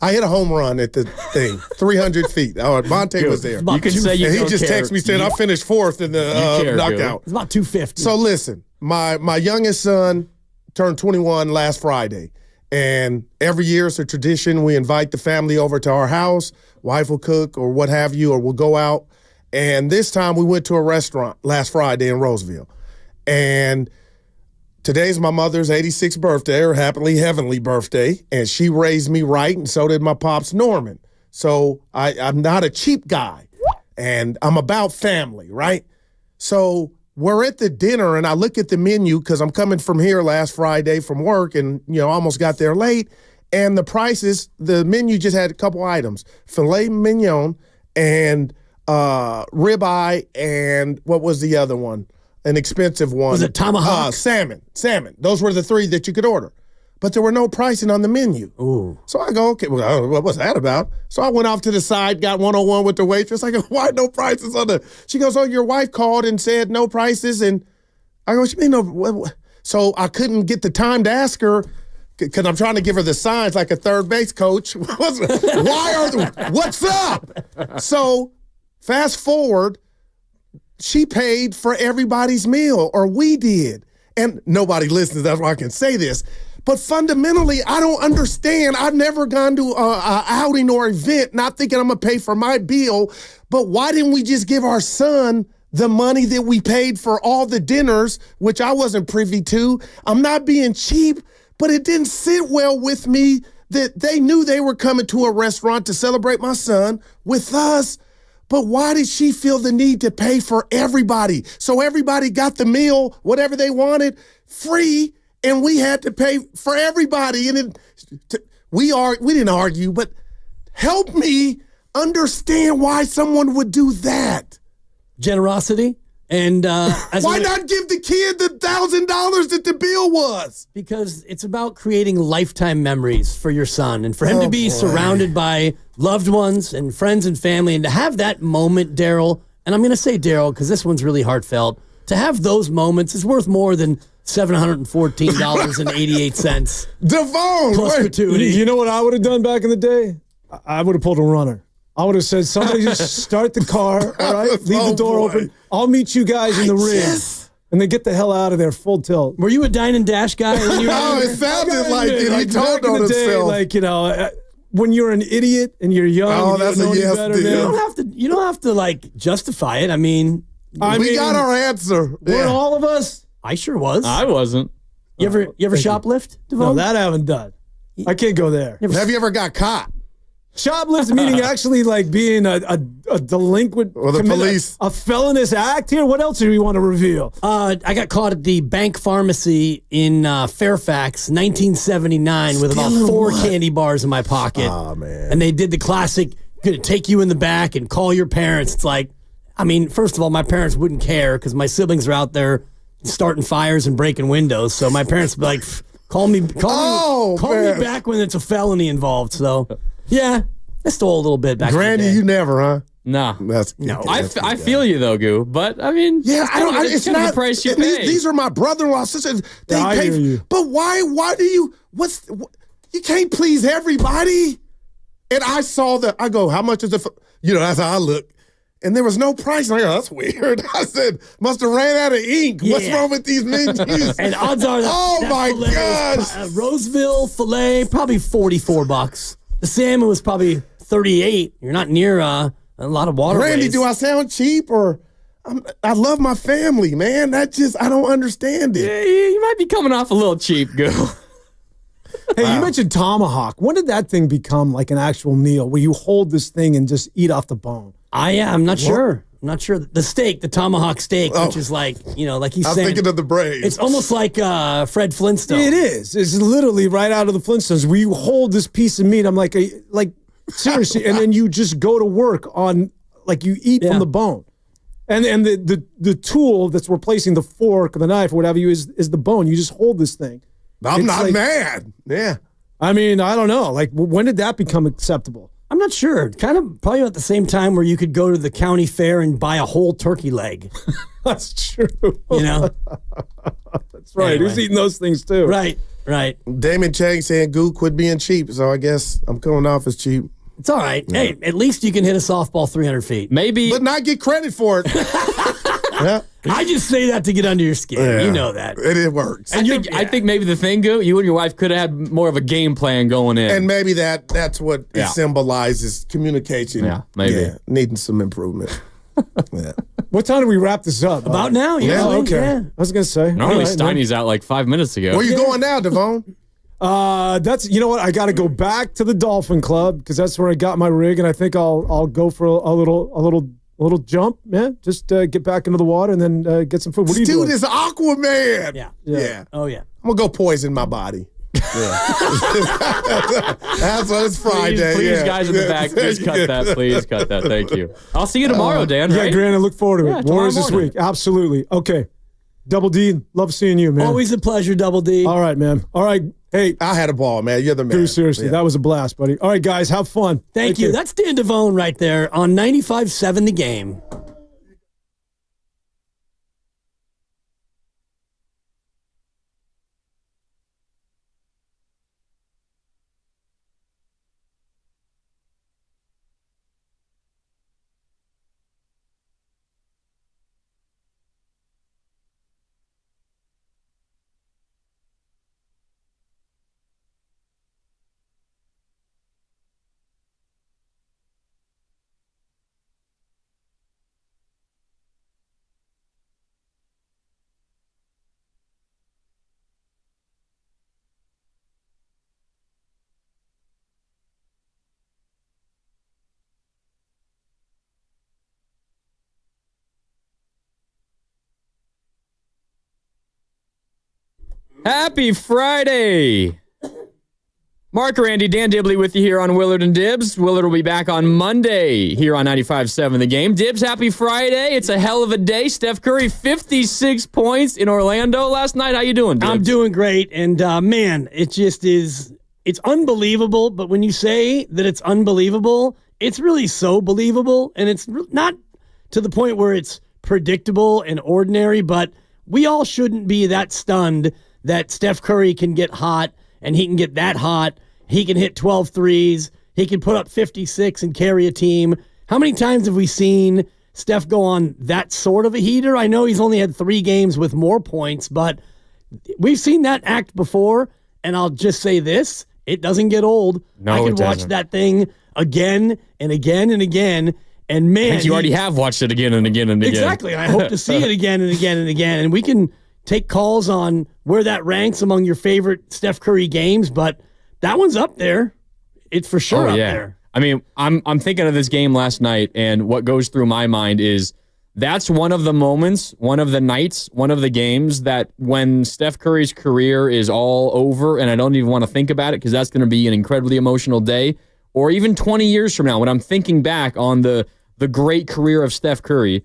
I hit a home run at the thing, 300 feet. Oh, Monte was there. You can say you and he don't just care. texted me saying I finished 4th in the knockout. It's about 250. So listen, my youngest son turned 21 last Friday. And every year it's a tradition. We invite the family over to our house. Wife will cook or what have you, or we'll go out. And this time we went to a restaurant last Friday in Roseville. And today's my mother's 86th birthday, or happily heavenly birthday. And she raised me right, and so did my pops, Norman. So I'm not a cheap guy. And I'm about family, right? So we're at the dinner, and I look at the menu because I'm coming from here last Friday from work and, almost got there late. And the prices, the menu just had a couple items, filet mignon and ribeye, and what was the other one? An expensive one. Was it tomahawk? Salmon. Those were the 3 that you could order. But there were no pricing on the menu. Ooh. So I go, okay, well, what was that about? So I went off to the side, got one-on-one with the waitress. I go, why no prices on the... She goes, oh, your wife called and said no prices. And I go, what you mean no... What? So I couldn't get the time to ask her because I'm trying to give her the signs like a third base coach. What's up? So fast forward, she paid for everybody's meal, or we did. And nobody listens, that's why I can say this. But fundamentally, I don't understand. I've never gone to an outing or event not thinking I'm going to pay for my bill. But why didn't we just give our son the money that we paid for all the dinners, which I wasn't privy to? I'm not being cheap, but it didn't sit well with me that they knew they were coming to a restaurant to celebrate my son with us. But why did she feel the need to pay for everybody? So everybody got the meal, whatever they wanted, free. And we had to pay for everybody. And we didn't argue, but help me understand why someone would do that. Generosity. And why not give the kid the $1,000 that the bill was? Because it's about creating lifetime memories for your son, and for him to be surrounded by loved ones and friends and family, and to have that moment, Daryl. And I'm going to say Daryl because this one's really heartfelt. To have those moments is worth more than $714.88. Devon, plus gratuity. You know what I would have done back in the day? I would have pulled a runner. I would have said, somebody just start the car, all right? Leave the door open. I'll meet you guys in the ring. And then get the hell out of there full tilt. Were you a dine and dash guy? When you were no, it sounded like it. He told on himself. Like, when you're an idiot and you're young, that's you a yes better, deal. You don't have to like justify it. We got our answer. Weren't all of us? I sure was. I wasn't. You ever shoplift, Devon? No, that I haven't done. I can't go there. Have you ever got caught? Shoplift meaning actually like being a delinquent or the police, a felonious act here. What else do we want to reveal? I got caught at the bank pharmacy in Fairfax, 1979, with about 4 candy bars in my pocket. Oh man! And they did the classic, gonna take you in the back and call your parents. It's like, first of all, my parents wouldn't care because my siblings are out there starting fires and breaking windows. So my parents would be like, call me back when it's a felony involved. So. Yeah, I stole a little bit back. Granny, in the day. you never, huh? Nah. No. I feel you though, Goo. But yeah, it's not the price you pay. These are my brother-in-law sisters. They pay. You. But why do you? You can't please everybody. And I saw I go, how much is it? That's how I look. And there was no price. And I go, that's weird. I said, must have ran out of ink. Yeah. What's wrong with these menus? And odds are that my gosh. Roseville filet, probably $44. The salmon was probably $38. You're not near a lot of waterways. Randy, do I sound cheap or? I love my family, man. I don't understand it. Yeah, you might be coming off a little cheap, Goo. Hey, you mentioned tomahawk. When did that thing become like an actual meal where you hold this thing and just eat off the bone? I'm not sure. I'm not sure. The steak, the tomahawk steak, which is like, like he's saying. I'm thinking of the Braves. It's almost like Fred Flintstone. It is. It's literally right out of the Flintstones where you hold this piece of meat. I'm like seriously. And then you just go to work on, like you eat from the bone. And the tool that's replacing the fork or the knife or whatever is the bone. You just hold this thing. I'm not mad. Yeah. I mean, I don't know. Like, when did that become acceptable? I'm not sure. Kind of probably at the same time where you could go to the county fair and buy a whole turkey leg. That's true. That's right. Anyway. Who's eating those things too? Right. Damon Chang saying, Goo, quit being cheap. So I guess I'm coming off as cheap. It's all right. Yeah. Hey, at least you can hit a softball 300 feet. Maybe. But not get credit for it. Yeah. I just say that to get under your skin. Yeah. You know that. It works. I think maybe the thing, Goo, you and your wife could have had more of a game plan going in. And maybe that's what it symbolizes, communication. Yeah, maybe. Yeah, needing some improvement. Yeah. What time do we wrap this up? About now. Yeah, okay. Yeah. I was going to say. Normally Steiny's out like 5 minutes ago. Where you going now, Devon? That's you know what, I got to go back to the Dolphin Club because that's where I got my rig, and I think I'll go for a little jump, man. Just get back into the water and then get some food. What are you doing? Dude is Aquaman. Yeah. Oh yeah. I'm gonna go poison my body. Yeah. That's what it's Friday. Please, guys in the back, please cut that. Please cut that. Thank you. I'll see you tomorrow, Dan. Yeah, right? Grant, I look forward to it. Yeah, Warriors this morning. week. Absolutely. Okay. Double D, love seeing you, man. Always a pleasure, Double D. All right, man. All right. Hey, I had a ball, man. You're the man. Dude, seriously, that was a blast, buddy. All right, guys, have fun. Thank you. That's Dan Devone right there on 95.7 The Game. Happy Friday. Mark Randy, Dan Dibley with you here on Willard and Dibs. Willard will be back on Monday here on 95.7 The Game. Dibs, happy Friday. It's a hell of a day. Steph Curry, 56 points in Orlando last night. How you doing, Dibs? I'm doing great. And, man, it just is, it's unbelievable. But when you say that it's unbelievable, it's really so believable. And it's not to the point where it's predictable and ordinary, but we all shouldn't be that stunned that Steph Curry can get hot and he can get that hot. He can hit 12 threes. He can put up 56 and carry a team. How many times have we seen Steph go on that sort of a heater? I know he's only had 3 games with more points, but we've seen that act before, and I'll just say this, it doesn't get old. No, I can it doesn't. watch that thing again and again and again, and man, I think you already have watched it again and again and again. Exactly. I hope to see it again and again and again. And we can take calls on where that ranks among your favorite Steph Curry games, but that one's up there. It's for sure up there. I mean, I'm thinking of this game last night, and what goes through my mind is that's one of the moments, one of the nights, one of the games that when Steph Curry's career is all over, and I don't even want to think about it because that's going to be an incredibly emotional day, or even 20 years from now when I'm thinking back on the great career of Steph Curry,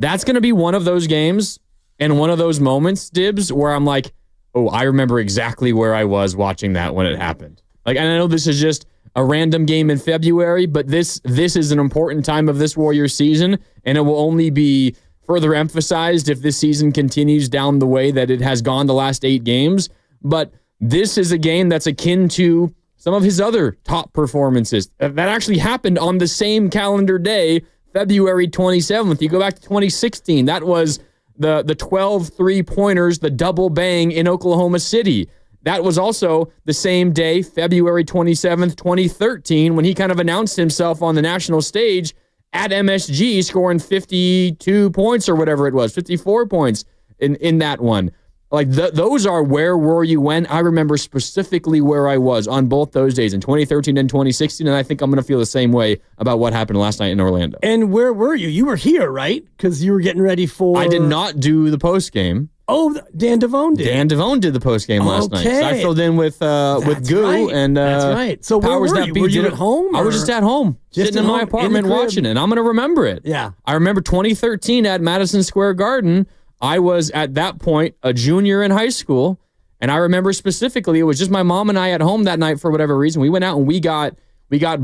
that's going to be one of those games and one of those moments, Dibs, where I'm like, oh, I remember exactly where I was watching that when it happened. Like, and I know this is just a random game in February, but this is an important time of this Warriors season, and it will only be further emphasized if this season continues down the way that it has gone the last 8 games. But this is a game that's akin to some of his other top performances that actually happened on the same calendar day, February 27th. You go back to 2016, that was the 12 3-pointers, the double bang in Oklahoma City. That was also the same day, February 27th, 2013, when he kind of announced himself on the national stage at MSG scoring 52 points or whatever it was, 54 points in that one. Like those are where were you when? I remember specifically where I was on both those days in 2013 and 2016, and I think I'm going to feel the same way about what happened last night in Orlando. And where were you? You were here, right? Because you were getting ready for... I did not do the post game. Oh, Dan Devone did. Dan Devone did the post game last night. So I filled in with Goo right. and that's right. So where Powers were That you? Be Were you did at home? I was just at home, sitting in my apartment watching it. And I'm going to remember it. Yeah. I remember 2013 at Madison Square Garden. I was at that point a junior in high school, and I remember specifically it was just my mom and I at home that night for whatever reason. We went out and we got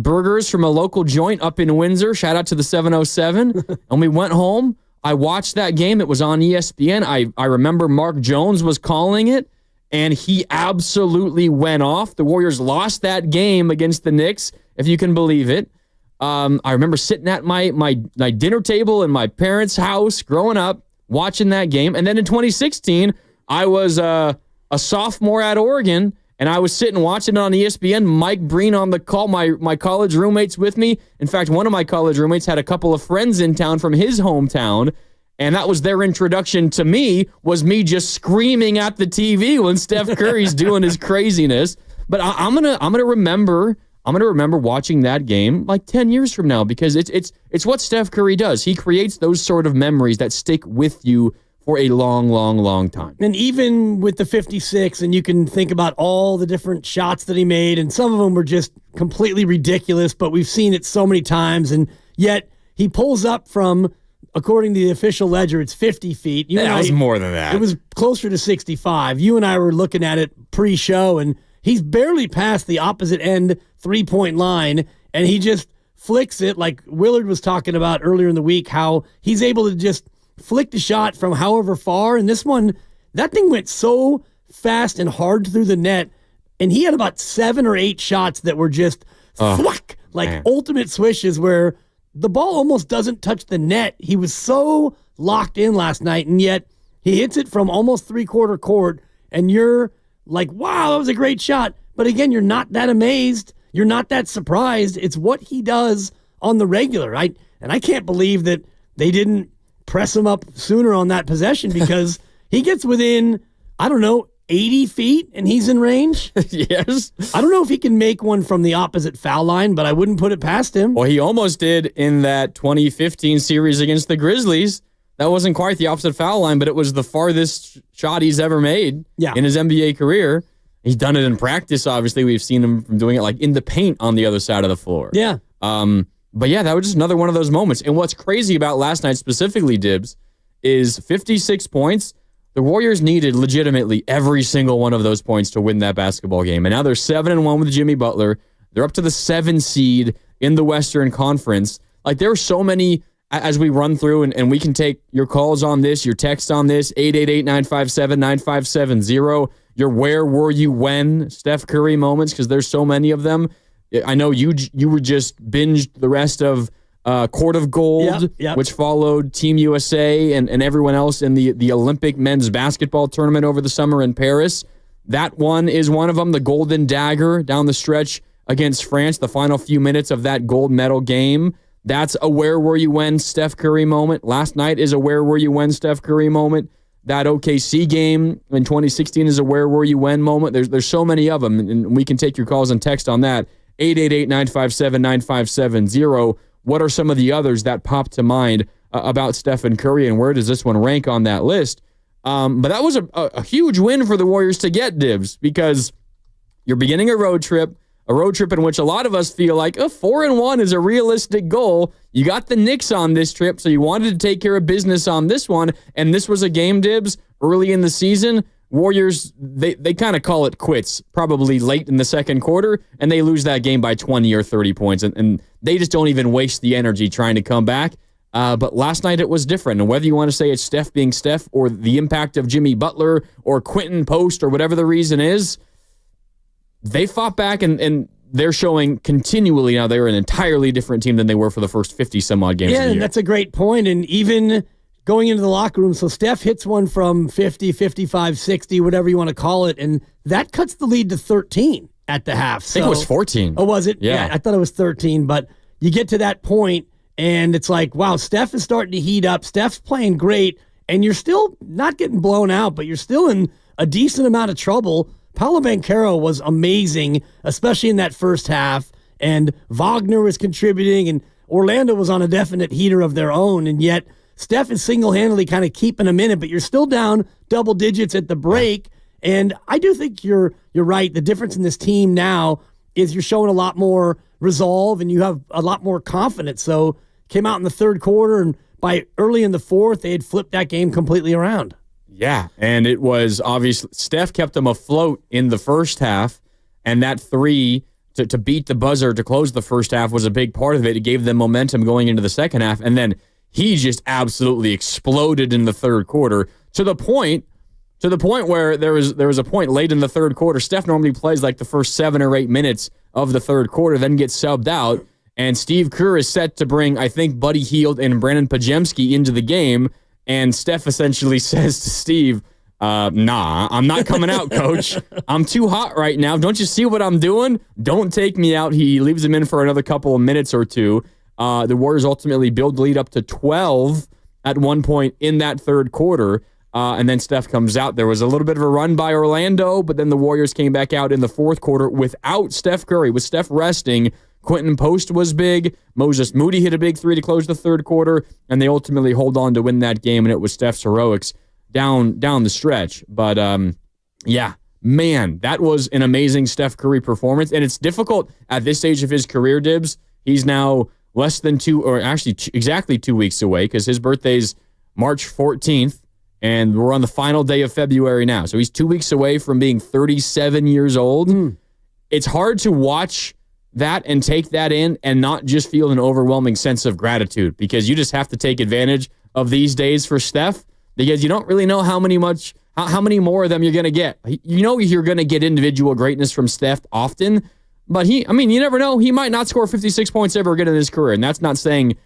burgers from a local joint up in Windsor. Shout out to the 707. And we went home. I watched that game. It was on ESPN. I remember Mark Jones was calling it, and he absolutely went off. The Warriors lost that game against the Knicks, if you can believe it. I remember sitting at my dinner table in my parents' house growing up, watching that game. And then in 2016, I was a sophomore at Oregon, and I was sitting watching it on ESPN. Mike Breen on the call, my college roommates with me. In fact, one of my college roommates had a couple of friends in town from his hometown, and that was their introduction to me, was me just screaming at the TV when Steph Curry's doing his craziness. But I'm gonna remember watching that game like 10 years from now, because it's what Steph Curry does. He creates those sort of memories that stick with you for a long, long, long time. And even with the 56, and you can think about all the different shots that he made, and some of them were just completely ridiculous, but we've seen it so many times, and yet he pulls up from, according to the official ledger, it's 50 feet. It was more than that. It was closer to 65. You and I were looking at it pre-show, and he's barely past the opposite end three-point line, and he just flicks it like Willard was talking about earlier in the week, how he's able to just flick the shot from however far. And this one, that thing went so fast and hard through the net, and he had about 7 or 8 shots that were just thwack, like ultimate swishes where the ball almost doesn't touch the net. He was so locked in last night, and yet he hits it from almost three-quarter court, and you're like, wow, that was a great shot. But again, you're not that amazed. You're not that surprised. It's what he does on the regular. And I can't believe that they didn't press him up sooner on that possession, because he gets within, 80 feet, and he's in range. Yes. I don't know if he can make one from the opposite foul line, but I wouldn't put it past him. Well, he almost did in that 2015 series against the Grizzlies. That wasn't quite the opposite foul line, but it was the farthest shot he's ever made in his NBA career. He's done it in practice, obviously. We've seen him doing it like in the paint on the other side of the floor. Yeah. But yeah, that was just another one of those moments. And what's crazy about last night specifically, Dibs, is 56 points. The Warriors needed legitimately every single one of those points to win that basketball game. And now they're 7-1 with Jimmy Butler. They're up to the 7 seed in the Western Conference. Like, there are so many, as we run through, and we can take your calls on this, your text on this, 888-957-9570, your where were you when Steph Curry moments, because there's so many of them. I know you were just binged the rest of Court of Gold, which followed Team USA and everyone else in the Olympic men's basketball tournament over the summer in Paris. That one is one of them, the Golden Dagger down the stretch against France, the final few minutes of that gold medal game. That's a where were you when Steph Curry moment. Last night is a where were you when Steph Curry moment. That OKC game in 2016 is a where were you when moment. There's so many of them, and we can take your calls and text on that. 888-957-9570. What are some of the others that pop to mind about Stephen Curry, and where does this one rank on that list? But that was a huge win for the Warriors to get, Dibs, because you're beginning a road trip in which a lot of us feel like 4-1 is a realistic goal. You got the Knicks on this trip, so you wanted to take care of business on this one, and this was a game, Dibs, early in the season. Warriors, they kind of call it quits probably late in the second quarter, and they lose that game by 20 or 30 points, and they just don't even waste the energy trying to come back. But last night it was different, and whether you want to say it's Steph being Steph or the impact of Jimmy Butler or Quinton Post or whatever the reason is, they fought back, and they're showing continually now they're an entirely different team than they were for the first 50-some-odd games of the year. And that's a great point, and even going into the locker room, so Steph hits one from 50, 55, 60, whatever you want to call it, and that cuts the lead to 13 at the half. I think it was 14. Oh, was it? Yeah. I thought it was 13, but you get to that point, And it's like, wow, Steph is starting to heat up. Steph's playing great, and you're still not getting blown out, but you're still in a decent amount of trouble. Paolo Banchero was amazing, especially in that first half, and Wagner was contributing, and Orlando was on a definite heater of their own, and yet Steph is single-handedly kind of keeping them in it, but you're still down double digits at the break, and I do think you're right. The difference in this team now is you're showing a lot more resolve, and you have a lot more confidence. So came out in the third quarter, and by early in the fourth, they had flipped that game completely around. Yeah, and it was obvious. Steph kept them afloat in the first half, and that three to beat the buzzer to close the first half was a big part of it. It gave them momentum going into the second half, and then he just absolutely exploded in the third quarter to the point where there was a point late in the third quarter. Steph normally plays like the first 7 or 8 minutes of the third quarter, then gets subbed out, and Steve Kerr is set to bring, I think, Buddy Hield and Brandon Pajemski into the game, and Steph essentially says to Steve, nah, I'm not coming out, coach. I'm too hot right now. Don't you see what I'm doing? Don't take me out. He leaves him in for another couple of minutes or two. The Warriors ultimately build the lead up to 12 at one point in that third quarter, and then Steph comes out. There was a little bit of a run by Orlando, but then the Warriors came back out in the fourth quarter without Steph Curry. With Steph resting, Quinton Post was big. Moses Moody hit a big three to close the third quarter, and they ultimately hold on to win that game, and it was Steph's heroics down the stretch. But, yeah, man, that was an amazing Steph Curry performance, and it's difficult at this stage of his career, Dibs. He's now less than exactly 2 weeks away because his birthday's March 14th, and we're on the final day of February now. So he's 2 weeks away from being 37 years old. It's hard to watch that and take that in and not just feel an overwhelming sense of gratitude, because you just have to take advantage of these days for Steph, because you don't really know how many more of them you're going to get. You know you're going to get individual greatness from Steph often, but you never know. He might not score 56 points ever again in his career, and that's not saying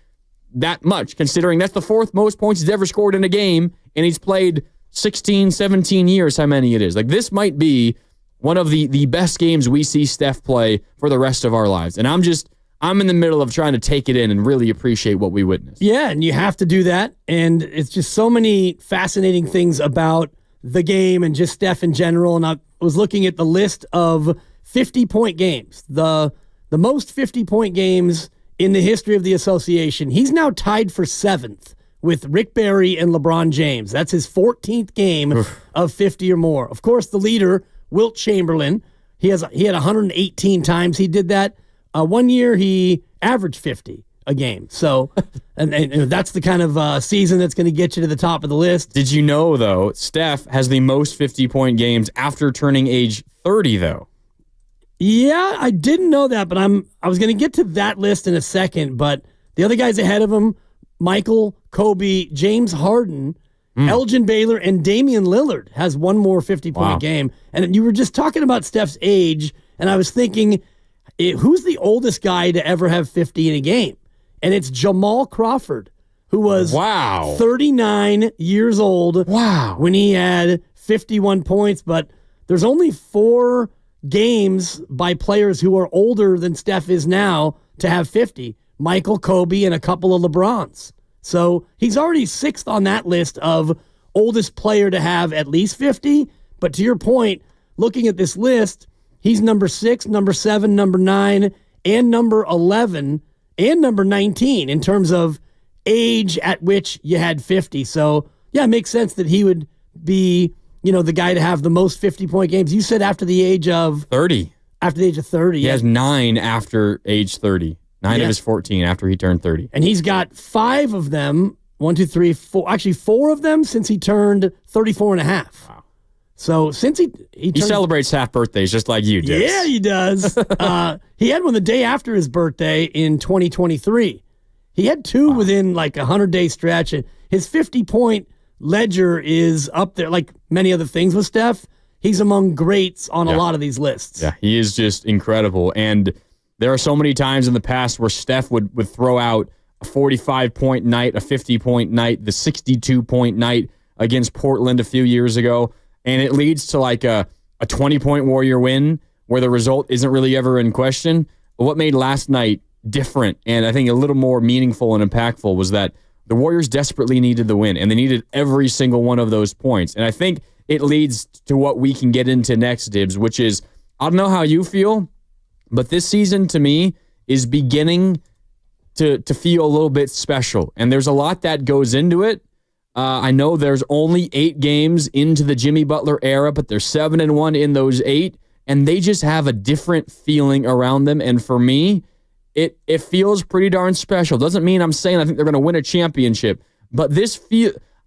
that much, considering that's the fourth most points he's ever scored in a game, and he's played 16, 17 years, how many it is. Like, this might be one of the best games we see Steph play for the rest of our lives. And I'm in the middle of trying to take it in and really appreciate what we witnessed. Yeah, and you have to do that. And it's just so many fascinating things about the game and just Steph in general. And I was looking at the list of 50-point games, the most 50-point games in the history of the association. He's now tied for 7th with Rick Barry and LeBron James. That's his 14th game of 50 or more. Of course, the leader, Wilt Chamberlain, he had 118 times he did that. 1 year he averaged 50 a game. So, and that's the kind of season that's going to get you to the top of the list. Did you know, though, Steph has the most 50-point games after turning age 30, though? Yeah, I didn't know that, but I was going to get to that list in a second. But the other guys ahead of him, Michael, Kobe, James Harden, Elgin Baylor, and Damian Lillard has one more 50-point game. And you were just talking about Steph's age, and I was thinking, who's the oldest guy to ever have 50 in a game? And it's Jamal Crawford, who was 39 years old when he had 51 points. But there's only 4 games by players who are older than Steph is now to have 50. Michael, Kobe, and a couple of LeBrons. So he's already 6th on that list of oldest player to have at least 50. But to your point, looking at this list, he's number 6, number 7, number 9, and number 11, and number 19 in terms of age at which you had 50. So, yeah, it makes sense that he would be, the guy to have the most 50-point games. You said after the age of 30. After the age of 30. He has 9 after age 30. 9 of his 14 after he turned 30. And he's got 5 of them, 1, 2, 3, 4, actually 4 of them since he turned 34 and a half. Wow. So since he celebrates half birthdays just like you do. Yeah, he does. He had one the day after his birthday in 2023. He had 2 within like a 100-day stretch. And his 50-point ledger is up there, like many other things with Steph. He's among greats on a lot of these lists. Yeah, he is just incredible. And there are so many times in the past where Steph would throw out a 45-point night, a 50-point night, the 62-point night against Portland a few years ago, and it leads to like a 20-point Warrior win where the result isn't really ever in question. But what made last night different and I think a little more meaningful and impactful was that the Warriors desperately needed the win, and they needed every single one of those points. And I think it leads to what we can get into next, Dibs, which is, I don't know how you feel, but this season to me is beginning to feel a little bit special. And there's a lot that goes into it. I know there's only 8 games into the Jimmy Butler era, but they're 7-1 in those 8, and they just have a different feeling around them. And for me, it feels pretty darn special. Doesn't mean I'm saying I think they're going to win a championship, but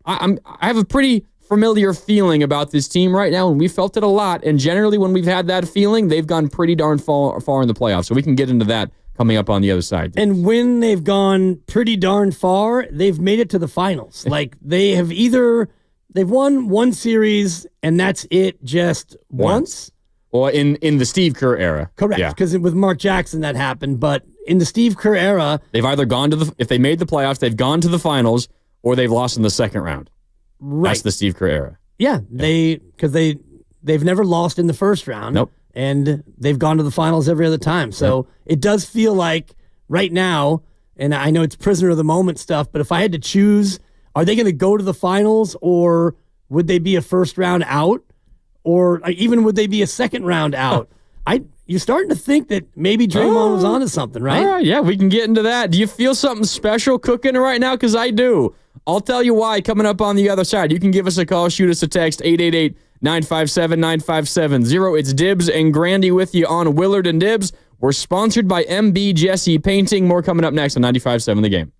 I have a pretty familiar feeling about this team right now, and we felt it a lot. And generally, when we've had that feeling, they've gone pretty darn far in the playoffs. So we can get into that coming up on the other side. And when they've gone pretty darn far, they've made it to the finals. Like they've won one series and that's it just once. Well, in the Steve Kerr era. Correct. Because with Mark Jackson that happened. But in the Steve Kerr era, they've either gone to if they made the playoffs, they've gone to the finals or they've lost in the second round. Right. That's the Steve Kerr era. Yeah. Because they've never lost in the first round. Nope. And they've gone to the finals every other time. So it does feel like right now, and I know it's prisoner of the moment stuff, but if I had to choose, are they going to go to the finals or would they be a first round out? Or even would they be a second round out? You're starting to think that maybe Draymond was onto something, right? All right, yeah, we can get into that. Do you feel something special cooking right now? Because I do. I'll tell you why coming up on the other side. You can give us a call, shoot us a text, 888-957-9570. It's Dibs and Grandy with you on Willard and Dibs. We're sponsored by MB Jesse Painting. More coming up next on 95.7 The Game.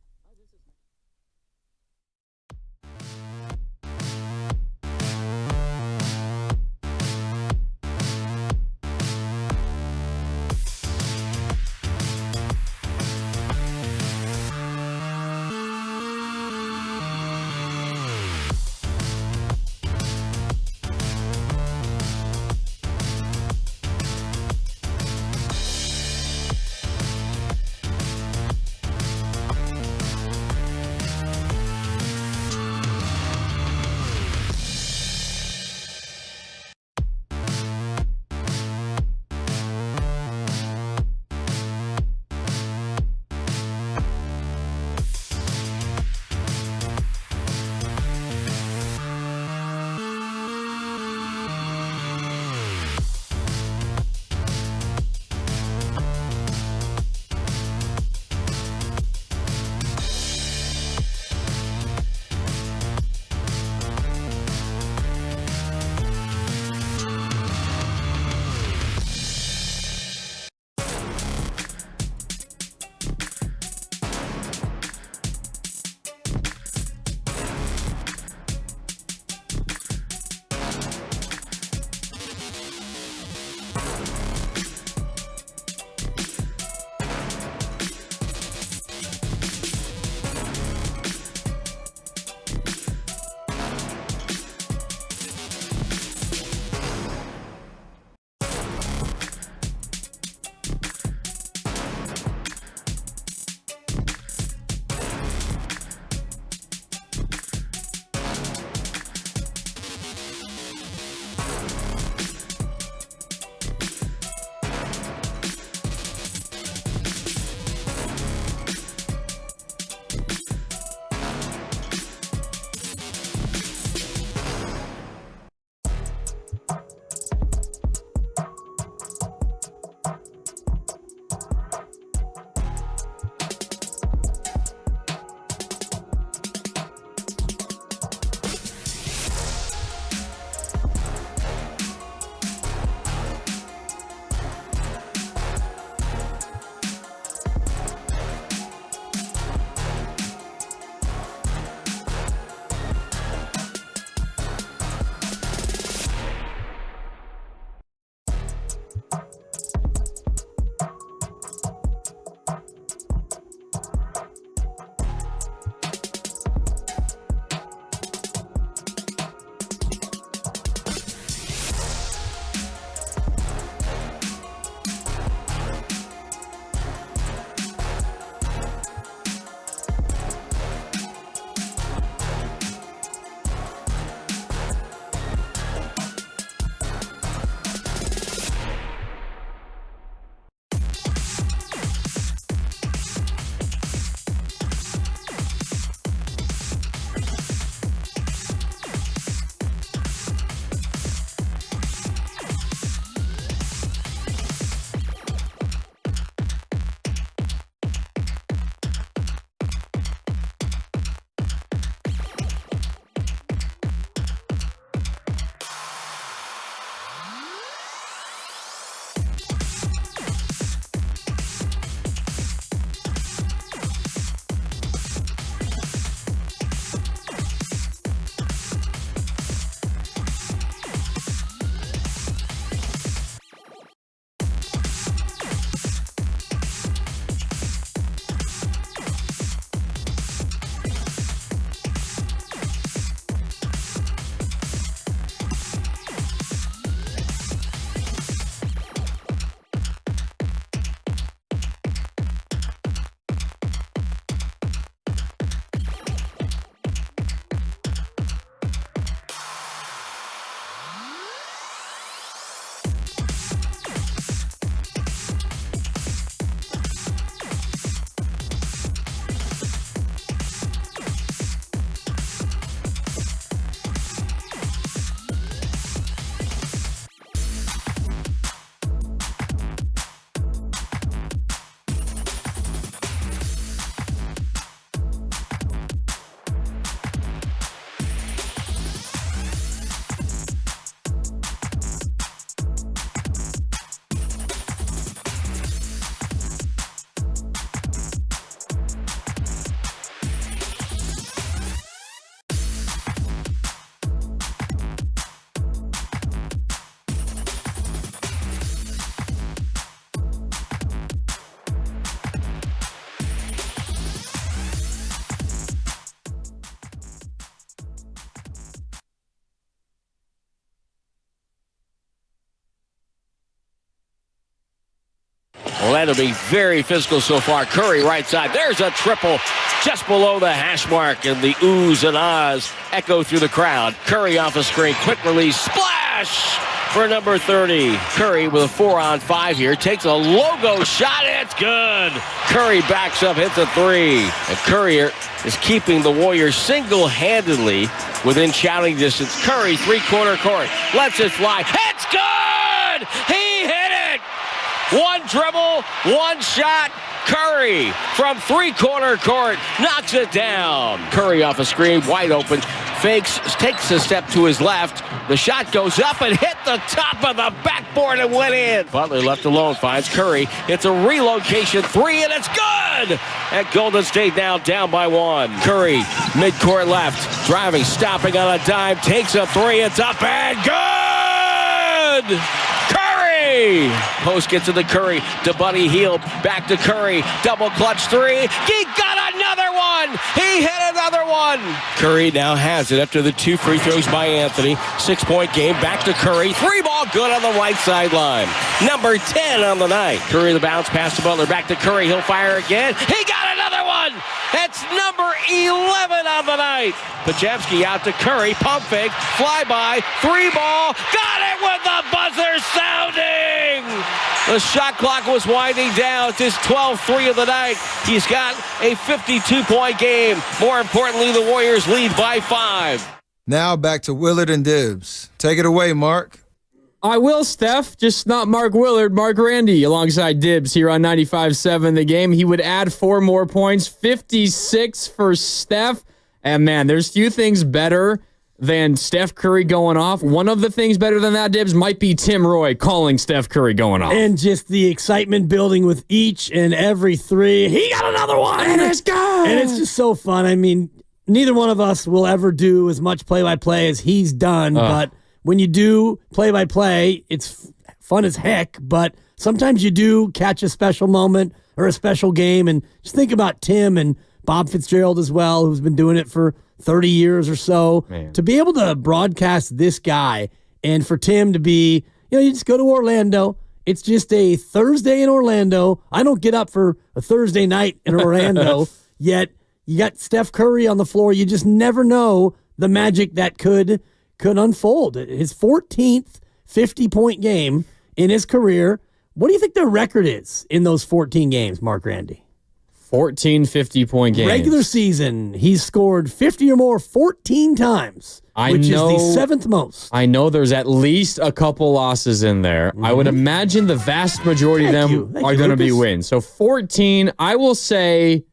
Orlando being very physical so far. Curry right side. There's a triple just below the hash mark, and the oohs and ahs echo through the crowd. Curry off a screen. Quick release. Splash for number 30. Curry with a 4-on-5 here. Takes a logo shot. It's good. Curry backs up, hits a 3. And Curry is keeping the Warriors single-handedly within shouting distance. Curry, three-quarter court. Lets it fly. It's good! He hit it! One dribble, one shot. Curry from three-quarter court knocks it down. Curry off a screen, wide open. Fakes, takes a step to his left. The shot goes up and hit the top of the backboard and went in. Butler left alone, finds Curry. It's a relocation 3, and it's good! At Golden State now down by 1. Curry, midcourt left, driving, stopping on a dime, takes a 3, it's up and good! Curry! Post gets to the Curry, to Buddy Hield, back to Curry, double clutch 3, he got another one! He hit another one! Curry now has it after the 2 free throws by Anthony. 6-point game, back to Curry, 3-ball good on the right sideline. Number 10 on the night. Curry the bounce pass to Butler, back to Curry, he'll fire again. He got another one! That's number 11 on the night. Pajemski out to Curry, pump fake, flyby, 3-ball, got it with the buzzer sounding! The shot clock was winding down. It's his 12th 3 of the night. He's got a 52-point game. More importantly, the Warriors lead by 5. Now back to Willard and Dibbs. Take it away, Mark. I will, Steph, just not Mark Willard, Mark Randy, alongside Dibbs here on 95.7 The Game. He would add 4 more points, 56 for Steph. And, man, there's few things better than Steph Curry going off. One of the things better than that, Dibbs, might be Tim Roy calling Steph Curry going off. And just the excitement building with each and every 3. He got another one! And it's good! And it's just so fun. I mean, neither one of us will ever do as much play-by-play as he's done, but when you do play-by-play, it's fun as heck, but sometimes you do catch a special moment or a special game, and just think about Tim and Bob Fitzgerald as well, who's been doing it for 30 years or so. Man. To be able to broadcast this guy, and for Tim to be, you just go to Orlando. It's just a Thursday in Orlando. I don't get up for a Thursday night in Orlando, yet you got Steph Curry on the floor. You just never know the magic that could unfold. His 14th 50-point game in his career. What do you think their record is in those 14 games, Mark Randy? 14 50-point games. Regular season, he's scored 50 or more 14 times, which is the 7th most. I know there's at least a couple losses in there. Mm-hmm. I would imagine the vast majority of them are going to be wins. So 14, I'll say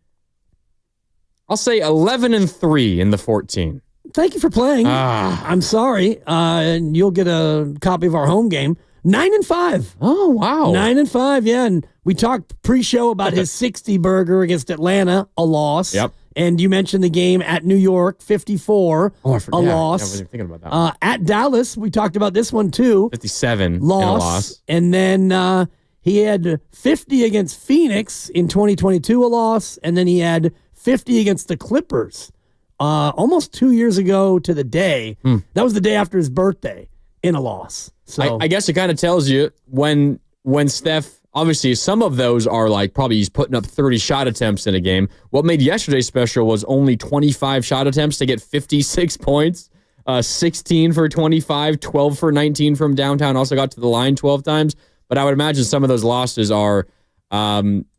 11-3 in the 14. Thank you for playing. I'm sorry. And you'll get a copy of our home game. 9-5. Oh, wow. 9-5, yeah. And we talked pre-show about his 60 burger against Atlanta, a loss. Yep. And you mentioned the game at New York, 54, I forgot. a loss. I wasn't thinking about that one. At Dallas, we talked about this one too. 57 loss. And a loss. And then he had 50 against Phoenix in 2022, a loss. And then he had 50 against the Clippers almost 2 years ago to the day. That was the day after his birthday in a loss. So I guess it kind of tells you when Steph, obviously some of those are like probably he's putting up 30 shot attempts in a game. What made yesterday special was only 25 shot attempts to get 56 points, 16 for 25, 12 for 19 from downtown, also got to the line 12 times. But I would imagine some of those losses are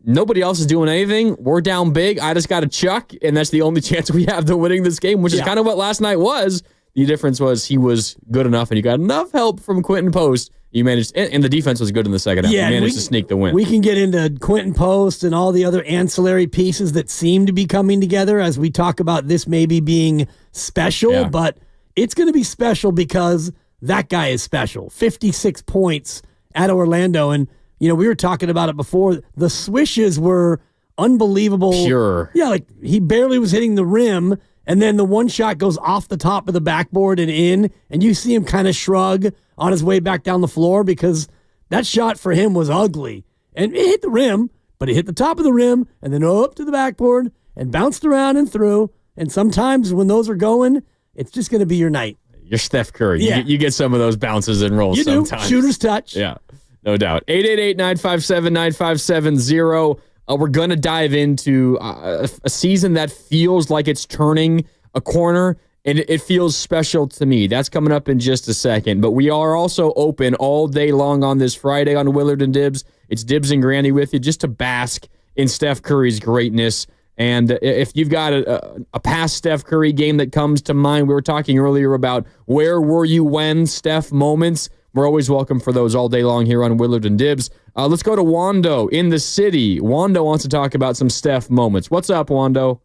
nobody else is doing anything. We're down big. I just got a chuck, and that's the only chance we have to winning this game, which is kind of what last night was. The difference was he was good enough, and you got enough help from Quinton Post. You managed, and the defense was good in the second half. You managed to sneak the win. We can get into Quinton Post and all the other ancillary pieces that seem to be coming together as we talk about this maybe being special, but it's going to be special because that guy is special. 56 points at Orlando, and we were talking about it before. The swishes were unbelievable. Pure. Yeah, like he barely was hitting the rim. And then the one shot goes off the top of the backboard and in, and you see him kind of shrug on his way back down the floor because that shot for him was ugly. And it hit the rim, but it hit the top of the rim and then up to the backboard and bounced around and through. And sometimes when those are going, it's just going to be your night. You're Steph Curry. Yeah. You get some of those bounces and rolls you sometimes. Do. Shooter's touch. Yeah. No doubt. 888-957-9570. We're going to dive into a season that feels like it's turning a corner, and it feels special to me. That's coming up in just a second. But we are also open all day long on this Friday on Willard and Dibs. It's Dibs and Granny with you just to bask in Steph Curry's greatness. And if you've got a past Steph Curry game that comes to mind, we were talking earlier about where were you when Steph moments. We're always welcome for those all day long here on Willard and Dibs. Let's go to Wando in the city. Wando wants to talk about some Steph moments. What's up, Wando?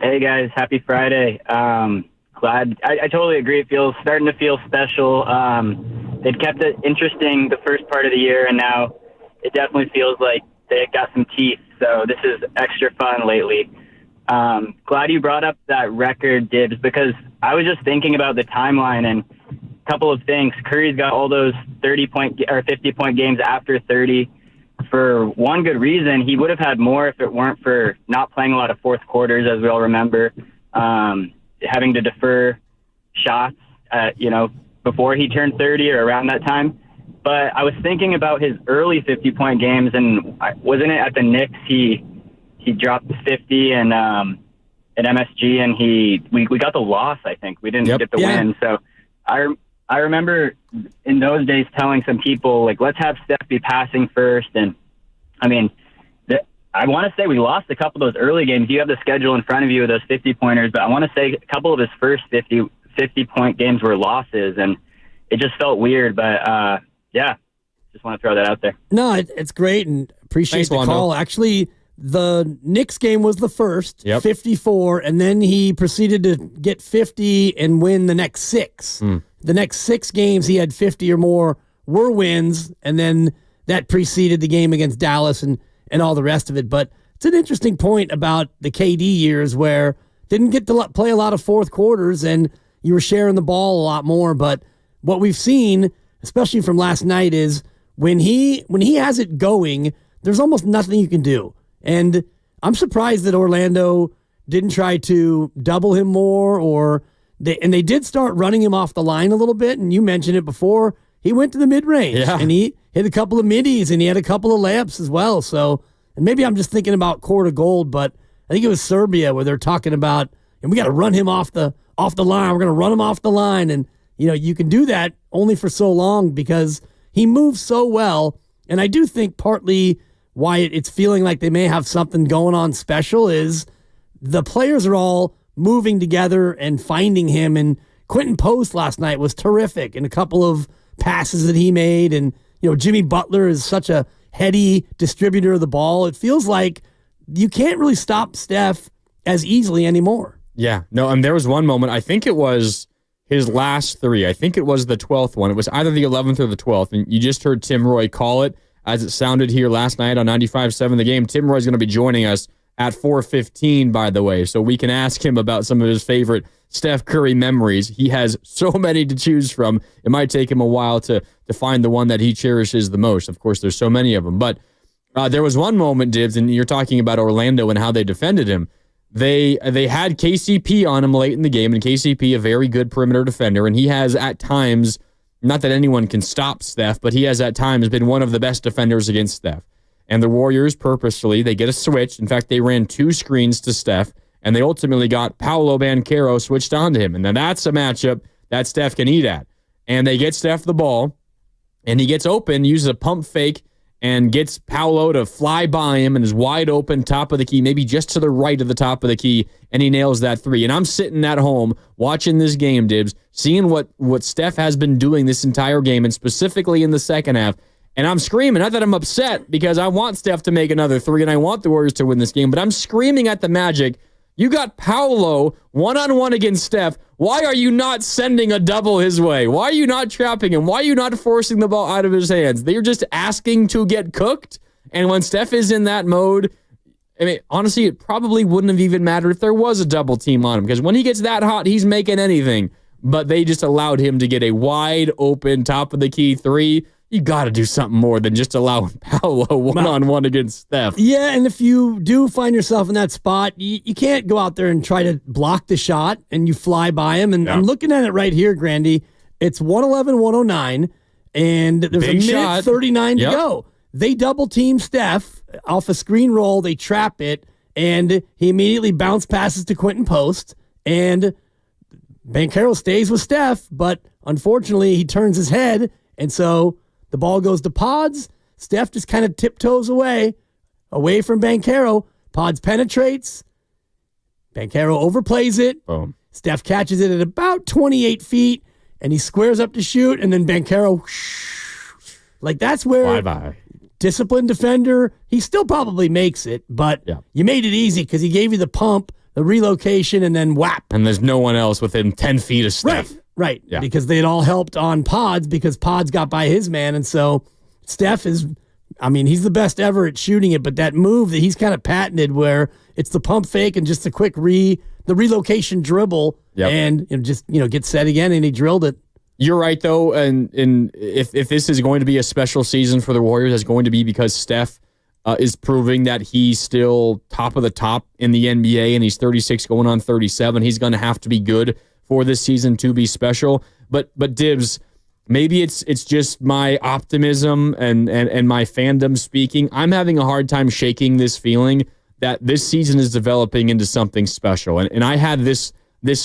Hey, guys. Happy Friday. Glad. I totally agree. It feels starting to feel special. They'd kept it interesting the first part of the year, and now it definitely feels like they got some teeth. So this is extra fun lately. Glad you brought up that record, Dibs, because I was just thinking about the timeline and a couple of things. Curry's got all those 30-point or 50-point games after 30. For one good reason, he would have had more if it weren't for not playing a lot of fourth quarters, as we all remember, having to defer shots, before he turned 30 or around that time. But I was thinking about his early 50-point games, and wasn't it at the Knicks he dropped 50 and at MSG, and we got the loss. I think we didn't get the win. So I remember in those days telling some people, like, let's have Steph be passing first. And, I mean, I want to say we lost a couple of those early games. You have the schedule in front of you with those 50-pointers, but I want to say a couple of his first 50-point games were losses, and it just felt weird. But, just want to throw that out there. No, it's great, and appreciate the call. Actually, the Knicks game was the first, 54, and then he proceeded to get 50 and win the next 6. The next 6 games he had 50 or more were wins, and then that preceded the game against Dallas and all the rest of it. But it's an interesting point about the KD years where didn't get to play a lot of fourth quarters, and you were sharing the ball a lot more. But what we've seen, especially from last night, is when he has it going, there's almost nothing you can do. And I'm surprised that Orlando didn't try to double him more, they did start running him off the line a little bit. And you mentioned it before. He went to the mid-range, and he hit a couple of middies, and he had a couple of layups as well. So, and maybe I'm just thinking about Court of Gold, but I think it was Serbia where they're talking about, and we got to run him off the line. We're going to run him off the line. And, you can do that only for so long because he moves so well. And I do think partly why it's feeling like they may have something going on special is the players are all moving together and finding him. And Quinton Post last night was terrific in a couple of passes that he made. And, Jimmy Butler is such a heady distributor of the ball. It feels like you can't really stop Steph as easily anymore. Yeah. No, and there was one moment, I think it was his last 3. I think it was the 12th one. It was either the 11th or the 12th. And you just heard Tim Roy call it as it sounded here last night on 95.7 The Game. Tim Roy's going to be joining us at 4:15, by the way, so we can ask him about some of his favorite Steph Curry memories. He has so many to choose from. It might take him a while to find the one that he cherishes the most. Of course, there's so many of them. But there was one moment, Dibs, and you're talking about Orlando and how they defended him. They had KCP on him late in the game, and KCP, a very good perimeter defender, and he has at times, not that anyone can stop Steph, but he has at times been one of the best defenders against Steph. And the Warriors purposefully, they get a switch. In fact, they ran 2 screens to Steph, and they ultimately got Paolo Banchero switched onto him. And then that's a matchup that Steph can eat at. And they get Steph the ball, and he gets open, uses a pump fake, and gets Paolo to fly by him and is wide open, top of the key, maybe just to the right of the top of the key, and he nails that 3. And I'm sitting at home watching this game, Dibs, seeing what Steph has been doing this entire game, and specifically in the second half. And I'm screaming. Not that I'm upset, because I want Steph to make another 3, and I want the Warriors to win this game, but I'm screaming at the Magic, you got Paolo one-on-one against Steph. Why are you not sending a double his way? Why are you not trapping him? Why are you not forcing the ball out of his hands? They're just asking to get cooked. And when Steph is in that mode, I mean, honestly, it probably wouldn't have even mattered if there was a double team on him, because when he gets that hot, he's making anything. But they just allowed him to get a wide open, top of the key 3. You got to do something more than just allow Paolo one-on-one against Steph. Yeah, and if you do find yourself in that spot, you can't go out there and try to block the shot and you fly by him. And I'm looking at it right here, Grandy. It's 111-109, and there's Big a minute shot. 39 to go. They double team Steph off a screen roll. They trap it, and he immediately bounce passes to Quinton Post, and Banchero stays with Steph, but unfortunately he turns his head, and so the ball goes to Pods. Steph just kind of tiptoes away from Banchero. Pods penetrates. Banchero overplays it. Boom. Steph catches it at about 28 feet, and he squares up to shoot, and then Banchero, like that's where Bye-bye. Disciplined defender, he still probably makes it, but you made it easy because he gave you the pump, the relocation, and then whap. And there's no one else within 10 feet of Steph. Right. Yeah. Because they had all helped on Pods because Pods got by his man, and so Steph is, I mean, he's the best ever at shooting it, but that move that he's kind of patented where it's the pump fake and just a quick the relocation dribble and just get set again, and he drilled it. You're right, though, and if this is going to be a special season for the Warriors, it's going to be because Steph is proving that he's still top of the top in the NBA, and he's 36 going on 37. He's going to have to be good for this season to be special. But Dibs, maybe it's just my optimism and my fandom speaking. I'm having a hard time shaking this feeling that this season is developing into something special. And I had this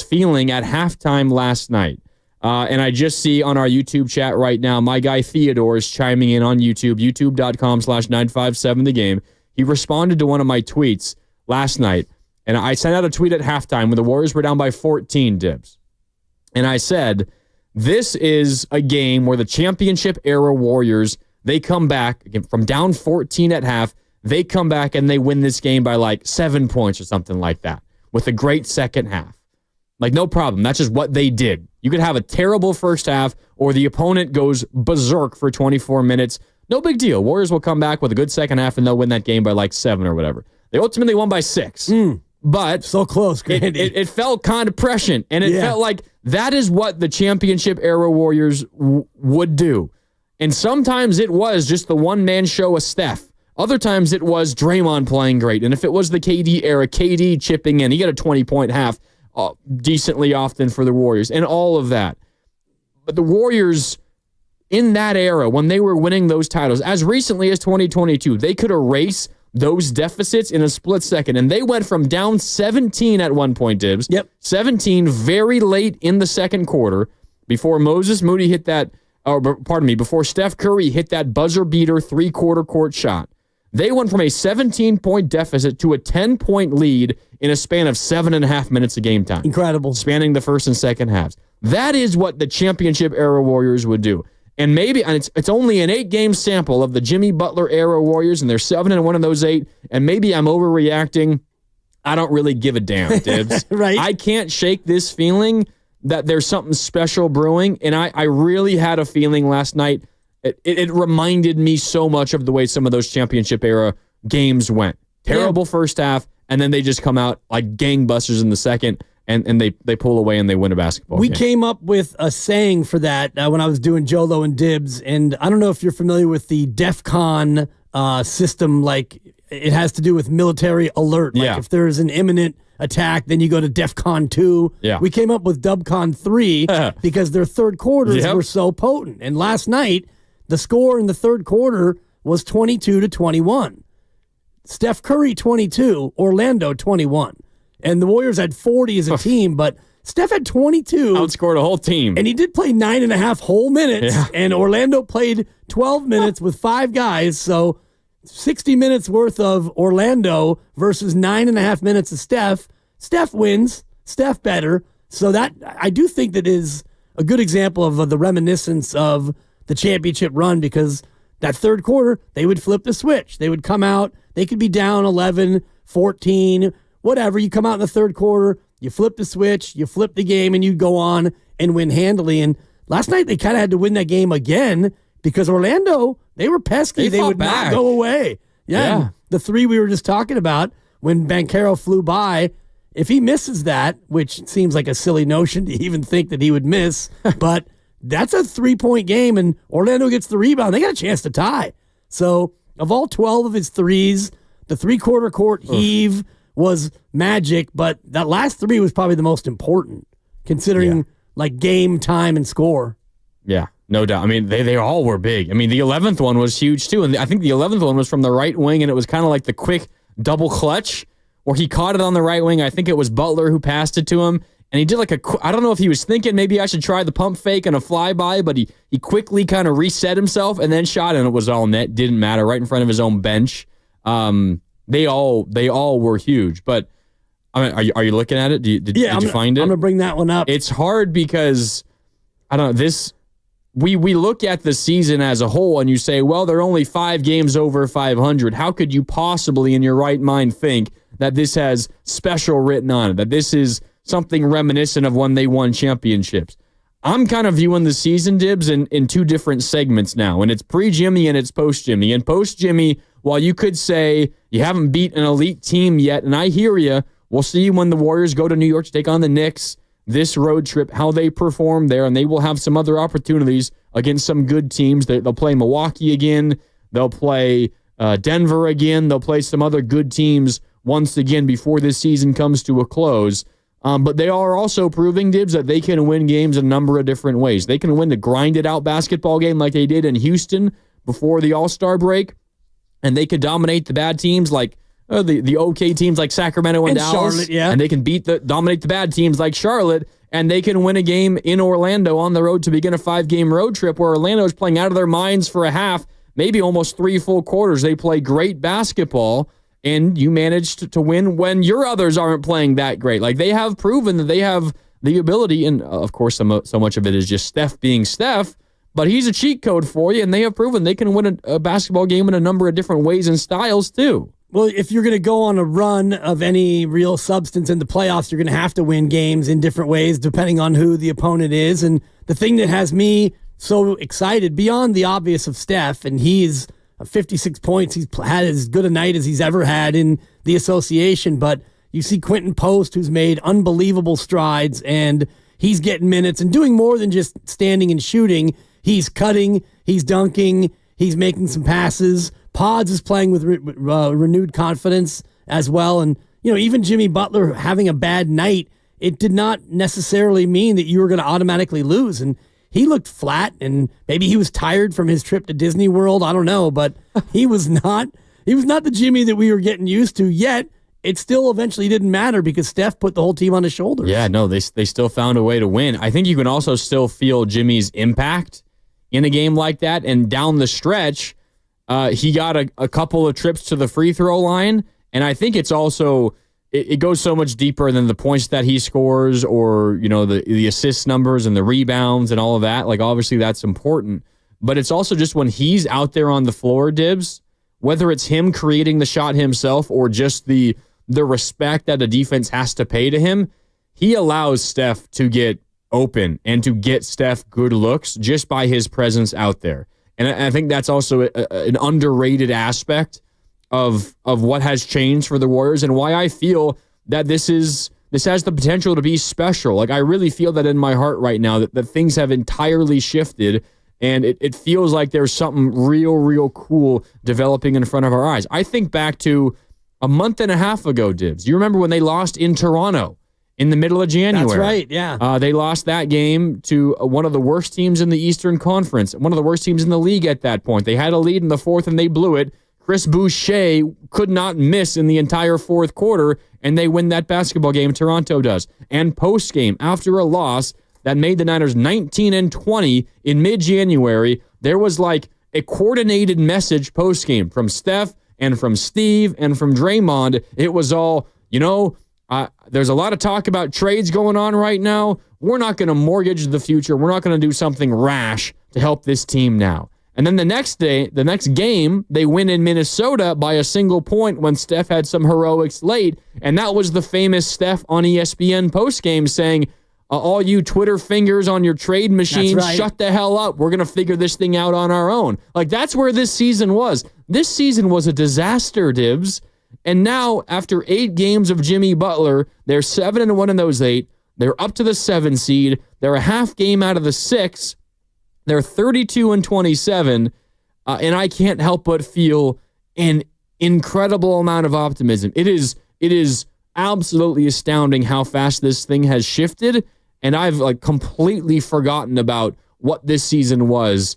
feeling at halftime last night. And I just see on our YouTube chat right now, my guy Theodore is chiming in on YouTube, youtube.com/957thegame. He responded to one of my tweets last night, and I sent out a tweet at halftime when the Warriors were down by 14, Dibs. And I said, this is a game where the championship-era Warriors, they come back again, from down 14 at half, they come back and they win this game by like 7 points or something like that with a great second half. Like, no problem. That's just what they did. You could have a terrible first half or the opponent goes berserk for 24 minutes. No big deal. Warriors will come back with a good second half and they'll win that game by like 7 or whatever. They ultimately won by 6. But so close, Grandy. It felt kind of prescient, and it felt like that is what the championship-era Warriors would do. And sometimes it was just the one-man show of Steph. Other times it was Draymond playing great. And if it was the KD era, KD chipping in. He got a 20-point half decently often for the Warriors and all of that. But the Warriors in that era, when they were winning those titles, as recently as 2022, they could erase those deficits in a split second. And they went from down 17 at one point, Dibs. 17 very late in the second quarter before Moses Moody hit that, before Steph Curry hit that buzzer beater three-quarter court shot. They went from a 17-point deficit to a 10-point lead in a span of 7.5 minutes of game time. Incredible. Spanning the first and second halves. That is what the championship-era Warriors would do. And maybe, and it's only an 8-game sample of the Jimmy Butler-era Warriors, and they're 7-1 in those 8, and maybe I'm overreacting. I don't really give a damn, Dibs. Right. I can't shake this feeling that there's something special brewing, and I really had a feeling last night. It reminded me so much of the way some of those championship-era games went. Terrible first half, and then they just come out like gangbusters in the second, and they pull away and they win a basketball game. We came up with a saying for that when I was doing Jolo and Dibs, and I don't know if you're familiar with the DEFCON system. Like, it has to do with military alert. Like, if there's an imminent attack, then you go to DEFCON 2. Yeah. We came up with DUBCON 3 because their third quarters were so potent. And last night, the score in the third quarter was 22-21. Steph Curry 22, Orlando 21. And the Warriors had 40 as a team, but Steph had 22. Outscored a whole team. And he did play 9.5 whole minutes, and Orlando played 12 minutes with 5 guys, so 60 minutes worth of Orlando versus 9.5 minutes of Steph. Steph wins. Steph better. So that, I do think that is a good example of the reminiscence of the championship run, because that third quarter, they would flip the switch. They would come out. They could be down 11, 14, whatever. You come out in the third quarter, you flip the switch, you flip the game, and you go on and win handily. And last night, they kind of had to win that game again because Orlando, they were pesky. They would not go away. Yeah. The 3 we were just talking about, when Banchero flew by, if he misses that, which seems like a silly notion to even think that he would miss, but that's a 3-point game, and Orlando gets the rebound. They got a chance to tie. So, of all 12 of his threes, the three-quarter court heave was magic, but that last 3 was probably the most important, considering like game, time, and score. Yeah, no doubt. I mean, they all were big. I mean, the 11th one was huge too, and I think the 11th one was from the right wing, and it was kind of like the quick double clutch where he caught it on the right wing. I think it was Butler who passed it to him, and he did like I don't know if he was thinking maybe I should try the pump fake and a flyby, but he quickly kind of reset himself and then shot, and it was all net. Didn't matter, right in front of his own bench. They all were huge, but I mean, are you looking at it? Did you find it? I'm gonna bring that one up. It's hard because I don't know this. We look at the season as a whole and you say, well, they're only 5 games over 500. How could you possibly in your right mind think that this has special written on it, that this is something reminiscent of when they won championships? I'm kind of viewing the season, Dibs, in 2 different segments now, and it's pre-Jimmy and it's post-Jimmy. And post-Jimmy, while you could say you haven't beat an elite team yet, and I hear you, we'll see when the Warriors go to New York to take on the Knicks this road trip, how they perform there, and they will have some other opportunities against some good teams. They'll play Milwaukee again. They'll play Denver again. They'll play some other good teams once again before this season comes to a close. But they are also proving, Dibs, that they can win games a number of different ways. They can win the grinded-out basketball game like they did in Houston before the All-Star break, and they could dominate the bad teams like the okay teams like Sacramento and Dallas, Charlotte, yeah. And they can dominate the bad teams like Charlotte, and they can win a game in Orlando on the road to begin a 5-game road trip where Orlando is playing out of their minds for a half, maybe almost 3 full quarters. They play great basketball, and you managed to win when your others aren't playing that great. Like, they have proven that they have the ability, and of course, so much of it is just Steph being Steph, but he's a cheat code for you, and they have proven they can win a basketball game in a number of different ways and styles too. Well, if you're going to go on a run of any real substance in the playoffs, you're going to have to win games in different ways depending on who the opponent is. And the thing that has me so excited, beyond the obvious of Steph, and he's 56 points, he's had as good a night as he's ever had in the association, but you see Quinton Post, who's made unbelievable strides, and he's getting minutes and doing more than just standing and shooting. He's cutting, he's dunking, he's making some passes. Pods is playing with renewed confidence as well. And, even Jimmy Butler having a bad night, it did not necessarily mean that you were going to automatically lose. And he looked flat, and maybe he was tired from his trip to Disney World. I don't know, but he was not the Jimmy that we were getting used to yet. It still eventually didn't matter because Steph put the whole team on his shoulders. Yeah, no, they still found a way to win. I think you can also still feel Jimmy's impact in a game like that. And down the stretch, he got a couple of trips to the free throw line, and I think it's also it goes so much deeper than the points that he scores or the assist numbers and the rebounds and all of that. Like, obviously that's important, but it's also just when he's out there on the floor, Dibs, whether it's him creating the shot himself or just the respect that the defense has to pay to him, he allows Steph to get open and to get Steph good looks just by his presence out there. And I think that's also an underrated aspect of what has changed for the Warriors and why I feel that this has the potential to be special. Like, I really feel that in my heart right now that things have entirely shifted, and it feels like there's something real cool developing in front of our eyes. I think back to a month and a half ago, Dibs. You remember when they lost in Toronto in the middle of January? That's right, yeah. They lost that game to one of the worst teams in the Eastern Conference, one of the worst teams in the league at that point. They had a lead in the fourth, and they blew it. Chris Boucher could not miss in the entire fourth quarter, and they win that basketball game. Toronto does. And post-game, after a loss that made the Niners 19-20 in mid-January, there was like a coordinated message post-game from Steph and from Steve and from Draymond. It was all, there's a lot of talk about trades going on right now. We're not going to mortgage the future. We're not going to do something rash to help this team now. And then the next game, they win in Minnesota by a single point when Steph had some heroics late. And that was the famous Steph on ESPN postgame saying, all you Twitter fingers on your trade machines, right. Shut the hell up. We're going to figure this thing out on our own. Like, that's where this season was. This season was a disaster, Dibs. And now, after 8 games of Jimmy Butler, they're 7-1 in those 8. They're up to the 7 seed. They're a half game out of the 6. They're 32-27. And I can't help but feel an incredible amount of optimism. It is absolutely astounding how fast this thing has shifted. And I've completely forgotten about what this season was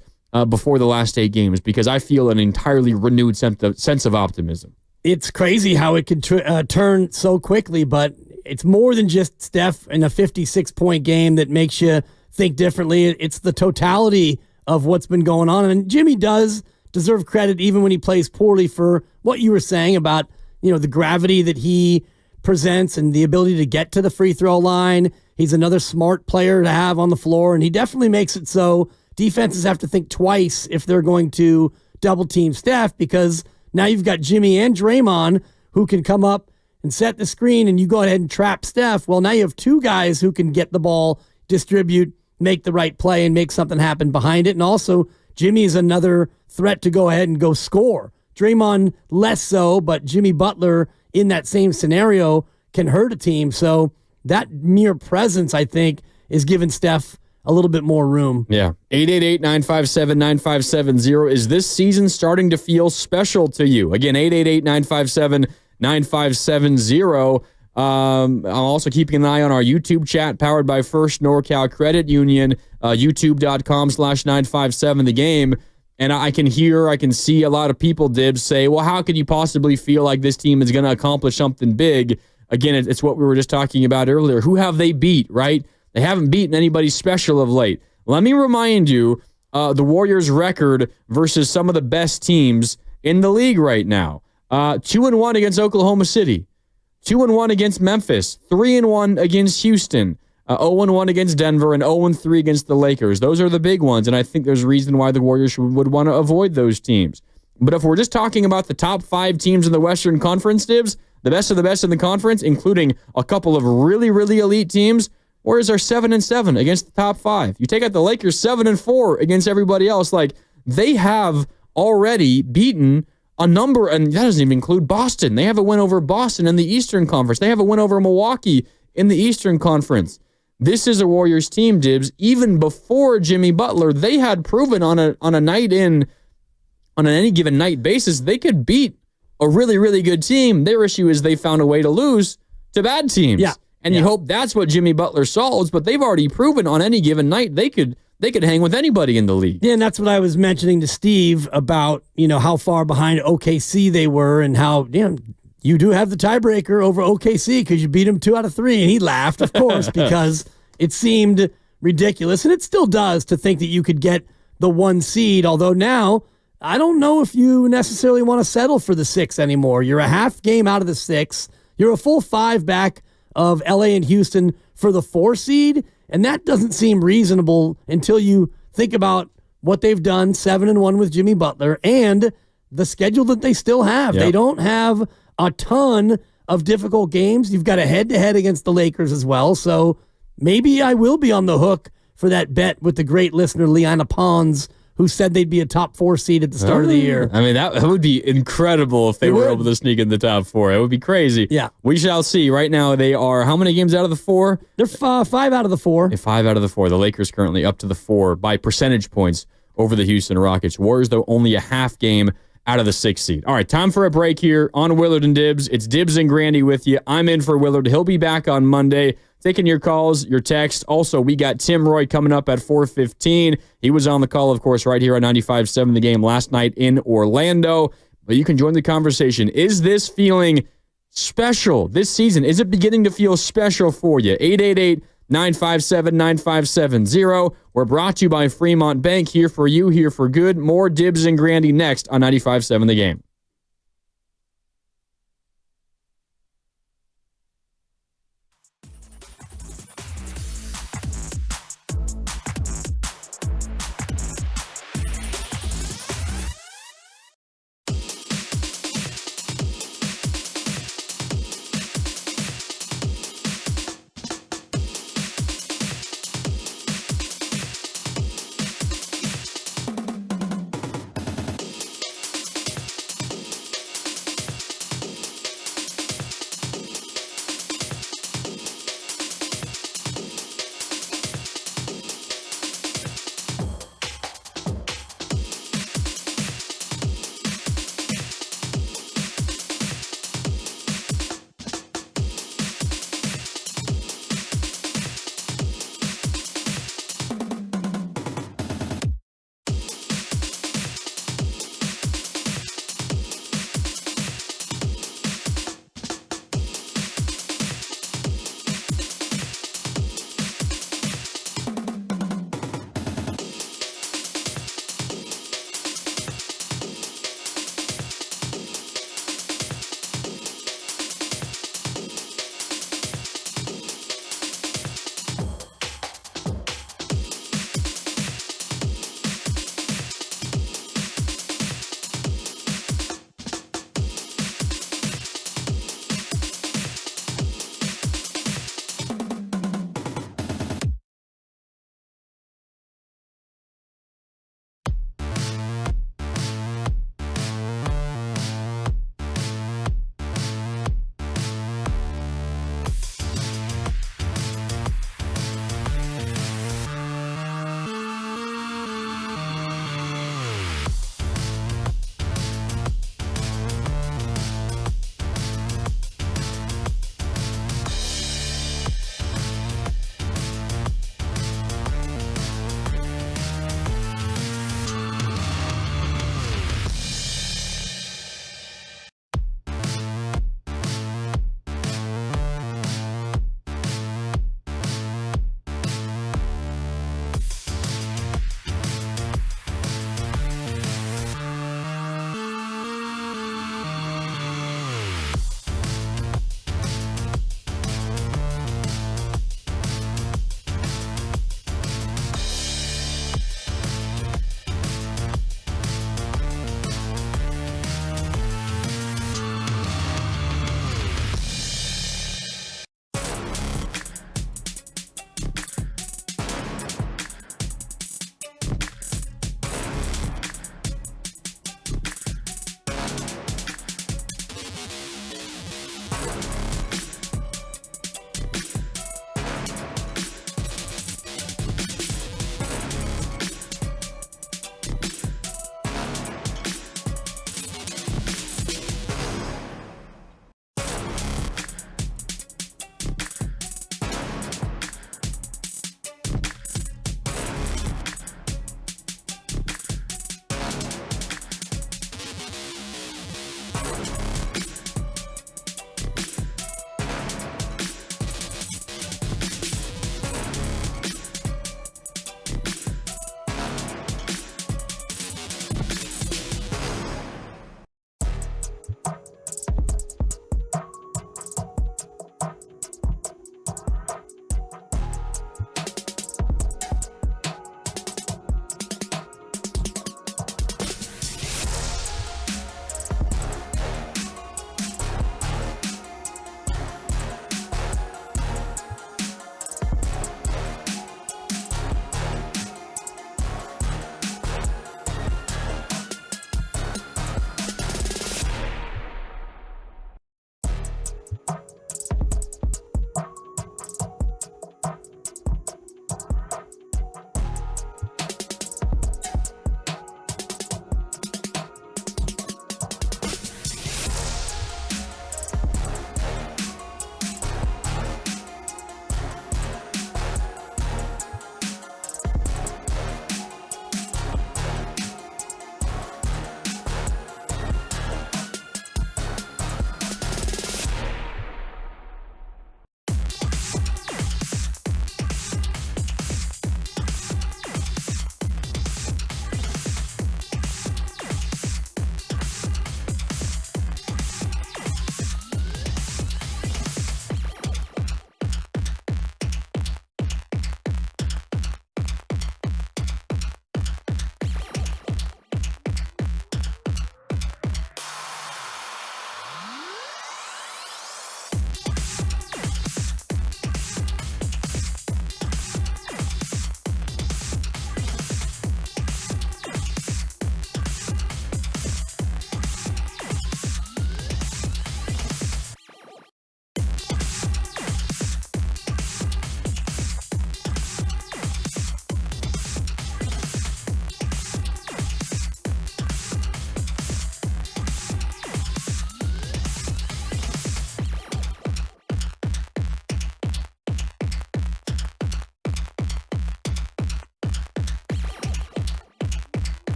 before the last 8 games, because I feel an entirely renewed sense of optimism. It's crazy how it could turn so quickly, but it's more than just Steph in a 56-point game that makes you think differently. It's the totality of what's been going on. And Jimmy does deserve credit even when he plays poorly for what you were saying about, the gravity that he presents and the ability to get to the free throw line. He's another smart player to have on the floor, and he definitely makes it so defenses have to think twice if they're going to double team Steph, because now you've got Jimmy and Draymond who can come up and set the screen, and you go ahead and trap Steph. Well, now you have 2 guys who can get the ball, distribute, make the right play, and make something happen behind it. And also, Jimmy is another threat to go ahead and go score. Draymond less so, but Jimmy Butler in that same scenario can hurt a team. So that mere presence, I think, is giving Steph a little bit more room. Yeah. 888-957-9570. Is this season starting to feel special to you? Again, 888-957-9570. I'm also keeping an eye on our YouTube chat powered by First NorCal Credit Union, youtube.com/957thegame. And I can see a lot of people, Dibs, say, well, how could you possibly feel like this team is going to accomplish something big? Again, it's what we were just talking about earlier. Who have they beat, right? They haven't beaten anybody special of late. Let me remind you, the Warriors' record versus some of the best teams in the league right now. 2-1 against Oklahoma City. 2-1 against Memphis. 3-1 against Houston. 0-1 against Denver, and 0-3 against the Lakers. Those are the big ones, and I think there's a reason why the Warriors would want to avoid those teams. But if we're just talking about the top 5 teams in the Western Conference, Dibs, the best of the best in the conference, including a couple of really, really elite teams, Warriors are 7-7 against the top 5. You take out the Lakers, 7-4 against everybody else. Like, they have already beaten a number, and that doesn't even include Boston. They have a win over Boston in the Eastern Conference. They have a win over Milwaukee in the Eastern Conference. This is a Warriors team, Dibs. Even before Jimmy Butler, they had proven on an any given night basis, they could beat a really, really good team. Their issue is they found a way to lose to bad teams. Yeah. And you hope that's what Jimmy Butler solves, but they've already proven on any given night they could hang with anybody in the league. Yeah, and that's what I was mentioning to Steve about, how far behind OKC they were and how, you do have the tiebreaker over OKC because you beat him 2 out of 3. And he laughed, of course, because it seemed ridiculous. And it still does to think that you could get the 1 seed. Although now, I don't know if you necessarily want to settle for the 6 anymore. You're a half game out of the 6. You're a full 5 back of LA and Houston for the 4 seed. And that doesn't seem reasonable until you think about what they've done, 7-1 with Jimmy Butler, and the schedule that they still have. Yep. They don't have a ton of difficult games. You've got a head-to-head against the Lakers as well, so maybe I will be on the hook for that bet with the great listener Liana Pons, who said they'd be a top 4 seed at the start of the year. I mean, that would be incredible if they were able to sneak in the top 4. It would be crazy. Yeah. We shall see. Right now, they are how many games out of the 4? They're 5 out of the 4. 5 out of the 4. The Lakers currently up to the 4 by percentage points over the Houston Rockets. Warriors, though, only a half game out of the 6th seed. All right, time for a break here on Willard and Dibs. It's Dibs and Grandy with you. I'm in for Willard. He'll be back on Monday, taking your calls, your texts. Also, we got Tim Roy coming up at 4:15. He was on the call, of course, right here on 95.7 The Game last night in Orlando. But you can join the conversation. Is this feeling special this season? Is it beginning to feel special for you? 888-957-9570. We're brought to you by Fremont Bank. Here for you, here for good. More Dibs and Grandy next on 95.7 The Game.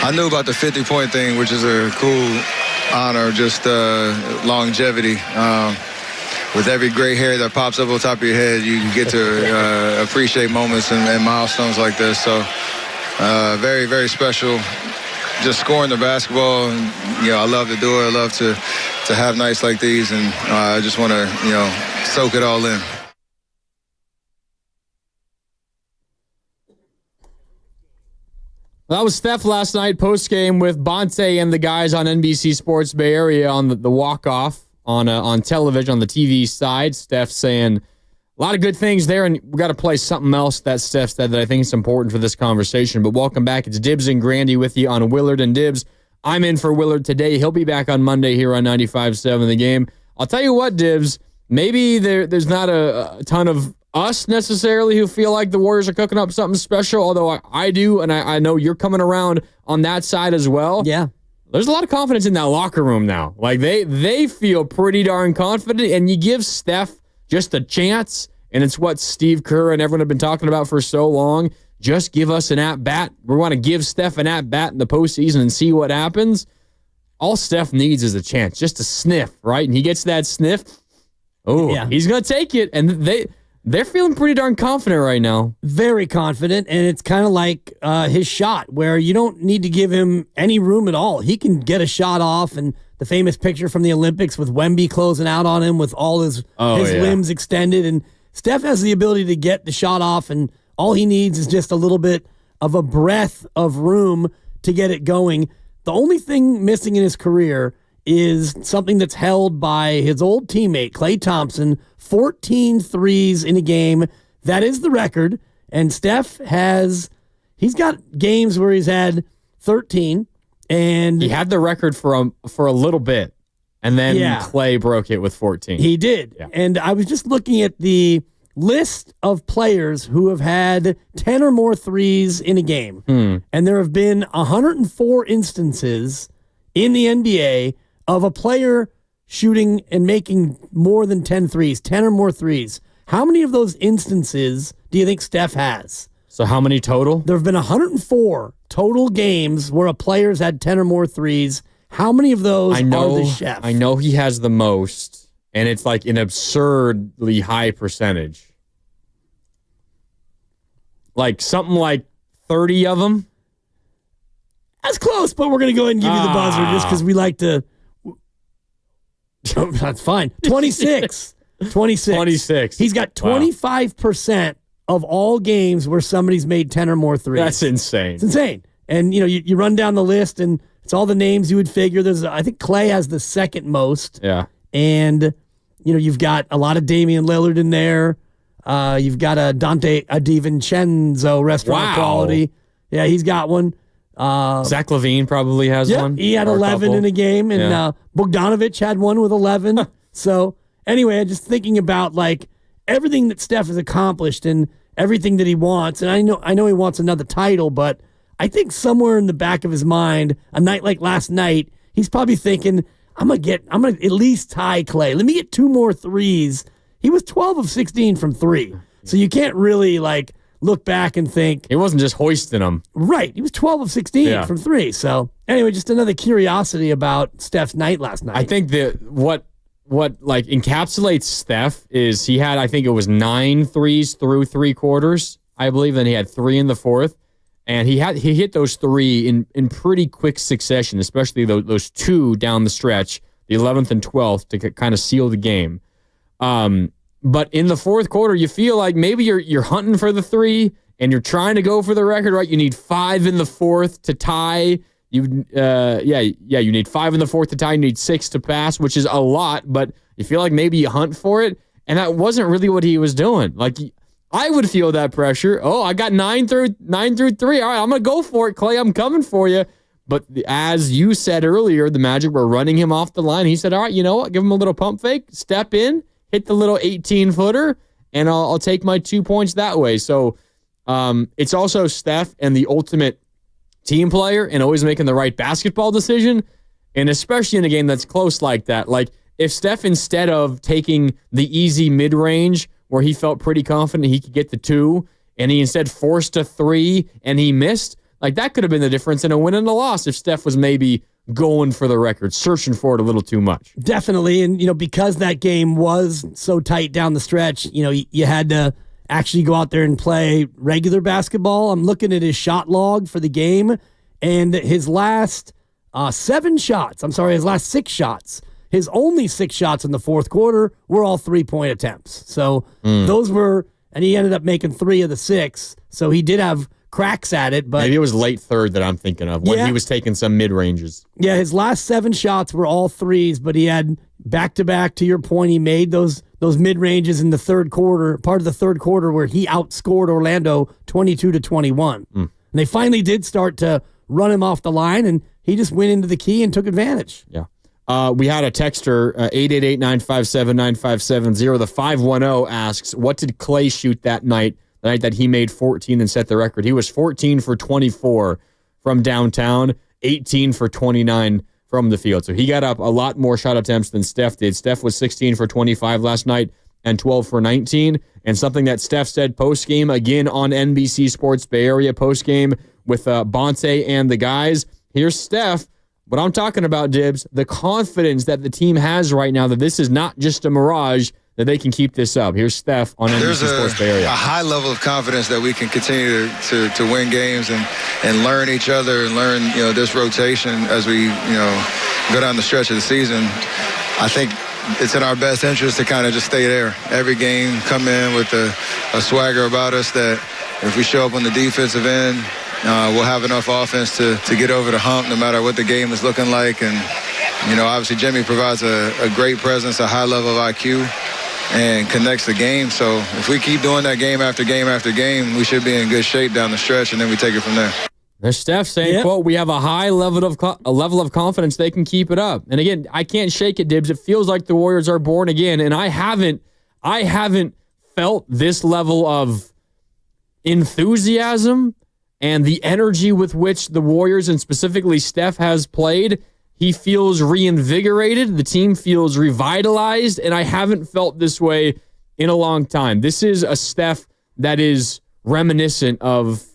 I knew about the 50-point thing, which is a cool honor, just longevity. With every gray hair that pops up on top of your head, you get to appreciate moments and milestones like this. So very, very special. Just scoring the basketball, and, I love to do it. I love to have nights like these, and I just want to, soak it all in. That was Steph last night, post-game with Bonte and the guys on NBC Sports Bay Area on the walk-off on television, on the TV side. Steph saying a lot of good things there, and we got to play something else that Steph said that I think is important for this conversation. But welcome back. It's Dibs and Grandy with you on Willard and Dibs. I'm in for Willard today. He'll be back on Monday here on 95.7 The Game. I'll tell you what, Dibs, maybe there's not a ton of us necessarily who feel like the Warriors are cooking up something special, although I do, and I know you're coming around on that side as well. Yeah. There's a lot of confidence in that locker room now. Like, they feel pretty darn confident, and you give Steph just a chance, and it's what Steve Kerr and everyone have been talking about for so long. Just give us an at-bat. We want to give Steph an at-bat in the postseason and see what happens. All Steph needs is a chance, just a sniff, right? And he gets that sniff. Oh, yeah. He's going to take it, and they're feeling pretty darn confident right now. Very confident, and it's kind of like his shot, where you don't need to give him any room at all. He can get a shot off, and the famous picture from the Olympics with Wemby closing out on him with all his limbs extended, and Steph has the ability to get the shot off, and all he needs is just a little bit of a breath of room to get it going. The only thing missing in his career is something that's held by his old teammate, Klay Thompson, 14 threes in a game. That is the record. And Steph he's got games where he's had 13. And he had the record for a little bit. And then Klay broke it with 14. He did. Yeah. And I was just looking at the list of players who have had 10 or more threes in a game. And there have been 104 instances in the NBA of a player shooting and making more than 10 threes, 10 or more threes. How many of those instances do you think Steph has? So how many total? There have been 104 total games where a player's had 10 or more threes. How many of those are the chef? I know he has the most, and it's like an absurdly high percentage. Like something like 30 of them? That's close, but we're going to go ahead and give you the buzzer just because we like to. That's fine. 26. 26. He's got 25% of all games where somebody's made 10 or more threes. That's insane. It's insane. And, you run down the list, and it's all the names you would figure. I think Klay has the second most. Yeah. And, you've got a lot of Damian Lillard in there. You've got a Dante DiVincenzo restaurant quality. Yeah, he's got one. Zach LaVine probably has one. He had 11 in a game, and Bogdanovich had one with 11. So anyway, I'm just thinking about like everything that Steph has accomplished and everything that he wants. And I know he wants another title, but I think somewhere in the back of his mind, a night like last night, he's probably thinking, I'm gonna at least tie Klay. Let me get 2 more threes. He was 12 of 16 from 3. So you can't really like look back and think he wasn't just hoisting them. Right. He was 12 of 16 from 3. So anyway, just another curiosity about Steph's night last night. I think that what like encapsulates Steph is he had, I think it was 9 threes through 3 quarters, I believe. Then he had 3 in the fourth. And he hit those 3 in pretty quick succession, especially those 2 down the stretch, the 11th and 12th, to kind of seal the game. But in the fourth quarter, you feel like maybe you're hunting for the 3 and you're trying to go for the record, right? You need 5 in the fourth to tie. You need 5 in the fourth to tie. You need 6 to pass, which is a lot, but you feel like maybe you hunt for it. And that wasn't really what he was doing. Like, I would feel that pressure. Oh, I got 9 through 3. All right, I'm going to go for it, Klay. I'm coming for you. But as you said earlier, the Magic were running him off the line. He said, all right, you know what? Give him a little pump fake, step in, hit the little 18-footer, and I'll take my 2 points that way. So it's also Steph and the ultimate team player and always making the right basketball decision, and especially in a game that's close like that. Like, if Steph, instead of taking the easy mid-range where he felt pretty confident he could get the 2, and he instead forced a 3 and he missed, like that could have been the difference in a win and a loss if Steph was maybe going for the record, searching for it a little too much. Definitely. And, because that game was so tight down the stretch, you had to actually go out there and play regular basketball. I'm looking at his shot log for the game, and his last 6 shots, his only 6 shots in the fourth quarter were all 3-point attempts. So those were, and he ended up making 3 of the 6. So he did have cracks at it, but maybe it was late third that I'm thinking of when he was taking some mid-ranges. Yeah, his last 7 shots were all 3s, but he had back-to-back, to your point, he made those mid-ranges in the third quarter, part of the third quarter where he outscored Orlando 22-21. And they finally did start to run him off the line, and he just went into the key and took advantage. Yeah. We had a texter, 888-957-9570. The 510 asks, what did Klay shoot that night, the night that he made 14 and set the record? He was 14 for 24 from downtown, 18 for 29 from the field. So he got up a lot more shot attempts than Steph did. Steph was 16 for 25 last night and 12 for 19. And something that Steph said post-game, again on NBC Sports Bay Area post-game with Bonte and the guys. Here's Steph. What I'm talking about, Dibs, the confidence that the team has right now that this is not just a mirage, that they can keep this up. Here's Steph on NBC Sports Bay Area. There's a high level of confidence that we can continue to win games and learn each other and learn this rotation as we go down the stretch of the season. I think it's in our best interest to kind of just stay there. Every game, come in with a swagger about us that if we show up on the defensive end, we'll have enough offense to get over the hump no matter what the game is looking like. And, obviously Jimmy provides a great presence, a high level of IQ, and connects the game. So if we keep doing that game after game after game, we should be in good shape down the stretch, and then we take it from there. There's Steph saying, quote, we have a high level of confidence they can keep it up. And again, I can't shake it, Dibs. It feels like the Warriors are born again, and I haven't felt this level of enthusiasm and the energy with which the Warriors and specifically Steph has played. He feels reinvigorated. The team feels revitalized, and I haven't felt this way in a long time. This is a Steph that is reminiscent of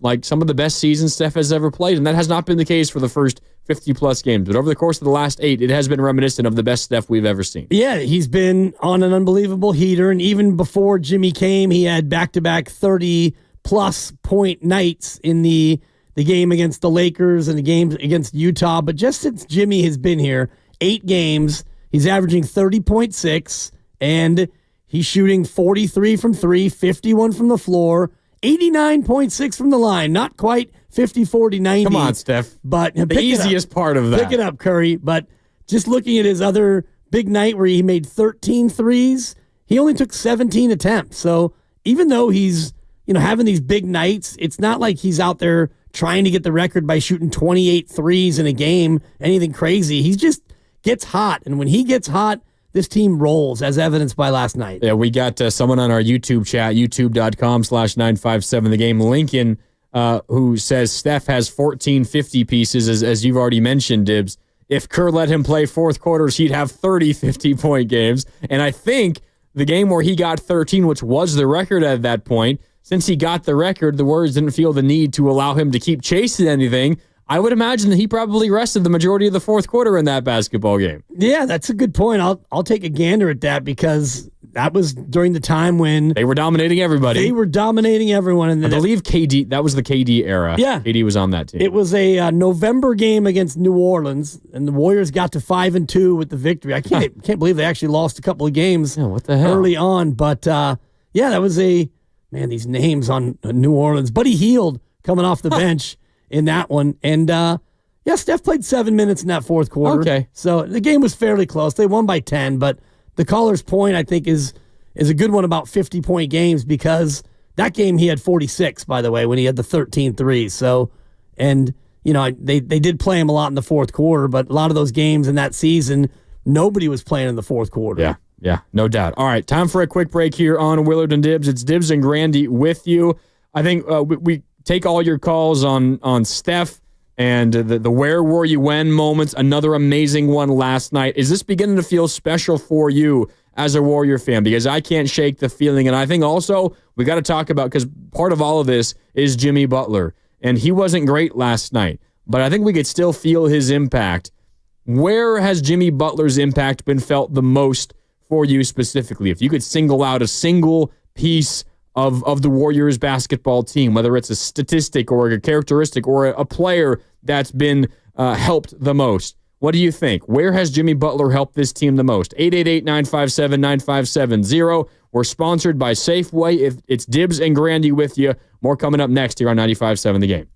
like some of the best seasons Steph has ever played, and that has not been the case for the first 50-plus games. But over the course of the last 8, it has been reminiscent of the best Steph we've ever seen. Yeah, he's been on an unbelievable heater, and even before Jimmy came, he had back-to-back 30-plus point nights in the game against the Lakers and the games against Utah. But just since Jimmy has been here, 8 games, he's averaging 30.6, and he's shooting 43 from 3, 51 from the floor, 89.6 from the line. Not quite 50, 40, 90. Come on, Steph. But the easiest part of that. Pick it up, Curry. But just looking at his other big night where he made 13 threes, he only took 17 attempts. So even though he's having these big nights, it's not like he's out there trying to get the record by shooting 28 threes in a game, anything crazy. He just gets hot. And when he gets hot, this team rolls, as evidenced by last night. Yeah, we got someone on our YouTube chat, youtube.com/957thegame, Lincoln, who says Steph has 14 50 pieces, as you've already mentioned, Dibs. If Kerr let him play fourth quarters, he'd have 30 50-point games. And I think the game where he got 13, which was the record at that point, since he got the record, the Warriors didn't feel the need to allow him to keep chasing anything. I would imagine that he probably rested the majority of the fourth quarter in that basketball game. Yeah, that's a good point. I'll take a gander at that because that was during the time when they were dominating everybody. They were dominating everyone. And I believe KD, that was the KD era. Yeah. KD was on that team. It was a November game against New Orleans, and the Warriors got to 5-2 with the victory. I can't believe they actually lost a couple of games what the hell? Early on. But, that was these names on New Orleans. Buddy Hield coming off the bench in that one. And, Steph played 7 minutes in that fourth quarter. Okay. So the game was fairly close. They won by 10, but the caller's point, I think, is a good one about 50-point games because that game he had 46, by the way, when he had the 13 threes. So, and, they did play him a lot in the fourth quarter, but a lot of those games in that season, nobody was playing in the fourth quarter. Yeah, no doubt. All right, time for a quick break here on Willard and Dibs. It's Dibs and Grandy with you. I think we take all your calls on Steph and the where were you when moments. Another amazing one last night. Is this beginning to feel special for you as a Warrior fan? Because I can't shake the feeling. And I think also we got to talk about, because part of all of this is Jimmy Butler. And he wasn't great last night, but I think we could still feel his impact. Where has Jimmy Butler's impact been felt the most for you specifically? If you could single out a single piece of the Warriors basketball team, whether it's a statistic or a characteristic or a player that's been helped the most, what do you think? Where has Jimmy Butler helped this team the most? 888-957-9570. We're sponsored by Safeway. It's Dibs and Grandy with you. More coming up next here on 95.7 The Game.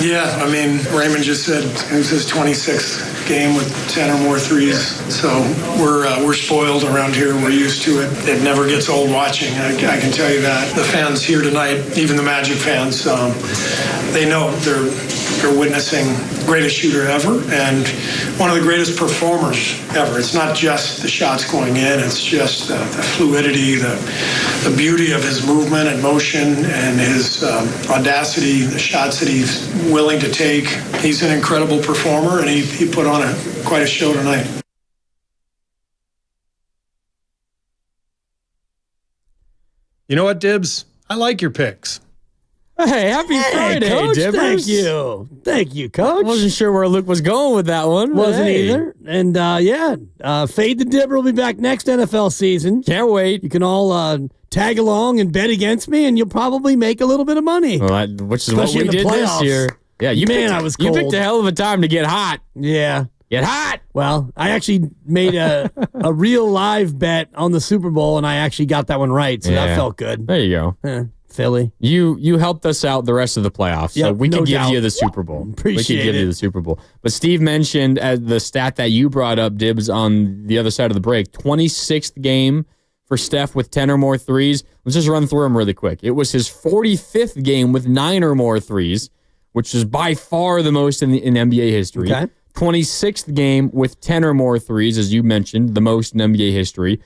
Yeah, I mean, Raymond just said it was his 26th game with 10 or more threes. So we're spoiled around here. We're used to it. It never gets old watching. I can tell you that. The fans here tonight, even the Magic fans, they know they're witnessing the greatest shooter ever and one of the greatest performers ever. It's not just the shots going in. It's just the fluidity, the beauty of his movement and motion and his audacity, the shots that he's willing to take. He's an incredible performer, and he put on quite a show tonight. You know what, Dibs? I like your picks. Hey, happy Friday, Coach. Dibbers. Thank you, Coach. I wasn't sure where Luke was going with that one. Wasn't either. And Fade the Dibber will be back next NFL season. Can't wait. You can all tag along and bet against me, and you'll probably make a little bit of money. Well, which is especially what we in the did playoffs. this year. Yeah, you picked a hell of a time to get hot. Yeah. Get hot. Well, I actually made a real live bet on the Super Bowl, and I actually got that one right, so that felt good. There you go. Philly. You helped us out the rest of the playoffs, so we could give you the Super Bowl. Appreciate we could give you the Super Bowl. But Steve mentioned the stat that you brought up, Dibs, on the other side of the break. 26th game for Steph with 10 or more threes. Let's just run through them really quick. It was his 45th game with 9 or more threes, which is by far the most in NBA history. Okay. 26th game with 10 or more threes, as you mentioned, the most in NBA history.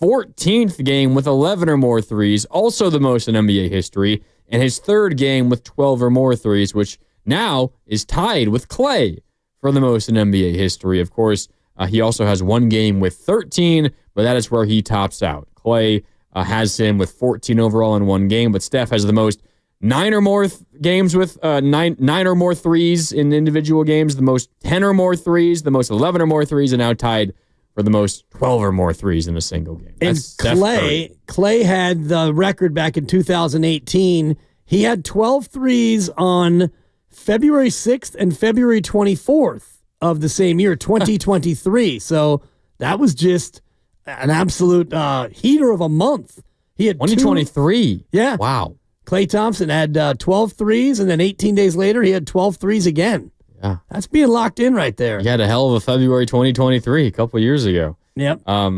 14th game with 11 or more threes, also the most in NBA history, and his third game with 12 or more threes, which now is tied with Klay for the most in NBA history. Of course, he also has one game with 13, but that is where he tops out. Klay has him with 14 overall in one game, but Steph has the most 9 or more games with nine or more threes in individual games, the most 10 or more threes, the most 11 or more threes, and now tied for the most 12 or more threes in a single game. And Klay had the record back in 2018. He had 12 threes on February 6th and February 24th of the same year, 2023. So that was just an absolute heater of a month. He had 2023. Yeah. Wow. Klay Thompson had 12 threes, and then 18 days later, he had 12 threes again. Yeah. That's being locked in right there. He had a hell of a February 2023 a couple of years ago. Yep. Yeah, I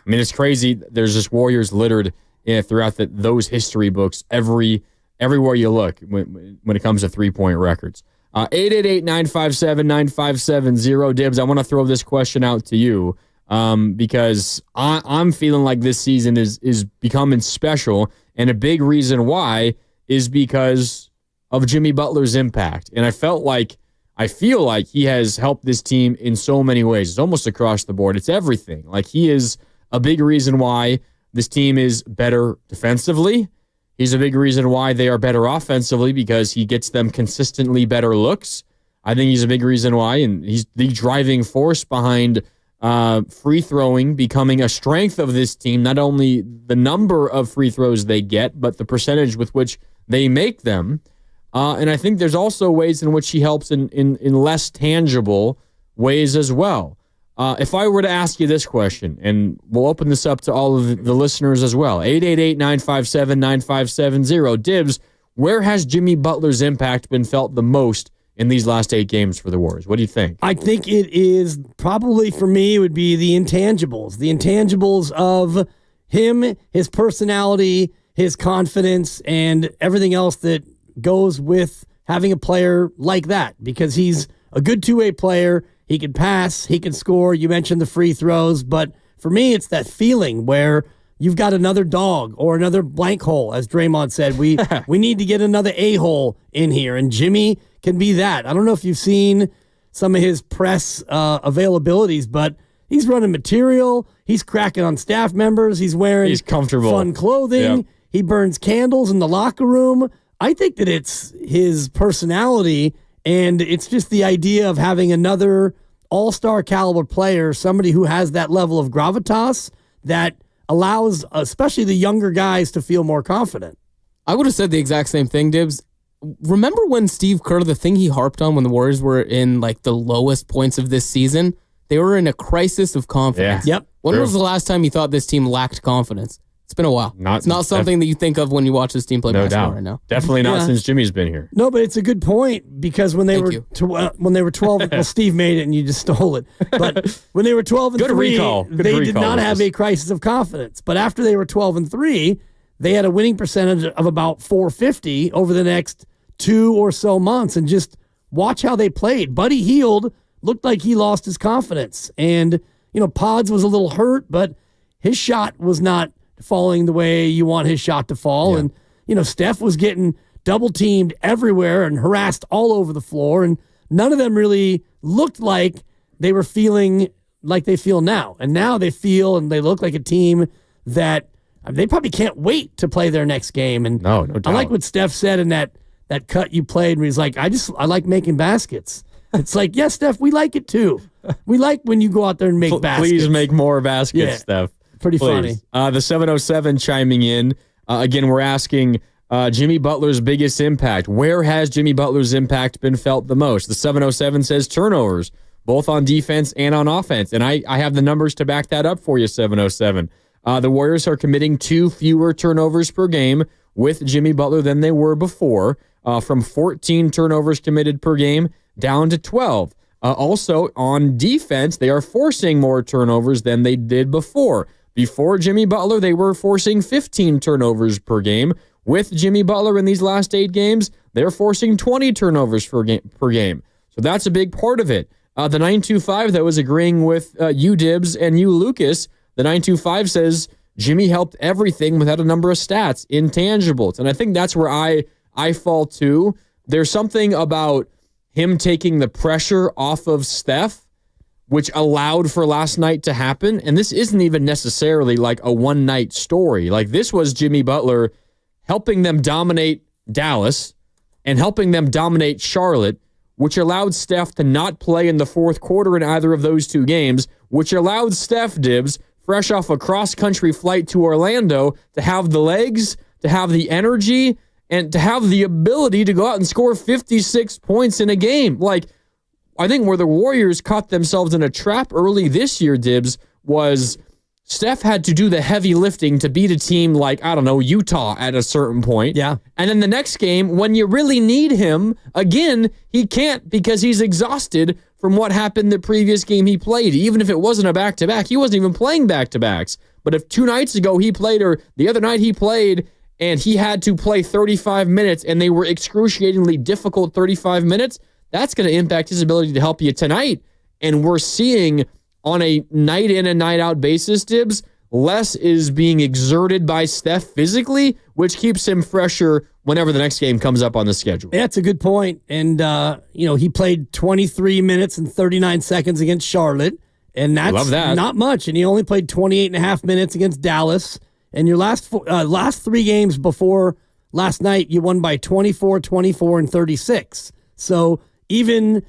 mean, it's crazy. There's just Warriors littered throughout those history books everywhere you look when it comes to three-point records. 888-957-9570. Dibs, I want to throw this question out to you because I'm feeling like this season is becoming special, and a big reason why is because of Jimmy Butler's impact. And I feel like he has helped this team in so many ways. It's almost across the board. It's everything. Like, he is a big reason why this team is better defensively. He's a big reason why they are better offensively because he gets them consistently better looks. I think he's a big reason why, and he's the driving force behind free throwing becoming a strength of this team. Not only the number of free throws they get, but the percentage with which they make them. And I think there's also ways in which he helps in less tangible ways as well. If I were to ask you this question, and we'll open this up to all of the listeners as well, 888-957-9570. Dibs, where has Jimmy Butler's impact been felt the most in these last 8 games for the Warriors? What do you think? I think it is probably, for me, it would be the intangibles. The intangibles of him, his personality, his confidence, and everything else that goes with having a player like that, because he's a good two-way player. He can pass, he can score. You mentioned the free throws, but for me, it's that feeling where you've got another dog or another blank hole, as Draymond said. We need to get another a-hole in here, and Jimmy can be that. I don't know if you've seen some of his press availabilities, but he's running material. He's cracking on staff members. He's wearing comfortable, fun clothing. Yep. He burns candles in the locker room. I think that it's his personality, and it's just the idea of having another all-star caliber player, somebody who has that level of gravitas that allows especially the younger guys to feel more confident. I would have said the exact same thing, Dibs. Remember when Steve Kerr, the thing he harped on when the Warriors were in like the lowest points of this season? They were in a crisis of confidence. Yeah. Yep. When was the last time you thought this team lacked confidence? It's been a while. It's not something that you think of when you watch this team play basketball right now. Definitely not since Jimmy's been here. No, but it's a good point because when they were 12, well, Steve made it and you just stole it. But when they were 12 and 3, they did not have a crisis of confidence. But after they were 12 and 3, they had a winning percentage of about 450 over the next 2 or so months. And just watch how they played. Buddy Hield looked like he lost his confidence. And, Pods was a little hurt, but his shot was not falling the way you want his shot to fall. Yeah. And, Steph was getting double teamed everywhere and harassed all over the floor. And none of them really looked like they were feeling like they feel now. And now they feel and they look like a team that they probably can't wait to play their next game. And no doubt. I like what Steph said in that cut you played where he's like, I like making baskets. It's like, yes, Steph, we like it too. We like when you go out there and make baskets. Please make more baskets, Steph. Pretty funny. The 707 chiming in. Again, we're asking Jimmy Butler's biggest impact. Where has Jimmy Butler's impact been felt the most? The 707 says turnovers, both on defense and on offense. And I have the numbers to back that up for you, 707. The Warriors are committing 2 fewer turnovers per game with Jimmy Butler than they were before, from 14 turnovers committed per game down to 12. Also, on defense, they are forcing more turnovers than they did before. Before Jimmy Butler, they were forcing 15 turnovers per game. With Jimmy Butler in these last 8 games, they're forcing 20 turnovers per game. So that's a big part of it. The 925 that was agreeing with you, Dibs, and you, Lucas, the 925 says Jimmy helped everything without a number of stats, intangibles. And I think that's where I fall too. There's something about him taking the pressure off of Steph, which allowed for last night to happen. And this isn't even necessarily like a one-night story. Like, this was Jimmy Butler helping them dominate Dallas and helping them dominate Charlotte, which allowed Steph to not play in the fourth quarter in either of those 2 games, which allowed Steph, Dibs, fresh off a cross-country flight to Orlando, to have the legs, to have the energy, and to have the ability to go out and score 56 points in a game. Like, I think where the Warriors caught themselves in a trap early this year, Dibs, was Steph had to do the heavy lifting to beat a team like, I don't know, Utah at a certain point. Yeah. And then the next game, when you really need him, again, he can't because he's exhausted from what happened the previous game he played. Even if it wasn't a back-to-back, he wasn't even playing back-to-backs. But if 2 nights ago he played, or the other night he played, and he had to play 35 minutes, and they were excruciatingly difficult 35 minutes, that's going to impact his ability to help you tonight. And we're seeing on a night in and night out basis, Dibs, less is being exerted by Steph physically, which keeps him fresher whenever the next game comes up on the schedule. Yeah, that's a good point. And, he played 23 minutes and 39 seconds against Charlotte, and that's not much. And he only played 28 and a half minutes against Dallas. And your last 3 games before last night, you won by 24, 24, and 36. So even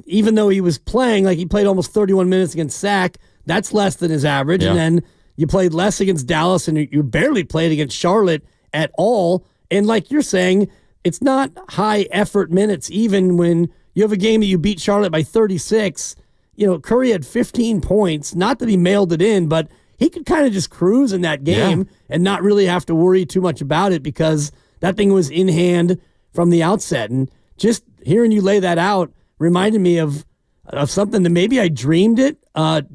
though he was playing, like he played almost 31 minutes against Sac, that's less than his average. Yeah. And then you played less against Dallas, and you barely played against Charlotte at all. And like you're saying, it's not high effort minutes. Even when you have a game that you beat Charlotte by 36, Curry had 15 points. Not that he mailed it in, but he could kind of just cruise in that game and not really have to worry too much about it because that thing was in hand from the outset. And just hearing you lay that out reminded me of something that maybe I dreamed it.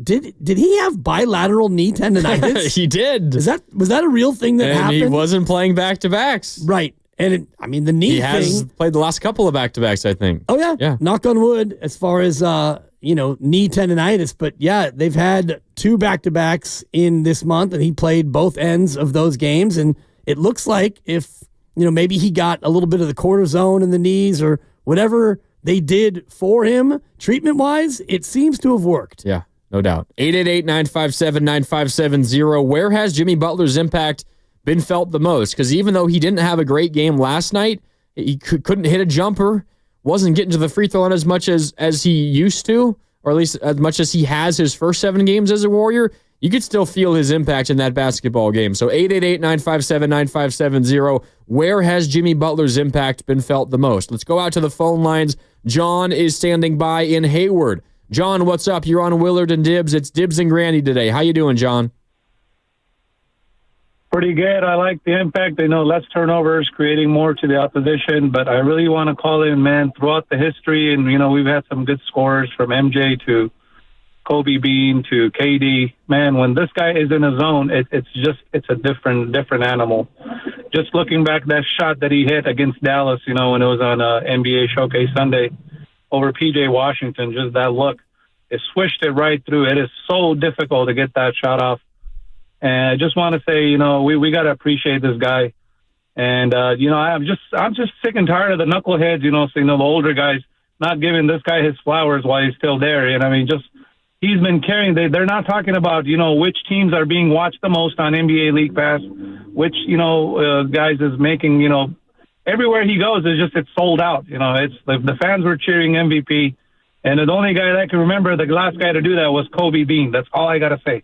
Did he have bilateral knee tendonitis? He did. Was that a real thing that happened? He wasn't playing back-to-backs. Right. And the knee thing. He has played the last couple of back-to-backs, I think. Oh, yeah. Yeah. Knock on wood as far as, knee tendonitis. But, yeah, they've had 2 back-to-backs in this month, and he played both ends of those games. And it looks like if, maybe he got a little bit of the cortisone in the knees or whatever they did for him treatment-wise, it seems to have worked. Yeah, no doubt. 888-957-9570. Where has Jimmy Butler's impact been felt the most? Because even though he didn't have a great game last night, he couldn't hit a jumper, wasn't getting to the free throw line as much as he used to, or at least as much as he has his first 7 games as a Warrior, you could still feel his impact in that basketball game. So 888-957-9570. Where has Jimmy Butler's impact been felt the most? Let's go out to the phone lines. John is standing by in Hayward. John, what's up? You're on Willard and Dibs. It's Dibs and Granny today. How you doing, John? Pretty good. I like the impact. They know less turnovers, creating more to the opposition. But I really want to call in, man, throughout the history, and, we've had some good scorers from MJ to Kobe Bean to KD. Man, when this guy is in a zone, it's a different animal. Just looking back, that shot that he hit against Dallas, when it was on NBA Showcase Sunday over PJ Washington, just that look, it swished it right through. It is so difficult to get that shot off. And I just want to say, we got to appreciate this guy. And, I'm just sick and tired of the knuckleheads, the older guys not giving this guy his flowers while he's still there. He's been carrying, they're not talking about, which teams are being watched the most on NBA League Pass, which, guys is making, everywhere he goes, it's sold out. It's the fans were cheering MVP. And the only guy that I can remember, the last guy to do that was Kobe Bean. That's all I got to say.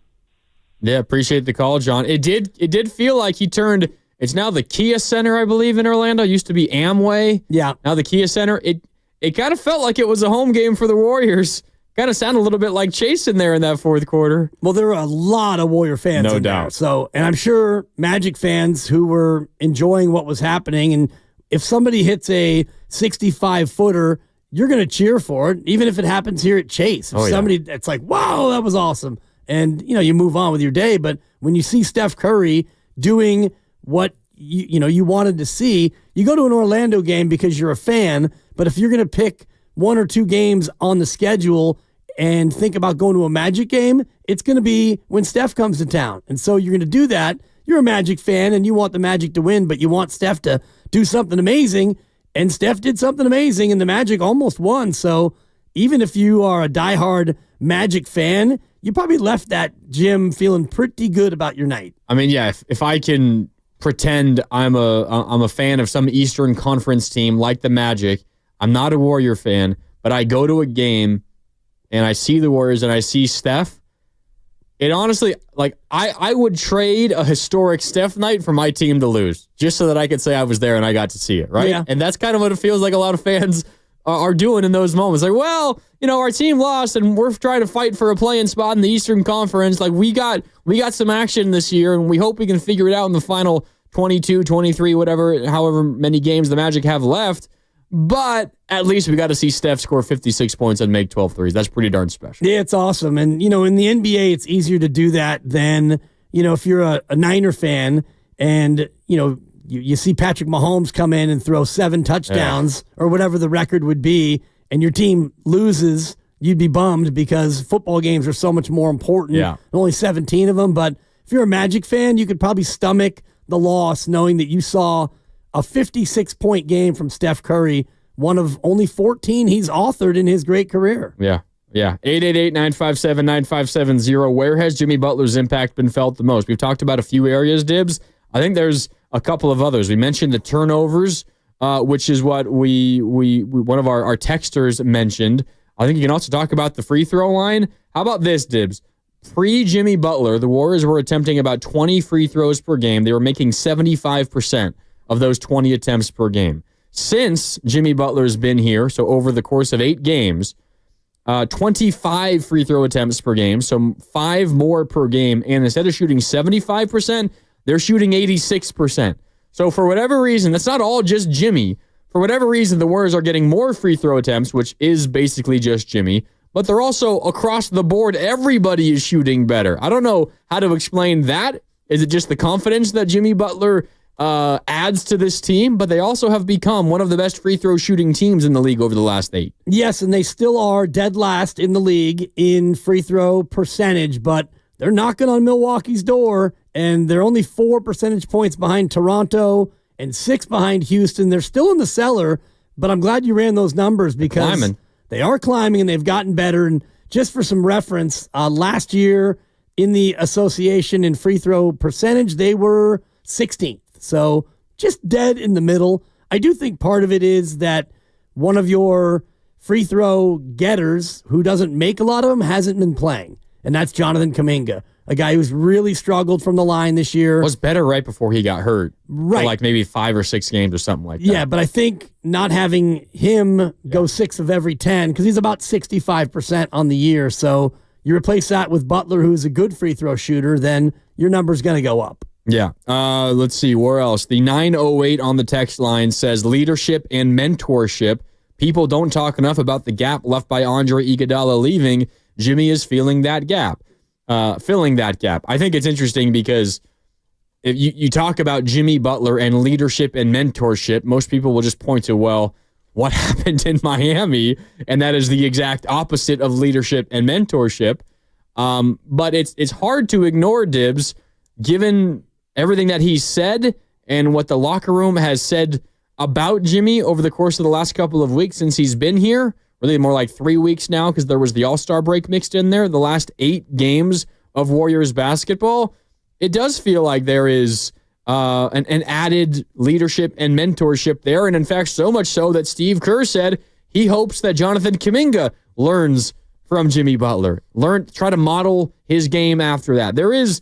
Yeah, appreciate the call, John. It did feel like he turned, it's now the Kia Center, I believe, in Orlando. It used to be Amway. Yeah. Now the Kia Center. It kind of felt like it was a home game for the Warriors. Kind of sounded a little bit like Chase in there in that fourth quarter. Well, there were a lot of Warrior fans no in doubt. there. So, and I'm sure Magic fans who were enjoying what was happening, and if somebody hits a 65-footer, you're going to cheer for it, even if it happens here at Chase. If it's like, wow, that was awesome. And, you move on with your day. But when you see Steph Curry doing what you wanted to see, you go to an Orlando game because you're a fan. But if you're going to pick one or two games on the schedule and think about going to a Magic game, it's going to be when Steph comes to town. And so you're going to do that. You're a Magic fan and you want the Magic to win, but you want Steph to do something amazing. And Steph did something amazing, and the Magic almost won. So even if you are a diehard Magic fan, you probably left that gym feeling pretty good about your night. I mean, yeah, if I can pretend I'm a fan of some Eastern Conference team like the Magic, I'm not a Warrior fan, but I go to a game and I see the Warriors and I see Steph. It honestly, I would trade a historic Steph night for my team to lose, just so that I could say I was there and I got to see it, right? Yeah. And that's kind of what it feels like a lot of fans are doing in those moments. Like, well, our team lost and we're trying to fight for a play-in spot in the Eastern Conference. Like, we got some action this year and we hope we can figure it out in the final 22, 23, however many games the Magic have left. But at least we got to see Steph score 56 points and make 12 threes. That's pretty darn special. Yeah, it's awesome. And, in the NBA, it's easier to do that than, if you're a Niner fan and, you see Patrick Mahomes come in and throw 7 touchdowns or whatever the record would be, and your team loses, you'd be bummed because football games are so much more important. Yeah. Only 17 of them. But if you're a Magic fan, you could probably stomach the loss knowing that you saw a 56-point game from Steph Curry, one of only 14 he's authored in his great career. Yeah. 888-957-9570. Where has Jimmy Butler's impact been felt the most? We've talked about a few areas, Dibs. I think there's a couple of others. We mentioned the turnovers, which is what one of our texters mentioned. I think you can also talk about the free throw line. How about this, Dibs? Pre-Jimmy Butler, the Warriors were attempting about 20 free throws per game. They were making 75% of those 20 attempts per game. Since Jimmy Butler's been here, so over the course of 8 games, 25 free throw attempts per game, so 5 more per game, and instead of shooting 75%, they're shooting 86%. So for whatever reason, that's not all just Jimmy. For whatever reason, the Warriors are getting more free throw attempts, which is basically just Jimmy, but they're also across the board, everybody is shooting better. I don't know how to explain that. Is it just the confidence that Jimmy Butler adds to this team? But they also have become one of the best free throw shooting teams in the league over the last 8. Yes, and they still are dead last in the league in free throw percentage, but they're knocking on Milwaukee's door, and they're only 4 percentage points behind Toronto and 6 behind Houston. They're still in the cellar, but I'm glad you ran those numbers because they are climbing and they've gotten better. And just for some reference, last year in the association in free throw percentage, they were 16th. So just dead in the middle. I do think part of it is that one of your free throw getters who doesn't make a lot of them hasn't been playing, and that's Jonathan Kuminga, a guy who's really struggled from the line this year. Was better right before he got hurt. Right. For like maybe 5 or 6 games or something like that. Yeah, but I think not having him go 6 of every 10, because he's about 65% on the year, so you replace that with Butler, who's a good free throw shooter, then your number's going to go up. Yeah. Let's see. Where else? The 908 on the text line says leadership and mentorship. People don't talk enough about the gap left by Andre Iguodala leaving. Jimmy is filling that gap. I think it's interesting because if you talk about Jimmy Butler and leadership and mentorship, most people will just point to, well, what happened in Miami? And that is the exact opposite of leadership and mentorship. But it's hard to ignore, Dibs, given everything that he said and what the locker room has said about Jimmy over the course of the last couple of weeks since he's been here. Really more like 3 weeks now because there was the All-Star break mixed in there. The last 8 games of Warriors basketball. It does feel like there is an added leadership and mentorship there. And in fact, so much so that Steve Kerr said he hopes that Jonathan Kuminga learns from Jimmy Butler. Try to model his game after that. There is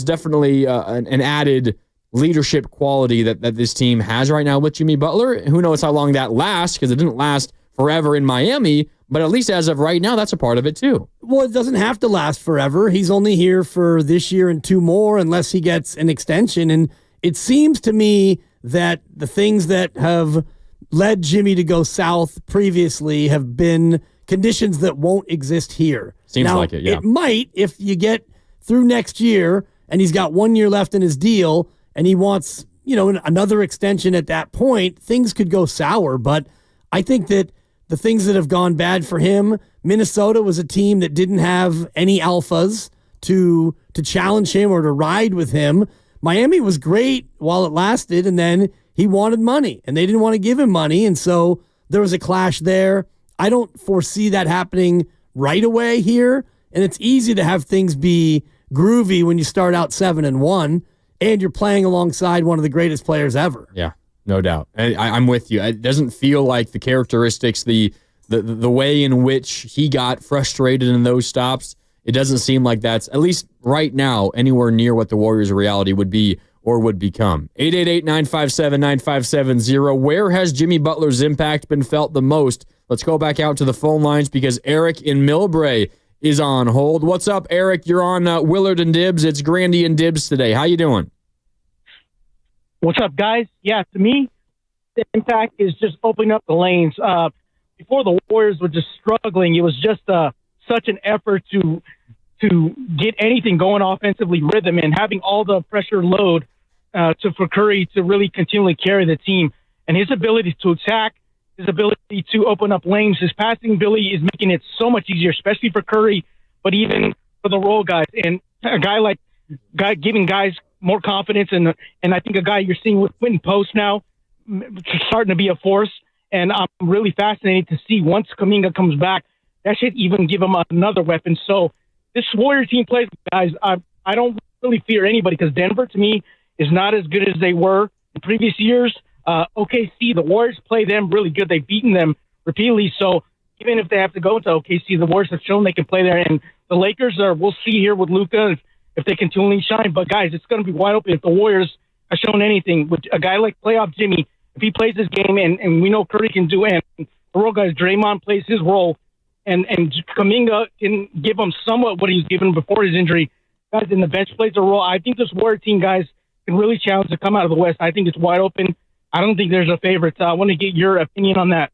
definitely an added leadership quality that this team has right now with Jimmy Butler. Who knows how long that lasts, because it didn't last forever in Miami, but at least as of right now, that's a part of it too. Well, it doesn't have to last forever. He's only here for this year and 2 more unless he gets an extension. And it seems to me that the things that have led Jimmy to go south previously have been conditions that won't exist here. Seems now, like it, yeah. It might if you get through next year and he's got 1 year left in his deal and he wants, another extension at that point, things could go sour. But I think that the things that have gone bad for him, Minnesota was a team that didn't have any alphas to challenge him or to ride with him. Miami was great while it lasted, and then he wanted money, and they didn't want to give him money, and so there was a clash there. I don't foresee that happening right away here, and it's easy to have things be groovy when you start out 7-1, and you're playing alongside one of the greatest players ever. Yeah. No doubt. I'm with you. It doesn't feel like the characteristics, the way in which he got frustrated in those stops, it doesn't seem like that's, at least right now, anywhere near what the Warriors' reality would be or would become. 888-957-9570. Where has Jimmy Butler's impact been felt the most? Let's go back out to the phone lines because Eric in Millbrae is on hold. What's up, Eric? You're on Willard and Dibs. It's Grandy and Dibs today. How you doing? What's up, guys? Yeah, to me, the impact is just opening up the lanes. Before the Warriors were just struggling, it was just such an effort to get anything going offensively, rhythm, and having all the pressure load for Curry to really continually carry the team. And his ability to attack, his ability to open up lanes, his passing ability is making it so much easier, especially for Curry, but even for the role guys. And a guy giving guys more confidence, and I think a guy you're seeing with Quinton Post now starting to be a force, and I'm really fascinated to see once Kuminga comes back, that should even give him another weapon. So this Warrior team plays, guys, I don't really fear anybody because Denver, to me, is not as good as they were in previous years. OKC, the Warriors play them really good. They've beaten them repeatedly, so even if they have to go to OKC, the Warriors have shown they can play there, and the Lakers we'll see here with Luka if they continually shine. But, guys, it's going to be wide open if the Warriors have shown anything. With a guy like playoff Jimmy, if he plays this game, and we know Curry can do, and the role guys, Draymond plays his role, and Kuminga can give him somewhat what he was given before his injury. Guys, in the bench plays a role. I think this Warrior team, guys, can really challenge to come out of the West. I think it's wide open. I don't think there's a favorite. I want to get your opinion on that.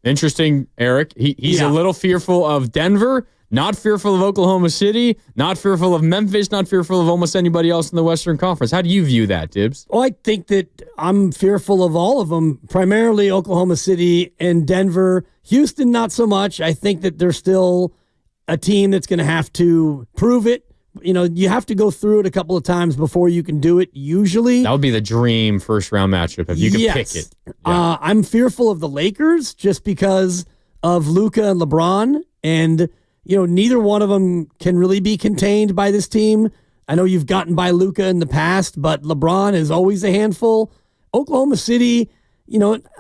Interesting, Eric. He's a little fearful of Denver, not fearful of Oklahoma City, not fearful of Memphis, not fearful of almost anybody else in the Western Conference. How do you view that, Dibs? Well, I think that I'm fearful of all of them, primarily Oklahoma City and Denver. Houston, not so much. I think that they're still a team that's going to have to prove it. You have to go through it a couple of times before you can do it, usually. That would be the dream first-round matchup if you could pick it. Yeah. I'm fearful of the Lakers just because of Luka and LeBron, and neither one of them can really be contained by this team. I know you've gotten by Luka in the past, but LeBron is always a handful. Oklahoma City,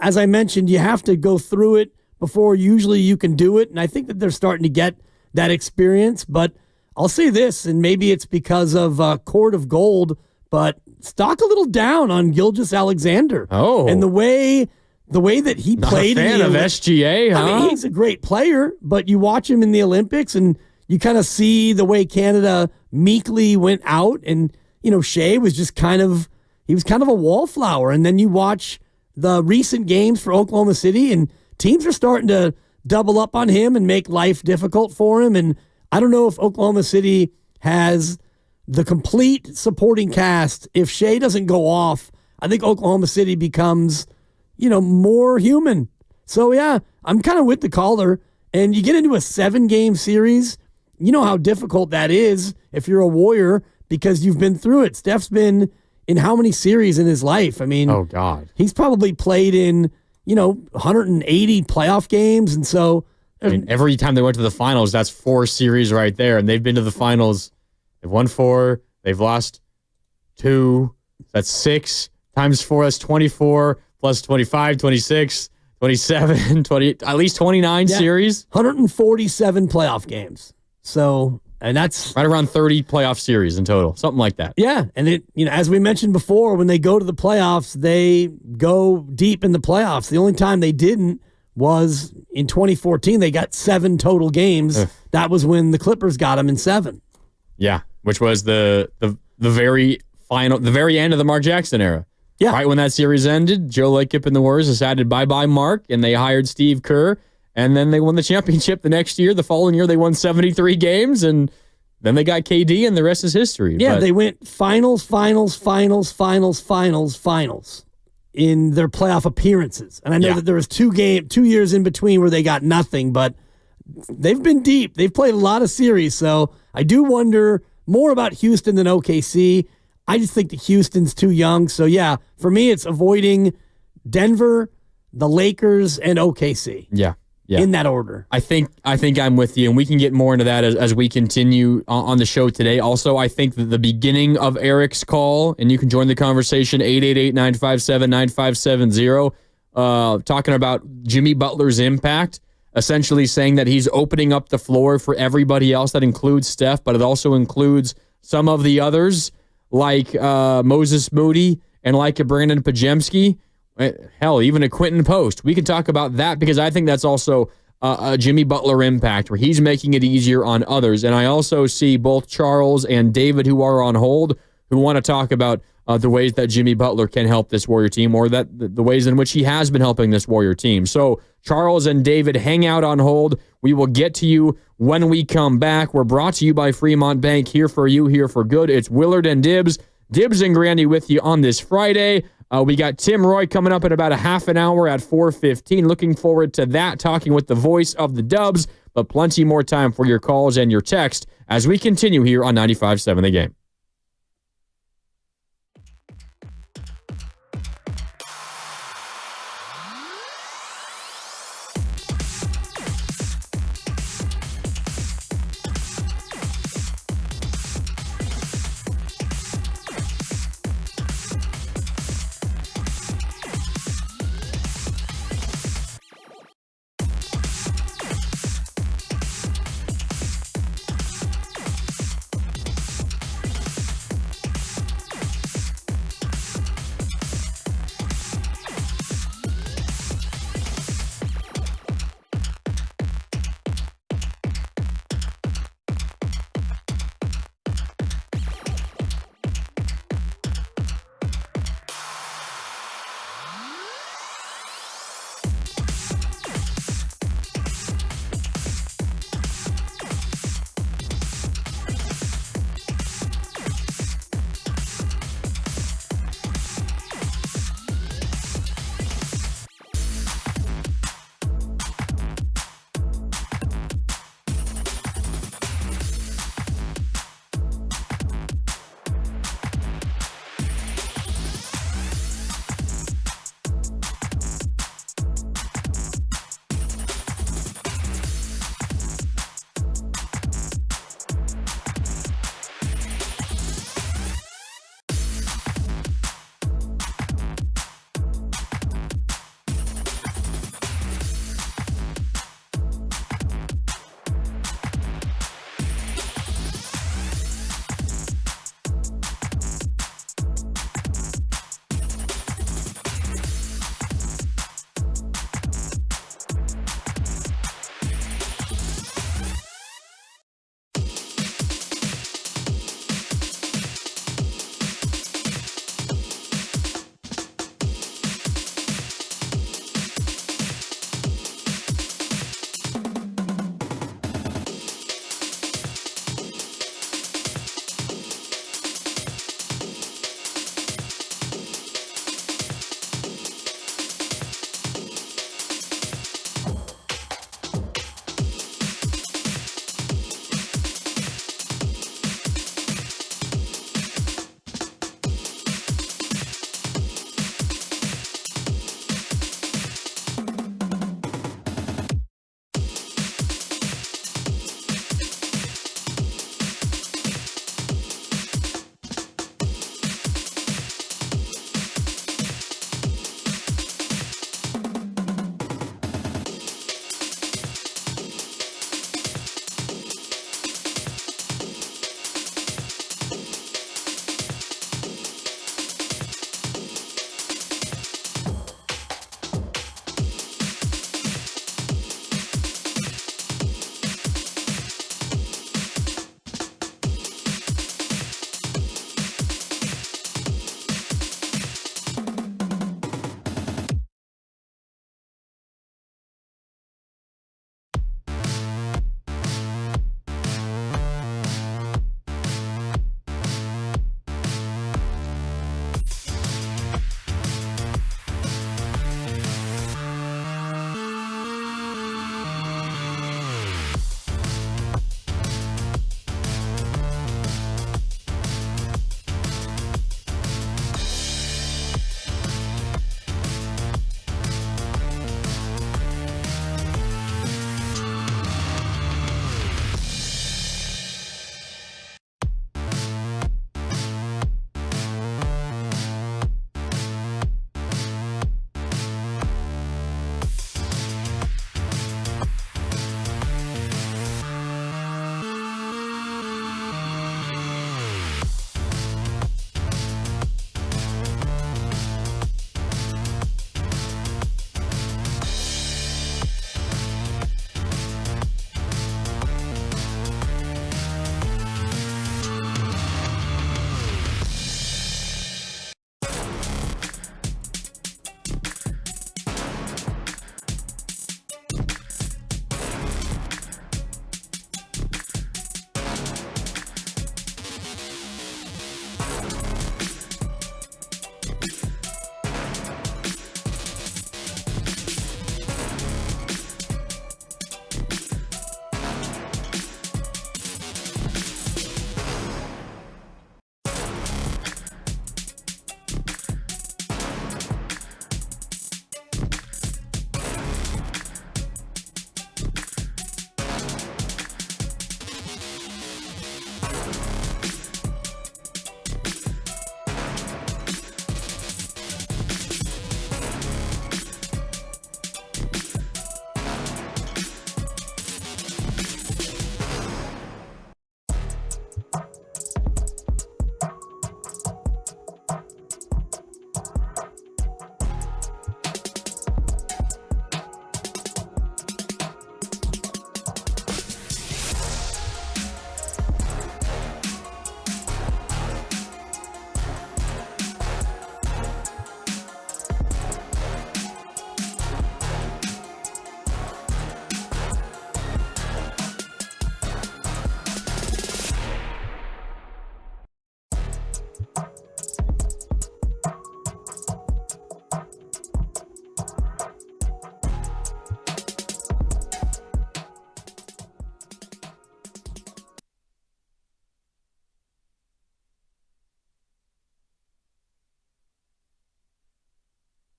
as I mentioned, you have to go through it before usually you can do it, and I think that they're starting to get that experience, but I'll say this, and maybe it's because of Court of Gold, but stock a little down on Gilgeous-Alexander. Oh. And the way that he played. Not a fan of SGA, huh? I mean, he's a great player, but you watch him in the Olympics, and you kind of see the way Canada meekly went out, and Shea was just kind of a wallflower. And then you watch the recent games for Oklahoma City, and teams are starting to double up on him and make life difficult for him. And I don't know if Oklahoma City has the complete supporting cast. If Shea doesn't go off, I think Oklahoma City becomes, more human. So, yeah, I'm kind of with the caller. And you get into a 7-game series, you know how difficult that is if you're a Warrior because you've been through it. Steph's been in how many series in his life? I mean, oh God, he's probably played in 180 playoff games, and so every time they went to the finals, that's 4 series right there, and they've been to the finals. They've won 4, they've lost 2. That's 6 times 4. That's 24 plus 25, 26, 27, 20, at least 29 series. 147 playoff games. So. And that's right around 30 playoff series in total, something like that. Yeah, and as we mentioned before, when they go to the playoffs, they go deep in the playoffs. The only time they didn't was in 2014. They got 7 total games. That was when the Clippers got them in 7. Yeah, which was the very final, the very end of the Mark Jackson era. Yeah, right when that series ended, Joe Lacob and the Warriors decided bye Mark, and they hired Steve Kerr. And then they won the championship the next year. The following year, they won 73 games, and then they got KD, and the rest is history. Yeah, they went finals in their playoff appearances. And I know that there was 2 years in between where they got nothing, but they've been deep. They've played a lot of series, so I do wonder more about Houston than OKC. I just think that Houston's too young. So, yeah, for me, it's avoiding Denver, the Lakers, and OKC. Yeah. In that order. I think I'm with you, and we can get more into that as we continue on the show today. Also, I think that the beginning of Eric's call, and you can join the conversation, 888-957-9570, talking about Jimmy Butler's impact, essentially saying that he's opening up the floor for everybody else. That includes Steph, but it also includes some of the others, like Moses Moody and like a Brandon Pajemski. Hell, even a Quinton Post. We can talk about that because I think that's also a Jimmy Butler impact where he's making it easier on others. And I also see both Charles and David, who are on hold, who want to talk about the ways that Jimmy Butler can help this Warrior team, or that the ways in which he has been helping this Warrior team. So Charles and David, hang out on hold. We will get to you when we come back. We're brought to you by Fremont Bank. Here for you, here for good. It's Willard and Dibbs. Dibbs and Grandy with you on this Friday. We got Tim Roy coming up in about a half an hour at 4:15. Looking forward to that, talking with the voice of the Dubs, but plenty more time for your calls and your text as we continue here on 95.7 The Game.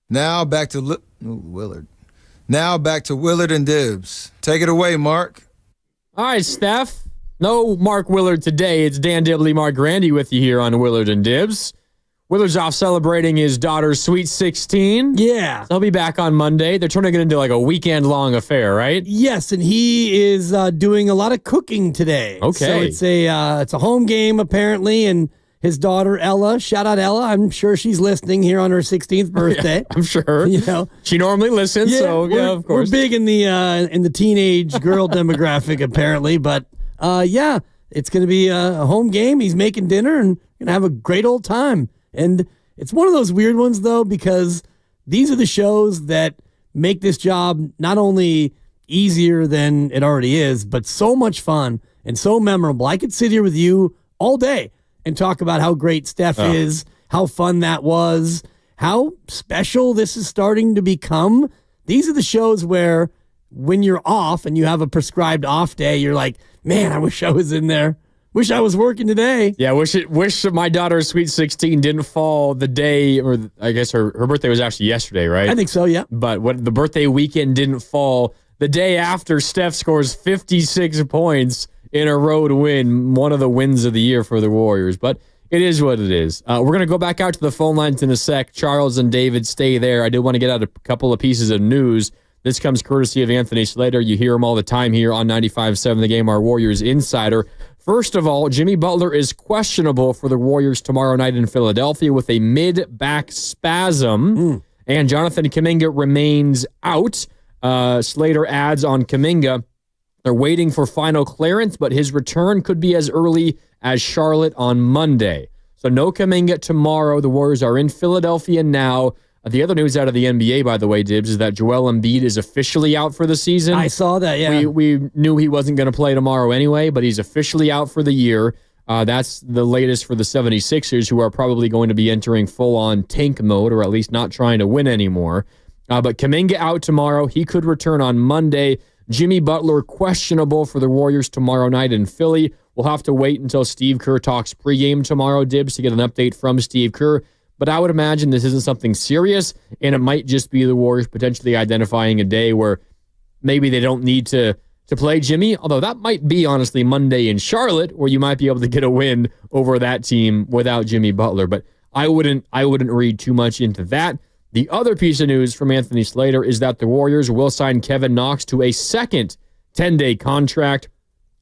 Now back to Willard. Now back to Willard and Dibs. Take it away, Mark. All right, Steph. No Mark Willard today. It's Dan Dibley, Mark Grandy with you here on Willard and Dibs. Willard's off celebrating his daughter's Sweet 16. Yeah. So he'll be back on Monday. They're turning it into like a weekend-long affair, right? Yes, and he is doing a lot of cooking today. Okay. So it's a home game, apparently, and his daughter, Ella, shout out Ella. I'm sure she's listening here on her 16th birthday. Yeah, I'm sure. You know, she normally listens, of course. We're big in the teenage girl demographic, apparently, but yeah, it's going to be a home game. He's making dinner and going to have a great old time. And it's one of those weird ones, though, because these are the shows that make this job not only easier than it already is, but so much fun and so memorable. I could sit here with you all day and talk about how great Steph is, how fun that was, how special this is starting to become. These are the shows where when you're off and you have a prescribed off day, you're like, man, I wish I was in there. Wish I was working today. Yeah, wish my daughter's Sweet 16 didn't fall the day, or I guess her birthday was actually yesterday, right? I think so, yeah. But the birthday weekend didn't fall the day after Steph scores 56 points in a road win, one of the wins of the year for the Warriors. But it is what it is. We're going to go back out to the phone lines in a sec. Charles and David, stay there. I did want to get out a couple of pieces of news. This comes courtesy of Anthony Slater. You hear him all the time here on 95.7 The Game, our Warriors insider. First of all, Jimmy Butler is questionable for the Warriors tomorrow night in Philadelphia with a mid-back spasm, and Jonathan Kuminga remains out. Slater adds on Kuminga, they're waiting for final clearance, but his return could be as early as Charlotte on Monday. So no Kuminga tomorrow. The Warriors are in Philadelphia now. The other news out of the NBA, by the way, Dibs, is that Joel Embiid is officially out for the season. I saw that, yeah. We knew he wasn't going to play tomorrow anyway, but he's officially out for the year. That's the latest for the 76ers, who are probably going to be entering full-on tank mode, or at least not trying to win anymore. But Kuminga out tomorrow. He could return on Monday. Jimmy Butler questionable for the Warriors tomorrow night in Philly. We'll have to wait until Steve Kerr talks pregame tomorrow, Dibs, to get an update from Steve Kerr. But I would imagine this isn't something serious, and it might just be the Warriors potentially identifying a day where maybe they don't need to play Jimmy, although that might be, honestly, Monday in Charlotte, where you might be able to get a win over that team without Jimmy Butler. But I wouldn't read too much into that. The other piece of news from Anthony Slater is that the Warriors will sign Kevin Knox to a second 10-day contract.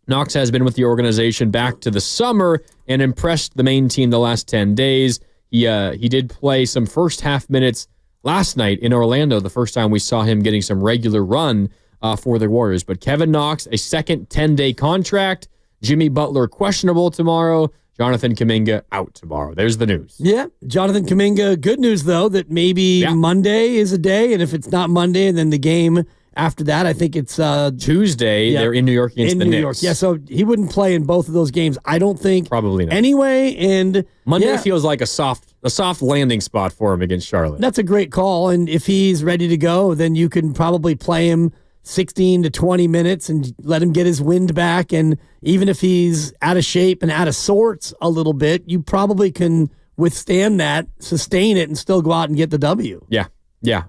Knox has been with the organization back to the summer and impressed the main team the last 10 days. He did play some first half minutes last night in Orlando, the first time we saw him getting some regular run for the Warriors. But Kevin Knox, a second 10-day contract. Jimmy Butler questionable tomorrow. Jonathan Kuminga out tomorrow. There's the news. Yeah, Jonathan Kuminga. Good news, though, that maybe Monday is a day, and if it's not Monday, then the game after that, I think it's Tuesday. Yeah, they're in New York against the Knicks. Yeah, so he wouldn't play in both of those games, I don't think. Probably not. Anyway, and Monday feels like a soft landing spot for him against Charlotte. That's a great call, and if he's ready to go, then you can probably play him 16 to 20 minutes and let him get his wind back, and even if he's out of shape and out of sorts a little bit, you probably can withstand that, sustain it, and still go out and get the W. Yeah.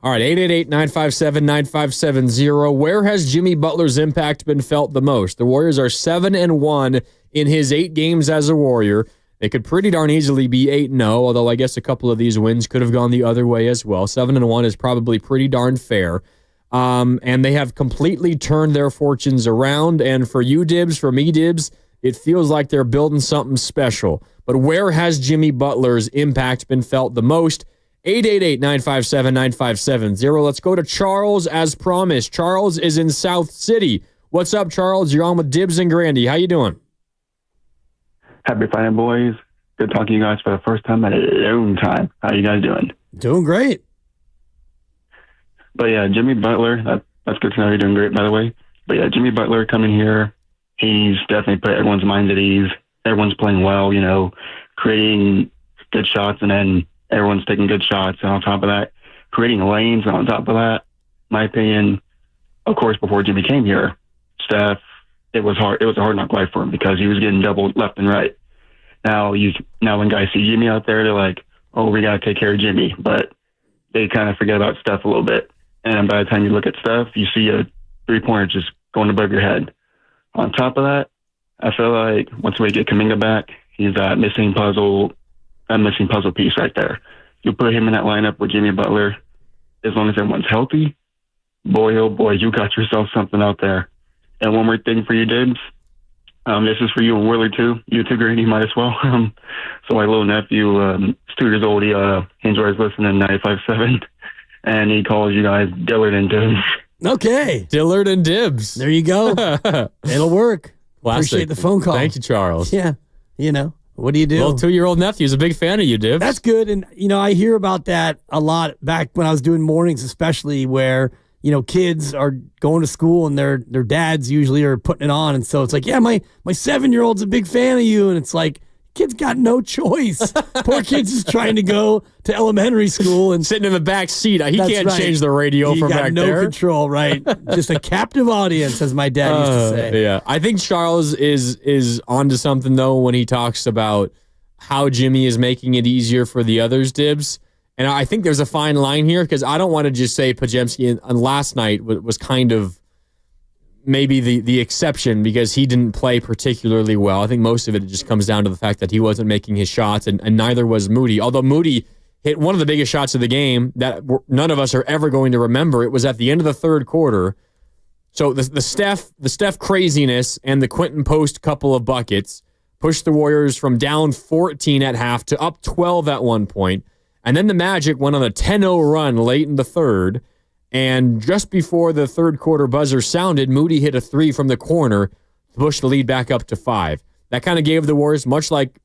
All right, 888-957-9570. Where has Jimmy Butler's impact been felt the most? The Warriors are 7-1 in his 8 games as a Warrior. They could pretty darn easily be 8-0, although I guess a couple of these wins could have gone the other way as well. 7-1 is probably pretty darn fair. And they have completely turned their fortunes around. And for you, Dibs, for me, Dibs, it feels like they're building something special. But where has Jimmy Butler's impact been felt the most? 888-957-9570. Let's go to Charles as promised. Charles is in South City. What's up, Charles? You're on with Dibs and Grandy. How you doing? Happy Friday, boys. Good talking to you guys for the first time in a long time. How you guys doing? Doing great. But yeah, Jimmy Butler, that's good to know you're doing great, by the way. But yeah, Jimmy Butler coming here, he's definitely put everyone's mind at ease. Everyone's playing well, creating good shots, and then everyone's taking good shots. And on top of that, creating lanes. And on top of that, my opinion, of course, before Jimmy came here, Steph, it was hard. It was a hard knock life for him because he was getting doubled left and right. Now when guys see Jimmy out there, they're like, oh, we got to take care of Jimmy. But they kind of forget about Steph a little bit. And by the time you look at Steph, you see a 3-pointer just going above your head. On top of that, I feel like once we get Kuminga back, he's that missing puzzle piece right there. You put him in that lineup with Jimmy Butler, as long as everyone's healthy, boy, oh boy, you got yourself something out there. And one more thing for you, Dibs. This is for you and Willard, too. You too, Grady, might as well. So my little nephew, he's 2 years old. He enjoys listening to 95.7, and he calls you guys Dillard and Dibs. Okay. Dillard and Dibs. There you go. It'll work. Classic. Appreciate the phone call. Thank you, Charles. Yeah. You know, what do you do? Well, 2-year-old nephew's a big fan of you, Dibs. That's good. And, you know, I hear about that a lot back when I was doing mornings, especially where, you know, kids are going to school and their dads usually are putting it on. And so it's like, yeah, my 7-year-old's a big fan of you. And it's like, kid's got no choice. Poor kid's just trying to go to elementary school and sitting in the back seat. He can't change the radio from back there. No control, right? Just a captive audience, as my dad used to say. Yeah, I think Charles is onto something though when he talks about how Jimmy is making it easier for the others, Dibs. And I think there's a fine line here because I don't want to just say Podziemski on last night was kind of maybe the exception because he didn't play particularly well. I think most of it just comes down to the fact that he wasn't making his shots, and neither was Moody. Although Moody hit one of the biggest shots of the game that none of us are ever going to remember. It was at the end of the third quarter. So the Steph craziness and the Quinton Post couple of buckets pushed the Warriors from down 14 at half to up 12 at one point. And then the Magic went on a 10-0 run late in the third. And just before the third quarter buzzer sounded, Moody hit a 3 from the corner to push the lead back up to 5. That kind of gave the Warriors, much like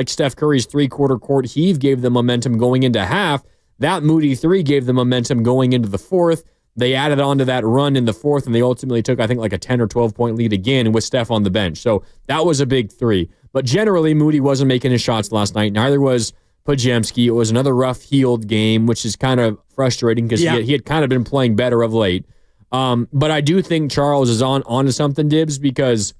Steph Curry's three-quarter court heave gave them momentum going into half, that Moody 3 gave them momentum going into the fourth. They added on to that run in the fourth, and they ultimately took, I think, like a 10 or 12-point lead again with Steph on the bench. So that was a big 3. But generally, Moody wasn't making his shots last night. Neither was Podziemski. It was another rough-heeled game, which is kind of frustrating because he had kind of been playing better of late. But I do think Charles is onto something, Dibs, because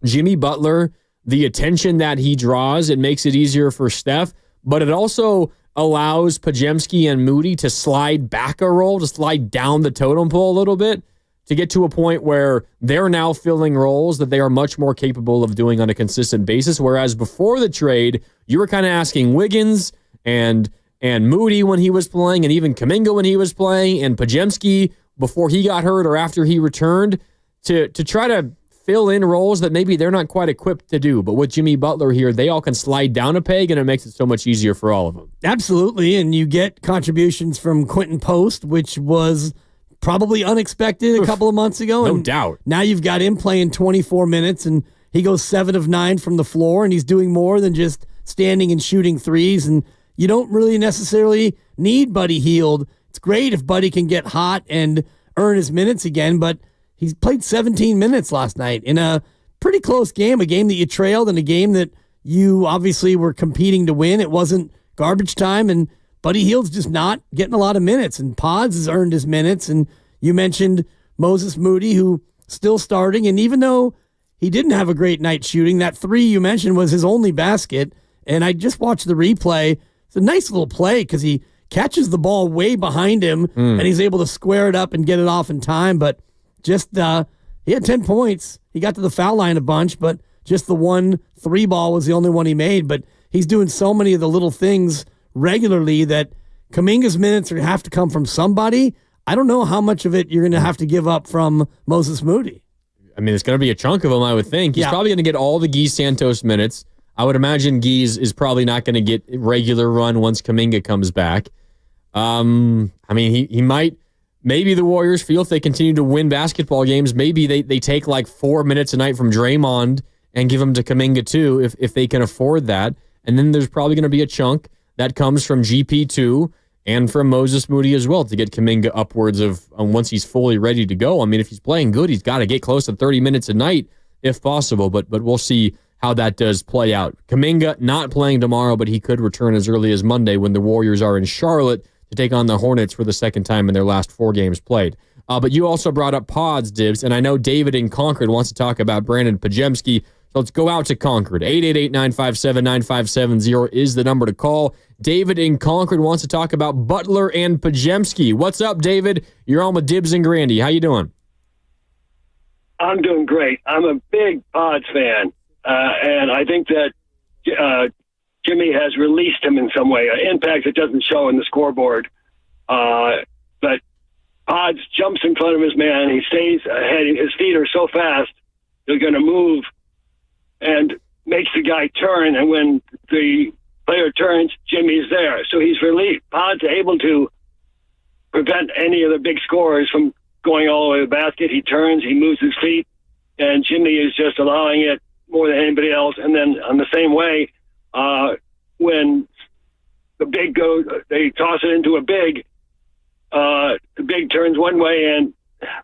Jimmy Butler, the attention that he draws, it makes it easier for Steph, but it also allows Podziemski and Moody to slide back a roll, to slide down the totem pole a little bit, to get to a point where they're now filling roles that they are much more capable of doing on a consistent basis, whereas before the trade, you were kind of asking Wiggins and Moody when he was playing, and even Kuminga when he was playing, and Podziemski before he got hurt or after he returned, to try to fill in roles that maybe they're not quite equipped to do. But with Jimmy Butler here, they all can slide down a peg, and it makes it so much easier for all of them. Absolutely, and you get contributions from Quinton Post, which was probably unexpected a couple of months ago. No doubt. Now you've got him playing 24 minutes, and he goes 7 of 9 from the floor, and he's doing more than just standing and shooting threes, and you don't really necessarily need Buddy Hield. It's great if Buddy can get hot and earn his minutes again, but he's played 17 minutes last night in a pretty close game, a game that you trailed and a game that you obviously were competing to win. It wasn't garbage time, and Buddy Hield's just not getting a lot of minutes, and Pods has earned his minutes. And you mentioned Moses Moody, who still starting, and even though he didn't have a great night shooting, that 3 you mentioned was his only basket, and I just watched the replay. It's a nice little play because he catches the ball way behind him, and he's able to square it up and get it off in time, but just he had 10 points. He got to the foul line a bunch, but just the 1 3 ball was the only one he made. But he's doing so many of the little things regularly that Kuminga's minutes are have to come from somebody. I don't know how much of it you're going to have to give up from Moses Moody. I mean, it's going to be a chunk of them, I would think. He's probably going to get all the Guy Santos minutes. I would imagine Guy is probably not going to get regular run once Kuminga comes back. I mean, he might. Maybe the Warriors feel if they continue to win basketball games, maybe they take like 4 minutes a night from Draymond and give them to Kuminga too, if they can afford that. And then there's probably going to be a chunk that comes from GP2 and from Moses Moody as well to get Kuminga upwards of once he's fully ready to go. I mean, if he's playing good, he's got to get close to 30 minutes a night if possible, but we'll see how that does play out. Kuminga not playing tomorrow, but he could return as early as Monday when the Warriors are in Charlotte to take on the Hornets for the second time in their last 4 games played. But you also brought up Pods, Dibs, and I know David in Concord wants to talk about Brandon Podziemski. So let's go out to Concord. 888-957-9570 is the number to call. David in Concord wants to talk about Butler and Podziemski. What's up, David? You're on with Dibs and Grandy. How you doing? I'm doing great. I'm a big Pods fan, and I think that Jimmy has released him in some way, an impact that doesn't show in the scoreboard. But Pods jumps in front of his man. He stays ahead. His feet are so fast, they're going to move and makes the guy turn. And when the player turns, Jimmy's there. So he's relieved. Pods able to prevent any of the big scorers from going all the way to the basket. He turns, he moves his feet, and Jimmy is just allowing it more than anybody else. And then on the same way, when the big goes, they toss it into a big, the big turns one way, and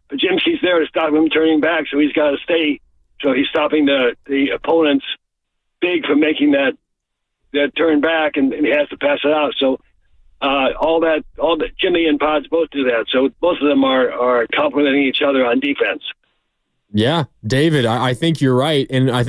Podziemski's there to stop him turning back, so he's got to stay. So he's stopping the opponent's big from making that turn back, and he has to pass it out. So all that Jimmy and Pods both do that. So both of them are complementing each other on defense. Yeah, David, I think you're right, and I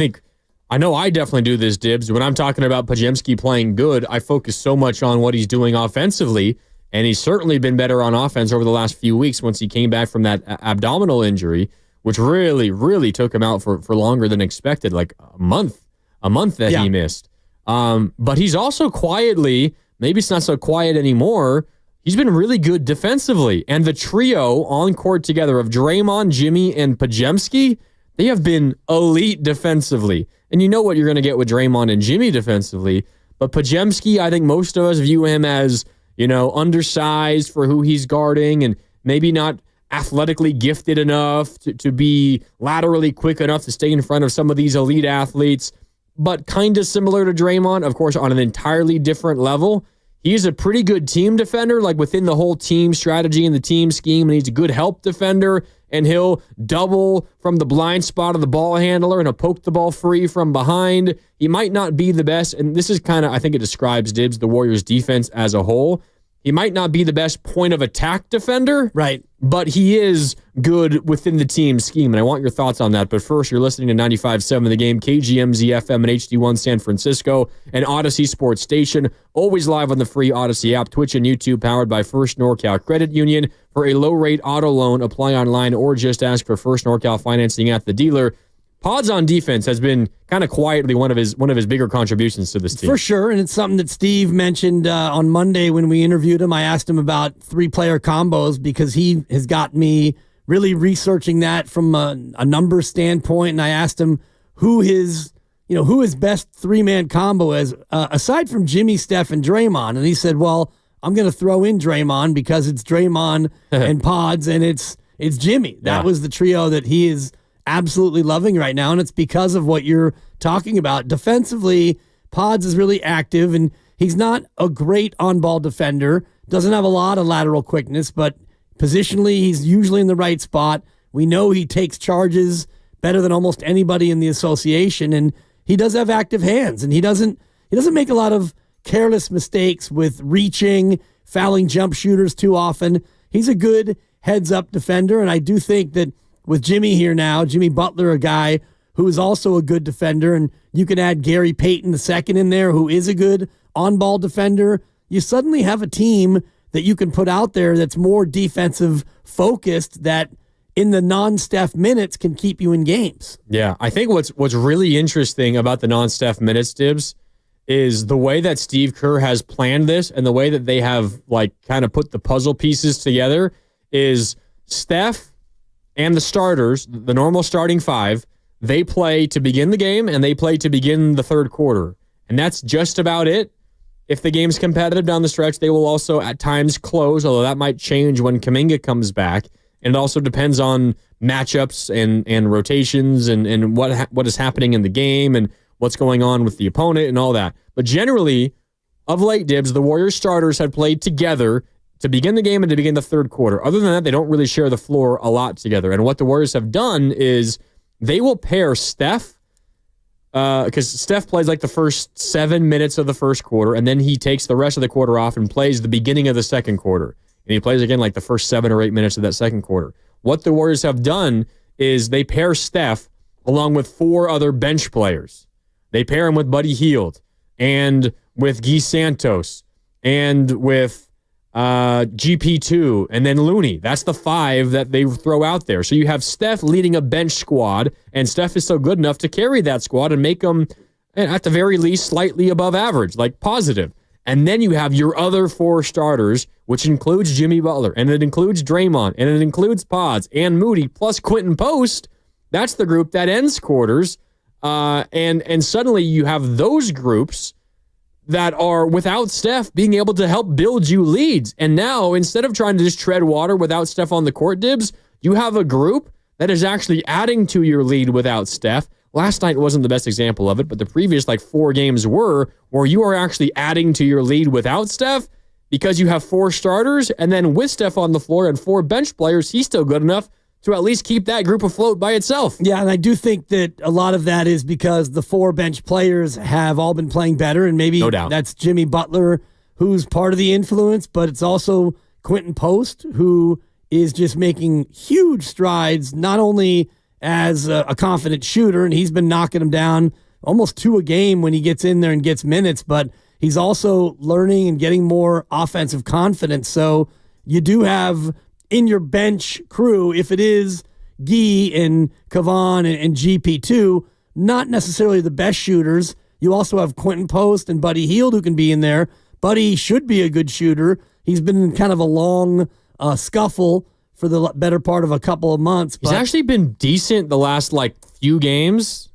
know I definitely do this, Dibs. When I'm talking about Podziemski playing good, I focus so much on what he's doing offensively, and he's certainly been better on offense over the last few weeks once he came back from that abdominal injury, which really, really took him out for longer than expected, like a month that he missed. But he's also quietly, maybe it's not so quiet anymore, he's been really good defensively. And the trio on court together of Draymond, Jimmy, and Podziemski, they have been elite defensively. And you know what you're going to get with Draymond and Jimmy defensively. But Podziemski, I think most of us view him as, undersized for who he's guarding and maybe not athletically gifted enough to be laterally quick enough to stay in front of some of these elite athletes, but kind of similar to Draymond, of course, on an entirely different level. He's a pretty good team defender, like within the whole team strategy and the team scheme, and he's a good help defender, and he'll double from the blind spot of the ball handler and he'll poke the ball free from behind. He might not be the best, and this is kind of, I think it describes Dibs, the Warriors defense as a whole. He might not be the best point of attack defender, right? But he is good within the team scheme, and I want your thoughts on that. But first, you're listening to 95.7 The Game, KGMZ FM and HD1 San Francisco, and Odyssey Sports Station, always live on the free Odyssey app, Twitch and YouTube, powered by First NorCal Credit Union. For a low-rate auto loan, apply online or just ask for First NorCal financing at the dealer. Pods on defense has been kind of quietly one of his bigger contributions to this team. For sure, and it's something that Steve mentioned on Monday when we interviewed him. I asked him about 3-player combos because he has got me really researching that from a number standpoint, and I asked him who his best 3-man combo is, aside from Jimmy, Steph, and Draymond, and he said, well, I'm going to throw in Draymond because it's Draymond and Pods, and it's Jimmy. That was the trio that he is absolutely loving right now, and it's because of what you're talking about. Defensively, Pods is really active, and he's not a great on-ball defender, doesn't have a lot of lateral quickness, but positionally, he's usually in the right spot. We know he takes charges better than almost anybody in the association, and he does have active hands, and he doesn't make a lot of careless mistakes with reaching, fouling jump shooters too often. He's a good heads-up defender, and I do think that with Jimmy here now, Jimmy Butler, a guy who is also a good defender, and you can add Gary Payton II in there, who is a good on-ball defender, you suddenly have a team that you can put out there that's more defensive focused, that in the non-Steph minutes can keep you in games. Yeah, I think what's really interesting about the non-Steph minutes, Dibs, is the way that Steve Kerr has planned this and the way that they have kind of put the puzzle pieces together is Steph and the starters, the normal starting 5, they play to begin the game and they play to begin the third quarter. And that's just about it. If the game's competitive down the stretch, they will also at times close, although that might change when Kuminga comes back. And it also depends on matchups and rotations and what is happening in the game and what's going on with the opponent and all that. But generally, of late, Dibs, the Warriors starters had played together to begin the game and to begin the third quarter. Other than that, they don't really share the floor a lot together. And what the Warriors have done is they will pair Steph, because Steph plays the first 7 minutes of the first quarter, and then he takes the rest of the quarter off and plays the beginning of the second quarter. And he plays again the first 7 or 8 minutes of that second quarter. What the Warriors have done is they pair Steph along with 4 other bench players. They pair him with Buddy Hield and with Guy Santos and with GP2 and then Looney. That's the 5 that they throw out there. So you have Steph leading a bench squad, and Steph is so good enough to carry that squad and make them, at the very least, slightly above average, like positive. And then you have your other 4 starters, which includes Jimmy Butler, and it includes Draymond, and it includes Pods and Moody, plus Quinton Post. That's the group that ends quarters. And suddenly you have those groups that are, without Steph, being able to help build you leads. And now, instead of trying to just tread water without Steph on the court, Dibs, you have a group that is actually adding to your lead without Steph. Last night wasn't the best example of it, but the previous 4 games were, where you are actually adding to your lead without Steph because you have 4 starters, and then with Steph on the floor and 4 bench players, he's still good enough to at least keep that group afloat by itself. Yeah, and I do think that a lot of that is because the 4 bench players have all been playing better, and maybe no doubt. That's Jimmy Butler, who's part of the influence, but it's also Quinton Post, who is just making huge strides, not only as a confident shooter, and he's been knocking them down almost 2 a game when he gets in there and gets minutes, but he's also learning and getting more offensive confidence. So you do have in your bench crew, if it is Guy and Kavan and GP2, not necessarily the best shooters. You also have Quinton Post and Buddy Hield who can be in there. Buddy should be a good shooter. He's been in kind of a long scuffle for the better part of a couple of months. He's actually been decent the last few games.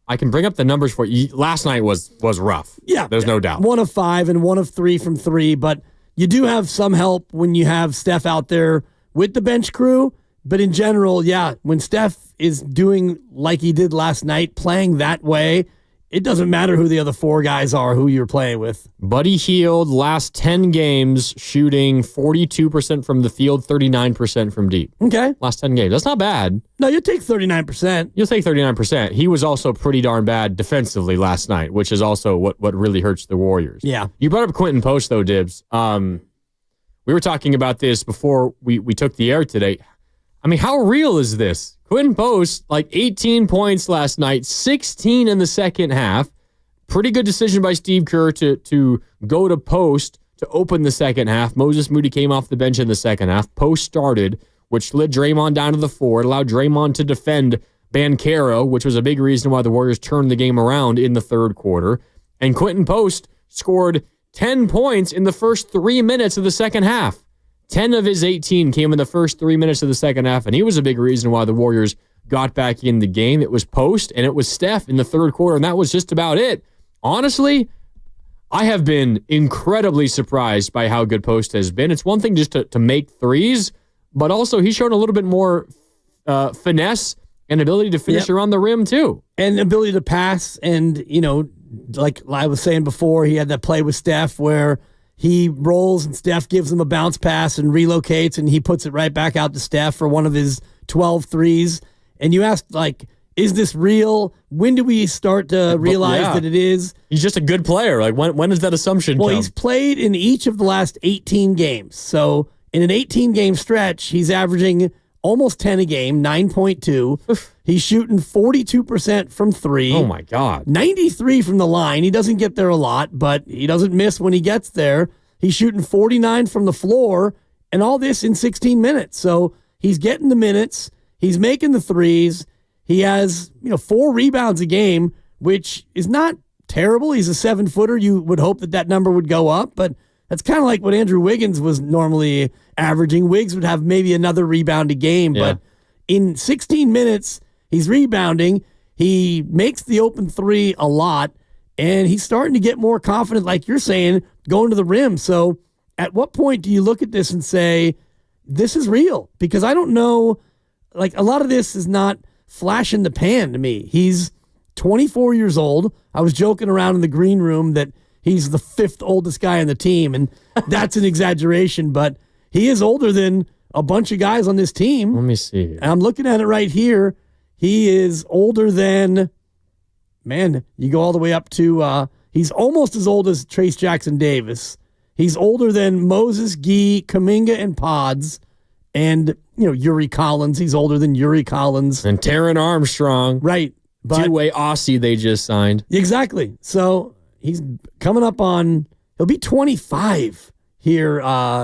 I can bring up the numbers for you. Last night was rough. Yeah. There's no doubt. 1 of 5 and 1 of 3 from 3, but you do have some help when you have Steph out there with the bench crew. But in general, yeah, when Steph is doing like he did last night, playing that way, it doesn't matter who the other 4 guys are who you're playing with. Buddy Hield, last 10 games, shooting 42% from the field, 39% from deep. Okay. Last 10 games. That's not bad. No, you'll take 39%. You'll take 39%. He was also pretty darn bad defensively last night, which is also what really hurts the Warriors. Yeah. You brought up Quinton Post, though, Dibs. We were talking about this before we took the air today. I mean, how real is this? Quinton Post, 18 points last night, 16 in the second half. Pretty good decision by Steve Kerr to go to Post to open the second half. Moses Moody came off the bench in the second half. Post started, which slid Draymond down to the 4. It allowed Draymond to defend Banchero, which was a big reason why the Warriors turned the game around in the third quarter. And Quinton Post scored 10 points in the first 3 minutes of the second half. 10 of his 18 came in the first 3 minutes of the second half, and he was a big reason why the Warriors got back in the game. It was Post, and it was Steph in the third quarter, and that was just about it. Honestly, I have been incredibly surprised by how good Post has been. It's one thing just to make threes, but also he's shown a little bit more finesse and ability to finish around the rim, too. And ability to pass, and, like I was saying before, he had that play with Steph where he rolls and Steph gives him a bounce pass and relocates, and he puts it right back out to Steph for one of his 12 threes. And you asked, is this real? When do we start to realize that it is? He's just a good player. When does that assumption come? Well, he's played in each of the last 18 games. So in an 18-game stretch, he's averaging almost 10 a game, 9.2. He's shooting 42% from 3. Oh, my God. 93 from the line. He doesn't get there a lot, but he doesn't miss when he gets there. He's shooting 49 from the floor, and all this in 16 minutes. So he's getting the minutes. He's making the threes. He has 4 rebounds a game, which is not terrible. He's a 7-footer. You would hope that number would go up, but that's kind of like what Andrew Wiggins was normally averaging. Wiggs would have maybe another rebound a game, but in 16 minutes, he's rebounding. He makes the open 3 a lot, and he's starting to get more confident, like you're saying, going to the rim. So at what point do you look at this and say, this is real? Because I don't know, a lot of this is not flash in the pan to me. He's 24 years old. I was joking around in the green room that he's the 5th oldest guy on the team, and that's an exaggeration, but he is older than a bunch of guys on this team. Let me see. And I'm looking at it right here. He is older than, you go all the way up to, he's almost as old as Trace Jackson Davis. He's older than Moses, Gee, Kuminga, and Pods, And, Yuri Collins, he's older than Yuri Collins. And Taron Armstrong. Right. But two-way Aussie they just signed. Exactly. So he's coming up he'll be 25 here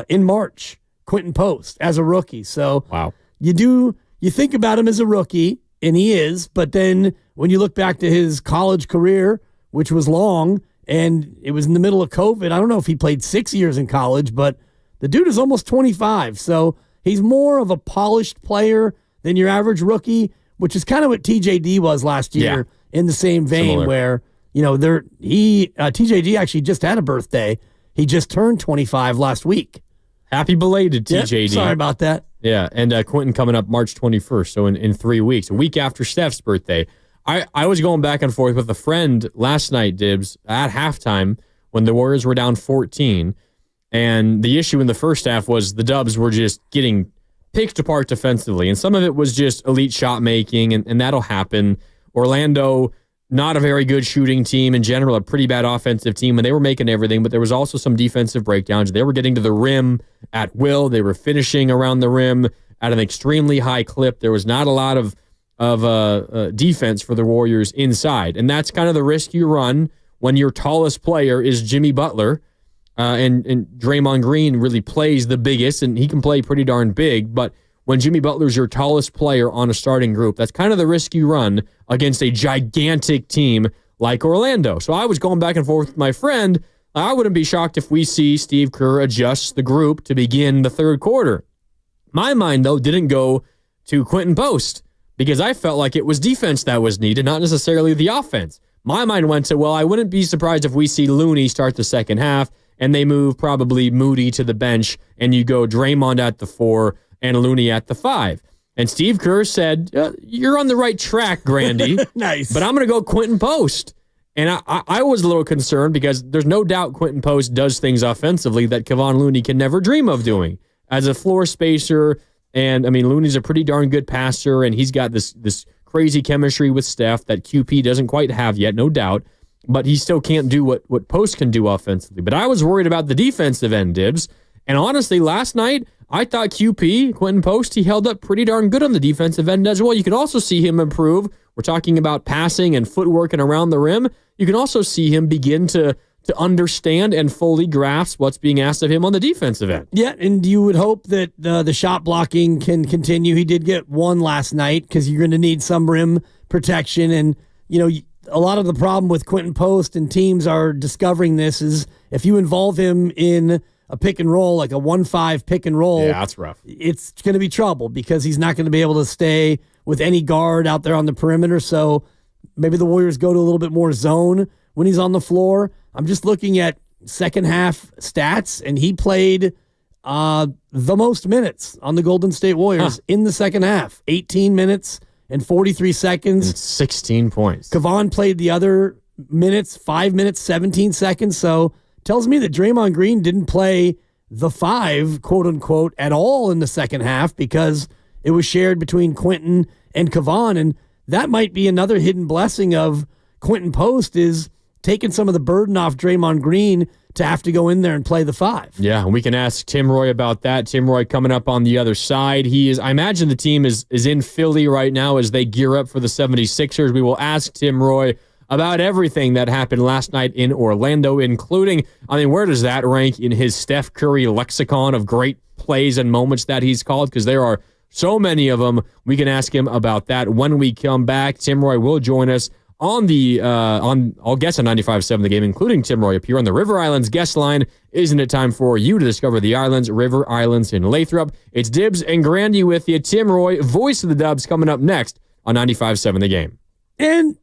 in March, Quinton Post, as a rookie. So wow. You think about him as a rookie, and he is, but then when you look back to his college career, which was long, and it was in the middle of COVID, I don't know if he played 6 years in college, but the dude is almost 25. So he's more of a polished player than your average rookie, which is kind of what TJD was last year in the same vein. Similar. Where, TJD actually just had a birthday. He just turned 25 last week. Happy belated, TJD. Yep, sorry about that. Yeah, and Quinton coming up March 21st, so in 3 weeks, a week after Steph's birthday. I was going back and forth with a friend last night, Dibs, at halftime when the Warriors were down 14, and the issue in the first half was the Dubs were just getting picked apart defensively, and some of it was just elite shot making, and that'll happen. Orlando, not a very good shooting team in general, a pretty bad offensive team, and they were making everything, but there was also some defensive breakdowns. They were getting to the rim at will. They were finishing around the rim at an extremely high clip. There was not a lot of defense for the Warriors inside, and that's kind of the risk you run when your tallest player is Jimmy Butler, and Draymond Green really plays the biggest, and he can play pretty darn big, but when Jimmy Butler's your tallest player on a starting group, that's kind of the risk you run against a gigantic team like Orlando. So I was going back and forth with my friend. I wouldn't be shocked if we see Steve Kerr adjust the group to begin the third quarter. My mind, though, didn't go to Quinton Post because I felt like it was defense that was needed, not necessarily the offense. My mind went to, I wouldn't be surprised if we see Looney start the second half and they move probably Moody to the bench and you go Draymond at the 4 and Looney at the 5. And Steve Kerr said, you're on the right track, Grandy. Nice. But I'm going to go Quinton Post. And I was a little concerned because there's no doubt Quinton Post does things offensively that Kevon Looney can never dream of doing. As a floor spacer, and Looney's a pretty darn good passer, and he's got this crazy chemistry with Steph that QP doesn't quite have yet, no doubt. But he still can't do what Post can do offensively. But I was worried about the defensive end, Dibs. And honestly, last night, I thought QP, Quinton Post, he held up pretty darn good on the defensive end as well. You can also see him improve. We're talking about passing and footwork and around the rim. You can also see him begin to understand and fully grasp what's being asked of him on the defensive end. Yeah, and you would hope that the shot blocking can continue. He did get one last night because you're going to need some rim protection. And, a lot of the problem with Quinton Post and teams are discovering this is if you involve him in a pick and roll, like a 1-5 pick and roll. Yeah, that's rough. It's going to be trouble because he's not going to be able to stay with any guard out there on the perimeter. So maybe the Warriors go to a little bit more zone when he's on the floor. I'm just looking at second half stats, and he played the most minutes on the Golden State Warriors in the second half. 18 minutes and 43 seconds. And 16 points. Kevon played the other minutes, 5 minutes, 17 seconds. So tells me that Draymond Green didn't play the 5, quote unquote, at all in the second half because it was shared between Quinton and Kevon. And that might be another hidden blessing of Quinton Post is taking some of the burden off Draymond Green to have to go in there and play the 5. Yeah, we can ask Tim Roy about that. Tim Roy coming up on the other side. I imagine the team is in Philly right now as they gear up for the 76ers. We will ask Tim Roy about everything that happened last night in Orlando, including, where does that rank in his Steph Curry lexicon of great plays and moments that he's called? Because there are so many of them. We can ask him about that when we come back. Tim Roy will join us on I'll guess on 95.7 The Game, including Tim Roy up here on the River Islands guest line. Isn't it time for you to discover the islands, River Islands in Lathrop? It's Dibs and Grandy with you. Tim Roy, voice of the Dubs, coming up next on 95.7 The Game. And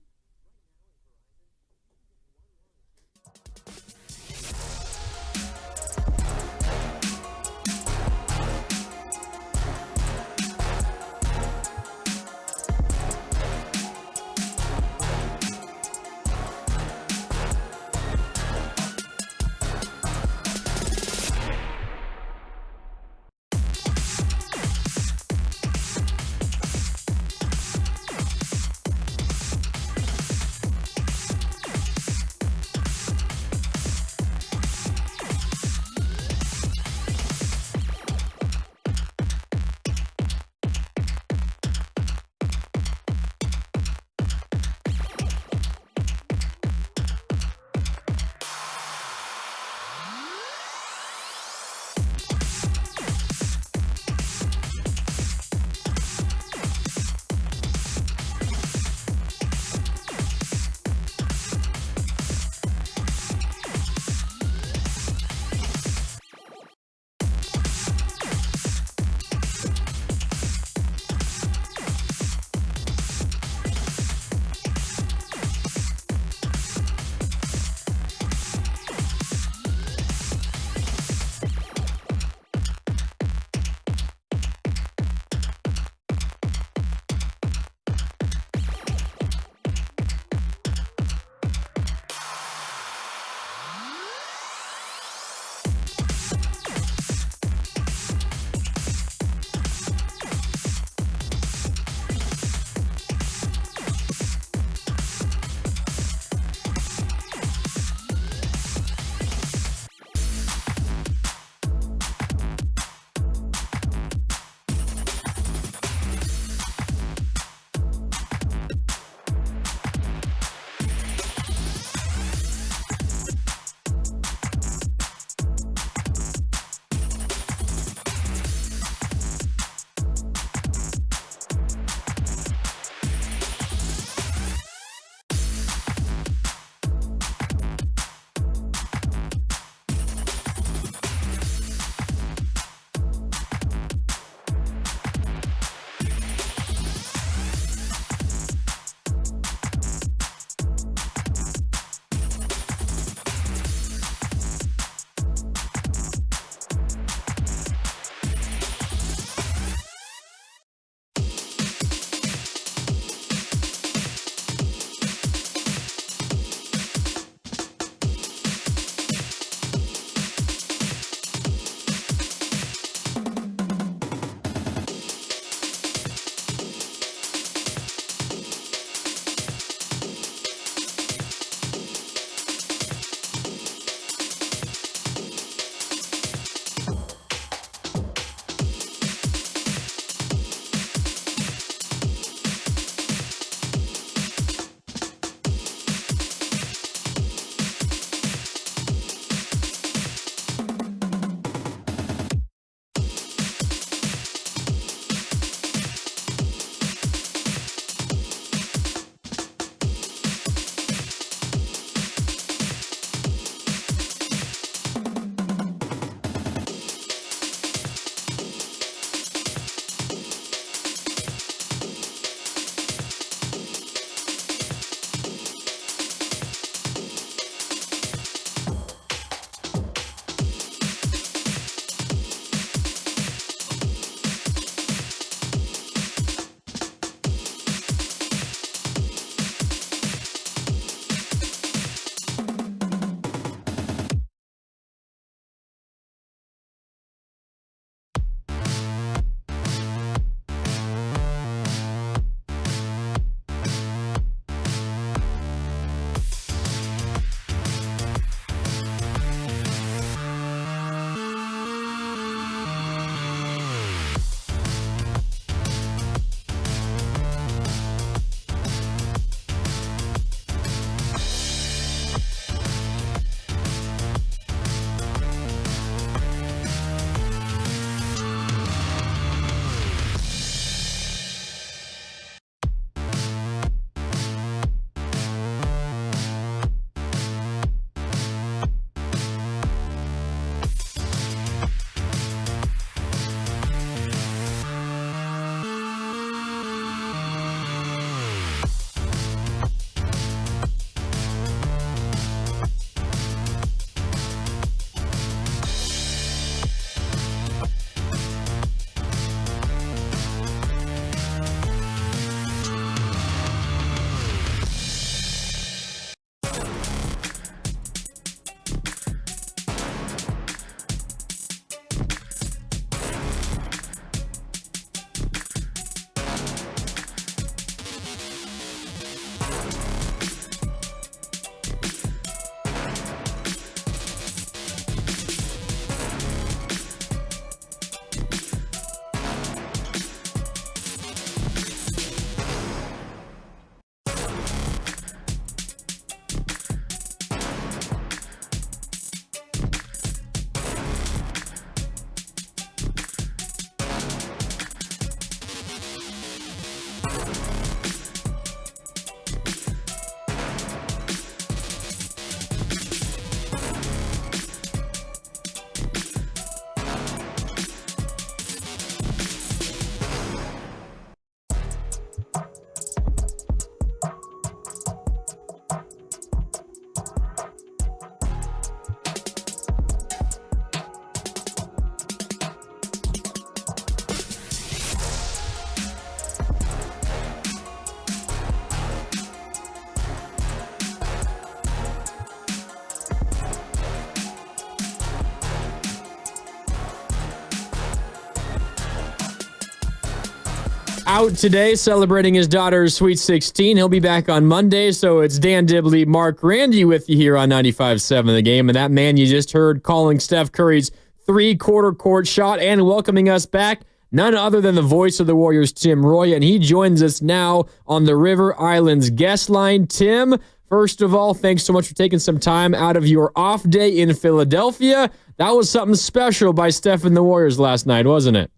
out today celebrating his daughter's Sweet 16. He'll be back on Monday, so it's Dan Dibley, Mark Randy with you here on 95.7 The Game. And that man you just heard calling Steph Curry's three-quarter court shot and welcoming us back, none other than the voice of the Warriors, Tim Roy, and he joins us now on the River Islands guest line. Tim, first of all, thanks so much for taking some time out of your off day in Philadelphia. That was something special by Steph and the Warriors last night, wasn't it?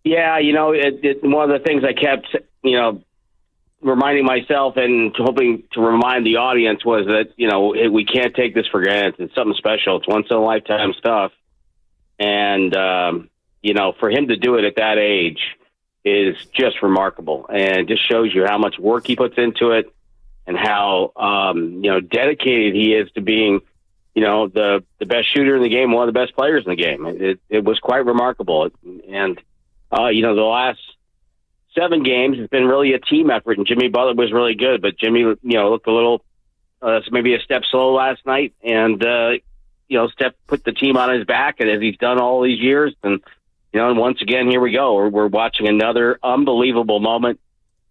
Yeah, one of the things I kept, reminding myself and hoping to remind the audience was that, we can't take this for granted. It's something special. It's once-in-a-lifetime stuff. And, for him to do it at that age is just remarkable. And it just shows you how much work he puts into it and how, dedicated he is to being, the best shooter in the game, one of the best players in the game. It was quite remarkable. And, the last 7 games has been really a team effort, and Jimmy Butler was really good, but Jimmy, looked a little, maybe a step slow last night, and, Steph put the team on his back, and as he's done all these years, and, and once again, here we go. We're watching another unbelievable moment,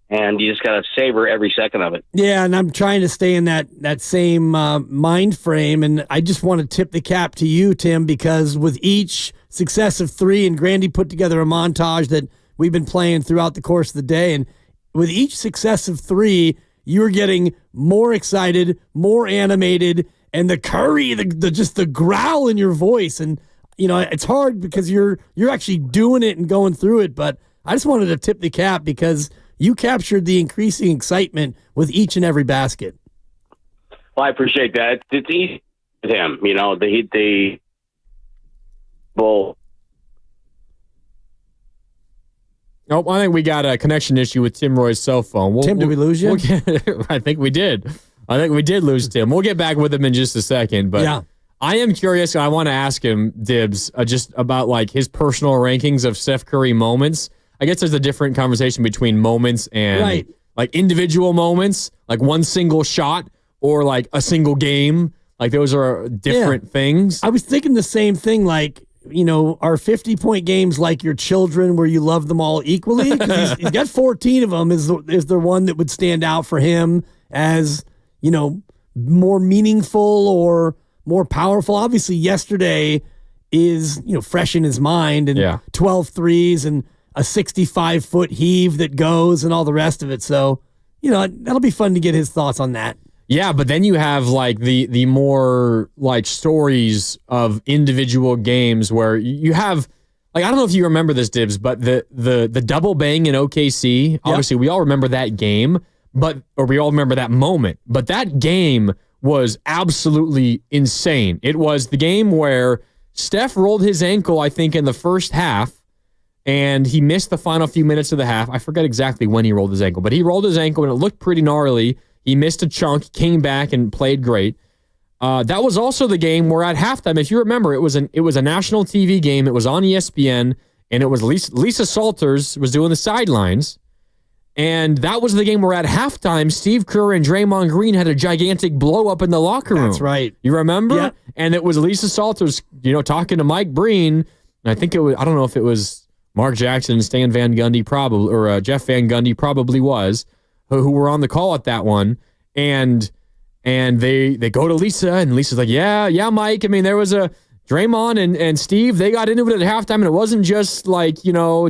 and you just got to savor every second of it. Yeah, and I'm trying to stay in that same mind frame, and I just want to tip the cap to you, Tim, because with each successive 3, and Grandy put together a montage that we've been playing throughout the course of the day, and with each successive 3, you're getting more excited, more animated, and the Curry, the growl in your voice, and it's hard because you're actually doing it and going through it, but I just wanted to tip the cap because you captured the increasing excitement with each and every basket. Well, I appreciate that. It's easy with him, the well. Oh, I think we got a connection issue with Tim Roy's cell phone. Tim, did we lose you? I think we did. I think we did lose Tim. We'll get back with him in just a second, but yeah. I am curious, and I want to ask him, Dibs, just about like his personal rankings of Steph Curry moments. I guess there's a different conversation between moments and like individual moments, like one single shot or like a single game. Like those are different things. I was thinking the same thing, like, are 50-point games like your children where you love them all equally? 'Cause he's got 14 of them. Is there one that would stand out for him as, more meaningful or more powerful? Obviously, yesterday is, fresh in his mind, and 12 threes and a 65-foot heave that goes and all the rest of it. So, that'll be fun to get his thoughts on that. Yeah, but then you have like the more like stories of individual games where you have like, I don't know if you remember this, Dibs, but the double bang in OKC, obviously we all remember that game, or we all remember that moment, but that game was absolutely insane. It was the game where Steph rolled his ankle, I think, in the first half, and he missed the final few minutes of the half. I forget exactly when he rolled his ankle, but he rolled his ankle and it looked pretty gnarly. He missed a chunk, came back, and played great. That was also the game where at halftime, if you remember, it was a national TV game. It was on ESPN, and it was Lisa Salters was doing the sidelines. And that was the game where at halftime, Steve Kerr and Draymond Green had a gigantic blow up in the locker room. That's right. You remember? Yeah. And it was Lisa Salters, talking to Mike Breen. And I think I don't know if it was Mark Jackson, Stan Van Gundy, probably, or Jeff Van Gundy probably was, who were on the call at that one. And they go to Lisa, and Lisa's like, yeah, Mike. I mean, there was a Draymond and Steve, they got into it at halftime, and it wasn't just like,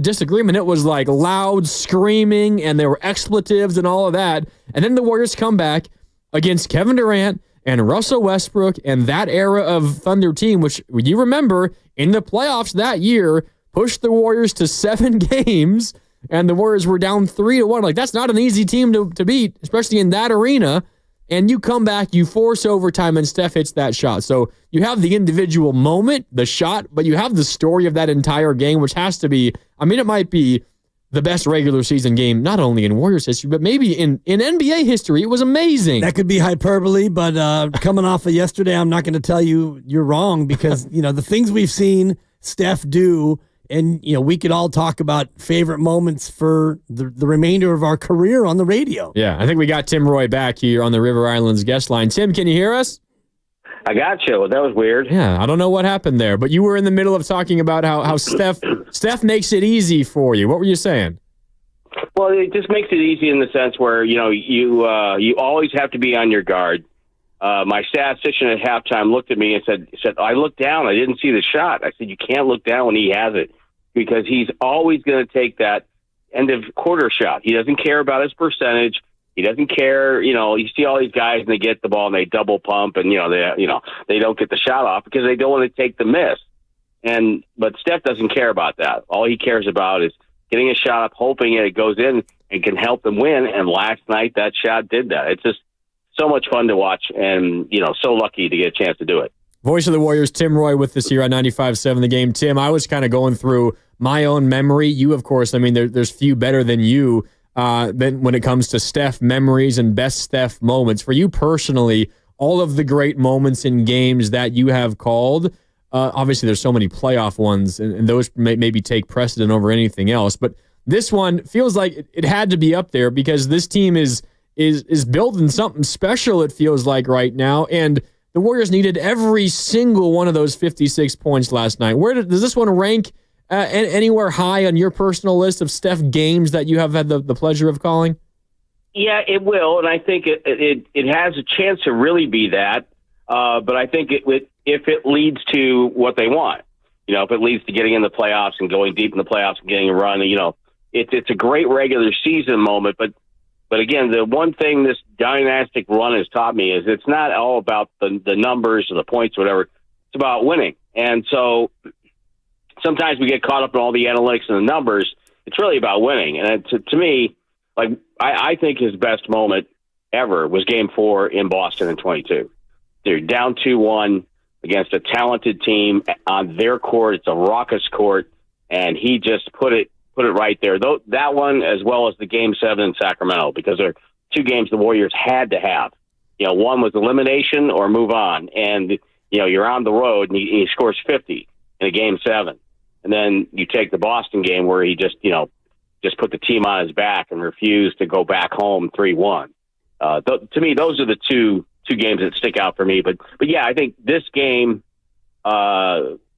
disagreement. It was like loud screaming, and there were expletives and all of that. And then the Warriors come back against Kevin Durant and Russell Westbrook and that era of Thunder team, which you remember in the playoffs that year, pushed the Warriors to 7 games, and the Warriors were down 3-1. Like, that's not an easy team to beat, especially in that arena. And you come back, you force overtime, and Steph hits that shot. So you have the individual moment, the shot, but you have the story of that entire game, which has to be, it might be the best regular season game, not only in Warriors history, but maybe in NBA history. It was amazing. That could be hyperbole, but coming off of yesterday, I'm not going to tell you you're wrong because, the things we've seen Steph do, and, we could all talk about favorite moments for the remainder of our career on the radio. Yeah, I think we got Tim Roy back here on the River Islands guest line. Tim, can you hear us? I got you. That was weird. Yeah, I don't know what happened there, but you were in the middle of talking about how Steph makes it easy for you. What were you saying? Well, it just makes it easy in the sense where, you always have to be on your guard. My statistician at halftime looked at me and said, I looked down. I didn't see the shot. I said, you can't look down when he has it because he's always going to take that end of quarter shot. He doesn't care about his percentage. He doesn't care. You see all these guys and they get the ball and they double pump and, they don't get the shot off because they don't want to take the miss. But Steph doesn't care about that. All he cares about is getting a shot up, hoping it goes in and can help them win. And last night that shot did that. It's just so much fun to watch and, so lucky to get a chance to do it. Voice of the Warriors, Tim Roy, with us here on 95.7 The Game. Tim, I was kind of going through my own memory. You, of course, there's few better than you when it comes to Steph memories and best Steph moments. For you personally, all of the great moments in games that you have called, obviously there's so many playoff ones, and those maybe take precedent over anything else. But this one feels like it had to be up there because this team is building something special, it feels like right now. And the Warriors needed every single one of those 56 points last night. Where does this one rank anywhere high on your personal list of Steph games that you have had the pleasure of calling? Yeah, it will, and I think it has a chance to really be that. But I think if it leads to what they want, if it leads to getting in the playoffs and going deep in the playoffs and getting a run, it's a great regular season moment. But again, the one thing this dynastic run has taught me is it's not all about the numbers or the points or whatever. It's about winning. And so sometimes we get caught up in all the analytics and the numbers. It's really about winning. And to me, I think his best moment ever was Game 4 in Boston in 22. They're down 2-1 against a talented team on their court. It's a raucous court, and he just put it right there. That one, as well as the Game 7 in Sacramento, because they're two games the Warriors had to have. One was elimination or move on, and you're on the road and he scores 50 in a Game 7, and then you take the Boston game where he just put the team on his back and refused to go back home 3-1. To me, those are the two games that stick out for me. But yeah, I think this game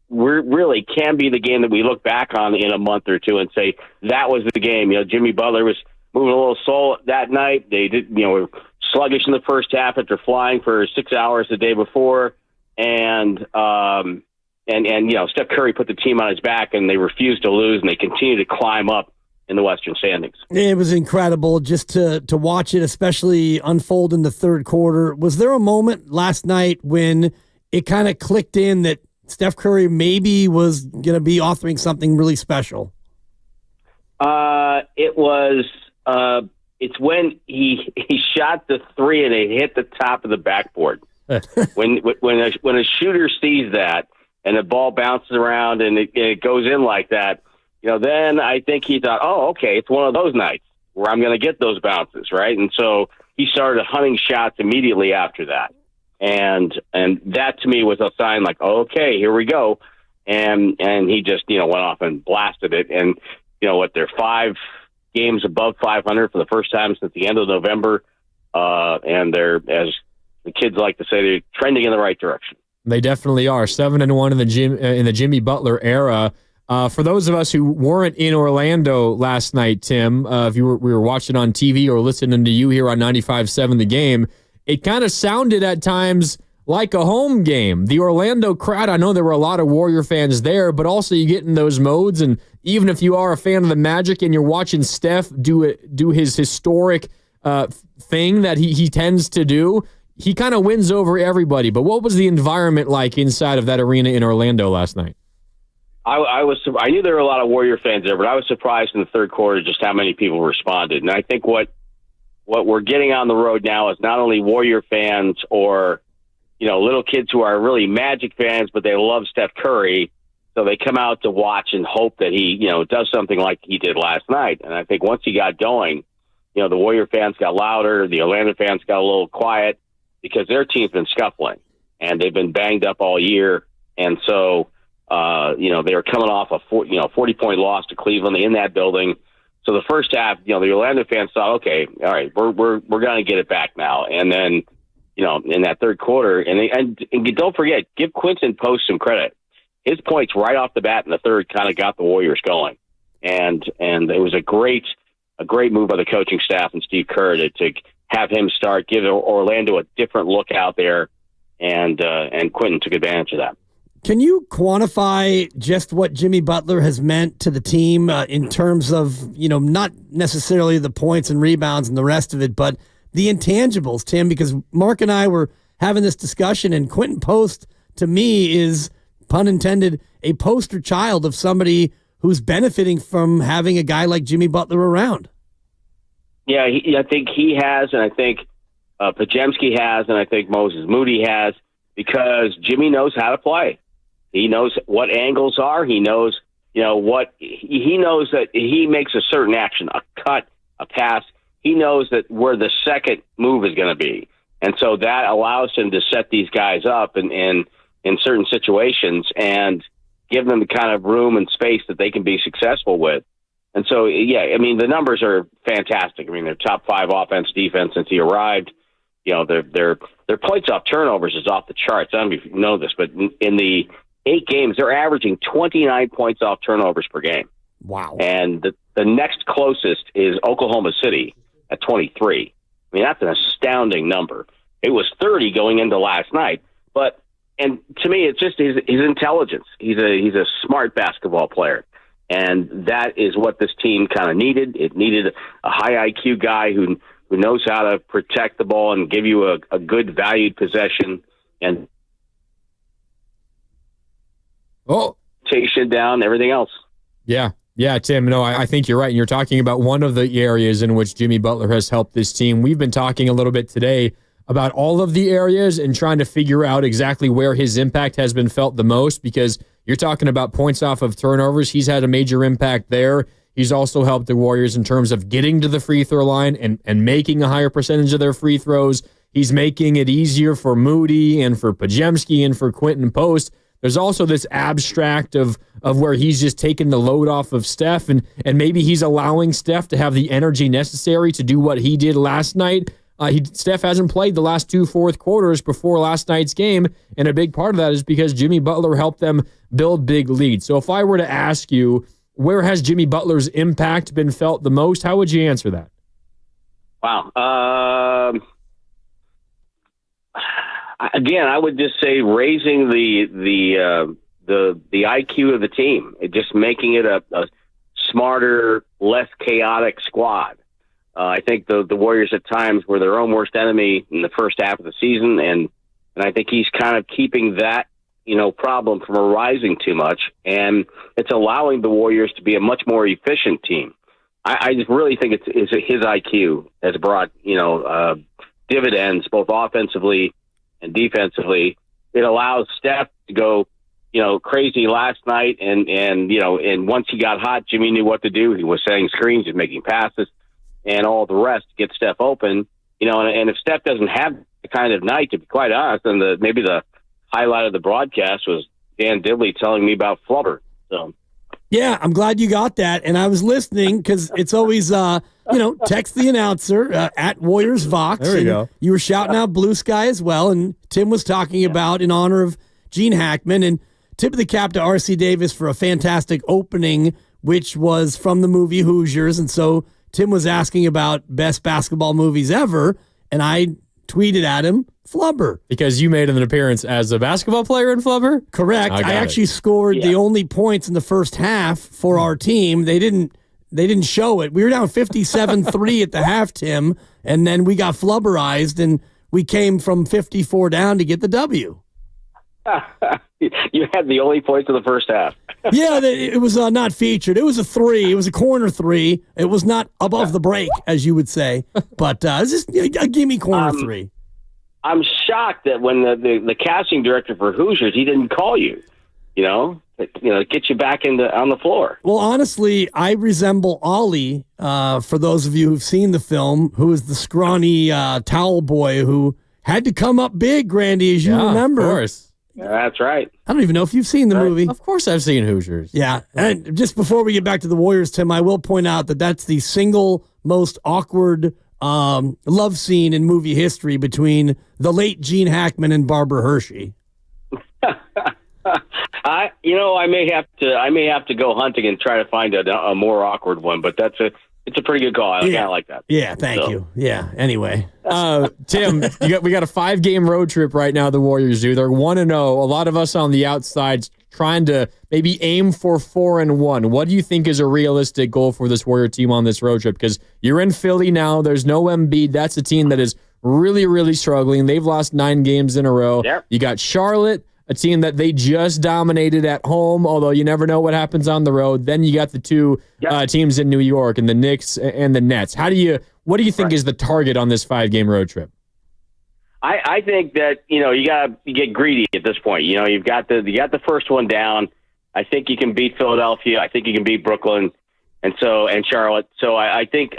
really can be the game that we look back on in a month or two and say that was the game. Jimmy Butler was moving a little slow that night. They were sluggish in the first half after flying for 6 hours the day before, and Steph Curry put the team on his back and they refused to lose and they continue to climb up in the Western standings. It was incredible just to watch it, especially unfold in the third quarter. Was there a moment last night when it kind of clicked in that Steph Curry maybe was going to be authoring something really special? It's when he shot the three and it hit the top of the backboard. when a shooter sees that and the ball bounces around and it goes in like that, then I think he thought, oh, okay, it's one of those nights where I'm going to get those bounces, right? And so he started hunting shots immediately after that. And that to me was a sign like, oh, okay, here we go. And he just, went off and blasted it. And, they're 5 games above 500 for the first time since the end of November. And they're, as the kids like to say, they're trending in the right direction. They definitely are. 7-1 in the Jimmy Butler era. For those of us who weren't in Orlando last night, Tim, if we were watching on TV or listening to you here on 95.7 The Game, it kind of sounded at times like a home game. The Orlando crowd, I know there were a lot of Warrior fans there, but also you get in those modes, and even if you are a fan of the Magic and you're watching Steph do his historic thing that he tends to do, he kind of wins over everybody. But what was the environment like inside of that arena in Orlando last night? I knew there were a lot of Warrior fans there, but I was surprised in the third quarter just how many people responded. And I think what we're getting on the road now is not only Warrior fans or, little kids who are really Magic fans, but they love Steph Curry. So they come out to watch and hope that he, does something like he did last night. And I think once he got going, the Warrior fans got louder. The Orlando fans got a little quiet because their team's been scuffling and they've been banged up all year. And so, they were coming off a 40-point loss to Cleveland in that building. So the first half, the Orlando fans thought, okay, all right, we're going to get it back now. And then, in that third quarter, and don't forget, give Quinton Post some credit. His points right off the bat in the third kind of got the Warriors going, and it was a great a great move by the coaching staff and Steve Kerr to have him start, give Orlando a different look out there, and Quinton took advantage of that. Can you quantify just what Jimmy Butler has meant to the team in terms of, not necessarily the points and rebounds and the rest of it, but the intangibles, Tim? Because Mark and I were having this discussion, and Quinton Post, to me, is, pun intended, a poster child of somebody who's benefiting from having a guy like Jimmy Butler around. Yeah, I think he has, and I think Podziemski has, and I think Moses Moody has, because Jimmy knows how to play. He knows what angles are. He knows, what he knows that he makes a certain action, a cut, a pass. He knows that where the second move is going to be, and so that allows him to set these guys up in certain situations and give them the kind of room and space that they can be successful with. And so, the numbers are fantastic. They're top 5 offense, defense since he arrived. Their points off turnovers is off the charts. I don't know if you know this, but in the 8 games, they're averaging 29 points off turnovers per game. Wow. And the next closest is Oklahoma City at 23. That's an astounding number. It was 30 going into last night. And to me, it's just his intelligence. He's a smart basketball player. And that is what this team kind of needed. It needed a high IQ guy who knows how to protect the ball and give you a good valued possession and rotation down, everything else. Yeah, Tim. No, I think you're right. And you're talking about one of the areas in which Jimmy Butler has helped this team. We've been talking a little bit today about all of the areas and trying to figure out exactly where his impact has been felt the most, because you're talking about points off of turnovers. He's had a major impact there. He's also helped the Warriors in terms of getting to the free throw line and making a higher percentage of their free throws. He's making it easier for Moody and for Podziemski and for Quinton Post. There's also this abstract of where he's just taking the load off of Steph, and maybe he's allowing Steph to have the energy necessary to do what he did last night. Steph hasn't played the last 2 fourth quarters before last night's game, and a big part of that is because Jimmy Butler helped them build big leads. So if I were to ask you, where has Jimmy Butler's impact been felt the most, how would you answer that? Wow. Again, I would just say raising the IQ of the team, just making it a smarter, less chaotic squad. I think the Warriors at times were their own worst enemy in the first half of the season, and I think he's kind of keeping that problem from arising too much, and it's allowing the Warriors to be a much more efficient team. I just really think it's his IQ has brought dividends both offensively and defensively. It allows Steph to go crazy last night, and once he got hot, Jimmy knew what to do. He was setting screens, he was making passes, and all the rest to get Steph open. And if Steph doesn't have the kind of night, to be quite honest, then maybe the highlight of the broadcast was Dan Dibley telling me about Flubber. So, yeah, I'm glad you got that. And I was listening because it's always, text the announcer at Warriors Vox. There we go. You were shouting out Blue Sky as well. And Tim was talking about in honor of Gene Hackman. And tip of the cap to R.C. Davis for a fantastic opening, which was from the movie Hoosiers. And so Tim was asking about best basketball movies ever. And I tweeted at him, Flubber. Because you made an appearance as a basketball player in Flubber? Correct. I actually scored the only points in the first half for our team. They didn't show it. We were down 57-3 at the half, Tim, and then we got flubberized, and we came from 54 down to get the W. You had the only points in the first half. Yeah, it was not featured. It was a 3. It was a corner 3. It was not above the break, as you would say, but it's just a gimme corner 3. I'm shocked that when the casting director for Hoosiers, he didn't call you, get you back on the floor. Well, honestly, I resemble Ollie, for those of you who've seen the film, who is the scrawny towel boy who had to come up big, Grandy, as you remember. Of course. Yeah, that's right. I don't even know if you've seen the movie. Of course I've seen Hoosiers. Yeah. And just before we get back to the Warriors, Tim, I will point out that that's the single most awkward love scene in movie history between the late Gene Hackman and Barbara Hershey. I may have to go hunting and try to find a more awkward one, but that's it's a pretty good call. I kind of like that. Yeah, thank you. Yeah. Anyway, Tim, we got a 5-game road trip right now. The Warriors do. They're 1-0. A lot of us on the outside trying to maybe aim for 4-1. What do you think is a realistic goal for this Warrior team on this road trip? Because you're in Philly now. There's no Embiid. That's a team that is really, really struggling. They've lost 9 games in a row. Yep. You got Charlotte, a team that they just dominated at home, although you never know what happens on the road. Then you got the 2 teams in New York, and the Knicks and the Nets. What do you think is the target on this 5-game road trip? I think that, you got to get greedy at this point. You've got the first one down. I think you can beat Philadelphia. I think you can beat Brooklyn and Charlotte. So I think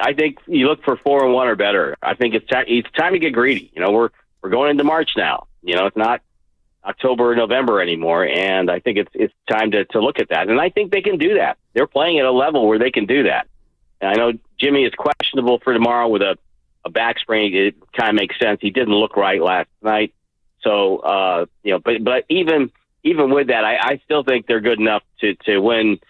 you look for 4-1 or better. I think it's time to get greedy. We're going into March now. It's not October or November anymore, and I think it's time to look at that. And I think they can do that. They're playing at a level where they can do that. And I know Jimmy is questionable for tomorrow with a back sprain. It kind of makes sense. He didn't look right last night. So, but even with that, I still think they're good enough to win,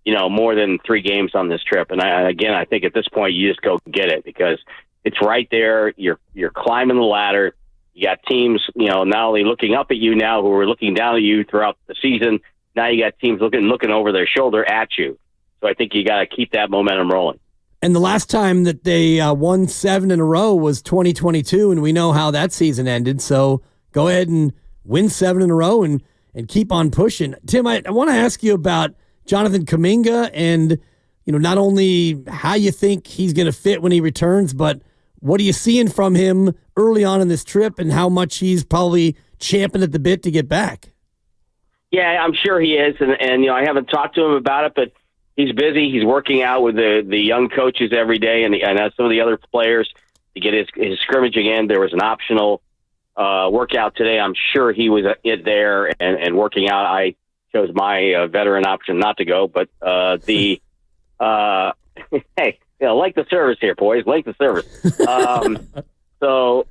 more than 3 games on this trip. And I think at this point you just go get it because it's right there. You're climbing the ladder. You got teams, not only looking up at you now who are looking down at you throughout the season. Now you got teams looking over their shoulder at you. So I think you got to keep that momentum rolling. And the last time that they won 7 in a row was 2022, and we know how that season ended. So go ahead and win 7 in a row and keep on pushing. Tim, I want to ask you about Jonathan Kuminga and, not only how you think he's going to fit when he returns, but what are you seeing from him early on in this trip and how much he's probably champing at the bit to get back? Yeah, I'm sure he is. And I haven't talked to him about it, but he's busy. He's working out with the young coaches every day and some of the other players to get his scrimmaging in. There was an optional workout today. I'm sure he was there and working out. I chose my veteran option not to go, but hey, like the service here, boys. Like the service. But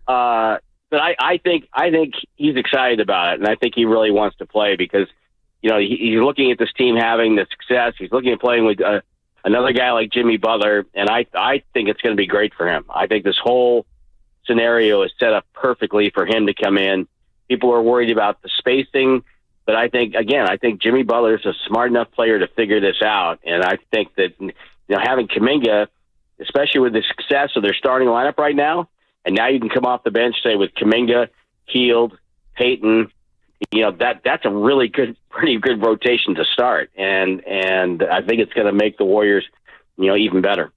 I think he's excited about it, and I think he really wants to play because he's looking at this team having the success. He's looking at playing with another guy like Jimmy Butler, and I think it's going to be great for him. I think this whole scenario is set up perfectly for him to come in. People are worried about the spacing, but I think Jimmy Butler is a smart enough player to figure this out, and I think that having Kuminga, especially with the success of their starting lineup right now, and now you can come off the bench, say with Kuminga, Hield, Payton, that's a really pretty good rotation to start, and I think it's going to make the Warriors, even better.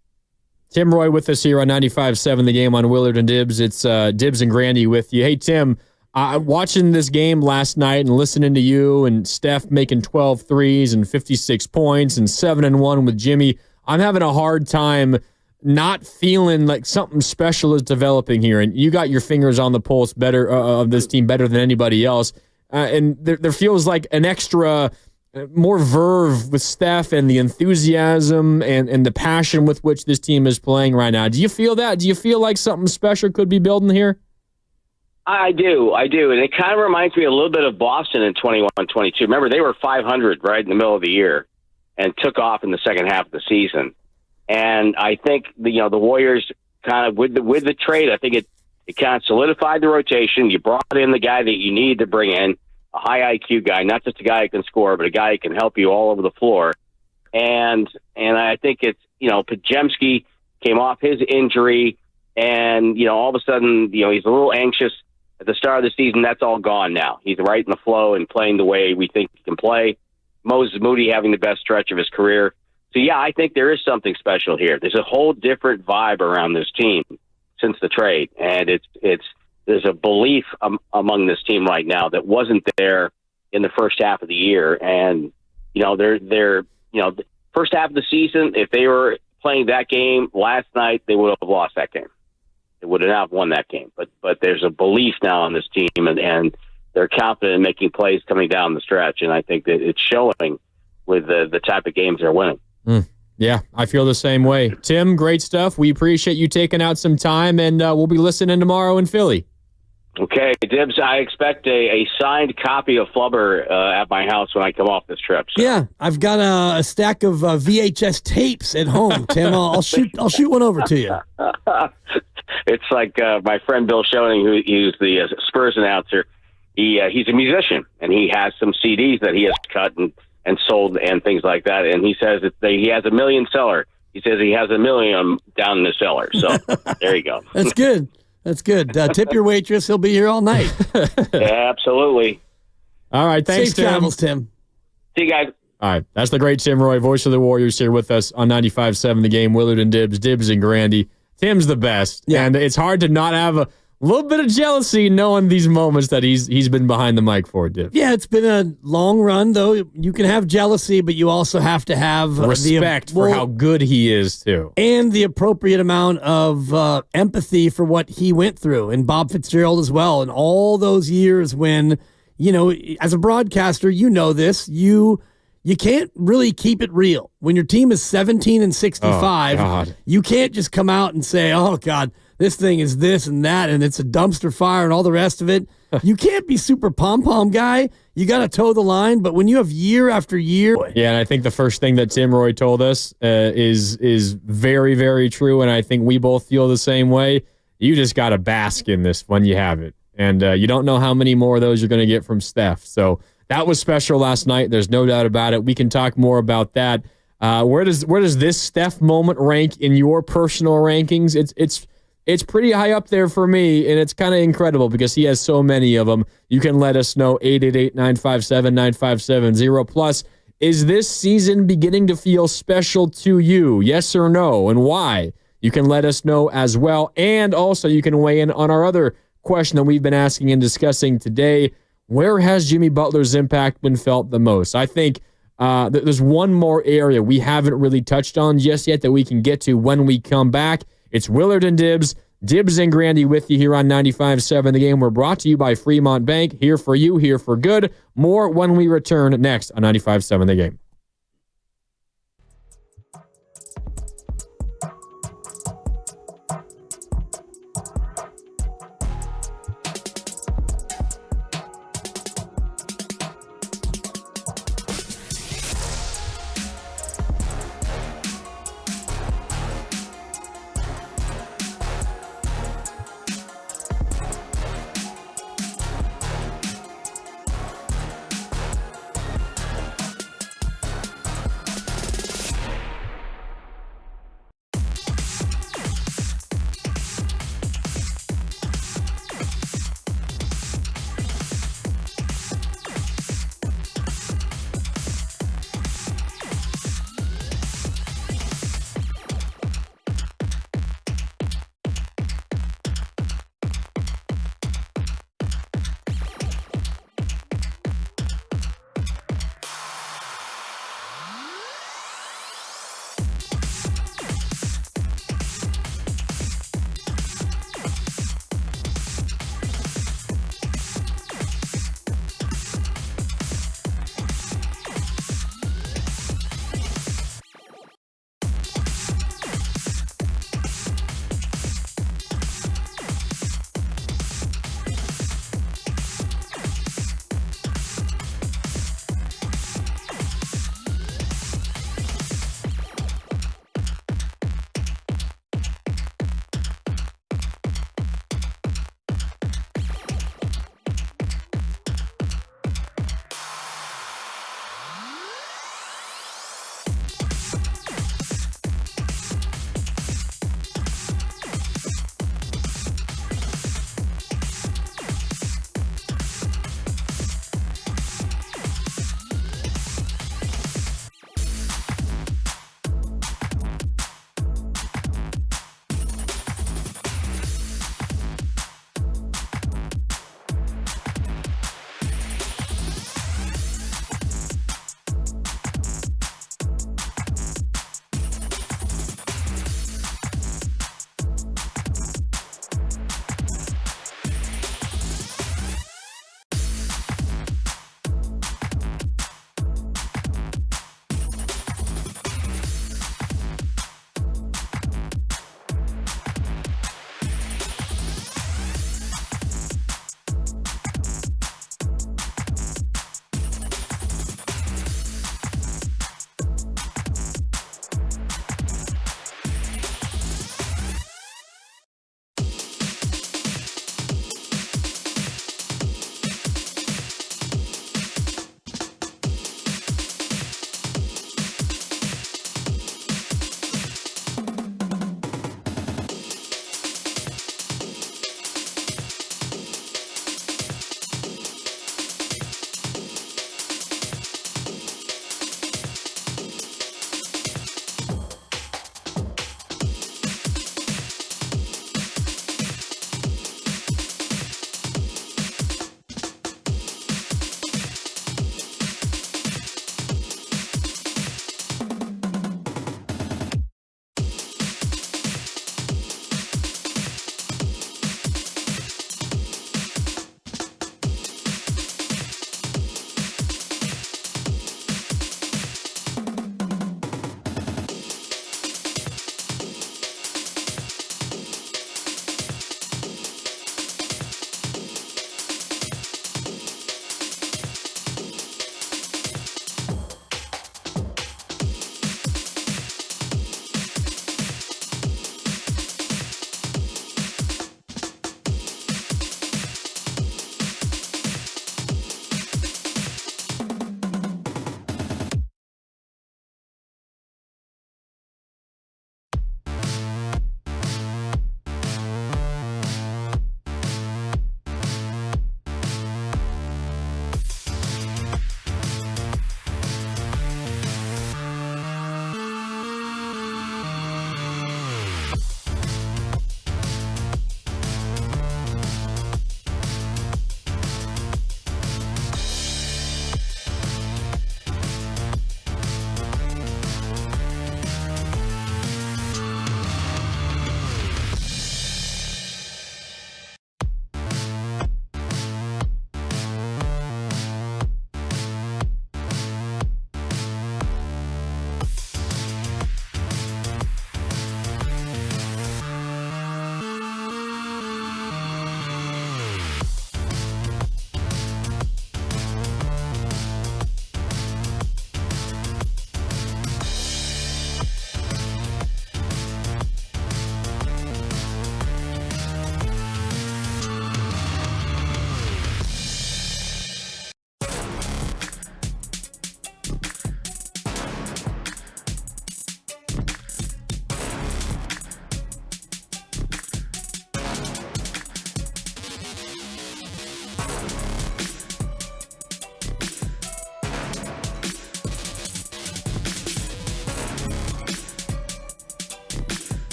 Tim Roy with us here on 95.7 The Game on Willard and Dibbs. It's Dibbs and Grandy with you. Hey, Tim, watching this game last night and listening to you and Steph making 12 threes and 56 points and 7-1 with Jimmy, I'm having a hard time not feeling like something special is developing here. And you got your fingers on the pulse better of this team better than anybody else. And there feels like an extra more verve with Steph and the enthusiasm and the passion with which this team is playing right now. Do you feel that? Do you feel like something special could be building here? I do. And it kind of reminds me a little bit of Boston in 21-22. Remember, they were 500 right in the middle of the year and took off in the second half of the season. And I think the Warriors kind of with the trade, I think it kind of solidified the rotation. You brought in the guy that you need to bring in, a high IQ guy, not just a guy who can score, but a guy who can help you all over the floor. And I think it's Podziemski came off his injury, and all of a sudden he's a little anxious at the start of the season. That's all gone now. He's right in the flow and playing the way we think he can play. Moses Moody having the best stretch of his career. So, yeah, I think there is something special here. There's a whole different vibe around this team since the trade, and there's a belief among this team right now that wasn't there in the first half of the year. And they're first half of the season, if they were playing that game last night, they would have lost that game. They would have not won that game. But there's a belief now on this team, and they're confident in making plays coming down the stretch, and I think that it's showing with the type of games they're winning. Yeah, I feel the same way. Tim, great stuff. We appreciate you taking out some time, and we'll be listening tomorrow in Philly. Okay, Dibs, I expect a signed copy of Flubber at my house when I come off this trip. So. Yeah, I've got a stack of VHS tapes at home, Tim. I'll shoot one over to you. It's like my friend Bill Schoening, who's the Spurs announcer. He's a musician, and he has some CDs that he has cut and sold and things like that. And he says that he has a million seller. He says he has a million down in the cellar. So there you go. That's good. That's good. Tip your waitress. He'll be here all night. Yeah, absolutely. All right. Thanks, Safe travels, Tim. See you guys. All right. That's the great Tim Roy, voice of the Warriors, here with us on 95.7 The Game. Willard and Dibs and Grandy. Tim's the best. Yeah. And it's hard to not have a little bit of jealousy knowing these moments that he's been behind the mic for, Dibs. Yeah, it's been a long run, though. You can have jealousy, but you also have to have respect for how good he is, too. And the appropriate amount of empathy for what he went through. And Bob Fitzgerald as well. And all those years when, as a broadcaster, you know this, you can't really keep it real. When your team is 17-65, you can't just come out and say, oh, God, this thing is this and that, and it's a dumpster fire and all the rest of it. You can't be super pom-pom guy. You got to toe the line. But when you have year after year. Yeah, and I think the first thing that Tim Roy told us is very, very true, and I think we both feel the same way. You just got to bask in this when you have it. And you don't know how many more of those you're going to get from Steph. So that was special last night. There's no doubt about it. We can talk more about that. Where does this Steph moment rank in your personal rankings? It's pretty high up there for me, and it's kind of incredible because he has so many of them. You can let us know, 888-957-9570. Plus, is this season beginning to feel special to you? Yes or no, and why? You can let us know as well. And also, you can weigh in on our other question that we've been asking and discussing today. Where has Jimmy Butler's impact been felt the most? I think there's one more area we haven't really touched on just yet that we can get to when we come back. It's Willard and Dibs and Grandy with you here on 95.7 The Game. We're brought to you by Fremont Bank. Here for you, here for good. More when we return next on 95.7 The Game.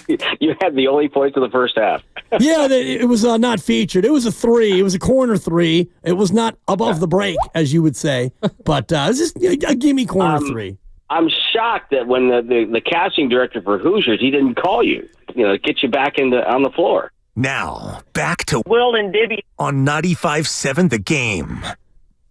You had the only points of the first half. Yeah, it was not featured. It was a 3. It was a corner 3. It was not above the break, as you would say, but it was just a gimme corner 3. I'm shocked that when the casting director for Hoosiers, he didn't call you, get you back on the floor. Now, back to Will and Dibby on 95.7 The Game.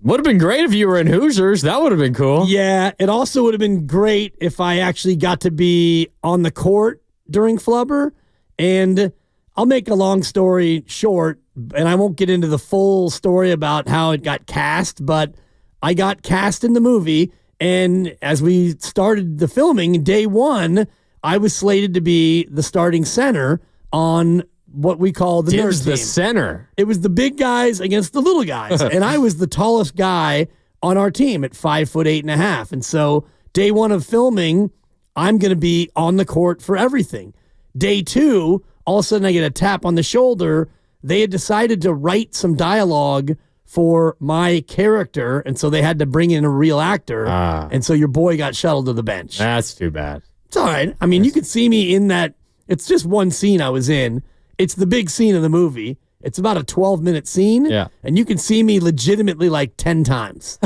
Would have been great if you were in Hoosiers. That would have been cool. Yeah, it also would have been great if I actually got to be on the court during Flubber. And I'll make a long story short, and I won't get into the full story about how it got cast, but I got cast in the movie. And as we started the filming, day 1, I was slated to be the starting center on what we call the nerd team. The center. It was the big guys against the little guys. And I was the tallest guy on our team at 5'8.5". And so day 1 of filming, I'm going to be on the court for everything. Day 2, all of a sudden I get a tap on the shoulder. They had decided to write some dialogue for my character, and so they had to bring in a real actor. And so your boy got shuttled to the bench. That's too bad. It's all right. I mean, you could see me in that. It's just one scene I was in. It's the big scene of the movie. It's about a 12-minute scene. Yeah. And you can see me legitimately like 10 times.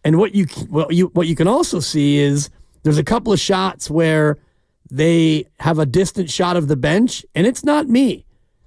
And what you can also see is there's a couple of shots where they have a distant shot of the bench, and it's not me.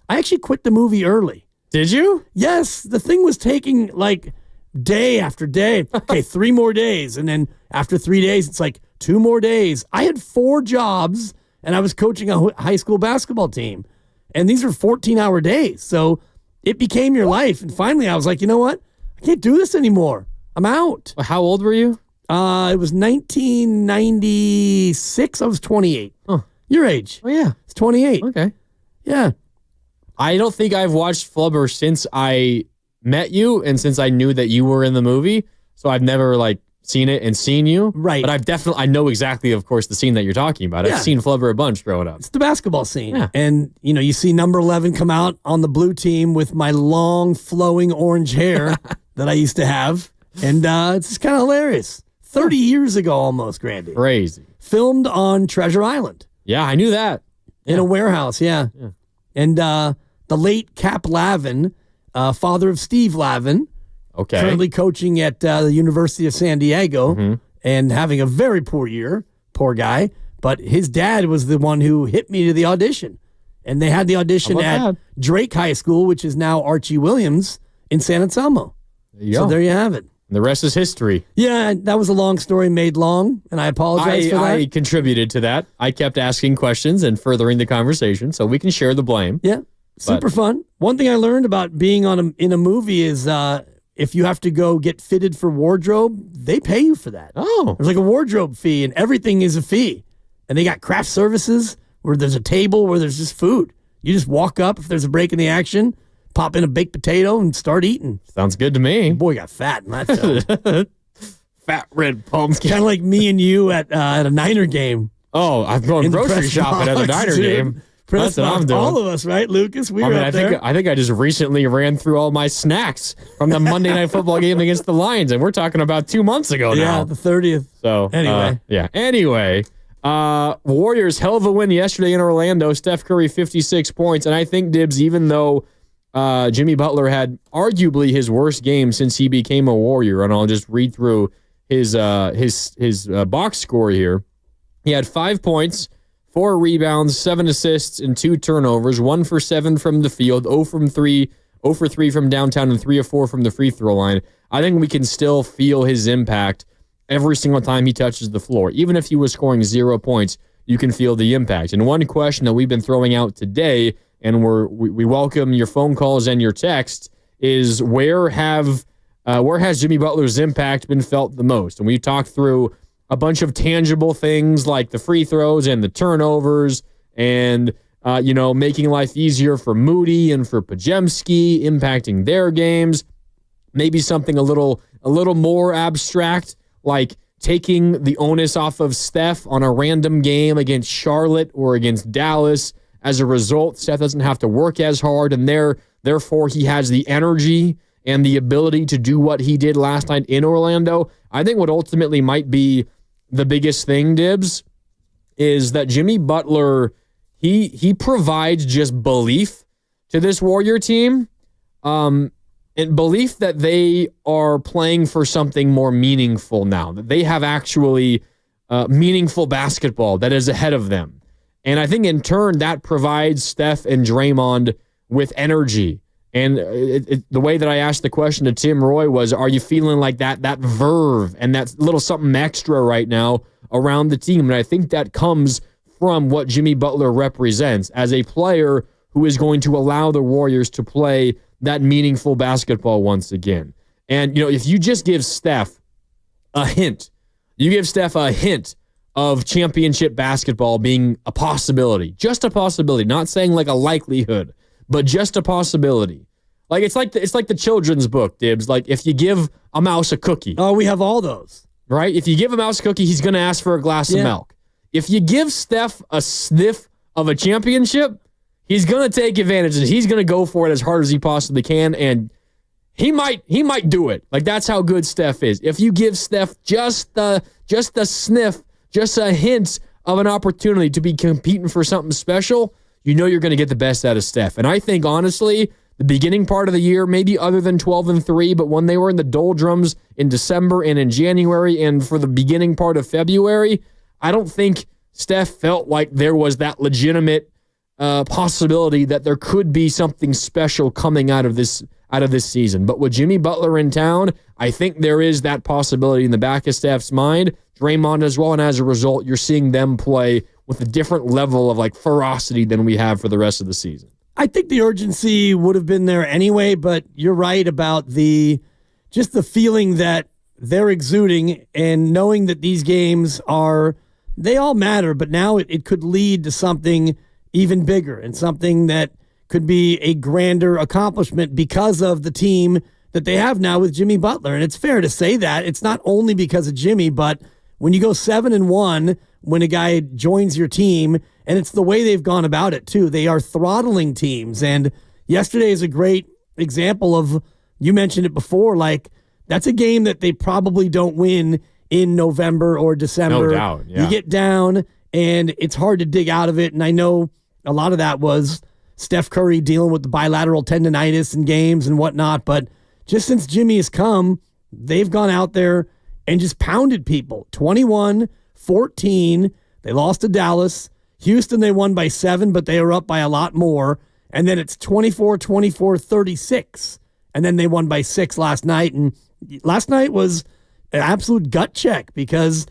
I actually quit the movie early. Did you? Yes. The thing was taking like day after day. Okay, 3 more days. And then after 3 days, it's like 2 more days. I had 4 jobs, and I was coaching a high school basketball team. And these are 14-hour days. So it became your life. And finally, I was like, you know what? I can't do this anymore. I'm out. How old were you? It was 1996. I was 28. Huh. Your age. Oh, yeah. It's 28. Okay. Yeah. I don't think I've watched Flubber since I met you and since I knew that you were in the movie. So I've never seen it and seen you. Right. But I know exactly, of course, the scene that you're talking about. Yeah. I've seen Flubber a bunch growing up. It's the basketball scene. Yeah. And, you see number 11 come out on the blue team with my long, flowing orange hair that I used to have. And it's just kind of hilarious. 30 years ago almost, Grandy. Crazy. Filmed on Treasure Island. Yeah, I knew that. In a warehouse, yeah. And the late Cap Lavin, father of Steve Lavin, currently coaching at the University of San Diego and having a very poor year, poor guy. But his dad was the one who hit me to the audition. And they had the audition at Drake High School, which is now Archie Williams in San Anselmo. So there you have it. And the rest is history. Yeah, that was a long story made long, and I apologize for that. I contributed to that. I kept asking questions and furthering the conversation, so we can share the blame. Yeah, super fun. One thing I learned about being in a movie is if you have to go get fitted for wardrobe, they pay you for that. Oh. There's like a wardrobe fee, and everything is a fee. And they got craft services where there's a table where there's just food. You just walk up if there's a break in the action, pop in a baked potato, and start eating. Sounds good to me. Boy got fat in that film. Fat red pumpkin. Kind of like me and you at a Niner game. Oh, I'm going grocery shopping at a Niner game. That's what I'm doing. All of us, right, Lucas? We were up there. I think I just recently ran through all my snacks from the Monday Night Football game against the Lions, and we're talking about 2 months ago now. Yeah, the 30th. So anyway. Warriors, hell of a win yesterday in Orlando. Steph Curry, 56 points. And I think, Dibs, even though Jimmy Butler had arguably his worst game since he became a Warrior, and I'll just read through his box score here. He had 5 points, 4 rebounds, 7 assists, and 2 turnovers, 1 for 7 from the field, 0 for 3 from downtown, and 3 of 4 from the free throw line. I think we can still feel his impact every single time he touches the floor. Even if he was scoring 0 points, you can feel the impact. And one question that we've been throwing out today, and we welcome your phone calls and your texts, is where has Jimmy Butler's impact been felt the most? And we talked through a bunch of tangible things like the free throws and the turnovers and making life easier for Moody and for Pajemski, impacting their games. Maybe something a little more abstract, like taking the onus off of Steph on a random game against Charlotte or against Dallas. As a result, Steph doesn't have to work as hard, and therefore he has the energy and the ability to do what he did last night in Orlando. I think what ultimately might be the biggest thing, Dibs, is that Jimmy Butler he provides just belief to this Warrior team, and belief that they are playing for something more meaningful now, that they have actually meaningful basketball that is ahead of them. And I think in turn that provides Steph and Draymond with energy. And the way that I asked the question to Tim Roy was, are you feeling like that verve and that little something extra right now around the team? And I think that comes from what Jimmy Butler represents as a player who is going to allow the Warriors to play that meaningful basketball once again. And, if you just give Steph a hint, of championship basketball being a possibility, just a possibility, not saying like a likelihood, but just a possibility. Like it's like the children's book, Dibs. Like if you give a mouse a cookie. Oh, we have all those. Right? If you give a mouse a cookie, he's going to ask for a glass of milk. If you give Steph a sniff of a championship, he's going to take advantage and he's going to go for it as hard as he possibly can, and he might do it. Like that's how good Steph is. If you give Steph just a sniff, just a hint of an opportunity to be competing for something special, you're going to get the best out of Steph. And I think, honestly, the beginning part of the year, maybe other than 12-3, but when they were in the doldrums in December and in January and for the beginning part of February, I don't think Steph felt like there was that legitimate possibility that there could be something special coming out of this season. But with Jimmy Butler in town, I think there is that possibility in the back of Steph's mind. Draymond as well, and as a result, you're seeing them play with a different level of ferocity than we have for the rest of the season. I think the urgency would have been there anyway, but you're right about the feeling that they're exuding and knowing that these games they all matter, but now it could lead to something even bigger and something that could be a grander accomplishment because of the team that they have now with Jimmy Butler. And it's fair to say that. It's not only because of Jimmy, but when you go 7-1, when a guy joins your team, and it's the way they've gone about it too. They are throttling teams. And yesterday is a great example of, you mentioned it before, that's a game that they probably don't win in November or December. No doubt, yeah. You get down, and it's hard to dig out of it. And I know a lot of that was Steph Curry dealing with the bilateral tendonitis in games and whatnot. But just since Jimmy has come, they've gone out there and just pounded people. 21-14. They lost to Dallas. Houston, they won by 7, but they were up by a lot more. And then it's 24-24, 36. And then they won by 6 last night. And last night was an absolute gut check because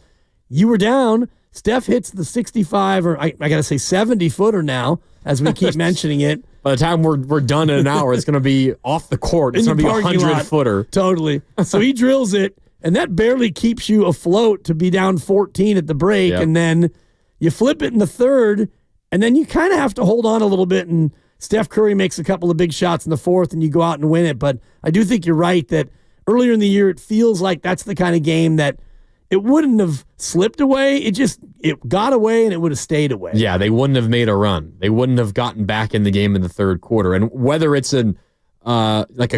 you were down. Steph hits the 65, or I got to say 70-footer now, as we keep mentioning it. By the time we're done in an hour, it's going to be off the court. It's going to be a 100-footer. Totally. So he drills it, and that barely keeps you afloat to be down 14 at the break. Yep. And then you flip it in the third, and then you kind of have to hold on a little bit, and Steph Curry makes a couple of big shots in the fourth, and you go out and win it. But I do think you're right that earlier in the year, it feels like that's the kind of game that it wouldn't have slipped away. It got away, and it would have stayed away. Yeah, they wouldn't have made a run. They wouldn't have gotten back in the game in the third quarter. And whether it's a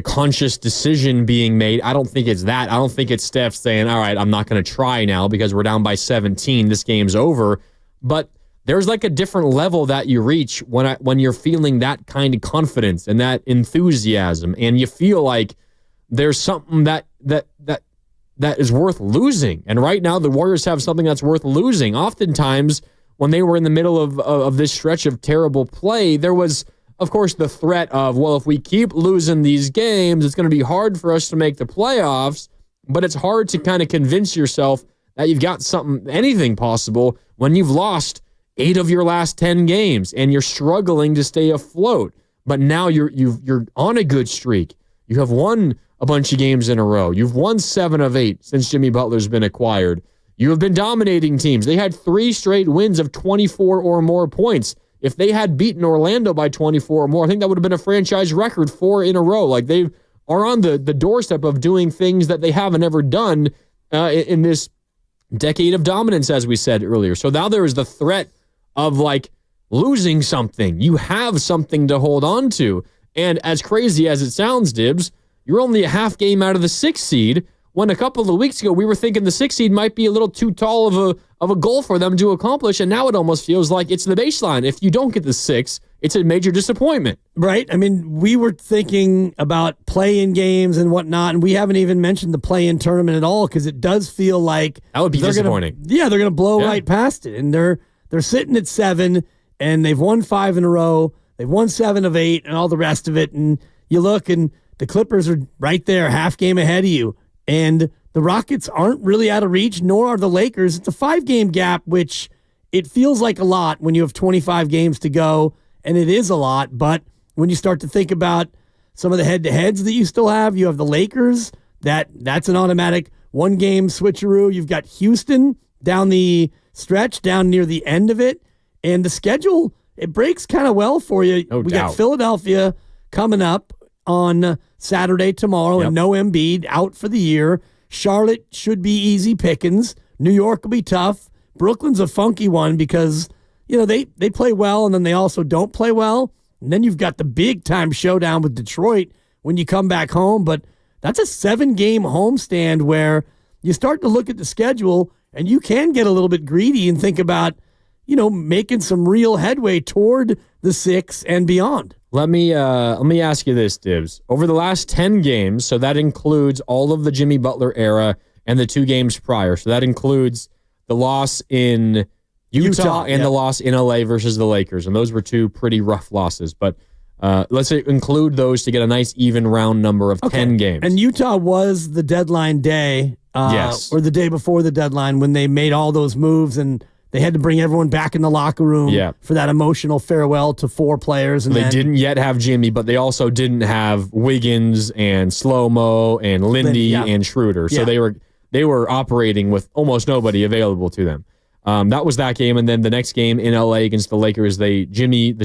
conscious decision being made, I don't think it's that. I don't think it's Steph saying, all right, I'm not going to try now because we're down by 17. This game's over. But there's a different level that you reach when you're feeling that kind of confidence and that enthusiasm, and you feel like there's something that is worth losing. And right now, the Warriors have something that's worth losing. Oftentimes, when they were in the middle of this stretch of terrible play, there was, of course, the threat of, well, if we keep losing these games, it's going to be hard for us to make the playoffs. But it's hard to kind of convince yourself that you've got anything possible when you've lost 8 of your last 10 games and you're struggling to stay afloat. But now you're on a good streak. You have won a bunch of games in a row. You've won 7 of 8 since Jimmy Butler's been acquired. You have been dominating teams. They had 3 straight wins of 24 or more points. If they had beaten Orlando by 24 or more, I think that would have been a franchise record 4 in a row. They are on the doorstep of doing things that they haven't ever done in this decade of dominance, as we said earlier. So now there is the threat of losing something. You have something to hold on to. And as crazy as it sounds, Dibs, you're only a half game out of the 6th seed. when a couple of weeks ago we were thinking the 6 seed might be a little too tall of a goal for them to accomplish, and now it almost feels like it's the baseline. If you don't get the 6, it's a major disappointment. Right. I mean, we were thinking about play-in games and whatnot, and we haven't even mentioned the play-in tournament at all because it does feel like that would be disappointing. They're going to blow right past it, and they're sitting at 7, and they've won 5 in a row. They've won 7 of 8, and all the rest of it. And you look, and the Clippers are right there, half game ahead of you, and the Rockets aren't really out of reach, nor are the Lakers. It's a 5-game gap, which it feels like a lot when you have 25 games to go. And it is a lot, but when you start to think about some of the head-to-heads that you still have, you have the Lakers, that's an automatic 1-game switcheroo. You've got Houston down the stretch, down near the end of it, and the schedule, it breaks kind of well for you. We got Philadelphia coming up on Saturday tomorrow, and no Embiid, out for the year. Charlotte should be easy pickings. New York will be tough. Brooklyn's a funky one because they play well, and then they also don't play well. And then you've got the big-time showdown with Detroit when you come back home. But that's a 7-game homestand where you start to look at the schedule, and you can get a little bit greedy and think about, making some real headway toward the 6 and beyond. Let me ask you this, Dibs. Over the last 10 games, so that includes all of the Jimmy Butler era and the 2 games prior. So that includes the loss in Utah and the loss in LA versus the Lakers, and those were 2 pretty rough losses. But let's include those to get a nice even round number of 10 games. And Utah was the deadline day, or the day before the deadline when they made all those moves, and they had to bring everyone back in the locker room for that emotional farewell to 4 players. And they didn't yet have Jimmy, but they also didn't have Wiggins and Slow-Mo and Lindy and Schroeder. So they were operating with almost nobody available to them. That was that game, and then the next game in LA against the Lakers, the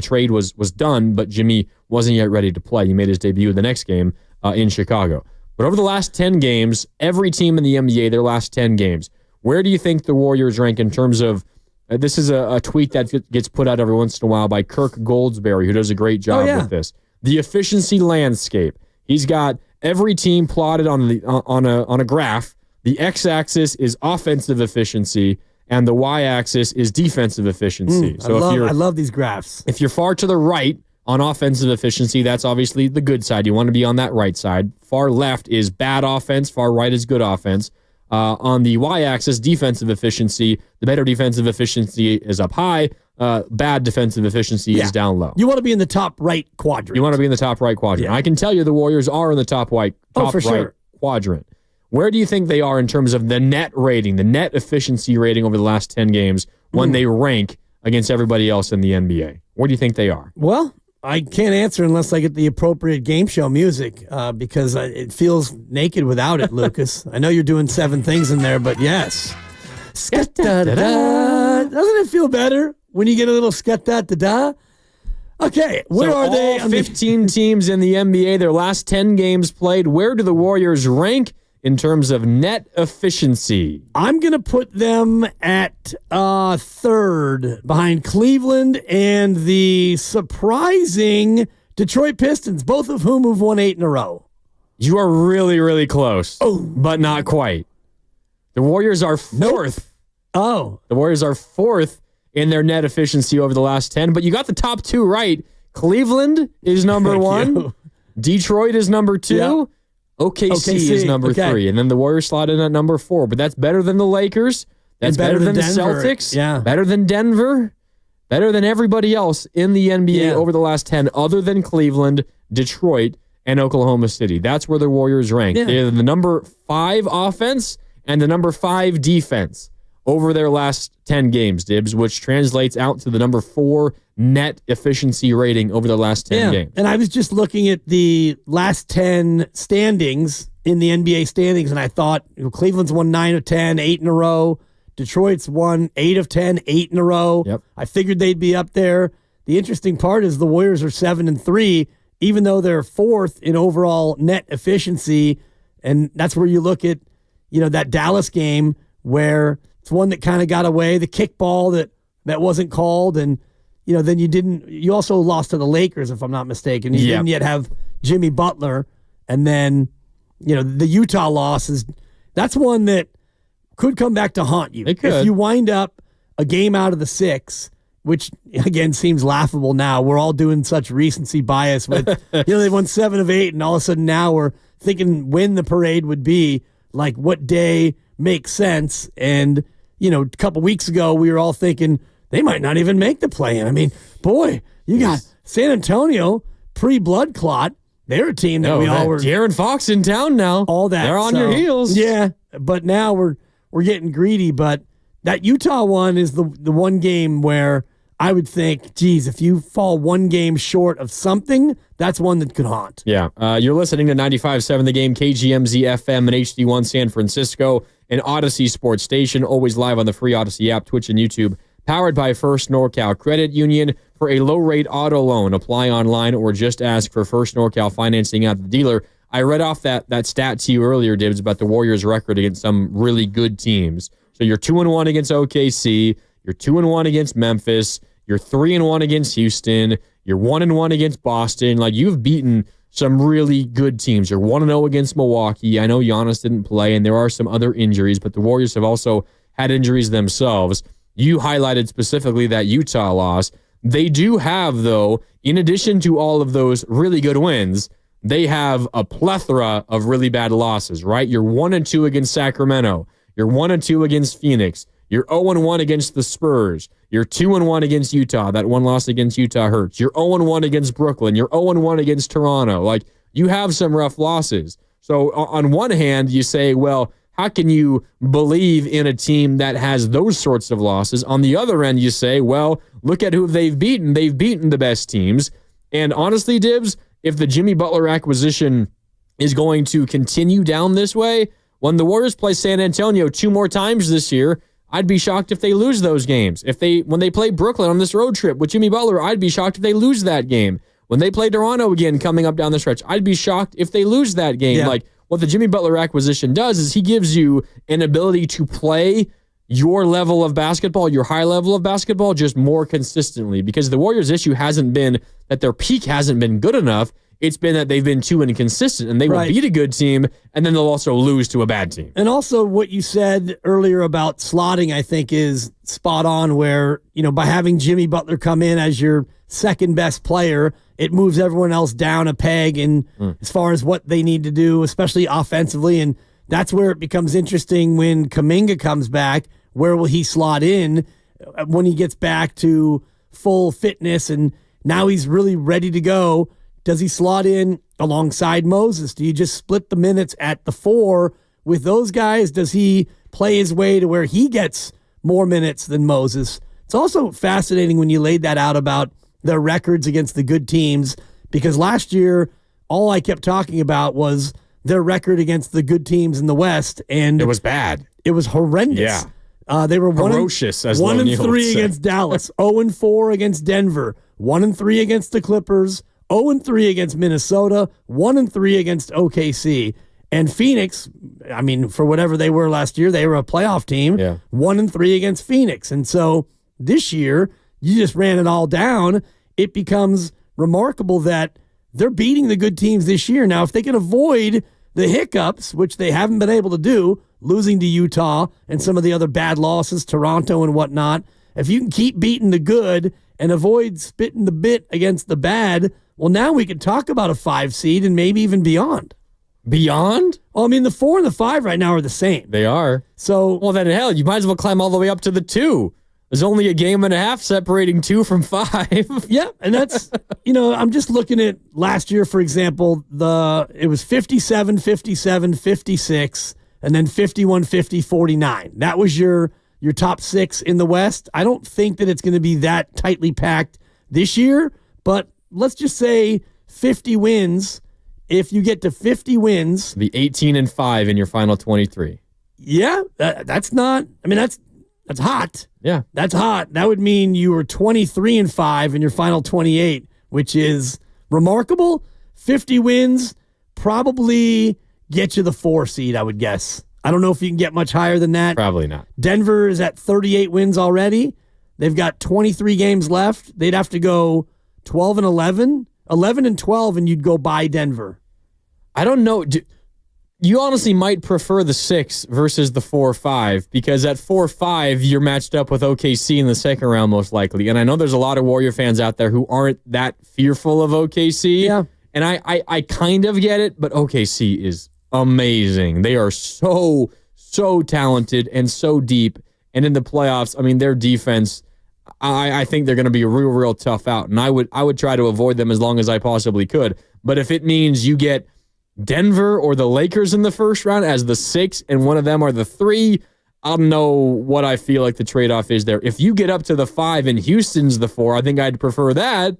trade was done, but Jimmy wasn't yet ready to play. He made his debut the next game in Chicago. But over the last 10 games, every team in the NBA, their last 10 games, where do you think the Warriors rank in terms of this is a tweet that gets put out every once in a while by Kirk Goldsberry, who does a great job with this. The efficiency landscape. He's got every team plotted on a graph. The x-axis is offensive efficiency, and the y-axis is defensive efficiency. I love these graphs. If you're far to the right on offensive efficiency, that's obviously the good side. You want to be on that right side. Far left is bad offense. Far right is good offense. On the y-axis, defensive efficiency, the better defensive efficiency is up high. Bad defensive efficiency is down low. You want to be in the top right quadrant. You want to be in the top right quadrant. I can tell you the Warriors are in the top right quadrant. Where do you think they are in terms of the net rating, the net efficiency rating over the last 10 games when they rank against everybody else in the NBA? Where do you think they are? Well, I can't answer unless I get the appropriate game show music because it feels naked without it, Lucas. I know you're doing 7 things in there, but yes. Doesn't it feel better when you get a little scat-da-da-da? Okay, where are they? 15 teams in the NBA, their last 10 games played. Where do the Warriors rank in terms of net efficiency? I'm going to put them at 3rd behind Cleveland and the surprising Detroit Pistons, both of whom have won 8 in a row. You are really, really close, but not quite. The Warriors are 4th. The Warriors are 4th in their net efficiency over the last 10, but you got the top 2 right. Cleveland is number 1. Detroit is number 2. Yep. OKC is number 3, and then the Warriors slot in at number 4. But that's better than the Lakers. That's better than the Celtics. Yeah. Better than Denver. Better than everybody else in the NBA over the last 10, other than Cleveland, Detroit, and Oklahoma City. That's where the Warriors rank. Yeah. They're the number 5 offense and the number 5 defense over their last 10 games, Dibs, which translates out to the number 4 net efficiency rating over the last 10 games. And I was just looking at the last 10 standings in the NBA standings, and I thought Cleveland's won 9 of 10, 8 in a row. Detroit's won 8 of 10, 8 in a row. Yep. I figured they'd be up there. The interesting part is the Warriors are 7-3, even though they're 4th in overall net efficiency. And that's where you look at, that Dallas game where it's one that kind of got away, the kickball that wasn't called, and then you also lost to the Lakers, if I'm not mistaken. You didn't yet have Jimmy Butler, and then the Utah loss is that's one that could come back to haunt you. It could. If you wind up a game out of the 6, which again seems laughable now. We're all doing such recency bias with, they won 7 of 8, and all of a sudden now we're thinking when the parade would be, like what day makes sense. And, a couple weeks ago we were all thinking they might not even make the play-in. I mean, boy, you got San Antonio pre-blood clot. They're a team that we all were. De'Aaron Fox in town now. All that. They're on your heels. Yeah, but now we're getting greedy. But that Utah one is the one game where I would think, geez, if you fall one game short of something, that's one that could haunt. Yeah. You're listening to 95.7 The Game, KGMZ FM and HD1 San Francisco, and Odyssey Sports Station, always live on the free Odyssey app, Twitch, and YouTube. Powered by First NorCal Credit Union. For a low-rate auto loan, apply online or just ask for First NorCal financing at the dealer. I read off that stat to you earlier, Dibs, about the Warriors' record against some really good teams. So you're 2-1 against OKC. You're 2-1 against Memphis. You're 3-1 against Houston. You're 1-1 against Boston. Like, you've beaten some really good teams. You're 1-0 against Milwaukee. I know Giannis didn't play, and there are some other injuries, but the Warriors have also had injuries themselves. You highlighted specifically that Utah loss. They do have, though, in addition to all of those really good wins, they have a plethora of really bad losses, right? You're 1-2 against Sacramento. You're 1-2 against Phoenix. You're 0-1 against the Spurs. You're 2-1 against Utah. That one loss against Utah hurts. You're 0-1 against Brooklyn. You're 0-1 against Toronto. Like, you have some rough losses. So on one hand, you say, well, how can you believe in a team that has those sorts of losses? On the other end, you say, well, look at who they've beaten. They've beaten the best teams. And honestly, Dibs, if the Jimmy Butler acquisition is going to continue down this way, when the Warriors play San Antonio 2 more times this year, I'd be shocked if they lose those games. When they play Brooklyn on this road trip with Jimmy Butler, I'd be shocked if they lose that game. When they play Toronto again coming up down the stretch, I'd be shocked if they lose that game. Yeah. Like, what the Jimmy Butler acquisition does is he gives you an ability to play your level of basketball, your high level of basketball, just more consistently. Because the Warriors' issue hasn't been that their peak hasn't been good enough. It's been that they've been too inconsistent, and they will beat a good team, and then they'll also lose to a bad team. And also what you said earlier about slotting, I think, is spot on, where, by having Jimmy Butler come in as your second best player, it moves everyone else down a peg in as far as what they need to do, especially offensively. And that's where it becomes interesting when Kuminga comes back. Where will he slot in when he gets back to full fitness and now he's really ready to go? Does he slot in alongside Moses? Do you just split the minutes at the 4 with those guys? Does he play his way to where he gets more minutes than Moses? It's also fascinating when you laid that out about their records against the good teams, because last year, all I kept talking about was their record against the good teams in the West, and it was bad. It was horrendous. Yeah. They were ferocious, as 1-3 against Dallas, 0-4 against Denver, 1-3 against the Clippers, 0-3 against Minnesota, 1-3 against OKC. And Phoenix, I mean, for whatever they were last year, they were a playoff team, 1-3 against Phoenix. And so this year, you just ran it all down. It becomes remarkable that they're beating the good teams this year. Now, if they can avoid the hiccups, which they haven't been able to do, losing to Utah and some of the other bad losses, Toronto and whatnot, if you can keep beating the good and avoid spitting the bit against the bad, well, now we can talk about a 5 seed and maybe even beyond. Beyond? Well, I mean, the 4 and the 5 right now are the same. They are. So, well, then hell, you might as well climb all the way up to the 2. There's only a game and a half separating 2 from 5. Yeah, and that's, I'm just looking at last year, for example, it was 57, 57, 56, and then 51, 50, 49. That was your top 6 in the West. I don't think that it's going to be that tightly packed this year, but let's just say 50 wins. If you get to 50 wins, the 18-5 in your final 23. Yeah, that's not. I mean, that's hot. Yeah, that's hot. That would mean you were 23-5 in your final 28, which is remarkable. 50 wins probably get you the 4 seed, I would guess. I don't know if you can get much higher than that. Probably not. Denver is at 38 wins already. They've got 23 games left. They'd have to go 12-11, 11-12, and you'd go by Denver. I don't know. You honestly might prefer the 6 versus the 4-5 because at 4-5 you're matched up with OKC in the second round most likely. And I know there's a lot of Warrior fans out there who aren't that fearful of OKC. Yeah. And I kind of get it, but OKC is amazing. They are so talented and so deep. And in the playoffs, I mean, their defense, I think they're going to be a real tough out. And I would try to avoid them as long as I possibly could. But if it means you get Denver or the Lakers in the first round as the 6 and one of them are the 3, I don't know what I feel like the trade-off is there. If you get up to the 5 and Houston's the 4, I think I'd prefer that.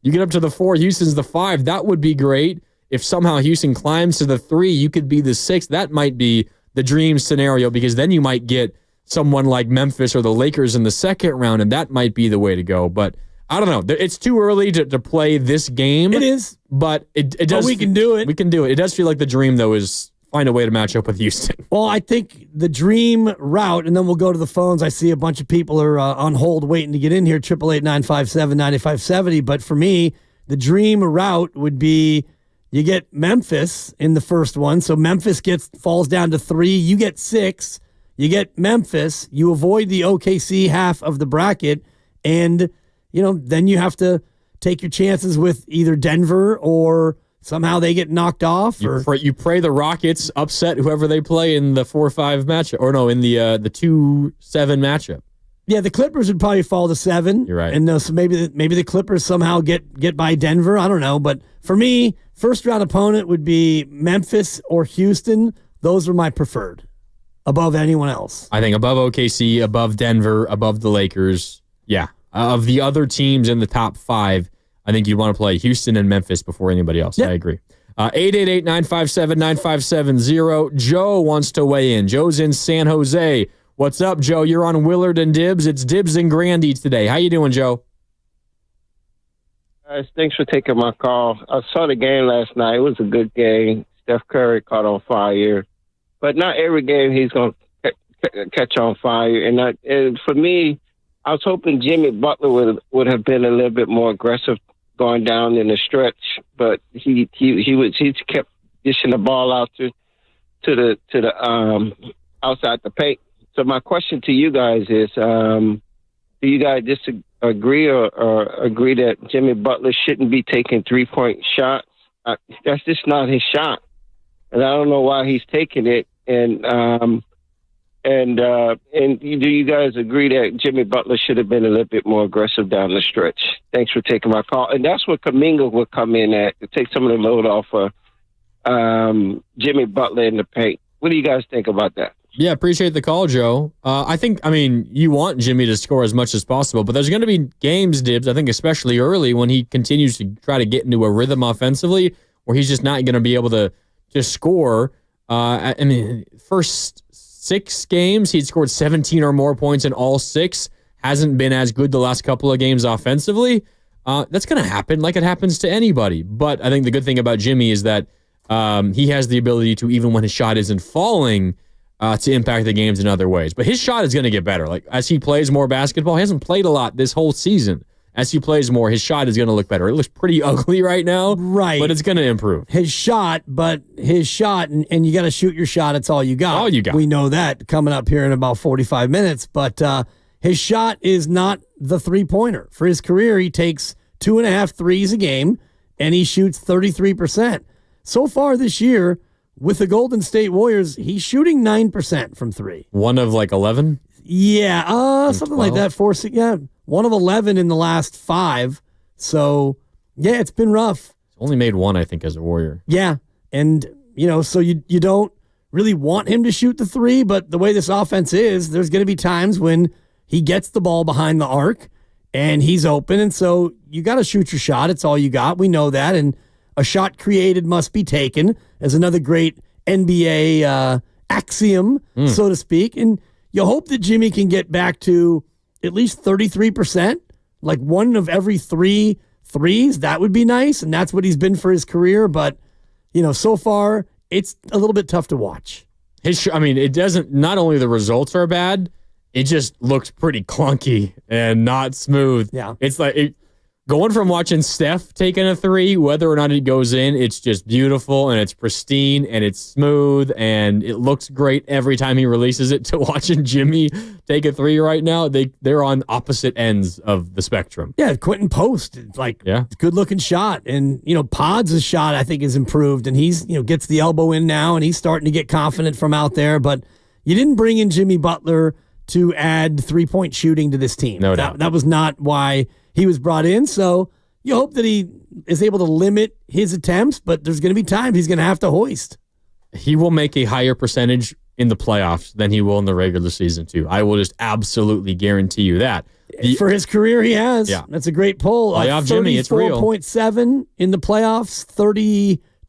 You get up to the 4, Houston's the 5, that would be great. If somehow Houston climbs to the 3, you could be the 6. That might be the dream scenario because then you might get someone like Memphis or the Lakers in the second round, and that might be the way to go. But I don't know. It's too early to play this game. It is. But it does. But we can do it. We can do it. It does feel like the dream, though, is find a way to match up with Houston. Well, I think the dream route, and then we'll go to the phones. I see a bunch of people are on hold waiting to get in here, 888-957-9570. But for me, the dream route would be you get Memphis in the first one. So Memphis falls down to 3. You get 6. You get Memphis. You avoid the OKC half of the bracket. And, then you have to take your chances with either Denver or somehow they get knocked off. You pray the Rockets upset whoever they play in the 4-5 matchup. Or no, in the 2-7 matchup. Yeah, the Clippers would probably fall to 7. You're right. And so maybe the Clippers somehow get by Denver. I don't know. But for me, first round opponent would be Memphis or Houston. Those are my preferred above anyone else. I think above OKC, above Denver, above the Lakers. Yeah. Of the other teams in the top 5, I think you'd want to play Houston and Memphis before anybody else. Yep. I agree. 888-957-9570. Joe wants to weigh in. Joe's in San Jose. What's up, Joe? You're on Willard and Dibs. It's Dibs and Grandy today. How you doing, Joe? Guys, thanks for taking my call. I saw the game last night. It was a good game. Steph Curry caught on fire. But not every game he's going to catch on fire. And for me, I was hoping Jimmy Butler would have been a little bit more aggressive going down in the stretch, but he kept dishing the ball out to the outside the paint. So my question to you guys is, do you guys disagree or agree that Jimmy Butler shouldn't be taking 3-point shots? That's just not his shot, and I don't know why he's taking it. And do you guys agree that Jimmy Butler should have been a little bit more aggressive down the stretch? Thanks for taking my call. And that's what Kuminga would come in at, to take some of the load off of Jimmy Butler in the paint. What do you guys think about that? Yeah, appreciate the call, Joe. I think you want Jimmy to score as much as possible, but there's going to be games, Dibs, I think especially early, when he continues to try to get into a rhythm offensively where he's just not going to be able to just score. First 6 games, he'd scored 17 or more points in all 6. Hasn't been as good the last couple of games offensively. That's going to happen like it happens to anybody. But I think the good thing about Jimmy is that he has the ability to, even when his shot isn't falling, to impact the games in other ways. But his shot is going to get better. Like, as he plays more basketball, he hasn't played a lot this whole season. As he plays more, his shot is going to look better. It looks pretty ugly right now, right? But it's going to improve. His shot, and you got to shoot your shot. It's all you got. All you got. We know that coming up here in about 45 minutes. But his shot is not the 3-pointer. For his career, he takes 2.5 threes a game, and he shoots 33%. So far this year, with the Golden State Warriors, he's shooting 9% from 3. One of 11? Yeah, something 12? Like that. 4, 6, yeah. 1 of 11 in the last 5. So, yeah, it's been rough. Only made 1, I think, as a Warrior. Yeah, and, so you don't really want him to shoot the 3, but the way this offense is, there's going to be times when he gets the ball behind the arc and he's open, and so you got to shoot your shot. It's all you got. We know that, and a shot created must be taken as another great NBA axiom, so to speak, and you hope that Jimmy can get back to at least 33%, like 1 of every 3 threes. That would be nice, and that's what he's been for his career. But, so far, it's a little bit tough to watch. It doesn't, not only the results are bad, it just looks pretty clunky and not smooth. Yeah. It's like, going from watching Steph taking a three, whether or not it goes in, it's just beautiful and it's pristine and it's smooth and it looks great every time he releases it, to watching Jimmy take a three right now. They're on opposite ends of the spectrum. Yeah, Quinton Post, good looking shot. And, Pods' shot, I think, is improved, and he's, gets the elbow in now, and he's starting to get confident from out there. But you didn't bring in Jimmy Butler to add 3-point shooting to this team. No doubt. That was not why he was brought in. So you hope that he is able to limit his attempts, but there's going to be times he's going to have to hoist. He will make a higher percentage in the playoffs than he will in the regular season, too. I will just absolutely guarantee you that. For his career, he has. Yeah. That's a great pull. Playoff Jimmy, it's real. 34.7 in the playoffs,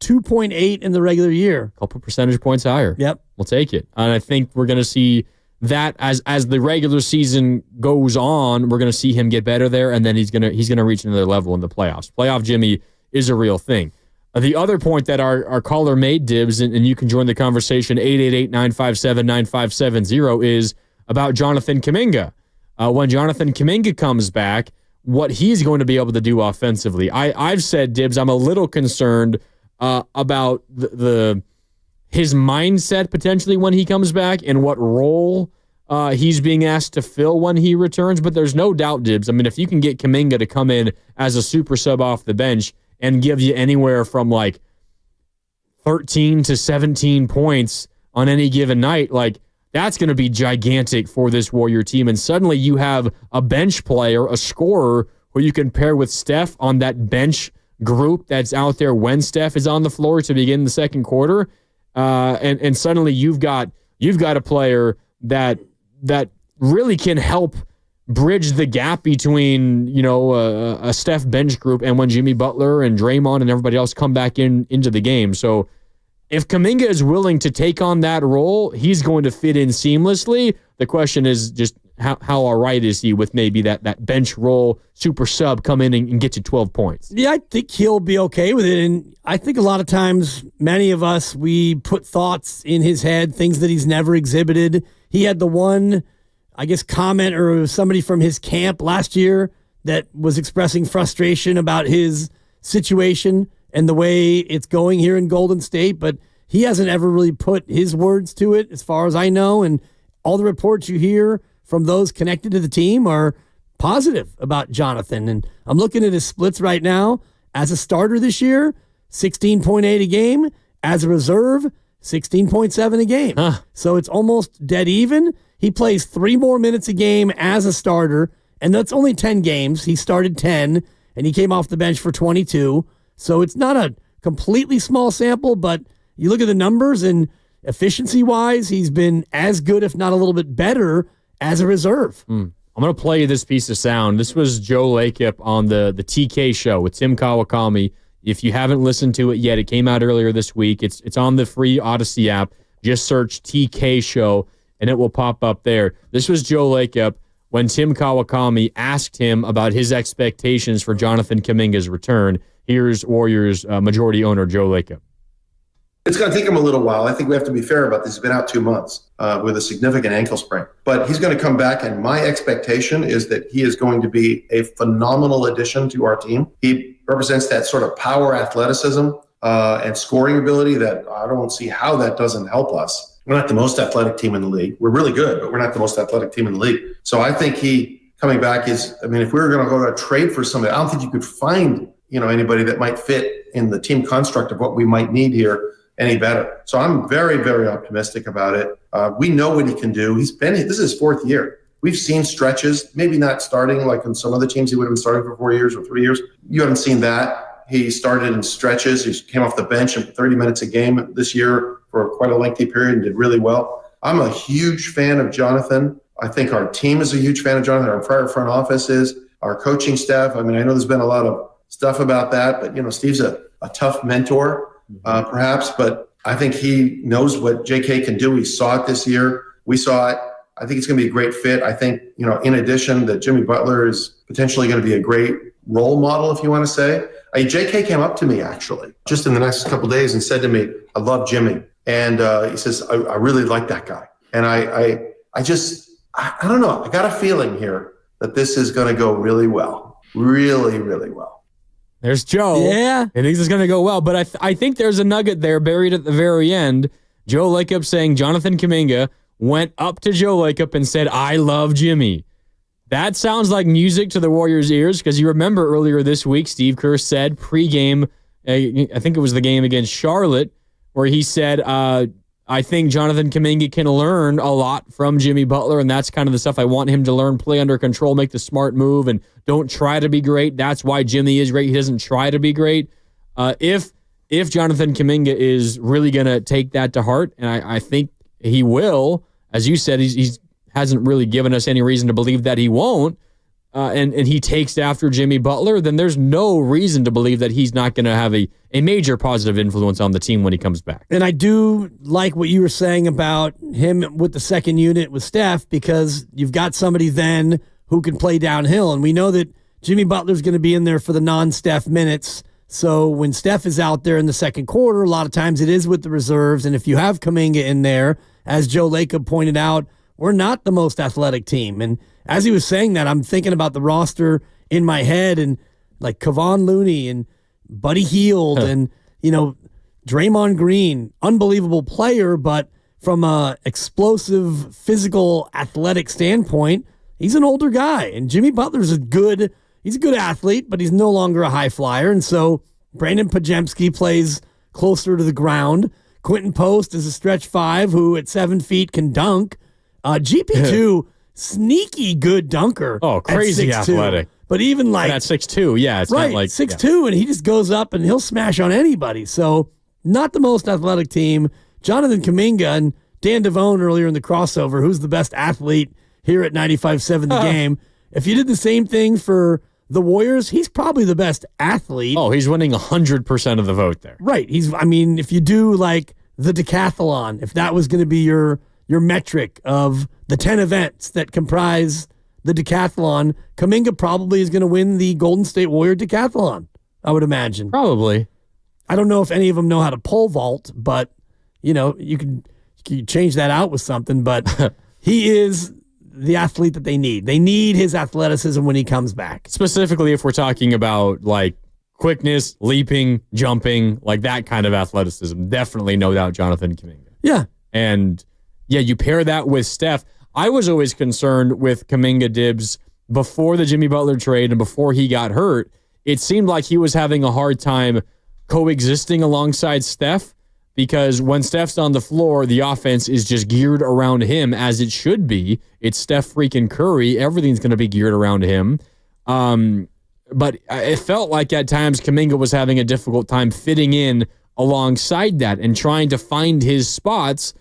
32.8 in the regular year. A couple percentage points higher. Yep. We'll take it. And I think we're going to see that as the regular season goes on, we're going to see him get better there, and then he's going to reach another level in the playoffs. Playoff Jimmy is a real thing. The other point that our caller made, Dibs, and you can join the conversation, 888-957-9570, is about Jonathan Kuminga. When Jonathan Kuminga comes back, what he's going to be able to do offensively. I've said, Dibs, I'm a little concerned about his mindset potentially when he comes back and what role he's being asked to fill when he returns. But there's no doubt, Dibs, I mean, if you can get Kuminga to come in as a super sub off the bench and give you anywhere from 13 to 17 points on any given night, that's going to be gigantic for this Warrior team. And suddenly you have a bench player, a scorer, who you can pair with Steph on that bench group that's out there when Steph is on the floor to begin the second quarter. And suddenly you've got a player that really can help bridge the gap between a Steph bench group and when Jimmy Butler and Draymond and everybody else come back into the game. So if Kuminga is willing to take on that role, he's going to fit in seamlessly. The question is just how all right is he with maybe that bench role, super sub, come in and get you 12 points? Yeah, I think he'll be okay with it. And I think a lot of times, many of us, we put thoughts in his head, things that he's never exhibited. He had the one, comment or somebody from his camp last year that was expressing frustration about his situation and the way it's going here in Golden State, but he hasn't ever really put his words to it as far as I know, and all the reports you hear from those connected to the team are positive about Jonathan. And I'm looking at his splits right now. As a starter this year, 16.8 a game. As a reserve, 16.7 a game. So it's almost dead even. He plays 3 more minutes a game as a starter, and that's only 10 games. He started 10, and he came off the bench for 22. So it's not a completely small sample, but you look at the numbers, and efficiency-wise, he's been as good, if not a little bit better, as a reserve. I'm going to play you this piece of sound. This was Joe Lacob on the TK show with Tim Kawakami. If you haven't listened to it yet, it came out earlier this week. It's on the free Odyssey app. Just search TK show, and it will pop up there. This was Joe Lacob when Tim Kawakami asked him about his expectations for Jonathan Kuminga's return. Here's Warriors majority owner Joe Lacob. It's going to take him a little while. I think we have to be fair about this. He's been out 2 months with a significant ankle sprain. But he's going to come back, and my expectation is that he is going to be a phenomenal addition to our team. He represents that sort of power, athleticism, and scoring ability that I don't see how that doesn't help us. We're not the most athletic team in the league. We're really good, but we're not the most athletic team in the league. So I think he coming back is, if we were going to go to trade for somebody, I don't think you could find anybody that might fit in the team construct of what we might need here any better. So I'm very, very optimistic about it. We know what he can do. This is his 4th year. We've seen stretches, maybe not starting like in some other teams he would have been starting for 4 years or 3 years. You haven't seen that. He started in stretches. He came off the bench in 30 minutes a game this year for quite a lengthy period and did really well. I'm a huge fan of Jonathan. I think our team is a huge fan of Jonathan. Our entire front office is. Our coaching staff. I know there's been a lot of stuff about that, but Steve's a tough mentor, perhaps, but I think he knows what JK can do. He saw it this year. We saw it. I think it's going to be a great fit. I think, in addition, that Jimmy Butler is potentially going to be a great role model, if you want to say. JK came up to me, actually, just in the next couple of days and said to me, I love Jimmy. And he says, I really like that guy. And I don't know. I got a feeling here that this is going to go really well. really, really well. There's Joe. Yeah. I think it's going to go well, but I think there's a nugget there buried at the very end. Joe Lacob saying Jonathan Kuminga went up to Joe Lacob and said, "I love Jimmy." That sounds like music to the Warriors' ears because you remember earlier this week, Steve Kerr said pregame, I think it was the game against Charlotte, where he said, I think Jonathan Kuminga can learn a lot from Jimmy Butler, and that's kind of the stuff I want him to learn. Play under control, make the smart move, and don't try to be great. That's why Jimmy is great. He doesn't try to be great. If Jonathan Kuminga is really going to take that to heart, and I think he will, as you said, he's hasn't really given us any reason to believe that he won't, and he takes after Jimmy Butler, then there's no reason to believe that he's not going to have a major positive influence on the team when he comes back. And I do like what you were saying about him with the second unit with Steph, because you've got somebody then who can play downhill. And we know that Jimmy Butler's going to be in there for the non-Steph minutes. So when Steph is out there in the second quarter, a lot of times it is with the reserves. And if you have Kuminga in there, as Joe Lacob pointed out, we're not the most athletic team. And as he was saying that, I'm thinking about the roster in my head, and like Kevon Looney and Buddy Hield and, Draymond Green, unbelievable player, but from a explosive, physical, athletic standpoint, he's an older guy. And Jimmy Butler's he's a good athlete, but he's no longer a high flyer. And so Brandon Pajemski plays closer to the ground. Quinton Post is a stretch five who at 7 feet can dunk. GP2, sneaky good dunker. Oh, crazy athletic. But even like... at 6'2", yeah. It's right, not like... 6'2", and he just goes up and he'll smash on anybody. So, not the most athletic team. Jonathan Kuminga and Dan Devone earlier in the crossover, who's the best athlete here at 95.7 The Game. If you did the same thing for the Warriors, he's probably the best athlete. Oh, he's winning 100% of the vote there. Right. If you do like the decathlon, if that was going to be your metric of the 10 events that comprise the decathlon, Kuminga probably is going to win the Golden State Warrior decathlon, I would imagine. Probably. I don't know if any of them know how to pole vault, but, you can change that out with something, but he is the athlete that they need. They need his athleticism when he comes back. Specifically, if we're talking about, like, quickness, leaping, jumping, like that kind of athleticism, definitely, no doubt, Jonathan Kuminga. Yeah. And... yeah, you pair that with Steph. I was always concerned with Kuminga Dibs before the Jimmy Butler trade and before he got hurt. It seemed like he was having a hard time coexisting alongside Steph, because when Steph's on the floor, the offense is just geared around him, as it should be. It's Steph freaking Curry. Everything's going to be geared around him. But it felt like at times Kuminga was having a difficult time fitting in alongside that and trying to find his spots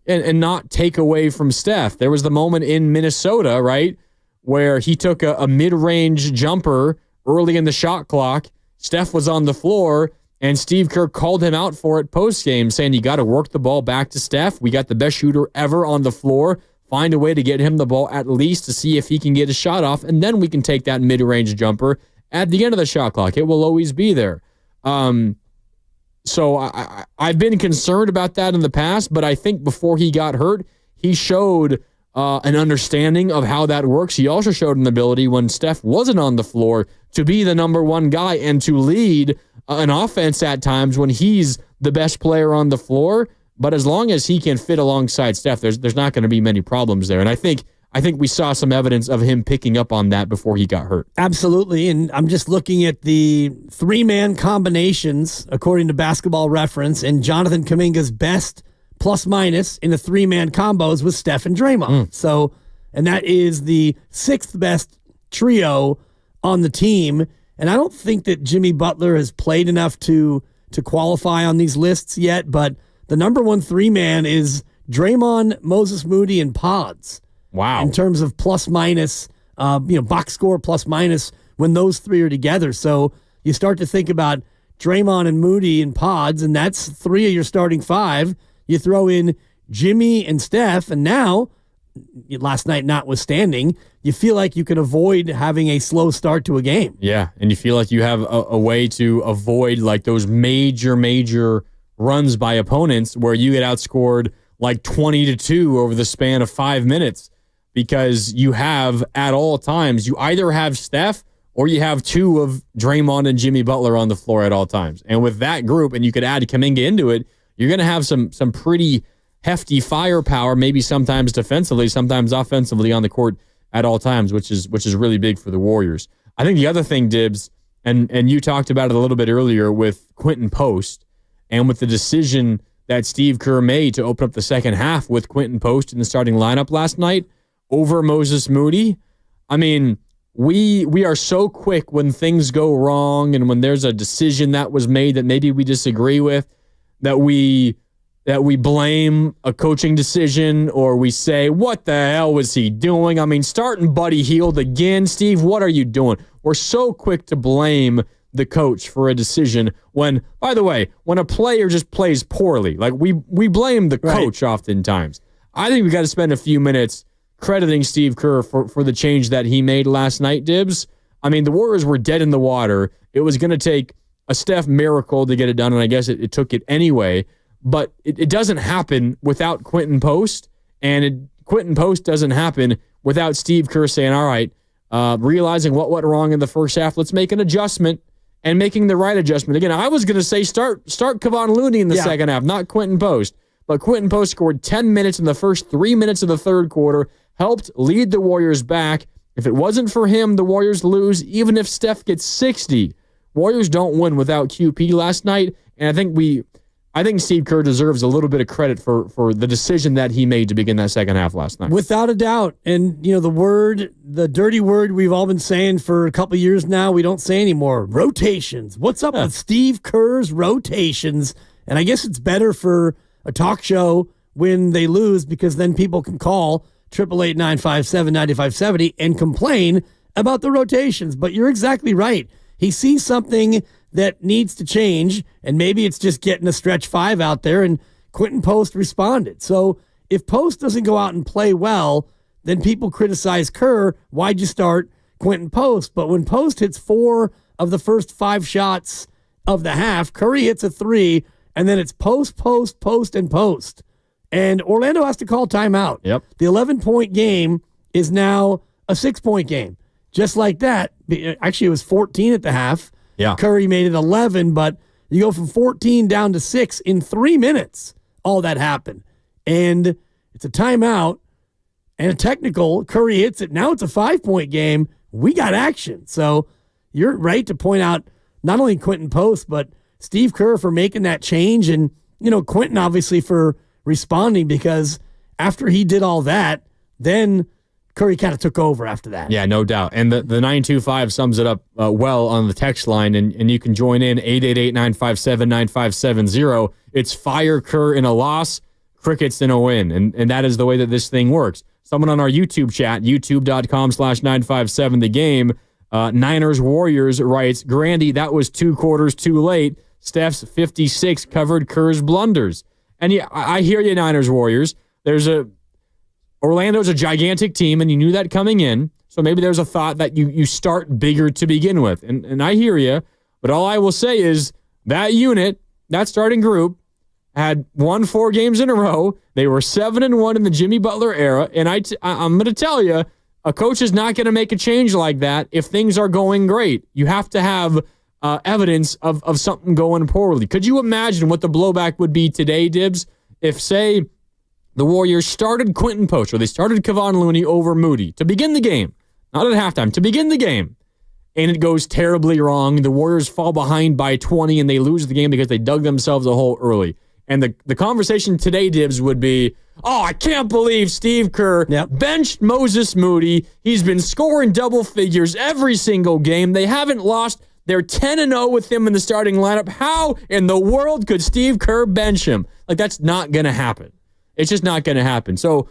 and not take away from Steph. There was the moment in Minnesota, right, where he took a mid-range jumper early in the shot clock. Steph was on the floor, and Steve Kerr called him out for it post-game, saying you got to work the ball back to Steph. We got the best shooter ever on the floor. Find a way to get him the ball at least to see if he can get a shot off, and then we can take that mid-range jumper at the end of the shot clock. It will always be there. So I've been concerned about that in the past, but I think before he got hurt, he showed an understanding of how that works. He also showed an ability when Steph wasn't on the floor to be the number one guy and to lead an offense at times when he's the best player on the floor. But as long as he can fit alongside Steph, there's not going to be many problems there. And I think we saw some evidence of him picking up on that before he got hurt. Absolutely. And I'm just looking at the three-man combinations, according to Basketball Reference, and Jonathan Kuminga's best plus-minus in the three-man combos with Steph and Draymond. So, and that is the sixth best trio on the team. And I don't think that Jimmy Butler has played enough to qualify on these lists yet, but the number one three-man is Draymond, Moses Moody, and Pods. Wow. In terms of plus-minus, box score plus-minus when those three are together. So you start to think about Draymond and Moody and Pods, and that's three of your starting five. You throw in Jimmy and Steph, and now, last night notwithstanding, you feel like you can avoid having a slow start to a game. Yeah, and you feel like you have a way to avoid like those major runs by opponents where you get outscored like 20-2 over the span of 5 minutes, because you have at all times, you either have Steph or you have two of Draymond and Jimmy Butler on the floor at all times. And with that group, and you could add Kuminga into it, you're going to have some pretty hefty firepower, maybe sometimes defensively, sometimes offensively on the court at all times, which is really big for the Warriors. I think the other thing, Dibs, and you talked about it a little bit earlier with Quinton Post and with the decision that Steve Kerr made to open up the second half with Quinton Post in the starting lineup last night over Moses Moody. I mean, we are so quick when things go wrong and when there's a decision that was made that maybe we disagree with, that we blame a coaching decision, or we say, what the hell was he doing? I mean, starting Buddy Hield again. Steve, what are you doing? We're so quick to blame the coach for a decision when, by the way, when a player just plays poorly, like we blame the coach oftentimes. I think we got to spend a few minutes crediting Steve Kerr for the change that he made last night, Dibs. I mean, the Warriors were dead in the water. It was going to take a Steph miracle to get it done, and I guess it took it anyway. But it doesn't happen without Quinton Post, and Quinton Post doesn't happen without Steve Kerr saying, all right, realizing what went wrong in the first half, let's make an adjustment, and making the right adjustment. Again, I was going to say start Kevon Looney in the second half, not Quinton Post. But Quinton Post scored 10 minutes in the first 3 minutes of the third quarter, helped lead the Warriors back. If it wasn't for him, the Warriors lose, even if Steph gets 60. Warriors don't win without QP last night, and I think Steve Kerr deserves a little bit of credit for the decision that he made to begin that second half last night. Without a doubt. And, the dirty word we've all been saying for a couple years now, we don't say anymore. Rotations. What's up with Steve Kerr's rotations? And I guess it's better for a talk show when they lose, because then people can call 888-957-9570 and complain about the rotations. But you're exactly right. He sees something that needs to change, and maybe it's just getting a stretch five out there, and Quinton Post responded. So if Post doesn't go out and play well, then people criticize Kerr. Why'd you start Quinton Post? But when Post hits 4 of the first 5 shots of the half, Curry hits a 3, and then it's Post, Post, Post, and Post. And Orlando has to call timeout. Yep. The 11-point game is now a 6-point game. Just like that. Actually, it was 14 at the half. Yeah. Curry made it 11, but you go from 14 down to 6 in 3 minutes. All that happened. And it's a timeout and a technical. Curry hits it. Now it's a 5-point game. We got action. So you're right to point out not only Quinton Post, but Steve Kerr for making that change. And, Quinton obviously for responding, because after he did all that, then Curry kind of took over after that. Yeah, no doubt. And the 925 sums it up well on the text line, and you can join in 888-957-9570. It's fire Kerr in a loss, crickets in a win. And that is the way that this thing works. Someone on our YouTube chat, youtube.com/957thegame, Niners Warriors writes, Grandy, that was 2 quarters too late. Steph's 56 covered Kerr's blunders. And yeah, I hear you, Niners Warriors. Orlando's a gigantic team, and you knew that coming in. So maybe there's a thought that you start bigger to begin with. And I hear you. But all I will say is that unit, that starting group, had won 4 games in a row. They were 7-1 in the Jimmy Butler era. And I'm going to tell you, a coach is not going to make a change like that if things are going great. You have to have evidence of something going poorly. Could you imagine what the blowback would be today, Dibs, if, say, the Warriors started Quinton Post, or they started Kevon Looney over Moody to begin the game, not at halftime, to begin the game, and it goes terribly wrong. The Warriors fall behind by 20, and they lose the game because they dug themselves a hole early. And the conversation today, Dibs, would be, oh, I can't believe Steve Kerr benched Moses Moody. He's been scoring double figures every single game. They haven't lost. They're 10-0 with him in the starting lineup. How in the world could Steve Kerr bench him? Like, that's not going to happen. It's just not going to happen. So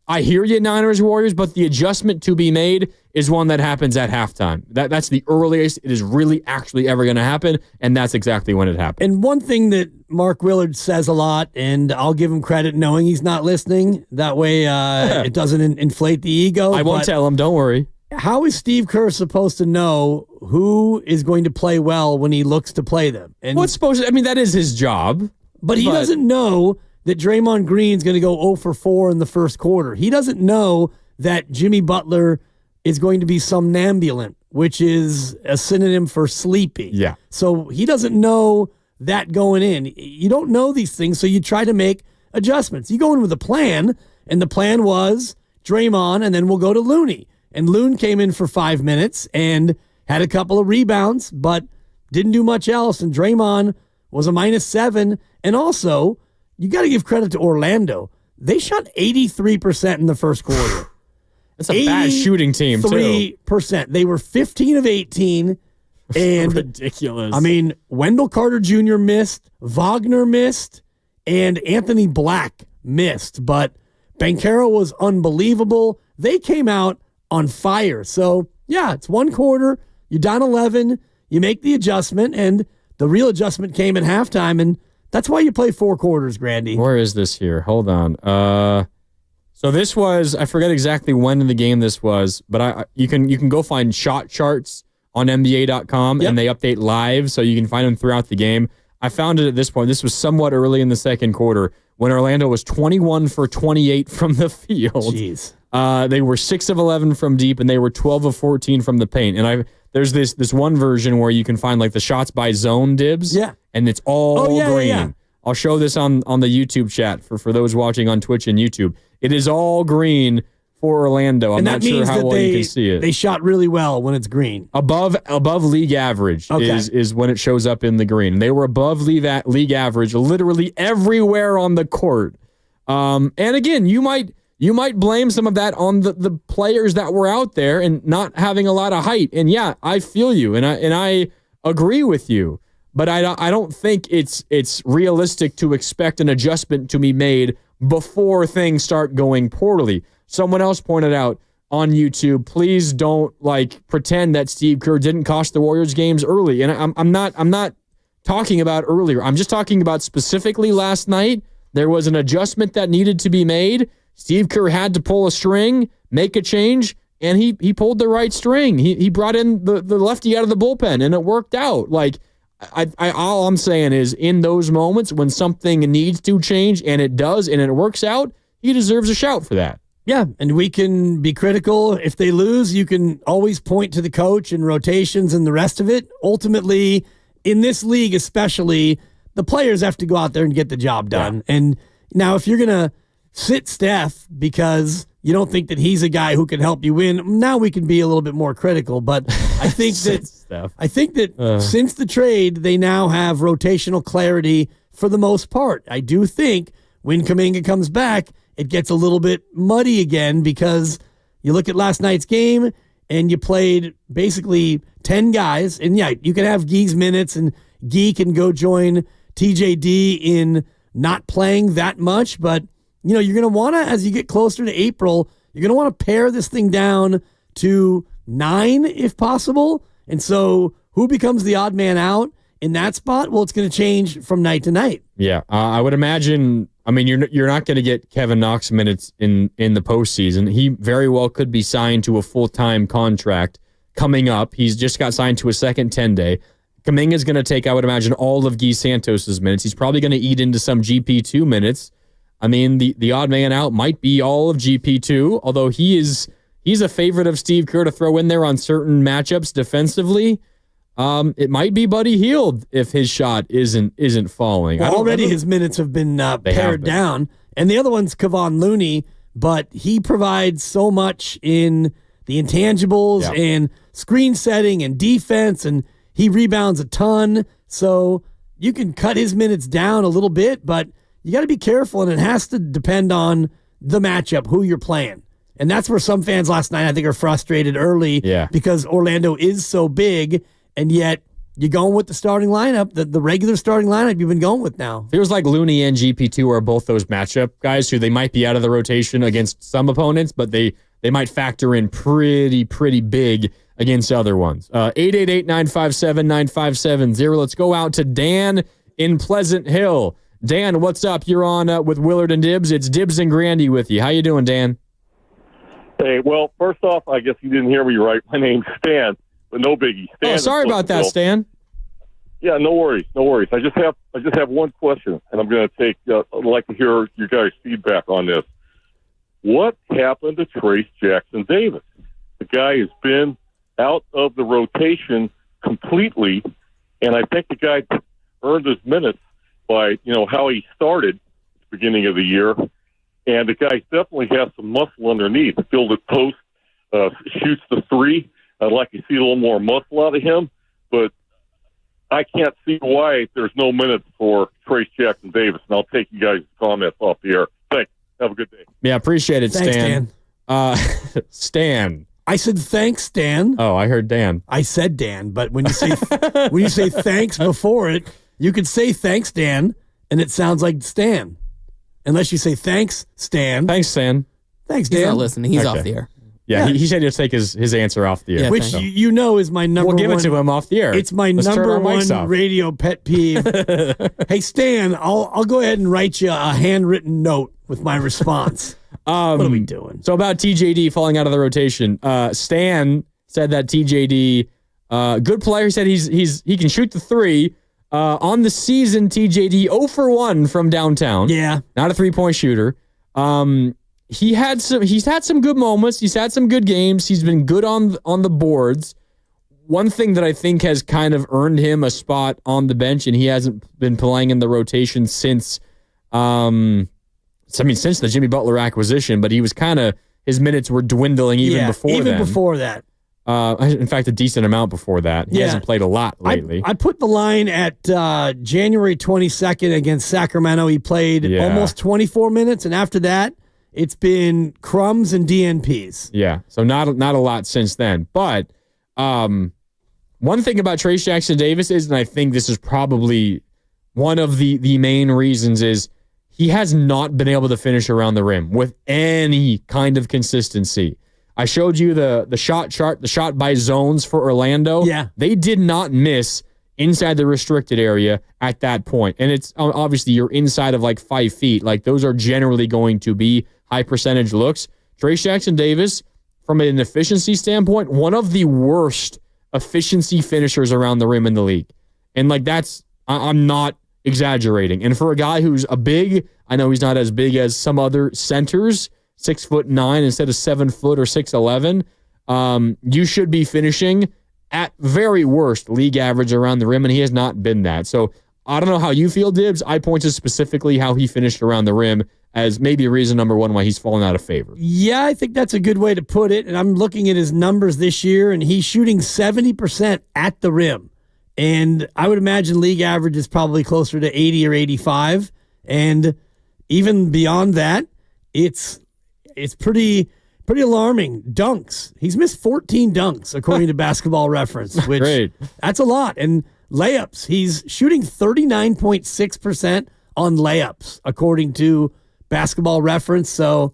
I hear you, Niners Warriors, but the adjustment to be made is one that happens at halftime. That's the earliest it is really actually ever going to happen, and that's exactly when it happened. And one thing that Mark Willard says a lot, and I'll give him credit knowing he's not listening. That way it doesn't inflate the ego. I won't tell him, don't worry. How is Steve Kerr supposed to know who is going to play well when he looks to play them? And that is his job. But he doesn't know that Draymond Green's going to go 0 for 4 in the first quarter. He doesn't know that Jimmy Butler is going to be somnambulant, which is a synonym for sleepy. Yeah. So he doesn't know that going in. You don't know these things, so you try to make adjustments. You go in with a plan, and the plan was Draymond, and then we'll go to Looney. And Loon came in for 5 minutes and had a couple of rebounds, but didn't do much else. And Draymond was a -7. And also, you got to give credit to Orlando. They shot 83% in the first quarter. That's a bad shooting team, too. 3%. They were 15 of 18. And ridiculous. I mean, Wendell Carter Jr. missed, Wagner missed, and Anthony Black missed. But Banchero was unbelievable. They came out on fire. So, yeah, it's one quarter. You're down 11. You make the adjustment, and the real adjustment came at halftime, and that's why you play 4 quarters, Grandy. Where is this here? Hold on. So this was, I forget exactly when in the game this was, but you can go find shot charts on NBA.com, and they update live, so you can find them throughout the game. I found it at this point. This was somewhat early in the second quarter when Orlando was 21 for 28 from the field. Jeez. They were 6 of 11 from deep, and they were 12 of 14 from the paint. And there's this one version where you can find like the shots by zone dibs. Yeah. And it's all green. Yeah. I'll show this on the YouTube chat for those watching on Twitch and YouTube. It is all green for Orlando. I'm not sure how well you can see it. They shot really well when it's green. Above league average is when it shows up in the green. They were above league average literally everywhere on the court. And again, you might blame some of that on the players that were out there and not having a lot of height. And yeah, I feel you, and I agree with you. But I don't think it's realistic to expect an adjustment to be made before things start going poorly. Someone else pointed out on YouTube, please don't pretend that Steve Kerr didn't cost the Warriors games early. And I'm not talking about earlier. I'm just talking about specifically last night. There was an adjustment that needed to be made. Steve Kerr had to pull a string, make a change, and he pulled the right string. He brought in the lefty out of the bullpen, and it worked out. All I'm saying is, in those moments when something needs to change and it does and it works out, he deserves a shout for that. Yeah, and we can be critical. If they lose, you can always point to the coach and rotations and the rest of it. Ultimately, in this league especially, the players have to go out there and get the job done. Yeah. And now if you're going to sit Steph because you don't think that he's a guy who can help you win, now we can be a little bit more critical. But I think that since the trade, they now have rotational clarity for the most part. I do think when Kuminga comes back, it gets a little bit muddy again because you look at last night's game and you played basically 10 guys. And yeah, you can have Gee's minutes and Gee can go join TJD in not playing that much. But, you're going to want to, as you get closer to April, you're going to want to pare this thing down to 9 if possible. And so who becomes the odd man out in that spot? Well, it's going to change from night to night. Yeah, I would imagine. I mean, you're not going to get Kevin Knox minutes in the postseason. He very well could be signed to a full-time contract coming up. He's just got signed to a second 10-day. Kuminga's going to take, I would imagine, all of Guy Santos's minutes. He's probably going to eat into some GP2 minutes. I mean, the odd man out might be all of GP2, although he's a favorite of Steve Kerr to throw in there on certain matchups defensively. It might be Buddy Hield if his shot isn't falling. Well, already his minutes have been pared down. And the other one's Kevon Looney, but he provides so much in the intangibles and screen setting and defense, and he rebounds a ton. So you can cut his minutes down a little bit, but you got to be careful, and it has to depend on the matchup, who you're playing. And that's where some fans last night, I think, are frustrated early because Orlando is so big, and yet you're going with the starting lineup, the regular starting lineup you've been going with now. Feels like Looney and GP2 are both those matchup guys who they might be out of the rotation against some opponents, but they might factor in pretty big against other ones. 888-957-9570. Let's go out to Dan in Pleasant Hill. Dan, what's up? You're on with Willard and Dibbs. It's Dibbs and Grandy with you. How you doing, Dan? Hey, well, first off, I guess you didn't hear me right. My name's Stan, but no biggie. Stan, sorry about that, Stan. Yeah, no worries. I just have one question, and I'm going to take. I'd like to hear your guys' feedback on this. What happened to Trace Jackson Davis? The guy has been out of the rotation completely, and I think the guy earned his minutes by, how he started at the beginning of the year. And the guy definitely has some muscle underneath. Build a post, shoots the three. I'd like to see a little more muscle out of him, but I can't see why there's no minutes for Trace Jackson Davis. And I'll take you guys' comments off the air. Thanks. Have a good day. Yeah, appreciate it, Thanks, Stan. Stan. I said thanks, Stan. Oh, I heard Dan. I said Dan, but when you say thanks before it, you could say thanks, Dan, and it sounds like Stan. Unless you say thanks, Stan. Thanks, Stan. Thanks, Dan. He's not listening. He's Okay. off the air. Yeah, he said he'll take his answer off the air. Yeah, Which So. you know is my number one. We'll give it to him off the air. It's my Let's turn number our mics one off. radio pet peeve. Hey, Stan, I'll go ahead and write you a handwritten note with my response. What are we doing? So about TJD falling out of the rotation, Stan said that TJD, good player. He said he can shoot the three. On the season, TJD 0 for 1 from downtown. Yeah, not a 3-point shooter. He's had some good moments. He's had some good games. He's been good on the boards. One thing that I think has kind of earned him a spot on the bench, and he hasn't been playing in the rotation since the Jimmy Butler acquisition, but he was his minutes were dwindling even before then. Before that. In fact, a decent amount before that. He hasn't played a lot lately. I put the line at January 22nd against Sacramento. He played almost 24 minutes, and after that, it's been crumbs and DNPs. Yeah, so not a lot since then. But one thing about Trace Jackson Davis is, and I think this is probably one of the main reasons, is he has not been able to finish around the rim with any kind of consistency. I showed you the shot chart, the shot by zones for Orlando. Yeah. They did not miss inside the restricted area at that point. And it's obviously you're inside of like 5 feet. Like those are generally going to be high percentage looks. Trace Jackson Davis, from an efficiency standpoint, one of the worst efficiency finishers around the rim in the league. And like I'm not exaggerating. And for a guy who's a big, I know he's not as big as some other centers, 6'9" instead of 7 foot or 6'11". You should be finishing at very worst league average around the rim, and he has not been that. So I don't know how you feel, Dibs. I point to specifically how he finished around the rim as maybe reason number one why he's fallen out of favor. Yeah, I think that's a good way to put it. And I'm looking at his numbers this year, and he's shooting 70% at the rim. And I would imagine league average is probably closer to 80 or 85. And even beyond that, it's pretty alarming. Dunks. He's missed 14 dunks, according to Basketball Reference, which Great. That's a lot. And layups. He's shooting 39.6% on layups, according to Basketball Reference. So,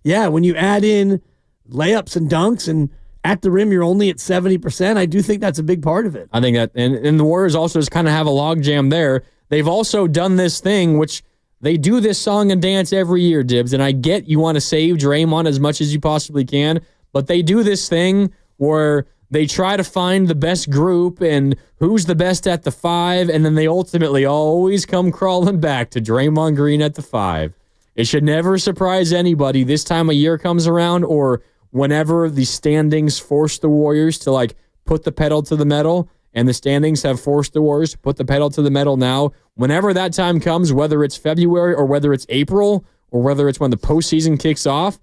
yeah, when you add in layups and dunks and at the rim, you're only at 70%. I do think that's a big part of it. I think that, and the Warriors also just kind of have a logjam there. They've also done this thing, which they do this song and dance every year, Dibs, and I get you want to save Draymond as much as you possibly can, but they do this thing where they try to find the best group and who's the best at the 5, and then they ultimately always come crawling back to Draymond Green at the 5. It should never surprise anybody this time of year comes around, or whenever the standings force the Warriors to like put the pedal to the metal, and the standings have forced the Warriors to put the pedal to the metal now. Whenever that time comes, whether it's February or whether it's April or whether it's when the postseason kicks off,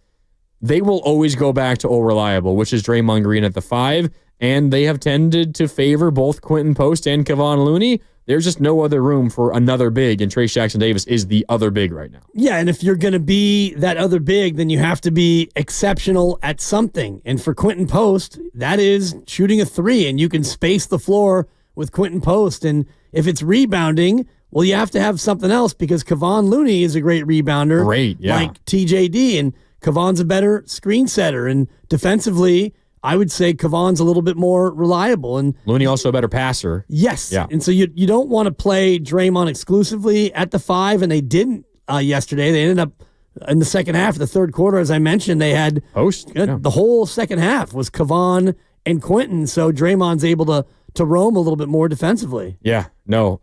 they will always go back to old reliable, which is Draymond Green at the 5, and they have tended to favor both Quinton Post and Kevon Looney. There's just no other room for another big, and Trace Jackson Davis is the other big right now. Yeah, and if you're going to be that other big, then you have to be exceptional at something. And for Quinton Post, that is shooting a 3, and you can space the floor with Quinton Post. And if it's rebounding, well, you have to have something else because Kevon Looney is a great rebounder. Great, yeah. Like TJD, and Kevon's a better screen setter. And defensively, I would say Kevon's a little bit more reliable. And Looney also a better passer. Yes. Yeah. And so you don't want to play Draymond exclusively at the 5, and they didn't yesterday. They ended up in the second half of the third quarter, as I mentioned, they had Post. The whole second half was Kevon and Quinton. So Draymond's able to roam a little bit more defensively. Yeah, no.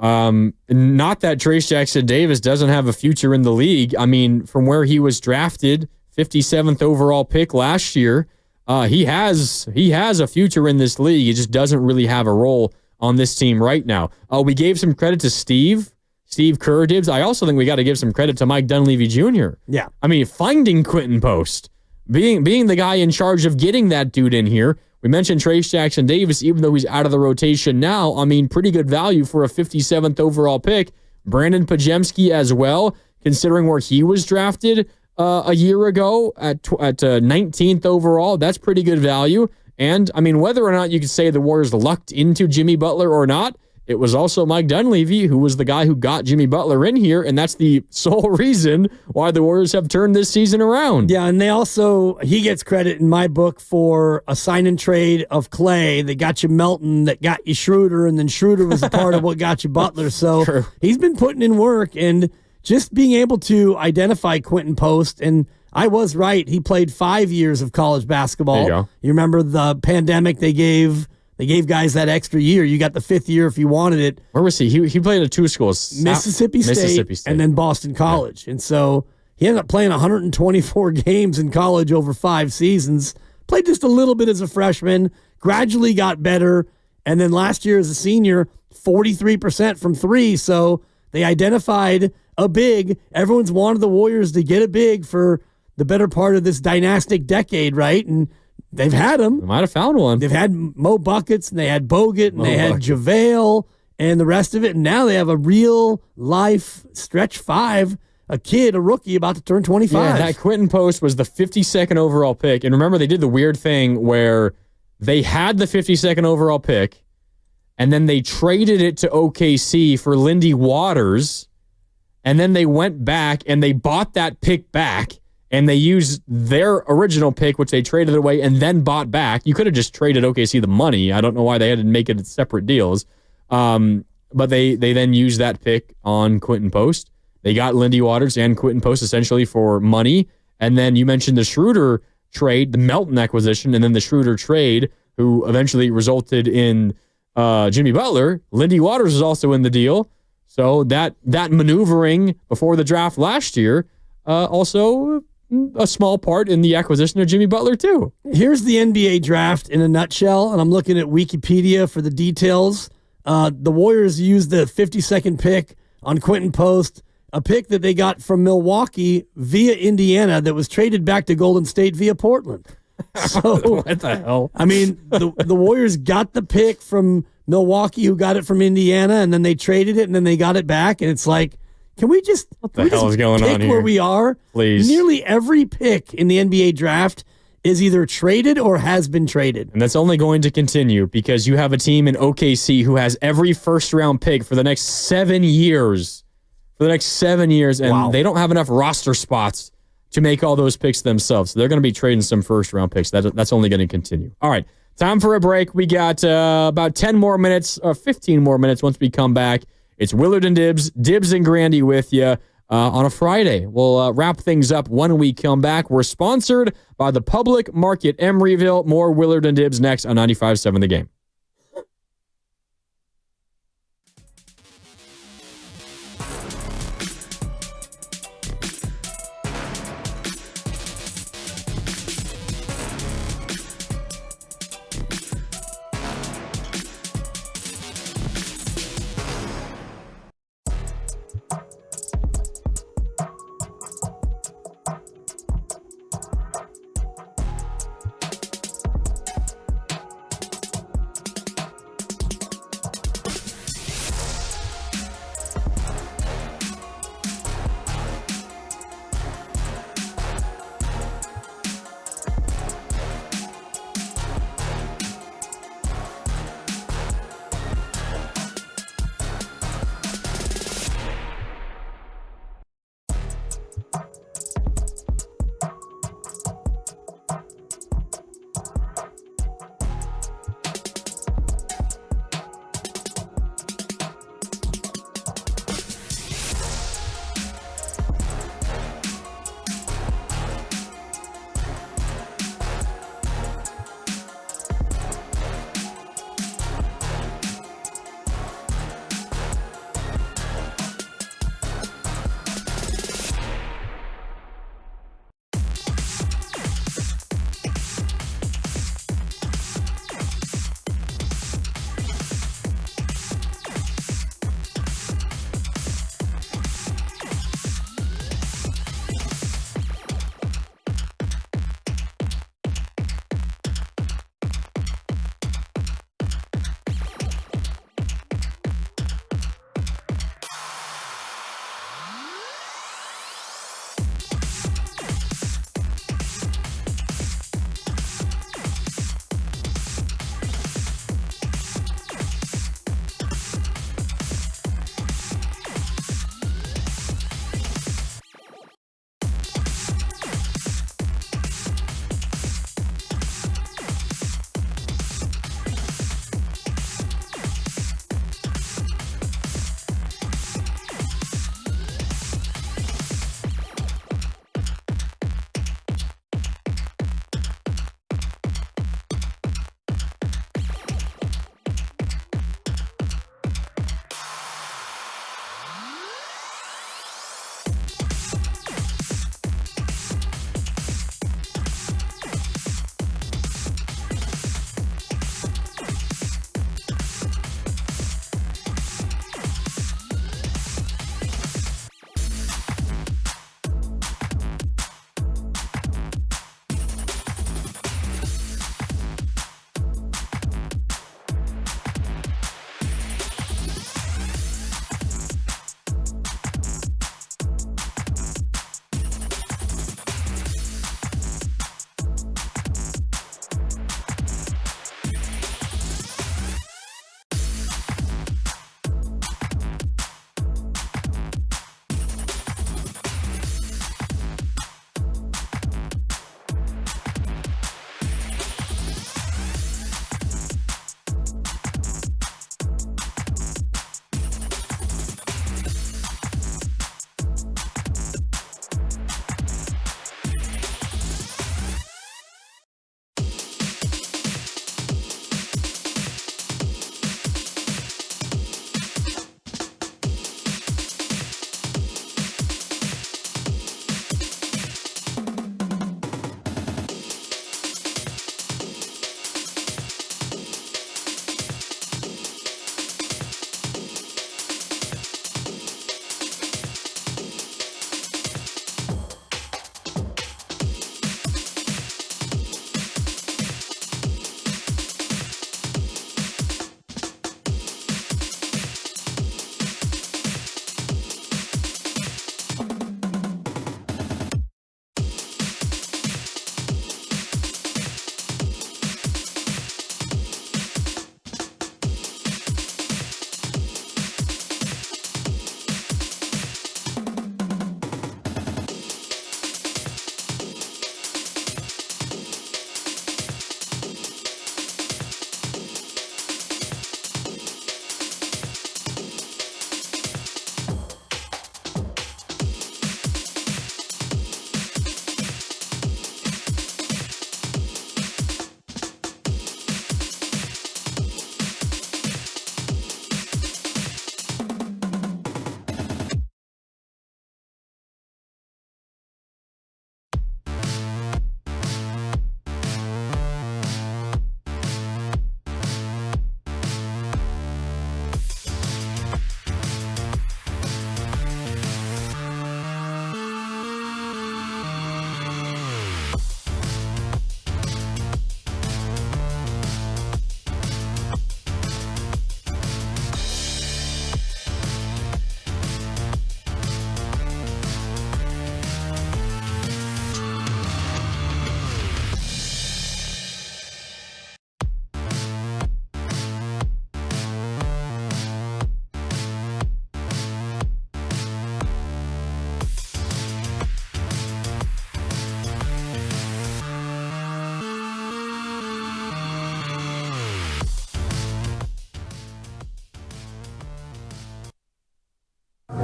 Not that Trace Jackson Davis doesn't have a future in the league. I mean, from where he was drafted, 57th overall pick last year, He has a future in this league. He just doesn't really have a role on this team right now. We gave some credit to Steve Kerr, Dibs. I also think we got to give some credit to Mike Dunleavy Jr. Yeah. I mean, finding Quinton Post, being the guy in charge of getting that dude in here. We mentioned Trace Jackson Davis, even though he's out of the rotation now. I mean, pretty good value for a 57th overall pick. Brandon Pajemski as well, considering where he was drafted a year ago at 19th overall. That's pretty good value. And, I mean, whether or not you could say the Warriors lucked into Jimmy Butler or not, it was also Mike Dunleavy who was the guy who got Jimmy Butler in here, and that's the sole reason why the Warriors have turned this season around. Yeah, and he gets credit in my book for a sign and trade of Clay that got you Melton, that got you Schroeder, and then Schroeder was a part of what got you Butler. So True. He's been putting in work, and just being able to identify Quinton Post, and I was right. He played 5 years of college basketball. There you go. You remember the pandemic they gave guys that extra year. You got the 5th year if you wanted it. Where was he? He played at 2 schools. Mississippi State and then Boston College. Yeah. And so he ended up playing 124 games in college over 5 seasons. Played just a little bit as a freshman, gradually got better, and then last year as a senior, 43% from 3. So they identified a big. Everyone's wanted the Warriors to get a big for the better part of this dynastic decade, right? And they've had them. They might have found one. They've had Mo Buckets, and they had Bogut, and they had JaVale, and the rest of it. And now they have a real life stretch 5, a rookie about to turn 25. Yeah, that Quinton Post was the 52nd overall pick. And remember, they did the weird thing where they had the 52nd overall pick, and then they traded it to OKC for Lindy Waters, and then they went back and they bought that pick back. And they used their original pick, which they traded away and then bought back. You could have just traded OKC the money. I don't know why they had to make it separate deals. But they then used that pick on Quinton Post. They got Lindy Waters and Quinton Post essentially for money. And then you mentioned the Schroeder trade, the Melton acquisition, and then the Schroeder trade, who eventually resulted in Jimmy Butler. Lindy Waters is also in the deal. So that maneuvering before the draft last year also a small part in the acquisition of Jimmy Butler, too. Here's the NBA draft in a nutshell, and I'm looking at Wikipedia for the details. The Warriors used the 52nd pick on Quinton Post, a pick that they got from Milwaukee via Indiana that was traded back to Golden State via Portland. So, what the hell? I mean, the Warriors got the pick from Milwaukee, who got it from Indiana, and then they traded it, and then they got it back, and it's like, Can we just what the hell is going on here? Where we are? Please. Nearly every pick in the NBA draft is either traded or has been traded. And that's only going to continue because you have a team in OKC who has every first-round pick for the next 7 years. And they don't have enough roster spots to make all those picks themselves. So they're going to be trading some first-round picks. That's only going to continue. All right, time for a break. We got about 10 more minutes, or 15 more minutes once we come back. It's Willard and Dibs and Grandy with you on a Friday. We'll wrap things up when we come back. We're sponsored by the Public Market Emeryville. More Willard and Dibs next on 95.7 The Game.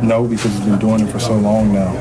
No, because he's been doing it for so long now.